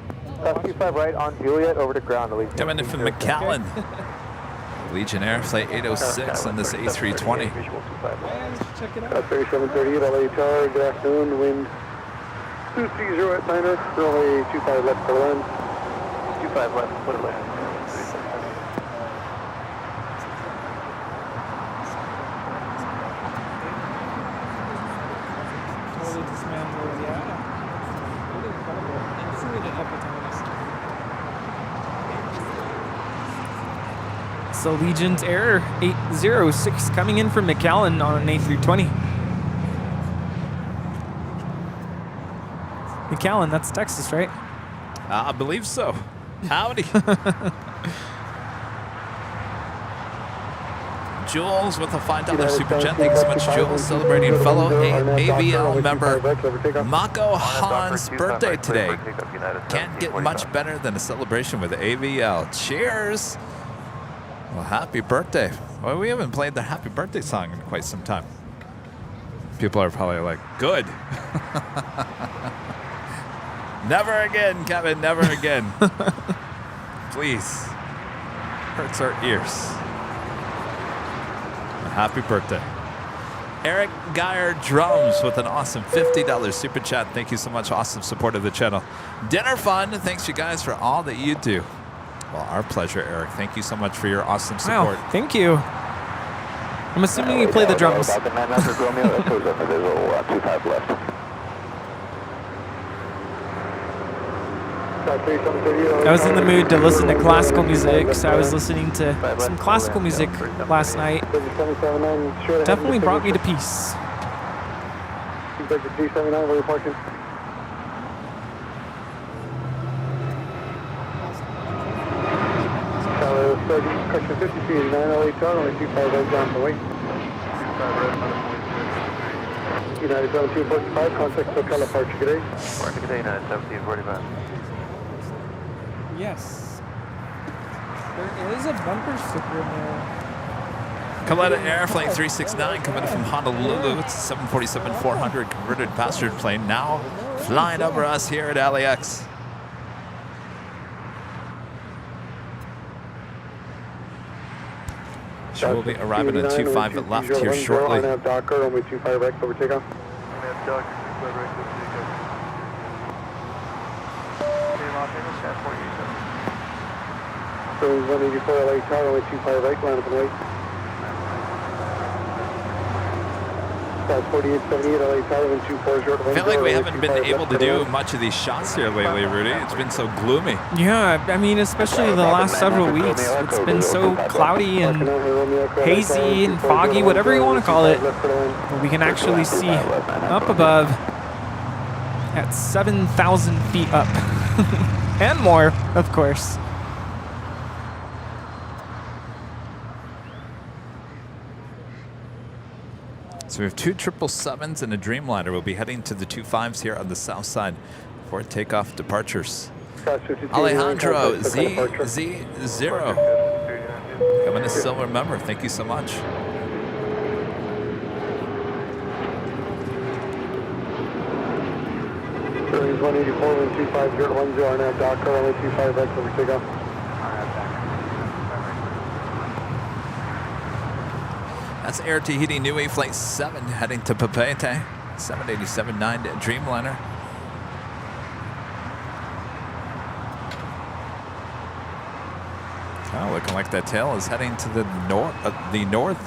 25 right on Juliet, over to ground, Allegiant. Coming in from McAllen. Legion Air Flight 806 on this A320. check it out. 3738, LA Tower, good afternoon, wind 230 at Niner, runway 25 left for land. 25 left, clear land. Totally dismantled, yeah. Really incredible. I've seen it a couple times. So Allegiant Air 806 coming in from McAllen on an A320. McAllen, that's Texas, right? I believe so. Howdy. Jules with a $5 super chat. Thanks so much, Jules. Celebrating fellow AVL member Mako Han's birthday today. Can't get much better than a celebration with AVL. Cheers. Well, happy birthday. Well, we haven't played the happy birthday song in quite some time. People are probably like, good. Never again, Kevin, never again. Please. Hurts our ears. Happy birthday. Eric Geyer Drums with an awesome $50 super chat. Thank you so much. Awesome support of the channel. Dinner fun. Thanks, you guys, for all that you do. Well, our pleasure, Eric. Thank you so much for your awesome support. Wow, thank you. I'm assuming you play the drums. I was in the mood to listen to classical music, so I was listening to some classical music last night. Definitely brought me to peace. Correction 50 feet, 9 LA Tower, only 25 right down the way. United 1745, contact SoCal departure, good day. Good day, United 1745. Yes. There is a bumper sticker in there. Kaleta Airplane 369 coming in from Honolulu. It's a 747-400 converted passenger plane now flying over us here at LAX. She will be arriving at 25 at left here shortly. Docker, only 25 right, over takeoff. So 184 LA Tower, only 25 right, line up and wait. 4878 LA Tower, 124 short. I feel like we haven't been able to do much of these shots here lately, Rudy. It's been so gloomy. Yeah, I mean, especially the last several weeks. It's been so cloudy and hazy and foggy, whatever you want to call it. But we can actually see up above at 7,000 feet up. And more, of course. So we have two 777s and a Dreamliner. We'll be heading to the 25s here on the south side for takeoff departures. Alejandro ZZ0 coming a silver member. Thank you so much. Series 184, 125, now Docker, only 25 right, over takeoff. That's Air Tahiti Nui Flight 7 heading to Papeete. 787-9 Dreamliner. Oh, looking like that tail is heading to the north.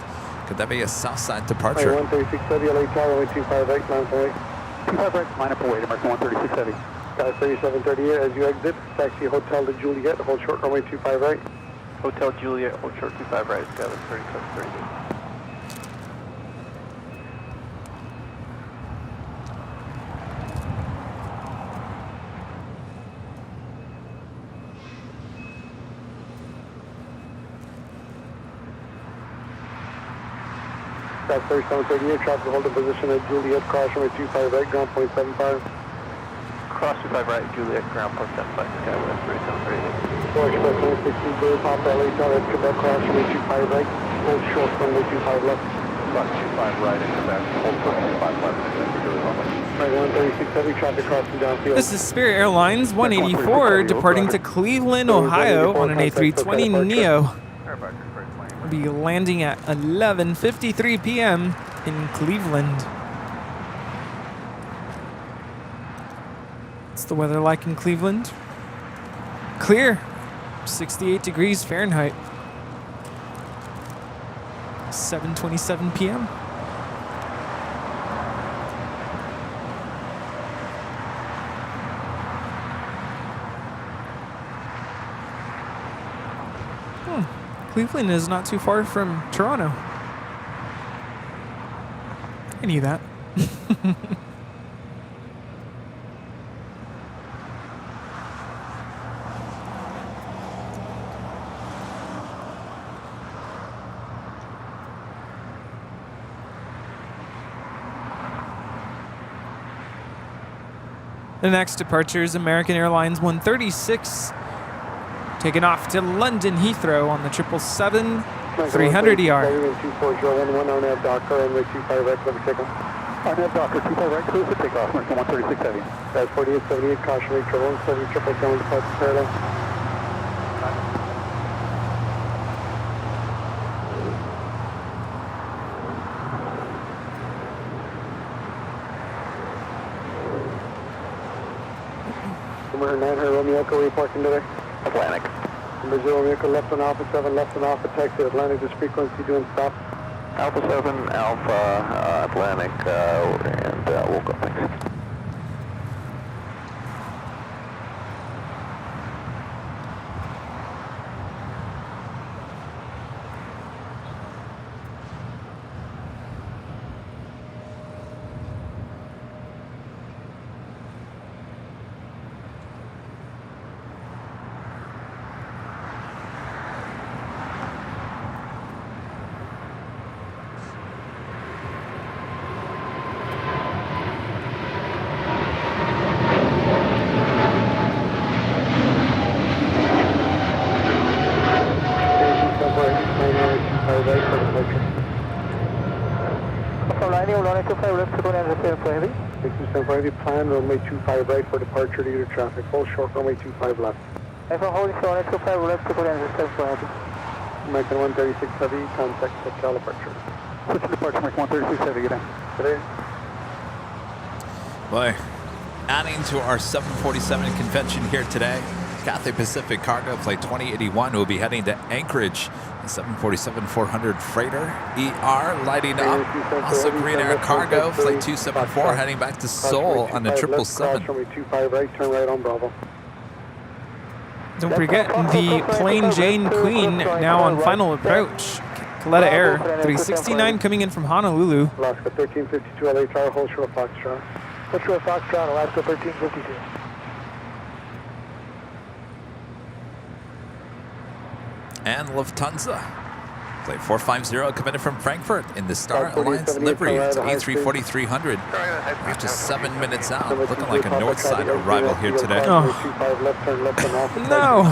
Could that be a south side departure? 136 heavy, LA Tower, only 25 right, line up and wait. 25 right, line up and wait, American 136 heavy. 3738, as you exit, taxi Hotel de Juliet, hold short runway 25 right. Hotel Juliet, hold short 25 right, Kevin 3738. That's 3738, traffic hold in position at Juliet, cross runway 25 right, ground point 75. Cross 25 right, Juliet, ground point 75, Skywest 3738. Four Express 160, Bird, Pop LA Tower, Quebec, cross runway 25 right, hold short runway 25 left. Cross 25 right in Quebec, hold short 25 left, Right, 136 heavy, traffic crossing downfield. This is Spirit Airlines 184 departing to Cleveland, Ohio on an A320 Neo. We'll be landing at 11:53 p.m. in Cleveland. What's the weather like in Cleveland? Clear, 68 degrees Fahrenheit. 7:27 p.m. Cleveland is not too far from Toronto. I knew that. The next departure is American Airlines 136. Taking off to London Heathrow on the 777 300ER. 2401 on that Docker and 25 right, let me take them. On that Docker, 25 right, cruise to takeoff, American 136 heavy. That's 4878, caution rate, 777 departure parallel. Number 9, Romeo Echo, where are you parking today? Atlantic. Number 0, Romeo left on Alpha 7, left on Alpha, taxi Atlantic, this frequency doing stop. Alpha 7, Alpha, Atlantic, and we'll go, thanks. Daniel, runway 25 left to go down to 74 heavy. 627 heavy, plan runway 25 right for departure due to traffic. Full short runway 25 left. If I'm holding runway 25 left to go down to 74 heavy. American 136 heavy, contact Cal departure. Switch to departure, American 136 heavy, get in. Today. Boy, adding to our 747 convention here today, Cathay Pacific Cargo Flight 2081 will be heading to Anchorage. The 747-400 freighter ER lighting up. Also Green Air Cargo Flight 274 heading back to Seoul on the 777. Runway 25 right, turn right on Bravo. Don't forget the Plane Jane Queen now on final approach. Kaleta Air 369 coming in from Honolulu. Alaska 1352 LA Tower, hold short Foxtrot. Hold short Foxtrot, Alaska 1352. And Lufthansa. Flight 450 coming in from Frankfurt in the Star Alliance livery. It's A340-300. We're just 7 minutes out. Looking like a north side arrival here today. Oh. No.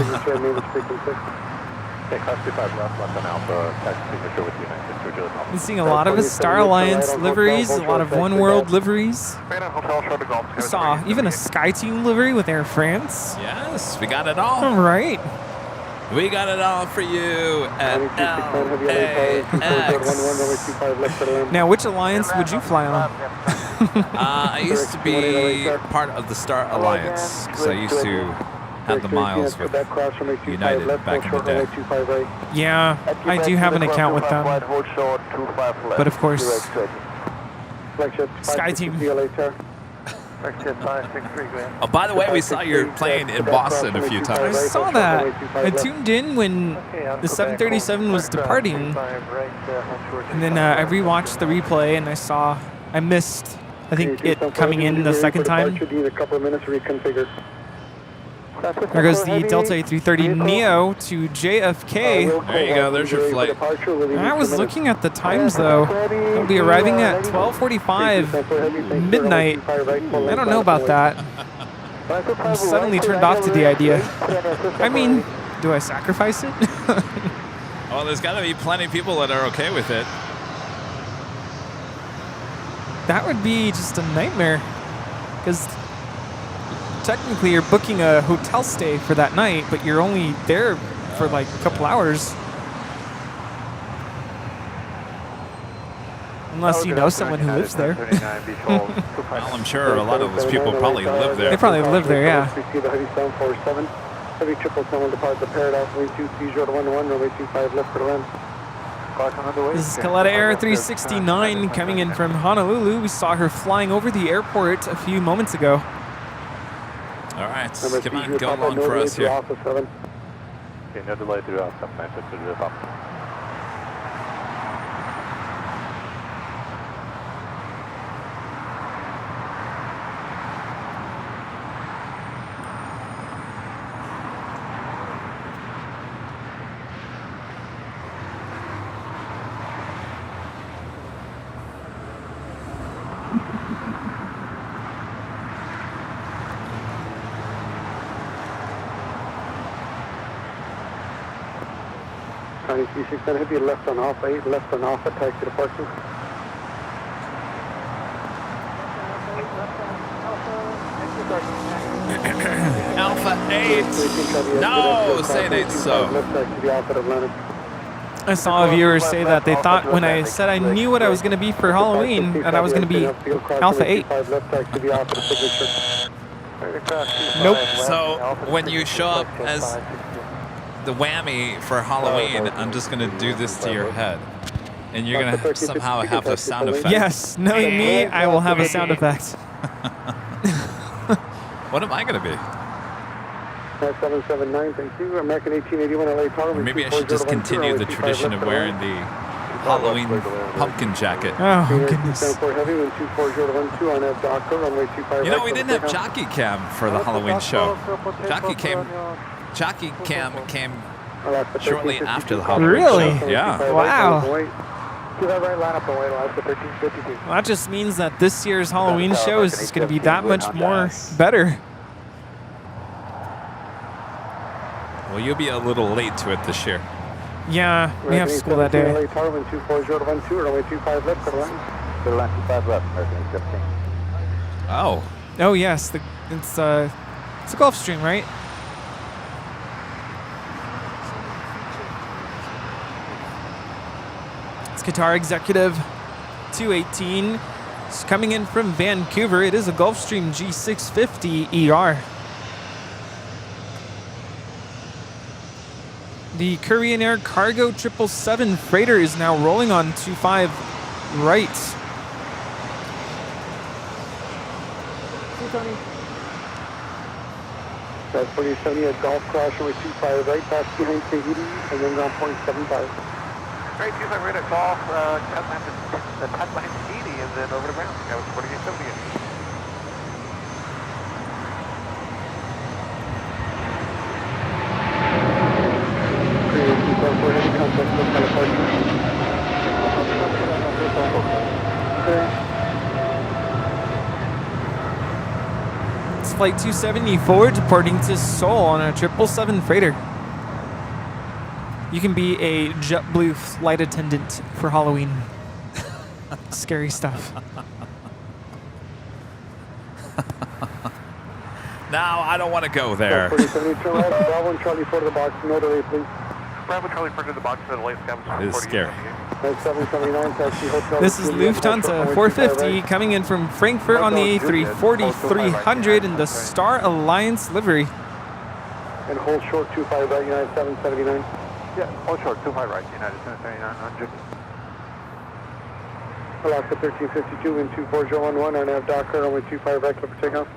I'm seeing a lot of Star Alliance liveries, a lot of One World liveries. I saw even a SkyTeam livery with Air France. Yes, we got it all. All right. We got it all for you at LAX. Now, which alliance would you fly on? I used to be part of the Star Alliance because I used to have the miles with United back in the day. Yeah, I do have an account with them. But of course, SkyTeam. Oh, by the way, we saw your plane in Boston a few I times. saw that. I tuned in when the 737 was departing. And then I rewatched the replay and I missed, I think, it coming in the second time. There goes the Delta A330 Neo to JFK. There you go, there's your flight. I was looking at the times though. It'll be arriving at 12:45 midnight. I don't know about that. I'm suddenly turned off to the idea. I mean, do I sacrifice it? Well, there's got to be plenty of people that are okay with it. That would be just a nightmare. Because technically you're booking a hotel stay for that night, but you're only there for like a couple hours. Unless you know someone who lives there. Well, I'm sure a lot of those people probably live there. They probably live there, yeah. Heavy 777 depart the Paradise, wind 23011, runway 25 left for the land. This is Kaleta Air 369 coming in from Honolulu. We saw her flying over the airport a few moments ago. All right, come on, go along for us here. Okay, no delay through Alpha 9 to the top. Chinese 369 heavy, left on off 8, left on off, attack to departure. Alpha 8. No, say it ain't so. I saw a viewer say that they thought when I said I knew what I was going to be for Halloween, that I was going to be Alpha 8. Nope. So when you show up as the whammy for Halloween, I'm just going to do this to your head. And you're going to somehow have the sound effect. Yes, knowing me, I will have a sound effect. What am I going to be? 779, thank you. American 1881 LA Tower. Or maybe I should just continue the tradition of wearing the Halloween pumpkin jacket. Oh, goodness. You know, we didn't have jockey cam for the Halloween show. Jockey cam came shortly after the Halloween Really? show. Yeah. Wow. Well, that just means that this year's Halloween show is just going to be that much more better. Well, you'll be a little late to it this year. Yeah, we have school that day. Clear line 25 left, American 817. Oh. Oh yes, it's a Gulfstream, right? It's Qatar Executive 218. It's coming in from Vancouver. It is a Gulfstream G650 ER. The Korean Air Cargo 777 freighter is now rolling on 25 right. That's 4070 at Golf Crash with 25 right, pass behind Tahiti, and then ground point 75. Right, 25 right at Golf, cut behind Tahiti, and then over to ground. That was 4870. It's Flight 274 departing to Seoul on a 777 freighter. You can be a JetBlue flight attendant for Halloween. Scary stuff. Now I don't want to go there. Bravo and Charlie 4 to the box, no delay, please. Bravo Charlie 4 to the box for the late scavenge. It is scary. This is Lufthansa 450 coming in from Frankfurt on the A340 300 in the Star Alliance livery. And hold short 25 right, United 779. Yeah, hold short 25 right, United 779. Alaska 1352, wind 24011, our nav Docker, only 25 right, clear for takeoff.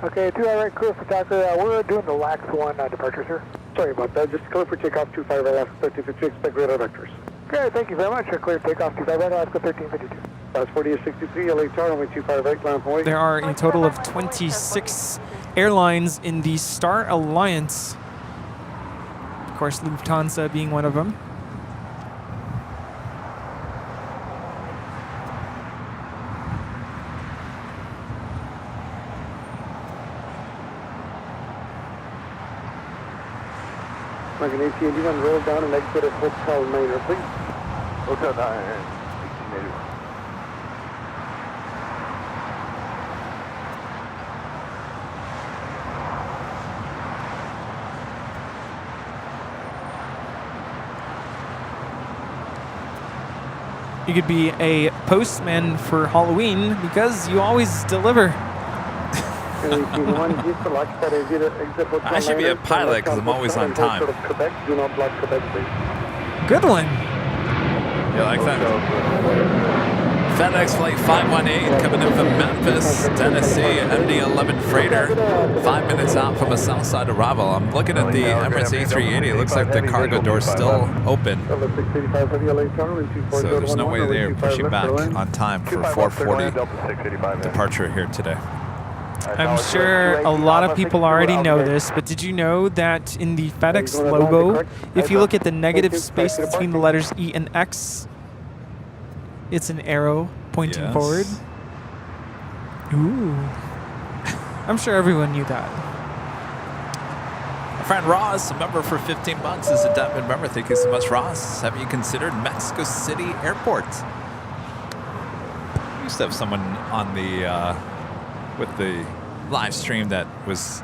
Okay, 2 right, clear for Docker. We're doing the LAX 1 departure, sir. Sorry about that, just clear for takeoff 25 right, Alaska 1352, expect radar vectors. Okay, thank you very much. Clear takeoff 25 right, Alaska 1352. That's 4863, LA Tower, only 25 right, ground point. There are a total of 26 airlines in the Star Alliance. Of course, Lufthansa being one of them. American AT-81, roll down and exit at Hotel Niner, please. Hotel Niner, 1881. You could be a postman for Halloween because you always deliver. I should be a pilot because I'm always on time. Good one. You like that? FedEx Flight 518 coming in from Memphis, Tennessee, MD-11 freighter, 5 minutes out from a south side arrival. I'm looking at the Emirates A380. It looks like the cargo door's still open. So there's no way they're pushing back on time for 4:40 departure here today. I'm sure a lot of people already know this, but did you know that in the FedEx logo, if you look at the negative space between the letters E and X, it's an arrow pointing forward? Ooh. I'm sure everyone knew that. My friend Ross, a member for 15 months, is a diamond member. Thank you so much, Ross. Have you considered Mexico City Airport? We used to have someone on the with the live stream that was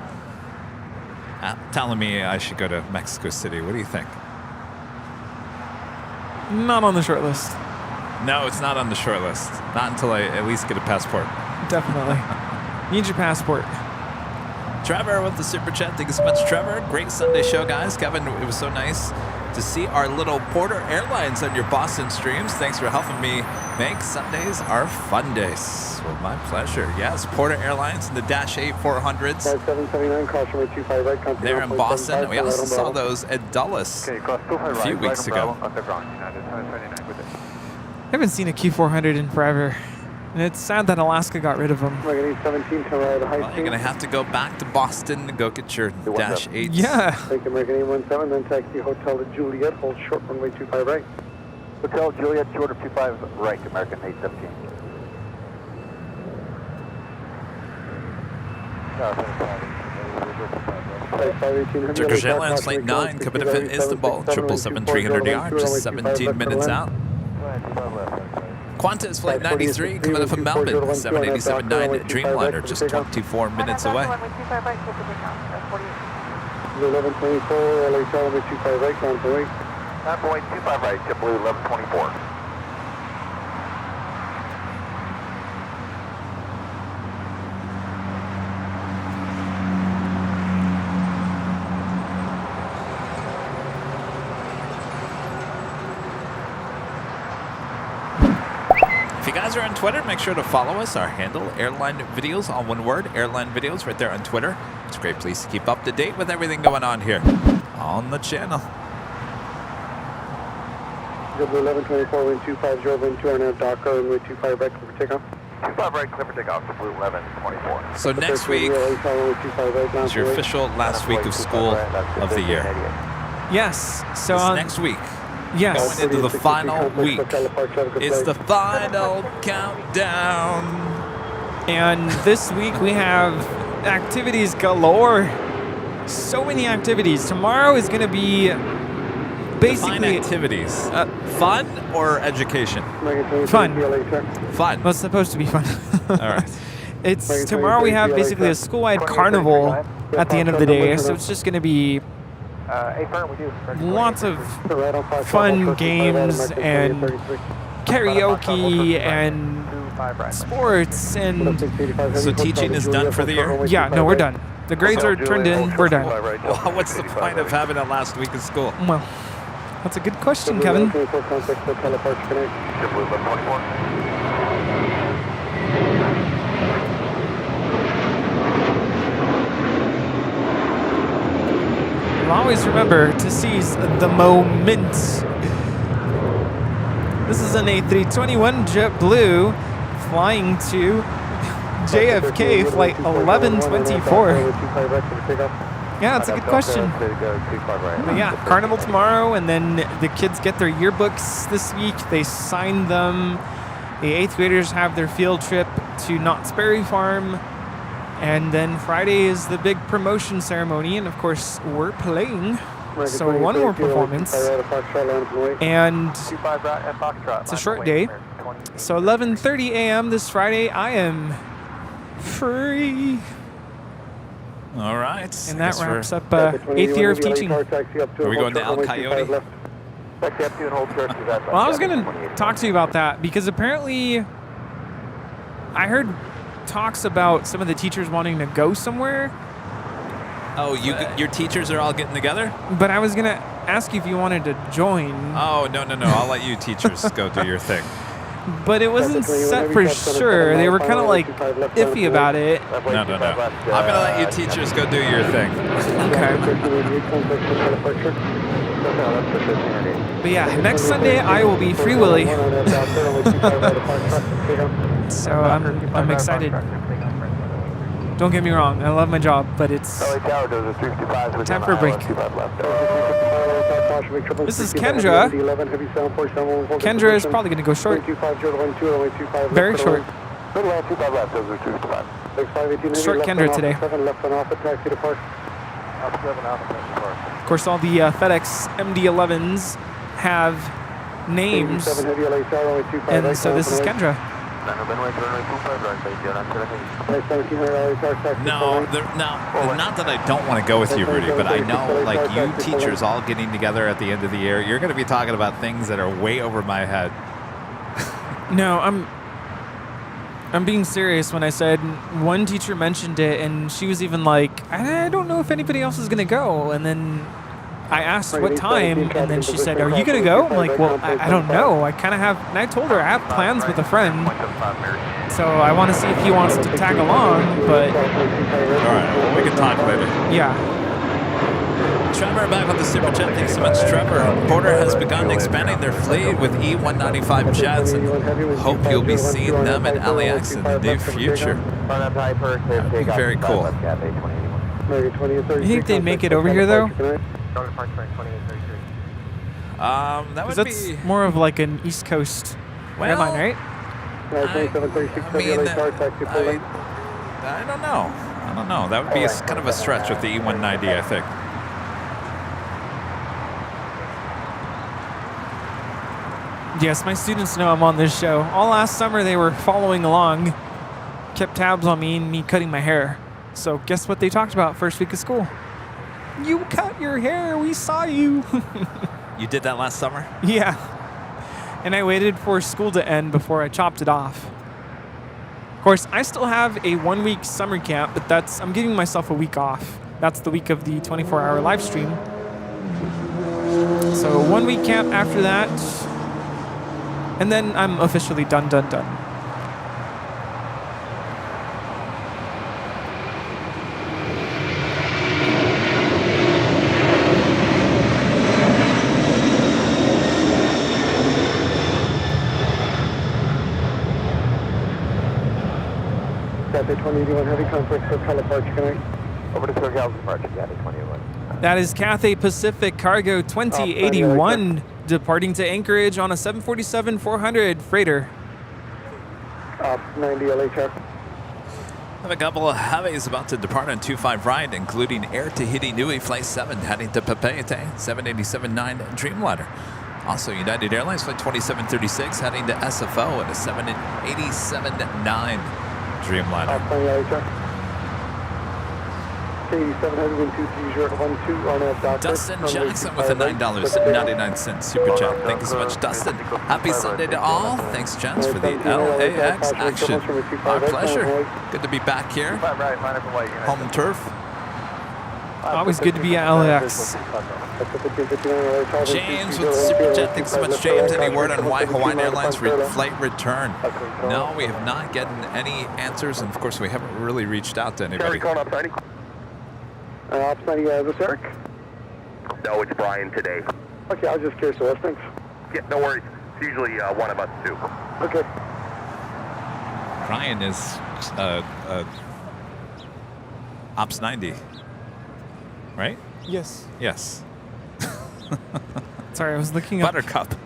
telling me I should go to Mexico City. What do you think? Not on the short list. No, it's not on the short list. Not until I at least get a passport. Definitely. Need your passport. Trevor with the super chat. Thank you so much, Trevor. Great Sunday show, guys. Kevin, it was so nice to see our little Porter Airlines on your Boston streams. Thanks for helping me make Sundays our fun days. Well, my pleasure. Yes, Porter Airlines and the Dash 8 400s. 779, caution with 25 right. They're in Boston. We also saw those at Dulles a few weeks ago. I haven't seen a Q400 in forever. And it's sad that Alaska got rid of them. Well, you're going to have to go back to Boston to go get your Dash 8s. Yeah. Take American 817, then taxi Hotel to Juliet, hold short runway 25 right. Hotel Juliet, short of 25 right, American 817. Turkish Airlines Flight 9 coming in from Istanbul, 777-300 yard, just 17 minutes out. Qantas Flight 93 coming in from Melbourne, 787-9 Dreamliner, just 24 minutes away. 1124, LA Tower, 25 right, down to 8. 9.25 right, JetBlue 1124. If you guys are on Twitter, make sure to follow us. Our handle, Airline Videos, all one word, Airline Videos, right there on Twitter. It's a great place to keep up to date with everything going on here on the channel. JetBlue 1124, wind 250, wind 2.5 Docker, and wind 25 right, clear for takeoff. 25 right, clear for takeoff, JetBlue 1124. So next week is your official last week of school of the year. Yes. So This next week. yes. Going into the final week. It's the final countdown. And this week we have activities galore. So many activities. Tomorrow is going to be Define basically activities. Fun or education? fun. Fun. Well, it's supposed to be fun. All right. It's tomorrow we have basically a school-wide carnival at the end of the day. So it's just going to be lots of fun games and karaoke and sports and So teaching is done for the year? yeah, no, we're done. The grades are turned in. We're done. Well, what's the point of having a last week of school? Well, that's a good question, Kevin. JetBlue 1124. And always remember to seize the moment. This is an A321 JetBlue flying to JFK flight 1124. Yeah, that's a good question. But yeah, carnival tomorrow, and then the kids get their yearbooks this week. They sign them. The 8th graders have their field trip to Knott's Berry Farm. And then Friday is the big promotion ceremony, and of course we're playing. So one more performance, and it's a short day. So 11:30 a.m. this Friday, I am free. All right. And that wraps up 8th year of teaching. Are we going to El Coyote? Well, I was going to talk to you about that because apparently I heard talks about some of the teachers wanting to go somewhere. Oh, your teachers are all getting together? But I was going to ask you if you wanted to join. Oh, no. I'll let you teachers go do your thing. But it wasn't set for sure. They were kind of like iffy about it. No. I'm going to let you teachers go do your thing. Okay. But yeah, next Sunday I will be Free Willy. So I'm excited. Don't get me wrong, I love my job, but it's time for a break. This is Kendra. Kendra is probably going to go short. Very short. Short Kendra today. Of course, all the FedEx MD-11s have names, and so this is Kendra. No, not that I don't want to go with you, Rudy, but I know, like, you teachers all getting together at the end of the year, you're going to be talking about things that are way over my head. No, I'm being serious when I said one teacher mentioned it, and she was even like, I don't know if anybody else is going to go. And then I asked what time, and then she said, are you going to go? I'm like, well, I don't know. I kind of have, and I told her I have plans with a friend. So I want to see if he wants to tag along, but... All right, well, we can talk later. Yeah. Trevor back with the super chat. Thanks so much, Trevor. Porter has begun expanding their fleet with E-195 jets, and hope you'll be seeing them at LAX in the near future. That'd be very cool. You think they'd make it over here, though? That would that's be more of like an East Coast airline, right? I don't know. That would be kind of a stretch with the E-190, I think. Yes, my students know I'm on this show. All last summer they were following along, kept tabs on me and me cutting my hair. So guess what they talked about first week of school? You cut your hair, we saw you. You did that last summer? Yeah. And I waited for school to end before I chopped it off. Of course, I still have a 1-week summer camp, but I'm giving myself a week off. That's the week of the 24-hour live stream. So 1 week camp after that, and then I'm officially done. Cathay 2081 heavy conflict for teleportation tonight. Over to SoCal's departure, Cathay 21. That is Cathay Pacific Cargo 2081 departing to Anchorage on a 747-400 freighter. 90 LHR. Have a couple of heavies about to depart on 25 right, including Air Tahiti Nui Flight 7 heading to Papeete, 787-9 Dreamliner. Also, United Airlines Flight 2736 heading to SFO at a 787-9 Dreamliner. 20 LHR. Dustin Jackson with a $9.99 super chat. Thank you so much, Dustin. Happy Sunday to all. Thanks, gents, for the LAX action. Our pleasure. Good to be back here. Home turf. Always good to be at LAX. James with the super chat. Thanks so much, James. Any word on why Hawaiian Airlines flight return? No, we have not gotten any answers, and of course, we haven't really reached out to anybody. Ops 90, is this Eric? No, it's Brian today. Okay, I was just curious. So thanks. Yeah, no worries. It's usually one of us two. Okay. Brian is Ops 90, right? Yes. Yes. Sorry, I was looking up. Buttercup.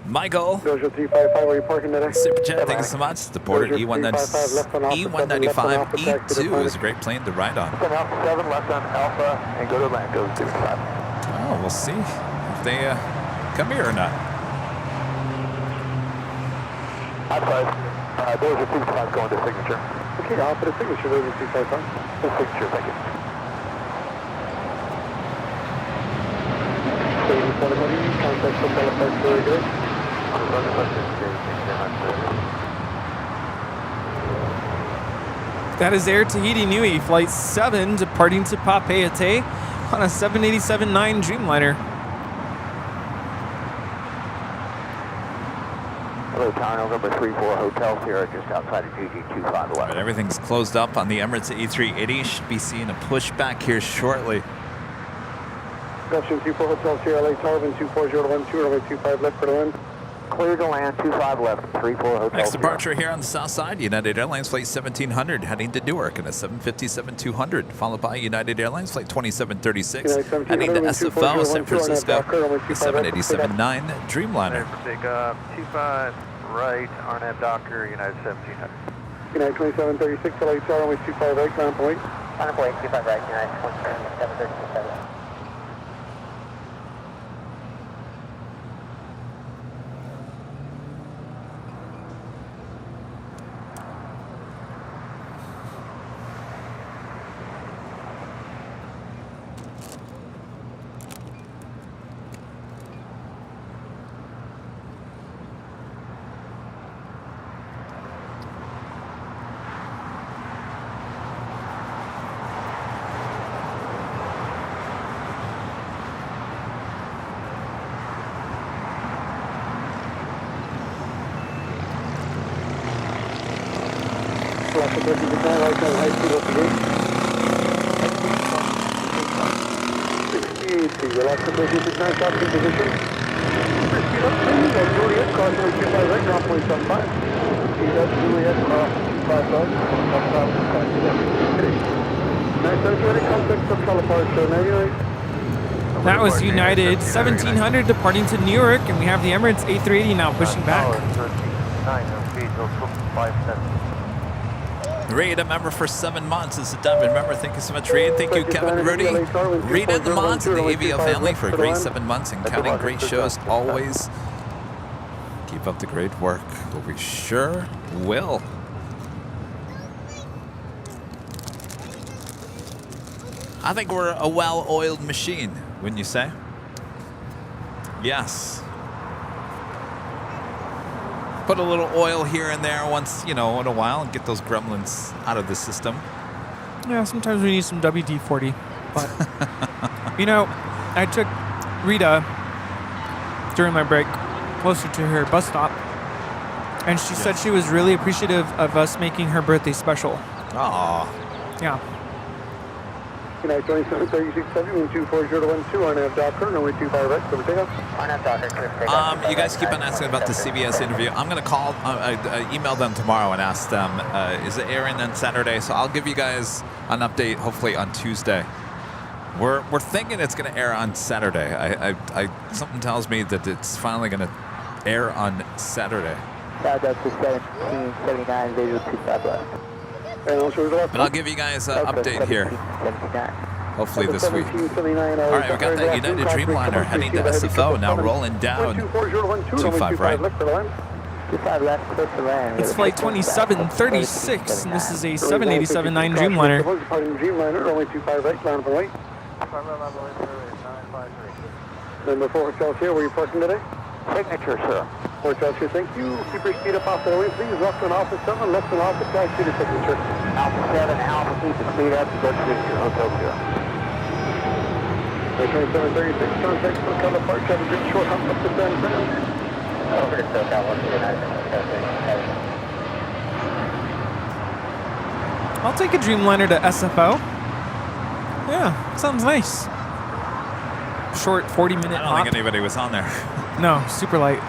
Michael. Dojo 355, where you parking today? Super chat, thank you so much. The Porter E195E2 is a great plane to ride on. Left on Alpha 7, left on Alpha, and go to Atlantic 255. Oh, we'll see if they come here or not. I'm sorry. Dojo 255 going to signature. Okay, I'll put a signature. Dojo 255. The signature, thank you. 87 contact for teleport, very good. That is Air Tahiti Nui Flight 7 departing to Papeete on a 787-9 Dreamliner. Hello, Tower November 34 Hotel Sierra, just outside of GG2511. But everything's closed up on the Emirates E380. Should be seeing a pushback here shortly. Gulfstream 24 Hotel Sierra, LA Tower, 24012, runway 25 left for the wind. Clear to land, 25 left, 34 Hotel Next departure here on the south side, United Airlines Flight 1700 heading to Newark in a 757-200, followed by United Airlines Flight 2736 heading to SFO, San Francisco, the 787-9 Dreamliner. 25 right, RNAV Docker, United 1700. United 2736, LA Tower, runway 25 right, ground point. Ground point, 25 right, United 2736. That was United 1700 departing to Newark, and we have the Emirates A380 now pushing back. Reed, a member for 7 months. Is a Diamond member. Thank you so much, Reed. Thank you, Kevin Rudy. Reed and the mods and the AVO family for a great 7 months and counting. Great shows always. Keep up the great work. We sure will. I think we're a well-oiled machine, wouldn't you say? Yes. Put a little oil here and there once, in a while and get those gremlins out of the system. Yeah, sometimes we need some WD-40. But, I took Rita during my break closer to her bus stop, and she said she was really appreciative of us making her birthday special. Aww. Yeah. United 273670, 24012, RNAV Docker, runway 25 right, clear for takeoff. RNAV Docker, clear for takeoff. You guys keep on asking about the CBS interview. I'm going to call, email them tomorrow and ask them, is it airing on Saturday? So I'll give you guys an update hopefully on Tuesday. We're thinking it's going to air on Saturday. Something tells me that it's finally going to air on Saturday. Southwest 1779, visual 25 left. But I'll give you guys an update here. Hopefully this week. All right, we got that United Dreamliner heading to SFO, now rolling down. 25 right. It's flight 2736, and this is a 787-9 Dreamliner. Number 4 Hotel here, were you parking today? Signature, sir. Hotel here, thank you. Keep your speed up off the way, please. Left and Alpha 7, left and Alpha 5, shoot a signature. Alpha 7, Alpha, keep the speed up to go to Hotel 0. 2736, contact for color park, have a good short hump up to San Fran. Over to SoCal 139. I'll take a Dreamliner to SFO. Yeah, sounds nice. Short 40-minute hop. I don't think anybody was on there. No, super light.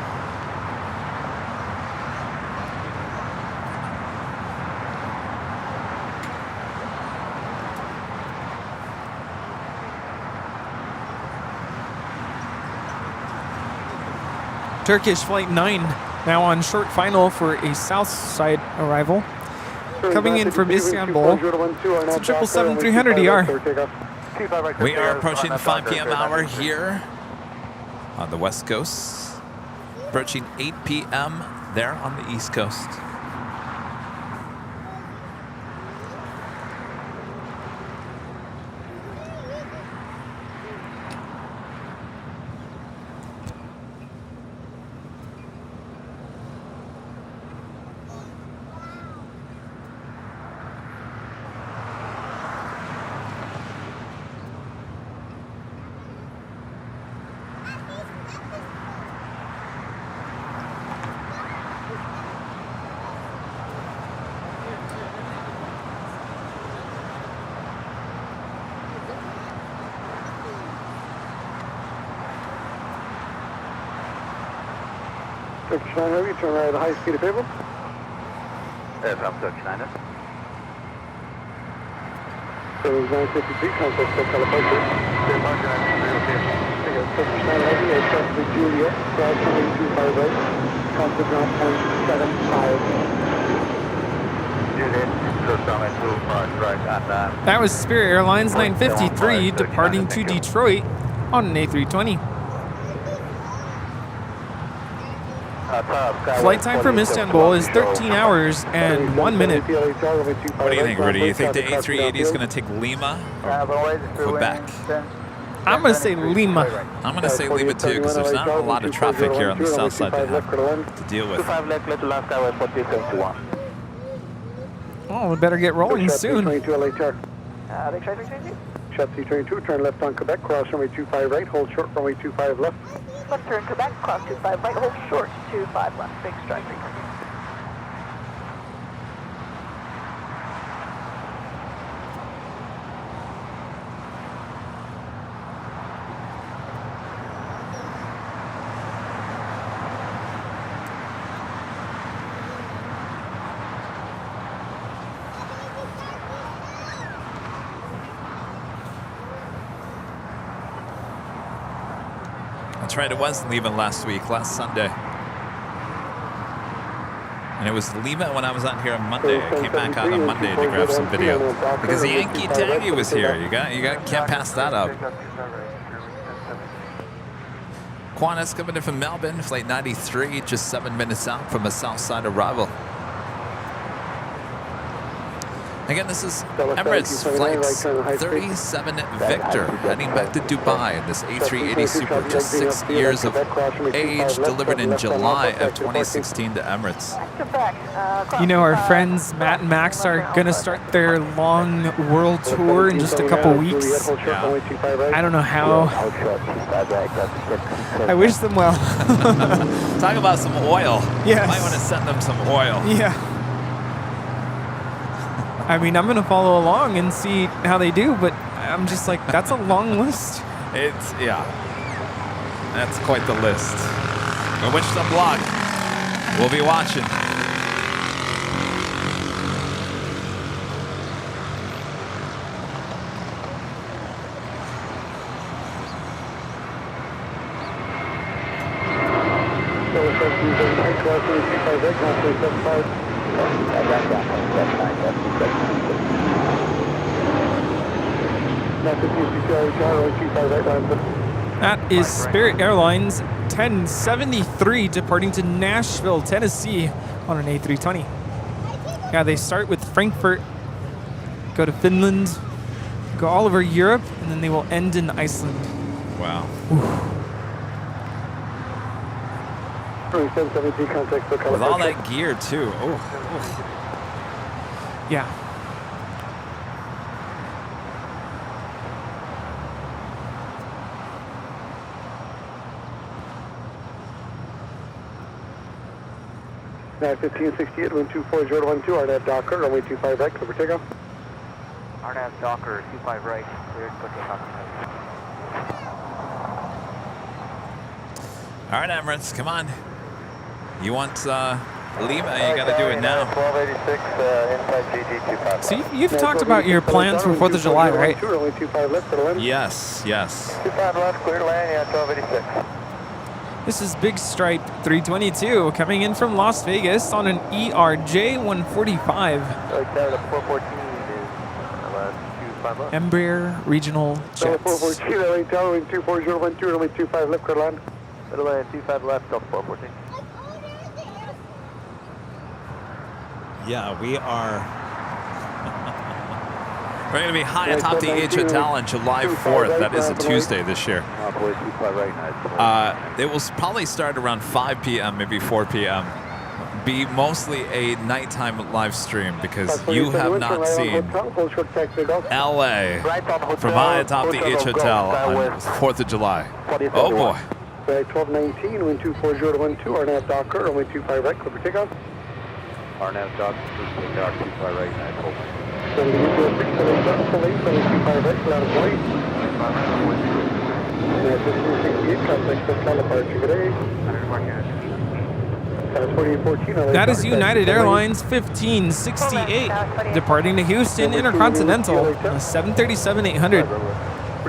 Turkish Flight 9 now on short final for a south side arrival. Coming in from Istanbul, it's a 777-300ER. We are approaching the 5 p.m. hour here on the West Coast. Approaching 8 p.m. there on the East Coast. Turkish 9 Heavy, turn right at the high speed of April. From Turkish 9. So it was 953, contact for color park. Departure, Turkish 9 Heavy, aircraft with Juliet, flight 225 right, contact ground point 75. Juliet, close down at 25 right, and That was Spirit Airlines 953 departing to Detroit on an A320. Flight time from Istanbul is 13 hours and 1 minute. What do you think, Rudy? You think the A380 is going to take Lima or Quebec? I'm going to say Lima. I'm going to say Lima too, because there's not a lot of traffic here on the south side to deal with. Oh, we better get rolling soon. Shot C22, turn left on Quebec, cross runway 25 right, hold short runway 25 left. Left turn Quebec, cross 25 right, hold short 25 left, big strike. That's right, it was leaving last week, last Sunday. And it was Lima when I was on here on Monday. I came back out on Monday to grab some video because the Yankee Taggy was here. You can't pass that up. Qantas coming in from Melbourne, flight 93, just 7 minutes out from a south side arrival. Again, this is Emirates Flight 37 Victor, heading back to Dubai in this A380 Super, just 6 years of age, delivered in July of 2016 to Emirates. You know, our friends Matt and Max are going to start their long world tour in just a couple weeks. Yeah. I don't know how. I wish them well. Talk about some oil. Yes. Might want to send them some oil. Yeah. I mean, I'm going to follow along and see how they do, but I'm just like, that's a long list. Yeah. That's quite the list. But wish them luck. We'll be watching. That is Spirit Airlines 1073 departing to Nashville, Tennessee on an A320. Yeah, they start with Frankfurt, go to Finland, go all over Europe, and then they will end in Iceland. Wow. With all that gear, too. Oh. Yeah. Now 1568, wind 24012, RNAV Docker, runway 25 right, clear for takeoff. RNAV Docker, 25 right, cleared for takeoff. All right, Emirates, come on. You want Lima? You got to do it now. 1286, inside GG 25. So you've talked about your plans for 4th of July, right? Yes, yes. 25 left, clear to land, yeah, 1286. This is Big Stripe 322 coming in from Las Vegas on an ERJ 145. Embraer Regional Jets. 414, LA Tower, wind 24012, runway 25 left, clear to land. Middle land, 25 left, Delta 414. Yeah, we are. We're going to be high atop the H Hotel on July 4th. That is a Tuesday this year. It will probably start around 5 p.m., maybe 4 p.m. Be mostly a nighttime live stream because you have not seen LA from high atop the H Hotel on 4th of July. Oh boy. 1219, wind 24012, RNAV Docker, runway 25 right, clear for takeoff. RNAV Docker, 25 right, 9 That is United Airlines 1568 departing to Houston Intercontinental, a 737-800.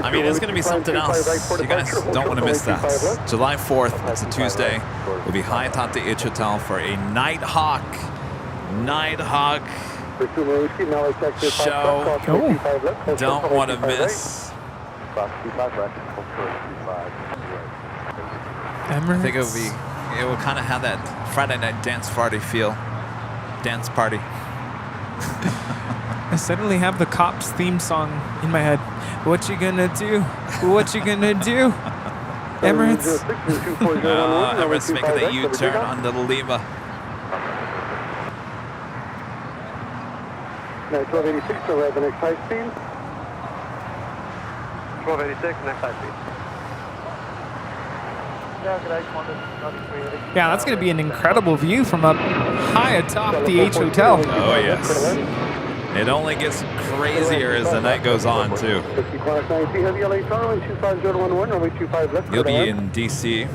I mean, it's going to be something else. You guys don't want to miss that. July 4th, it's a Tuesday. We'll be high atop the H Hotel for a Nighthawk show. Don't want to miss. Emirates. I think it will kind of have that Friday night dance party feel. Dance party. I suddenly have the Cops theme song in my head. What you gonna do? What you gonna do? Emirates. Emirates making the U-turn on the Lima. 1286, we'll have the next high speed. 1286, next high speed. Yeah, that's going to be an incredible view from up high atop the H Hotel. Oh, yes. It only gets crazier as the night goes on, too. You'll be in D.C.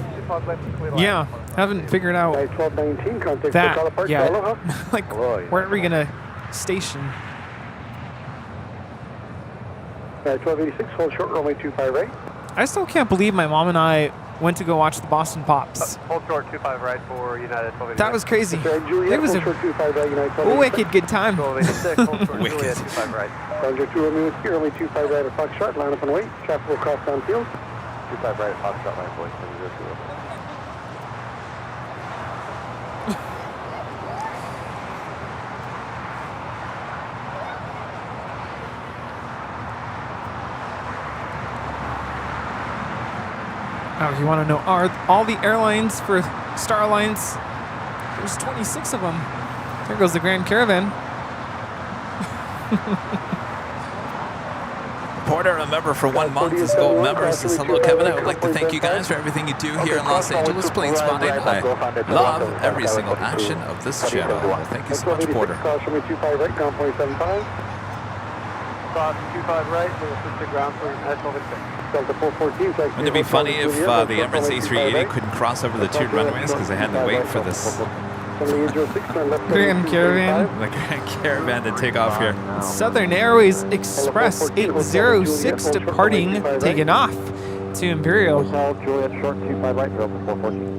Yeah, haven't figured out that yet. Like, where are we going to station? 1286, hold short, runway 25 right. I still can't believe my mom and I went to go watch the Boston Pops. Hold short 25 right for United. That was crazy. It was a wicked good time. 1286, hold short Juliet 25 right. Roger, 2 Romeo Whiskey, runway 25 right at Foxtrot, line up and wait. Traffic will cross downfield. 25 right at Foxtrot, line point 702. Oh, you want to know are all the airlines for Star Alliance? There's 26 of them. There goes the Grand Caravan. Porter, a member for 1 month, is gold member. Says hello, Kevin. I would like to thank you guys for everything you do here in Los Angeles plane spotting. I love every single action of this channel. Thank you so much, Porter. Cross runway 25 right, ground point 75. Cross 25 right, we'll switch to ground for National Victor. Delta 414. Wouldn't it be funny if the Emirates A380 couldn't cross over the two runways because they had to wait for this Grand Caravan? the Grand Caravan to take off here? Southern Airways Express 806 departing, taking off to Imperial. Juliet short 25 right, Delta 414.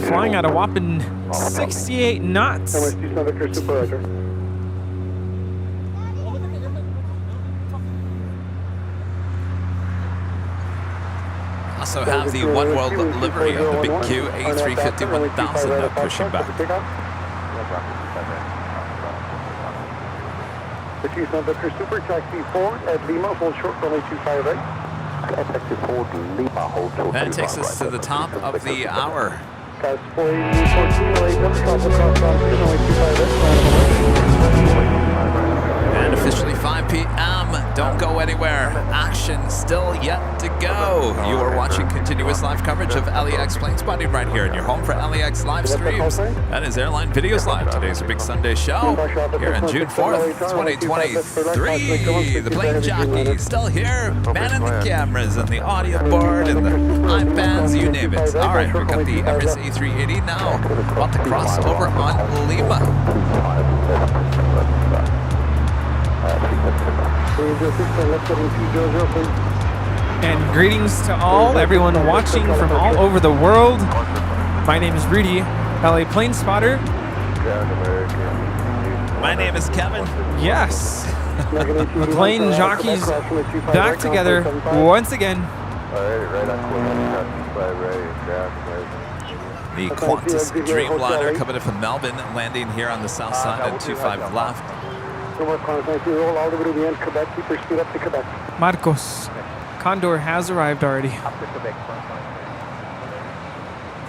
Flying at a whopping 68 knots. Also have the One World livery of the Big Q A350 1000 now pushing back. The Houston Victor Super Taxi 4 at Lima, hold short runway 25 right. Taxi 4 to Lima, hold short. That takes us to the top of the hour. Guys, 14, And officially 5 p.m. Don't go anywhere. Action still yet to go. You are watching continuous live coverage of LAX plane spotting right here in your home for LAX live streams. That is Airline Videos Live. Today's a big Sunday show here on June 4th, 2023. The plane jockey still here, manning the cameras and the audio board and the iPads, you name it. All right, we've got the Emirates A380 now about to cross over on Lima. And greetings to all, everyone watching from all over the world. My name is Rudy, LA Plane Spotter. My name is Kevin. Yes. The plane jockeys back together once again. The Qantas Dreamliner coming in from Melbourne, landing here on the south side at 25 left. Marcos, Condor has arrived already.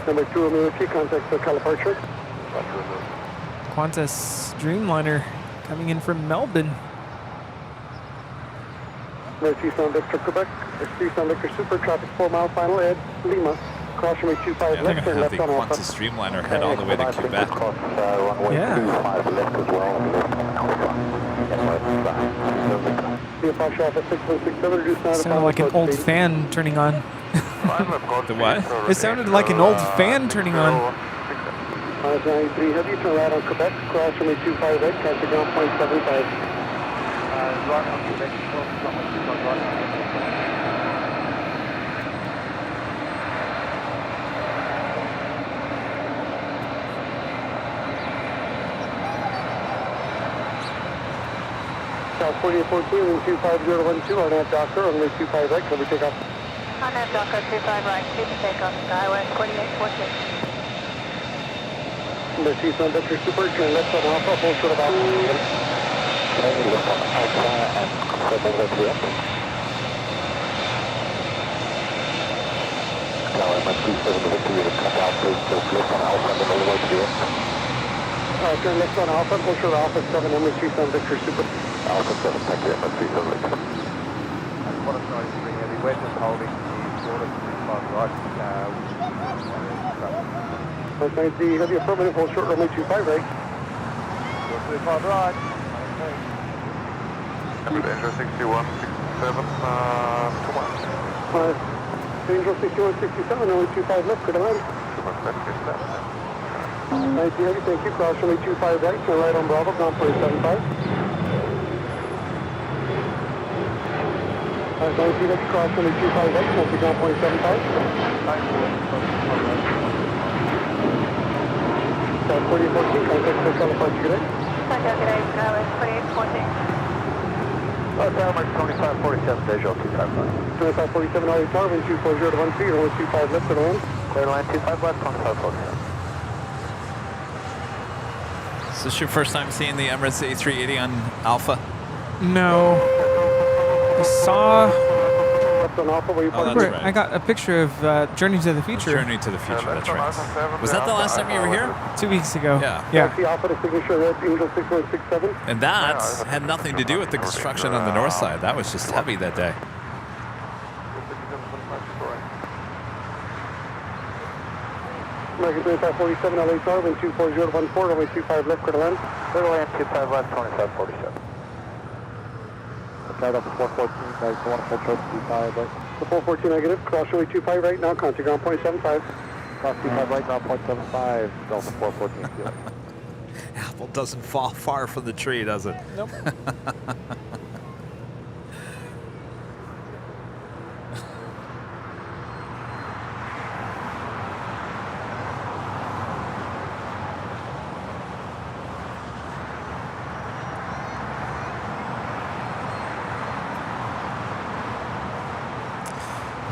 Number 2 Romeo contact the Caliparture. Qantas Dreamliner coming in from Melbourne. Number 2 Sound Victor Quebec. 3 Sound Victor Super traffic 4 mile final at Lima. Cross runway 25 Yeah, left, turn left the on Alpha. Qantas Dreamliner head all the way to Quebec. Yeah. Sounded like an old fan turning on. The what? It sounded like an old fan turning on. 93 heavy, turn right on Quebec, cross runway 25 right, catch the ground point 75. South 4814, wind 25012, on that Docker, runway 25 right, cover takeoff. On that Docker 25 right, keep the takeoff, Skywest 4814. Number 2 Sun Victor Super, turn left on Alpha, hold short of Alpha. Left on Alpha and 7 Now I'm at 27 Victory to cut out, please, so left on Alpha and then all the way to the end. Turn left on Alpha, hold short of Alpha 7, number 2 Sun Victor Super. Alpha 7, thank you, number 3 Sun Victor. We're just holding the border 35 right. Have you affirmative, hold short runway 25 right. 35 right. Angel 61, 67, 2 Angel 61, 67, runway 25 left, clear to land. Thank you, cross runway 25 right, turn right on Bravo, ground point 75. 19, let's cross runway 25 right, multi ground point 75. 4814, contact Hotel Departure, good day. Contact good day, LAX 4814. Tower mark 2547, visual 255. 2547, LA Tower, wind 240 to 13, runway 25 left, clear to land. Clear line 25 left, 2547. Is this your first time seeing the Emirates A380 on Alpha? No. I saw. Left on Alpha, where you parked. that's right. I got a picture of Journey to the Future Journey to the Future, that's right. Was that the last time you were here? 2 weeks ago. Yeah. Taxi Alpha to signature red, Angel 6167. And that had nothing to do with the construction on the north side. That was just heavy that day. American 2547, LA Tower, wind 240 to 14, runway 25 left, clear to land. Clear to land 25 left, 2547. Guide up to 414, guys, so 1 full chart 25 right. The 414 negative, cross runway 25 right now, contact ground point 75. Cross 25 right, ground point 75, Delta 414. Apple doesn't fall far from the tree, does it? Nope.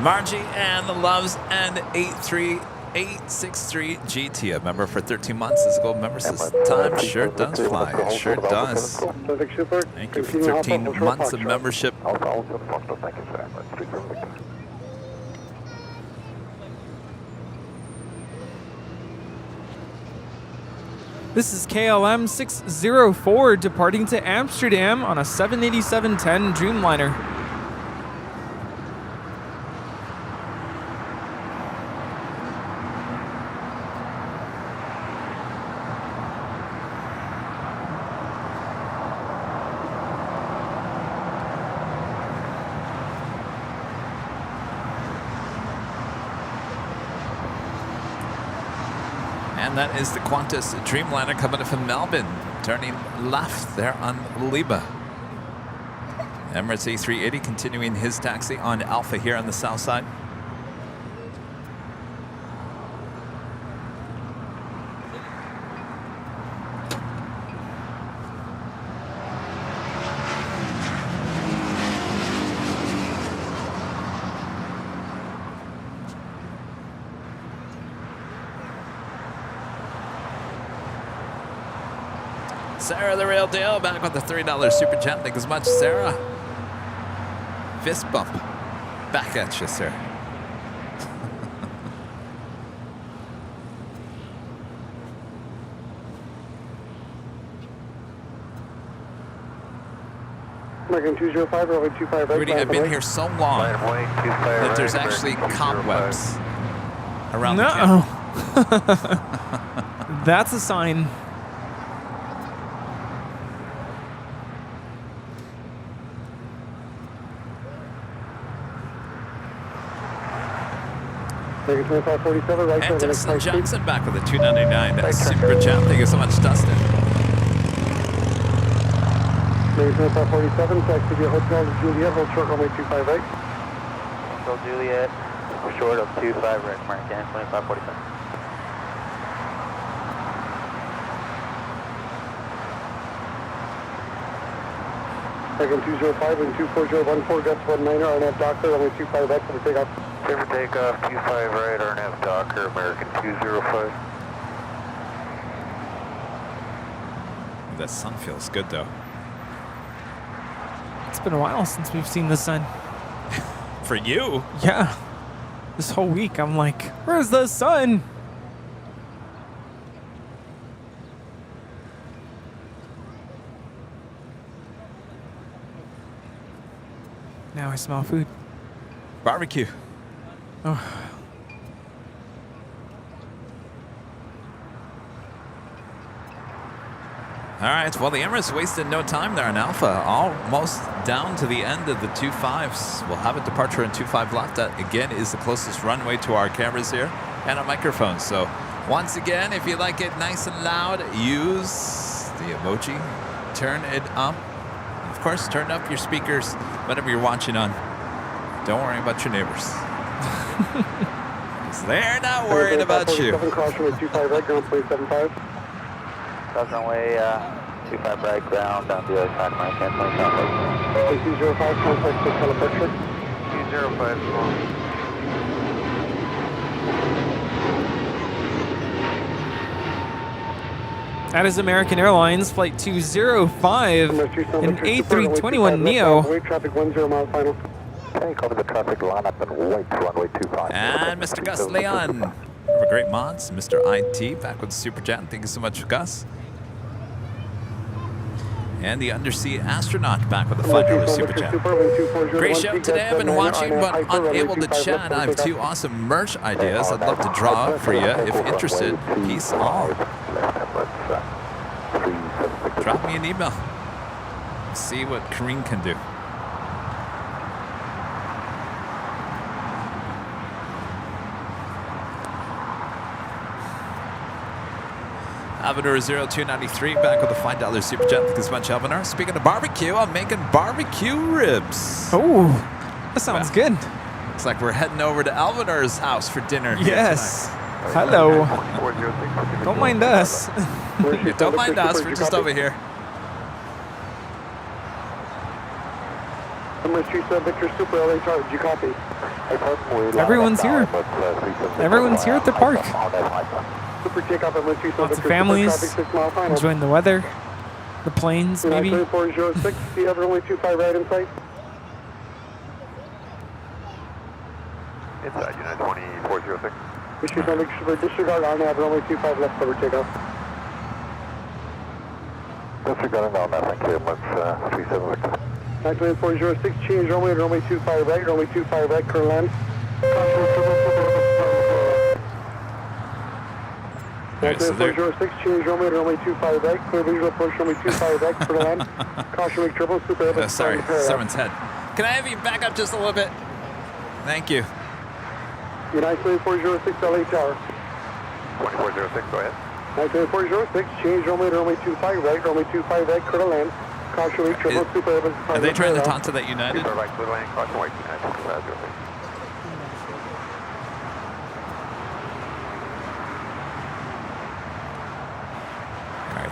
Margie and the Loves and 83863 GT, a member for 13 months. Is a gold member since time. Sure does fly. Sure does. Thank you for 13 months of membership. This is KLM 604 departing to Amsterdam on a 787-10 Dreamliner. And that is the Qantas Dreamliner coming in from Melbourne, turning left there on Liba. Emirates A380 continuing his taxi on Alpha here on the south side. Sarah, the real deal, back with the $3 super chat. Thank you so much, Sarah. Fist bump. Back at you, sir. American 205, runway 25 right. Rudy, I've been here so long that there's actually cobwebs around the camp. That's a sign. American 2547, right. And Dustin Johnson back with a $2.99 super chat. Thank you so much, Dustin. American 2547, taxi via Hotel Juliet, hold short runway 25 right. Hotel Juliet, short of 25 right, American 2547. American 205 and 24014, Gus 19er, RNAV Doctor, runway 25 right for the takeoff. Clear for takeoff, 25 right, RNAV Docker, American 205. That sun feels good, though. It's been a while since we've seen the sun. For you? Yeah. This whole week, I'm like, where's the sun? Now I smell food. Barbecue. Oh. All right, well, the Emirates wasted no time there on Alpha, almost down to the end of the 25s. We'll have a departure in 25 left. That, again, is the closest runway to our cameras here and our microphones. So, once again, if you like it nice and loud, use the emoji, turn it up. Of course, turn up your speakers, whatever you're watching on. Don't worry about your neighbors. 'Cause they're not worried about you. Cross runway 25 right, ground 375. Cross runway 25 right, ground down the other side of my canceling traffic. 205, contact with telemetry. 205, wrong. That is American Airlines Flight 205, an A321neo. Traffic 10 mile final. Okay, cover the traffic line up and wait to runway 25. And Mr. Gus Leon. Have a great mods. Mr. IT back with the Super Chat. Thank you so much, Gus. And the Undersea Astronaut back with the $5 Super Chat. Great show today. I've been watching but unable to chat. I have 2 awesome merch ideas I'd love to draw up for you if interested. Peace all. Drop me an email. See what Kareem can do. Avatar 0293 back with a $5 Super Chat. Thank you so much, Avatar. Speaking of barbecue, I'm making barbecue ribs. Oh, that sounds good. Looks like we're heading over to Alvinar's house for dinner. Yes. Hello. Don't mind us. Don't mind us. We're just over here. Victor Super LA Charge, you copy? Everyone's here. Everyone's here at the park. Super takeoff at Lots of families enjoying the weather, the planes, maybe. 406, do you have runway 25 right in sight? Inside, United 2406. Disregard on have runway 25 left cover takeoff. Disregard on that, thank you very much, 376. 406, change runway to runway 25 right, runway 25 right, current land. Right, so 406, change runway to runway 25 right, clear visual approach runway 25 right, current land. Caution wake triple, super air. Sorry, someone's head. Can I have you back up just a little bit? Thank you. United 406, LA Tower. 2406, go ahead. 406, change runway to runway 25 right, runway 25 right, current land. Caution wake triple, super air. Are they trying to talk to that United? Super right, clear land, caution wake, United 0506.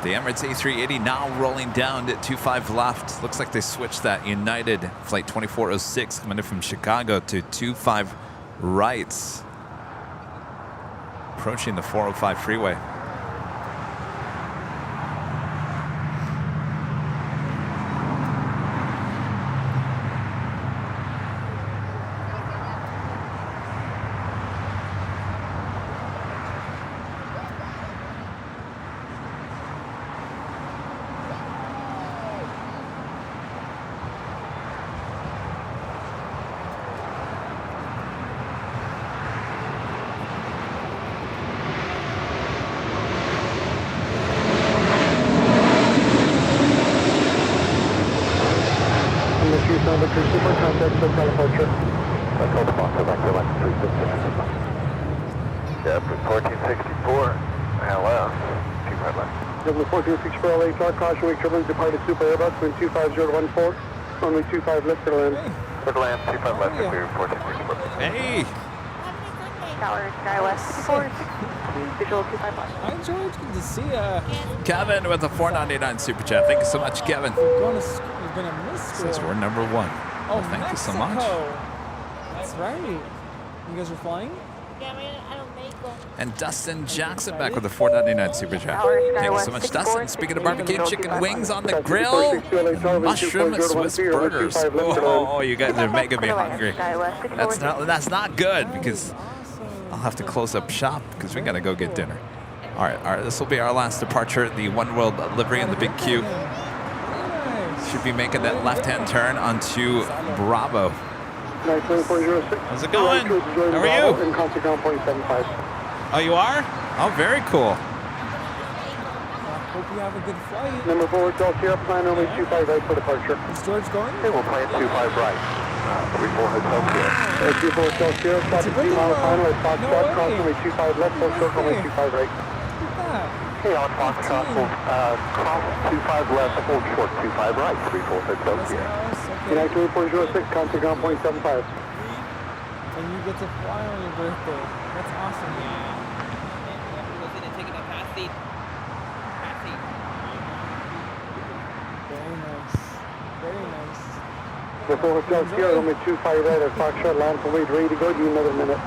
The Emirates A380 now rolling down at 25 left. Looks like they switched that United flight 2406 coming in from Chicago to 25 right. Approaching the 405 freeway. Yeah, 1464. Hello. 1464 LA Tower, caution wake triple, departed super airbus, wind 25014, runway 25 left, clear land. Clear land, 25 left, clear 1464. Hey! Tower, Sky West, 460, visual 25 left. Hi, George. Good to see ya. Kevin with a 499 super chat. Thank you so much, Kevin. You're gonna miss school. Says we're number 1. Oh, thank you so much. That's right. You guys are flying? And Dustin Jackson back with a 499 super chat. Thank you so much, Dustin. Speaking of barbecue, chicken wings on the grill, mushroom Swiss burgers. Oh, you guys are making me hungry. That's not good because I'll have to close up shop because we gotta go get dinner. All right, this will be our last departure. The One World livery in the big queue. Should be making that left-hand turn onto Bravo. How's it going? How are you? Oh, you are? Oh, very cool. Hope you have a good flight. Number 4, Delta Sierra, plan only 25 right for departure. Is George going? Hey, we'll plan 25 right. 34 Hotel Sierra. 34 Hotel Sierra, traffic 2 mile final at Foxtrot, cross only 25 left, full circle only 25 right. Hey, on Foxtrot, cross 25 left, hold short 25 right, 34 Hotel Sierra. United 406, contact ground point 75. And you get to fly on your birthday. That's awesome. Very nice. Very nice. Before Hotel Sierra, runway 25 right at Foxtrot, land for weight, ready to go. Do you another minute?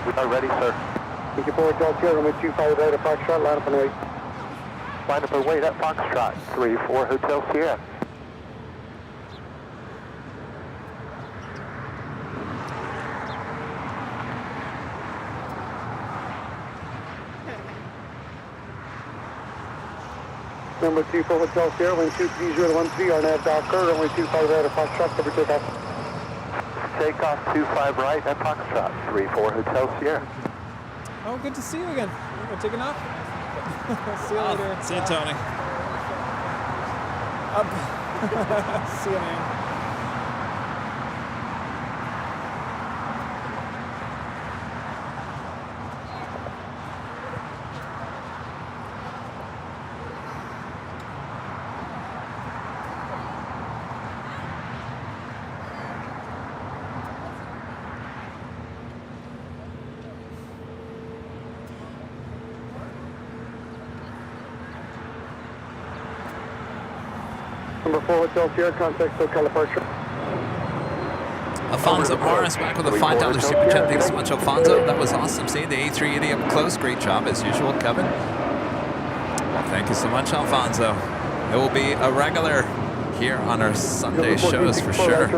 We are ready, sir. Thank you for Hotel Sierra, runway 25 right at Foxtrot, land for weight. Line up and wait at Foxtrot, 34 Hotel Sierra. Number 34 Hotel Sierra, wind 23013, RNAV Docker, runway 25 right at Foxtrot, cover takeoff. Takeoff 25 right at Foxtrot, 34 Hotel Sierra. Oh, good to see you again. We're taking off. See you later. See you, Tony. Up. See you, man. Number 4 Hotel Sierra, contact SoCal departure. Alfonso Morris back with a $5 super chat. Thanks so much, Alfonso. That was awesome seeing the A380 up close. Great job as usual, Kevin. Thank you so much, Alfonso. It will be a regular here on our Sunday shows for sure.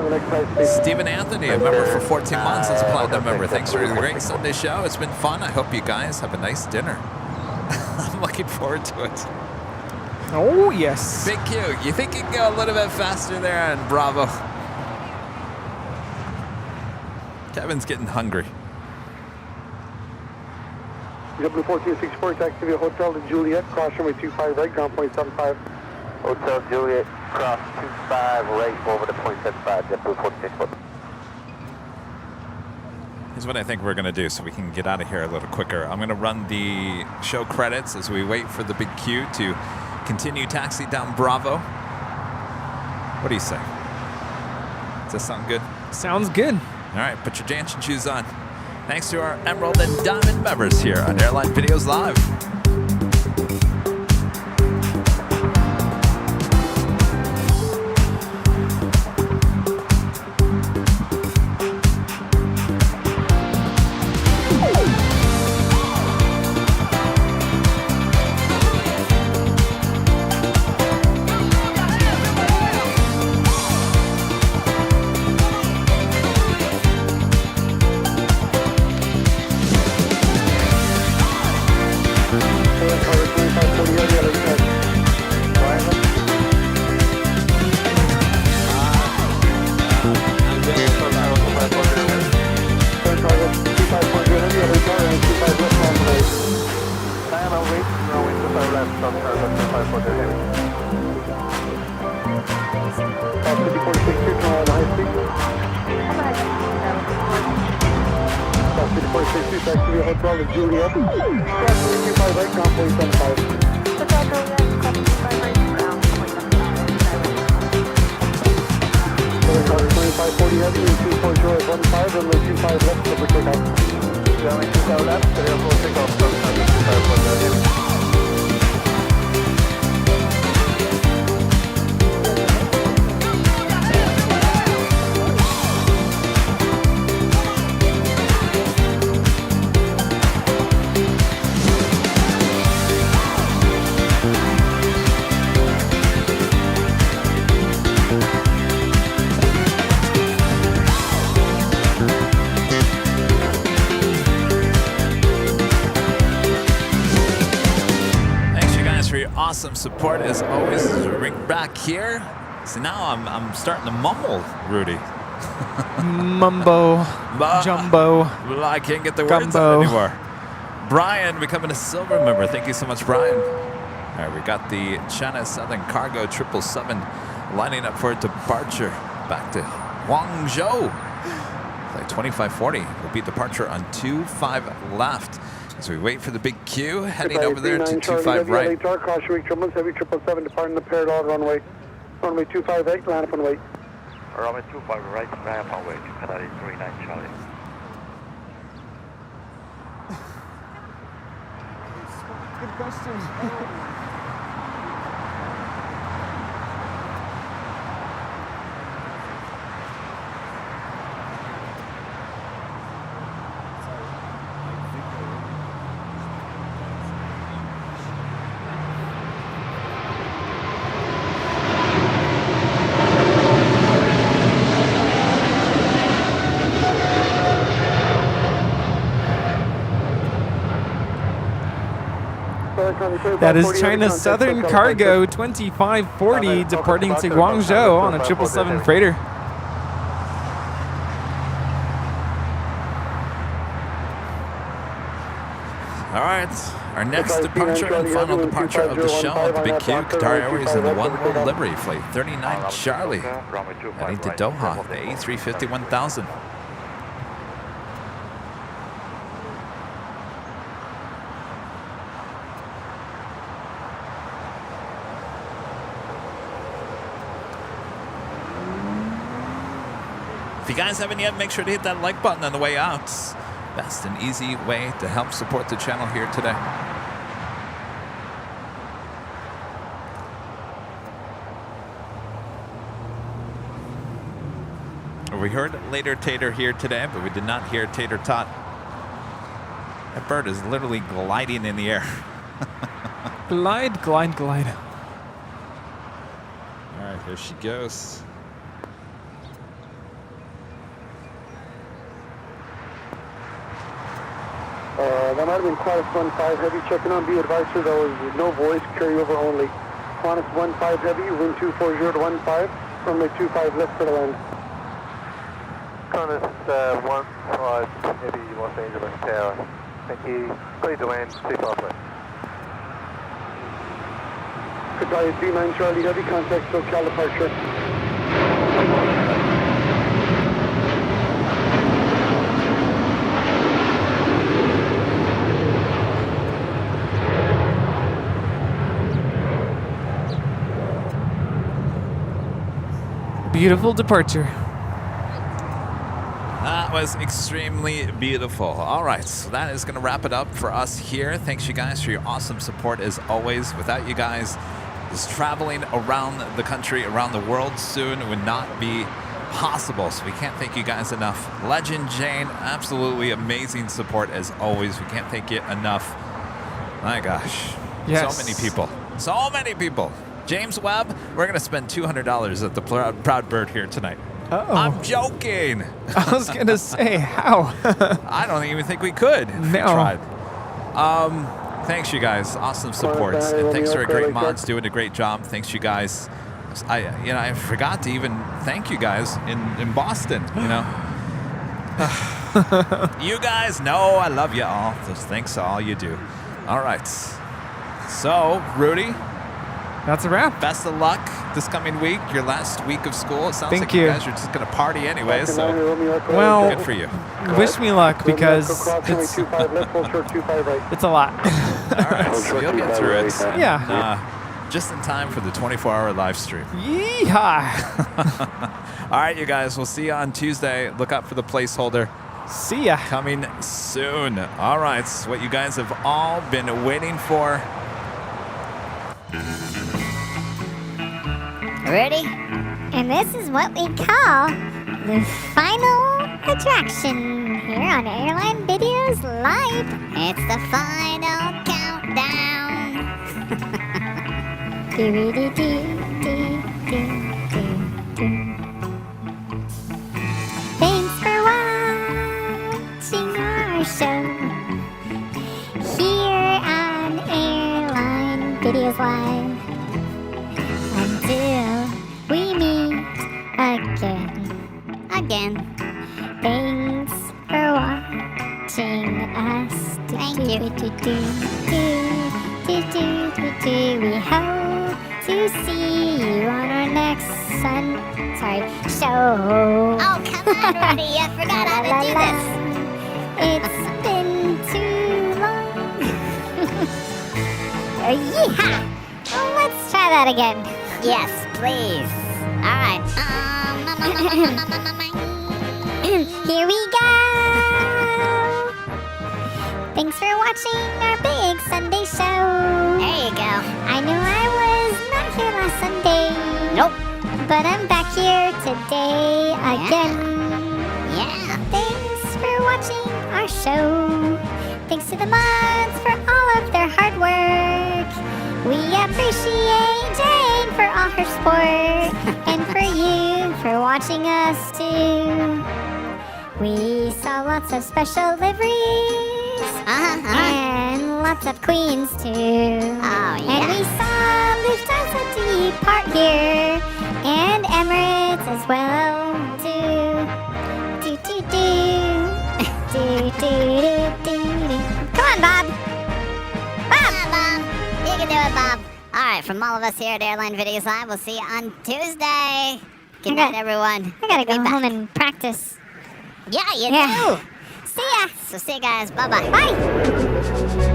Stephen Anthony, a member for 14 months, as a platinum member. Thanks for the great Sunday show. It's been fun. I hope you guys have a nice dinner. I'm looking forward to it. Oh, yes. Big Q, you think you can go a little bit faster there on Bravo? Kevin's getting hungry. W1464, taxi via Hotel de Juliet, cross runway 25 right, ground point 75. Hotel Juliet, cross 25 right over to point 75, JetBlue 1464. Here's what I think we're going to do so we can get out of here a little quicker. I'm going to run the show credits as we wait for the big Q to continue taxi down Bravo. What do you say? Does that sound good? Sounds good. All right, put your dancing shoes on. Thanks to our Emerald and Diamond members here on Airline Videos Live. Awesome support as always as we ring back here. So now I'm starting to mumble, Rudy. Mumbo. Jumbo. I can't get the words out anymore. Brian becoming a silver member. Thank you so much, Brian. All right, we got the China Southern Cargo 777 lining up for departure back to Guangzhou. Flight 2540 will be departure on 25 left. As we wait for the big Q, heading over there to 25 right. Cross week Triples, heavy 777 departing the parallel runway. Runway 25 right, land up and wait. Runway 25 right, land up and wait. Canada 39 Charlie. Good question. That is China Southern Cargo 2540 departing to Guangzhou on a 777 freighter. All right, our next departure and final departure of the show, the Big Q, Qatar Airways in the One World Livery Flight 39 Charlie, heading to Doha, the A350 1000. If you guys haven't yet, make sure to hit that like button on the way out. Best and easy way to help support the channel here today. We heard Later Tater here today, but we did not hear Tater Tot. That bird is literally gliding in the air. Glide, glide, glide. All right, here she goes. That might have been Qantas 15 Heavy checking on. Be advised, sir, that was no voice, carryover only. Qantas 15 Heavy, wind 240 to 15, runway 25 left for the land. Qantas 15 Heavy, Los Angeles Tower. Thank you. Clear to land, 25 left. Goodbye, 39 Charlie Heavy, contact SoCal departure. Beautiful departure. That was extremely beautiful. All right, so that is going to wrap it up for us here. Thanks you guys for your awesome support as always. Without you guys, this traveling around the country, around the world soon would not be possible. So we can't thank you guys enough. Legend Jane, absolutely amazing support as always. We can't thank you enough. My gosh. Yes. So many people. So many people. James Webb, we're going to spend $200 at the Proud Bird here tonight. Uh-oh. I'm joking. I was going to say, how? I don't even think we could if we tried. Thanks, you guys. Awesome support. And thanks to our great mods doing a great job. Thanks, you guys. I forgot to even thank you guys in Boston, you know. You guys know I love you all. Just thanks to all you do. All right. So, Rudy. That's a wrap. Best of luck this coming week, your last week of school. It sounds like you guys are just going to party anyway, so well, good for you. Wish me luck because it's a lot. All right, so you'll get through it. Yeah. Just in time for the 24-hour live stream. Yeehaw. All right, you guys, we'll see you on Tuesday. Look out for the placeholder. See ya. Coming soon. All right, so what you guys have all been waiting for. Ready? And this is what we call the final attraction here on Airline Videos Live. It's the final countdown. Thanks for watching our show here on Airline Videos Live. Until we meet again. Thanks for watching us. Thank you. We hope to see you on our next show. Oh, come on, Rudy. I forgot how to do this. It's been too long. Yeehaw! Let's try that again. Yes, please. All right. Here we go. Thanks for watching our big Sunday show. There you go. I know I was not here last Sunday. Nope. But I'm back here today again. Yeah. Thanks for watching our show. Thanks to the mods for all of their hard work. We appreciate Jane for all her support. And for you for watching us too. We saw lots of special liveries. And lots of queens too. Oh, yeah. And we saw Lufthansa depart here. And Emirates as well too. Do do do. Do do do do do. Come on, Bob. Bob! Bob! You can do it, Bob. All right, from all of us here at Airline Videos Live, we'll see you on Tuesday. Good night, everyone. I gotta go home and practice. Yeah, you do. See ya. So see you guys. Bye-bye. Bye.